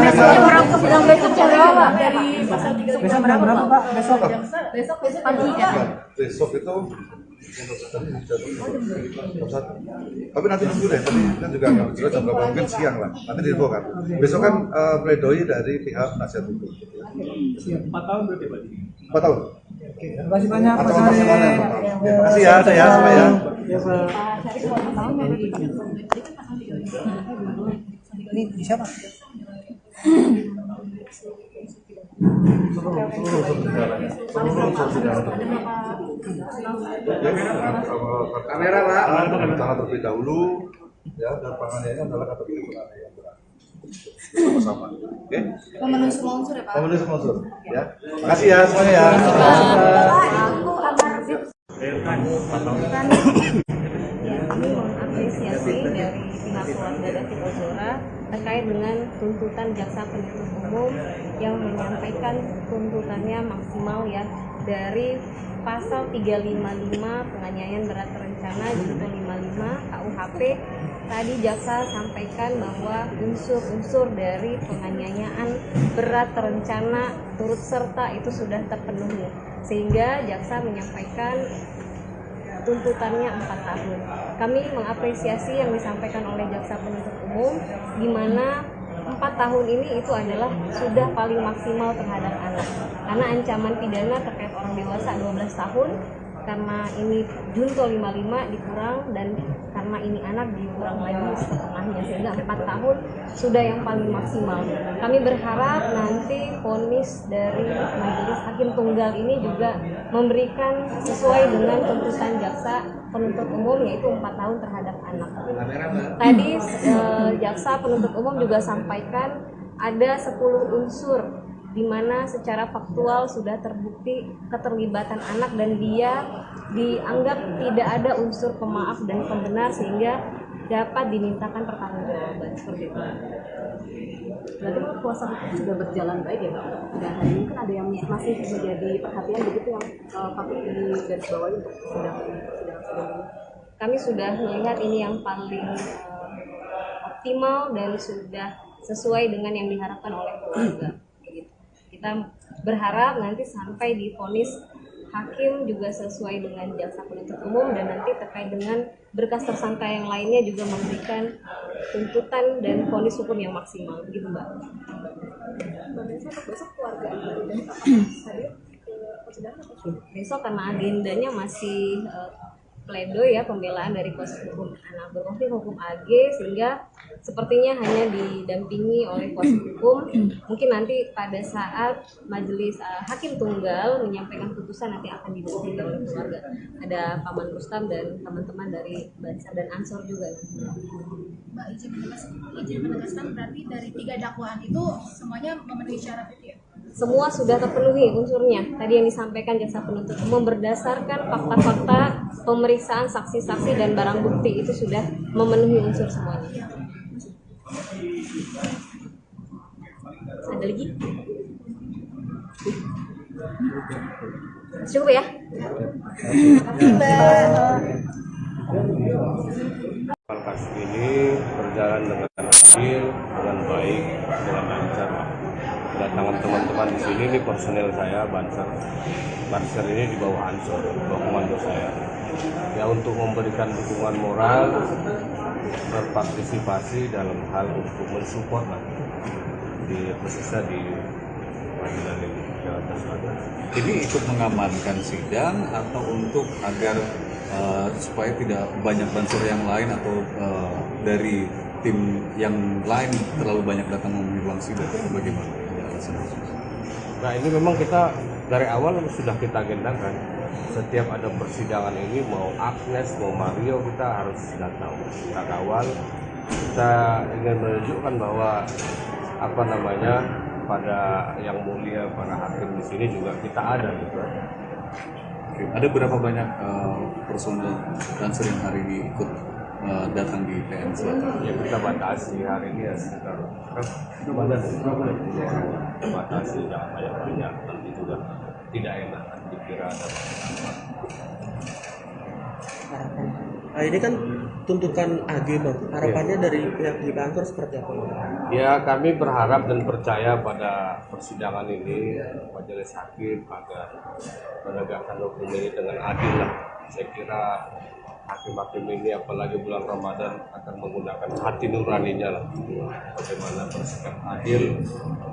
Sidang besok jam berapa? dari pasal 355 Besok jam berapa Pak? Besok? besok pagi ya? Besok itu tapi nanti dulu deh, tadi kan juga nggak jelas jam berapa, mungkin siang lah, nanti diinfo kan. Besok kan pledoi dari pihak penasihat hukum. Siap. 4 tahun berarti Pak? 4 tahun. Terima kasih banyak Pak Atau Syarif. maksimalnya 4 tahun. Ya, makasih ya, saya sampai ya. Ya Pak. Ini siapa? Kamera Pak, rencana terlebih dahulu ya, dan penganiayaan adalah kategori penganiayaan berat. Sama-sama. Oke? Memenuhi semua unsur ya Pak? Pemenuhi semua unsur ya. Makasih ya semuanya ya. Ya, kami mengapresiasi dari pihak keluarga David Ozora terkait dengan tuntutan jaksa penuntut umum yang menyampaikan tuntutannya maksimal ya dari pasal 355 penganiayaan berat terencana junto 55 KUHP. Tadi jaksa sampaikan bahwa unsur-unsur dari penganiayaan berat terencana turut serta itu sudah terpenuhi, sehingga jaksa menyampaikan tuntutannya 4 tahun. Kami mengapresiasi yang disampaikan oleh jaksa penuntut umum, di mana 4 tahun ini itu adalah sudah paling maksimal terhadap anak, karena ancaman pidana terkait orang dewasa 12 tahun, karena ini junto 55 dikurang, dan karena ini anak dikurang lagi setengahnya, sehingga 4 tahun sudah yang paling maksimal. Kami berharap nanti vonis dari majelis hakim tunggal ini juga memberikan sesuai dengan tuntutan jaksa penuntut umum, yaitu 4 tahun terhadap anak. Tadi jaksa penuntut umum juga sampaikan ada 10 unsur di mana secara faktual sudah terbukti keterlibatan anak dan dia dianggap tidak ada unsur pemaaf dan pembenar, sehingga dapat dimintakan pertanggungjawaban seperti itu. Berarti kuasa hukum sudah berjalan baik ya Pak? Dan hari ini kan ada yang masih menjadi perhatian begitu yang patut digarisbawahi untuk sidang ini. Kami sudah melihat ini yang paling optimal dan sudah sesuai dengan yang diharapkan oleh keluarga. Kita berharap nanti sampai di vonis hakim juga sesuai dengan jaksa penuntut umum, dan nanti terkait dengan berkas tersangka yang lainnya juga memberikan tuntutan dan vonis hukum yang maksimal, gitu Mbak. Besok keluarga dari hadir ke persidangan atau Besok karena agendanya masih pledoi ya, pembelaan dari kuasa hukum anak berkonflik hukum AG, sehingga sepertinya hanya didampingi oleh kuasa hukum. Mungkin nanti pada saat majelis hakim tunggal menyampaikan putusan nanti akan didampingi oleh keluarga. Ada Paman Rustam dan teman-teman dari Bansar dan Ansor juga. Mbak izin menegaskan berarti dari 3 dakwaan itu semuanya memenuhi syarat itu ya? Semua sudah terpenuhi unsurnya. Tadi yang disampaikan jaksa penuntut umum berdasarkan fakta-fakta pemeriksaan saksi-saksi dan barang bukti itu sudah memenuhi unsur semuanya. Ada lagi? Cukup ya? Kasus ini berjalan dengan adil, dengan baik, dengan lancar. Kedatangan teman-teman di sini, ini personel saya, Banser ini di bawah Ansor, bawah komando saya. Ya, untuk memberikan dukungan moral, berpartisipasi dalam hal untuk mensupport lah, khususnya di pengadilan ini. Ini ikut mengamankan sidang atau untuk agar supaya tidak banyak bansur yang lain atau dari tim yang lain terlalu banyak datang memenuhi ruang sidang, atau bagaimana? Nah, ini memang kita dari awal sudah kita agendakan. Setiap ada persidangan ini, mau Agnes, mau Mario, kita harus datang. Kita kawal. Kita ingin menunjukkan bahwa pada yang mulia, para hakim di sini juga kita ada gitu. Ada berapa banyak personel Bansur yang hari ini ikut datang di PNC? Ya, kita batasi hari ini ya sekitar kita batasi, jangan banyak, nanti juga tidak enak dikira ada harapan. Nah, ini kan tuntutan AG Bang. Harapannya dari pihak di kantor seperti apa? Ya, kami berharap dan percaya pada persidangan ini majelis hakim agar menegakkan hukum ini dengan adil lah. Saya kira hakim-hakim ini apalagi bulan Ramadan akan menggunakan hati nuraninya lah, bagaimana bersikap adil,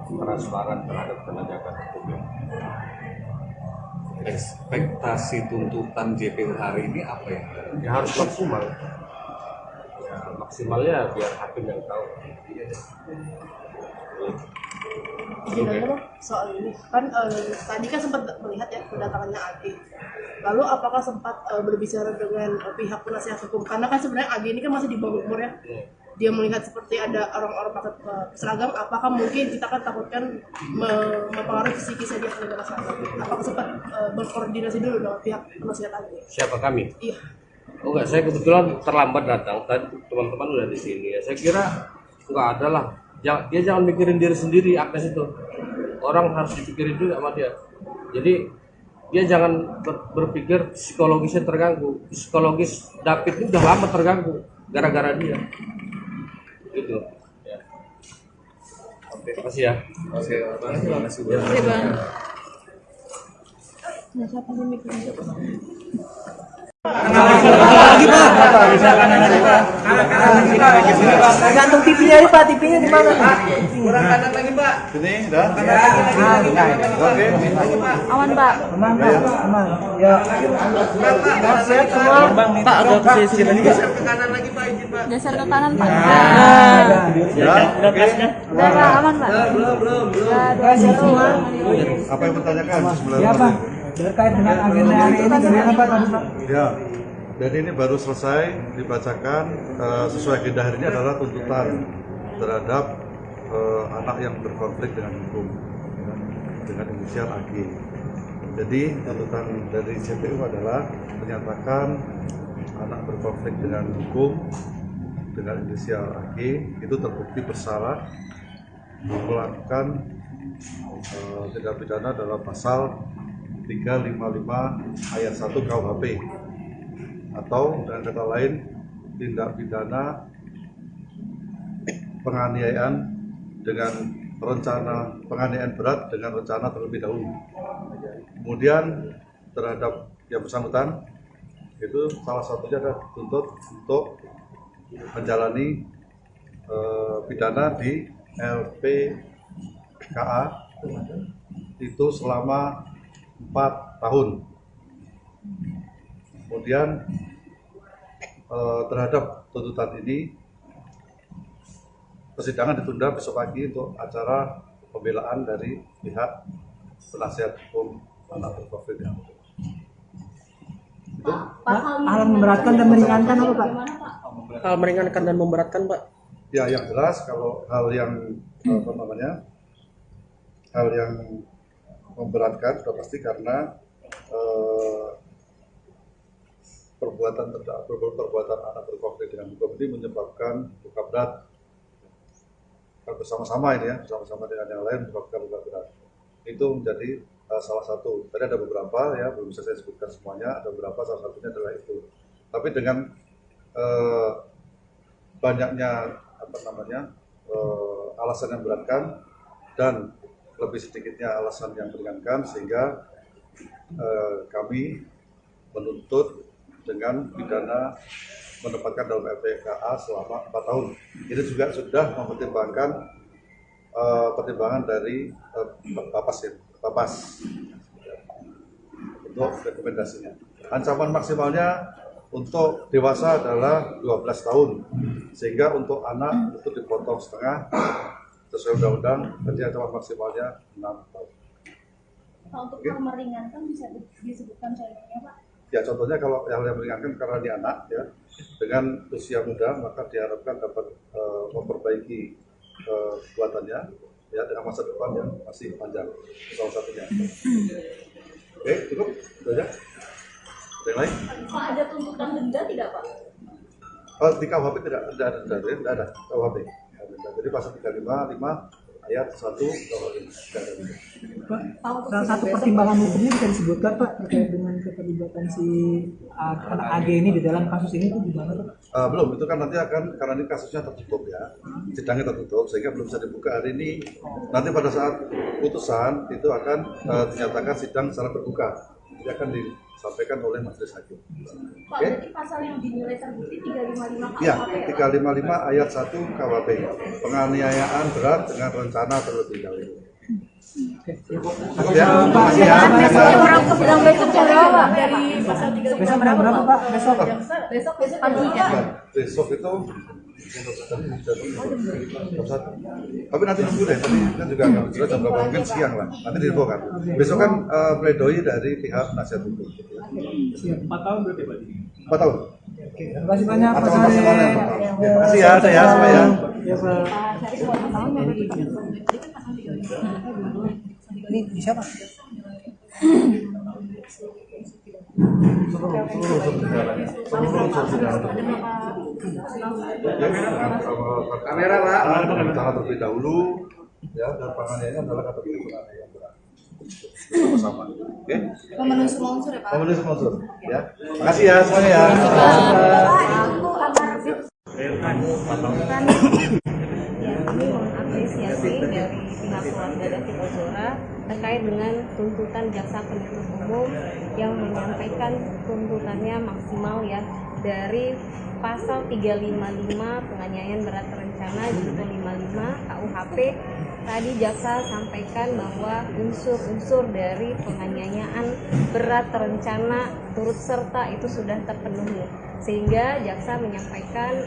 transparan terhadap penegakan hukum. Ekspektasi tuntutan JPU hari ini apa ya? Ya harus maksimal. Ya, maksimalnya biar hakim yang tahu. Izin aja dong soal ini kan tadi kan sempat melihat ya kedatangannya AG. Lalu apakah sempat berbicara dengan pihak penasihat hukum, karena kan sebenarnya AG ini kan masih di bawah umur ya. Dia melihat seperti ada orang-orang pakai seragam, apakah mungkin kita kan takutkan mempengaruhi psikisnya dia sebagai seragam? Apakah sempat berkoordinasi dulu dengan pihak penasihat AG? Siapa kami? Iya. Oh enggak, saya kebetulan terlambat datang. Tadi teman-teman udah di sini ya. Saya kira enggak ada lah. Dia jangan mikirin diri sendiri, Agnes itu. Orang harus dipikirin juga sama dia. Jadi dia jangan berpikir psikologisnya terganggu. Psikologis David ini udah lama terganggu gara-gara dia. Gitu. Ya. Oke, makasih ya. Oke, terima kasih. Oke, Bang. Gantung TV-nya ini Pak, TV-nya di mana? Kurang kanan lagi Pak. Sini, dah. Oke. Aman, Pak. Aman Pak, aman. Ya. Sehat semua. Pak agak ke sisi lagi. Geser ke kanan, Pak. Ya. Oke. Udah, Pak, aman, Pak. Belum. Sehat semua. Apa yang bertanyakan? Ya Pak, terkait dengan agenda hari ini gimana Pak tadi Pak? Ya, dan ini baru selesai dibacakan sesuai agenda hari ini adalah tuntutan terhadap anak yang berkonflik dengan hukum ya, dengan inisial AG. Jadi tuntutan dari CPU adalah menyatakan anak berkonflik dengan hukum dengan inisial AG itu terbukti bersalah melakukan tindak pidana dalam pasal 355 ayat 1 KUHP atau dengan kata lain tindak pidana penganiayaan dengan rencana penganiayaan berat dengan rencana terlebih dahulu. Kemudian terhadap yang bersangkutan itu salah satunya adalah dituntut untuk menjalani pidana di LPKA itu selama 4 tahun. Kemudian terhadap tuntutan ini persidangan ditunda besok pagi untuk acara pembelaan dari pihak penasihat hukum anak berkonflik. Itu Hal memberatkan dan meringankan apa Pak? Hal meringankan dan memberatkan, Pak. ya yang jelas kalau hal yang hal yang memberatkan sudah pasti karena perbuatan anak berkonflik dengan hukum ini menyebabkan luka berat bersama-sama ini ya, bersama-sama dengan yang lain menyebabkan luka berat. Itu menjadi salah satu. Tadi ada beberapa ya, belum bisa saya sebutkan semuanya, ada beberapa, salah satunya adalah itu. Tapi dengan banyaknya alasan yang memberatkan dan lebih sedikitnya alasan yang meringankan sehingga kami menuntut dengan pidana menempatkan dalam LPKA selama 4 tahun. Ini juga sudah mempertimbangkan pertimbangan dari Bapas untuk rekomendasinya. Ancaman maksimalnya untuk dewasa adalah 12 tahun, sehingga untuk anak itu dipotong setengah sesuai undang-undang, jadi ancaman maksimalnya 6 tahun. Pak, untuk hal meringankan bisa disebutkan contohnya Pak? Ya contohnya kalau yang meringankan karena dia anak ya, dengan usia muda maka diharapkan dapat memperbaiki kekuatannya ya dengan masa depan yang masih panjang, salah satunya. Oke, cukup itu aja. Ada yang lain? Pak, ada tuntutan denda tidak Pak? Di KUHP tidak ada denda, tidak ada KUHP. Jadi pasal 355 ayat 1 KUHP tidak ada denda. Pak, salah satu pertimbangan hukumnya bisa disebutkan Pak terkait dengan keterlibatan si anak AG ini di dalam kasus ini itu gimana Pak? Belum, itu kan nanti akan, karena ini kasusnya tertutup ya, sidangnya tertutup sehingga belum bisa dibuka hari ini. Nanti pada saat putusan itu akan dinyatakan sidang secara terbuka, jadi akan disampaikan oleh majelis hakim. Pak, berarti pasal yang dinilai terbukti 355 KUHP Ya, ya? 355 ayat 1 KUHP, penganiayaan berat dengan rencana terlebih dahulu. Ya, makasih ya. Yang besok jam berapa? Dari pasal 355 Besok jam berapa Pak? Besok? besok pagi ya? Besok itu jam 1. Tapi nanti nunggu deh, tadi kan juga nggak jelas jam berapa, mungkin siang lah. Nanti diinfo kan. Besok kan pledoi dari pihak penasihat hukum. 4 tahun berarti Pak? 4 tahun. Oke, terima kasih banyak Pak Atau Sari. maksimalnya 4 tahun. Ya, makasih ya, saya semua ya. Ya Pak. Ini siapa? Kamera Pak. Rencana terlebih dahulu ya, dan penganiayaan adalah kategori penganiayaan berat. bersama. Oke? Memenuhi semua unsur ya Pak? Memenuhi semua unsur. Ya. Makasih ya semuanya ya. Ya, kami mengapresiasi dari pihak keluarga David Ozora terkait dengan tuntutan jaksa penuntut umum yang menyampaikan tuntutannya maksimal ya dari pasal 355 penganiayaan berat terencana junto 55 KUHP. Tadi jaksa sampaikan bahwa unsur-unsur dari penganiayaan berat terencana turut serta itu sudah terpenuhi, sehingga jaksa menyampaikan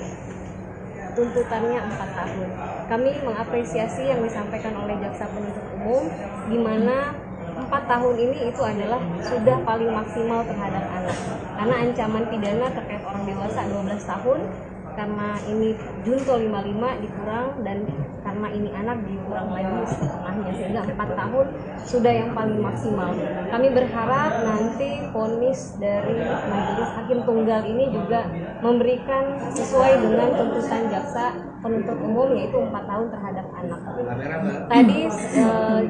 tuntutannya 4 tahun. Kami mengapresiasi yang disampaikan oleh jaksa penuntut umum, di mana 4 tahun ini itu adalah sudah paling maksimal terhadap anak. Karena ancaman pidana terkait orang dewasa 12 tahun, karena ini junto 55 dikurang, dan karena ini anak dikurang lagi setengahnya, sehingga 4 tahun sudah yang paling maksimal. Kami berharap nanti vonis dari majelis hakim tunggal ini juga memberikan sesuai dengan tuntutan jaksa penuntut umum, yaitu 4 tahun terhadap anak. Tadi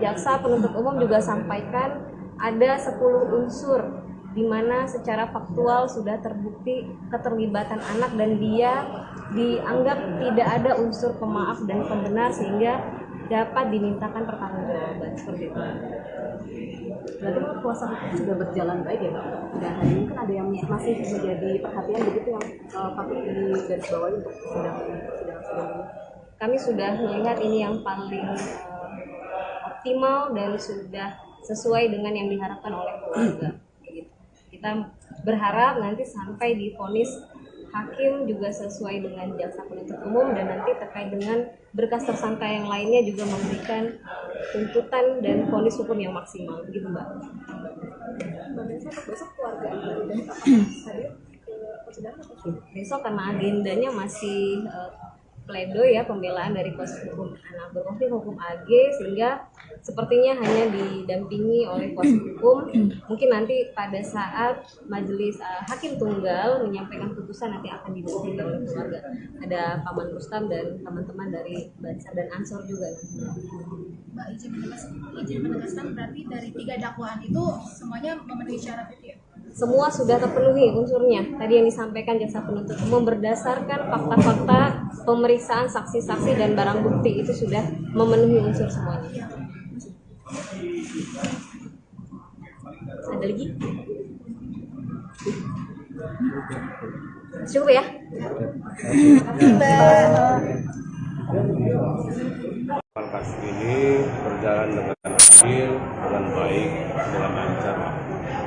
jaksa penuntut umum juga sampaikan ada 10 unsur di mana secara faktual sudah terbukti keterlibatan anak dan dia dianggap tidak ada unsur pemaaf dan pembenar sehingga dapat dimintakan pertanggungjawaban seperti itu. Berarti kalau kuasa hukum sudah berjalan baik ya Pak? Dan hari ini kan ada yang masih menjadi perhatian begitu yang patut digarisbawahi untuk sidang ini. Kami sudah melihat ini yang paling optimal dan sudah sesuai dengan yang diharapkan oleh keluarga. Kita berharap nanti sampai di vonis hakim juga sesuai dengan jaksa penuntut umum, dan nanti terkait dengan berkas tersangka yang lainnya juga memberikan tuntutan dan vonis hukum yang maksimal, gitu Mbak. Besok keluarga dari hadir ke persidangan atau Besok karena agendanya masih pledoi ya, pembelaan dari kuasa hukum anak berkonflik hukum AG, sehingga sepertinya hanya didampingi oleh kuasa hukum. Mungkin nanti pada saat majelis hakim tunggal menyampaikan putusan nanti akan didampingi oleh keluarga. Ada Paman Rustam dan teman-teman dari Bansar dan Ansor juga. Mbak izin menegaskan berarti dari 3 dakwaan itu semuanya memenuhi syarat itu ya? Semua sudah terpenuhi unsurnya. Tadi yang disampaikan jaksa penuntut umum berdasarkan fakta-fakta pemeriksaan saksi-saksi dan barang bukti itu sudah memenuhi unsur semuanya. Ada lagi? Cukup ya? Kasus ini berjalan dengan adil, dengan baik, dengan lancar.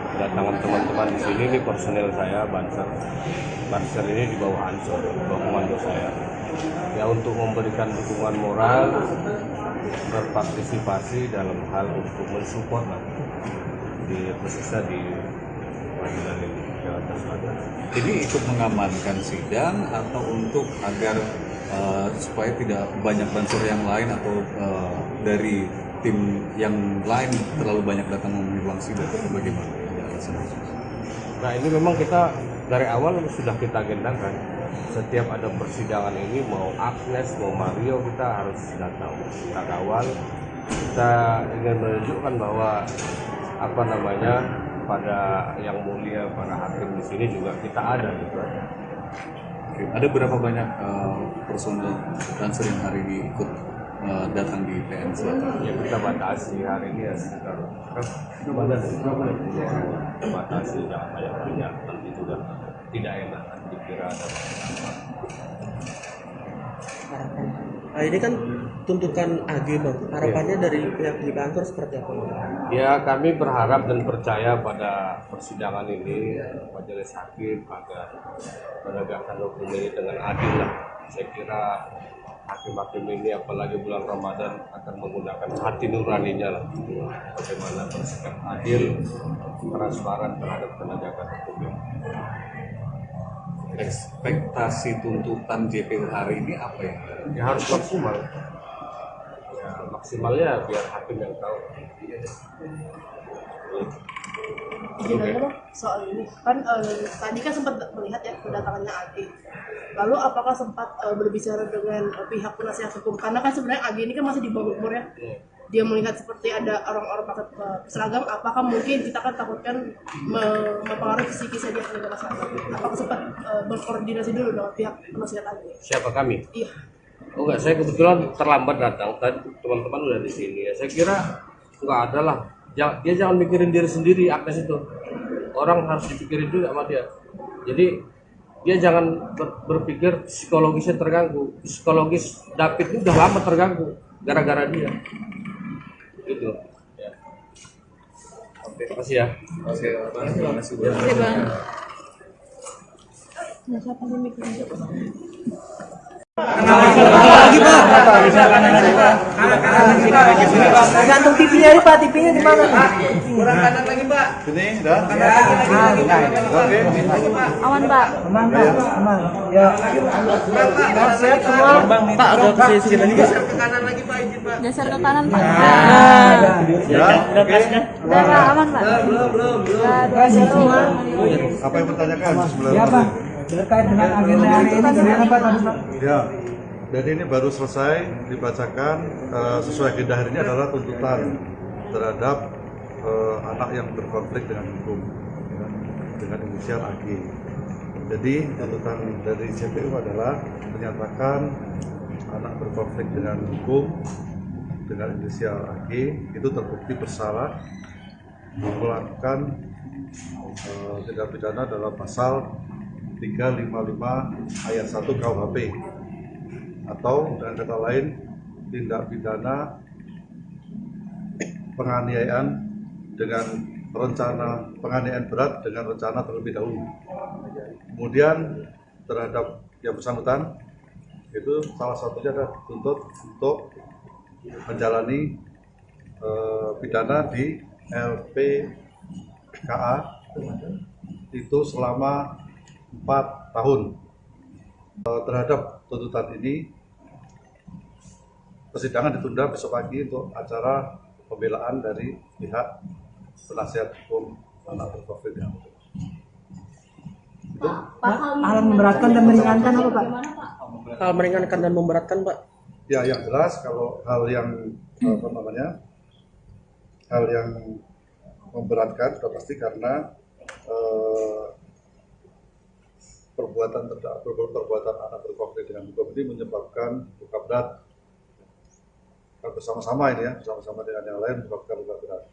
Kedatangan teman-teman di sini, ini personel saya, Banser ini di bawah Ansor, di bawah komando saya. Ya, untuk memberikan dukungan moral, berpartisipasi dalam hal untuk mensupport di khususnya di pengadilan ini, Jakarta Selatan. Jadi ikut mengamankan sidang atau untuk agar supaya tidak banyak Banser yang lain atau dari tim yang lain terlalu banyak datang memenuhi ruang sidang, bagaimana? Nah, ini memang kita dari awal sudah kita agendakan. Setiap ada persidangan ini, mau Agnes, mau Mario, kita harus datang, kita kawal. Kita ingin menunjukkan bahwa pada yang mulia, para hakim di sini juga kita ada gitu. Oke. Ada berapa banyak personel Banser yang hari ini ikut datang di PN Selatan? Ya, kita batasi hari ini ya sekitar batasi, jangan banyak-banyak, nanti juga tidak enak dikira ada Harapan. Nah, ini kan tuntutan AG Bang. Harapannya dari pihak di kantor seperti apa? Ya, kami berharap dan percaya pada persidangan ini majelis hakim agar menegakkan hukum ini dengan adil lah. Saya kira hakim-hakim ini apalagi bulan Ramadan akan menggunakan hati nuraninya lah, bagaimana bersikap adil, transparan terhadap penegakan hukum. Ekspektasi tuntutan JPU hari ini apa ya? Ya harus maksimal. Ya, maksimalnya biar hakim yang tahu. Jadi soal ini kan tadi kan sempat melihat ya kedatangannya AG. Lalu apakah sempat berbicara dengan pihak penasihat hukum? Karena kan sebenarnya AG ini kan masih di bawah umur ya. dia melihat seperti ada orang-orang pakai seragam, apakah mungkin kita kan takutkan mempengaruhi psikisnya dia ketika masyarakat? Apakah sempat berkoordinasi dulu dengan pihak penasihat AG? Siapa kami? Iya. Oh enggak, saya kebetulan terlambat datang. Tadi teman-teman udah di sini ya. Saya kira enggak ada lah. Dia jangan mikirin diri sendiri, Agnes itu. Orang harus dipikirin juga sama dia. Jadi dia jangan berpikir psikologisnya terganggu. Psikologis David ini udah lama terganggu gara-gara dia. Gitu. Ya. Oke, makasih ya. Oke, Gantung TV-nya ini Pak, TV-nya di mana? Kurang kanan lagi Pak. Ini dah. Oke. Aman Pak. Aman Pak, aman. Ya. Sehat semua. Pak, ada sisi lagi Pak. Ke kanan lagi Pak, izin Pak. Geser ke kanan Pak. Ya. Oke. Udah Pak, aman Pak. Belum. Terima kasih semua. Apa yang bertanyakan sebenarnya? Ya Pak, terkait dengan agenda hari ini gimana Pak tadi Pak? Ya, jadi ini baru selesai dibacakan sesuai agenda hari ini adalah tuntutan terhadap anak yang berkonflik dengan hukum ya, dengan inisial AG. Jadi tuntutan dari CPU adalah menyatakan anak berkonflik dengan hukum dengan inisial AG itu terbukti bersalah melakukan tindak pidana dalam pasal 355 ayat 1 KUHP atau dengan kata lain tindak pidana penganiayaan dengan rencana penganiayaan berat dengan rencana terlebih dahulu. Kemudian terhadap yang bersangkutan itu salah satunya adalah dituntut untuk menjalani pidana di LPKA itu selama 4 tahun. Terhadap tuntutan ini persidangan ditunda besok pagi untuk acara pembelaan dari pihak penasihat hukum anak berkonflik dengan hukum. Hal memberatkan dan meringankan apa Pak? Hal meringankan dan memberatkan Pak. Ya, yang jelas kalau hal yang hal yang memberatkan sudah pasti karena perbuatan anak berkonflik dengan hukum ini menyebabkan luka berat bersama-sama ini ya, bersama-sama dengan yang lain menyebabkan luka berat.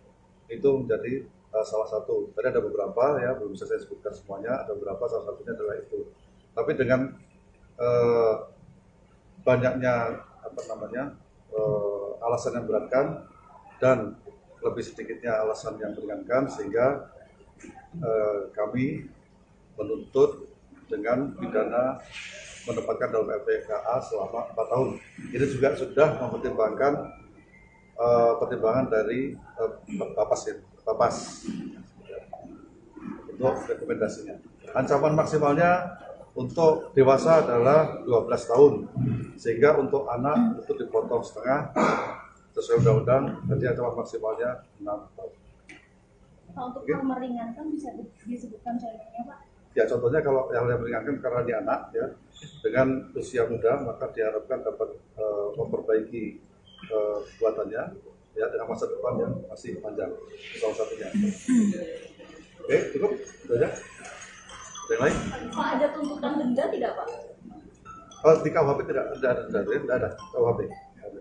Itu menjadi salah satu. Tadi ada beberapa ya, belum bisa saya sebutkan semuanya, ada beberapa, salah satunya adalah itu. Tapi dengan banyaknya alasan yang beratkan dan lebih sedikitnya alasan yang meringankan sehingga kami menuntut dengan pidana menempatkan dalam LPKA selama 4 tahun. Ini juga sudah mempertimbangkan pertimbangan dari Bapas untuk rekomendasinya. Ancaman maksimalnya untuk dewasa adalah 12 tahun, sehingga untuk anak itu dipotong setengah sesuai undang-undang, nanti ancaman maksimalnya 6 tahun. Pak, untuk hal meringankan bisa disebutkan contohnya Pak? Ya, contohnya kalau yang meringankan karena dia anak ya, dengan usia muda maka diharapkan dapat memperbaiki perbuatannya ya dengan masa depan yang masih panjang, salah satunya. Oke, cukup, itu aja. Ada yang lain? Pak, ada tuntutan denda tidak Pak? Di KUHP tidak ada denda, tidak ada KUHP.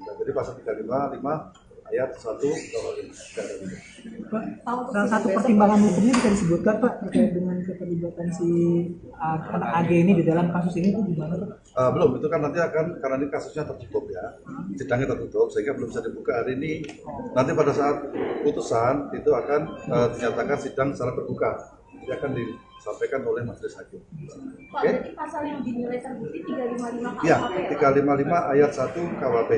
Jadi pasal 355 ayat 1 KUHP tidak ada denda. Pak, salah satu pertimbangan hukumnya bisa disebutkan Pak terkait dengan keterlibatan si anak AG ini di dalam kasus ini itu gimana Pak? Belum, itu kan nanti akan, karena ini kasusnya tertutup ya, sidangnya tertutup sehingga belum bisa dibuka hari ini. Nanti pada saat putusan itu akan dinyatakan sidang secara terbuka, itu akan disampaikan oleh majelis hakim. Pak, berarti pasal yang dinilai terbukti 355 Iya, KUHP 355 ayat 1 KUHP,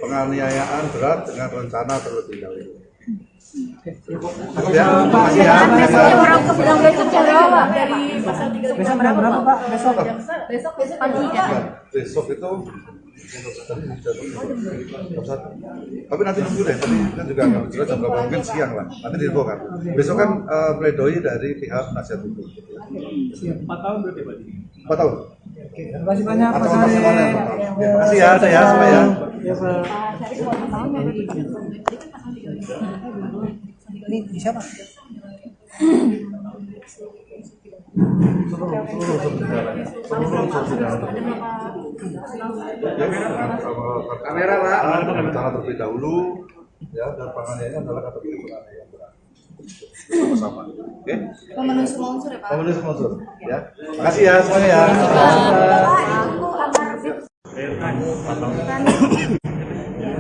penganiayaan berat dengan rencana terlebih dahulu. Cukup ya, terima kasih ya. Orang kepulang besok jam berapa? Dari pasal 3 Besok jam berapa Pak? Besok? Besok pagi ya. Besok itu tapi nanti nunggu deh, tadi kita juga nggak jelas jam berapa, mungkin siang lah, nanti diinfo kan. Besok kan pledoi dari pihak penasihat hukum. 4 tahun berarti Pak? 4 tahun. Terima kasih banyak Pak Ancaman Syarif. maksimalnya 4 tahun. Terima kasih ya, saya semua ya. Ya Pak. Pak Syarif mau tahun berarti. Ini siapa? Kamera Pak. Cara terlebih dahulu ya, dan penganiayaan adalah kategori penganiayaan berat. Sama-sama. Oke? Memenuhi semua unsur ya Pak? Memenuhi semua unsur. Ya. Makasih ya semuanya ya.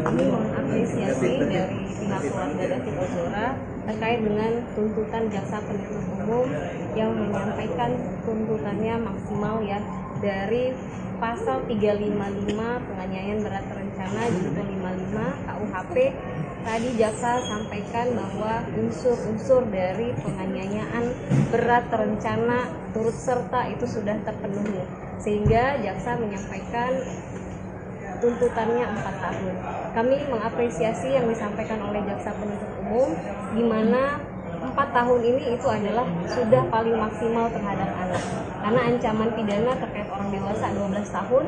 Kami mengapresiasi dari pihak keluarga David Ozora terkait dengan tuntutan jaksa penuntut umum yang menyampaikan tuntutannya maksimal ya dari pasal 355 penganiayaan berat terencana junto 55 KUHP. Tadi jaksa sampaikan bahwa unsur-unsur dari penganiayaan berat terencana turut serta itu sudah terpenuhi, sehingga jaksa menyampaikan tuntutannya 4 tahun. Kami mengapresiasi yang disampaikan oleh jaksa penuntut umum, di mana 4 tahun ini itu adalah sudah paling maksimal terhadap anak. Karena ancaman pidana terkait orang dewasa 12 tahun,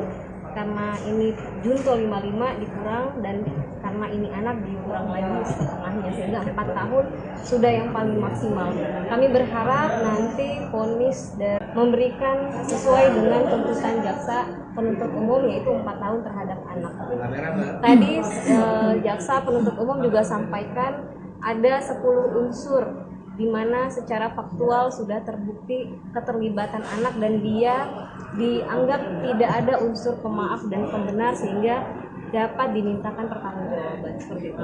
karena ini junto 55 dikurang, dan karena ini anak dikurang lagi setengahnya, sehingga 4 tahun sudah yang paling maksimal. Kami berharap nanti vonis memberikan sesuai dengan tuntutan jaksa penuntut umum, yaitu 4 tahun terhadap anak. Tadi jaksa penuntut umum juga sampaikan ada 10 unsur di mana secara faktual sudah terbukti keterlibatan anak dan dia dianggap tidak ada unsur pemaaf dan pembenar, sehingga dapat dimintakan pertanggungjawaban seperti itu.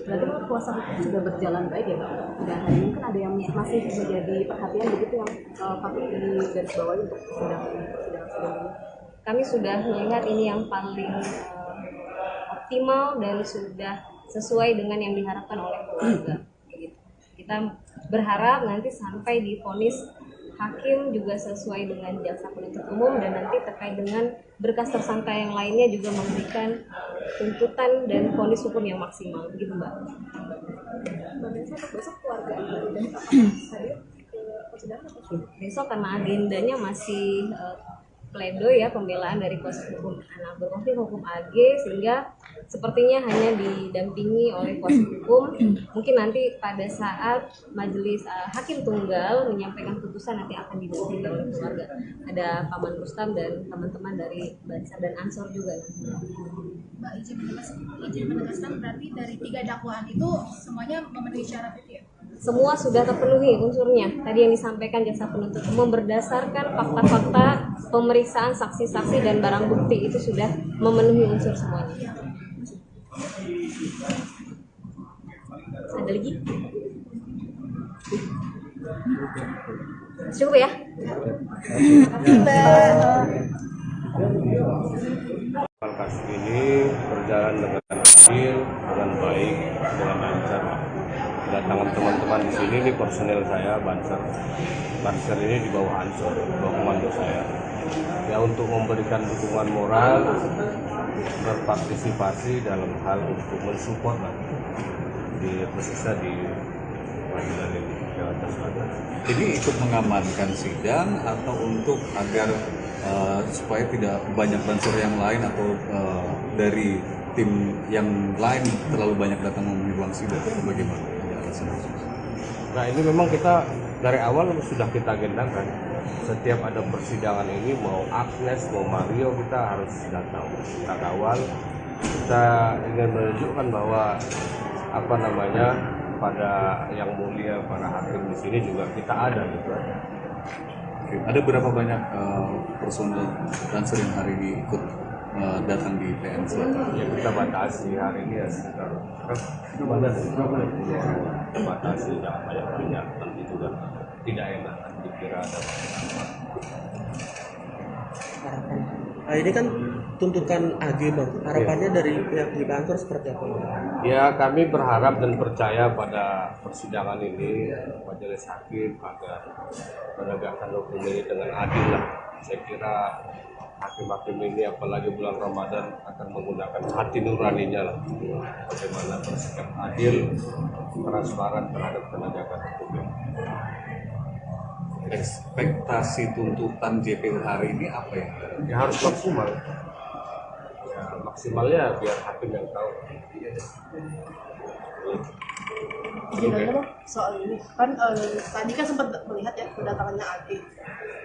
Berarti menurut kuasa hukum sudah berjalan baik ya Pak? Dan mungkin ada yang masih menjadi perhatian begitu yang patut digarisbawahi untuk persidangan ini. Kami sudah melihat ini yang paling optimal dan sudah sesuai dengan yang diharapkan oleh keluarga. Kita berharap nanti sampai divonis hakim juga sesuai dengan jaksa penuntut umum, dan nanti terkait dengan berkas tersangka yang lainnya juga memberikan tuntutan dan vonis hukum yang maksimal, begitu Mbak. Besok keluarga dari hadir ke persidangan atau Besok karena agendanya masih pledoi ya, pembelaan dari kuasa hukum anak berkonflik hukum AG, sehingga sepertinya hanya didampingi oleh kuasa hukum. Mungkin nanti pada saat majelis hakim tunggal menyampaikan putusan nanti akan didampingi oleh keluarga. Ada Paman Rustam dan teman-teman dari Bansar dan Ansor juga. Mbak izin menegaskan berarti dari 3 dakwaan itu semuanya memenuhi syarat itu ya? Semua sudah terpenuhi unsurnya. Tadi yang disampaikan jaksa penuntut umum berdasarkan fakta-fakta pemeriksaan saksi-saksi dan barang bukti itu sudah memenuhi unsur semuanya. Ada lagi? Cukup ya? Kasus ini berjalan dengan adil, dengan baik, dengan lancar. Kedatangan teman-teman di sini, ini personel saya Banser. Banser ini di bawah Ansor, di bawah komando saya. Ya, untuk memberikan dukungan moral, berpartisipasi dalam hal untuk mensupport di khususnya di pengadilan ini Jakarta Selatan. Ini ikut mengamankan sidang atau untuk agar supaya tidak banyak bansur yang lain atau dari tim yang lain terlalu banyak datang memenuhi ruang sidang, bagaimana? Nah, ini memang kita dari awal sudah kita agendakan. Setiap ada persidangan ini, mau Agnes, mau Mario, kita harus datang. Kita kawal. Kita ingin menunjukkan bahwa pada yang mulia, para hakim di sini juga kita ada gitu. Ada berapa banyak personel Banser yang hari ini ikut datang di PN Selatan? Ya, kita batasi hari ini ya sekitar kita batasi, jangan banyak nanti juga tidak enak dikira ada banyak. Nah, ini kan tuntutan AG Bang, harapannya dari pihak di kantor seperti apa? Ya, kami berharap dan percaya pada persidangan ini majelis hakim agar menegakkan hukum ini dengan adil lah. Saya kira hakim-hakim ini apalagi bulan Ramadan akan menggunakan hati nuraninya lah, bagaimana bersikap adil, transparan terhadap penegakan hukum. Ekspektasi tuntutan JPU hari ini apa ya? Ya harus maksimal. Ya, maksimalnya biar hakim yang tahu. Izin aja Bang, soal ini kan tadi kan sempat melihat ya kedatangannya AG.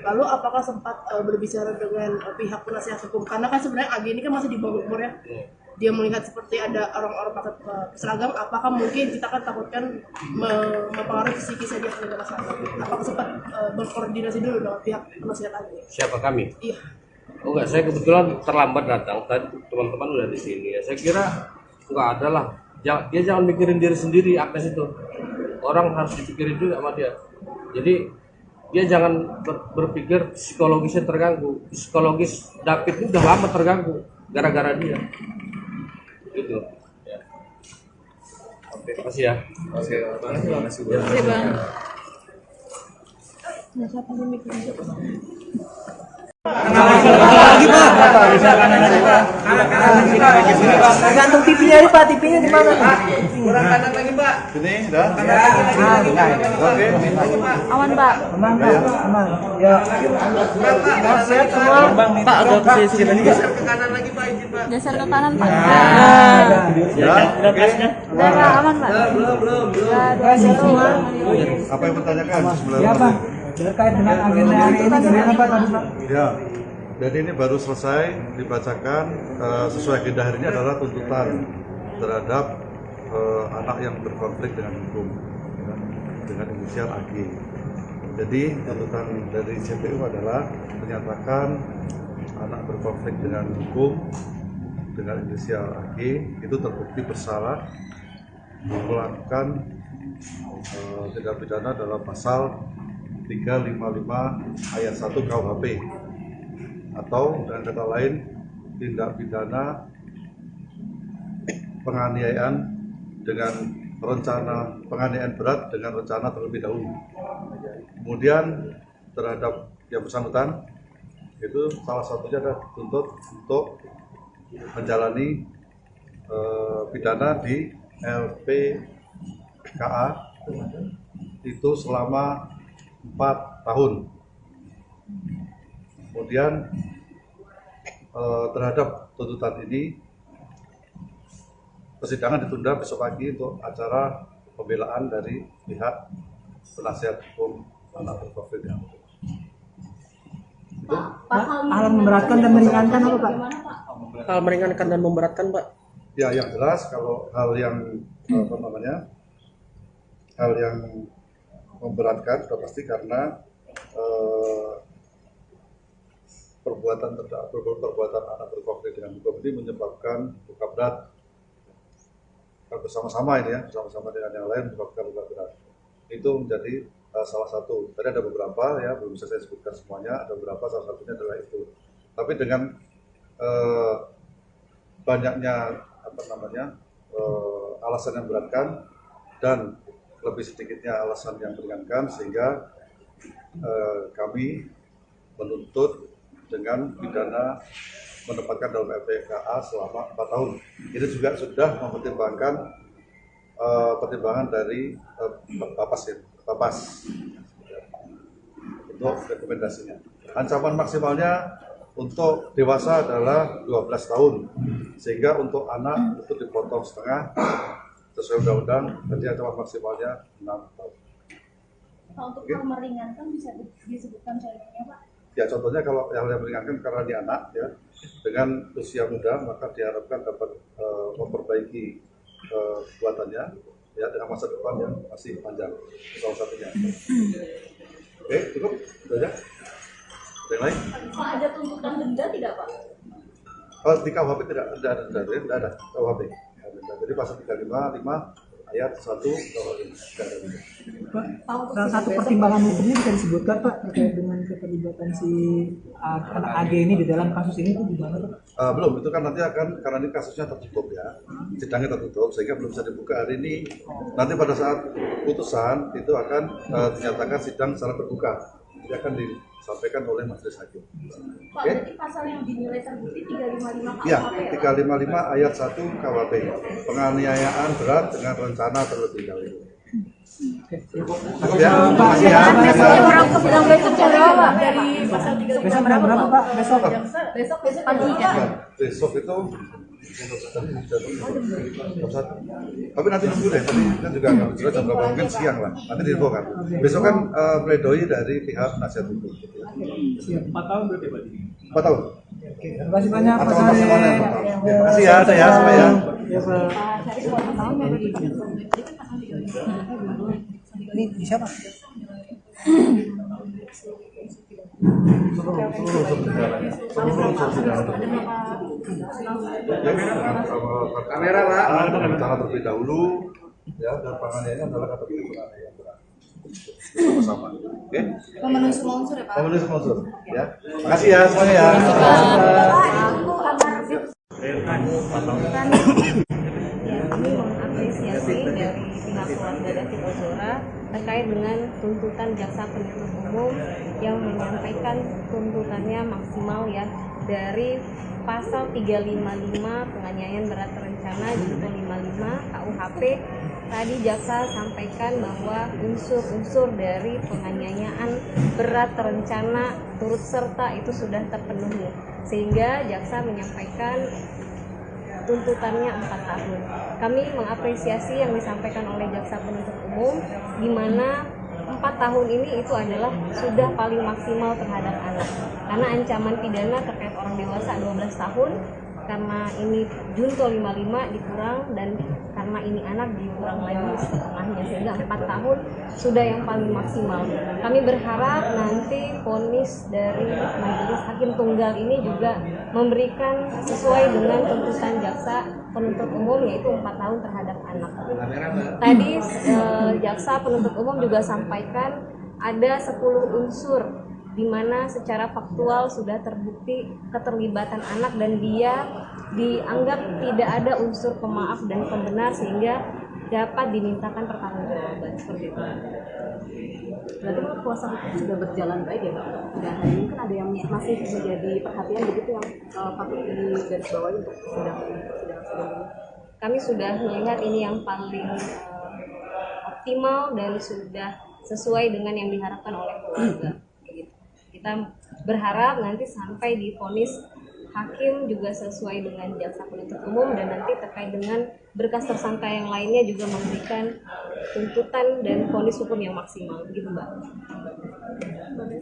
Lalu apakah sempat berbicara dengan pihak penasihat hukum? Karena kan sebenarnya AG ini kan masih di bawah umur ya. Dia melihat seperti ada orang-orang pakai seragam, apakah mungkin kita kan takutkan mempengaruhi psikisnya dia kepada masyarakat? Apakah sempat berkoordinasi dulu dengan pihak penasihat AG? Siapa kami? Iya. Oh enggak, saya kebetulan terlambat datang. Tadi teman-teman udah di sini ya. Saya kira enggak ada lah. Dia jangan mikirin diri sendiri, Agnes itu. Orang harus dipikirin juga sama dia. Jadi dia jangan berpikir psikologisnya terganggu. Psikologis David ini udah lama terganggu gara-gara dia. Gitu. Ya. Oke, makasih ya. Oke, terima kasih. Terima Bang. Lagi Pak. Gantung TV-nya ini Pak, TV-nya di mana? Kurang kanan lagi Pak. Ini dah. Oke. Aman Pak. Aman Pak, aman. Ya. Sehat semua. Pak agak ke sini lagi. Geser ke kanan Pak. Ya. Oke. Udah Pak, aman Pak. Belum. Sehat semua. Apa yang bertanyakan sebelum? Ya Pak. Terkait dengan agenda hari ini bagaimana Pak tadi Pak? Ya, jadi ini baru selesai dibacakan sesuai agenda hari ini adalah tuntutan terhadap anak yang berkonflik dengan hukum ya, dengan inisial AG. Jadi tuntutan dari JPU adalah menyatakan anak berkonflik dengan hukum dengan inisial AG itu terbukti bersalah melakukan tindak pidana dalam pasal 355 ayat 1 KUHP atau dengan kata lain tindak pidana penganiayaan dengan rencana penganiayaan berat dengan rencana terlebih dahulu. Kemudian terhadap yang bersangkutan itu salah satunya adalah dituntut untuk menjalani pidana di LPKA itu selama 4 tahun. Kemudian terhadap tuntutan ini persidangan ditunda besok pagi untuk acara pembelaan dari pihak penasihat hukum anak berkonflik dengan hukum. Hal memberatkan dan meringankan apa Pak? Hal meringankan dan memberatkan Pak. Ya, yang jelas kalau hal yang hal yang memberatkan sudah pasti karena perbuatan anak berkonflik dengan hukum ini menyebabkan luka berat bersama-sama ini ya, bersama-sama dengan yang lain menyebabkan luka berat. Itu menjadi salah satu. Tadi ada beberapa ya, belum bisa saya sebutkan semuanya, ada beberapa, salah satunya adalah itu. Tapi dengan banyaknya alasan yang memberatkan dan lebih sedikitnya alasan yang meringankan sehingga kami menuntut dengan pidana menempatkan dalam LPKA selama 4 tahun. Ini juga sudah mempertimbangkan pertimbangan dari Bapas untuk rekomendasinya. Ancaman maksimalnya untuk dewasa adalah 12 tahun, sehingga untuk anak itu dipotong setengah sesuai undang-undang, jadi ancaman maksimalnya 6 tahun. Pak, untuk hal meringankan bisa disebutkan contohnya Pak? Ya, contohnya kalau yang meringankan karena dia anak ya, dengan usia muda maka diharapkan dapat memperbaiki kekuatannya ya dengan masa depan yang masih panjang, salah satunya. Oke, cukup, itu aja. Ada yang lain? Pak, ada tuntutan denda tidak Pak? Di KUHP tidak ada KUHP. Jadi pasal 355 ayat 1 KUHP. Pak, salah satu pertimbangan hukumnya bisa disebutkan Pak terkait dengan keterlibatan si anak AG ini di dalam kasus ini itu gimana Pak? Belum, itu kan nanti akan, karena ini kasusnya tertutup ya, sidangnya tertutup sehingga belum bisa dibuka hari ini. Nanti pada saat putusan itu akan dinyatakan sidang secara terbuka, jadi akan disampaikan oleh majelis hakim. Pak, berarti pasal yang dinilai terbukti 355 KUHP Ya, ya? 355 ayat 1 KUHP, penganiayaan berat dengan rencana terlebih dahulu. Ya, makasih ya. Yang besok jam berapa Pak? Dari pasal 355 Besok jam berapa Pak? besok pagi ya. Besok itu Tapi nanti nunggu deh, tadi kan juga nggak jelas jam berapa, mungkin siang lah, nanti diinfo kan. Besok kan pledoi dari pihak penasihat hukum. Siap. 4 tahun berarti Pak? 4 tahun. Oke, terima kasih banyak Pak Ancaman maksimalnya Syarif. 4 tahun. Terima kasih ya, saya semua ya. Ya, Pak. Ini siapa? Seluruh unsur pidana. Kamera Pak, cara terlebih dahulu ya, dan penganiayaan adalah kategori penganiayaan berat. Sama, oke? Memenuhi semua unsur ya Pak? Memenuhi semua unsur, ya. Makasih ya semuanya ya. Ya, kami mengapresiasi dari pihak keluarga David Ozora terkait dengan tuntutan jaksa penuntut umum yang menyampaikan tuntutannya maksimal ya dari pasal 355 penganiayaan berat terencana junto 55 KUHP. Tadi jaksa sampaikan bahwa unsur-unsur dari penganiayaan berat terencana turut serta itu sudah terpenuhi, sehingga jaksa menyampaikan tuntutannya 4 tahun. Kami mengapresiasi yang disampaikan oleh jaksa penuntut umum, di mana 4 tahun ini itu adalah sudah paling maksimal terhadap anak. Karena ancaman pidana terkait orang dewasa 12 tahun, karena ini junto 55 dikurang, dan karena ini anak dikurang lagi setengahnya, sehingga 4 tahun sudah yang paling maksimal. Kami berharap nanti vonis dari majelis hakim tunggal ini juga memberikan sesuai dengan tuntutan jaksa penuntut umum, yaitu 4 tahun terhadap anak. Tadi jaksa penuntut umum juga sampaikan ada 10 unsur di mana secara faktual sudah terbukti keterlibatan anak dan dia dianggap tidak ada unsur pemaaf dan pembenar, sehingga dapat dimintakan pertanggungjawaban seperti itu. Berarti kuasa hukum sudah berjalan baik ya Pak? Dan hari ini kan ada yang masih menjadi perhatian begitu yang patut digarisbawahi untuk sidang ini. Kami sudah melihat ini yang paling optimal dan sudah sesuai dengan yang diharapkan oleh keluarga. Kita berharap nanti sampai di vonis hakim juga sesuai dengan jaksa penuntut umum, dan nanti terkait dengan berkas tersangka yang lainnya juga memberikan tuntutan dan vonis hukum yang maksimal, begitu Mbak.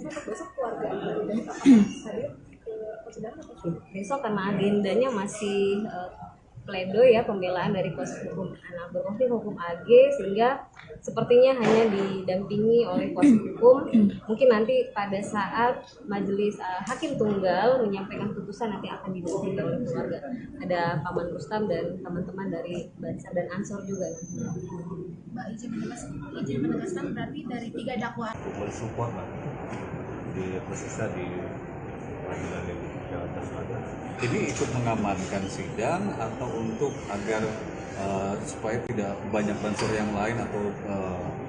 Besok keluarga dan Besok karena agendanya masih pledoi ya, pembelaan dari kuasa hukum anak berkonflik hukum AG, sehingga sepertinya hanya didampingi oleh kuasa hukum. Mungkin nanti pada saat majelis hakim tunggal menyampaikan putusan nanti akan didampingi oleh keluarga. Ada Paman Rustam dan teman-teman dari Bansar dan Ansor juga nanti. Mbak izin menegaskan berarti dari 3 dakwaan. Mensupport lah di khususnya di pengadilan ini Jakarta Selatan. Ini ikut mengamankan sidang atau untuk agar supaya tidak banyak bansor yang lain atau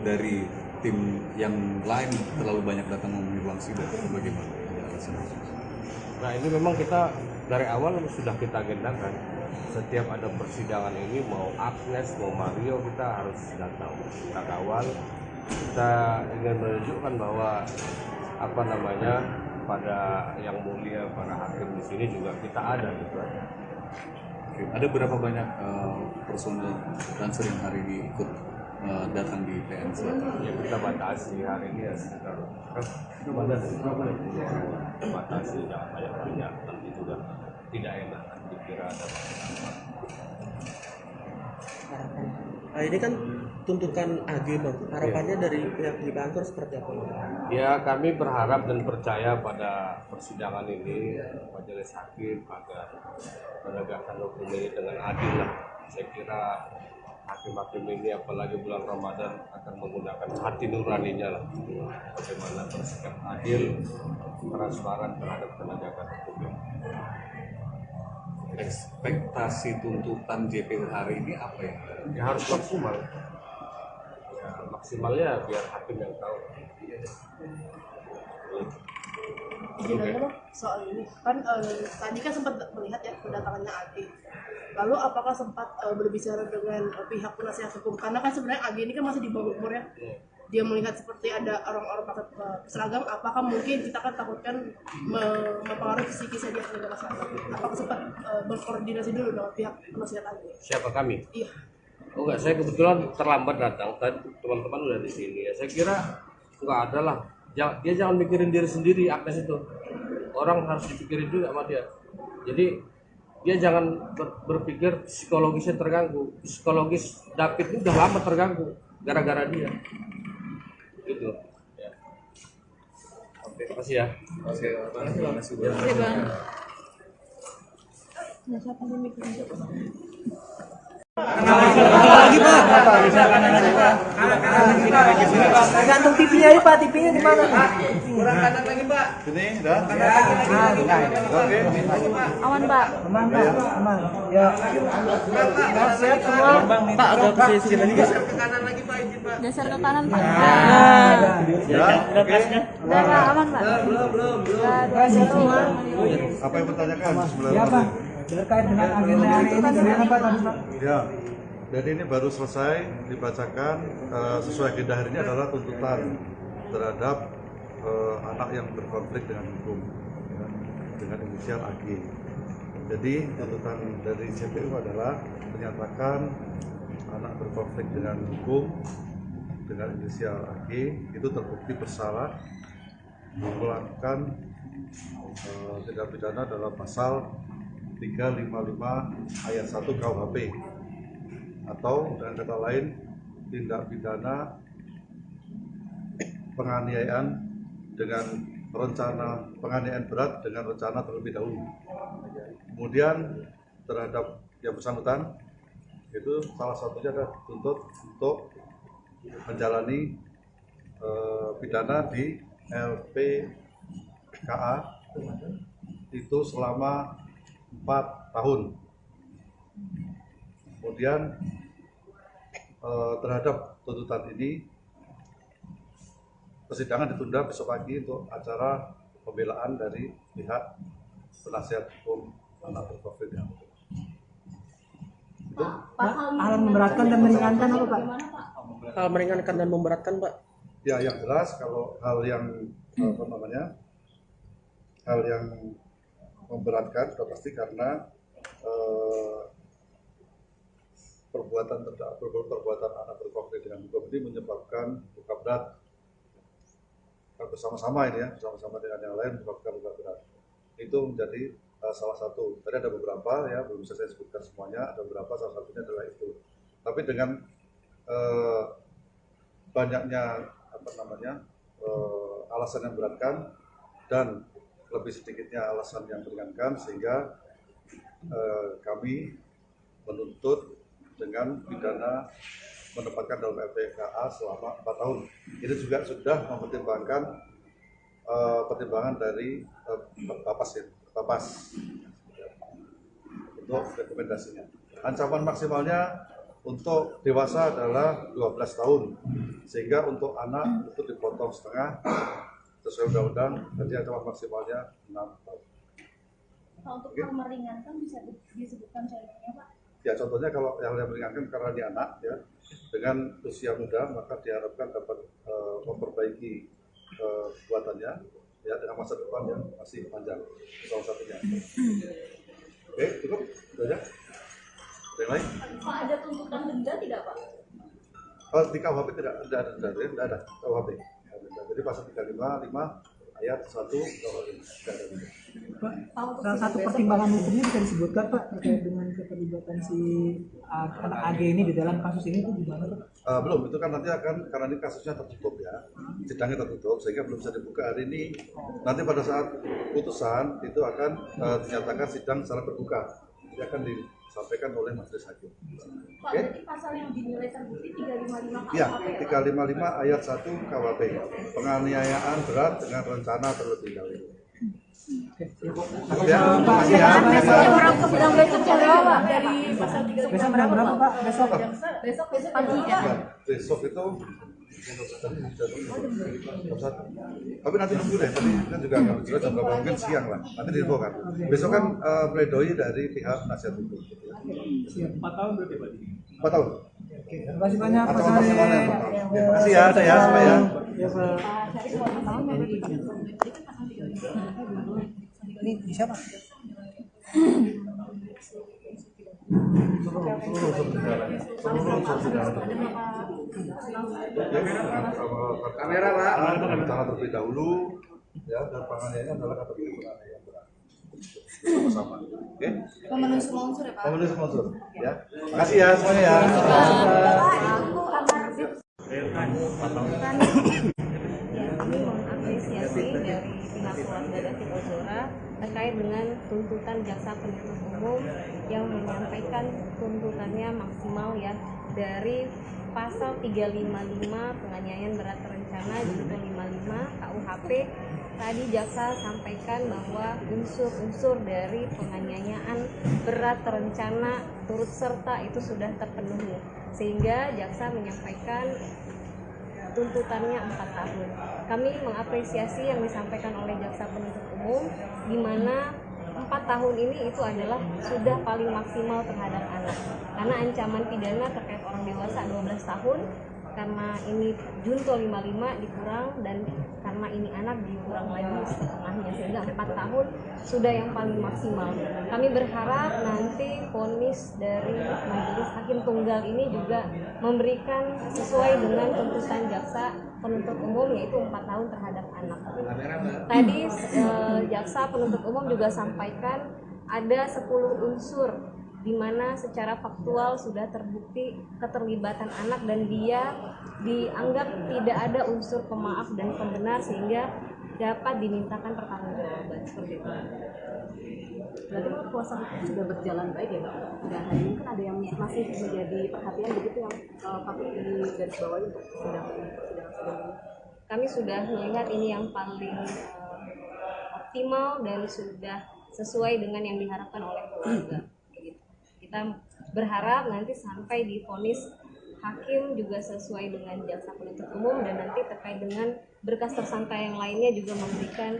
dari tim yang lain terlalu banyak datang memenuhi ruang sidang, bagaimana? Nah ini memang kita dari awal sudah kita agendakan, setiap ada persidangan ini mau Agnes mau Mario kita harus datang, kita kawal, kita ingin menunjukkan bahwa pada yang mulia para hakim di sini juga kita ada gitu. Oke. Ada berapa banyak personel Bansor yang hari ini ikut datang di PN Selatan? Ya kita batasi hari ini ya sekitar kita batasi jangan banyak nanti juga tidak enak dikira ada Nah, ini kan tuntutan AG Bang. Harapannya dari pihak di kantor seperti apa? Ya kami berharap dan percaya pada persidangan ini majelis hakim agar menegakkan hukum ini dengan adil lah. Saya kira hakim-hakim ini apalagi bulan Ramadan akan menggunakan hati nuraninya lah. Bagaimana bersikap adil, transparan terhadap penegakan hukum ini. Ekspektasi tuntutan JPU hari ini apa ya? Ya harus maksimal. Ya, maksimalnya biar hakim yang tahu. Izin dulu soal ini kan tadi kan sempat melihat ya kedatangannya AG. Lalu apakah sempat berbicara dengan pihak penasihat hukum, karena kan sebenarnya AG ini kan masih di bawah umur ya, dia melihat seperti ada orang-orang pakai seragam, apakah mungkin kita kan takutkan mempengaruhi psikisnya dia sebagai masyarakat? Apakah sempat berkoordinasi dulu dengan pihak penasihat AG? Siapa kami? Iya. Oh enggak, saya kebetulan terlambat datang. Tadi teman-teman udah di sini ya. Saya kira enggak ada lah. Dia jangan mikirin diri sendiri, Agnes itu. Orang harus dipikirin juga sama dia. Jadi dia jangan berpikir psikologisnya terganggu. Psikologis David itu udah lama terganggu gara-gara dia. Gitu. Ya. Oke, makasih ya. Oke, Bang. Lagi Pak. Gantung TV-nya aja Pak, TV-nya di mana? Kurang kanan lagi Pak. Sini, dah. Oke. Aman, Pak. Aman Pak, aman. Ya. Sehat semua. Pak agak ke sini lagi Pak. Geser ke kanan, Pak. Ya. Oke. Udah, Pak, aman, Pak. Sehat semua. Apa yang bertanyakan sebelum? Ya Pak. Terkait dengan agenda hari ini bagaimana Pak tadi Pak? Ya, jadi ini baru selesai dibacakan sesuai agenda hari ini adalah tuntutan terhadap anak yang berkonflik dengan hukum ya, dengan inisial AG. Jadi tuntutan dari CPU adalah menyatakan anak berkonflik dengan hukum dengan inisial AG itu terbukti bersalah melakukan tindak pidana dalam pasal 355 ayat 1 KUHP atau dengan kata lain tindak pidana penganiayaan dengan rencana penganiayaan berat dengan rencana terlebih dahulu. Kemudian terhadap yang bersangkutan itu salah satunya adalah dituntut untuk menjalani pidana di LPKA itu selama 4 tahun. Kemudian terhadap tuntutan ini persidangan ditunda besok pagi untuk acara pembelaan dari pihak penasihat hukum anak berkonflik dengan hukum. Itu Hal memberatkan dan meringankan apa Pak? Hal meringankan dan memberatkan Pak. ya yang jelas kalau hal yang apa namanya hal yang memberatkan sudah pasti karena perbuatan anak berkonflik dengan hukum ini menyebabkan luka berat bersama-sama ini ya bersama-sama dengan yang lain menyebabkan luka berat itu menjadi salah satu. Tadi ada beberapa ya belum bisa saya sebutkan semuanya, ada beberapa salah satunya adalah itu. Tapi dengan banyaknya apa namanya alasan yang beratkan dan lebih sedikitnya alasan yang meringankan sehingga kami menuntut dengan pidana menempatkan dalam LPKA selama 4 tahun. Ini juga sudah mempertimbangkan pertimbangan dari Bapas untuk rekomendasinya. Ancaman maksimalnya untuk dewasa adalah 12 tahun, sehingga untuk anak itu dipotong setengah sesuai undang-undang, jadi ancaman maksimalnya 6 tahun. Nah, untuk hal meringankan bisa disebutkan contohnya Pak? Ya contohnya kalau yang meringankan karena dia anak ya dengan usia muda maka diharapkan dapat memperbaiki kekuatannya ya dengan masa depan yang masih panjang salah satunya. Oke cukup itu aja. Ada yang lain? Pak ada tuntutan denda tidak Pak? Oh, di KUHP tidak ada denda ya, tidak ada KUHP. Jadi pasal 355 ayat 1 KUHP tidak ada denda. Pak, salah satu pertimbangan hukumnya bisa disebutkan Pak terkait dengan keterlibatan si anak AG ini di dalam kasus ini itu gimana Pak? Belum, itu kan nanti akan karena ini kasusnya tertutup ya, sidangnya tertutup sehingga belum bisa dibuka hari ini. Nanti pada saat putusan itu akan dinyatakan sidang secara terbuka, jadi akan disampaikan oleh majelis hakim. Pak, berarti pasal yang dinilai terbukti 355 KUHP Ya, ya? 355 ayat 1 KUHP, penganiayaan berat dengan rencana terlebih dahulu. Ya, makasih ya. Sidang besok jam berapa, Pak? Dari pasal 3 Besok jam berapa Pak? Besok? Besok pagi ya? Ya, besok itu jam 1. Tapi nanti nunggu deh, tadi kan juga akan jelas jam berapa, mungkin siang lah. Nanti diinfo kan. Besok kan pledoi dari pihak penasihat hukum. 4 tahun berarti Pak? 4 tahun. Terima kasih banyak Pak Atas Sari. semuanya. Terima kasih ya, saya supaya. Ya, Pak. Ini bisa Pak? Kamera Pak, cara terlebih dahulu ya, dan penganiayaan adalah kategori penganiayaan berat. Sama-sama, oke? Memenuhi semua unsur ya Pak. Memenuhi semua unsur, ya. Makasih ya semuanya ya. Ya, kami mengapresiasi dari pihak keluarga David Ozora terkait dengan tuntutan jaksa penuntut umum yang menyampaikan tuntutannya maksimal ya dari pasal 355 penganiayaan berat terencana junto 55 KUHP. Tadi jaksa sampaikan bahwa unsur-unsur dari penganiayaan berat terencana turut serta itu sudah terpenuhi, sehingga jaksa menyampaikan tuntutannya 4 tahun. Kami mengapresiasi yang disampaikan oleh jaksa penuntut umum, di mana 4 tahun ini itu adalah sudah paling maksimal terhadap anak, karena ancaman pidana terkait orang dewasa 12 tahun, karena ini junto 55 dikurang, dan karena ini anak dikurang lagi setengahnya, sehingga 4 tahun sudah yang paling maksimal. Kami berharap nanti vonis dari majelis hakim tunggal ini juga memberikan sesuai dengan tuntutan jaksa penuntut umum, yaitu 4 tahun terhadap anak. Tadi jaksa penuntut umum juga sampaikan ada 10 unsur di mana secara faktual sudah terbukti keterlibatan anak dan dia dianggap tidak ada unsur pemaaf dan pembenar, sehingga dapat dimintakan pertanggungjawaban seperti itu. Berarti kuasa hukum sudah berjalan baik ya Pak? Dan hari ini kan ada yang masih menjadi perhatian begitu yang patut digarisbawahi untuk persidangan ini. Kami sudah melihat ini yang paling optimal dan sudah sesuai dengan yang diharapkan oleh keluarga. Kita berharap nanti sampai di vonis hakim juga sesuai dengan jaksa penuntut umum, dan nanti terkait dengan berkas tersangka yang lainnya juga memberikan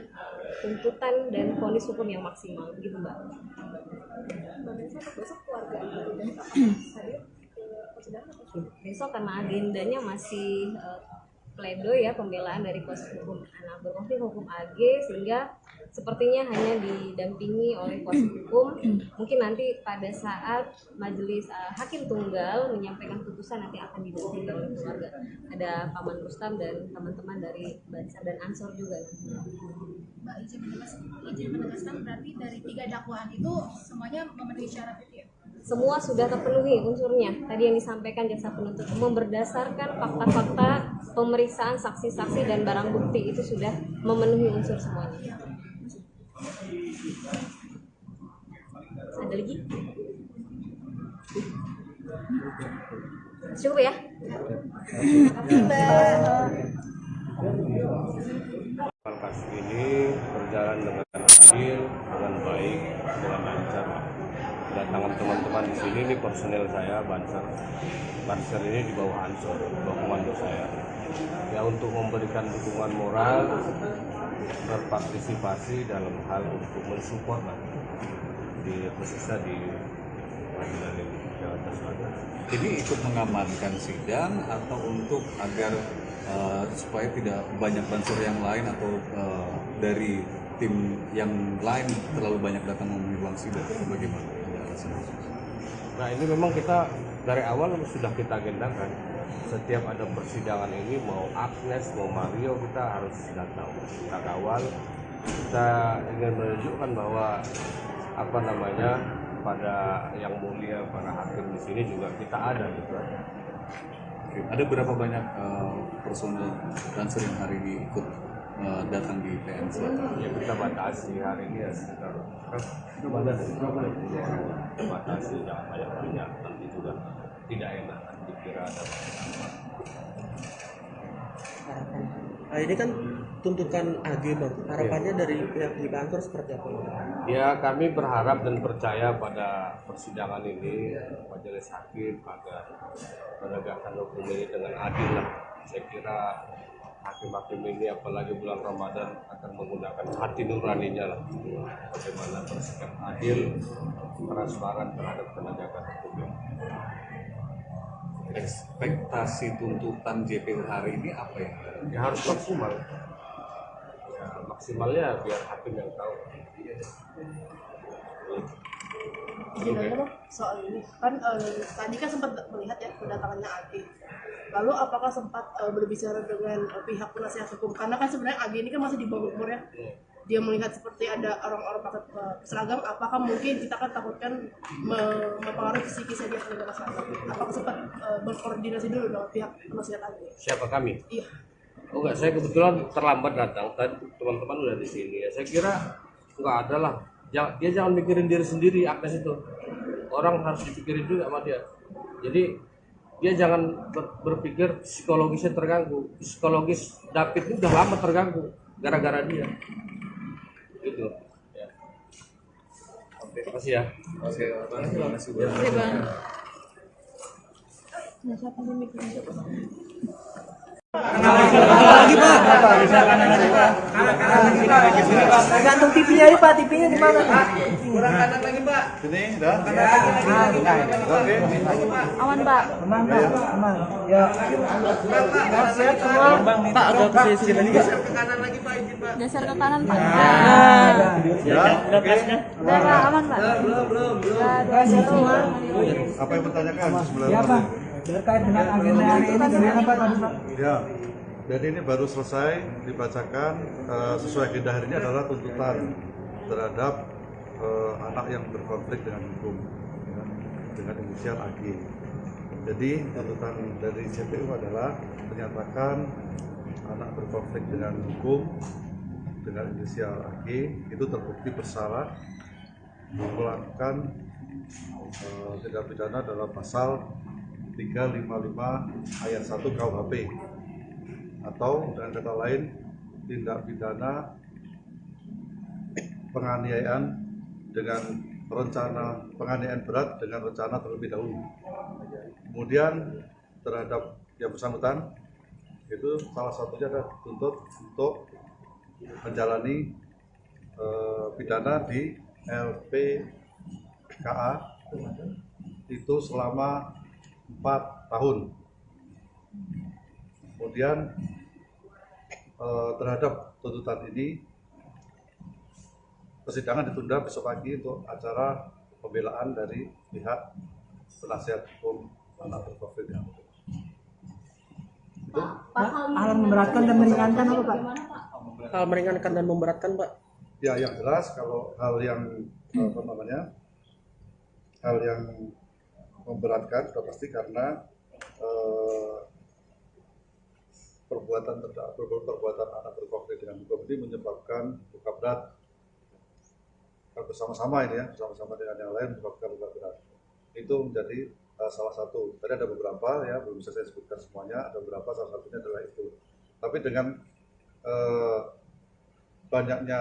tuntutan dan vonis hukum yang maksimal, begitu Mbak. Besok keluarga Besok karena agendanya masih pledoi ya, pembelaan dari kuasa hukum anak berkonflik hukum AG, sehingga sepertinya hanya didampingi oleh kuasa hukum. Mungkin nanti pada saat majelis hakim tunggal menyampaikan putusan nanti akan didampingi oleh keluarga. Ada Paman Rustam dan teman-teman dari Bansar dan Ansor juga. Mbak izin menegaskan berarti dari 3 dakwaan itu semuanya memenuhi syarat itu ya? Semua sudah terpenuhi unsurnya. Tadi yang disampaikan jaksa penuntut umum berdasarkan fakta-fakta pemeriksaan saksi-saksi dan barang bukti itu sudah memenuhi unsur semuanya. Ada lagi? Cukup ya? Kasus ini berjalan dengan adil, dengan baik, dengan lancar. Kedatangan teman-teman di sini, ini personel saya, Banser ini di bawah Ansor, di bawah komando saya. Ya, untuk memberikan dukungan moral, berpartisipasi dalam hal untuk mensupport di khususnya di pengadilan ini Jakarta Selatan. Ini ikut mengamankan sidang atau untuk agar supaya tidak banyak bansur yang lain atau dari tim yang lain terlalu banyak datang memenuhi ruang sidang, bagaimana? Nah, ini memang kita dari awal sudah kita agendakan. Setiap ada persidangan ini, mau Agnes, mau Mario, kita harus datang. Kita kawal. Kita ingin menunjukkan bahwa pada yang mulia, para hakim di sini juga kita ada gitu. Ada berapa banyak personel Banser yang hari ini ikut datang di PN Selatan? Ya, kita batasi hari ini ya sekitar kita batasi, jangan banyak-banyak, nanti juga tidak enak dikira ada Nah, ini kan tuntutan AG Bang. Harapannya dari pihak di kantor seperti apa? Ya, kami berharap dan percaya pada persidangan ini majelis hakim agar menegakkan hukum ini dengan adil lah. Saya kira hakim-hakim ini apalagi bulan Ramadan akan menggunakan hati nuraninya lah, bagaimana bersikap adil, transparan terhadap penegakan hukum. ekspektasi tuntutan JPU hari ini apa ya? Ya harus maksimal. Ya, maksimalnya biar hakim yang tahu. Izin aja Bang, soal ini kan tadi kan sempat melihat ya kedatangannya AG. Lalu apakah sempat berbicara dengan pihak penasihat hukum? Karena kan sebenarnya AG ini kan masih di bawah umur ya. Dia melihat seperti ada orang-orang pakai seragam, apakah mungkin kita kan takutkan mempengaruhi psikisnya dia sebagai masyarakat? Apakah sempat berkoordinasi dulu dengan pihak penasihat AG? Siapa kami? Iya. Oh enggak, saya kebetulan terlambat datang. Tadi teman-teman udah di sini. Ya, saya kira enggak ada lah. Dia jangan mikirin diri sendiri, Agnes itu. Orang harus dipikirin juga sama dia. Jadi dia jangan berpikir psikologisnya terganggu. Psikologis David ini udah lama terganggu gara-gara dia. Gitu. Ya. Oke, terima kasih ya. Oke, terima kasih. Lagi Pak. Gantung TV-nya ini Pak, TV-nya di mana? Kurang kanan lagi Pak. Sini, dah. Oke. Aman Pak. Aman Pak, aman. Ya. Sehat semua. Pak agak ke sini lagi. Geser ke kanan Pak. Ya. Oke. Udah Pak, aman Pak. Sehat semua. Apa yang bertanyakan sebelah Ya mana? Pak. Terkait dengan agenda hari ini bagaimana Pak tadi Pak? Ya, jadi ini baru selesai dibacakan sesuai agenda hari ini adalah tuntutan terhadap anak yang berkonflik dengan hukum ya, dengan inisial AG. Jadi tuntutan dari JPU adalah menyatakan anak berkonflik dengan hukum dengan inisial AG itu terbukti bersalah melakukan tindak pidana dalam pasal 355 ayat 1 KUHP atau dengan kata lain tindak pidana penganiayaan dengan rencana penganiayaan berat dengan rencana terlebih dahulu. Kemudian terhadap yang bersangkutan itu salah satunya adalah dituntut untuk menjalani pidana di LPKA itu selama 4 tahun. Kemudian terhadap tuntutan ini persidangan ditunda besok pagi untuk acara pembelaan dari pihak penasihat hukum anak berkonflik dengan hukum. Hal memberatkan dan meringankan apa Pak? Hal meringankan dan memberatkan Pak. Ya, yang jelas kalau hal yang hal yang memberatkan sudah pasti karena perbuatan anak berkonflik dengan hukum ini menyebabkan luka berat bersama-sama ini ya, bersama-sama dengan yang lain menyebabkan luka berat. Itu menjadi salah satu. Tadi ada beberapa ya, belum bisa saya sebutkan semuanya, ada beberapa, salah satunya adalah itu. Tapi dengan banyaknya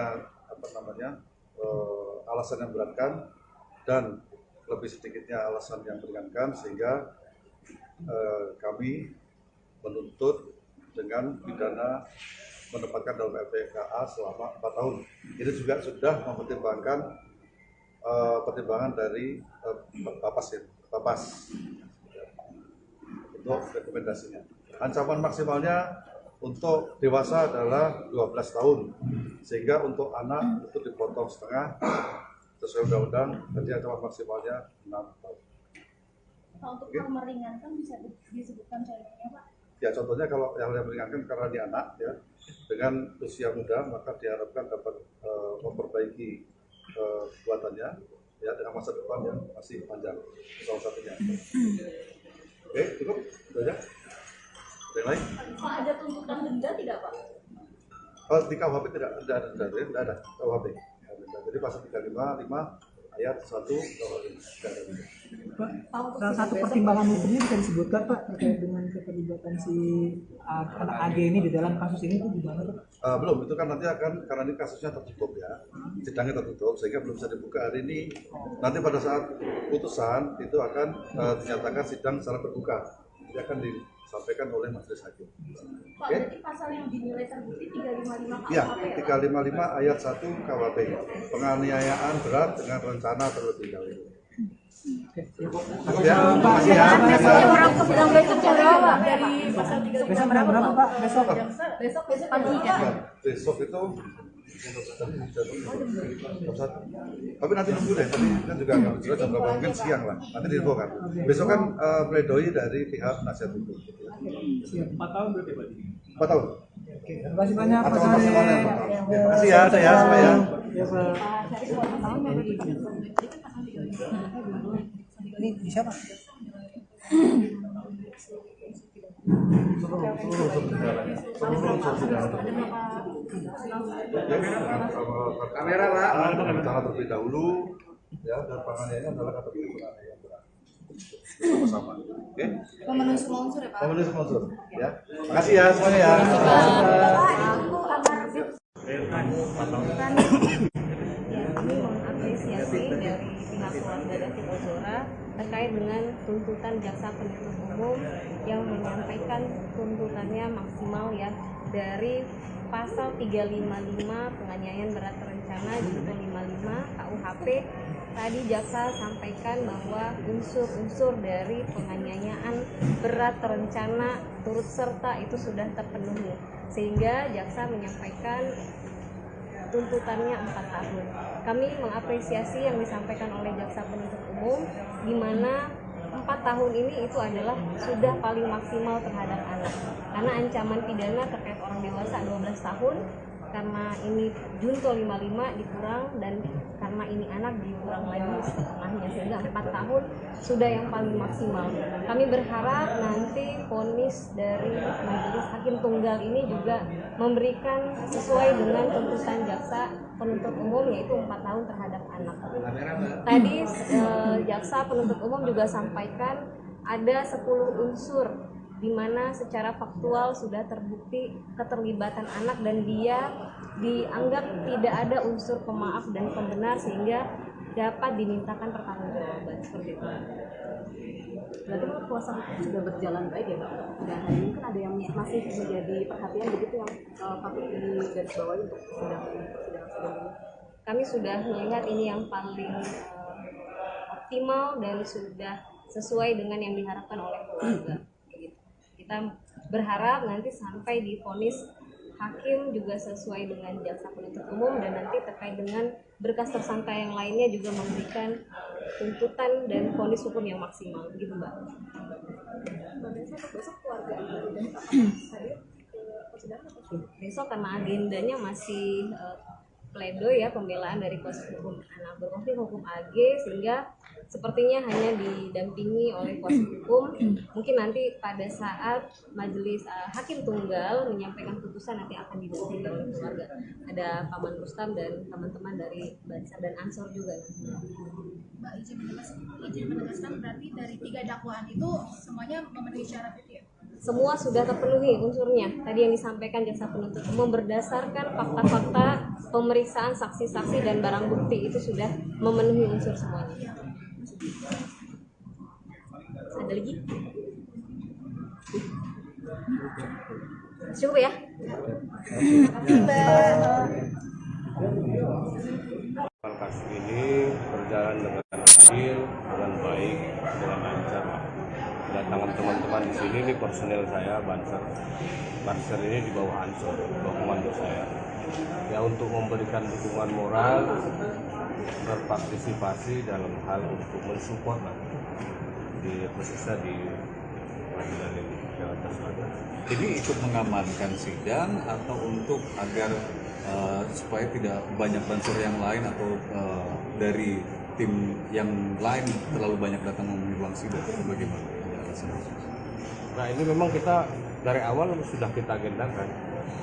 alasan yang memberatkan dan lebih sedikitnya alasan yang meringankan sehingga kami menuntut dengan pidana menempatkan dalam LPKA selama 4 tahun. Ini juga sudah mempertimbangkan pertimbangan dari Bapas untuk rekomendasinya. Ancaman maksimalnya untuk dewasa adalah 12 tahun, sehingga untuk anak itu dipotong setengah sesuai undang-undang, jadi ancaman maksimalnya 6 tahun. Pak, untuk hal meringankan bisa disebutkan contohnya Pak? Ya, contohnya kalau yang meringankan karena dia anak ya, dengan usia muda maka diharapkan dapat memperbaiki kekuatannya ya dengan masa depan yang masih panjang, salah satunya. Oke, cukup itu aja. Ada yang lain? Pak, ada tuntutan denda tidak Pak? Di KUHP tidak ada denda, ya, tidak ada KUHP. Jadi pasal 355 ayat 1 KUHP tidak ada denda. Pak, salah satu pertimbangan hukumnya bisa disebutkan Pak terkait dengan keterlibatan si anak AG ini di dalam kasus ini itu gimana Pak? Belum, itu kan nanti akan, karena ini kasusnya tertutup ya, sidangnya tertutup sehingga belum bisa dibuka hari ini. Nanti pada saat putusan itu akan dinyatakan sidang secara terbuka, jadi akan disampaikan oleh majelis hakim. Pak, berarti pasal yang dinilai terbukti 355 KUHP Iya, ya Pak? 355 ayat 1 KUHP, penganiayaan berat dengan rencana terlebih dahulu. Cukup ya, makasih ya. Besok jam berapa Pak? Besok. Besok pagi kan? Nah, besok itu jam 1. Tapi nanti nunggu deh, tadi kan juga nggak jelas jam berapa, mungkin siang lah. Nanti diinfokan. Besok kan pledoi dari pihak penasihat hukum. 4 tahun berarti Pak? 4 tahun. Oke, terima kasih banyak Pak Atau Sari. maksimalnya 4 tahun. Oke, makasih ya, saya semua ya. Ya Pak. Ini bisa Pak? Kamera Pak. Cara terlebih dahulu ya, dan penganiayaan adalah kategori penganiayaan berat. Sama-sama. Oke? Pemenuhi semua unsur ya Pak. Pemenuhi semua unsur ya. Makasih ya semuanya ya. Ya, kami mengapresiasi dari pihak keluarga David Ozora terkait dengan tuntutan jaksa penuntut umum yang menyampaikan tuntutannya maksimal ya dari pasal 355 penganiayaan berat terencana junto 55 KUHP. Tadi jaksa sampaikan bahwa unsur-unsur dari penganiayaan berat terencana turut serta itu sudah terpenuhi, sehingga jaksa menyampaikan tuntutannya 4 tahun. Kami mengapresiasi yang disampaikan oleh jaksa penuntut umum, di mana 4 tahun ini itu adalah sudah paling maksimal terhadap anak. Karena ancaman pidana terkait orang dewasa 12 tahun, karena ini junto 55 dikurang, dan karena ini anak dikurang lagi setengahnya, sehingga 4 tahun sudah yang paling maksimal. Kami berharap nanti vonis dari majelis hakim tunggal ini juga memberikan sesuai dengan tuntutan jaksa penuntut umum, yaitu 4 tahun terhadap anak. Tadi jaksa penuntut umum juga sampaikan ada 10 unsur di mana secara faktual sudah terbukti keterlibatan anak dan dia dianggap tidak ada unsur pemaaf dan pembenar, sehingga dapat dimintakan pertanggungjawaban seperti itu. Berarti kuasa hukum sudah berjalan baik ya Pak? Dan hari ini kan ada yang masih menjadi perhatian begitu yang patut digarisbawahi untuk sidang ini. Kami sudah melihat ini yang paling optimal dan sudah sesuai dengan yang diharapkan oleh keluarga. Kita berharap nanti sampai di vonis hakim juga sesuai dengan jaksa penuntut umum, dan nanti terkait dengan berkas tersangka yang lainnya juga memberikan tuntutan dan vonis hukum yang maksimal, begitu Mbak. Besok keluarga Besok karena agendanya masih pledoi ya, pembelaan dari kuasa hukum anak berkonflik hukum AG, sehingga sepertinya hanya didampingi oleh kuasa hukum. Mungkin nanti pada saat majelis hakim tunggal menyampaikan putusan nanti akan didampingi oleh keluarga. Ada Paman Rustam dan teman-teman dari Bansar dan Ansor juga. Mbak izin menegaskan berarti dari 3 dakwaan itu semuanya memenuhi syarat itu ya? Semua sudah terpenuhi unsurnya. Tadi yang disampaikan jaksa penuntut umum berdasarkan fakta-fakta pemeriksaan saksi-saksi dan barang bukti itu sudah memenuhi unsur semuanya. Ada lagi? Cukup ya? Kasus ini berjalan dengan adil, dengan baik, dengan lancar. Kedatangan teman-teman di sini, ini personel saya, Banser. Banser ini di bawah Ansor, bawah komando saya. Ya, untuk memberikan dukungan moral, berpartisipasi dalam hal untuk mensupport di khususnya di pengadilan ini Jakarta Selatan. Ini ikut mengamankan sidang atau untuk agar supaya tidak banyak bansur yang lain atau dari tim yang lain terlalu banyak datang memenuhi ruang sidang, bagaimana? Nah, ini memang kita dari awal sudah kita agendakan.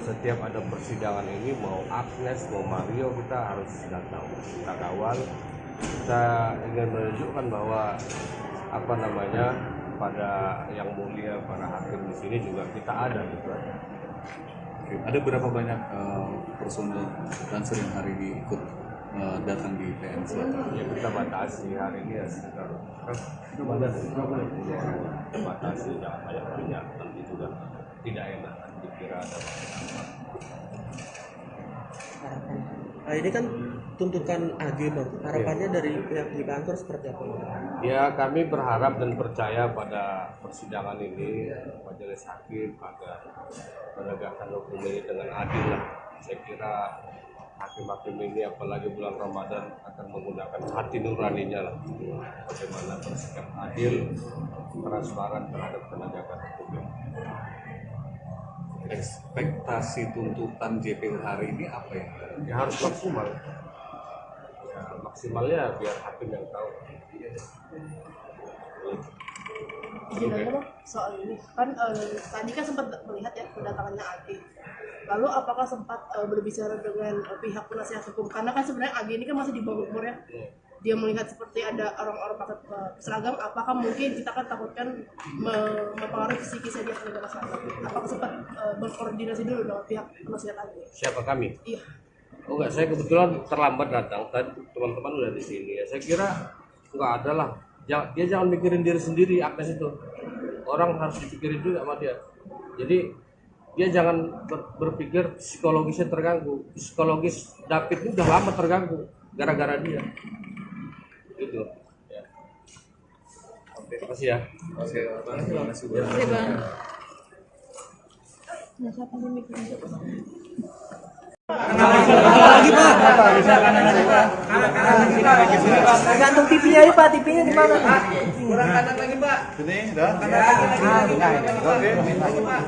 Setiap ada persidangan ini, mau Agnes, mau Mario, kita harus datang, kita kawal. Kita ingin menunjukkan bahwa pada yang mulia, para hakim di sini juga kita ada gitu. Ada berapa banyak personel Bansur yang hari ini ikut datang di PN Selatan? Ya, kita batasi hari ini ya sekitar batasi, jangan banyak, nanti juga tidak enak dikira ada Nah, ini kan tuntutan AG bang, harapannya dari pihak di kantor seperti apa? Ya kami berharap dan percaya pada persidangan ini majelis hakim agar menegakkan hukum ini dengan adil lah. Saya kira hakim-hakim ini apalagi bulan Ramadan akan menggunakan hati nuraninya lah bagaimana bersikap adil, transparan terhadap penegakan hukum. Ekspektasi tuntutan JPU hari ini apa ya? Ya harus maksimal. Ya maksimalnya biar hakim yang tahu. Izin aja bang, soal ini kan tadi kan sempat melihat ya kedatangannya AG. Lalu apakah sempat berbicara dengan pihak penasihat hukum? Karena kan sebenarnya AG ini kan masih di bawah umur ya. Dia melihat seperti ada orang-orang pakai seragam, apakah mungkin kita kan takutkan mempengaruhi psikisnya dia sebagai masyarakat? Apakah sempat berkoordinasi dulu dengan pihak penasihat AG? Siapa kami? Iya. Oh enggak, saya kebetulan terlambat datang. Tadi teman-teman udah di sini ya. Saya kira enggak ada lah. Dia jangan mikirin diri sendiri Agnes itu. Orang harus dipikirin juga sama dia. Jadi dia jangan berpikir psikologisnya terganggu. Psikologis David ini udah lama terganggu gara-gara dia. Gitu. Ya. Oke, terima kasih ya. Oke, terima kasih Terima kasih bang. Lagi pak. Tergantung TV-nya ya pak, TV-nya di mana? Kurang kanan lagi Pak. Sini, dah. Oke.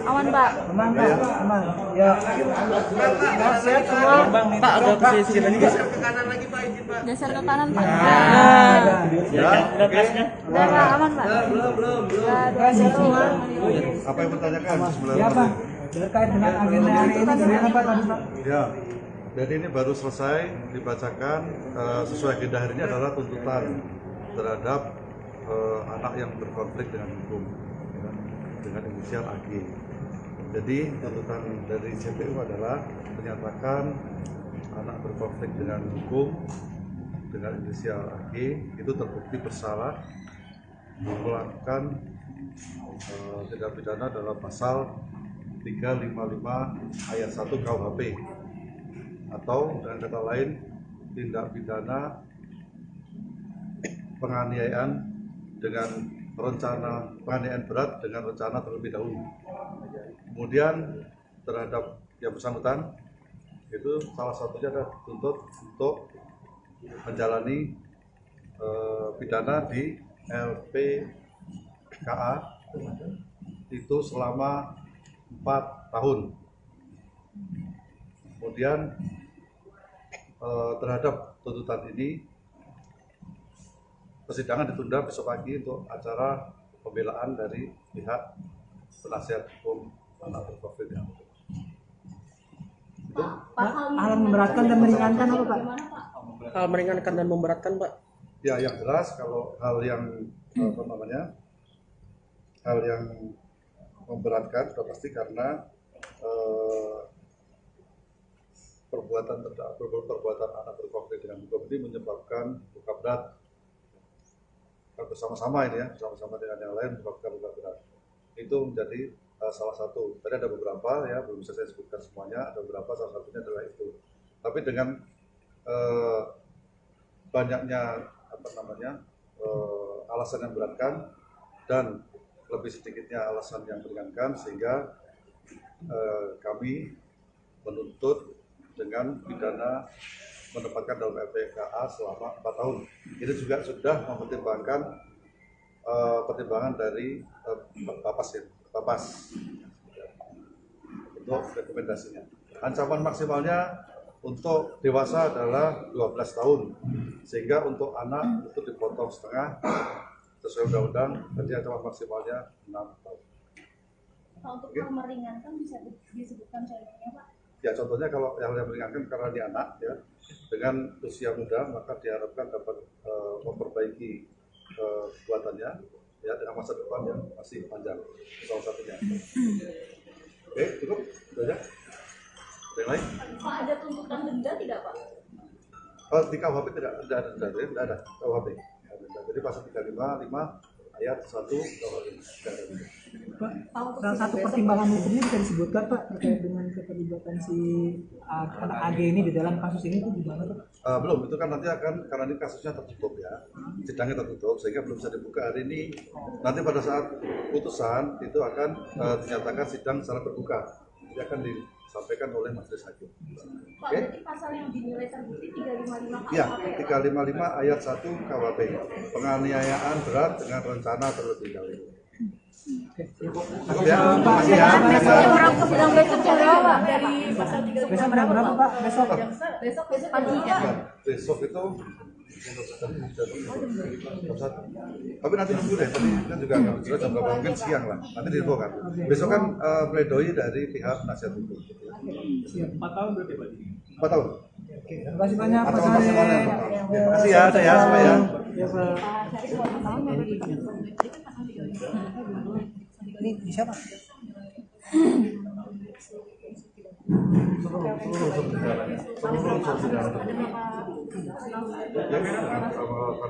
Aman pak. Aman pak, aman. Ya. Sehat semua. Pak agak ke sini lagi pak. Geser ke kanan pak. Ya. Oke. Udah pak, aman pak. Sehat semua. Apa yang bertanyakan? Ya pak. Terkait dengan agenda hari ini gimana pak tadi pak? Ya, jadi ini baru selesai dibacakan sesuai agenda hari ini adalah tuntutan terhadap anak yang berkonflik dengan hukum ya, dengan inisial AG. Jadi tuntutan dari JPU adalah menyatakan anak berkonflik dengan hukum dengan inisial AG itu terbukti bersalah melakukan tindak pidana dalam pasal 355 ayat 1 KUHP atau dengan kata lain tindak pidana penganiayaan dengan rencana penganiayaan berat dengan rencana terlebih dahulu. Kemudian terhadap yang bersangkutan itu salah satunya adalah dituntut untuk menjalani pidana di LPKA itu selama 4 tahun. Kemudian terhadap tuntutan ini persidangan ditunda besok pagi untuk acara pembelaan dari pihak penasihat hukum anak berkonflik dengan hukum. Itu Hal memberatkan dan meringankan apa pak? Hal meringankan dan memberatkan pak. ya yang jelas kalau hal yang apa namanya hal yang memberatkan sudah pasti karena perbuatan anak berkonflik dengan hukum ini menyebabkan luka berat bersama-sama ini ya bersama-sama dengan yang lain menyebabkan luka berat itu menjadi salah satu. Tadi ada beberapa ya belum bisa saya sebutkan semuanya, ada beberapa salah satunya adalah itu. Tapi dengan banyaknya apa namanya alasan yang beratkan dan lebih sedikitnya alasan yang meringankan sehingga kami menuntut dengan pidana menempatkan dalam LPKA selama 4 tahun. Ini juga sudah mempertimbangkan pertimbangan dari Bapas untuk rekomendasinya. Ancaman maksimalnya untuk dewasa adalah 12 tahun, sehingga untuk anak itu dipotong setengah sesuai undang-undang, jadi ancaman maksimalnya 6 tahun. Pak, untuk hal meringankan bisa disebutkan contohnya Pak? Ya contohnya kalau yang meringankan karena dia anak ya dengan usia muda maka diharapkan dapat memperbaiki kekuatannya ya dengan masa depan yang masih panjang salah satunya. Oke cukup sudah ya. Ada yang lain? Pak, ada tuntutan denda tidak Pak? Di KUHP tidak ada KUHP. Ya, jadi pasal 355 ayat 1 KUHP. Pak, salah satu pertimbangan hukumnya bisa disebutkan Pak terkait dengan keterlibatan si anak AG ini di dalam kasus ini itu gimana Pak? Belum, itu kan nanti akan, karena ini kasusnya tertutup ya, sidangnya tertutup sehingga belum bisa dibuka hari ini. Nanti pada saat putusan itu akan dinyatakan sidang secara terbuka, jadi akan disampaikan oleh majelis hakim. Pak, berarti pasal yang dinilai terbukti 355 KUHP Ya, ya? 355 ayat 1 KUHP, penganiayaan berat dengan rencana terlebih dahulu. Cukup ya, terima kasih ya. Sidang besok jam berapa? Dari pasal 3 Besok jam berapa Pak? Besok? Besok pagi ya. Besok itu jam 1. Tapi nanti nunggu deh, tadi kan juga nggak jelas jam berapa, mungkin siang lah. Nanti diinfo kan. Besok kan pledoi dari pihak penasihat hukum. 4 tahun berarti Pak? 4 tahun. Oke, terima kasih banyak Pak Ancaman Sari. maksimalnya 4 tahun. Terima kasih ya, saya semua ya. Ya Pak. Ini bisa Pak?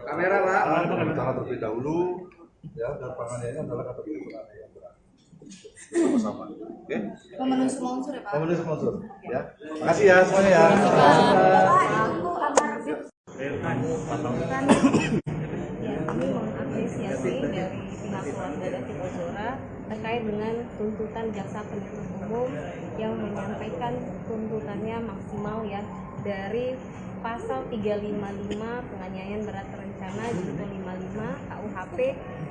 Kamera Pak, rencana terlebih dahulu ya, dan penganiayaan adalah kategori penganiayaan berat. Sama-sama. Oke? Pemenuhi semua unsur ya Pak? Pemenuhi semua unsur ya. Makasih ya semuanya ya. Ya, kami mengapresiasi dari pihak keluarga David Ozora terkait dengan tuntutan jaksa penuntut umum yang menyampaikan tuntutannya maksimal ya dari pasal 355 penganiayaan berat terencana junto 55 KUHP.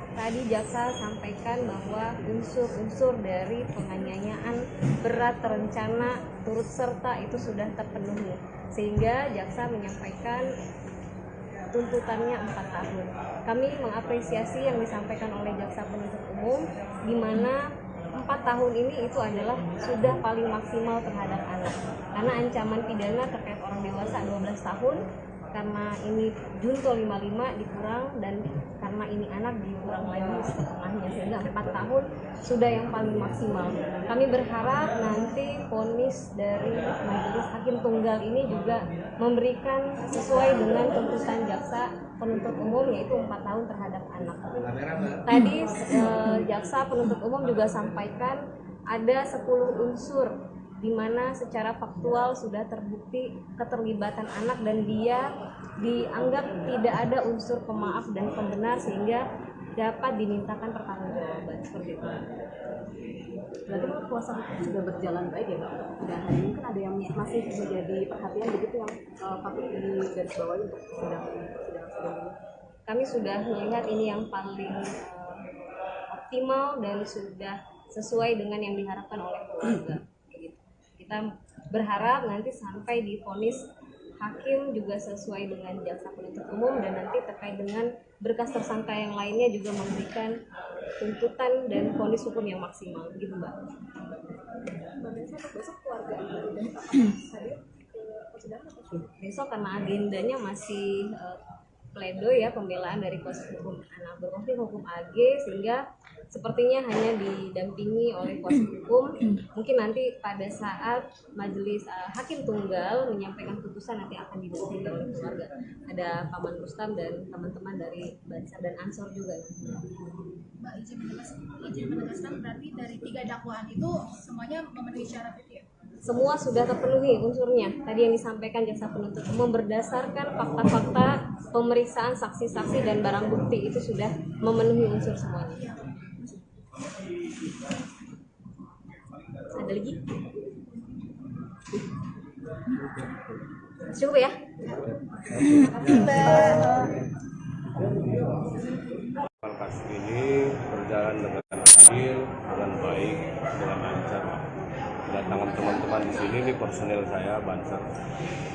Tadi jaksa sampaikan bahwa unsur-unsur dari penganiayaan berat terencana turut serta itu sudah terpenuhi, sehingga jaksa menyampaikan tuntutannya 4 tahun. Kami mengapresiasi yang disampaikan oleh jaksa penuntut umum, di mana 4 tahun ini itu adalah sudah paling maksimal terhadap anak, karena ancaman pidana terkait orang dewasa 12 tahun, karena ini junto 55 dikurang, dan karena ini anak dikurang lagi setengahnya, sehingga 4 tahun sudah yang paling maksimal. Kami berharap nanti vonis dari majelis hakim tunggal ini juga memberikan sesuai dengan tuntutan jaksa penuntut umum, yaitu 4 tahun terhadap anak. Tadi jaksa penuntut umum juga sampaikan ada 10 unsur di mana secara faktual sudah terbukti keterlibatan anak dan dia dianggap tidak ada unsur pemaaf dan pembenar, sehingga dapat dimintakan pertanggungjawaban seperti itu. Berarti kuasa hukum sudah berjalan baik ya Pak? Dan hari ini kan ada yang masih menjadi perhatian begitu yang patut digarisbawahi untuk sidang ini. Kami sudah melihat ini yang paling optimal dan sudah sesuai dengan yang diharapkan oleh keluarga. Kita berharap nanti sampai di vonis hakim juga sesuai dengan jaksa penuntut umum, dan nanti terkait dengan berkas tersangka yang lainnya juga memberikan tuntutan dan vonis hukum yang maksimal, begitu Mbak. Besok karena agendanya masih pledoi ya, pembelaan dari kuasa hukum anak berkonflik hukum AG, sehingga sepertinya hanya didampingi oleh kuasa hukum. Mungkin nanti pada saat majelis hakim tunggal menyampaikan putusan nanti akan didampingi oleh keluarga. Ada Paman Rustam dan teman-teman dari Bansar dan Ansor juga. Mbak izin menegaskan berarti dari 3 dakwaan itu semuanya memenuhi syarat itu ya? Semua sudah terpenuhi unsurnya. Tadi yang disampaikan jaksa penuntut umum berdasarkan fakta-fakta pemeriksaan saksi-saksi dan barang bukti itu sudah memenuhi unsur semuanya. Ada lagi? Cukup ya? Kasus ini berjalan dengan adil, dengan baik, dengan lancar. Kedatangan teman-teman di sini, ini personel saya, Bansar.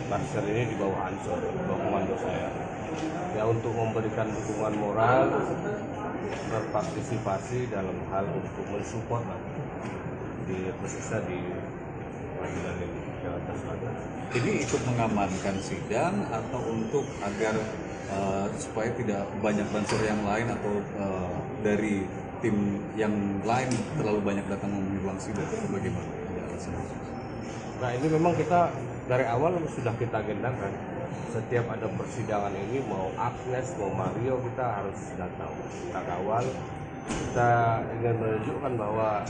Bansar ini di bawah Ansor, di bawah komando saya. Ya, untuk memberikan dukungan moral, berpartisipasi dalam hal untuk mensupport di khususnya di pengadilan ini Jakarta Selatan. Ini ikut mengamankan sidang atau untuk agar supaya tidak banyak bansur yang lain atau dari tim yang lain terlalu banyak datang memenuhi ruang sidang, atau bagaimana? Nah, ini memang kita dari awal sudah kita agendakan. setiap ada persidangan ini mau Agnes mau Mario kita harus datang, kita kawal, kita ingin menunjukkan bahwa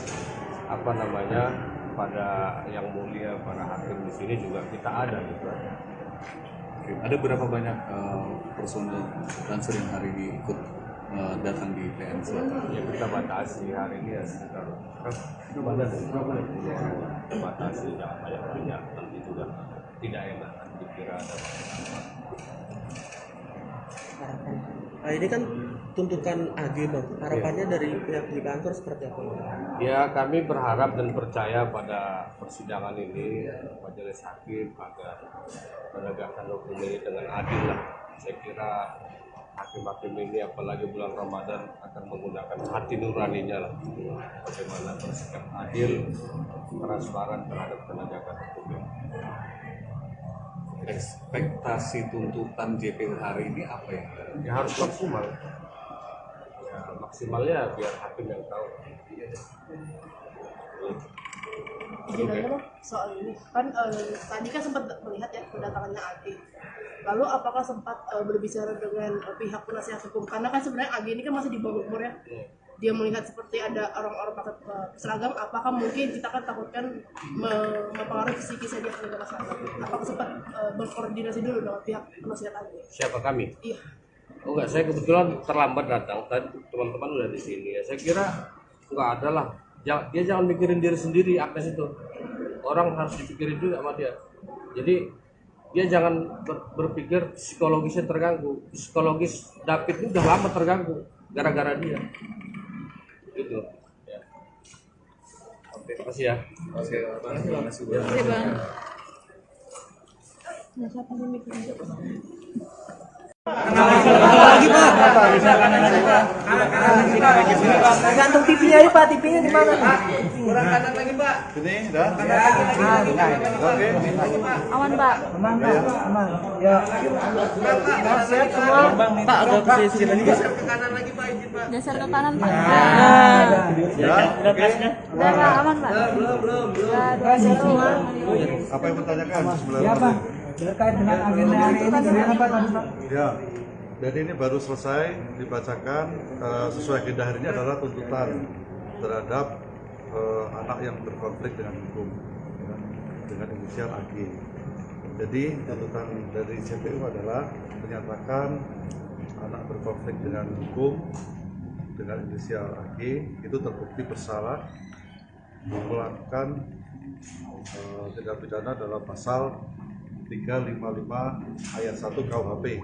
apa namanya pada yang mulia para hakim di sini juga kita ada gitu. Oke. Ada berapa banyak personel Banser yang hari ini ikut datang di PN Selatan? Ya kita batasi hari ini ya sekitar kita batasi jangan banyak nanti juga tidak enak dikira ada Nah, ini kan tuntutan AG Bang. Harapannya dari pihak di kantor seperti apa? ya. Kami berharap dan percaya pada persidangan ini majelis hakim agar menegakkan hukum ini dengan adil lah. Saya kira hakim-hakim ini apalagi bulan Ramadan akan menggunakan hati nuraninya lah bagaimana bersikap adil, transparan terhadap penegakan hukum. Ekspektasi tuntutan JPU hari ini apa ya? Ya harus maksimal. Ya maksimalnya biar hakim yang tahu. Izin aja Bang, soal ini kan tadi kan sempat melihat ya kedatangannya AG. Lalu apakah sempat berbicara dengan pihak penasihat hukum? Karena kan sebenarnya AG ini kan masih di bawah umur ya. Dia melihat seperti ada orang-orang pakai seragam, apakah mungkin kita kan takutkan mempengaruhi psikisnya dia kepada masyarakat? Apakah sempat berkoordinasi dulu dengan pihak penasihat AG? Siapa kami? Iya. Oh enggak, saya kebetulan terlambat datang. Tadi teman-teman udah di sini ya. Saya kira enggak ada lah. Dia jangan mikirin diri sendiri Agnes itu. Orang harus dipikirin juga sama dia. Jadi dia jangan berpikir psikologisnya terganggu. Psikologis David ini udah lama terganggu gara-gara dia. Gitu. Ya. Oke, makasih ya. Oke, terima kasih Bang. Oke Bang. Lagi Pak. Gantung TV-nya ini Pak, TV-nya di mana? Kurang kanan lagi Pak. Ini dah. Oke. Aman Pak. Aman Pak, aman. Ya. Sehat semua. Pak agak ke sisi lagi. Geser ke kanan Pak. Ya. Oke. Udah Pak, aman Pak. Sehat semua. Apa yang bertanyakan sebelah Ya mana? Pak. Terkait dengan agenda hari ini gimana Pak tadi Pak? Ya, jadi ini baru selesai dibacakan sesuai agenda hari ini adalah tuntutan terhadap anak yang berkonflik dengan hukum ya, dengan inisial AG. Jadi tuntutan dari JPU adalah menyatakan anak berkonflik dengan hukum dengan inisial AG itu terbukti bersalah melakukan tindak pidana dalam pasal 355 ayat 1 KUHP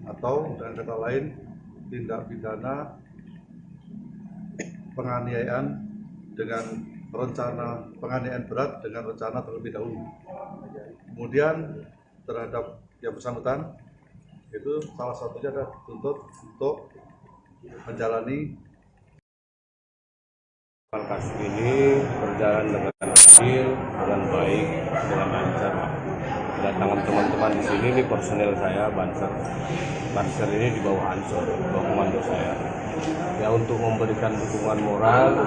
atau dengan kata lain tindak pidana penganiayaan dengan rencana penganiayaan berat dengan rencana terlebih dahulu. Kemudian terhadap yang bersangkutan itu salah satunya adalah dituntut untuk menjalani Kasus ini berjalan dengan adil, dengan baik, dengan lancar. Kedatangan teman-teman di sini ini personel saya Banser. Banser ini di bawah Ansor, di bawah komando saya. Ya untuk memberikan dukungan moral,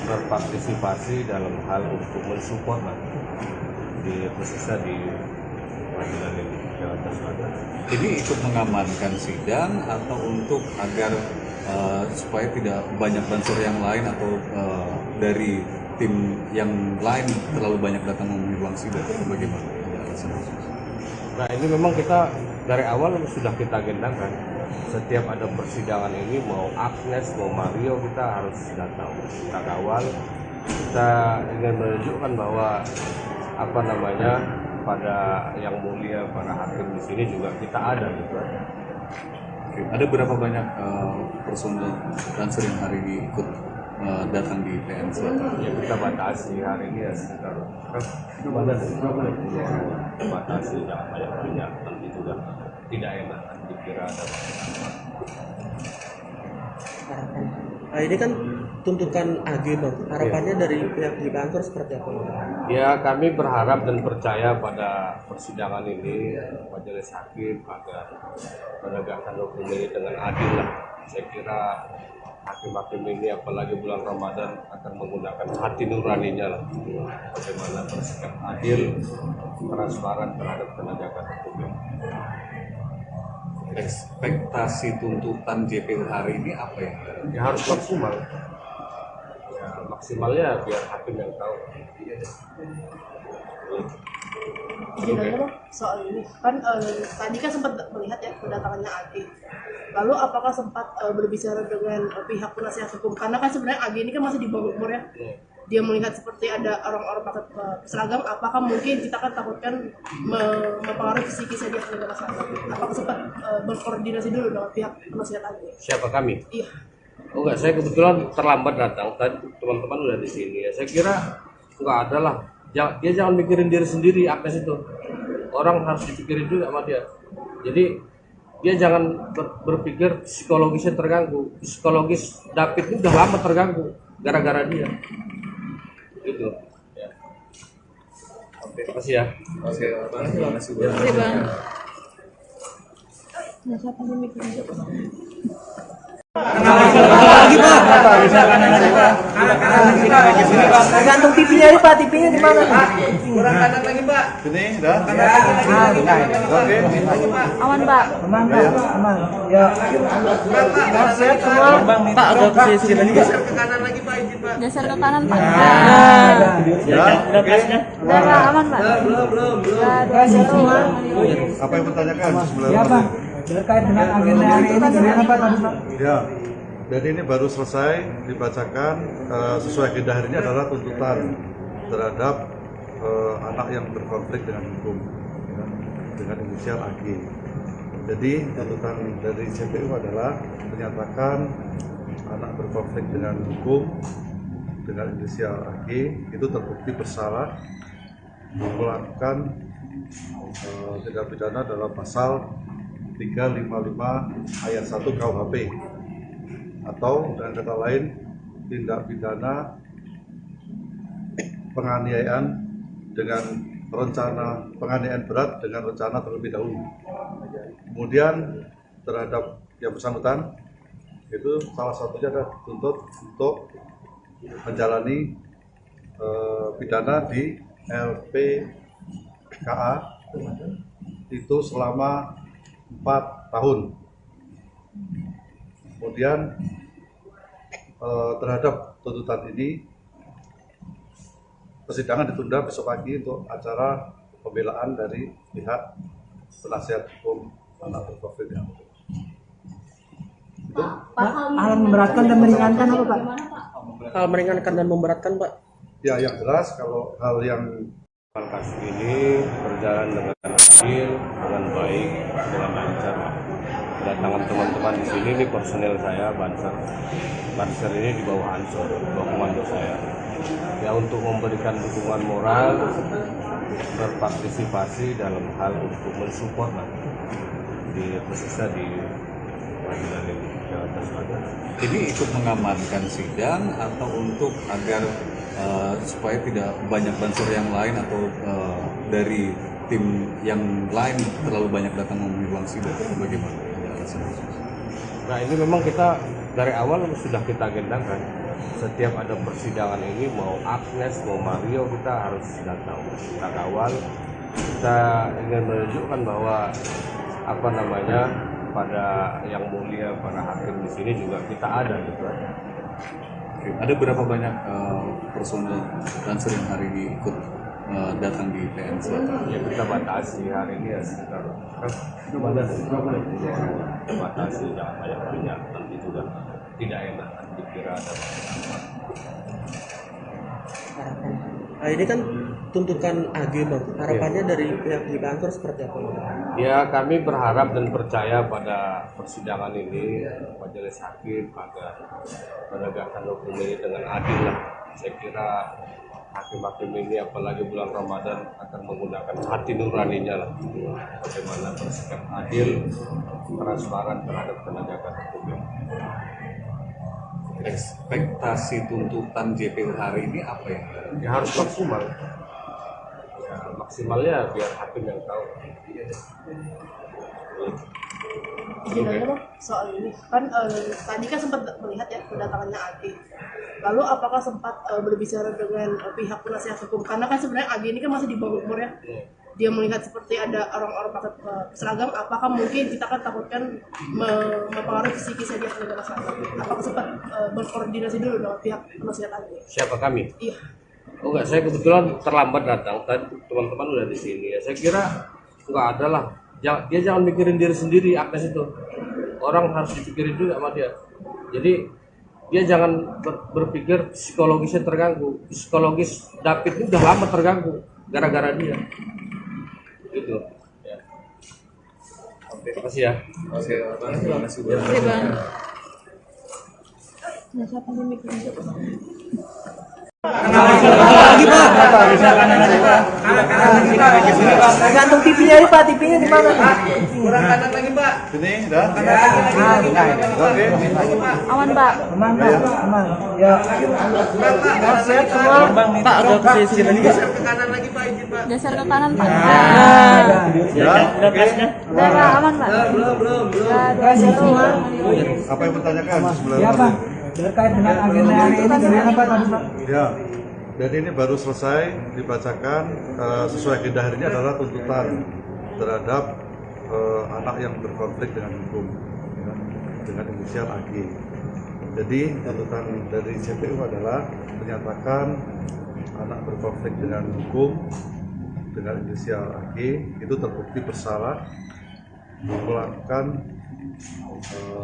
berpartisipasi dalam hal untuk mensupport lah di khususnya di pengadilan ini Jakarta Selatan. Ini ikut mengamankan sidang atau untuk agar supaya tidak banyak Banser yang lain atau dari tim yang lain terlalu banyak datang memenuhi ruang sidang, bagaimana? Nah ini memang kita dari awal sudah kita agendakan. Setiap ada persidangan ini mau Agnes mau Mario kita harus datang, kita kawal, kita ingin menunjukkan bahwa apa namanya pada yang mulia para hakim di sini juga kita ada gitu. Oke. Ada berapa banyak personel Banser yang hari ini ikut datang di PN Selatan? Ya kita batasi hari ini ya sekitar batasi jangan banyak nanti juga tidak enak dikira ada. Nah, ini kan tuntutan AG Bang. Harapannya dari pihak di kantor seperti apa? Ya kami berharap dan percaya pada persidangan ini majelis hakim agar menegakkan hukum ini dengan adil lah. Saya kira hakim-hakim ini apalagi bulan Ramadan akan menggunakan hati nuraninya lah bagaimana bersikap adil, transparan terhadap penegakan hukum. Ekspektasi tuntutan JPU hari ini apa ya? Ya harus maksimal. Ya maksimalnya biar hakim yang tahu. Sebenarnya soal ini kan tadi kan sempat melihat ya kedatangannya AG. Lalu apakah sempat berbicara dengan pihak penasihat hukum? Karena kan sebenarnya AG ini kan masih di bawah umur ya. Dia melihat seperti ada orang-orang pakai seragam, apakah mungkin kita kan takutkan mempengaruhi psikisnya dia sebagai seragam? Apakah sempat berkoordinasi dulu dengan pihak penasihat AG? Siapa kami? Iya. Oh enggak, saya kebetulan terlambat datang. Tadi teman-teman udah di sini ya. Saya kira enggak ada lah. Dia jangan mikirin diri sendiri, Agnes itu. Orang harus dipikirin juga sama dia. Jadi dia jangan berpikir psikologisnya terganggu. Psikologis David ini udah lama terganggu gara-gara dia. Gitu. Ya. Oke, makasih ya. Oke, terima kasih. Terima kasih, Bang. Lagi Pak. Bisa kanan lagi Pak. Gantung TV-nya aja Pak, TV-nya di mana? Kurang kanan lagi Pak. Sini, dah. Oke. Aman, Pak. Aman Pak, aman. Ya. Sehat semua. Pak, agak ke sisi lagi Pak. Geser ke kanan, Pak. Ya, oke. Udah, Pak, aman, Pak. Sehat semua. Apa yang bertanyakan sebelum? Ya Pak, terkait dengan agenda hari ini bagaimana Pak tadi Pak? Ya, jadi ini baru selesai dibacakan sesuai agenda hari ini adalah tuntutan terhadap anak yang berkonflik dengan hukum ya, dengan inisial AG. Jadi tuntutan dari JPU adalah menyatakan anak berkonflik dengan hukum dengan inisial AG itu terbukti bersalah melakukan tindak pidana dalam pasal 355 ayat 1 KUHP atau dengan kata lain tindak pidana penganiayaan dengan rencana penganiayaan berat dengan rencana terlebih dahulu. Kemudian terhadap yang bersangkutan itu salah satunya adalah dituntut untuk menjalani pidana di LPKA itu selama 4 tahun. Kemudian terhadap tuntutan ini persidangan ditunda besok pagi untuk acara pembelaan dari pihak penasihat hukum anak berkonflik dengan hukum. Hal memberatkan dan meringankan apa Pak? Hal meringankan dan memberatkan, Pak. Ya, yang jelas kalau hal yang Kasus ini berjalan dengan adil, dengan baik, dengan lancar. Kedatangan teman-teman di sini ini personel saya, Banser ini di bawah Ansor, di bawah komando saya. Ya untuk memberikan dukungan moral, berpartisipasi dalam hal untuk mensupport lah, khususnya di pengadilan ini Jakarta Selatan. Ini ikut mengamankan sidang atau untuk agar supaya tidak banyak bansur yang lain atau dari tim yang lain terlalu banyak datang memenuhi ruang sidang, bagaimana? Nah ini memang kita dari awal sudah kita agendakan. Setiap ada persidangan ini mau Agnes mau Mario kita harus datang, kita kawal. Kita ingin menunjukkan bahwa pada yang mulia para hakim di sini juga kita ada gitu. Ada berapa banyak personel Banser yang hari ini ikut datang di PN Selatan? Ya kita batasi hari ini ya sekitar batasi jangan banyak nanti juga tidak enak dikira ada. Nah, ini kan tuntutan AG, Bang. Harapannya dari pihak Ansor seperti apa, Bang? Ya kami berharap dan percaya pada persidangan ini majelis hakim agar menegakkan hukum ini dengan adil lah. Saya kira hakim-hakim ini apalagi bulan Ramadan akan menggunakan hati nuraninya lah. Bagaimana bersikap adil, transparan terhadap penegakan hukum. Ekspektasi tuntutan JPU hari ini apa ya? Ya harus maksimal. Ya maksimalnya biar hakim yang tahu. Sebenarnya soal ini kan tadi kan sempat melihat ya kedatangannya AG. Lalu apakah sempat berbicara dengan pihak penasihat hukum? Karena kan sebenarnya AG ini kan masih di bawah umur ya. dia melihat seperti ada orang-orang pakai seragam, apakah mungkin kita kan takutkan mempengaruhi psikisnya dia sebagai masyarakat? Apakah sempat berkoordinasi dulu dengan pihak penasihat AG? Siapa kami? Iya. Oh enggak, saya kebetulan terlambat datang. Tadi teman-teman udah di sini ya. Saya kira enggak ada lah. Dia jangan mikirin diri sendiri, Agnes itu. Orang harus dipikirin juga sama dia. Jadi dia jangan berpikir psikologisnya terganggu. Psikologis David ini udah lama terganggu gara-gara dia. Gitu. Ya. Oke, makasih ya. Oke, terima kasih. Gantung TV-nya aja Pak, TV-nya di mana? Kurang kanan lagi Pak. Sini, dah. Oke. Aman Pak. Aman Pak, aman. Ya. Sehat semua. Pak agak ke sini lagi. Geser ke kanan Pak. Ya. Oke. Udah Pak, aman Pak. Kasih semua. Apa yang bertanyakan sebelum? Ya Pak, terkait dengan agenda hari ini bagaimana Pak tadi Pak? Ya, dan ini baru selesai dibacakan sesuai agenda hari ini adalah tuntutan terhadap anak yang berkonflik dengan hukum ya, dengan inisial AG. Jadi tuntutan dari CPU adalah menyatakan anak berkonflik dengan hukum dengan inisial AG itu terbukti bersalah melakukan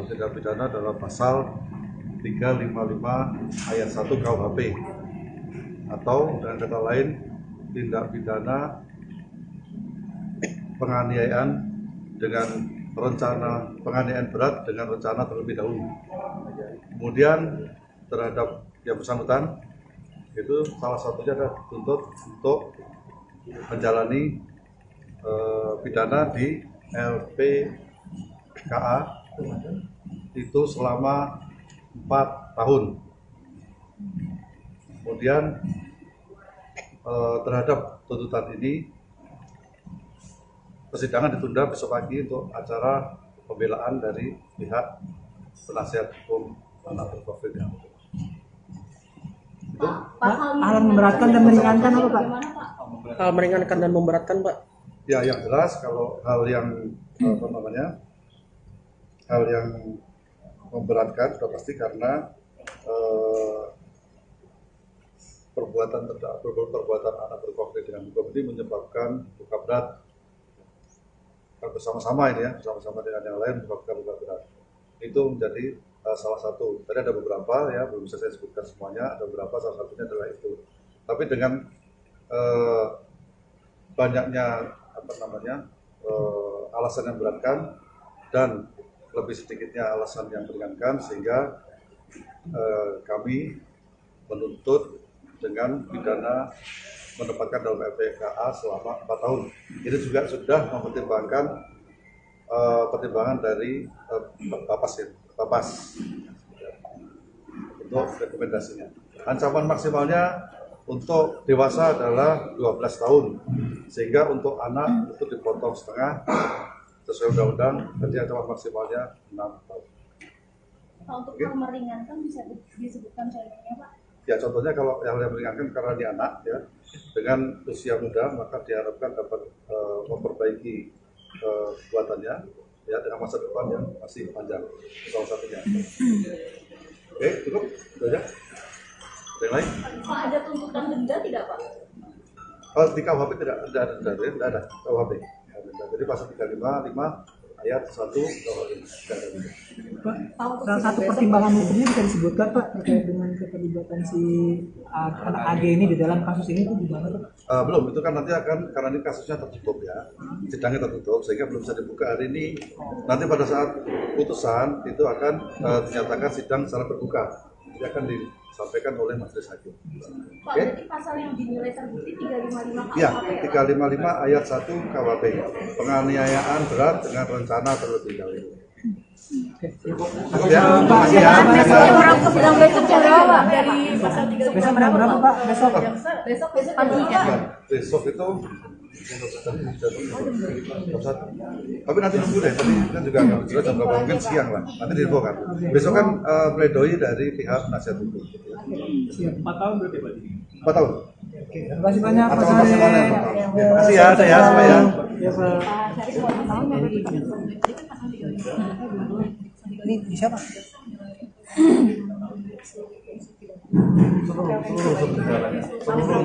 tindak pidana dalam pasal 355 ayat 1 KUHP atau dengan kata lain tindak pidana penganiayaan dengan rencana penganiayaan berat dengan rencana terlebih dahulu. Kemudian terhadap yang bersangkutan itu salah satunya adalah dituntut untuk menjalani pidana di LPKA itu selama 4 tahun. Kemudian terhadap tuntutan ini persidangan ditunda besok pagi untuk acara pembelaan dari pihak penasihat hukum anak berkonflik dengan hukum. Itu Hal memberatkan dan meringankan apa Pak? Hal meringankan dan memberatkan Pak. ya yang jelas kalau hal yang hal yang memberatkan sudah pasti karena perbuatan anak berkonflik dengan hukum ini menyebabkan luka berat bersama-sama ini ya, bersama-sama dengan yang lain menyebabkan luka berat. Itu menjadi salah satu. Tadi ada beberapa ya, belum bisa saya sebutkan semuanya, ada beberapa, salah satunya adalah itu. Tapi dengan banyaknya alasan yang beratkan dan lebih sedikitnya alasan yang meringankan sehingga kami menuntut dengan pidana menempatkan dalam LPKA selama 4 tahun. Ini juga sudah mempertimbangkan pertimbangan dari Bapas untuk rekomendasinya. Ancaman maksimalnya untuk dewasa adalah 12 tahun, sehingga untuk anak itu dipotong setengah sesuai undang-undang, jadi ancaman maksimalnya 6 tahun. Untuk yang meringankan bisa disebutkan contohnya Pak? Ya contohnya kalau yang meringankan karena dia anak ya dengan usia muda maka diharapkan dapat memperbaiki kekuatannya ya dengan masa depan yang masih panjang salah satunya. Oke cukup itu aja. Ada yang lain? Pak ada tuntutan denda tidak Pak? Oh, di KUHP tidak ada KUHP. Jadi pasal 355 ayat 1 KUHP. Pak, salah satu pertimbangan hukumnya bisa disebutkan Pak terkait dengan keterlibatan si anak AG ini di dalam kasus ini itu gimana Pak? Belum, itu kan nanti akan karena ini kasusnya tertutup ya, sidangnya tertutup sehingga belum bisa dibuka hari ini. Nanti pada saat putusan itu akan dinyatakan sidang secara terbuka, jadi akan disampaikan oleh majelis hakim. Pak, berarti pasal yang dinilai terbukti 355 KUHP Ya, ya? 355 ayat 1 KUHP, penganiayaan berat dengan rencana terlebih dahulu. Ya, makasih ya. Orang ke sidang besok jam berapa Pak? Dari pasal 355 Besok jam berapa Pak? besok pagi ya. Besok itu tapi nanti nunggu deh, tadi kan juga nggak jelas jam berapa, mungkin siang lah, nanti diinfokan. Besok kan pledoi dari pihak penasihat hukum. 4 tahun berarti Pak? 4 tahun. Terima kasih banyak Pak Terima Sari. kasih ya, saya semua ya. Ya Pak. Ini siapa? Seluruh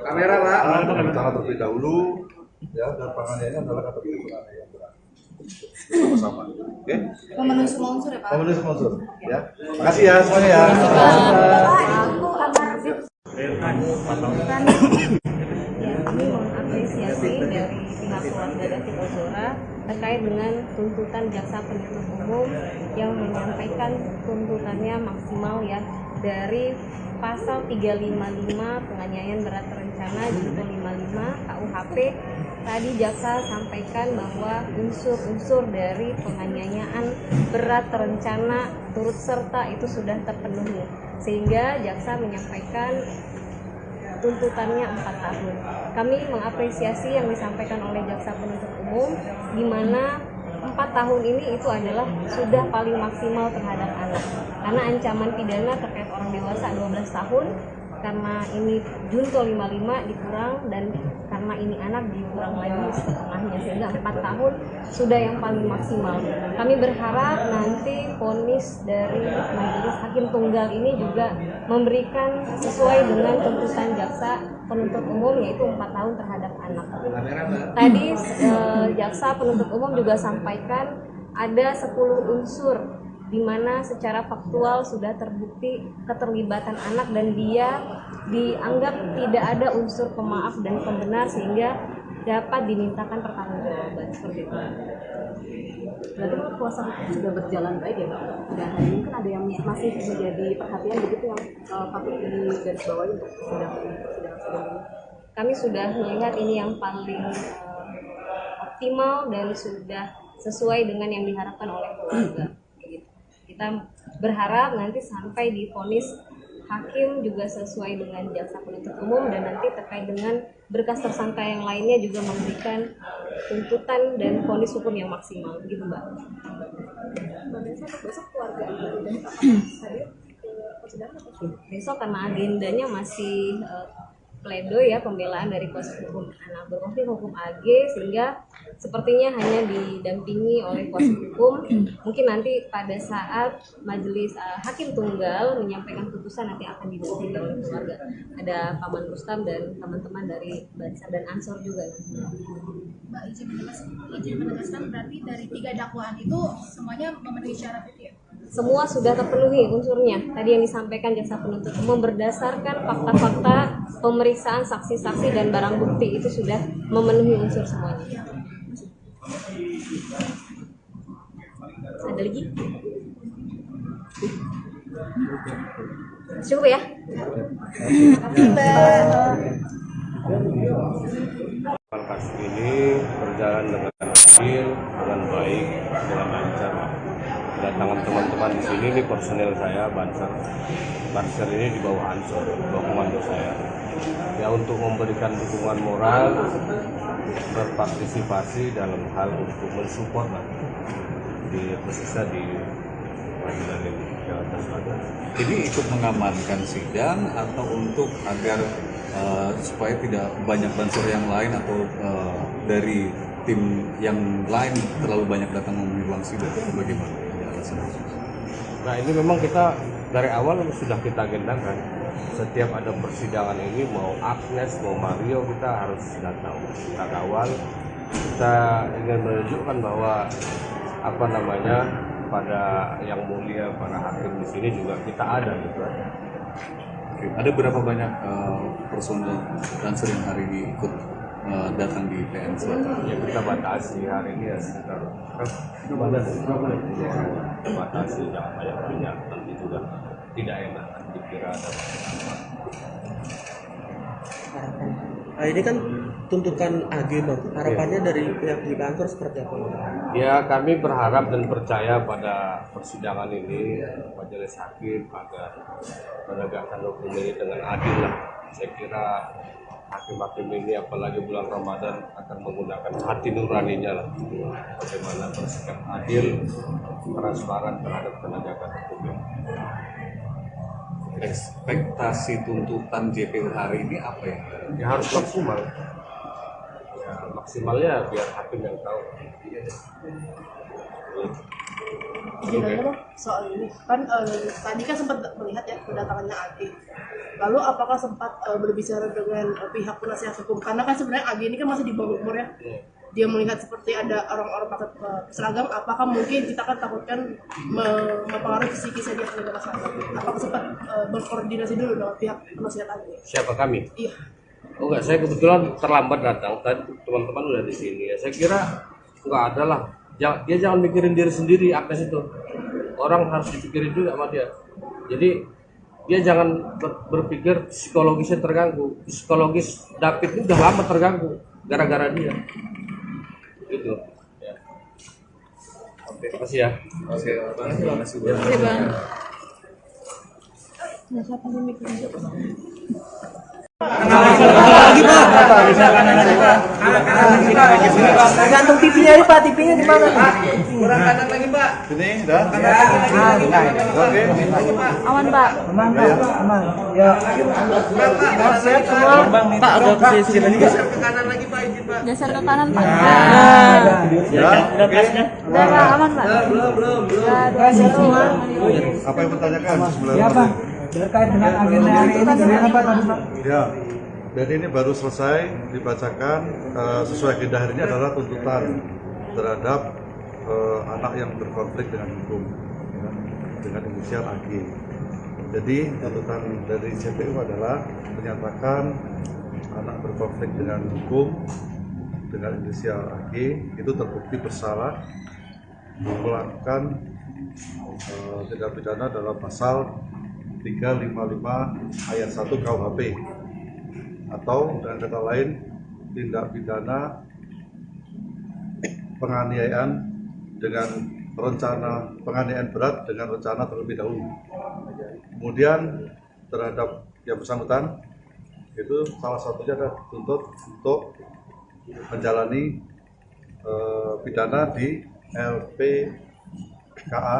kamera Pak, cara terlebih dahulu ya, dan penganiayaan adalah kategori penganiayaan berat. Sama, oke? Memenuhi semua unsur ya Pak. Memenuhi semua unsur, ya. Makasih ya semuanya ya. Ya, kami mengapresiasi dari pihak keluarga David Ozora terkait dengan tuntutan jaksa penuntut umum yang menyampaikan tuntutannya maksimal ya dari pasal 355 penganiayaan berat terencana junto 55 KUHP. Tadi jaksa sampaikan bahwa unsur-unsur dari penganiayaan berat terencana turut serta itu sudah terpenuhi, sehingga jaksa menyampaikan tuntutannya 4 tahun. Kami mengapresiasi yang disampaikan oleh jaksa penuntut umum, di mana 4 tahun ini itu adalah sudah paling maksimal terhadap anak, karena ancaman pidana terkait orang dewasa 12 tahun, karena ini junto 55 dikurang, dan karena ini anak dikurang lagi setengahnya, sehingga 4 tahun sudah yang paling maksimal. Kami berharap nanti vonis dari majelis hakim tunggal ini juga memberikan sesuai dengan tuntutan jaksa penuntut umum, yaitu 4 tahun terhadap anak. Tadi jaksa penuntut umum juga sampaikan ada 10 unsur di mana secara faktual sudah terbukti keterlibatan anak dan dia dianggap tidak ada unsur pemaaf dan pembenar, sehingga dapat dimintakan pertanggungjawaban seperti itu. Berarti kalau kuasa hukum sudah berjalan baik ya Pak? Dan mungkin ada yang masih menjadi perhatian begitu yang patut digarisbawahi untuk persidangan sebelumnya. Kami sudah melihat ini yang paling optimal dan sudah sesuai dengan yang diharapkan oleh keluarga. Kita berharap nanti sampai divonis hakim juga sesuai dengan jaksa penuntut umum, dan nanti terkait dengan berkas tersangka yang lainnya juga memberikan tuntutan dan vonis hukum yang maksimal, gitu Mbak. Besok keluarga dan hadir ke persidangan atau Besok karena agendanya masih pledoi ya, pembelaan dari kuasa hukum anak berkonflik hukum AG, sehingga sepertinya hanya didampingi oleh kuasa hukum. Mungkin nanti pada saat majelis hakim tunggal menyampaikan putusan nanti akan didampingi oleh keluarga. Ada Paman Rustam dan teman-teman dari Bansar dan Ansor juga. Mbak izin menegaskan berarti dari 3 dakwaan itu semuanya memenuhi syarat itu ya? Semua sudah terpenuhi unsurnya. Tadi yang disampaikan jaksa penuntut umum berdasarkan fakta-fakta pemeriksaan saksi-saksi dan barang bukti itu sudah memenuhi unsur semuanya. Ada lagi? Cukup ya? Kasus ini berjalan dengan adil, dengan baik, dengan lancar. Kedatangan teman-teman di sini, ini personel saya, Banser ini di bawah Ansor, di bawah komando saya. Ya, untuk memberikan dukungan moral, berpartisipasi dalam hal untuk mensupport di khususnya di pengadilan ini Jakarta Selatan. Jadi ikut mengamankan sidang atau untuk agar supaya tidak banyak banser yang lain atau dari tim yang lain terlalu banyak datang memenuhi ruang sidang, bagaimana? Nah, ini memang kita dari awal sudah kita agendakan. Setiap ada persidangan ini, mau Agnes, mau Mario, kita harus datang. Kita kawal. Kita ingin menunjukkan bahwa pada yang mulia, para hakim di sini juga kita ada gitu. Oke. Ada berapa banyak personel Banser yang hari ini ikut datang di PN Selatan? Ya, kita batasi hari ini ya sekitar batasi, jangan banyak, nanti juga tidak enak dikira ada. Nah, ini kan tuntutan AG Bang. Harapannya dari pihak di kantor seperti apa? Ya, kami berharap dan percaya pada persidangan ini majelis hakim agar menegakkan hukum ini dengan adil lah. Saya kira hakim-hakim ini apalagi bulan Ramadan akan menggunakan hati nuraninya lah, bagaimana bersikap adil, transparan terhadap penegakan hukum. ekspektasi tuntutan JPU hari ini apa ya? Ya harus maksimal. Ya maksimalnya biar hakim yang tahu. Izin aja Bang, soal ini kan tadi kan sempat melihat ya kedatangannya AG. Lalu apakah sempat berbicara dengan pihak penasihat hukum? Karena kan sebenarnya AG ini kan masih di bawah umur ya. Dia melihat seperti ada orang-orang pakai seragam, apakah mungkin kita kan takutkan mempengaruhi kisi-kisi dia penegak seragam? Apakah sempat berkoordinasi dulu dengan pihak penasihat AG? Siapa kami? Iya. Oh enggak, saya kebetulan terlambat datang. Tadi teman-teman udah di sini. Ya, saya kira enggak ada lah. Dia jangan mikirin diri sendiri, Agnes itu. Orang harus dipikirin juga sama dia. Jadi dia jangan berpikir psikologisnya terganggu. Psikologis David ini udah lama terganggu gara-gara dia. Gitu. Ya. Oke, terima kasih ya. Oke, terima kasih Bang. Oke bang. Lagi Pak. Gantung TV-nya ini Pak, TV-nya di mana? Kurang kanan lagi Pak. Ini dah. Oke. Aman pak. Aman Pak, aman. Ya. Sehat semua. Pak agak ke sisi lagi Pak. Geser ke kanan pak. Ya. Oke. Udah pak, aman pak. Belum. Udah semua. Apa yang bertanyakan sebelum? Ya Pak, terkait dengan agenda hari ini bagaimana Pak tadi Pak? Ya. Dan ini baru selesai dibacakan sesuai agenda hari ini adalah tuntutan terhadap anak yang berkonflik dengan hukum ya, dengan inisial AG. Jadi tuntutan dari JPU adalah menyatakan anak berkonflik dengan hukum dengan inisial AG itu terbukti bersalah melakukan tindak pidana dalam pasal 355 ayat 1 KUHP atau dengan kata lain tindak pidana penganiayaan dengan rencana penganiayaan berat dengan rencana terlebih dahulu. Kemudian terhadap yang bersangkutan itu salah satunya adalah dituntut untuk menjalani pidana di LPKA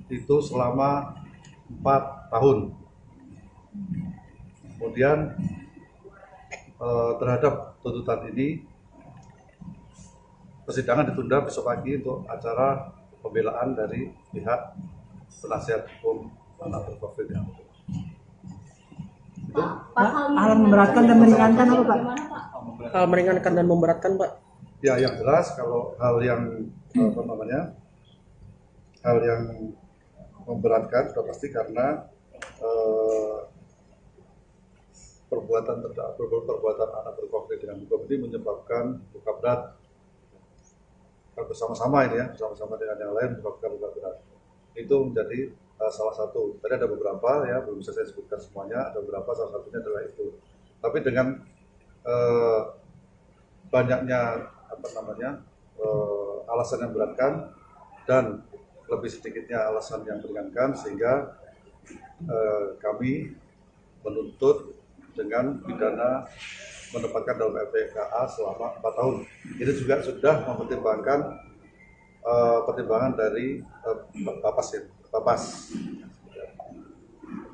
itu selama 4 tahun. Kemudian terhadap tuntutan ini persidangan ditunda besok pagi untuk acara pembelaan dari pihak penasihat hukum anak berkonflik dengan hukum. Itu Hal memberatkan dan meringankan apa Pak? Hal meringankan dan memberatkan Pak. ya yang jelas kalau hal yang hal yang memberatkan sudah pasti karena perbuatan anak berkonflik dengan hukum ini menyebabkan luka berat bersama-sama ini ya, bersama-sama dengan yang lain menyebabkan luka berat. Itu menjadi salah satu. Tadi ada beberapa ya, belum bisa saya sebutkan semuanya, ada beberapa, salah satunya adalah itu. Tapi dengan banyaknya alasan yang beratkan dan lebih sedikitnya alasan yang meringankan sehingga kami menuntut dengan pidana menempatkan dalam LPKA selama 4 tahun. Ini juga sudah mempertimbangkan pertimbangan dari Bapas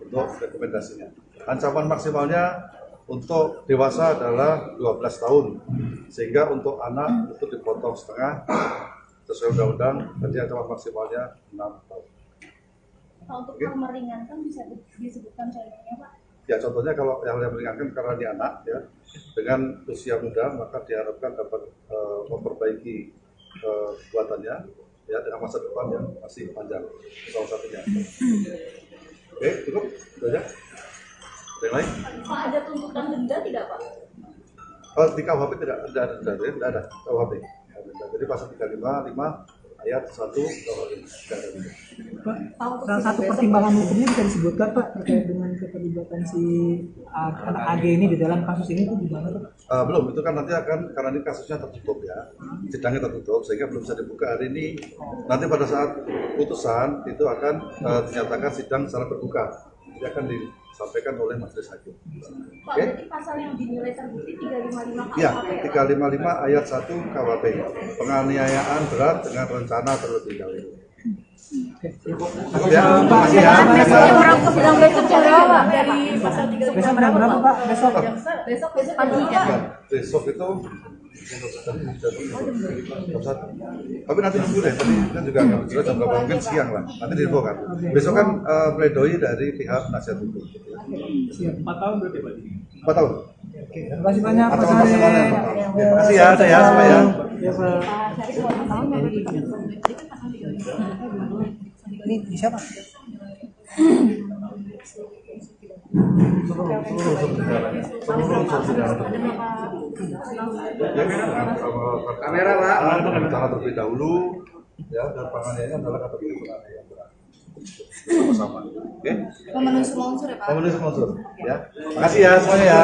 untuk rekomendasinya. Ancaman maksimalnya untuk dewasa adalah 12 tahun, sehingga untuk anak itu dipotong setengah sesuai undang-undang, jadi ancaman maksimalnya 6 tahun. Untuk hal meringankan bisa disebutkan contohnya Pak? Ya contohnya kalau yang meringankan karena dia anak ya dengan usia muda maka diharapkan dapat memperbaiki kekuatannya ya dengan masa depan yang masih panjang salah satunya. Oke cukup sudah ya. Ada yang lain? Pak ada tuntutan denda tidak Pak? Di KUHP tidak ada KUHP. Jadi pasal 355 ayat 1 KUHP tidak ada denda. Pak, salah satu pertimbangan hukumnya bisa disebutkan Pak terkait dengan keterlibatan si anak AG ini di dalam kasus ini itu gimana Pak? Belum, itu kan nanti akan karena ini kasusnya tertutup ya, sidangnya tertutup sehingga belum bisa dibuka hari ini. Nanti pada saat putusan itu akan dinyatakan sidang secara terbuka, jadi akan disampaikan oleh majelis hakim. Pak, berarti pasal yang dinilai terbukti 355 KUHP Ya, 355 ayat 1 KUHP, penganiayaan berat dengan rencana terlebih dahulu. Cukup ya. Makasih ya. Dari pasal 3 Besok jam berapa Pak? Besok. besok pagi ya. Besok itu jam 1. Tapi nanti nunggu deh, tadi kan juga nggak jelas jam berapa, mungkin siang lah. Nanti diinfokan. Besok kan pledoi dari pihak penasihat hukum. 4 tahun berarti Pak? 4 tahun. Oke, terima kasih banyak Pak Atas Syarif. masukannya. Terima kasih ya, saya semua ya. Ya, Pak. Ini di siapa? Kamera Pak, cara terlebih dahulu ya, dan penganiayaan adalah kategori penganiayaan berat. Bersama, oke? Memenuhi semua unsur ya Pak. Memenuhi semua unsur, ya. Makasih ya semuanya ya.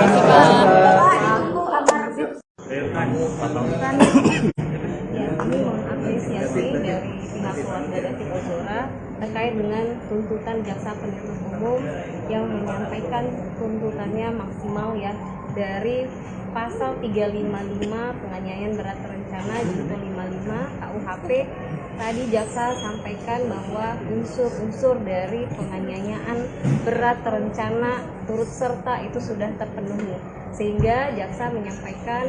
Kami mengapresiasi dari pihak keluarga David Ozora terkait dengan tuntutan jaksa penuntut umum yang menyampaikan tuntutannya maksimal ya dari pasal 355 penganiayaan berat terencana junto 55 KUHP. Tadi jaksa sampaikan bahwa unsur-unsur dari penganiayaan berat terencana turut serta itu sudah terpenuhi, sehingga jaksa menyampaikan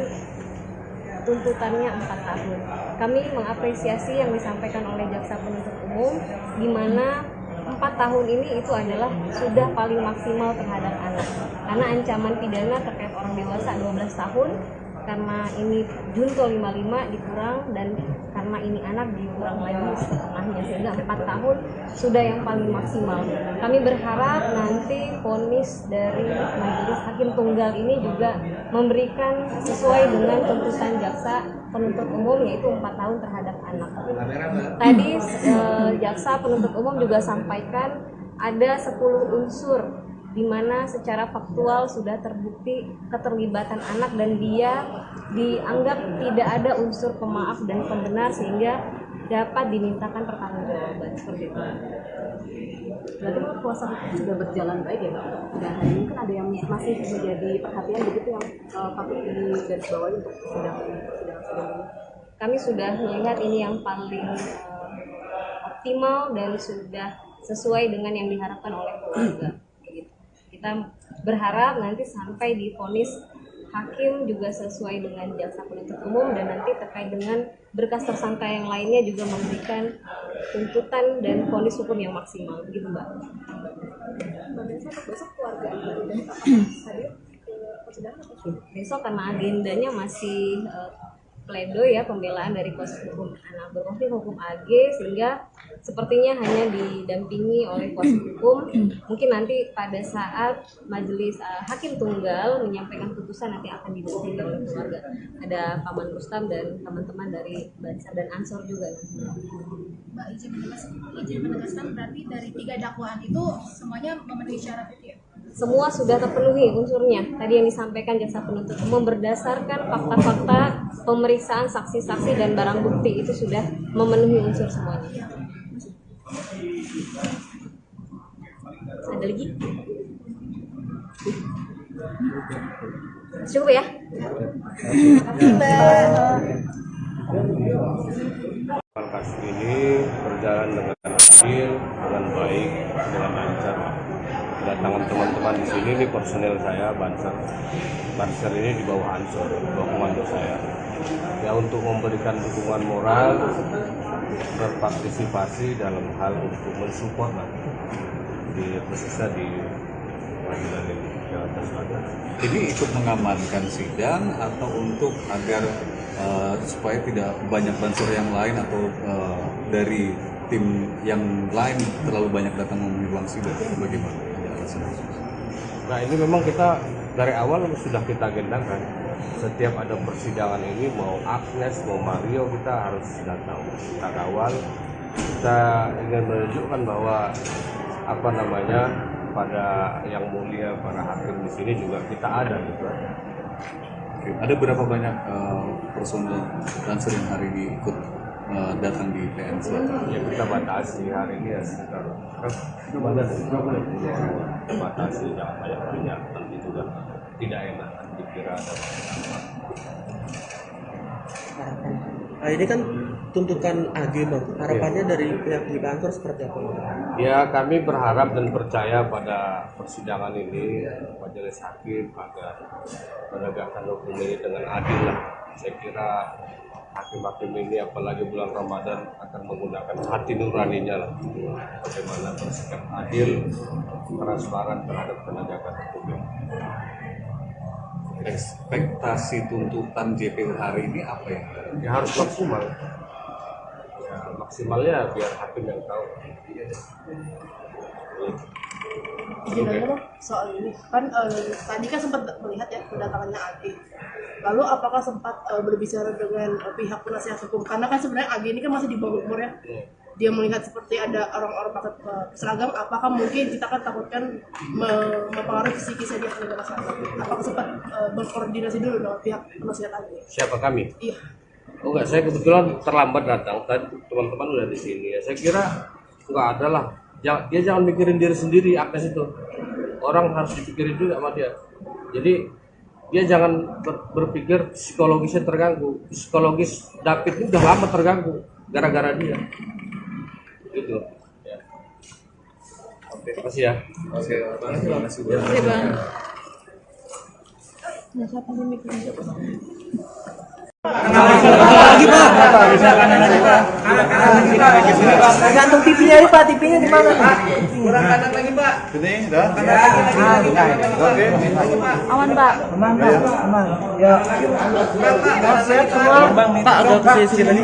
tuntutannya 4 tahun. Kami mengapresiasi yang disampaikan oleh jaksa penuntut umum, di mana 4 tahun ini itu adalah sudah paling maksimal terhadap anak. Karena ancaman pidana terkait orang dewasa 12 tahun, karena ini junto 55 dikurang, dan karena ini anak dikurang lagi setengahnya, sehingga 4 tahun sudah yang paling maksimal. Kami berharap nanti vonis dari majelis hakim tunggal ini juga memberikan sesuai dengan tuntutan jaksa penuntut umum, yaitu 4 tahun terhadap anak. Tadi jaksa penuntut umum juga sampaikan ada 10 unsur di mana secara faktual sudah terbukti keterlibatan anak dan dia dianggap tidak ada unsur pemaaf dan pembenar, sehingga dapat dimintakan pertanggungjawaban seperti itu. Berarti kuasa hukum sudah berjalan baik ya Pak? Dan hari ini kan ada yang masih menjadi perhatian begitu yang patut digarisbawahi untuk sidang ini. Kami sudah melihat ini yang paling optimal dan sudah sesuai dengan yang diharapkan oleh keluarga. Kita berharap nanti sampai di vonis hakim juga sesuai dengan jaksa penuntut umum, dan nanti terkait dengan berkas tersangka yang lainnya juga memberikan tuntutan dan vonis hukum yang maksimal, begitu Mbak. Besok keluarga dari Pak hadir ke persidangan atau Besok karena agendanya masih pledoi ya, pembelaan dari kuasa hukum anak berkonflik hukum AG, sehingga sepertinya hanya didampingi oleh kuasa hukum. Mungkin nanti pada saat majelis hakim tunggal menyampaikan putusan nanti akan didampingi oleh keluarga. Ada Paman Rustam dan teman-teman dari Bansar dan Ansor juga. Mbak izin menegaskan berarti dari 3 dakwaan itu semuanya memenuhi syarat itu ya? Semua sudah terpenuhi unsurnya. Tadi yang disampaikan jaksa penuntut umum berdasarkan fakta-fakta pemeriksaan saksi-saksi dan barang bukti itu sudah memenuhi unsur semuanya. Ada lagi? Cukup ya? Kasus ini berjalan dengan adil, dengan baik, dengan lancar. Kedatangan teman-teman di sini, ini personel saya, Banser ini di bawah Ansor, di bawah komando saya. Ya, untuk memberikan dukungan moral, berpartisipasi dalam hal untuk mensupport di khususnya di pengadilan ini Jakarta Selatan. Ini ikut mengamankan sidang atau untuk agar supaya tidak banyak bansur yang lain atau dari tim yang lain terlalu banyak datang memenuhi ruang sidang, bagaimana? Nah, ini memang kita dari awal sudah kita agendakan. Setiap ada persidangan ini, mau Agnes, mau Mario, kita harus datang. Kita kawal. Kita ingin menunjukkan bahwa pada yang mulia para hakim di sini juga kita ada gitu. Oke. Ada berapa banyak personel Banser yang hari ini ikut datang di PN Selatan? Ya, kita batasi hari ini ya sekitar batasi, jangan banyak nanti juga tidak enak dikira ada. Nah, ini kan tuntutan AG bang, harapannya dari pihak di kantor seperti apa bang? Ya kami berharap dan percaya pada persidangan ini majelis hakim agar menegakkan hukum ini dengan adil lah. Saya kira hakim-hakim ini apalagi bulan Ramadan akan menggunakan hati nuraninya lah bagaimana bersikap adil, transparan terhadap penegakan hukum ini. Ekspektasi tuntutan JPU hari ini apa ya? Ya harus maksimal. Ya maksimalnya biar hakim yang tahu. Izin aja dong soal ini kan tadi kan sempat melihat ya kedatangannya AG. Lalu apakah sempat berbicara dengan pihak penasihat hukum karena kan sebenarnya AG ini kan masih di bawah umur ya. Dia melihat seperti ada orang-orang pakai seragam, apakah mungkin kita kan takutkan mempengaruhi psikisnya dia sebagai masyarakat? Apakah sempat berkoordinasi dulu dengan pihak penasihat AG? Siapa kami? Iya. Oh enggak, saya kebetulan terlambat datang. Tadi teman-teman udah di sini ya. Saya kira enggak ada lah. Dia jangan mikirin diri sendiri Agnes itu. Orang harus dipikirin juga sama dia. Jadi dia jangan berpikir psikologisnya terganggu. Psikologis David ini udah lama terganggu gara-gara dia. Gitu. Ya. Oke, makasih ya. Oke, terima kasih bang. Oke bang. Lagi Pak. Gantung TV-nya ini Pak, TV-nya di mana Pak? Kurang kanan lagi Pak. Ini dah. Oke. Aman pak. Aman Pak, aman. Ya. Sehat semua. Pak agak ke sini lagi.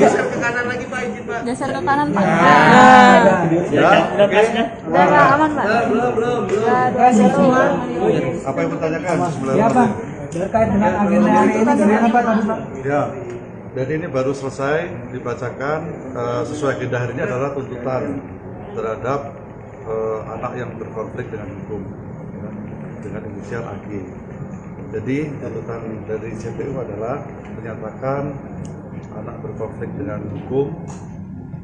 Geser ke kanan pak. Ya. Oke. Udah pak, aman pak. Belum. Sehat semua. Apa yang bertanyakan sebelum? Ya Pak. Terkait dengan agenda hari ini bagaimana Pak tadi Pak? Ya, jadi ini baru selesai dibacakan sesuai agenda hari ini adalah tuntutan terhadap anak yang berkonflik dengan hukum ya, dengan inisial AG. Jadi tuntutan dari JPU adalah menyatakan anak berkonflik dengan hukum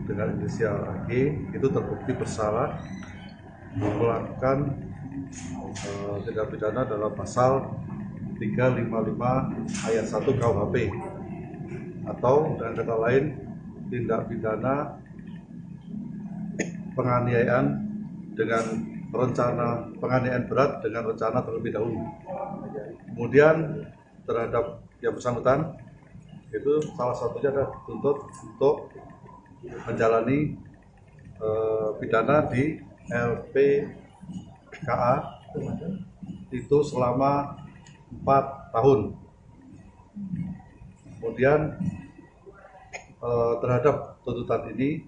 dengan inisial AG itu terbukti bersalah melakukan tindak pidana dalam pasal 355 ayat 1 KUHP atau dengan kata lain tindak pidana penganiayaan dengan rencana penganiayaan berat dengan rencana terlebih dahulu. Kemudian terhadap yang bersangkutan itu salah satunya adalah dituntut untuk menjalani pidana di LPKA itu selama 4 tahun. Kemudian terhadap tuntutan ini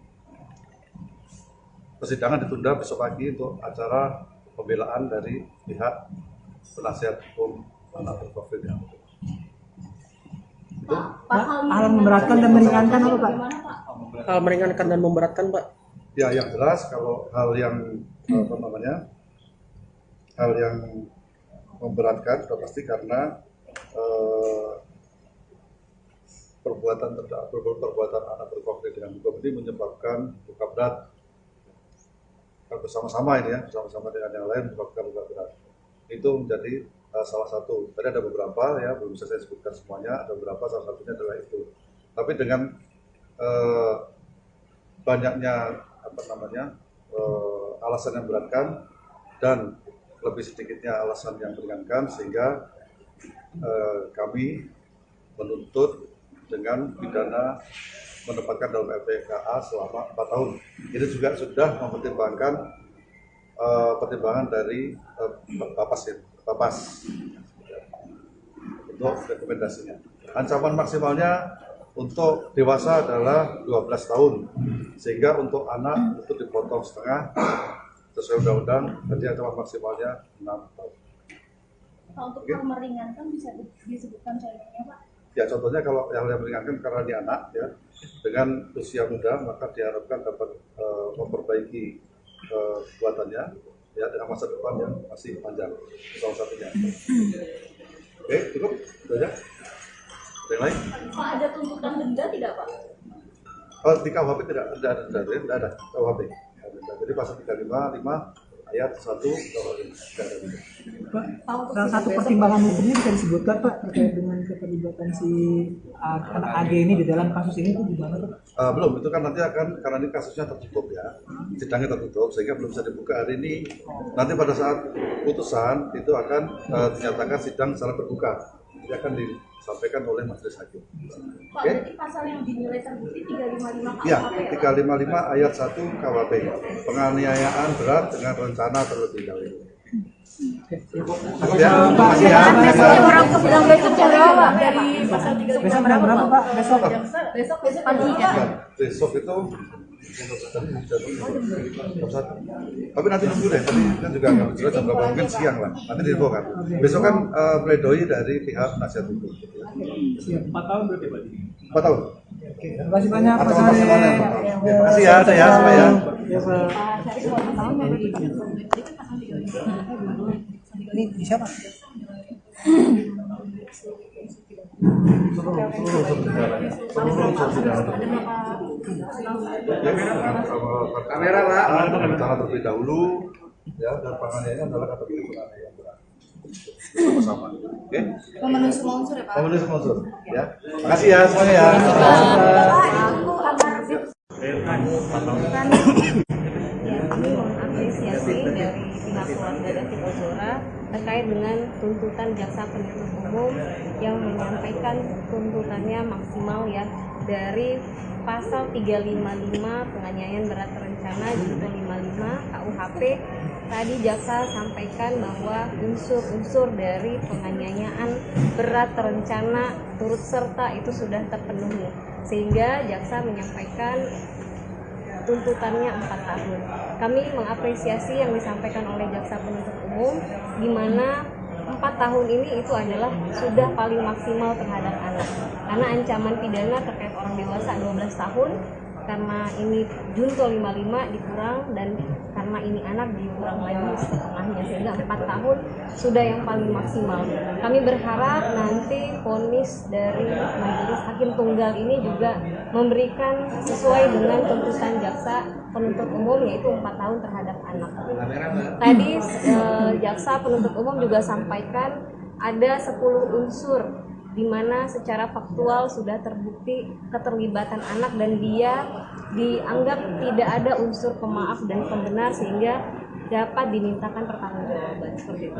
persidangan ditunda besok pagi untuk acara pembelaan dari pihak penasihat hukum anak berkonflik dengan hukum. Hal memberatkan dan meringankan apa Pak? Hal meringankan dan memberatkan pak? Ya yang jelas kalau hal yang hal yang memberatkan sudah pasti karena perbuatan anak berkonflik dengan hukum ini menyebabkan luka berat bersama-sama ini ya, bersama-sama dengan yang lain menyebabkan luka berat. Itu menjadi salah satu. Tadi ada beberapa ya, belum bisa saya sebutkan semuanya, ada beberapa, salah satunya adalah itu. Tapi dengan banyaknya alasan yang memberatkan dan lebih sedikitnya alasan yang meringankan sehingga kami menuntut dengan pidana menempatkan dalam LPKA selama 4 tahun. Ini juga sudah mempertimbangkan pertimbangan dari Bapas untuk rekomendasinya. Ancaman maksimalnya untuk dewasa adalah 12 tahun, sehingga untuk anak itu dipotong setengah sesuai undang-undang, jadi ancaman maksimalnya 6 tahun. Pak, untuk hal meringankan bisa disebutkan contohnya Pak? Ya contohnya kalau yang meringankan karena dia anak ya, dengan usia muda maka diharapkan dapat memperbaiki kekuatannya ya dengan masa depan yang masih panjang, salah satunya. Oke, cukup? Itu aja? Ada yang lain? Pak, ada tuntutan denda tidak Pak? Oh, di KUHP tidak ada denda, ya? Tidak ada KUHP. Jadi pasal 355 ayat 1 KUHP. Pak, salah satu pertimbangan hukumnya bisa disebutkan Pak terkait dengan keterlibatan si anak AG ini di dalam kasus ini itu gimana Pak? Belum, itu kan nanti akan, karena ini kasusnya tertutup ya, sidangnya tertutup sehingga belum bisa dibuka hari ini. Nanti pada saat putusan itu akan dinyatakan sidang secara terbuka, ini akan disampaikan oleh majelis hakim. Pak, berarti pasal yang dinilai terbukti 355 KUHP Ya, ya? 355 ayat 1 KUHP, penganiayaan berat dengan rencana terlebih dahulu. Ya, makasih ya. Sedang besok jam berapa? Dari pasal 3 Besok jam berapa Pak? Besok? Besok pagi ya. Besok itu tapi nanti nunggu deh, tadi kan juga nggak jelas jam berapa, mungkin siang lah, nanti diinfo kan. Besok kan pledoi dari pihak penasihat hukum. 4 tahun berarti Pak? 4 tahun. Oke, terima kasih banyak Pak Atau Syarif. masih mana? Terima kasih ya, saya semua ya. Ya Pak. Ini siapa? Kamera Pak, rencana terlebih dahulu ya, dan penganiayaan adalah kategori penganiayaan berat. Sama-sama. Oke? Memenuhi semua unsur ya Pak? Memenuhi semua unsur ya. Makasih ya semuanya ya. Ya, kami mengapresiasi dari pihak keluarga David Ozora terkait dengan tuntutan jaksa penuntut umum yang menyampaikan tuntutannya maksimal ya dari pasal 355 penganiayaan berat terencana junto 55 KUHP. Tadi jaksa sampaikan bahwa unsur-unsur dari penganiayaan berat terencana turut serta itu sudah terpenuhi, sehingga jaksa menyampaikan tuntutannya 4 tahun. Kami mengapresiasi yang disampaikan oleh jaksa penuntut umum, di mana 4 tahun ini itu adalah sudah paling maksimal terhadap anak. Karena ancaman pidana terkait orang dewasa 12 tahun, karena ini junto 55 dikurang, dan karena ini anak dikurang lagi setengahnya, sehingga 4 tahun sudah yang paling maksimal. Kami berharap nanti vonis dari majelis hakim tunggal ini juga memberikan sesuai dengan tuntutan jaksa penuntut umum, yaitu 4 tahun terhadap anak. Tadi jaksa penuntut umum juga sampaikan ada 10 unsur di mana secara faktual sudah terbukti keterlibatan anak dan dia dianggap tidak ada unsur pemaaf dan pembenar, sehingga dapat dimintakan pertanggungjawaban seperti itu.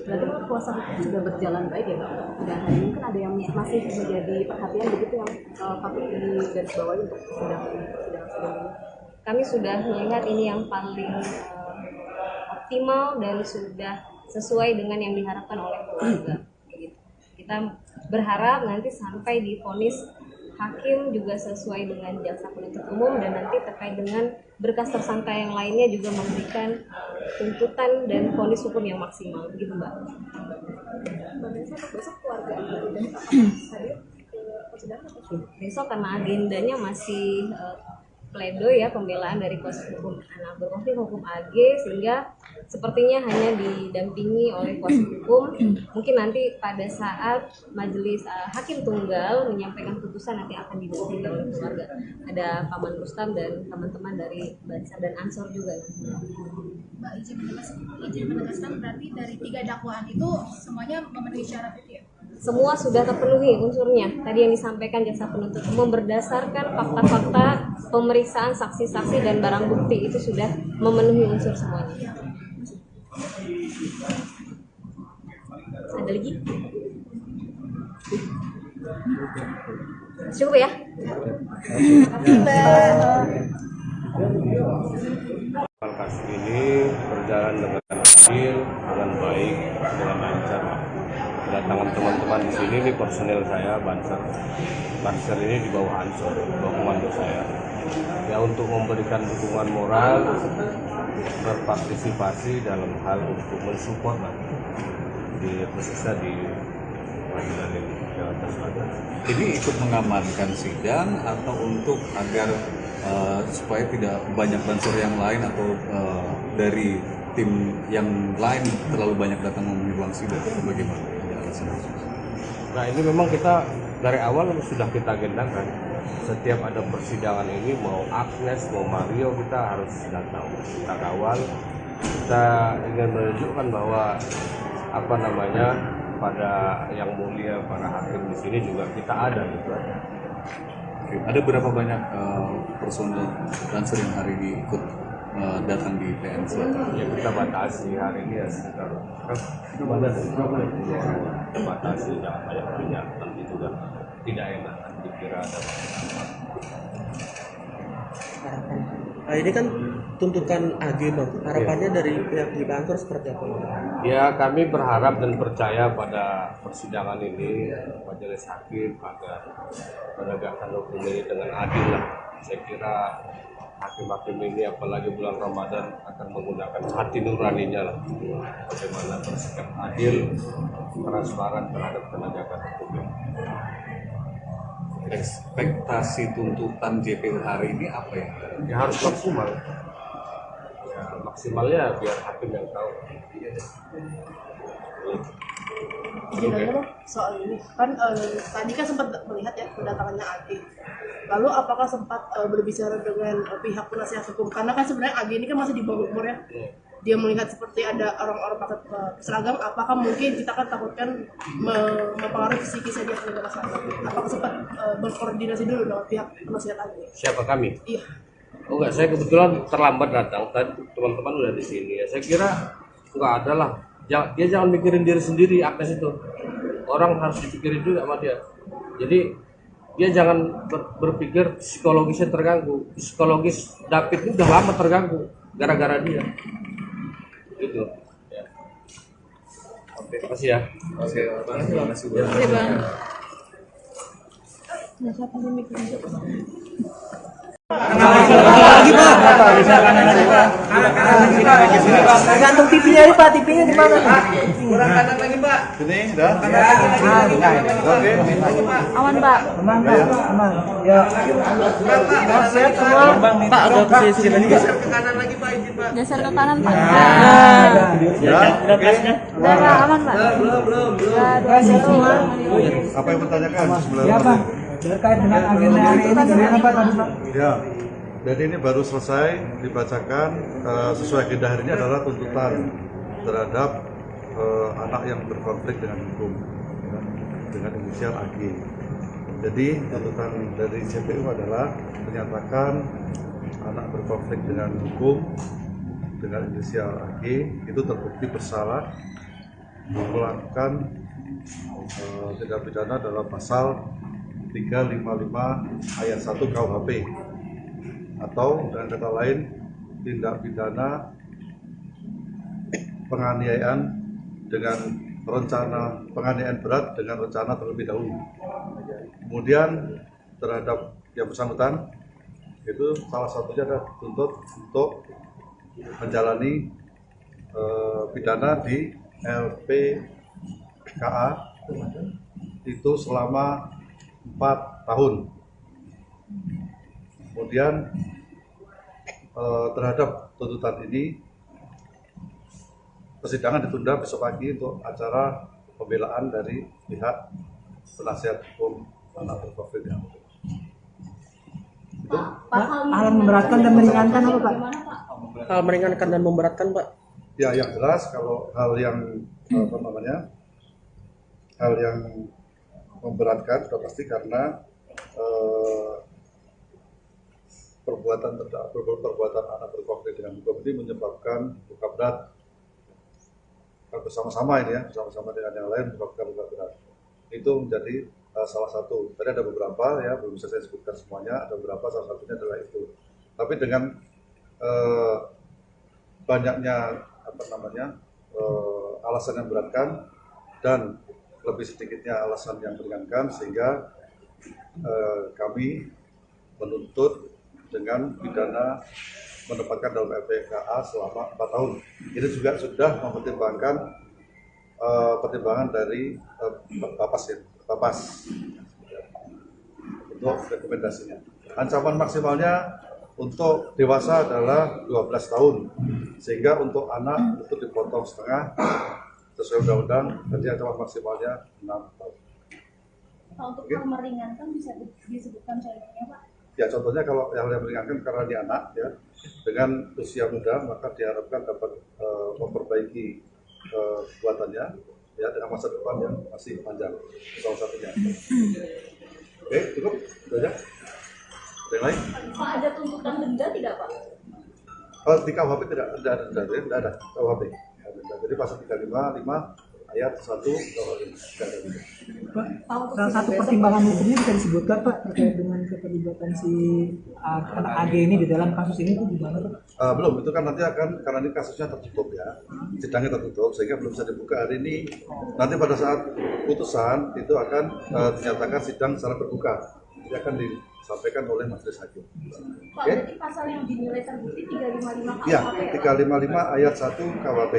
Berarti kuasa hukum sudah berjalan baik ya Pak? Dan hari ini kan ada yang masih menjadi perhatian begitu yang patut digarisbawahi untuk sidang ini. Kami sudah melihat ini yang paling optimal dan sudah sesuai dengan yang diharapkan oleh keluarga. Kita berharap nanti sampai di vonis hakim juga sesuai dengan jaksa penuntut umum, dan nanti terkait dengan berkas tersangka yang lainnya juga memberikan tuntutan dan vonis hukum yang maksimal, begitu Mbak. Besok keluarga dan hadir ke persidangan atau Besok karena agendanya masih pledoi ya, pembelaan dari kuasa hukum anak berkonflik hukum AG, sehingga sepertinya hanya didampingi oleh kuasa hukum. Mungkin nanti pada saat majelis hakim tunggal menyampaikan putusan nanti akan didampingi oleh keluarga. Ada Paman Rustam dan teman-teman dari Bansar dan Ansor juga. Mbak izin menegaskan berarti dari 3 dakwaan itu semuanya memenuhi syarat itu ya? Semua sudah terpenuhi unsurnya. Tadi yang disampaikan jaksa penuntut umum berdasarkan fakta-fakta pemeriksaan saksi-saksi dan barang bukti itu sudah memenuhi unsur semuanya. Ada lagi? Cukup ya? Kasus ini berjalan dengan adil, dengan baik, dengan lancar. Kedatangan teman-teman di sini, ini personel saya, Banser ini di bawah Ansor, di bawah komando saya. Ya, untuk memberikan dukungan moral, berpartisipasi dalam hal untuk mensupport di khususnya di pengadilan ini, Jakarta Selatan. Ini ikut mengamankan sidang atau untuk agar supaya tidak banyak bansor yang lain atau dari tim yang lain terlalu banyak datang memenuhi ruang sidang, bagaimana? Nah, ini memang kita dari awal sudah kita agendakan. setiap ada persidangan ini, mau Agnes mau Mario, kita harus datang, kita kawal. Kita ingin menunjukkan bahwa apa namanya, pada yang mulia para hakim di sini juga kita ada gitu. Oke. Ada berapa banyak personel Lancer yang hari ini ikut datang di PN Selatan? Ya kita batasi hari ini ya sekitar kita batasi, jangan banyak nanti juga tidak enak dikira ada Harapan. Nah, ini kan tuntutan AG bang. Harapannya dari pihak di kantor seperti apa? Ya, kami berharap dan percaya pada persidangan ini majelis hakim agar menegakkan hukum ini dengan adil lah. Saya kira hakim-hakim ini apalagi bulan Ramadan akan menggunakan hati nuraninya lah, bagaimana bersikap adil, transparan terhadap penegakan hukum. Ekspektasi tuntutan JPU hari ini apa ya? Ya harus maksimal. Ya, maksimalnya biar hakim yang tahu. Gimana bang soal ini kan tadi kan sempat melihat ya kedatangannya AG. Lalu apakah sempat berbicara dengan pihak penasihat hukum, karena kan sebenarnya AG ini kan masih di bawah umur ya. Dia melihat seperti ada orang-orang pakai seragam, apakah mungkin kita kan takutkan mempengaruhi psikisnya dia sebagai masyarakat. Apakah sempat berkoordinasi dulu dengan pihak penasihat AG? Siapa kami? Iya. Oh enggak, saya kebetulan terlambat datang. Tadi teman-teman udah di sini ya. Saya kira enggak ada lah. Dia jangan mikirin diri sendiri, Agnes itu. Orang harus dipikirin juga sama dia. Jadi dia jangan berpikir psikologisnya terganggu. Psikologis David ini udah lama terganggu gara-gara dia. Gitu. Ya. Oke, makasih ya. Oke, terima kasih Iya bang. Lagi Pak. Gantung TV-nya ini Pak, TV-nya di mana? Kurang kanan lagi Pak. Sini, dah. Oke. Aman pak. Aman Pak, aman. Ya. Sehat semua. Pak ada posisi lagi nggak? Geser ke kanan pak. Ya, oke. Udah pak, aman pak. Kasih semua. Apa yang bertanyakan sebelum? Ya Pak. Terkait dengan agenda hari ini gimana Pak tadi Pak? Ya, jadi ini baru selesai dibacakan. Sesuai agenda hari ini adalah tuntutan terhadap anak yang berkonflik dengan hukum, ya, dengan inisial AG. Jadi tuntutan dari JPU adalah menyatakan anak berkonflik dengan hukum dengan inisial AG itu terbukti bersalah melakukan tindak pidana dalam pasal 355 ayat 1 KUHP, atau dengan kata lain tindak pidana penganiayaan dengan rencana, penganiayaan berat dengan rencana terlebih dahulu. Kemudian terhadap yang bersangkutan itu salah satunya adalah dituntut untuk menjalani pidana di LPKA itu selama 4 tahun. Kemudian terhadap tuntutan ini persidangan ditunda besok pagi untuk acara pembelaan dari pihak penasihat hukum anak berkonflik. Hal memberatkan dan meringankan apa Pak? Hal meringankan dan memberatkan pak. Ya, yang jelas kalau hal yang hal yang memberatkan sudah pasti karena perbuatan anak berkonflik dengan hukum ini menyebabkan luka berat bersama-sama ini ya, bersama-sama dengan yang lain menyebabkan luka berat. Itu menjadi salah satu. Tadi ada beberapa ya, belum bisa saya sebutkan semuanya, ada beberapa, salah satunya adalah itu. Tapi dengan banyaknya alasan yang beratkan dan lebih sedikitnya alasan yang meringankan, sehingga kami menuntut dengan pidana menempatkan dalam LPKA selama 4 tahun. Ini juga sudah mempertimbangkan pertimbangan dari Bapas untuk rekomendasinya. Ancaman maksimalnya untuk dewasa adalah 12 tahun, sehingga untuk anak itu dipotong setengah sesuai undang-undang, jadi ancaman maksimalnya 6 tahun. Untuk Oke. hal meringankan bisa disebutkan contohnya Pak? Ya contohnya kalau yang meringankan karena dia anak ya dengan usia muda maka diharapkan dapat memperbaiki kekuatannya ya dengan masa depan yang masih panjang salah satunya. Oke cukup itu aja. Ada yang lain? Pak, ada tuntutan denda tidak Pak? Oh, di KUHP tidak ada KUHP. Jadi pasal 355 ayat 1 KUHP tidak ada. Pak, salah satu pertimbangan hukumnya bisa disebutkan Pak terkait dengan keterlibatan si anak AG ini di dalam kasus ini itu gimana Pak? Belum, itu kan nanti akan karena ini kasusnya tertutup ya, sidangnya tertutup sehingga belum bisa dibuka hari ini. Nanti pada saat putusan itu akan dinyatakan sidang secara terbuka, ini akan disampaikan oleh majelis hakim. Pak, Oke? berarti pasal yang dinilai terbukti 355 KUHP Ya, ya? 355 ayat 1 KUHP,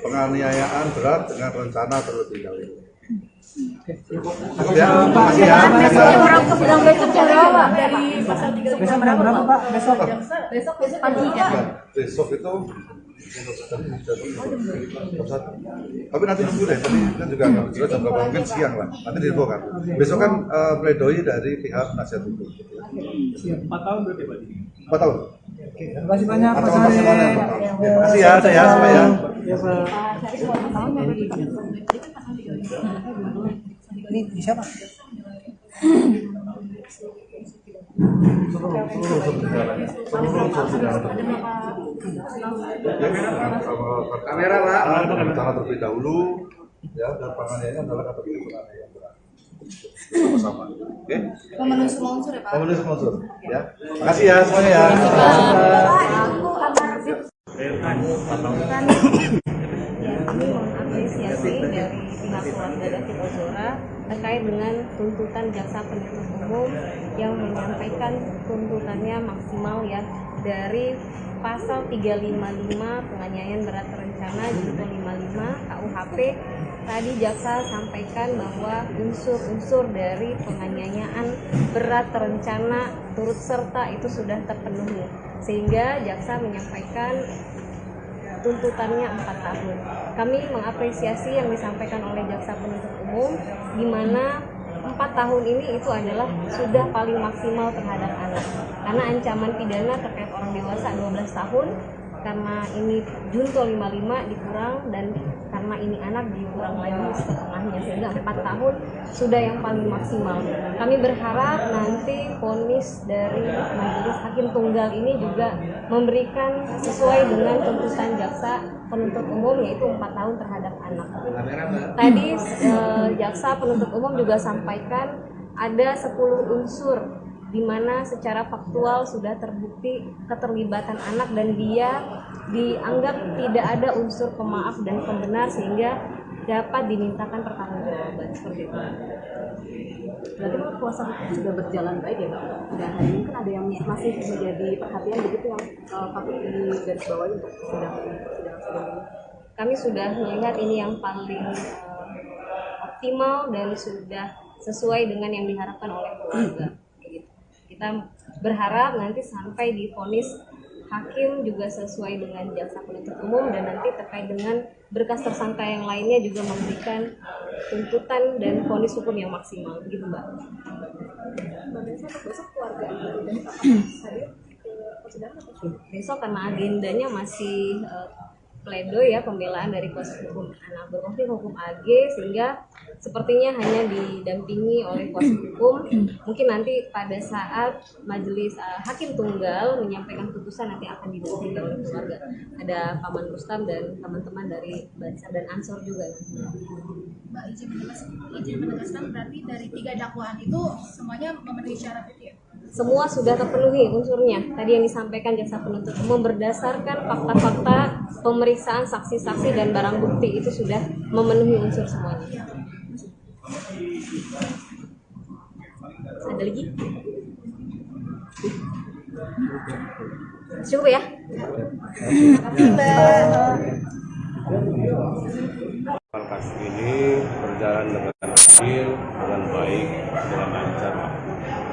penganiayaan berat dengan rencana terlebih dahulu. Ya, makasih ya. Orang ke sidang besok jam berapa Pak? Dari pasal 355 Besok jam berapa Pak? Besok? Besok pagi ya. Dan besok itu jam 1. Tapi nanti nunggu deh, tadi kan juga nggak jelas jam berapa, mungkin siang lah. Nanti diinfokan. Besok kan pledoi dari pihak penasihat hukum. Siap. 4 tahun berarti Pak? 4 tahun. Oke, terima kasih banyak Pak Atau Sari. maksimalnya 4 tahun. Ya, makasih ya, saya semua ya. Ya Pak. Ini bisa Pak? Seluruh kamera Pak, rencana terlebih dahulu ya, dan penganiayaan adalah kategori penganiayaan berat. Sama-sama. Oke? Memenuhi semua unsur ya Pak? Pemenuhi semua unsur ya. Makasih ya semuanya ya. Kami mengapresiasi dari pihak keluarga David Ozora terkait dengan tuntutan jaksa penuntut umum yang menyampaikan tuntutannya maksimal ya dari pasal 355 penganiayaan berat terencana junto 55 KUHP. Tadi jaksa sampaikan bahwa unsur-unsur dari penganiayaan berat terencana turut serta itu sudah terpenuhi, sehingga jaksa menyampaikan tuntutannya 4 tahun. Kami mengapresiasi yang disampaikan oleh jaksa penuntut umum, di mana 4 tahun ini itu adalah sudah paling maksimal terhadap anak, karena ancaman pidana terkait orang dewasa 12 tahun, karena ini junto 55 dikurang, dan karena ini anak dikurang lagi setengahnya, sehingga 4 tahun sudah yang paling maksimal. Kami berharap nanti vonis dari majelis hakim tunggal ini juga memberikan sesuai dengan tuntutan jaksa penuntut umum, yaitu 4 tahun terhadap anak. Tadi jaksa penuntut umum juga sampaikan ada 10 unsur di mana secara faktual sudah terbukti keterlibatan anak dan dia dianggap tidak ada unsur pemaaf dan pembenar, sehingga dapat dimintakan pertanggungjawaban seperti itu. Berarti menurut kuasa hukum sudah berjalan baik ya Pak? Dan hari ini kan ada yang masih menjadi perhatian begitu yang patut digarisbawahi untuk sidang ini. Kami sudah melihat ini yang paling optimal dan sudah sesuai dengan yang diharapkan oleh keluarga. Kita berharap nanti sampai di vonis hakim juga sesuai dengan jaksa penuntut umum, dan nanti terkait dengan berkas tersangka yang lainnya juga memberikan tuntutan dan vonis hukum yang maksimal, begitu Mbak. Besok keluarga hadir ke persidangan atau Besok karena agendanya masih pledoi ya, pembelaan dari kuasa hukum anak berkonflik hukum AG, sehingga sepertinya hanya didampingi oleh kuasa hukum. Mungkin nanti pada saat majelis hakim tunggal menyampaikan putusan nanti akan didampingi oleh keluarga. Ada Paman Rustam dan teman-teman dari Bansar dan Ansor juga. Mbak izin menegaskan berarti dari 3 dakwaan itu semuanya memenuhi syarat itu ya? Semua sudah terpenuhi unsurnya. Tadi yang disampaikan jaksa penuntut umum berdasarkan fakta-fakta pemeriksaan saksi-saksi dan barang bukti itu sudah memenuhi unsur semuanya. Ada lagi? Cukup ya? Kasus ini berjalan dengan adil, dengan baik, dengan lancar.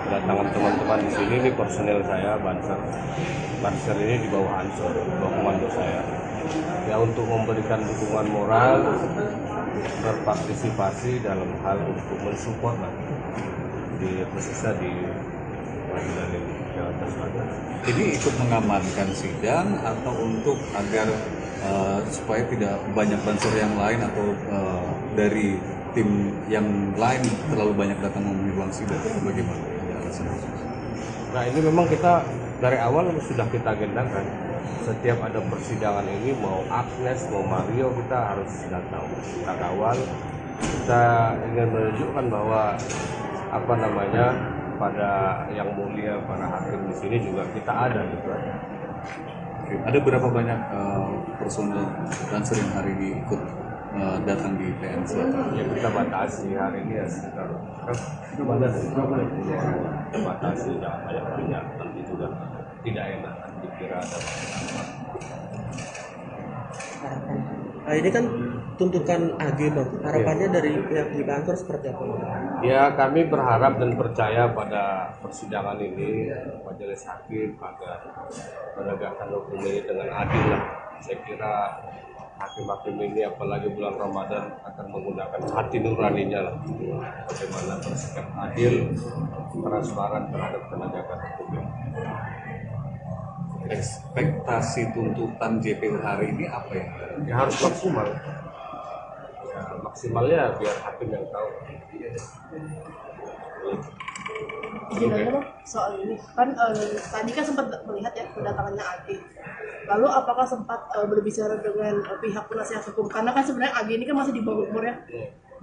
Kedatangan teman-teman di sini, ini personel saya, Banser. Banser ini di bawah Ansor, di bawah komando saya. Ya, untuk memberikan dukungan moral berpartisipasi dalam hal untuk mensupport lah di khususnya di pengadilan Jakarta Selatan. Ini ikut mengamankan sidang atau untuk agar supaya tidak banyak bansor yang lain atau dari tim yang lain terlalu banyak datang memenuhi ruang sidang, bagaimana? Ada alasan? Nah ini memang kita dari awal sudah kita agendakan, setiap ada persidangan ini mau Agnes mau Mario kita harus datang, kita kawal, kita ingin menunjukkan bahwa pada yang mulia para hakim di sini juga kita ada gitu. Oke. Ada berapa banyak personel dancer yang hari ini ikut datang di PN Selatan? Ya kita batasi hari ini ya sekitar kita batasi jangan banyak nanti juga tidak enak dikira ada apa. Nah, ini kan tuntutan AG Bang. Harapannya dari pihak di kantor seperti apa Bang? Ya kami berharap dan percaya pada persidangan ini majelis hakim agar menegakkan hukum ini dengan adil lah. Saya kira hakim-hakim ini apalagi bulan Ramadan akan menggunakan hati nuraninya lah. Bagaimana bersikap adil, transparan terhadap penegakan hukum ini. Ekspektasi tuntutan JPU hari ini apa ya? Ya harus maksimal. Ya, maksimalnya biar hakim yang tahu. Izin aja Bang, soal ini kan tadi kan sempat melihat ya kedatangannya AG. Lalu apakah sempat berbicara dengan pihak penasihat hukum? Karena kan sebenarnya AG ini kan masih di bawah umur ya.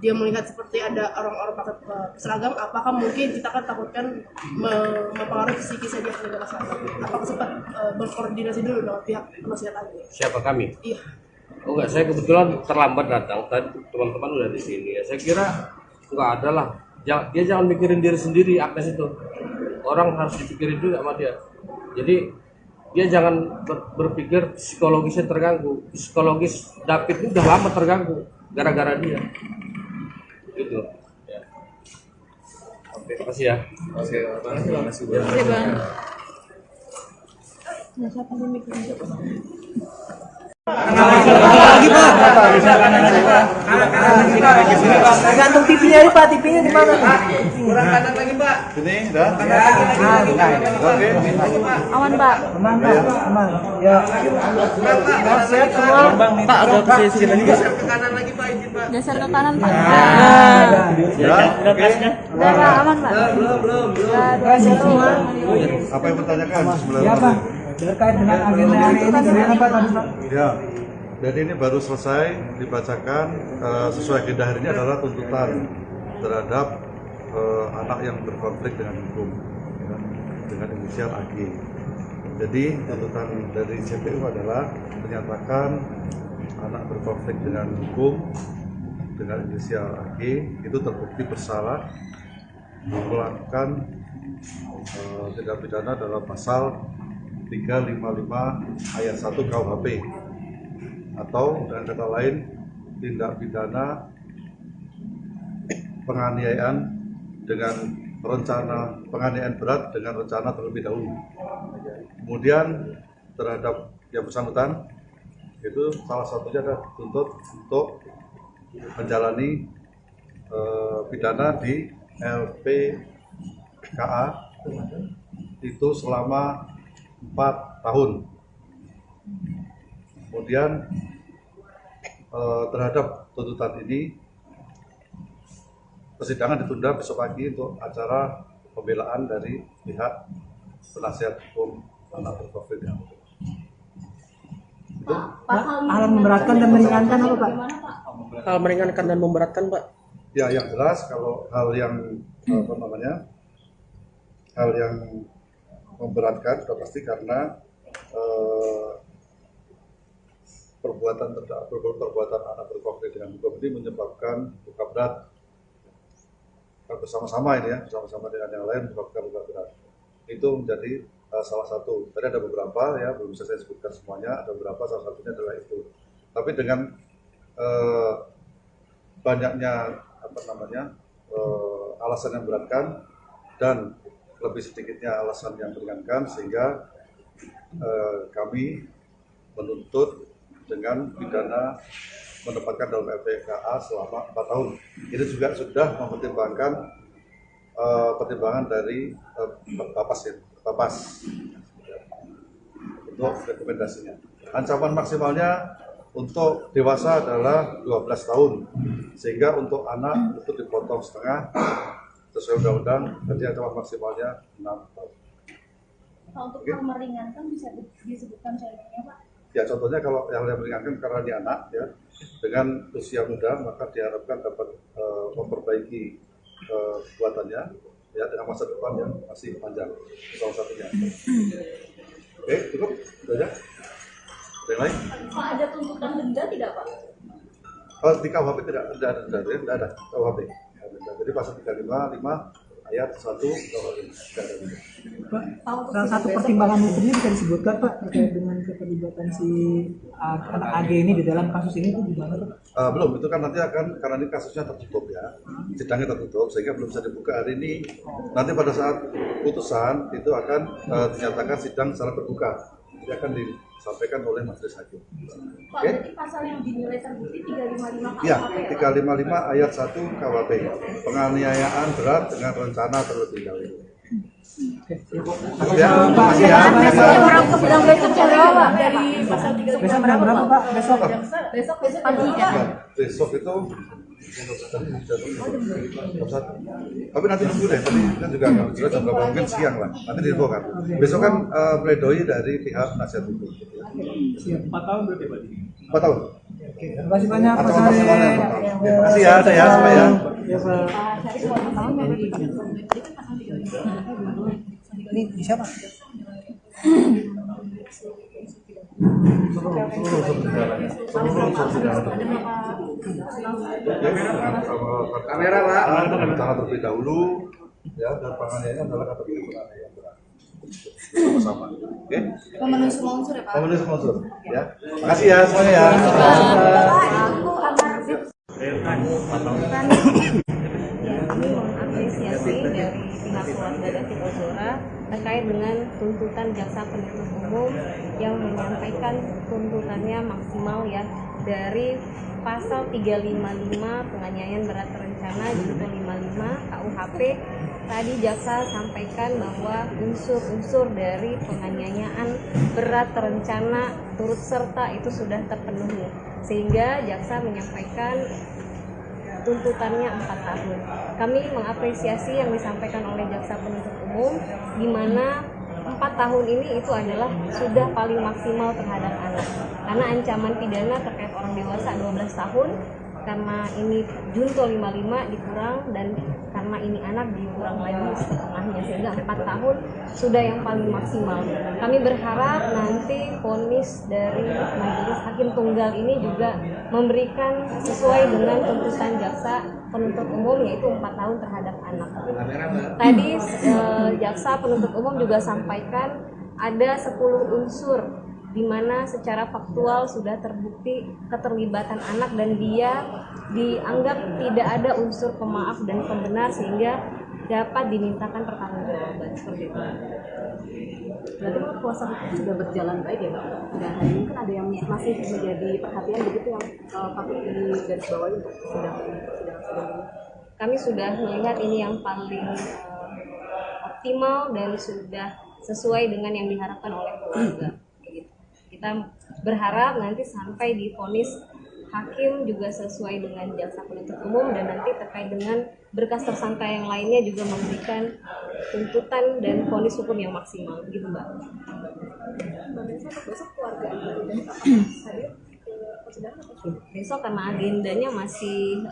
Dia melihat seperti ada orang-orang pakai seragam, apakah mungkin kita kan takutkan mempengaruhi psikisnya dia kepada masyarakat? Apakah sempat berkoordinasi dulu dengan pihak penasihat AG? Siapa kami? Iya. Oh enggak, saya kebetulan terlambat datang. Tadi teman-teman udah di sini ya. Saya kira enggak ada lah. Dia jangan mikirin diri sendiri, Agnes itu. Orang harus dipikirin juga sama dia. Jadi dia jangan berpikir psikologisnya terganggu. Psikologis David ini udah lama terganggu gara-gara dia. Gitu. Ya. Oke, terima kasih ya. Terima kasih Bang. Oke Bang. Lagi Pak. Gantung TV-nya ini Pak, TV-nya di mana? Kurang kanan lagi Pak. Ini dah. Oke. Aman Pak. Aman Pak, aman. Ya. Sehat semua. Pak agak ke sisi lagi Pak. Geser ke kanan Pak. Ya. Oke. Udah Pak, aman Pak. Belum. Sehat semua. Apa yang bertanyakan sebelum? Ya Pak. Terkait dengan agenda hari ini bagaimana Pak tadi Pak? Ya, jadi ini baru selesai dibacakan sesuai agenda hari ini adalah tuntutan terhadap anak yang berkonflik dengan hukum, ya, dengan inisial AG. Jadi tuntutan dari JPU adalah menyatakan anak berkonflik dengan hukum dengan inisial AG itu terbukti bersalah melakukan tindak pidana dalam pasal 355 ayat 1 KUHP atau dengan kata lain tindak pidana penganiayaan dengan rencana penganiayaan berat dengan rencana terlebih dahulu. Kemudian terhadap yang bersangkutan itu salah satunya adalah dituntut untuk menjalani pidana di LPKA itu selama 4 tahun. Kemudian terhadap tuntutan ini persidangan ditunda besok pagi untuk acara pembelaan dari pihak penasihat hukum anak berkonflik dengan hukum. Hal memberatkan dan meringankan apa Pak? Hal meringankan dan memberatkan Pak. Ya yang jelas kalau hal yang hal yang memberatkan sudah pasti karena perbuatan anak berkonflik dengan hukum ini menyebabkan luka berat bersama-sama ini ya, bersama-sama dengan yang lain menyebabkan luka berat. Itu menjadi salah satu. Tadi ada beberapa ya, belum bisa saya sebutkan semuanya, ada beberapa, salah satunya adalah itu. Tapi dengan banyaknya alasan yang beratkan dan lebih sedikitnya alasan yang meringankan sehingga kami menuntut dengan pidana menempatkan dalam LPKA selama 4 tahun. Ini juga sudah mempertimbangkan pertimbangan dari Bapas untuk rekomendasinya. Ancaman maksimalnya untuk dewasa adalah 12 tahun, sehingga untuk anak itu dipotong setengah sesuai undang-undang, jadi ancaman maksimalnya 6 tahun. Untuk hal meringankan bisa disebutkan contohnya, Pak? Ya, contohnya kalau yang meringankan karena dia anak, ya, dengan usia muda, maka diharapkan dapat memperbaiki kekuatannya, ya, dengan masa depan yang masih panjang, salah satunya. Oke, cukup, sudah ya. Ada yang lain? Pak, ada tuntutan denda tidak, Pak? Kalau di KUHP tidak ada KUHP. Jadi pasal 355 ayat 1 KUHP. Pak, salah satu pertimbangan hukumnya bisa disebutkan Pak terkait dengan keterlibatan si anak AG ini di dalam kasus ini itu gimana Pak? Belum, itu kan nanti akan, karena ini kasusnya tertutup ya, sidangnya tertutup sehingga belum bisa dibuka hari ini. Nanti pada saat putusan itu akan dinyatakan sidang secara terbuka, jadi akan disampaikan oleh majelis hakim. Pak, berarti pasal yang dinilai terbukti 355 KUHP Ya, ya, 355 ayat 1 KUHP, penganiayaan berat dengan rencana terlebih dahulu. Ya, makasih ya. Besok berapa Pak? besok pagi ya? Besok itu tapi nanti nunggu deh, tadi kan juga nggak jelas jam berapa, mungkin siang lah, nanti diinfokan. Besok kan pledoi dari pihak penasihat hukum. 4 tahun berarti Pak? 4 tahun. Terima kasih banyak Pak Ancaman Sari. maksimalnya 4 tahun. Makasih ya, saya semua ya. Ya Pak. Ini bisa Pak? Kamera Pak, rencana terlebih dahulu, ya, dan penganiayaan adalah kategori penganiayaan berat. Sama, oke? Pemenuhi semua unsur ya, Pak? Pemenuhi semua unsur, ya. Makasih ya semuanya ya. Kami mengapresiasi dari pihak keluarga David Ozora terkait dengan tuntutan jaksa penuntut umum yang menyampaikan tuntutannya maksimal ya dari pasal 355 penganiayaan berat terencana junto 55 KUHP. Tadi jaksa sampaikan bahwa unsur-unsur dari penganiayaan berat terencana turut serta itu sudah terpenuhi, sehingga jaksa menyampaikan tuntutannya 4 tahun. Kami mengapresiasi yang disampaikan oleh jaksa penuntut umum, di mana 4 tahun ini itu adalah sudah paling maksimal terhadap anak. Karena ancaman pidana terkait orang dewasa 12 tahun, karena ini junto 55 dikurang, dan karena ini anak dikurang lagi setengahnya, sehingga 4 tahun sudah yang paling maksimal. Kami berharap nanti vonis dari majelis hakim tunggal ini juga memberikan sesuai dengan tuntutan jaksa penuntut umum, yaitu 4 tahun terhadap anak. Tadi jaksa penuntut umum juga sampaikan ada 10 unsur di mana secara faktual sudah terbukti keterlibatan anak dan dia dianggap tidak ada unsur pemaaf dan pembenar, sehingga dapat dimintakan pertanggungjawaban seperti itu. Berarti kuasa hukum sudah berjalan baik ya Pak? Dan hari ini kan ada yang masih menjadi perhatian begitu yang patut digarisbawahi untuk sidang ini. Kami sudah melihat ini yang paling optimal dan sudah sesuai dengan yang diharapkan oleh keluarga. Kita berharap nanti sampai di vonis hakim juga sesuai dengan jaksa penuntut umum, dan nanti terkait dengan berkas tersangka yang lainnya juga memberikan tuntutan dan vonis hukum yang maksimal, begitu Mbak. Besok keluarga Besok karena agendanya masih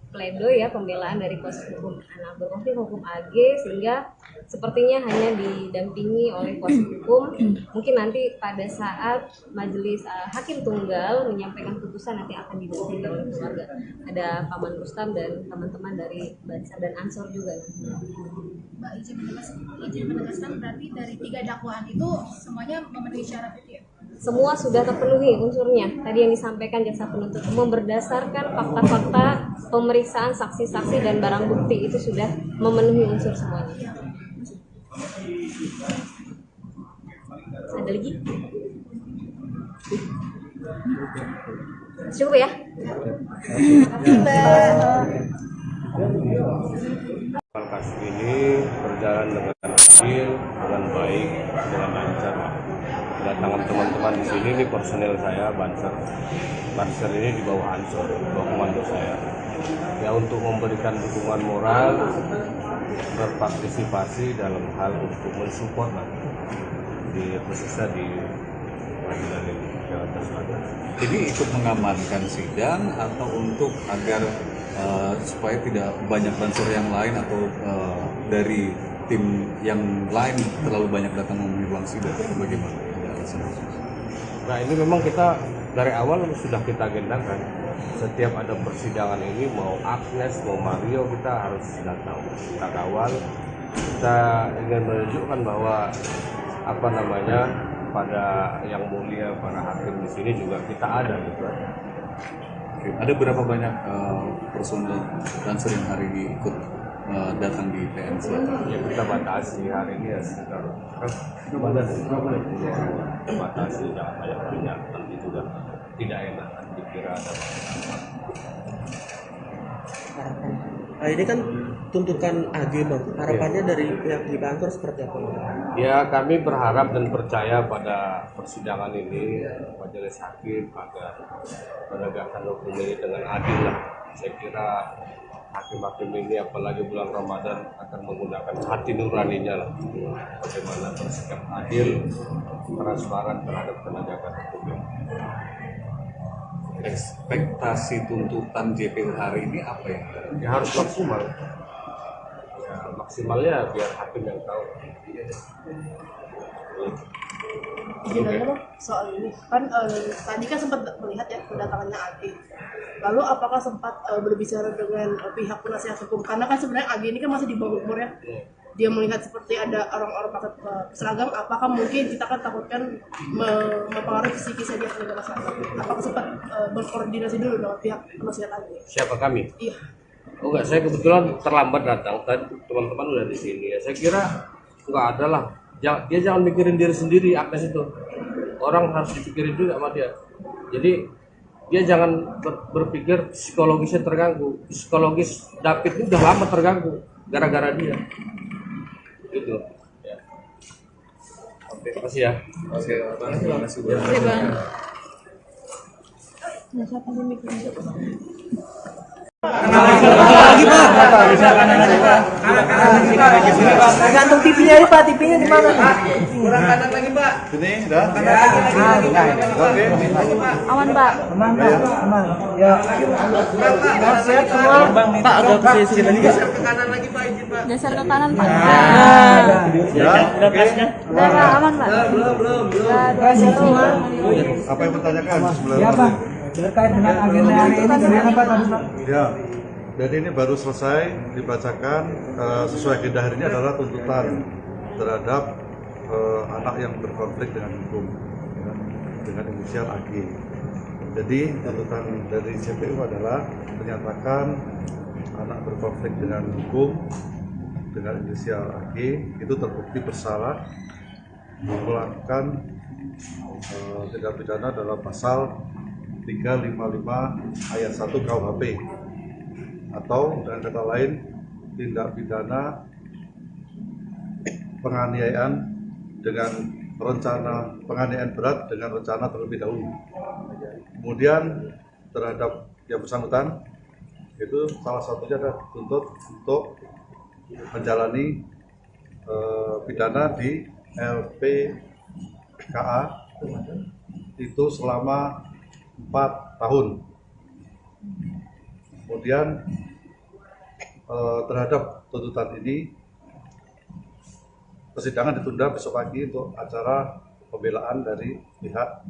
pledoi ya, pembelaan dari kuasa hukum anak berkonflik hukum AG, sehingga sepertinya hanya didampingi oleh kuasa hukum. Mungkin nanti pada saat majelis hakim tunggal menyampaikan putusan nanti akan didampingi oleh keluarga. Ada Paman Rustam dan teman-teman dari Bansar dan Ansor juga. Mbak, izin menegaskan berarti dari 3 dakwaan itu semuanya memenuhi syarat itu ya? Semua sudah terpenuhi unsurnya. Tadi yang disampaikan jaksa penuntut umum berdasarkan fakta-fakta pemeriksaan saksi-saksi dan barang bukti itu sudah memenuhi unsur semuanya. Ada lagi? Cukup ya. Kasus ini berjalan dengan adil, dengan baik, dengan lancar. Kedatangan teman-teman di sini, ini personel saya, Banser. Banser ini di bawah Ansor, di bawah komando saya. Ya untuk memberikan dukungan moral, berpartisipasi dalam hal untuk mensupport di khususnya di pengadilan ini, Jakarta Selatan. Jadi ikut mengamankan sidang atau untuk agar supaya tidak banyak banser yang lain atau dari tim yang lain terlalu banyak datang memenuhi ruang sidang, bagaimana? Nah ini memang kita dari awal sudah kita agendakan, setiap ada persidangan ini mau Agnes mau Mario kita harus datang, kita kawal, kita ingin menunjukkan bahwa pada yang mulia para hakim di sini juga kita ada gitu. Oke. Ada berapa banyak personel dancer yang hari ini ikut datang di PN Selatan? Ya kita batasi hari ini ya sekitar batasi jangan banyak nanti juga tidak enak dikira ada Nah, ini kan tuntutan AG Bang. Harapannya dari pihak di kantor seperti apa Bang? Ya kami berharap dan percaya pada persidangan ini majelis hakim agar menegakkan hukum ini dengan adil lah. Saya kira hakim-hakim ini apalagi bulan Ramadan akan menggunakan hati nuraninya lah. Bagaimana bersikap adil, transparan terhadap penegakan hukum ini. Ekspektasi tuntutan JPU hari ini apa ya? Ya harus maksimal. Ya maksimalnya biar hakim yang tahu. Izin aja Bang, soal ini kan tadi kan sempat melihat ya kedatangannya AG. Lalu apakah sempat berbicara dengan pihak penasihat hukum? Karena kan sebenarnya AG ini kan masih di bawah umur ya. Dia melihat seperti ada orang-orang pakai seragam, apakah mungkin kita kan takutkan mempengaruhi psikisnya dia kepada masyarakat? Apakah sempat berkoordinasi dulu dengan pihak penasihat AG? Siapa kami? Iya. Oh enggak, saya kebetulan terlambat datang. Tadi teman-teman udah di sini ya. Saya kira enggak ada lah. Dia jangan mikirin diri sendiri, Agnes itu. Orang harus dipikirin juga sama dia. Jadi dia jangan berpikir psikologisnya terganggu. Psikologis David ini udah lama terganggu gara-gara dia. Gitu. Ya. Oke, makasih ya. Oke, terima kasih banyak. Oke Bang. Lagi Pak. Gantung TV-nya ini Pak, TV-nya di mana? Kurang kanan lagi Pak. Ini dah. Oke. Aman Pak. Aman Pak, aman. Ya. Sehat semua. Pak agak ke sini lagi. Geser ke kanan Pak. Ya. Oke. Udah Pak, aman Pak. Sehat semua. Apa yang bertanyakan sebelum? Ya Pak. Terkait dengan agenda hari ini bagaimana Pak tadi Pak? Ya, jadi ini baru selesai dibacakan sesuai agenda hari ini adalah tuntutan terhadap anak yang berkonflik dengan hukum ya, dengan inisial AG. Jadi tuntutan dari JPU adalah menyatakan anak berkonflik dengan hukum dengan inisial AG itu terbukti bersalah melakukan tindak pidana dalam pasal 355 ayat 1 KUHP atau dengan kata lain tindak pidana penganiayaan dengan rencana penganiayaan berat dengan rencana terlebih dahulu. Kemudian terhadap yang bersangkutan itu salah satunya adalah dituntut untuk menjalani pidana di LPKA itu selama 4 tahun. Kemudian terhadap tuntutan ini persidangan ditunda besok pagi untuk acara pembelaan dari pihak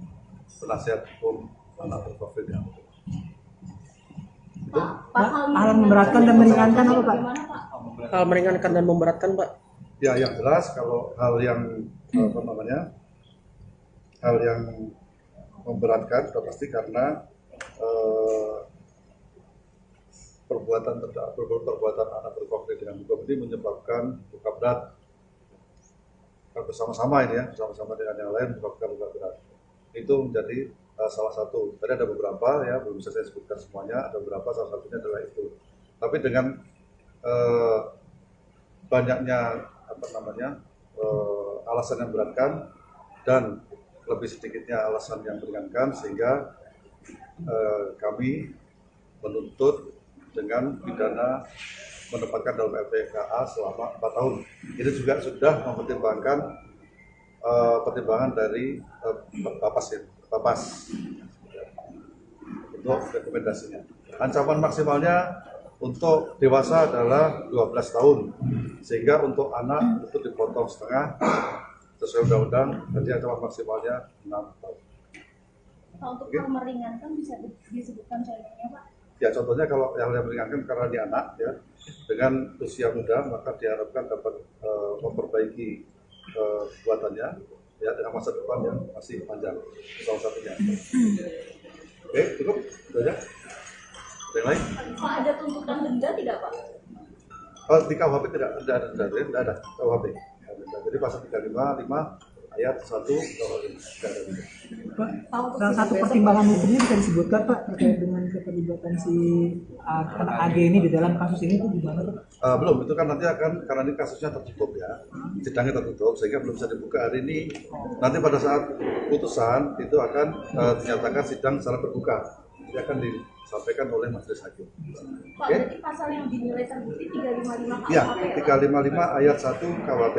penasihat hukum anak berkonflik dengan hukum. Itu Hal memberatkan dan meringankan apa Pak? Hal meringankan dan memberatkan Pak. ya yang jelas kalau hal yang hal yang memberatkan sudah pasti karena perbuatan anak berkonflik dengan hukum ini menyebabkan luka berat bersama-sama ini ya, bersama-sama dengan yang lain menyebabkan luka berat. Itu menjadi salah satu. Tadi ada beberapa ya, belum bisa saya sebutkan semuanya. Ada beberapa, salah satunya adalah itu. Tapi dengan banyaknya alasan yang beratkan dan lebih sedikitnya alasan yang meringankan, sehingga kami menuntut dengan pidana menempatkan dalam LPKA selama 4 tahun. Ini juga sudah mempertimbangkan pertimbangan dari Bapas untuk rekomendasinya. Ancaman maksimalnya untuk dewasa adalah 12 tahun, sehingga untuk anak itu dipotong setengah sesuai undang-undang, jadi ancaman maksimalnya 6 tahun. Untuk hal meringankan bisa disebutkan contohnya, Pak? Ya, contohnya kalau yang meringankan karena dia anak ya, dengan usia muda, maka diharapkan dapat memperbaiki kebuatannya ya dengan masa depan yang masih panjang, salah satunya. Oke, cukup, sudah ya. Ada yang lain? Pak, ada tuntutan denda tidak, Pak? Di KUHP tidak ada KUHP. Jadi pasal 355 ayat 1 KUHP tidak ada. Pak, salah satu pertimbangan hukumnya bisa disebutkan Pak terkait dengan keterlibatan si anak AG ini di dalam kasus ini itu gimana Pak? Belum, itu kan nanti akan, karena ini kasusnya tertutup ya, sidangnya tertutup sehingga belum bisa dibuka hari ini. Nanti pada saat putusan itu akan dinyatakan sidang secara terbuka, jadi akan disampaikan oleh majelis hakim. Pak, berarti pasal yang dinilai terbukti 355 KUHP Ya, ya? 355 ayat 1 KUHP,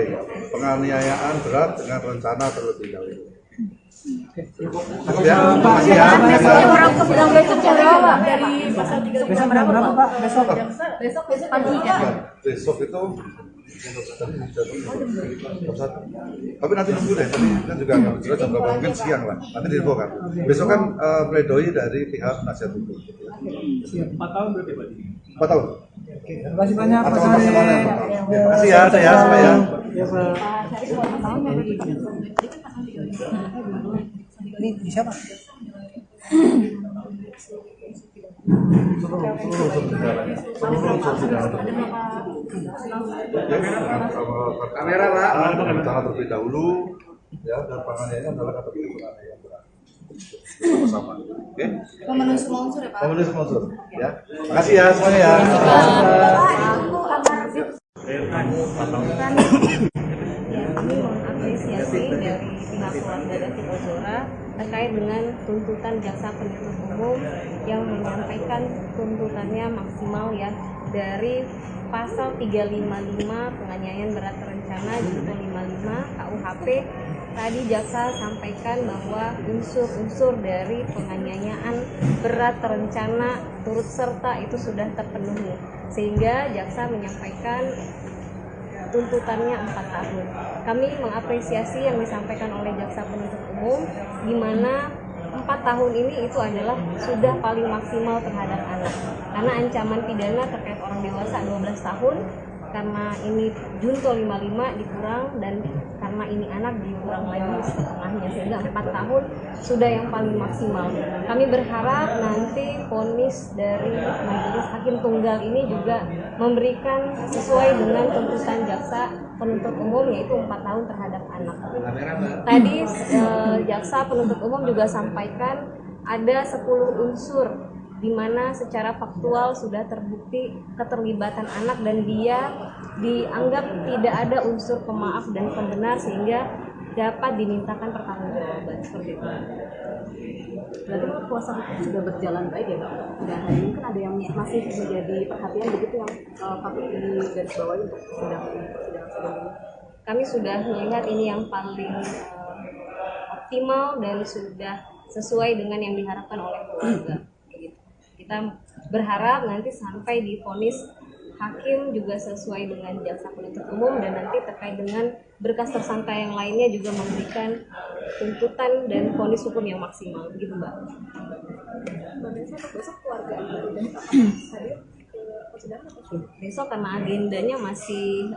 penganiayaan berat dengan rencana terlebih dahulu. Cukup ya, makasih ya. Sedang besok jam berapa, Pak? Dari pasal 355 Besok jam berapa Pak? Besok? Besok pagi ya. Besok itu jam 1. Tapi nanti nunggu deh, tadi kan juga nggak jelas jam berapa, mungkin siang lah. Nanti diinfo kan. Besok kan pledoi dari pihak penasihat hukum. Siap. 4 tahun berarti Pak? 4 tahun. Terima kasih banyak Pak Ancaman maksimalnya 4 tahun. Terima kasih ya, saya semua ya. Ya Pak. Ini bisa Pak? Kamera Pak, rencana terlebih dahulu ya, dan penganiayaan adalah kategori penganiayaan berat. Sama, oke? Pemenuhi semua unsur ya, Pak? Pemenuhi semua unsur, ya. Makasih ya semuanya ya. Kami mengapresiasi dari pihak keluarga David Ozora terkait dengan tuntutan jaksa penuntut umum yang menyampaikan tuntutannya maksimal ya dari pasal 355 penganiayaan berat terencana junto 55 KUHP. Tadi jaksa sampaikan bahwa unsur-unsur dari penganiayaan berat terencana turut serta itu sudah terpenuhi, sehingga jaksa menyampaikan tuntutannya 4 tahun. Kami mengapresiasi yang disampaikan oleh jaksa penuntut umum, di mana 4 tahun ini itu adalah sudah paling maksimal terhadap anak, karena ancaman pidana terkait orang dewasa 12 tahun, karena ini junto 55 dikurang, dan karena ini anak dikurang lagi setengahnya, sehingga 4 tahun sudah yang paling maksimal. Kami berharap nanti vonis dari majelis hakim tunggal ini juga memberikan sesuai dengan tuntutan jaksa penuntut umum, yaitu 4 tahun terhadap anak. Tadi jaksa penuntut umum juga sampaikan ada 10 unsur di mana secara faktual sudah terbukti keterlibatan anak dan dia dianggap tidak ada unsur pemaaf dan pembenar, sehingga dapat dimintakan pertanggungjawaban seperti itu. Berarti kuasa hukum sudah berjalan baik ya Pak? Dan hari ini kan ada yang masih menjadi perhatian begitu yang patut digarisbawahi untuk sidang ini. Kami sudah melihat ini yang paling optimal dan sudah sesuai dengan yang diharapkan oleh keluarga. Kita berharap nanti sampai di vonis hakim juga sesuai dengan jaksa penuntut umum, dan nanti terkait dengan berkas tersangka yang lainnya juga memberikan tuntutan dan vonis hukum yang maksimal, begitu Mbak. Besok keluarga dan hadir ke persidangan atau Besok karena agendanya masih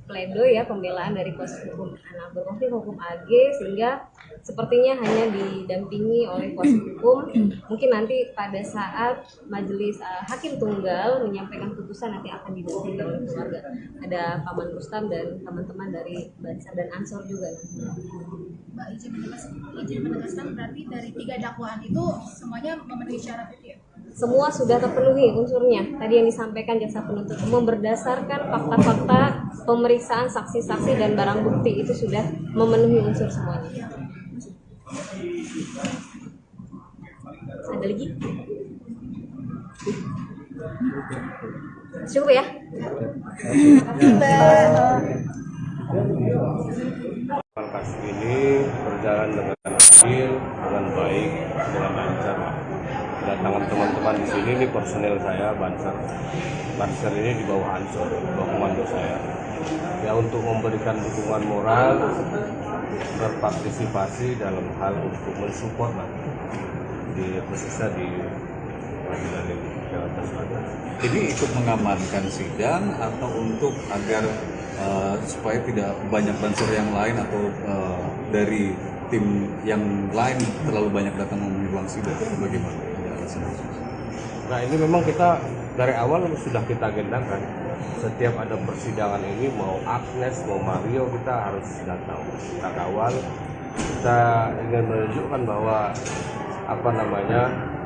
pledoi ya, pembelaan dari kuasa hukum anak berkonflik hukum AG, sehingga sepertinya hanya didampingi oleh kuasa hukum. Mungkin nanti pada saat majelis hakim tunggal menyampaikan putusan nanti akan didampingi oleh keluarga. Ada Paman Rustam dan teman-teman dari Bansar dan Ansor juga. Mbak izin menegaskan berarti dari 3 dakwaan itu semuanya memenuhi syarat itu ya? Semua sudah terpenuhi unsurnya. Tadi yang disampaikan jaksa penuntut umum berdasarkan fakta-fakta pemeriksaan saksi-saksi dan barang bukti itu sudah memenuhi unsur semuanya. Ada lagi? Cukup ya? Kasus ini berjalan dengan adil, dengan baik, dengan lancar. Kedatangan teman-teman di sini, ini personel saya, Bansar. Bansar ini di bawah Ansor, di bawah komando saya. Ya, untuk memberikan dukungan moral, berpartisipasi dalam hal untuk mensupport di khususnya di pengadilan ini, Jakarta Selatan. Ini ikut mengamankan sidang atau untuk agar supaya tidak banyak bansur yang lain atau dari tim yang lain terlalu banyak datang memenuhi ruang sidang, bagaimana? Nah, ini memang kita dari awal sudah kita agendakan. Setiap ada persidangan ini, mau Agnes, mau Mario, kita harus datang. Kita kawal. Kita ingin menunjukkan bahwa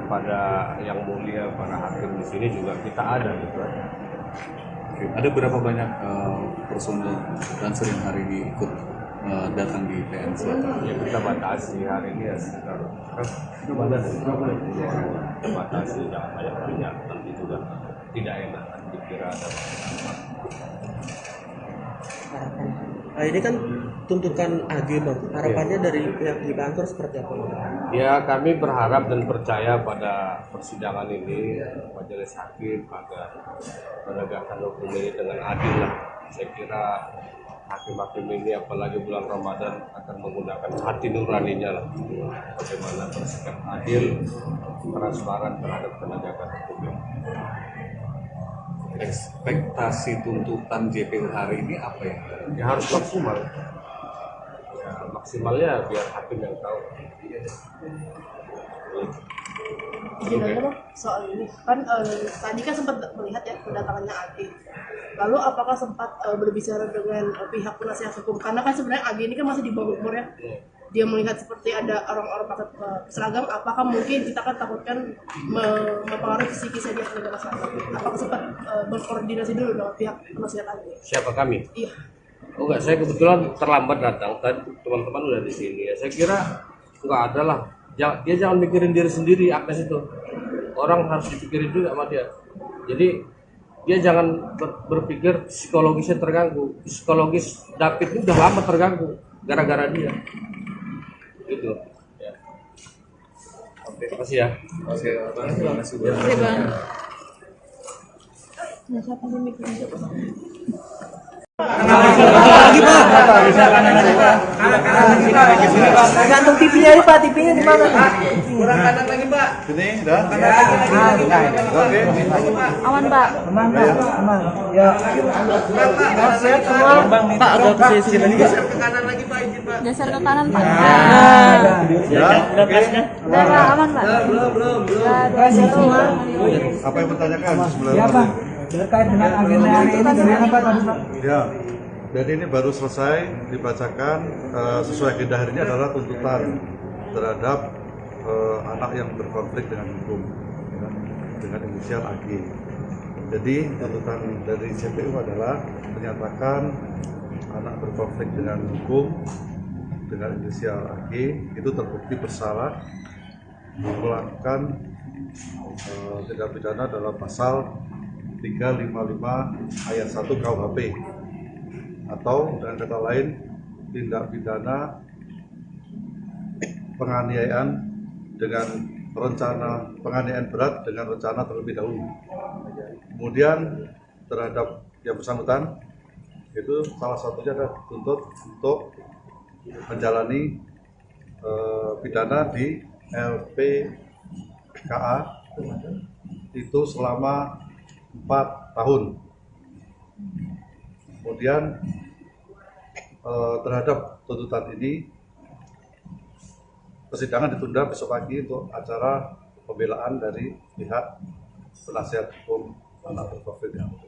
pada yang mulia, para hakim di sini juga kita ada gitu. Ada berapa banyak personel Bansur yang hari ini ikut datang di PN Selatan? Ya, kita batasi hari ini ya sekitar kita batasi, jangan banyak nanti juga tidak enak dikira ada. Ini kan tuntutan AG Bang, harapannya dari pihak di kantor seperti apa? Ya, kami berharap dan percaya pada persidangan ini majelis hakim agar menegakkan hukum ini dengan adil lah. Saya kira hakim-hakim ini apalagi bulan Ramadan akan menggunakan hati nuraninya lah, bagaimana bersikap adil, transparan terhadap penegakan hukum. Ekspektasi tuntutan JPU hari ini apa ya? Ya harus maksimal. Ya, maksimalnya biar hakim yang tahu. Izin aja Bang, soal ini kan tadi kan sempat melihat ya kedatangannya AG. Lalu apakah sempat berbicara dengan pihak penasihat hukum? Karena kan sebenarnya AG ini kan masih di bawah umur ya. Dia melihat seperti ada orang-orang pakai seragam, apakah mungkin kita kan takutkan mempengaruhi psikisnya dia sebagai masyarakat? Apakah sempat berkoordinasi dulu dengan pihak penasihat AG? Siapa kami? Iya. Oh enggak, saya kebetulan terlambat datang. Tadi teman-teman udah di sini ya. Saya kira enggak ada lah. Dia jangan mikirin diri sendiri, Agnes itu. Orang harus dipikirin juga sama dia. Jadi dia jangan berpikir psikologisnya terganggu. Psikologis David itu udah lama terganggu gara-gara dia. Gitu. Ya. Oke, terima kasih ya. Terima kasih Bang. Lagi Pak. Gantung TV-nya ini Pak, TV-nya di mana? Kurang kanan lagi Pak. Sini, dah. Oke. Aman Pak. Aman Pak, aman. Ya. Sehat semua. Pak, agak ke sini lagi. Geser ke kanan Pak. Ya. Oke. Udah aman Pak. Belum. Sehat semua. Apa yang bertanyakan sebelum? Ya Pak. Terkait dengan agenda hari ini gimana Pak tadi Pak? Ya, jadi ini baru selesai dibacakan sesuai agenda hari ini adalah tuntutan terhadap anak yang berkonflik dengan hukum ya, dengan inisial AG. Jadi tuntutan dari JPU adalah menyatakan anak berkonflik dengan hukum dengan inisial AG itu terbukti bersalah melakukan tindak pidana dalam pasal 355 ayat 1 KUHP atau dengan kata lain tindak pidana penganiayaan dengan rencana penganiayaan berat dengan rencana terlebih dahulu. Kemudian terhadap yang bersangkutan itu salah satunya adalah dituntut untuk menjalani pidana di LPKA itu selama 4 tahun. Kemudian terhadap tuntutan ini, persidangan ditunda besok pagi untuk acara pembelaan dari pihak penasihat hukum anak berkonflik yang itu.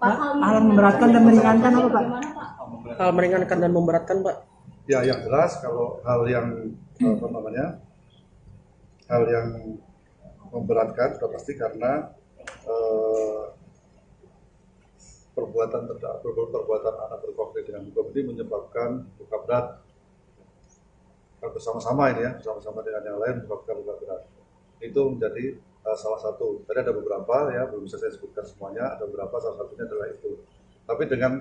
Hal memberatkan dan meringankan apa Pak? Hal meringankan dan memberatkan, Pak. Ya, yang jelas kalau hal yang hal yang memberatkan sudah pasti karena perbuatan anak berkonflik dengan hukum ini menyebabkan luka berat. Bersama-sama ini ya, bersama-sama dengan yang lain menyebabkan luka berat. Itu menjadi salah satu. Tadi ada beberapa ya, belum bisa saya sebutkan semuanya. Ada beberapa, salah satunya adalah itu. Tapi dengan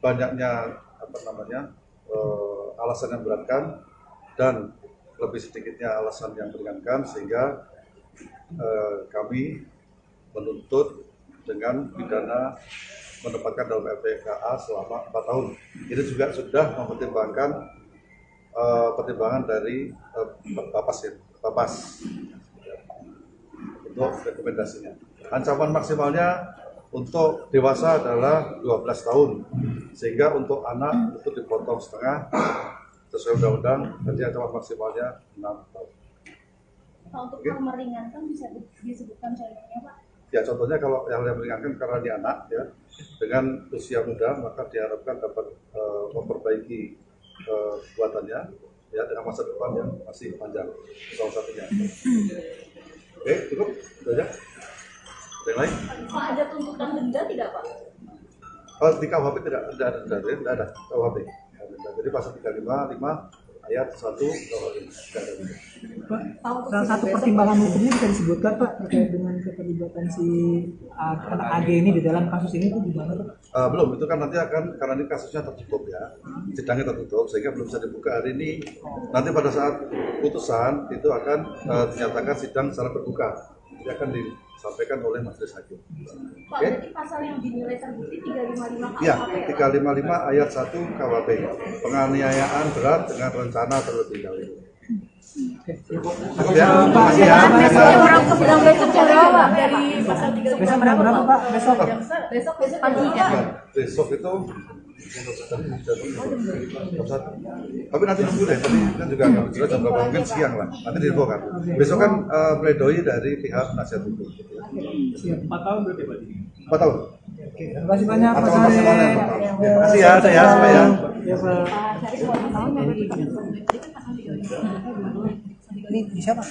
banyaknya alasan yang memberatkan dan lebih sedikitnya alasan yang meringankan, sehingga kami menuntut dengan pidana menempatkan dalam LPKA selama 4 tahun. Ini juga sudah mempertimbangkan pertimbangan dari Bapas untuk rekomendasinya. Ancaman maksimalnya untuk dewasa adalah 12 tahun, sehingga untuk anak itu dipotong setengah sesuai undang-undang, nanti ancaman maksimalnya 6 tahun. Pak, untuk hal meringankan bisa disebutkan contohnya Pak? Ya, contohnya kalau yang meringankan karena dia anak ya, dengan usia muda maka diharapkan dapat memperbaiki perbuatannya ya dengan masa depan yang masih panjang, salah satunya. Oke, cukup itu aja. Ada yang lain? Pak, ada tuntutan denda tidak Pak? Di KUHP tidak ada denda, tidak ada KUHP. Jadi pasal 355 ayat 1 KUHP tidak ada denda. Pak, salah satu pertimbangan hukumnya bisa disebutkan Pak terkait dengan keterlibatan si anak AG ini di dalam kasus ini itu gimana Pak? Belum, itu kan nanti akan, karena ini kasusnya tertutup ya, sidangnya tertutup sehingga belum bisa dibuka hari ini. Nanti pada saat putusan itu akan dinyatakan sidang secara terbuka, jadi akan disampaikan oleh majelis hakim. Pak, berarti pasal yang dinilai terbukti 355 KUHP Iya, ya? 355 ayat 1 KUHP, penganiayaan berat dengan rencana terlebih dahulu. Cukup ya, terima kasih ya. Sedang besok jam berapa? Dari pasal 355 Besok jam berapa Pak? Besok? Besok pagi ya? Besok itu tapi nanti nunggu deh, tadi kan juga nggak jelas jam berapa, mungkin siang lah, nanti diinfokan. Besok kan pledoi dari pihak penasihat hukum. 4 tahun berarti Pak? 4 tahun. Oke, terima kasih banyak Pak Atau Sari. maksimalnya 4 tahun. Terima kasih ya, saya semua ya. Ya Pak. Ini bisa Pak?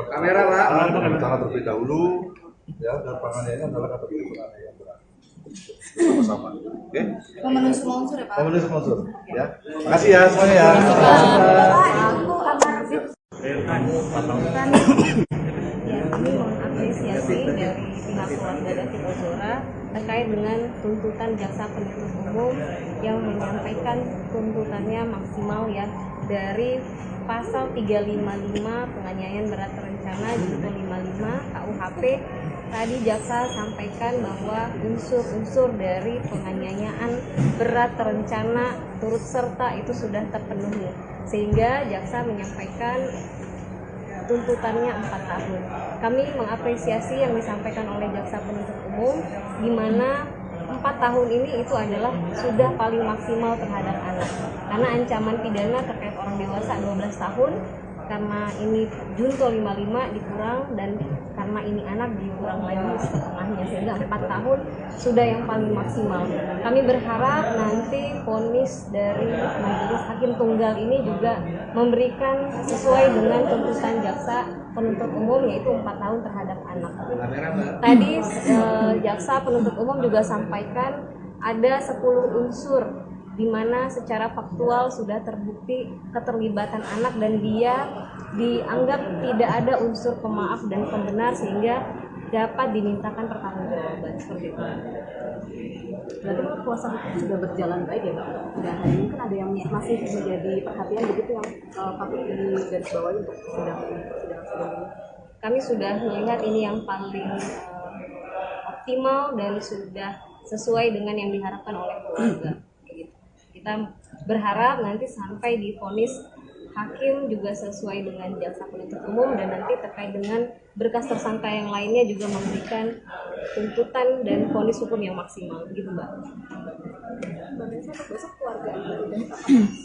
Kamera Pak, rencana terlebih dahulu ya, dan penganiayaan adalah kategori penganiayaan berat. Sama-sama. Oke? Pemenuhi semua unsur ya Pak? Pemenuhi semua unsur ya. Makasih ya semuanya ya. Ya, kami mengapresiasi dari pihak keluarga David Ozora terkait dengan tuntutan jaksa penuntut umum yang menyampaikan tuntutannya maksimal ya dari pasal 355 penganiayaan berat terencana junto 55 KUHP. Tadi jaksa sampaikan bahwa unsur-unsur dari penganiayaan berat terencana turut serta itu sudah terpenuhi, sehingga jaksa menyampaikan tuntutannya 4 tahun. Kami mengapresiasi yang disampaikan oleh jaksa penuntut umum, di mana 4 tahun ini itu adalah sudah paling maksimal terhadap anak. Karena ancaman pidana terkait orang dewasa 12 tahun, karena ini junto 55 dikurang, dan karena ini anak dikurang lagi setengahnya, sehingga 4 tahun sudah yang paling maksimal. Kami berharap nanti vonis dari majelis hakim tunggal ini juga memberikan sesuai dengan tuntutan jaksa penuntut umum, yaitu 4 tahun terhadap anak. Tadi jaksa penuntut umum juga sampaikan ada 10 unsur di mana secara faktual sudah terbukti keterlibatan anak dan dia dianggap tidak ada unsur pemaaf dan pembenar, sehingga dapat dimintakan pertanggungjawaban seperti itu. Berarti menurut kuasa hukum sudah berjalan baik ya Pak? Dan hari ini kan ada yang masih menjadi perhatian begitu yang patut digarisbawahi untuk sidang ini. Kami sudah melihat ini yang paling optimal dan sudah sesuai dengan yang diharapkan oleh keluarga. Kita berharap nanti sampai di vonis hakim juga sesuai dengan jaksa penuntut umum, dan nanti terkait dengan berkas tersangka yang lainnya juga memberikan tuntutan dan vonis hukum yang maksimal, gitu Mbak. Besok keluarga dari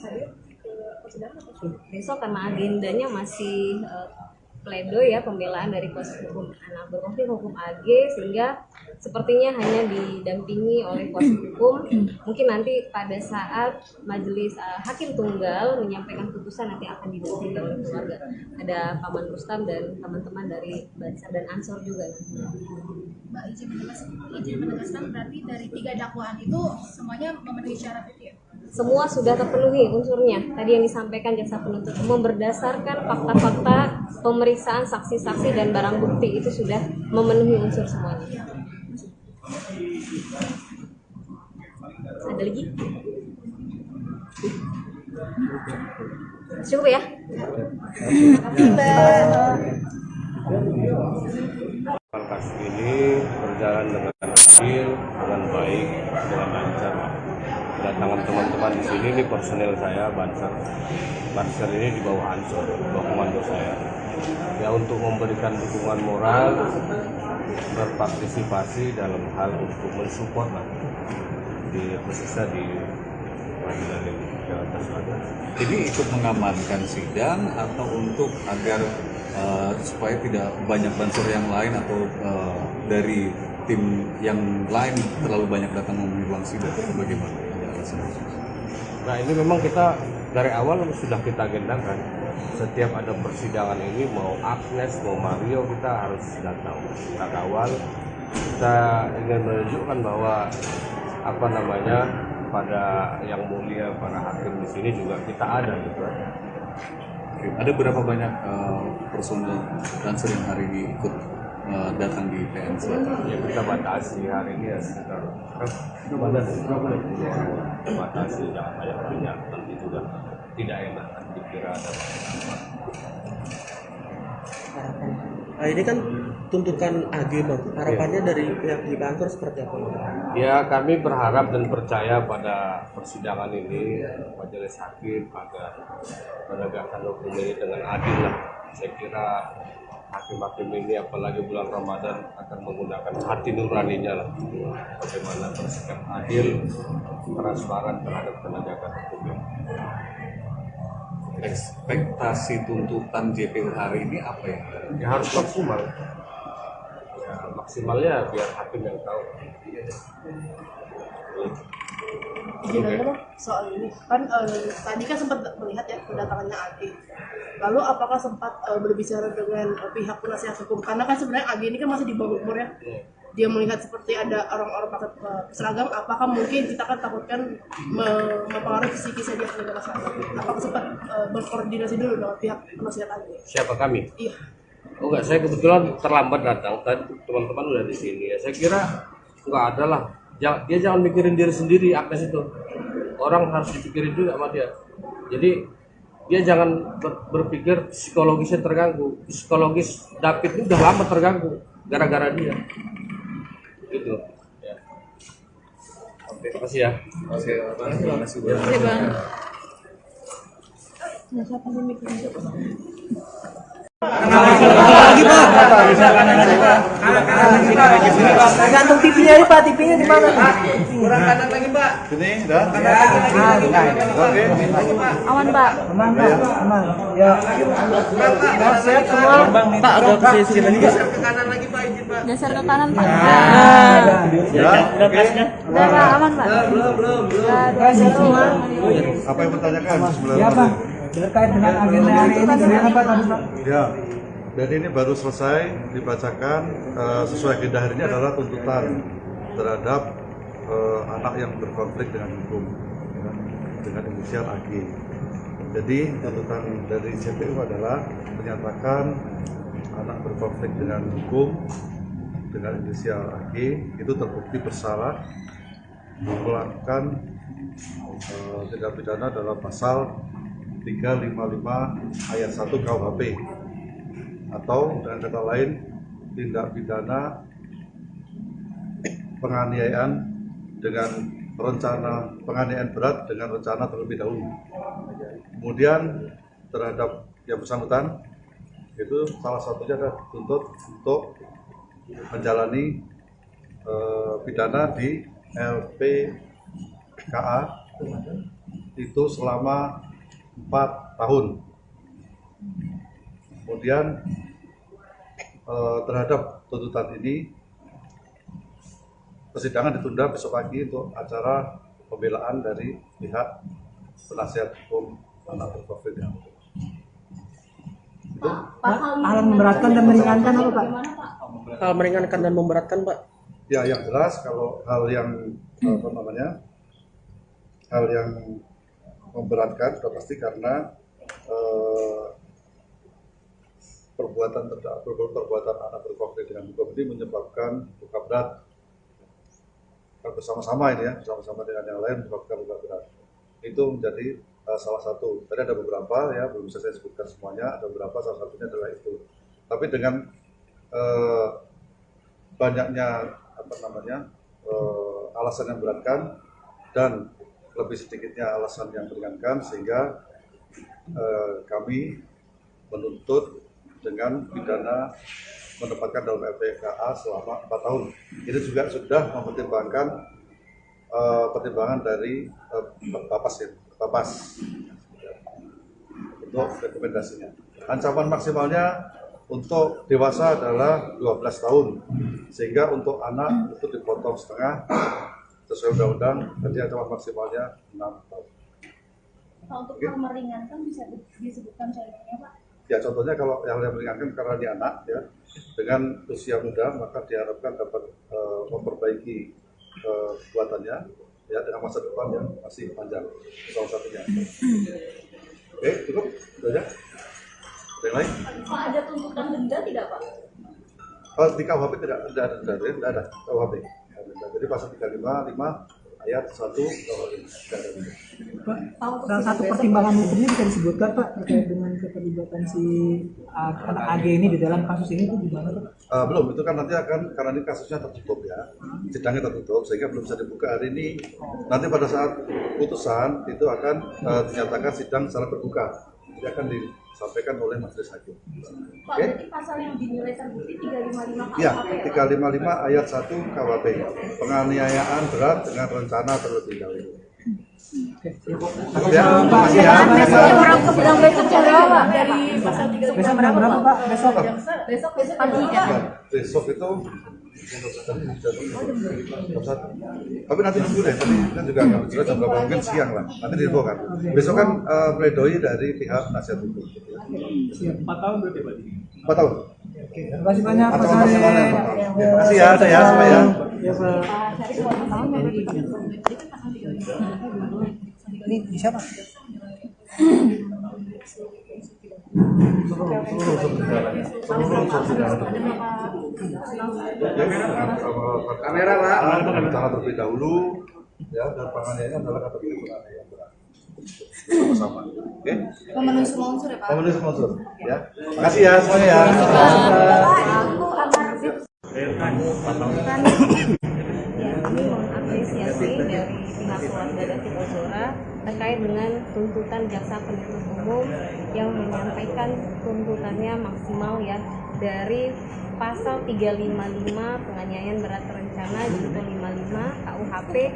hadir ke persidangan atau Besok karena agendanya masih pledoi ya, pembelaan dari kuasa hukum anak berkonflik hukum AG, sehingga sepertinya hanya didampingi oleh kuasa hukum. Mungkin nanti pada saat majelis hakim tunggal menyampaikan putusan nanti akan didampingi oleh keluarga. Ada Paman Rustam dan teman-teman dari Bansar dan Ansor juga nantinya. Mbak izin menegaskan berarti dari 3 dakwaan itu semuanya memenuhi syarat itu ya? Semua sudah terpenuhi unsurnya. Tadi yang disampaikan jaksa penuntut umum berdasarkan fakta-fakta pemeriksaan saksi-saksi dan barang bukti itu sudah memenuhi unsur semuanya. Ada lagi? Cukup ya? Kasus ini berjalan dengan adil, dengan baik, dengan lancar. Kedatangan teman-teman di sini, ini personel saya, Banser ini di bawah Ansor, di bawah komando saya. Ya, untuk memberikan dukungan moral, berpartisipasi dalam hal untuk mensupport lah, khususnya di pengadilan negeri Jakarta Selatan. Ini ikut mengamankan sidang atau untuk agar supaya tidak banyak Banser yang lain atau dari tim yang lain terlalu banyak datang memenuhi ruang sidang, bagaimana? Nah, ini memang kita dari awal sudah kita agendakan. Setiap ada persidangan ini, mau Agnes, mau Mario, kita harus datang, kita kawal. Kita ingin menunjukkan bahwa pada yang mulia, para hakim di sini juga kita ada gitu. Ada berapa banyak personel Banser yang hari ini ikut datang di PNC? Ya, kita batasi hari ini ya sekitar batasi, jangan banyak, nanti juga tidak enak dikira ada. Nah, ini kan tuntutan AG Bang. Harapannya dari pihak di kantor seperti apa? Ya, kami berharap dan percaya pada persidangan ini majelis hakim agar menegakkan hukum ini dengan adil lah. Saya kira hakim-hakim ini apalagi bulan Ramadan akan menggunakan hati nuraninya lah, bagaimana bersikap adil, transparan terhadap penegakan hukum. Ekspektasi tuntutan JPU hari ini apa ya? Ya harus maksimal. Ya, maksimalnya biar hakim yang tahu. Soal ini kan tadi kan sempat melihat ya kedatangannya AG. Lalu apakah sempat berbicara dengan pihak penasihat hukum? Karena kan sebenarnya AG ini kan masih di bawah umur ya. Dia melihat seperti ada orang-orang pakai seragam, apakah mungkin kita kan takutkan mempengaruhi psikisnya dia sebagai masyarakat? Apakah sempat berkoordinasi dulu dengan pihak penasihat AG? Siapa kami? Iya. Oh enggak, saya kebetulan terlambat datang. Tadi teman-teman udah di sini ya. Saya kira enggak ada lah. Dia jangan mikirin diri sendiri, Agnes itu. Orang harus dipikirin juga sama dia. Jadi dia jangan berpikir psikologisnya terganggu. Psikologis David ini udah lama terganggu gara-gara dia. Gitu. Ya. Oke, makasih ya. Terima kasih. Terima kasih Bang. Lagi Pak. Gantung TV-nya ini Pak, TV-nya di mana? Kurang kanan lagi Pak. Sini, dah. Oke. Aman Pak. Aman Pak, aman. Ya. Sehat semua. Pak, agak ke sini lagi. Geser ke kanan lagi Pak, izin Pak. Geser ke kanan Pak. Ya. Udah Pak, aman Pak. Belum. Kasih semua. Apa yang bertanyakan sebenarnya? Ya Pak. Terkait dengan agenda hari ini gimana Pak tadi Pak? Ya, jadi ini baru selesai dibacakan sesuai agenda hari ini adalah tuntutan terhadap anak yang berkonflik dengan hukum, ya, dengan inisial AG. Jadi tuntutan dari JPU adalah menyatakan anak berkonflik dengan hukum dengan inisial AG itu terbukti bersalah melakukan tindak pidana dalam pasal 355 ayat 1 KUHP atau dengan kata lain tindak pidana penganiayaan dengan rencana penganiayaan berat dengan rencana terlebih dahulu. Kemudian terhadap yang bersangkutan itu salah satunya adalah dituntut untuk menjalani pidana di LPKA itu selama 4 tahun. Kemudian terhadap tuntutan ini persidangan ditunda besok pagi untuk acara pembelaan dari pihak penasihat hukum anak berkonflik. Hal memberatkan dan meringankan apa Pak? Hal meringankan dan memberatkan, Pak. Ya, yang jelas kalau hal yang hal yang memberatkan sudah pasti karena perbuatan anak berkonflik dengan hukum ini menyebabkan luka berat bersama-sama ini ya, bersama-sama dengan yang lain menyebabkan luka berat. Itu menjadi salah satu. Tadi ada beberapa ya, belum bisa saya sebutkan semuanya. Ada beberapa, salah satunya adalah itu. Tapi dengan banyaknya alasan yang memberatkan dan lebih sedikitnya alasan yang meringankan, sehingga kami menuntut dengan pidana menempatkan dalam LPKA selama 4 tahun. Ini juga sudah mempertimbangkan pertimbangan dari Bapas untuk rekomendasinya. Ancaman maksimalnya untuk dewasa adalah 12 tahun, sehingga untuk anak itu dipotong setengah sesuai undang-undang, jadi ancaman maksimalnya 6 tahun. Pak, untuk hal meringankan bisa disebutkan contohnya, Pak? Ya, contohnya kalau yang meringankan karena dia anak ya, dengan usia muda maka diharapkan dapat memperbaiki kekuatannya ya dengan masa depan yang masih panjang, salah satunya. Oke, cukup? Itu aja. Ada yang lain? Pak, ada tuntutan denda tidak, Pak? Oh, di KUHP tidak ada denda, tidak ada KUHP. Jadi pasal 355 ayat 1 KUHP tidak ada denda. Pak, salah satu pertimbangan hukumnya bisa disebutkan Pak terkait dengan keterlibatan si anak AG ini di dalam kasus ini itu gimana Pak? Belum, itu kan nanti akan, karena ini kasusnya tertutup ya, sidangnya tertutup sehingga belum bisa dibuka hari ini. Nanti pada saat putusan itu akan dinyatakan sidang secara terbuka, jadi akan disampaikan oleh majelis hakim. Pak, berarti pasal yang dinilai terbukti 355 KUHP Ya, ya? 355 ayat 1 KUHP, penganiayaan berat dengan rencana terlebih dahulu. Ya, makasih ya. Sidang besok jam berapa? Dari pasal 355 Besok berapa Pak? Besok? Besok pagi ya. Besok itu jam 1. Tapi nanti dulu deh, tadi kan juga nggak jelas jam berapa, mungkin siang lah. Nanti diinfokan. Besok kan pledoi dari pihak penasihat hukum. Siap. 4 tahun berarti Pak? 4 tahun. Terima kasih banyak Pak Ancaman Sari. maksimalnya 4 tahun. Terima kasih ya, saya semua ya. Ya Pak. Ini bisa Pak? Kamera Pak. Rencana terlebih dahulu ya, dan penganiayaan adalah kata penganiayaan berat. Sama-sama. Oke? Memenuhi semua unsur ya, Pak? Memenuhi semua unsur ya. Makasih ya semuanya ya. Ya, kami mengapresiasi dari pihak keluarga David Ozora terkait dengan tuntutan jaksa penuntut umum yang menyampaikan tuntutannya maksimal ya dari pasal 355 penganiayaan berat terencana junto 55 KUHP.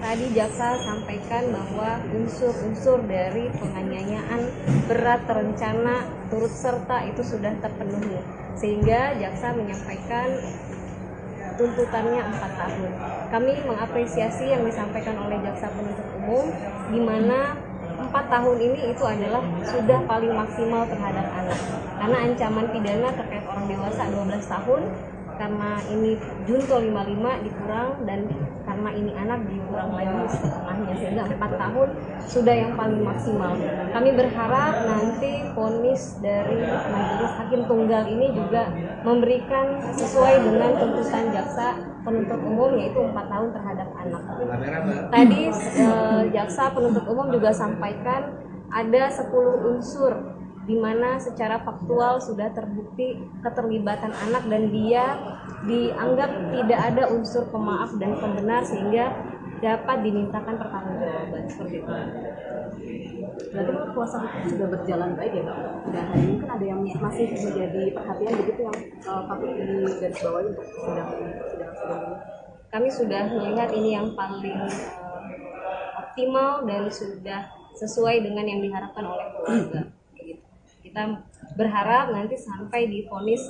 Tadi jaksa sampaikan bahwa unsur-unsur dari penganiayaan berat terencana turut serta itu sudah terpenuhi, sehingga jaksa menyampaikan tuntutannya 4 tahun. Kami mengapresiasi yang disampaikan oleh jaksa penuntut umum, di mana 4 tahun ini itu adalah sudah paling maksimal terhadap anak, karena ancaman pidana terkait orang dewasa 12 tahun, karena ini junto 55 dikurang, dan karena ini anak dikurang lagi setengahnya, sehingga 4 tahun sudah yang paling maksimal. Kami berharap nanti vonis dari majelis hakim tunggal ini juga memberikan sesuai dengan tuntutan jaksa penuntut umum, yaitu 4 tahun terhadap anak. Tadi jaksa penuntut umum juga sampaikan ada 10 unsur di mana secara faktual sudah terbukti keterlibatan anak, dan dia dianggap tidak ada unsur pemaaf dan pembenar, sehingga dapat dimintakan pertanggungjawaban seperti itu. Berarti kan kuasa hukum sudah berjalan baik ya Kak? Dan hari ini kan ada yang masih menjadi perhatian begitu yang patut digarisbawahi untuk persidangan ini. Kami sudah melihat ini yang paling optimal dan sudah sesuai dengan yang diharapkan oleh keluarga. Gitu. Kita berharap nanti sampai divonis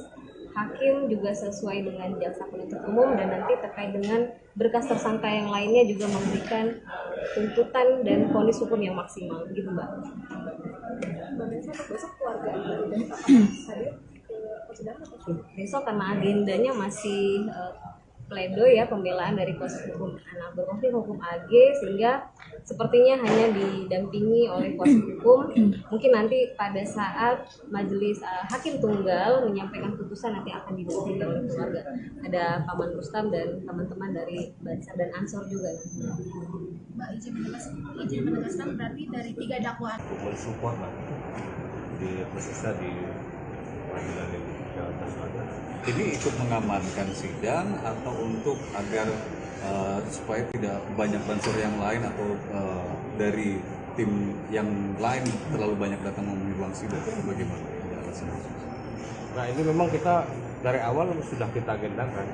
hakim juga sesuai dengan jaksa penuntut umum dan nanti terkait dengan berkas tersangka yang lainnya juga memberikan tuntutan dan vonis hukum yang maksimal, gitu Mbak. Besok keluarga dan hadir ke persidangan atau Besok karena agendanya masih pledoi ya, pembelaan dari kuasa hukum anak berkonflik hukum AG, sehingga sepertinya hanya didampingi oleh kuasa hukum. Mungkin nanti pada saat majelis hakim tunggal menyampaikan putusan nanti akan didampingi oleh keluarga. Ada Paman Rustam dan teman-teman dari Bansar dan Ansor juga. Mbak izin menegaskan berarti dari 3 dakwaan. Mensupport lah di prosesnya di pengadilan ini Jakarta Selatan. Ini ikut mengamankan sidang atau untuk agar supaya tidak banyak bansur yang lain atau dari tim yang lain terlalu banyak datang memenuhi ruang sidang, bagaimana? Nah ini memang kita dari awal sudah kita agendakan,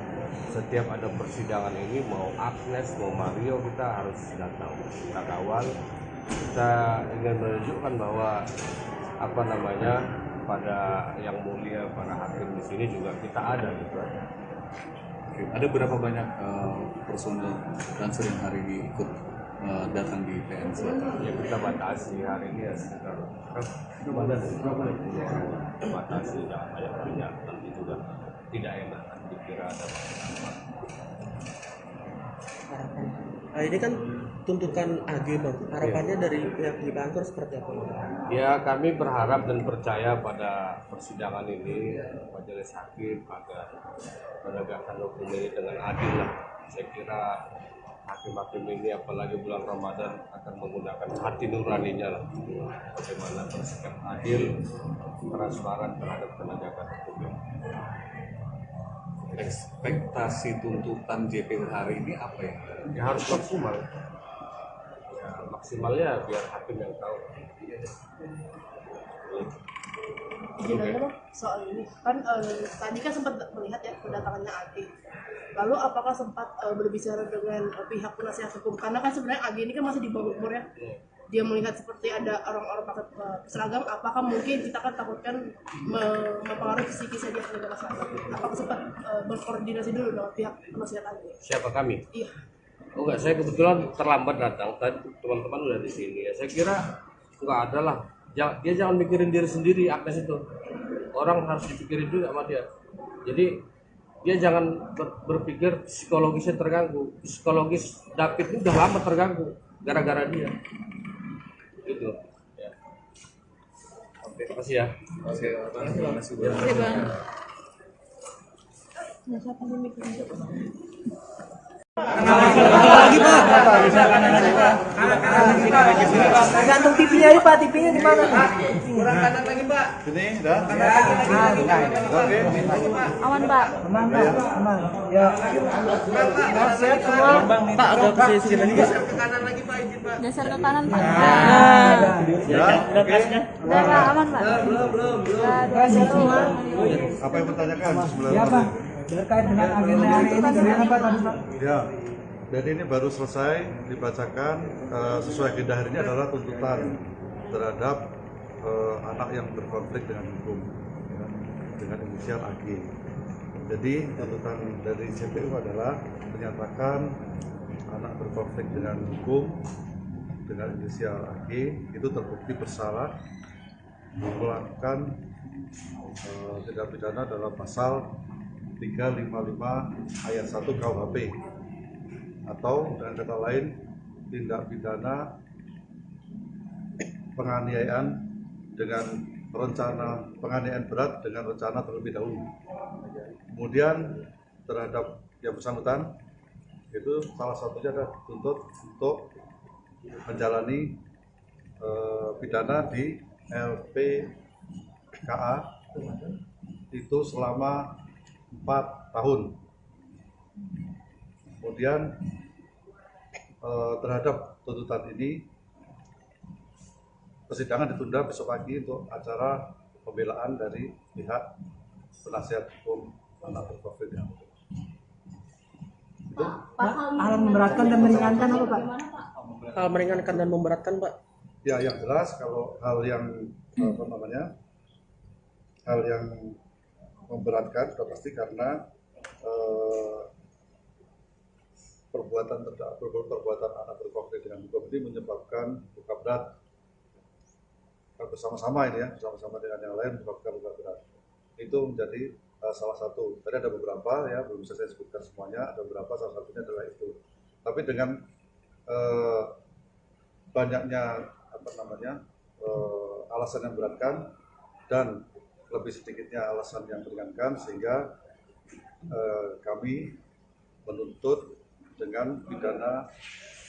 setiap ada persidangan ini mau Agnes mau Mario kita harus datang, kita kawal, kita ingin menunjukkan bahwa pada yang mulia para hakim di sini juga kita ada gitu. Ada berapa banyak personel bansur yang hari ini ikut datang di PN Selatan? Ya kita batasi hari ini ya sekitar kita batasi jangan banyak nanti juga tidak enak dikira ada Nah, ini kan tuntutan AG Bang. Harapannya dari pihak di kantor seperti apa? Ya kami berharap dan percaya pada persidangan ini majelis hakim agar menegakkan hukum ini dengan adil lah. Saya kira hakim-hakim ini apalagi bulan Ramadan akan menggunakan hati nuraninya lah. Bagaimana bersikap adil, transparan terhadap penegakan hukum. Ekspektasi tuntutan JPU hari ini apa ya? Ya harus maksimal. Ya, maksimalnya biar hakim yang tahu. Izin aja dong soal ini kan tadi kan sempat melihat ya kedatangannya AG. Lalu apakah sempat berbicara dengan pihak penasihat hukum, karena kan sebenarnya AG ini kan masih di bawah umur ya. Dia melihat seperti ada orang-orang pakai seragam, apakah mungkin kita kan takutkan mempengaruhi psikisnya dia sebagai masyarakat. Apakah sempat berkoordinasi dulu dengan pihak penasihat AG? Siapa kami? Iya. Oh enggak, saya kebetulan terlambat datang. Tadi teman-teman udah di sini ya. Saya kira enggak ada lah. Dia jangan mikirin diri sendiri, Agnes itu. Orang harus dipikirin juga sama dia. Jadi dia jangan berpikir psikologisnya terganggu. Psikologis David ini udah lama terganggu gara-gara dia. Gitu. Ya. Oke, makasih ya. Oke, terima kasih. Lagi Pak. Bisa kanan lagi Pak. Gantung TV-nya aja Pak, TV-nya di mana? Kurang kanan lagi Pak. Sini, dah. Oke. Aman Pak. Aman Pak, aman. Ya. Sehat semua. Pak agak ke sini lagi. Geser ke kanan Pak. Ya, oke. Udah Pak, aman Pak. Sehat semua. Apa yang bertanyakan sebelum? Ya Pak. Terkait dengan agenda hari ini bagaimana Pak tadi Pak? Ya, jadi ini baru selesai dibacakan sesuai agenda hari ini adalah tuntutan terhadap anak yang berkonflik dengan hukum ya, dengan inisial AG. Jadi tuntutan dari JPU adalah menyatakan anak berkonflik dengan hukum dengan inisial AG itu terbukti bersalah melakukan tindak pidana dalam pasal 355 ayat 1 KUHP atau dengan kata lain tindak pidana penganiayaan dengan rencana penganiayaan berat dengan rencana terlebih dahulu. Kemudian terhadap yang bersangkutan itu salah satunya adalah dituntut untuk menjalani pidana di LPKA itu selama 4 tahun. Kemudian terhadap tuntutan ini, persidangan ditunda besok pagi untuk acara pembelaan dari pihak penasihat hukum anak berkonflik yang itu. Hal memberatkan dan meringankan apa Pak? Hal meringankan dan memberatkan, Pak. Ya, yang jelas kalau hal yang hal yang memberatkan sudah pasti karena perbuatan anak berkonflik dengan hukum ini menyebabkan luka berat bersama-sama ini ya, bersama-sama dengan yang lain menyebabkan luka berat. Itu menjadi salah satu. Tadi ada beberapa ya, belum bisa saya sebutkan semuanya, ada beberapa, salah satunya adalah itu. Tapi dengan banyaknya alasan yang memberatkan dan lebih sedikitnya alasan yang meringankan, sehingga kami menuntut dengan pidana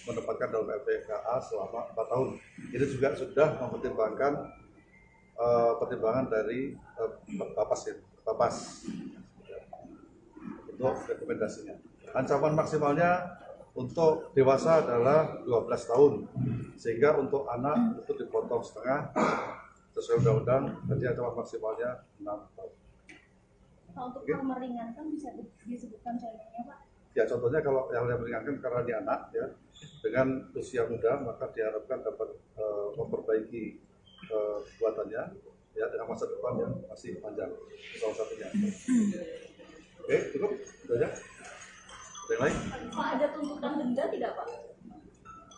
menempatkan dalam LPKA selama 4 tahun. Ini juga sudah mempertimbangkan pertimbangan dari Bapas untuk rekomendasinya. Ancaman maksimalnya untuk dewasa adalah 12 tahun, sehingga untuk anak itu dipotong setengah sesuai undang-undang, jadi ancaman maksimalnya 6 tahun. Untuk hal meringankan bisa disebutkan contohnya Pak? Ya, contohnya kalau yang meringankan karena dia anak ya, dengan usia muda maka diharapkan dapat memperbaiki perbuatannya ya dengan masa depan yang masih panjang, salah satunya. Oke, cukup itu aja. Ada yang lain? Pak, ada tuntutan denda tidak Pak?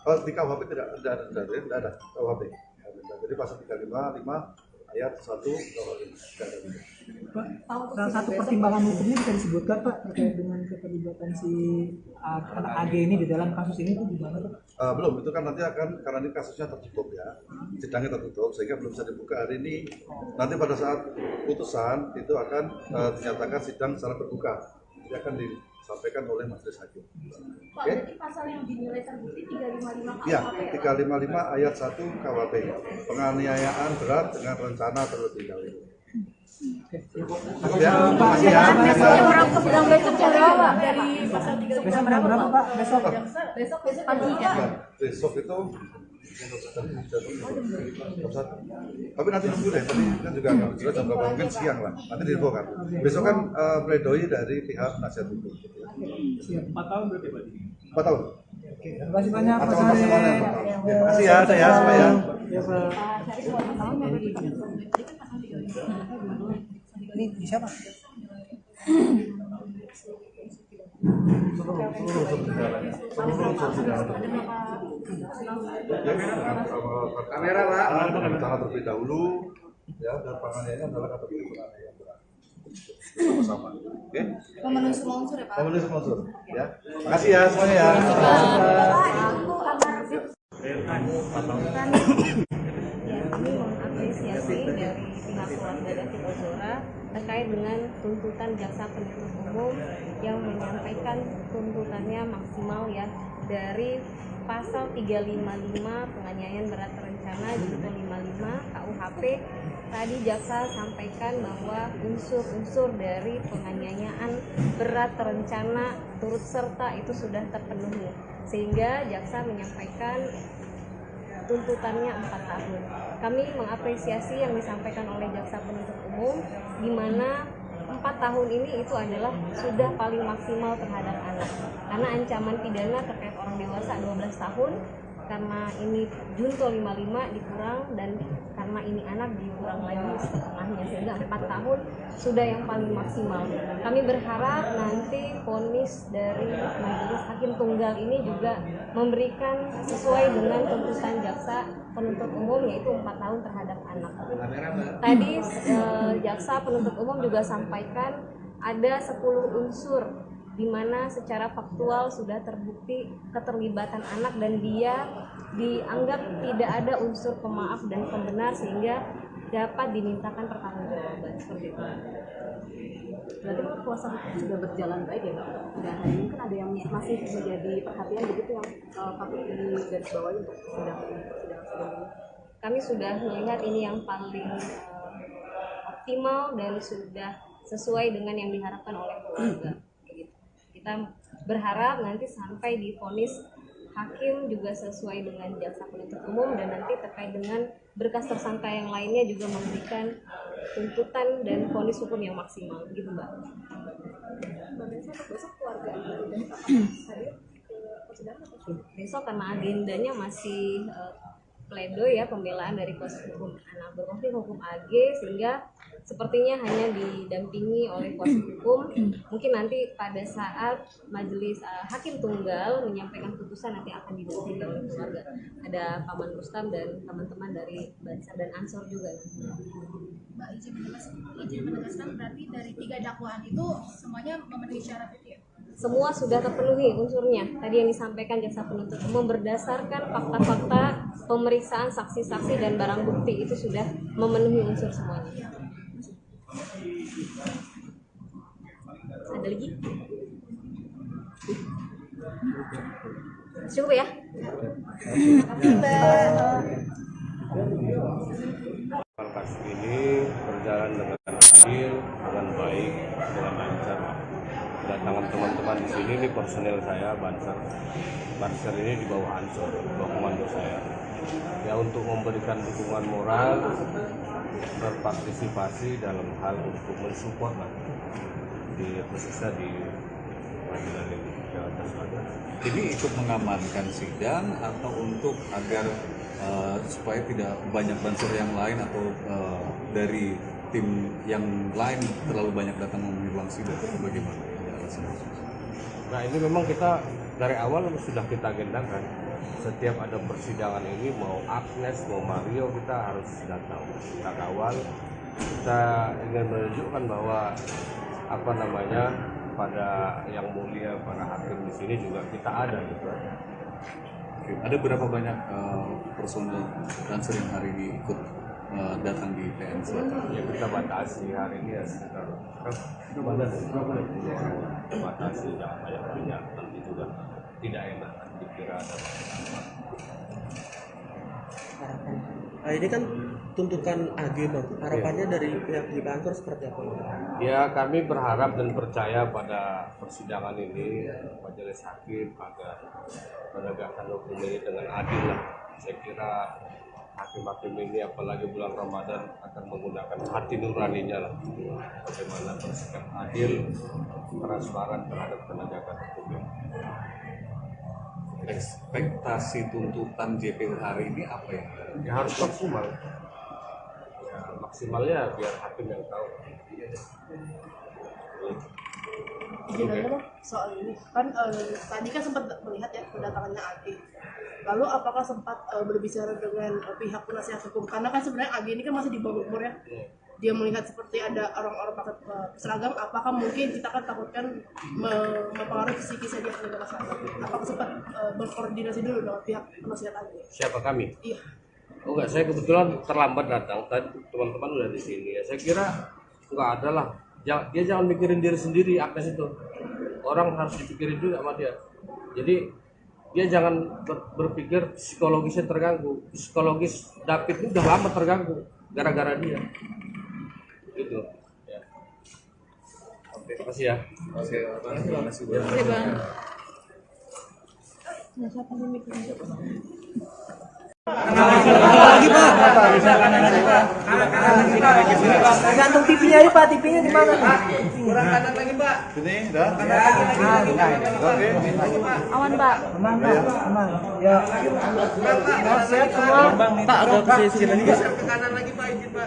Oh, di KUHP tidak ada denda, tidak ada KUHP. Jadi pasal 355 ayat 1 KUHP tidak ada denda. Pak, salah satu pertimbangan hukumnya bisa disebutkan Pak terkait dengan keterlibatan si anak AG ini di dalam kasus ini itu gimana Pak? Belum, itu kan nanti akan, karena ini kasusnya tertutup ya, sidangnya tertutup sehingga belum bisa dibuka hari ini. Nanti pada saat putusan itu akan dinyatakan sidang secara terbuka, jadi akan disampaikan oleh majelis hakim. Pak, berarti pasal yang dinilai terbukti 355 KUHP Ya, ya? 355 ayat 1 KUHP, penganiayaan berat dengan rencana terlebih dahulu. Ya, makasih ya. Sidang besok jam berapa? Dari pasal 355 Besok jam berapa Pak? Besok? Besok pagi ya? Besok itu tapi nanti dulu deh, tadi kan juga nggak jelas jam berapa, mungkin siang lah, nanti diinfokan. Besok kan pledoi dari pihak penasihat hukum. Siap. 4 tahun berarti Pak? 4 tahun. Terima kasih banyak Pak Ancaman Sari. maksimalnya 4 tahun. Ya, makasih ya, saya semua ya. Ya Pak. Ini siapa? Kamera Pak, rencana terlebih dahulu ya, dan penganiayaan adalah kategori penganiayaan berat. Sama-sama. Oke? Memenuhi semua unsur ya Pak? Memenuhi semua unsur ya. Makasih ya semuanya ya. Ya, kami mengapresiasi dari pihak keluarga David Ozora terkait dengan tuntutan jaksa penuntut umum yang menyampaikan tuntutannya maksimal ya dari pasal 355 penganiayaan berat terencana junto 55 KUHP. Tadi jaksa sampaikan bahwa unsur-unsur dari penganiayaan berat terencana turut serta itu sudah terpenuhi, sehingga jaksa menyampaikan tuntutannya 4 tahun. Kami mengapresiasi yang disampaikan oleh jaksa penuntut umum, di mana 4 tahun ini itu adalah sudah paling maksimal terhadap anak, karena ancaman pidana terkait orang dewasa 12 tahun, karena ini junto 55 dikurang, dan karena ini anak dikurang lagi setengahnya, sehingga 4 tahun sudah yang paling maksimal. Kami berharap nanti vonis dari majelis hakim tunggal ini juga memberikan sesuai dengan tuntutan jaksa penuntut umum, yaitu 4 tahun terhadap anak. Tadi jaksa penuntut umum juga sampaikan ada 10 unsur di mana secara faktual sudah terbukti keterlibatan anak dan dia dianggap tidak ada unsur pemaaf dan pembenar, sehingga dapat dimintakan pertanggungjawaban seperti itu. Berarti kalau kuasa hukum sudah berjalan baik ya Pak? Dan hari ini kan ada yang masih menjadi perhatian begitu yang patut digarisbawahi untuk sidang ini. Kami sudah melihat ini yang paling optimal dan sudah sesuai dengan yang diharapkan oleh keluarga. Kita berharap nanti sampai di vonis hakim juga sesuai dengan jaksa penuntut umum, dan nanti terkait dengan berkas tersangka yang lainnya juga memberikan tuntutan dan vonis hukum yang maksimal gitu Mbak. Besok keluarga dan hadir ke persidangan atau Besok karena agendanya masih pledoi ya, pembelaan dari kuasa hukum anak berkonflik hukum AG, sehingga sepertinya hanya didampingi oleh kuasa hukum. Mungkin nanti pada saat majelis hakim tunggal menyampaikan putusan nanti akan didampingi oleh keluarga. Ada Paman Rustam dan teman-teman dari Bansar dan Ansor juga. Mbak izin menegaskan berarti dari 3 dakwaan itu semuanya memenuhi syarat itu ya? Semua sudah terpenuhi unsurnya. Tadi yang disampaikan jaksa penuntut umum berdasarkan fakta-fakta pemeriksaan saksi-saksi dan barang bukti itu sudah memenuhi unsur semuanya. Ada lagi? Cukup ya? Kasus ini berjalan dengan adil, dengan baik, dengan lancar. Kedatangan teman-teman di sini, ini personel saya, Banser ini di bawah Ansor, di bawah komando saya. Ya, untuk memberikan dukungan moral, berpartisipasi dalam hal untuk mensupport di khususnya di pengadilan ini Jakarta Selatan. Ini ikut mengamankan sidang atau untuk agar supaya tidak banyak bansur yang lain atau dari tim yang lain terlalu banyak datang memenuhi ruang sidang, bagaimana? Nah, ini memang kita dari awal sudah kita agendakan. Setiap ada persidangan ini, mau Agnes, mau Mario, kita harus datang, kita kawal. Kita ingin menunjukkan bahwa pada yang mulia, para hakim di sini juga kita ada gitu. Oke. Ada berapa banyak personel dan sering hari ini ikut datang di PN Selatan? Ya, kita batasi hari ini ya sekitar batasi, jangan banyak, nanti juga tidak enak dikira ada Nah, ini kan tuntutan AG Bang. Harapannya dari pihak di kantor seperti apa? Ya, kami berharap dan percaya pada persidangan ini majelis hakim agar menegakkan hukum ini dengan adil lah. Saya kira hakim-hakim ini apalagi bulan Ramadan akan menggunakan hati nuraninya lah, bagaimana bersikap adil, transparan terhadap penegakan hukum ini. Ekspektasi tuntutan JPU hari ini apa ya? Ya harus maksimal. Ya, maksimalnya biar hakim yang tahu. Gimana Bang soal ini? Kan tadi kan sempat melihat ya kedatangannya AG. Lalu apakah sempat berbicara dengan pihak penasihat hukum? Karena kan sebenarnya AG ini kan masih di bawah umur ya. Dia melihat seperti ada orang-orang pakai seragam, apakah mungkin kita kan takutkan mempengaruhi psikisnya dia penegak seragam? Apakah sempat berkoordinasi dulu dengan pihak penasihat AG? Siapa kami? Iya. Oh enggak, saya kebetulan terlambat datang. Tadi teman-teman udah di sini ya. Saya kira enggak ada lah. Dia jangan mikirin diri sendiri, Agnes itu. Orang harus dipikirin juga sama dia. Jadi dia jangan berpikir psikologisnya terganggu. Psikologis David ini udah lama terganggu gara-gara dia. Gitu. Ya. Oke, terima kasih ya. Oke, terima kasih. Oke Bang. Lagi Pak. Gantung TV-nya aja Pak, TV-nya di mana? Kurang kanan lagi Pak. Ini dah. Oke. Aman Pak. Aman Pak, aman. Ya. Sehat semua. Pak, agak ke sini lagi.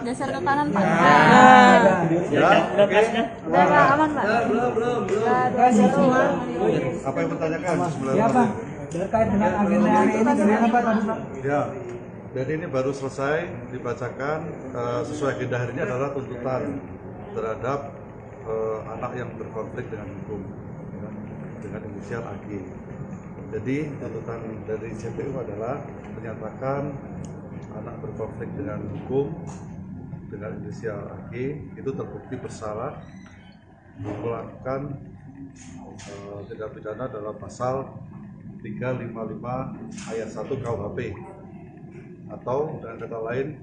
Geser ke kanan Pak. Ya. Oke. Udah Pak, aman Pak. Sehat semua. Apa yang bertanyakan sebenarnya? Ya Pak. Terkait dengan agenda hari ini bagaimana Pak tadi Pak? Ya, dan ini baru selesai dibacakan sesuai agenda hari ini adalah tuntutan terhadap anak yang berkonflik dengan hukum ya, dengan inisial AG. Jadi tuntutan dari JPU adalah menyatakan anak berkonflik dengan hukum dengan inisial AG itu terbukti bersalah melakukan tindak pidana dalam pasal 355 ayat 1 KUHP atau dengan kata lain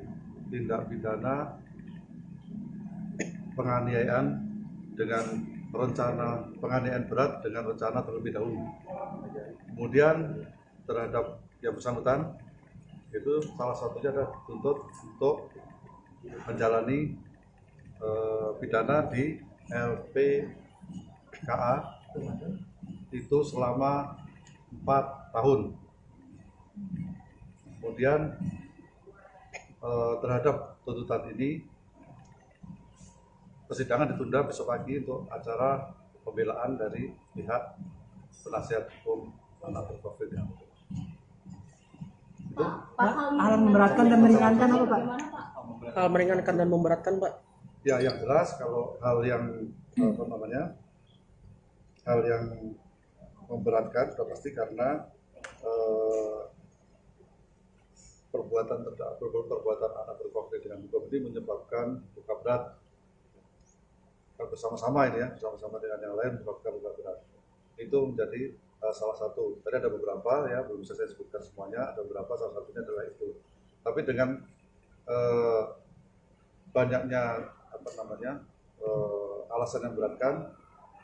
tindak pidana penganiayaan dengan rencana penganiayaan berat dengan rencana terlebih dahulu. Kemudian terhadap yang bersangkutan itu salah satunya adalah dituntut untuk menjalani pidana di LPKA itu selama 4 tahun. Kemudian terhadap tuntutan ini persidangan ditunda besok pagi untuk acara pembelaan dari pihak penasihat hukum anak berprofil yang itu. Hal memberatkan dan meringankan apa Pak? Hal meringankan dan memberatkan Pak? Ya, yang jelas kalau hal yang hal yang memberatkan sudah pasti karena perbuatan anak berkonflik dengan hukum ini menyebabkan luka berat bersama-sama ini ya, bersama-sama dengan yang lain menyebabkan luka berat. Itu menjadi salah satu. Tadi ada beberapa ya, belum bisa saya sebutkan semuanya, ada beberapa, salah satunya adalah itu. Tapi dengan banyaknya alasan yang beratkan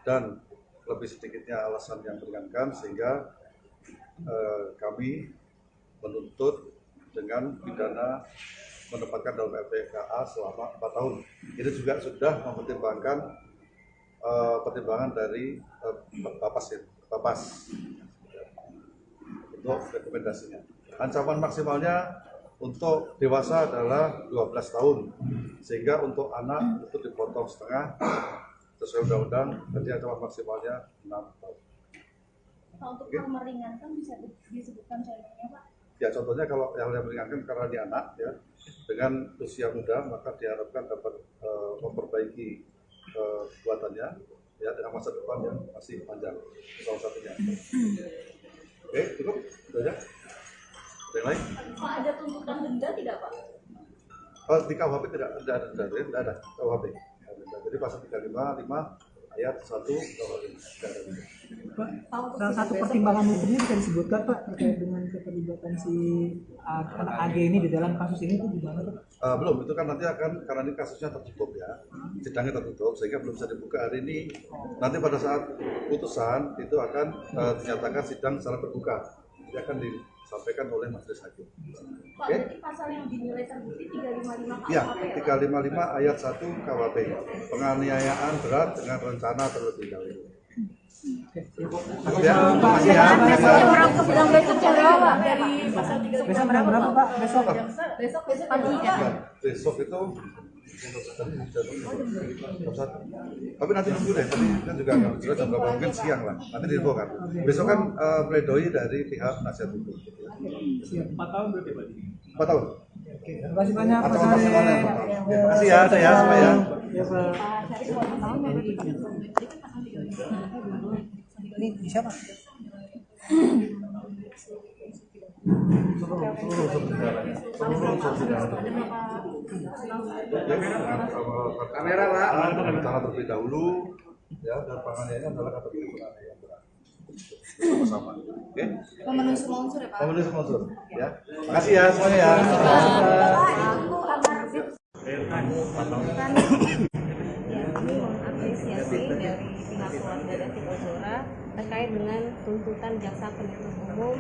dan lebih sedikitnya alasan yang meringankan, sehingga kami menuntut dengan pidana menempatkan dalam LPKA selama 4 tahun. Ini juga sudah mempertimbangkan pertimbangan dari Bapas untuk rekomendasinya. Ancaman maksimalnya untuk dewasa adalah 12 tahun, sehingga untuk anak itu dipotong setengah sesuai undang-undang, jadi ancaman maksimalnya 6 tahun. Untuk hal meringankan bisa disebutkan contohnya Pak? Ya, contohnya kalau yang meringankan karena dia anak ya, dengan usia muda maka diharapkan dapat memperbaiki kekuatannya ya dengan masa depan yang masih panjang, salah satunya. Oke, cukup, itu aja. Ada yang lain? Pak, ada tuntutan denda tidak Pak? Di KUHP tidak ada KUHP. Jadi pasal 355 ayat 1 KUHP. Pak, salah satu pertimbangan hukumnya bisa disebutkan Pak terkait dengan keterlibatan si anak AG ini di dalam kasus ini itu gimana Pak? Belum, itu kan nanti akan, karena ini kasusnya tertutup ya, sidangnya tertutup sehingga belum bisa dibuka hari ini. Nanti pada saat putusan itu akan dinyatakan sidang secara terbuka, jadi akan disampaikan oleh majelis hakim. Pak, berarti pasal yang dinilai terbukti 355 KUHP Ya, ya? 355 ayat 1 KUHP, penganiayaan berat dengan rencana terlebih dahulu. Ya, makasih ya. Yang besok jam berapa Pak? Dari pasal 3 Besok jam berapa Pak? Besok? besok pagi ya? Ya, besok itu tapi nanti nunggu deh, tadi kan juga akan jelas jam berapa, mungkin siang lah, nanti diinfokan. Besok kan pledoi dari pihak penasihat hukum. 4 tahun berarti Pak? 4 tahun. Terima kasih banyak Pak Ancaman Sari. maksimalnya 4 tahun. Terima kasih ya, saya semua ya. Ya Pak. Ini siapa? Kamera Pak, rencana terlebih dahulu ya, dan penganiayaan adalah kategori penganiayaan berat. Sama, oke? Memenuhi semua unsur ya Pak? Memenuhi semua unsur, ya. Makasih ya semuanya ya. Kami mengapresiasi dari pihak keluarga David Ozora terkait dengan tuntutan jaksa penuntut umum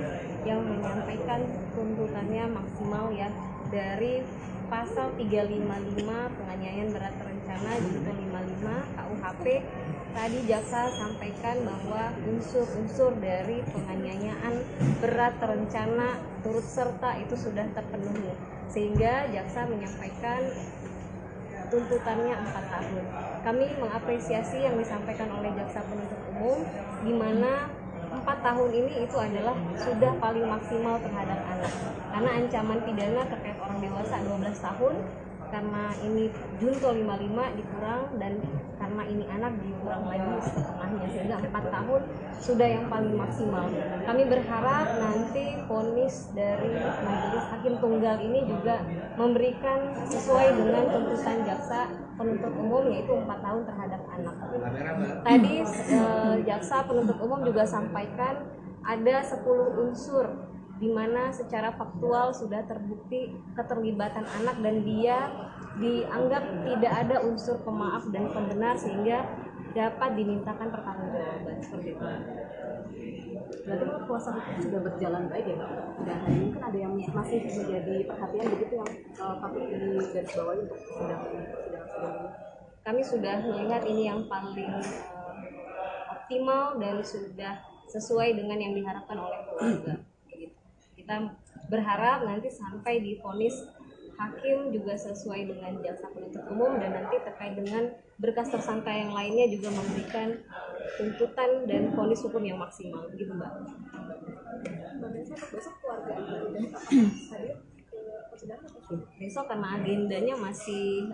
yang menyampaikan tuntutannya maksimal ya dari pasal 355 penganiayaan berat terencana junto 55 KUHP. Tadi jaksa sampaikan bahwa unsur-unsur dari penganiayaan berat terencana turut serta itu sudah terpenuhi, sehingga jaksa menyampaikan tuntutannya 4 tahun. Kami mengapresiasi yang disampaikan oleh jaksa penuntut umum, di mana 4 tahun ini itu adalah sudah paling maksimal terhadap anak, karena ancaman pidana terkait orang dewasa 12 tahun, karena ini junto 55 dikurang, dan karena ini anak dikurang lagi setengahnya, sehingga 4 tahun sudah yang paling maksimal. Kami berharap nanti vonis dari majelis hakim tunggal ini juga memberikan sesuai dengan tuntutan jaksa penuntut umum, yaitu 4 tahun terhadap anak. Tadi jaksa penuntut umum juga sampaikan ada 10 unsur di mana secara faktual sudah terbukti keterlibatan anak dan dia dianggap tidak ada unsur pemaaf dan pembenar, sehingga dapat dimintakan pertanggungjawaban seperti itu. Berarti kuasa hukum sudah berjalan baik ya Mbak? Dan mungkin ada yang masih menjadi perhatian begitu yang patut digarisbawahi untuk persidangan ini. Kami sudah melihat ini yang paling optimal dan sudah sesuai dengan yang diharapkan oleh keluarga. Kita berharap nanti sampai divonis hakim juga sesuai dengan jaksa penuntut umum, dan nanti terkait dengan berkas tersangka yang lainnya juga memberikan tuntutan dan vonis hukum yang maksimal, begitu Mbak. Besok keluarga hadir ke persidangan. Besok karena agendanya masih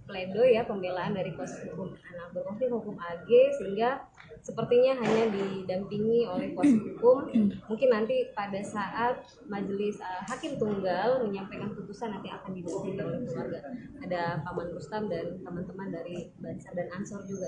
pledoi ya, pembelaan dari kuasa hukum anak berkonflik hukum AG, sehingga sepertinya hanya didampingi oleh kuasa hukum. Mungkin nanti pada saat majelis hakim tunggal menyampaikan putusan nanti akan didampingi oleh keluarga. Ada Paman Rustam dan teman-teman dari Bansar dan Ansor juga.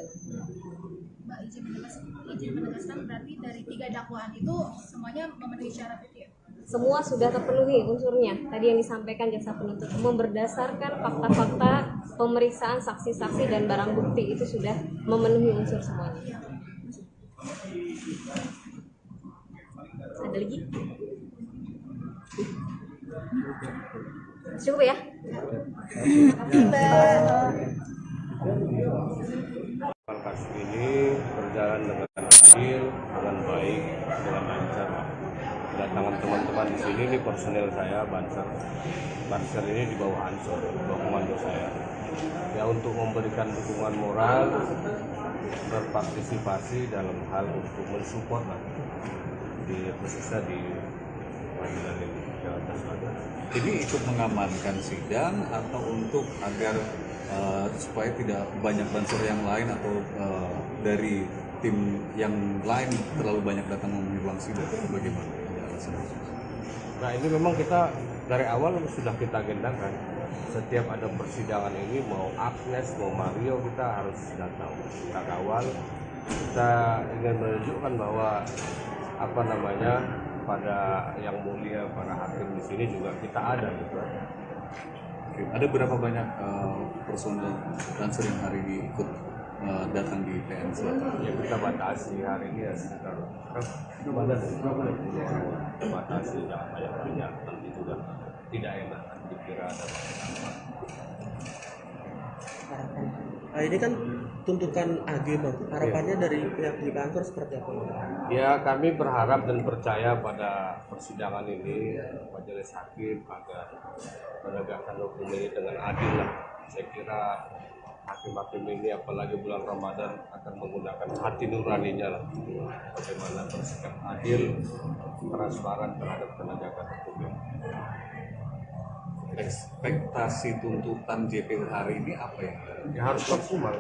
Mbak izin menegaskan berarti dari 3 dakwaan itu semuanya memenuhi syarat itu ya? Semua sudah terpenuhi unsurnya. Tadi yang disampaikan jaksa penuntut umum berdasarkan fakta-fakta pemeriksaan saksi-saksi dan barang bukti itu sudah memenuhi unsur semuanya. Ada lagi? Cukup ya? Kasus ini berjalan dengan adil, dengan baik, dengan lancar. Kedatangan teman-teman di sini, ini personel saya Banser. Banser ini di bawah Ansor, di bawah komando saya. Ya, untuk memberikan dukungan moral, berpartisipasi dalam hal untuk mensupport di khususnya di pengadilan ini Jakarta Selatan. Ini ikut mengamankan sidang atau untuk agar supaya tidak banyak banser yang lain atau dari tim yang lain terlalu banyak datang memenuhi ruang sidang, bagaimana? Nah, ini memang kita dari awal sudah kita agendakan. Setiap ada persidangan ini, mau Agnes, mau Mario, kita harus datang. Kita kawal. Kita ingin menunjukkan bahwa pada yang mulia, para hakim di sini juga kita ada gitu. Ada berapa banyak personel Banser yang hari ini ikut datang di PN Selatan? Ya, kita batasi hari ini ya sekitar batasi, jangan banyak nanti juga tidak enak dikira ada banyak. Nah, ini kan tuntutan AG Bang. Harapannya dari pihak di kantor seperti apa? Ya, kami berharap dan percaya pada persidangan ini majelis hakim agar menegakkan hukum ini dengan adil lah. Saya kira hakim-hakim ini apalagi bulan Ramadan akan menggunakan hati nuraninya lah, bagaimana bersikap adil, transparan terhadap penegakan hukum. Ekspektasi tuntutan JPU hari ini apa ya? Ya, harus maksimal.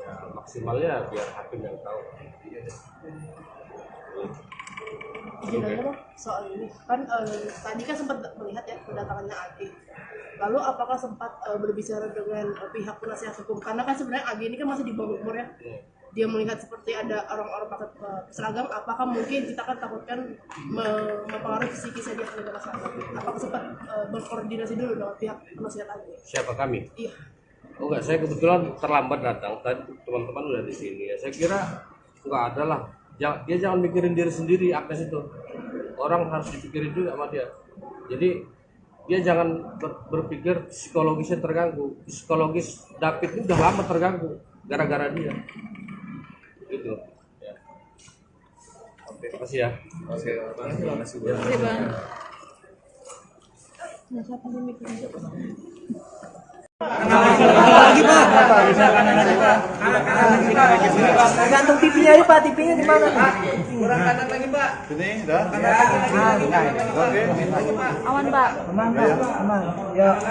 Ya, maksimalnya biar hakim yang tahu. Izin aja dong soal ini kan tadi kan sempat melihat ya kedatangannya AG. Lalu apakah sempat berbicara dengan pihak penasihat hukum, karena kan sebenarnya AG ini kan masih di bawah umur ya. Dia melihat seperti ada orang-orang pakai seragam, apakah mungkin kita kan takutkan mempengaruhi psikisnya dia kepada masyarakat? Apakah sempat berkoordinasi dulu dengan pihak penasihat AG? Siapa kami? Iya. Oh enggak, saya kebetulan terlambat datang. Tadi teman-teman udah di sini ya. Saya kira enggak ada lah. Dia jangan mikirin diri sendiri, Agnes itu. Orang harus dipikirin juga sama dia. Jadi dia jangan berpikir psikologisnya terganggu. Psikologis David ini udah lama terganggu gara-gara dia. Gitu. Ya. Oke, terima kasih ya. Oke, terima kasih. Oke, Bang. Lagi Pak. Gantung TV-nya ini Pak, TV-nya di mana? Kurang kanan lagi Pak. Ini dah. Oke. Awan Pak. Aman Pak, aman. Ya.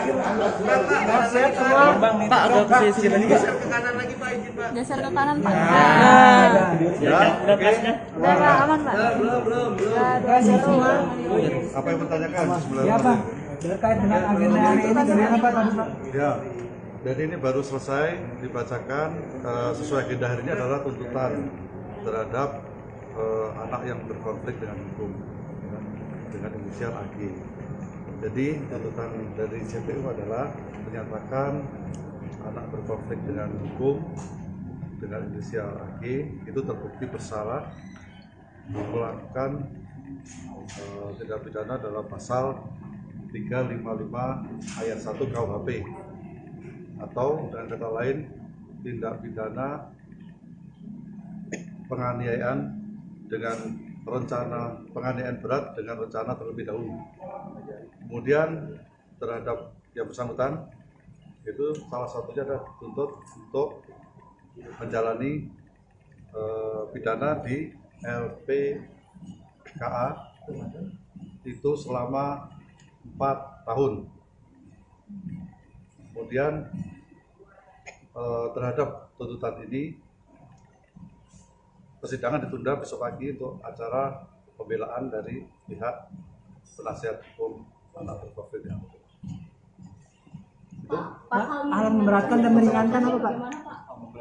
Sehat semua. Pak, ada posisi lagi Pak. Geser ke kanan Pak. Ya. Oke. Udah Pak, aman Pak. Belum. Semua. Apa yang bertanyakan sebelum? Ya Pak. Terkait dengan agenda hari ini bagaimana Pak tadi Pak? Ya, dan ini baru selesai dibacakan. Sesuai agenda hari ini adalah tuntutan terhadap anak yang berkonflik dengan hukum, ya, dengan inisial AG. Jadi tuntutan dari JPU adalah menyatakan anak berkonflik dengan hukum dengan inisial AG itu terbukti bersalah melakukan tindak pidana dalam pasal 355 ayat 1 KUHP, atau dengan kata lain tindak pidana penganiayaan dengan rencana, penganiayaan berat dengan rencana terlebih dahulu. Kemudian terhadap yang bersangkutan itu salah satunya adalah dituntut untuk menjalani pidana di LPKA itu selama 4 tahun. Kemudian terhadap tuntutan ini persidangan ditunda besok pagi untuk acara pembelaan dari pihak penasihat hukum anak terprofil yang itu. Hal memberatkan dan meringankan apa Pak?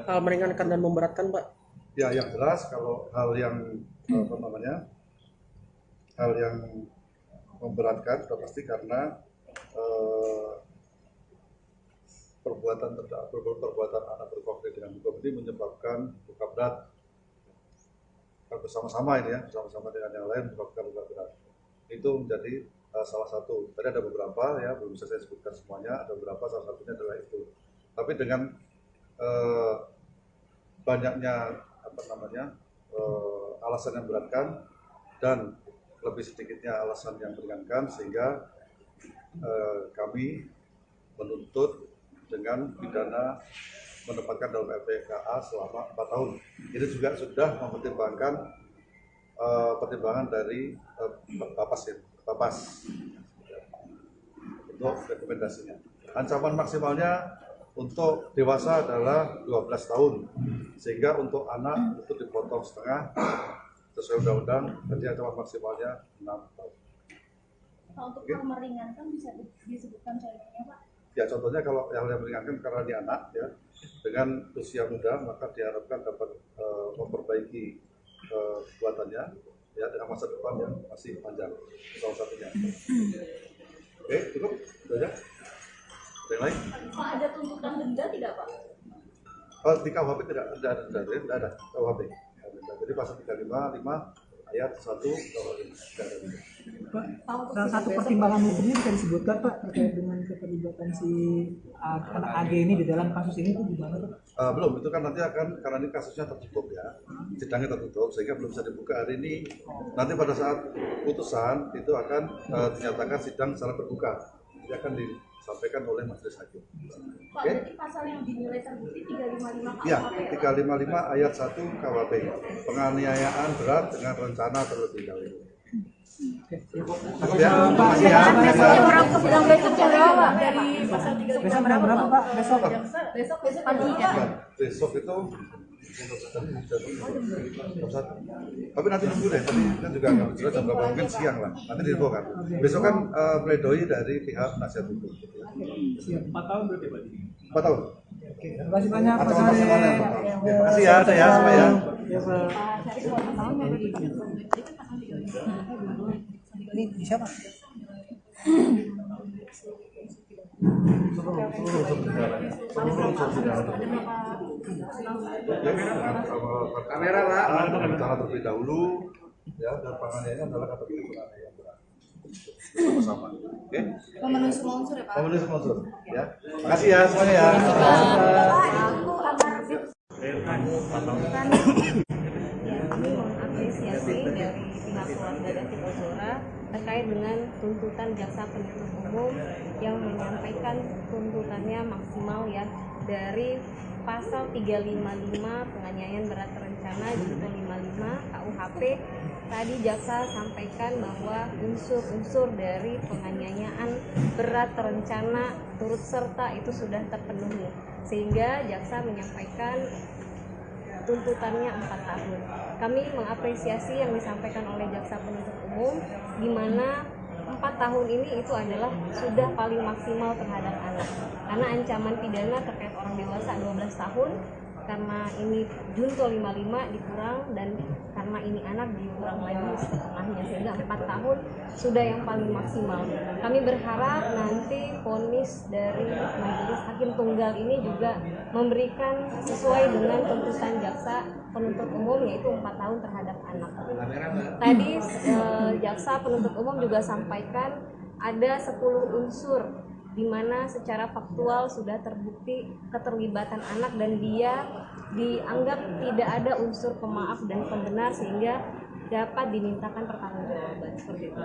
Hal meringankan dan memberatkan Pak? Ya, yang jelas kalau hal yang hal yang memberatkan sudah pasti karena perbuatan anak berkonflik dengan hukum ini menyebabkan luka berat bersama-sama ini ya, bersama-sama dengan yang lain menyebabkan luka berat. Itu menjadi salah satu. Tadi ada beberapa ya, belum bisa saya sebutkan semuanya, ada beberapa, salah satunya adalah itu. Tapi dengan banyaknya alasan yang memberatkan dan lebih sedikitnya alasan yang meringankan, sehingga kami menuntut dengan pidana menempatkan dalam LPKA selama 4 tahun. Ini juga sudah mempertimbangkan pertimbangan dari Bapas untuk rekomendasinya. Ancaman maksimalnya untuk dewasa adalah 12 tahun, sehingga untuk anak itu dipotong setengah sesuai undang-undang, jadi ancaman maksimalnya 6 tahun. Untuk hal meringankan bisa disebutkan contohnya Pak? Ya, contohnya kalau yang meringankan karena dia anak ya, dengan usia muda maka diharapkan dapat memperbaiki kekuatannya ya dengan masa depan yang masih panjang, salah satunya. Oke, cukup, itu aja. Ada yang lain? Pak, ada tuntutan denda tidak Pak? Di KUHP tidak ada denda, tidak ada KUHP. Jadi pasal 355 ayat 1 KUHP tidak ada denda. Pak, salah satu pertimbangan hukumnya bisa disebutkan Pak terkait dengan keterlibatan si anak AG ini di dalam kasus ini itu gimana Pak? Belum, itu kan nanti akan, karena ini kasusnya tertutup ya, sidangnya tertutup sehingga belum bisa dibuka hari ini. Nanti pada saat putusan itu akan dinyatakan sidang secara terbuka, jadi akan disampaikan oleh majelis hakim. Pak, jadi pasal yang dinilai terbukti 355 KUHP Ya, 355 ayat 1 KUHP, penganiayaan berat dengan rencana terlebih dahulu. Ya, makasih ya. Besok jam berapa Pak? Besok pagi ya. Besok itu tapi nanti nunggu deh, tadi kan juga nggak jelas jam berapa, mungkin siang lah, nanti diinfo kan. Besok kan pledoi dari pihak penasihat hukum. 4 tahun berarti Pak? 4 tahun. Terima kasih banyak Pak Ancaman Sari. maksimalnya 4 tahun. Terima kasih ya, saya semua ya. Ya Pak. Ini siapa? Kamera Pak, rencana terlebih dahulu ya, dan penganiayaan adalah kategori penganiayaan berat. Bersama. Oke? Pemenuhi semua unsur ya Pak? Pemenuhi semua unsur ya. Makasih ya semuanya ya. Kami mengapresiasi dari pihak keluarga David Ozora terkait dengan tuntutan jaksa penuntut umum yang menyampaikan tuntutannya maksimal ya dari pasal 355 penganiayaan berat terencana junto 55 KUHP. Tadi jaksa sampaikan bahwa unsur-unsur dari penganiayaan berat terencana turut serta itu sudah terpenuhi, sehingga jaksa menyampaikan tuntutannya 4 tahun. Kami mengapresiasi yang disampaikan oleh jaksa penuntut umum, di mana 4 tahun ini itu adalah sudah paling maksimal terhadap anak, karena ancaman pidana terkait orang dewasa 12 tahun, karena ini junto 55 dikurang, dan karena ini anak dikurang lagi setengahnya, sehingga 4 tahun sudah yang paling maksimal. Kami berharap nanti vonis dari majelis hakim tunggal ini juga memberikan sesuai dengan tuntutan jaksa penuntut umum, yaitu 4 tahun terhadap anak. Tadi jaksa penuntut umum juga sampaikan ada 10 unsur di mana secara faktual sudah terbukti keterlibatan anak dan dia dianggap tidak ada unsur pemaaf dan pembenar sehingga dapat dimintakan pertanggungjawaban seperti itu.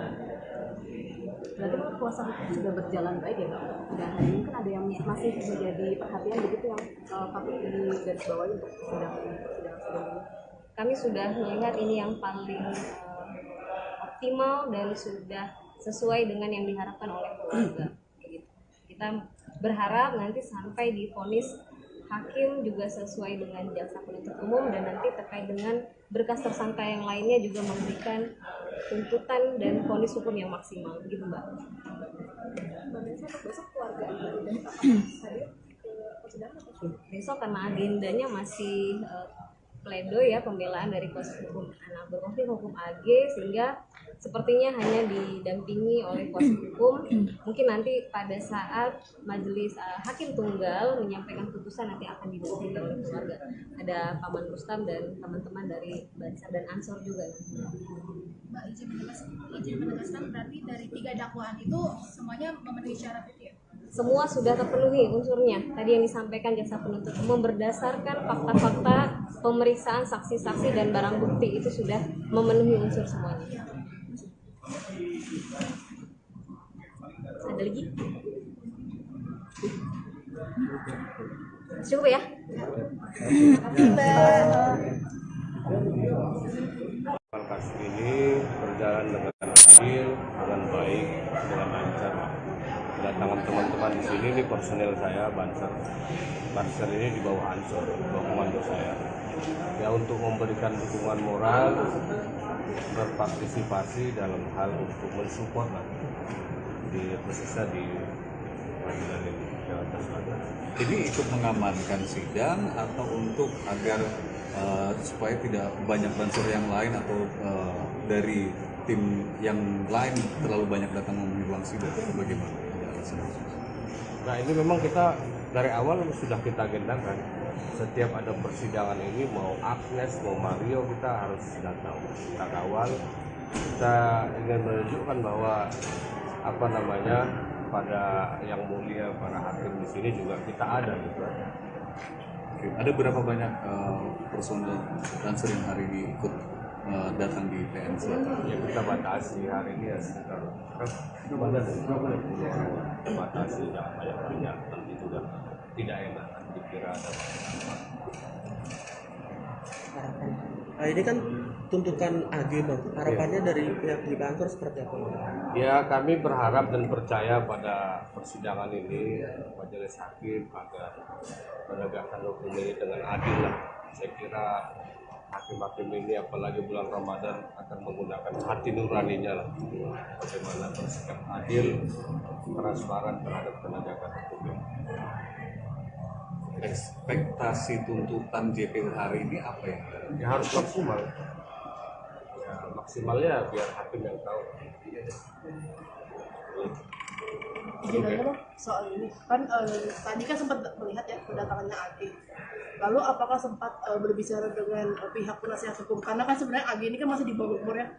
Berarti kuasa hukum sudah berjalan baik ya Pak? Dan mungkin ada yang masih menjadi perhatian begitu yang patut digarisbawahi untuk sidang ini. Kami sudah melihat ini yang paling optimal dan sudah sesuai dengan yang diharapkan oleh keluarga. Kita berharap nanti sampai di vonis hakim juga sesuai dengan jaksa penuntut umum, dan nanti terkait dengan berkas tersangka yang lainnya juga memberikan tuntutan dan vonis hukum yang maksimal, begitu Mbak. Besok keluarga dari Pak hadir ke persidangan atau Besok karena agendanya masih pledoi ya, pembelaan dari kuasa hukum anak berkonflik hukum AG, sehingga sepertinya hanya didampingi oleh kuasa hukum. Mungkin nanti pada saat majelis hakim tunggal menyampaikan putusan nanti akan didampingi oleh keluarga. Ada Paman Rustam dan teman-teman dari Bansar dan Ansor juga. Mbak izin menegaskan berarti dari 3 dakwaan itu semuanya memenuhi syarat itu ya? Semua sudah terpenuhi unsurnya. Tadi yang disampaikan jaksa penuntut umum berdasarkan fakta-fakta pemeriksaan saksi-saksi dan barang bukti itu sudah memenuhi unsur semuanya. Ada lagi? Cukup ya? Kasus ini berjalan dengan adil, dengan baik, dengan lancar. Kedatangan teman-teman di sini, ini personel saya, Banser. Banser ini di bawah Ansor, di bawah komando saya. Ya, untuk memberikan dukungan moral, berpartisipasi dalam hal untuk mensupport lah di khususnya di pengadilan ini, Jakarta Selatan. Ini ikut mengamankan sidang atau untuk agar supaya tidak banyak bansur yang lain atau dari tim yang lain terlalu banyak datang memenuhi ruang sidang, itu bagaimana? Nah, ini memang kita dari awal sudah kita agendakan. Setiap ada persidangan ini, mau Agnes, mau Mario, kita harus datang, kita kawal. Kita ingin menunjukkan bahwa pada yang mulia para hakim di sini juga kita ada gitu. Oke. Ada berapa banyak personel Banser yang hari ini ikut datang di PN Selatan? Ya, kita batasi hari ini ya sekitar kita batasi yang banyak nanti juga tidak enak dikira ada Harapan. Nah, ini kan tuntutan AG Bang. Harapannya dari pihak di kantor seperti apa? Ya, kami berharap dan percaya pada persidangan ini majelis hakim agar menegakkan hukum ini dengan adil lah. Saya kira hakim-hakim ini apalagi bulan Ramadan akan menggunakan hati nuraninya lah, bagaimana bersikap adil, transparan terhadap penegakan hukum. Ekspektasi tuntutan JPU hari ini apa ya? Ya harus maksimal. Ya, maksimalnya biar hakim yang tahu. Izin aja dong soal ini kan tadi kan sempat melihat ya kedatangannya AG. Lalu apakah sempat berbicara dengan pihak penasihat hukum, karena kan sebenarnya AG ini kan masih di bawah umur ya.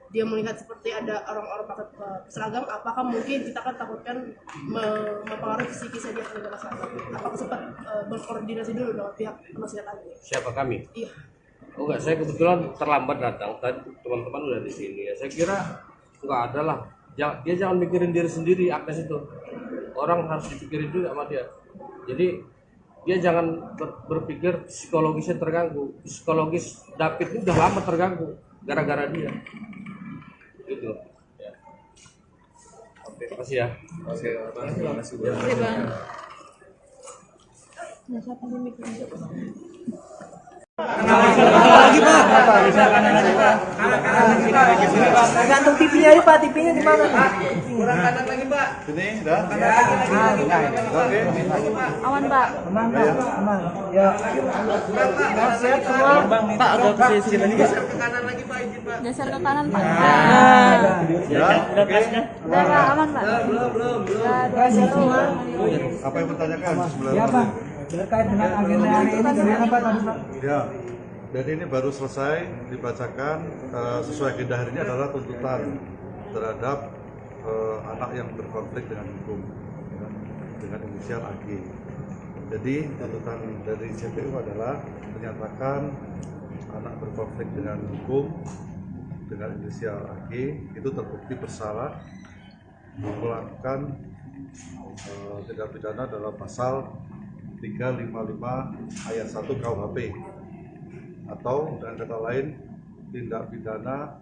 Dia melihat seperti ada orang-orang pakai seragam, apakah mungkin kita kan takutkan mempengaruhi psikisnya dia sebagai seragam. Apakah sempat berkoordinasi dulu dengan pihak penasihat AG? Siapa kami? Iya. Oh enggak, saya kebetulan terlambat datang. Tadi teman-teman udah di sini ya. Saya kira enggak ada lah. Dia jangan mikirin diri sendiri, Agnes itu. Orang harus dipikirin juga sama dia. Jadi dia jangan berpikir psikologisnya terganggu. Psikologis David ini udah lama terganggu gara-gara dia. Gitu. Ya. Oke, makasih ya. Oke, terima kasih. Oke Bang. Lagi Pak, misalkan Gantung TV-nya aja Pak, TV-nya di mana? Sini, dah. Oke. Aman Pak. Aman Pak, aman. Ya. Sehat semua. Pak agak ke sini lagi Pak. Geser ke kanan Pak. Ya, oke. Udah Pak, aman Pak. Sehat semua. Apa yang bertanyakan sebelum? Ya Pak, terkait dengan agenda hari ini bagaimana Pak tadi Pak? Ya, jadi ini baru selesai dibacakan sesuai agenda hari ini adalah tuntutan terhadap anak yang berkonflik dengan hukum ya, dengan inisial AG. Jadi tuntutan dari JPU adalah menyatakan anak berkonflik dengan hukum dengan inisial AG itu terbukti bersalah melakukan tindak pidana dalam pasal 355 ayat 1 KUHP atau dengan kata lain tindak pidana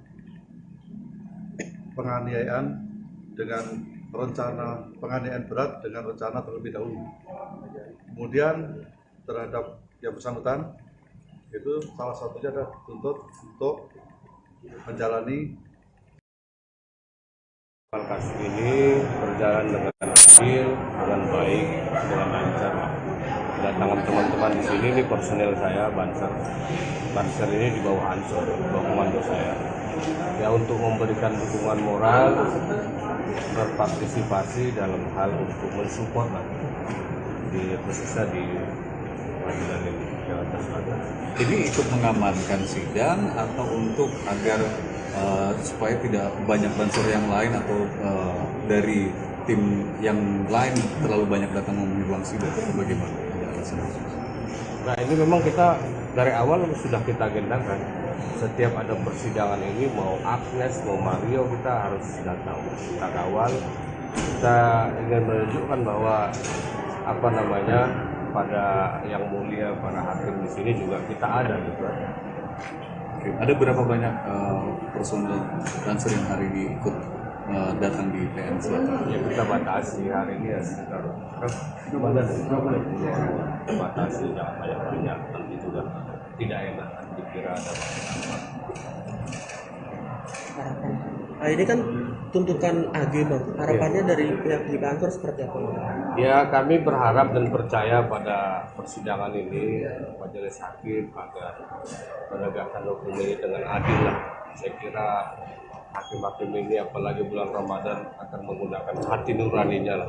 penganiayaan dengan rencana penganiayaan berat dengan rencana terlebih dahulu. Kemudian terhadap yang bersangkutan itu salah satunya adalah dituntut untuk menjalani Kasus ini berjalan dengan adil, dengan baik, dengan lancar. Kedatangan teman-teman di sini, ini personel saya, Banser. Banser ini di bawah Ansor, di bawah komando saya. Ya untuk memberikan dukungan moral, berpartisipasi dalam hal untuk mensupport di khususnya di pengadilan ini Jakarta Selatan. Ini ikut mengamankan sidang atau untuk agar supaya tidak banyak banser yang lain atau dari tim yang lain terlalu banyak datang memenuhi ruang sidang, bagaimana? Nah ini memang kita dari awal sudah kita agendakan. Setiap ada persidangan ini mau Agnes mau Mario kita harus datang, kita kawal. Kita ingin menunjukkan bahwa pada yang mulia para hakim di sini juga kita ada gitu. Ada berapa banyak personel Banser yang hari ini ikut datang di PN Selatan? Ya kita batasi hari ini ya sekitar batasi jangan banyak nanti juga tidak enak dikira ada Nah, ini kan tuntutan AG Bang. Harapannya dari pihak di kantor seperti apa Bang? Ya kami berharap dan percaya pada persidangan ini majelis hakim agar menegakkan hukum ini dengan adil lah. Saya kira hakim-hakim ini apalagi bulan Ramadan akan menggunakan hati nuraninya lah.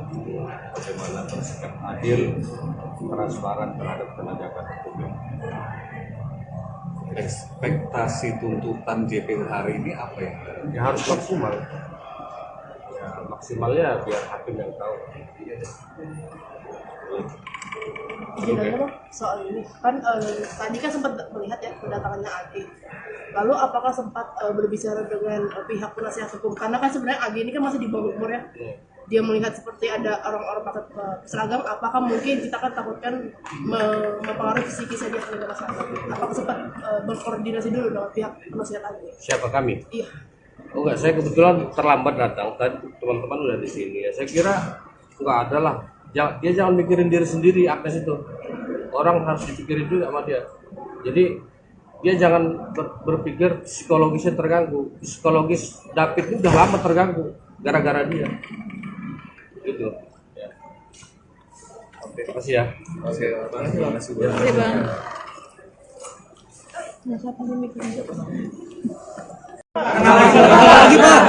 Bagaimana bersikap adil, transparan terhadap penegakan hukum ini. Ekspektasi tuntutan JPU hari ini apa ya? Ya harus maksimal. Ya maksimalnya biar hakim yang tahu. Jadi Bang, soal ini kan tadi kan sempat melihat ya kedatangannya AG. Lalu apakah sempat berbicara dengan pihak penasihat hukum? Karena kan sebenarnya AG ini kan masih di bawah umur ya. Dia melihat seperti ada orang-orang pakai seragam, apakah mungkin kita kan takutkan mempengaruhi psikisnya dia dengan seragam? Apakah sempat berkoordinasi dulu dengan pihak penasihat AG? Siapa kami? Iya. Oh enggak, saya kebetulan terlambat datang. Tadi teman-teman udah di sini ya. Saya kira enggak ada lah. Dia jangan mikirin diri sendiri Agnes itu. Orang harus dipikirin juga sama dia. Jadi dia jangan berpikir psikologisnya terganggu. Psikologis David ini udah lama terganggu gara-gara dia. Gitu. Ya. Oke, terima kasih ya. Oke, terima kasih Oke Bang. Lagi Pak.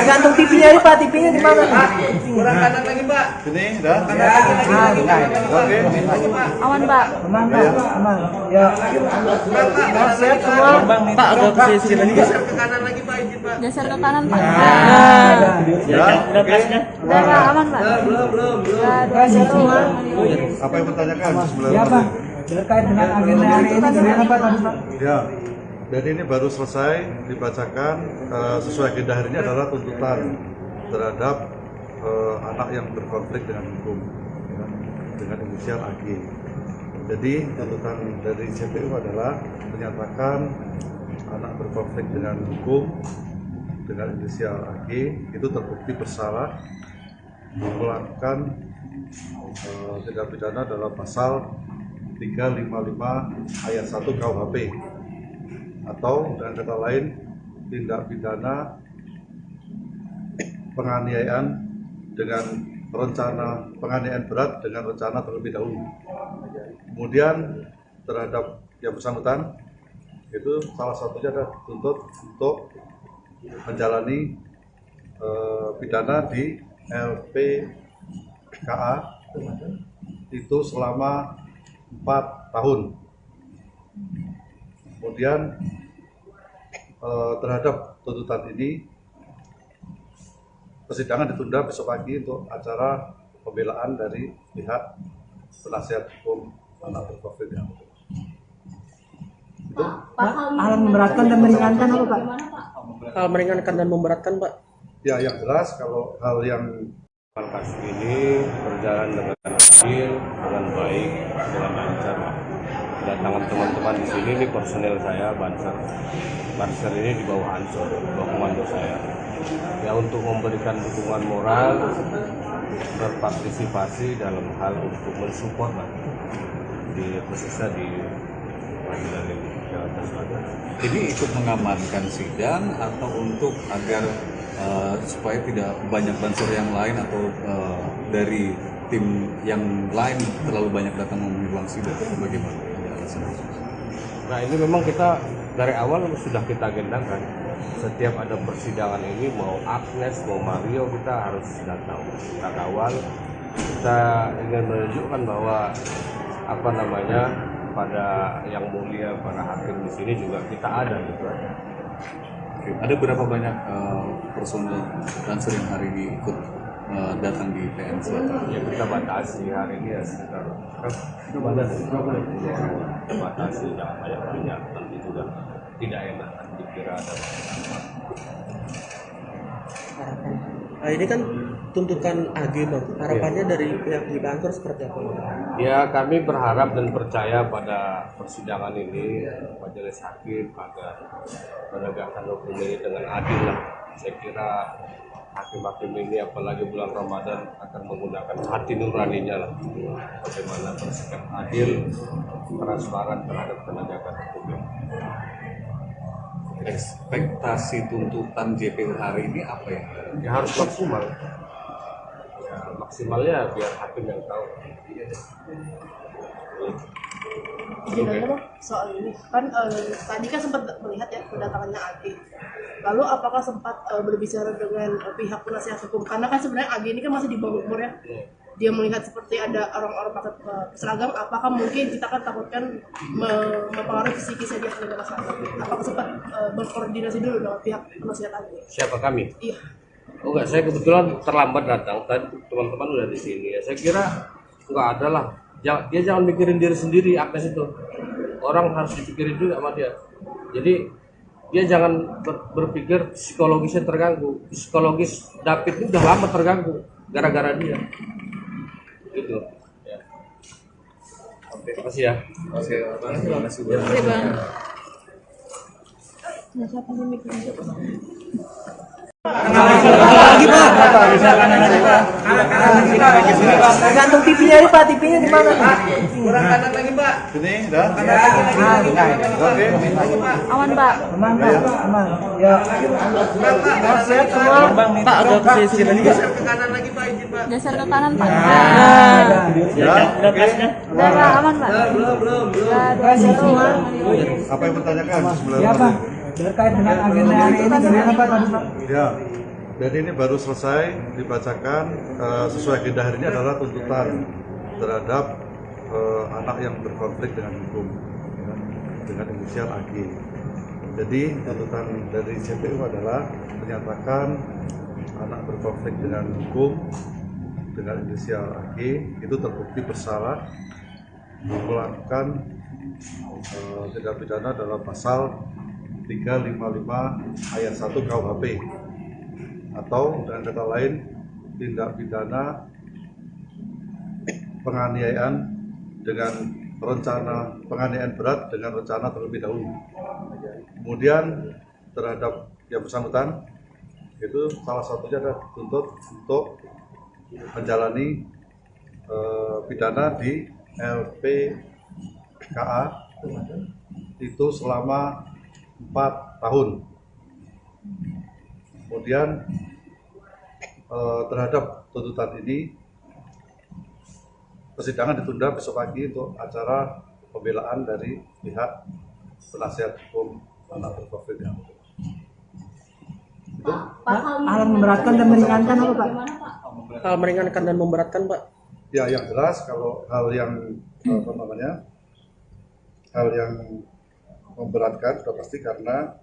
Gantung TV-nya aja Pak, TV-nya di mana? Sini, dah. Oke. Aman Pak. Aman Pak, aman. Ya. Sehat semua. Pak agak ke sini lagi Geser ke kanan Pak. Ya, oke. Udah Pak, aman Pak. Sehat semua. Apa yang bertanyakan sebelum? Ya Pak, terkait dengan agenda hari ini bagaimana Pak tadi Pak? Ya, jadi ini baru selesai dibacakan sesuai agenda hari ini adalah tuntutan terhadap anak yang berkonflik dengan hukum ya, dengan inisial AG. Jadi tuntutan dari JPU adalah menyatakan anak berkonflik dengan hukum dengan inisial AG itu terbukti bersalah melakukan tindak pidana dalam pasal 355 ayat 1 KUHP atau dengan kata lain tindak pidana penganiayaan dengan rencana penganiayaan berat dengan rencana terlebih dahulu. Kemudian terhadap yang bersangkutan itu salah satunya adalah dituntut untuk menjalani pidana di LPKA itu selama 4 tahun. Kemudian terhadap tuntutan ini persidangan ditunda besok pagi untuk acara pembelaan dari pihak penasihat hukum anak berkonflik yang itu. Hal memberatkan dan meringankan apa Pak? Hal meringankan dan memberatkan Pak? Ya yang jelas kalau hal yang Kasus ini berjalan dengan adil, dengan baik, dengan lancar. Kedatangan teman-teman di sini, ini personel saya, Banser. Banser ini di bawah Ansor, di bawah komando saya. Ya untuk memberikan dukungan moral, berpartisipasi dalam hal untuk mensupport di khususnya di pengadilan ini Jakarta Selatan. Ini ikut mengamankan sidang atau untuk agar supaya tidak banyak banser yang lain atau dari tim yang lain terlalu banyak datang memenuhi ruang sidang, bagaimana? Nah ini memang kita dari awal sudah kita agendakan. Setiap ada persidangan ini mau Agnes mau Mario kita harus datang, kita kawal. Kita ingin menunjukkan bahwa pada yang mulia para hakim di sini juga kita ada gitu. Oke. Ada berapa banyak personel Banser yang hari ini ikut datang di PN Selatan? Ya kita batasi hari ini ya sekitar kita batasi jangan banyak nanti juga tidak enak dikira ada. Nah, ini kan tuntutan AG Bang. Harapannya dari pihak di kantor seperti apa Bang? Ya kami berharap dan percaya pada persidangan ini majelis hakim agar menegakkan hukum ini dengan adil lah. Saya kira hakim-hakim ini apalagi bulan Ramadan akan menggunakan hati nuraninya lah. Bagaimana bersikap adil, transparan terhadap penegakan hukum ini. Ekspektasi tuntutan JPU hari ini apa ya? Ya harus maksimal. Ya maksimalnya biar hakim yang tahu. Izin aja Bang, soal ini kan tadi kan sempat melihat ya kedatangannya AG. Lalu apakah sempat berbicara dengan pihak penasihat hukum? Karena kan sebenarnya AG ini kan masih di bawah umur ya. Dia melihat seperti ada orang-orang pakai seragam, apakah mungkin kita kan takutkan mempengaruhi psikisnya dia sebagai masyarakat? Apakah sempat berkoordinasi dulu dengan pihak penasihat AG? Siapa kami? Iya. Oh enggak, saya kebetulan terlambat datang. Tadi teman-teman udah di sini ya. Saya kira enggak ada lah. Dia jangan mikirin diri sendiri Agnes itu. Orang harus dipikirin juga sama dia. Jadi dia jangan berpikir psikologisnya terganggu. Psikologis David ini udah lama terganggu gara-gara dia. Gitu. Ya. Oke, terima kasih ya. Terima kasih Bang. Terima kasih Bang. Lagi Pak. Gantung TV-nya ini Pak, TV-nya di mana? kurang kanan lagi Pak. Ini dah. Oke. Aman Pak. Aman Pak, aman. Ya. Sehat semua. Pak agak ke sisi lagi Pak. Geser ke kanan Pak. Ya. Oke. Udah Pak, aman Pak. Belum. Sehat semua. Apa yang bertanyakan sebelum? Ya Pak. Terkait dengan agenda hari ini bagaimana Pak tadi Pak? Ya, jadi ini baru selesai dibacakan sesuai agenda hari ini adalah tuntutan terhadap anak yang berkonflik dengan hukum ya, dengan inisial AG. Jadi tuntutan dari JPU adalah menyatakan anak berkonflik dengan hukum dengan inisial AG itu terbukti bersalah melakukan tindak pidana dalam pasal 355 ayat 1 KUHP atau dengan kata lain tindak pidana penganiayaan dengan rencana penganiayaan berat dengan rencana terlebih dahulu. Kemudian terhadap yang bersangkutan itu salah satunya adalah dituntut untuk menjalani pidana di LPKA itu selama 4 tahun. Kemudian terhadap tuntutan ini persidangan ditunda besok pagi untuk acara pembelaan dari pihak penasihat hukum anak berkonflik yang itu. Hal yang memberatkan dan meringankan apa Pak? Hal meringankan dan memberatkan Pak? Ya, yang jelas kalau hal yang hal yang memberatkan sudah pasti karena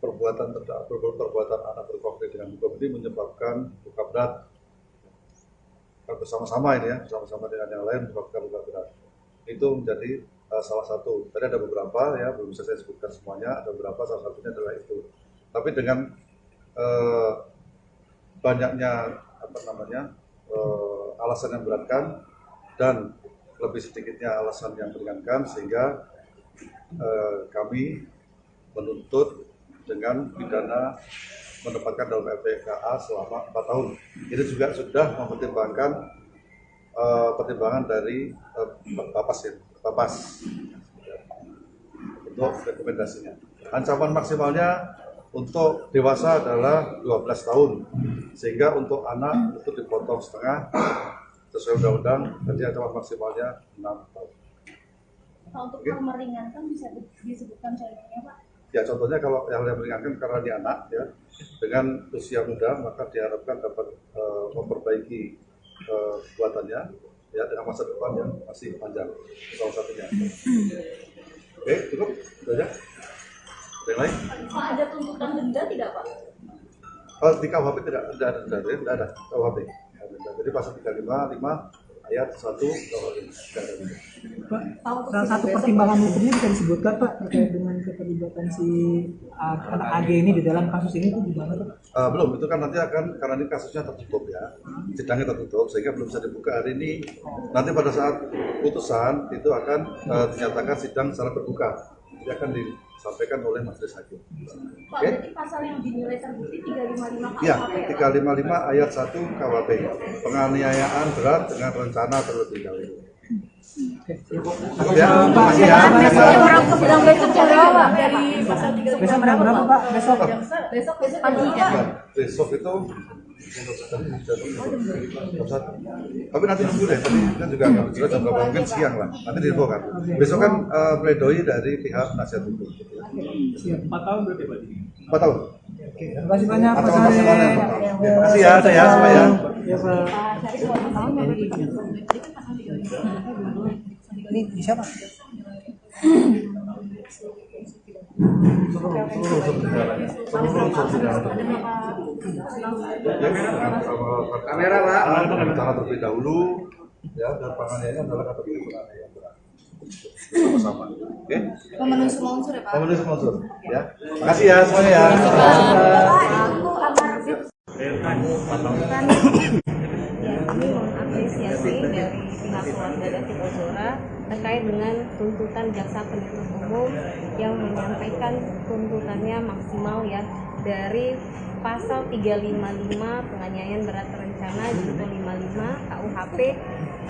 perbuatan anak berkonflik dengan hukum ini menyebabkan luka berat bersama-sama ini ya, bersama-sama dengan yang lain menyebabkan luka berat. Itu menjadi salah satu. Tadi ada beberapa ya, belum bisa saya sebutkan semuanya, ada beberapa, salah satunya adalah itu. Tapi dengan banyaknya alasan yang beratkan dan lebih sedikitnya alasan yang meringankan, sehingga kami menuntut dengan pidana menempatkan dalam LPKA selama 4 tahun. Ini juga sudah mempertimbangkan pertimbangan dari Bapas untuk rekomendasinya. Ancaman maksimalnya untuk dewasa adalah 12 tahun, sehingga untuk anak itu dipotong setengah sesuai undang-undang, jadi ancaman maksimalnya 6 tahun. Nah, untuk hal meringankan bisa disebutkan contohnya Pak? Ya, contohnya kalau yang meringankan karena dia anak ya, dengan usia muda maka diharapkan dapat memperbaiki kekuatannya ya dengan masa depan yang masih panjang, salah satunya. Oke, cukup, sudah ya. Ada yang lain? Pak, ada tuntutan denda tidak Pak? Di KUHP tidak ada KUHP. Jadi pasal 355 ayat 1 KUHP. Pak, salah satu pertimbangan hukumnya bisa disebutkan Pak terkait dengan keterlibatan si anak AG ini di dalam kasus ini itu gimana Pak? Belum, itu kan nanti akan, karena ini kasusnya tertutup ya, sidangnya tertutup sehingga belum bisa dibuka hari ini. Nanti pada saat putusan itu akan dinyatakan sidang secara terbuka, jadi akan disampaikan oleh majelis hakim. Pak, berarti pasal yang dinilai terbukti 355 KUHP Ya, ya? 355 ayat 1 KUHP, penganiayaan berat dengan rencana terlebih dahulu. Ya, makasih ya. Sidang besok jam berapa Pak? Dari pasal 3 Besok jam berapa Pak? Besok? Besok pagi ya? Besok itu jam 1. Tapi nanti nunggu deh, tadi kan juga nggak jelas jam berapa, mungkin siang lah. Nanti diinfo kan. Besok kan pledoi dari pihak penasihat hukum. 4 tahun berarti Pak? 4 tahun. Terima kasih banyak Pak Ancaman Sari. maksimalnya 4 tahun. Terima kasih ya, saya semuanya. Ya Pak. Ini bisa Pak? Kamera Pak. Rencana terlebih dahulu ya, dan penganiayaan adalah kategori penganiayaan berat. Sama-sama. Oke? Memenuhi semua unsur ya Pak? Pemenuhi semua unsur ya. Makasih ya semuanya ya. Kami mengapresiasi dari pihak keluarga David Ozora terkait dengan tuntutan jaksa penuntut umum yang menyampaikan tuntutannya maksimal ya dari pasal 355 penganiayaan berat terencana junto 55 KUHP.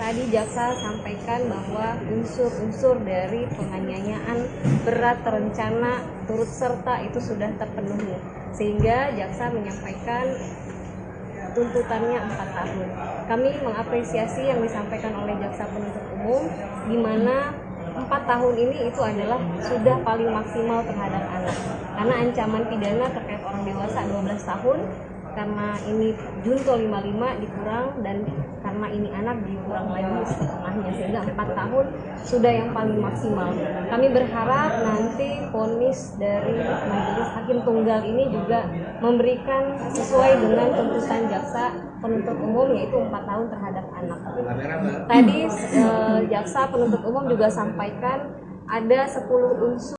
Tadi jaksa sampaikan bahwa unsur-unsur dari penganiayaan berat terencana turut serta itu sudah terpenuhi, sehingga jaksa menyampaikan tuntutannya 4 tahun. Kami mengapresiasi yang disampaikan oleh jaksa penuntut umum, di mana 4 tahun ini itu adalah sudah paling maksimal terhadap anak. Karena ancaman pidana terkait orang dewasa 12 tahun, karena ini junto 55 dikurang, dan karena ini anak dikurang lagi setengahnya, sehingga 4 tahun sudah yang paling maksimal. Kami berharap nanti vonis dari majelis hakim tunggal ini juga memberikan sesuai dengan tuntutan jaksa penuntut umum, yaitu 4 tahun terhadap anak. Tadi jaksa penuntut umum juga sampaikan ada 10 unsur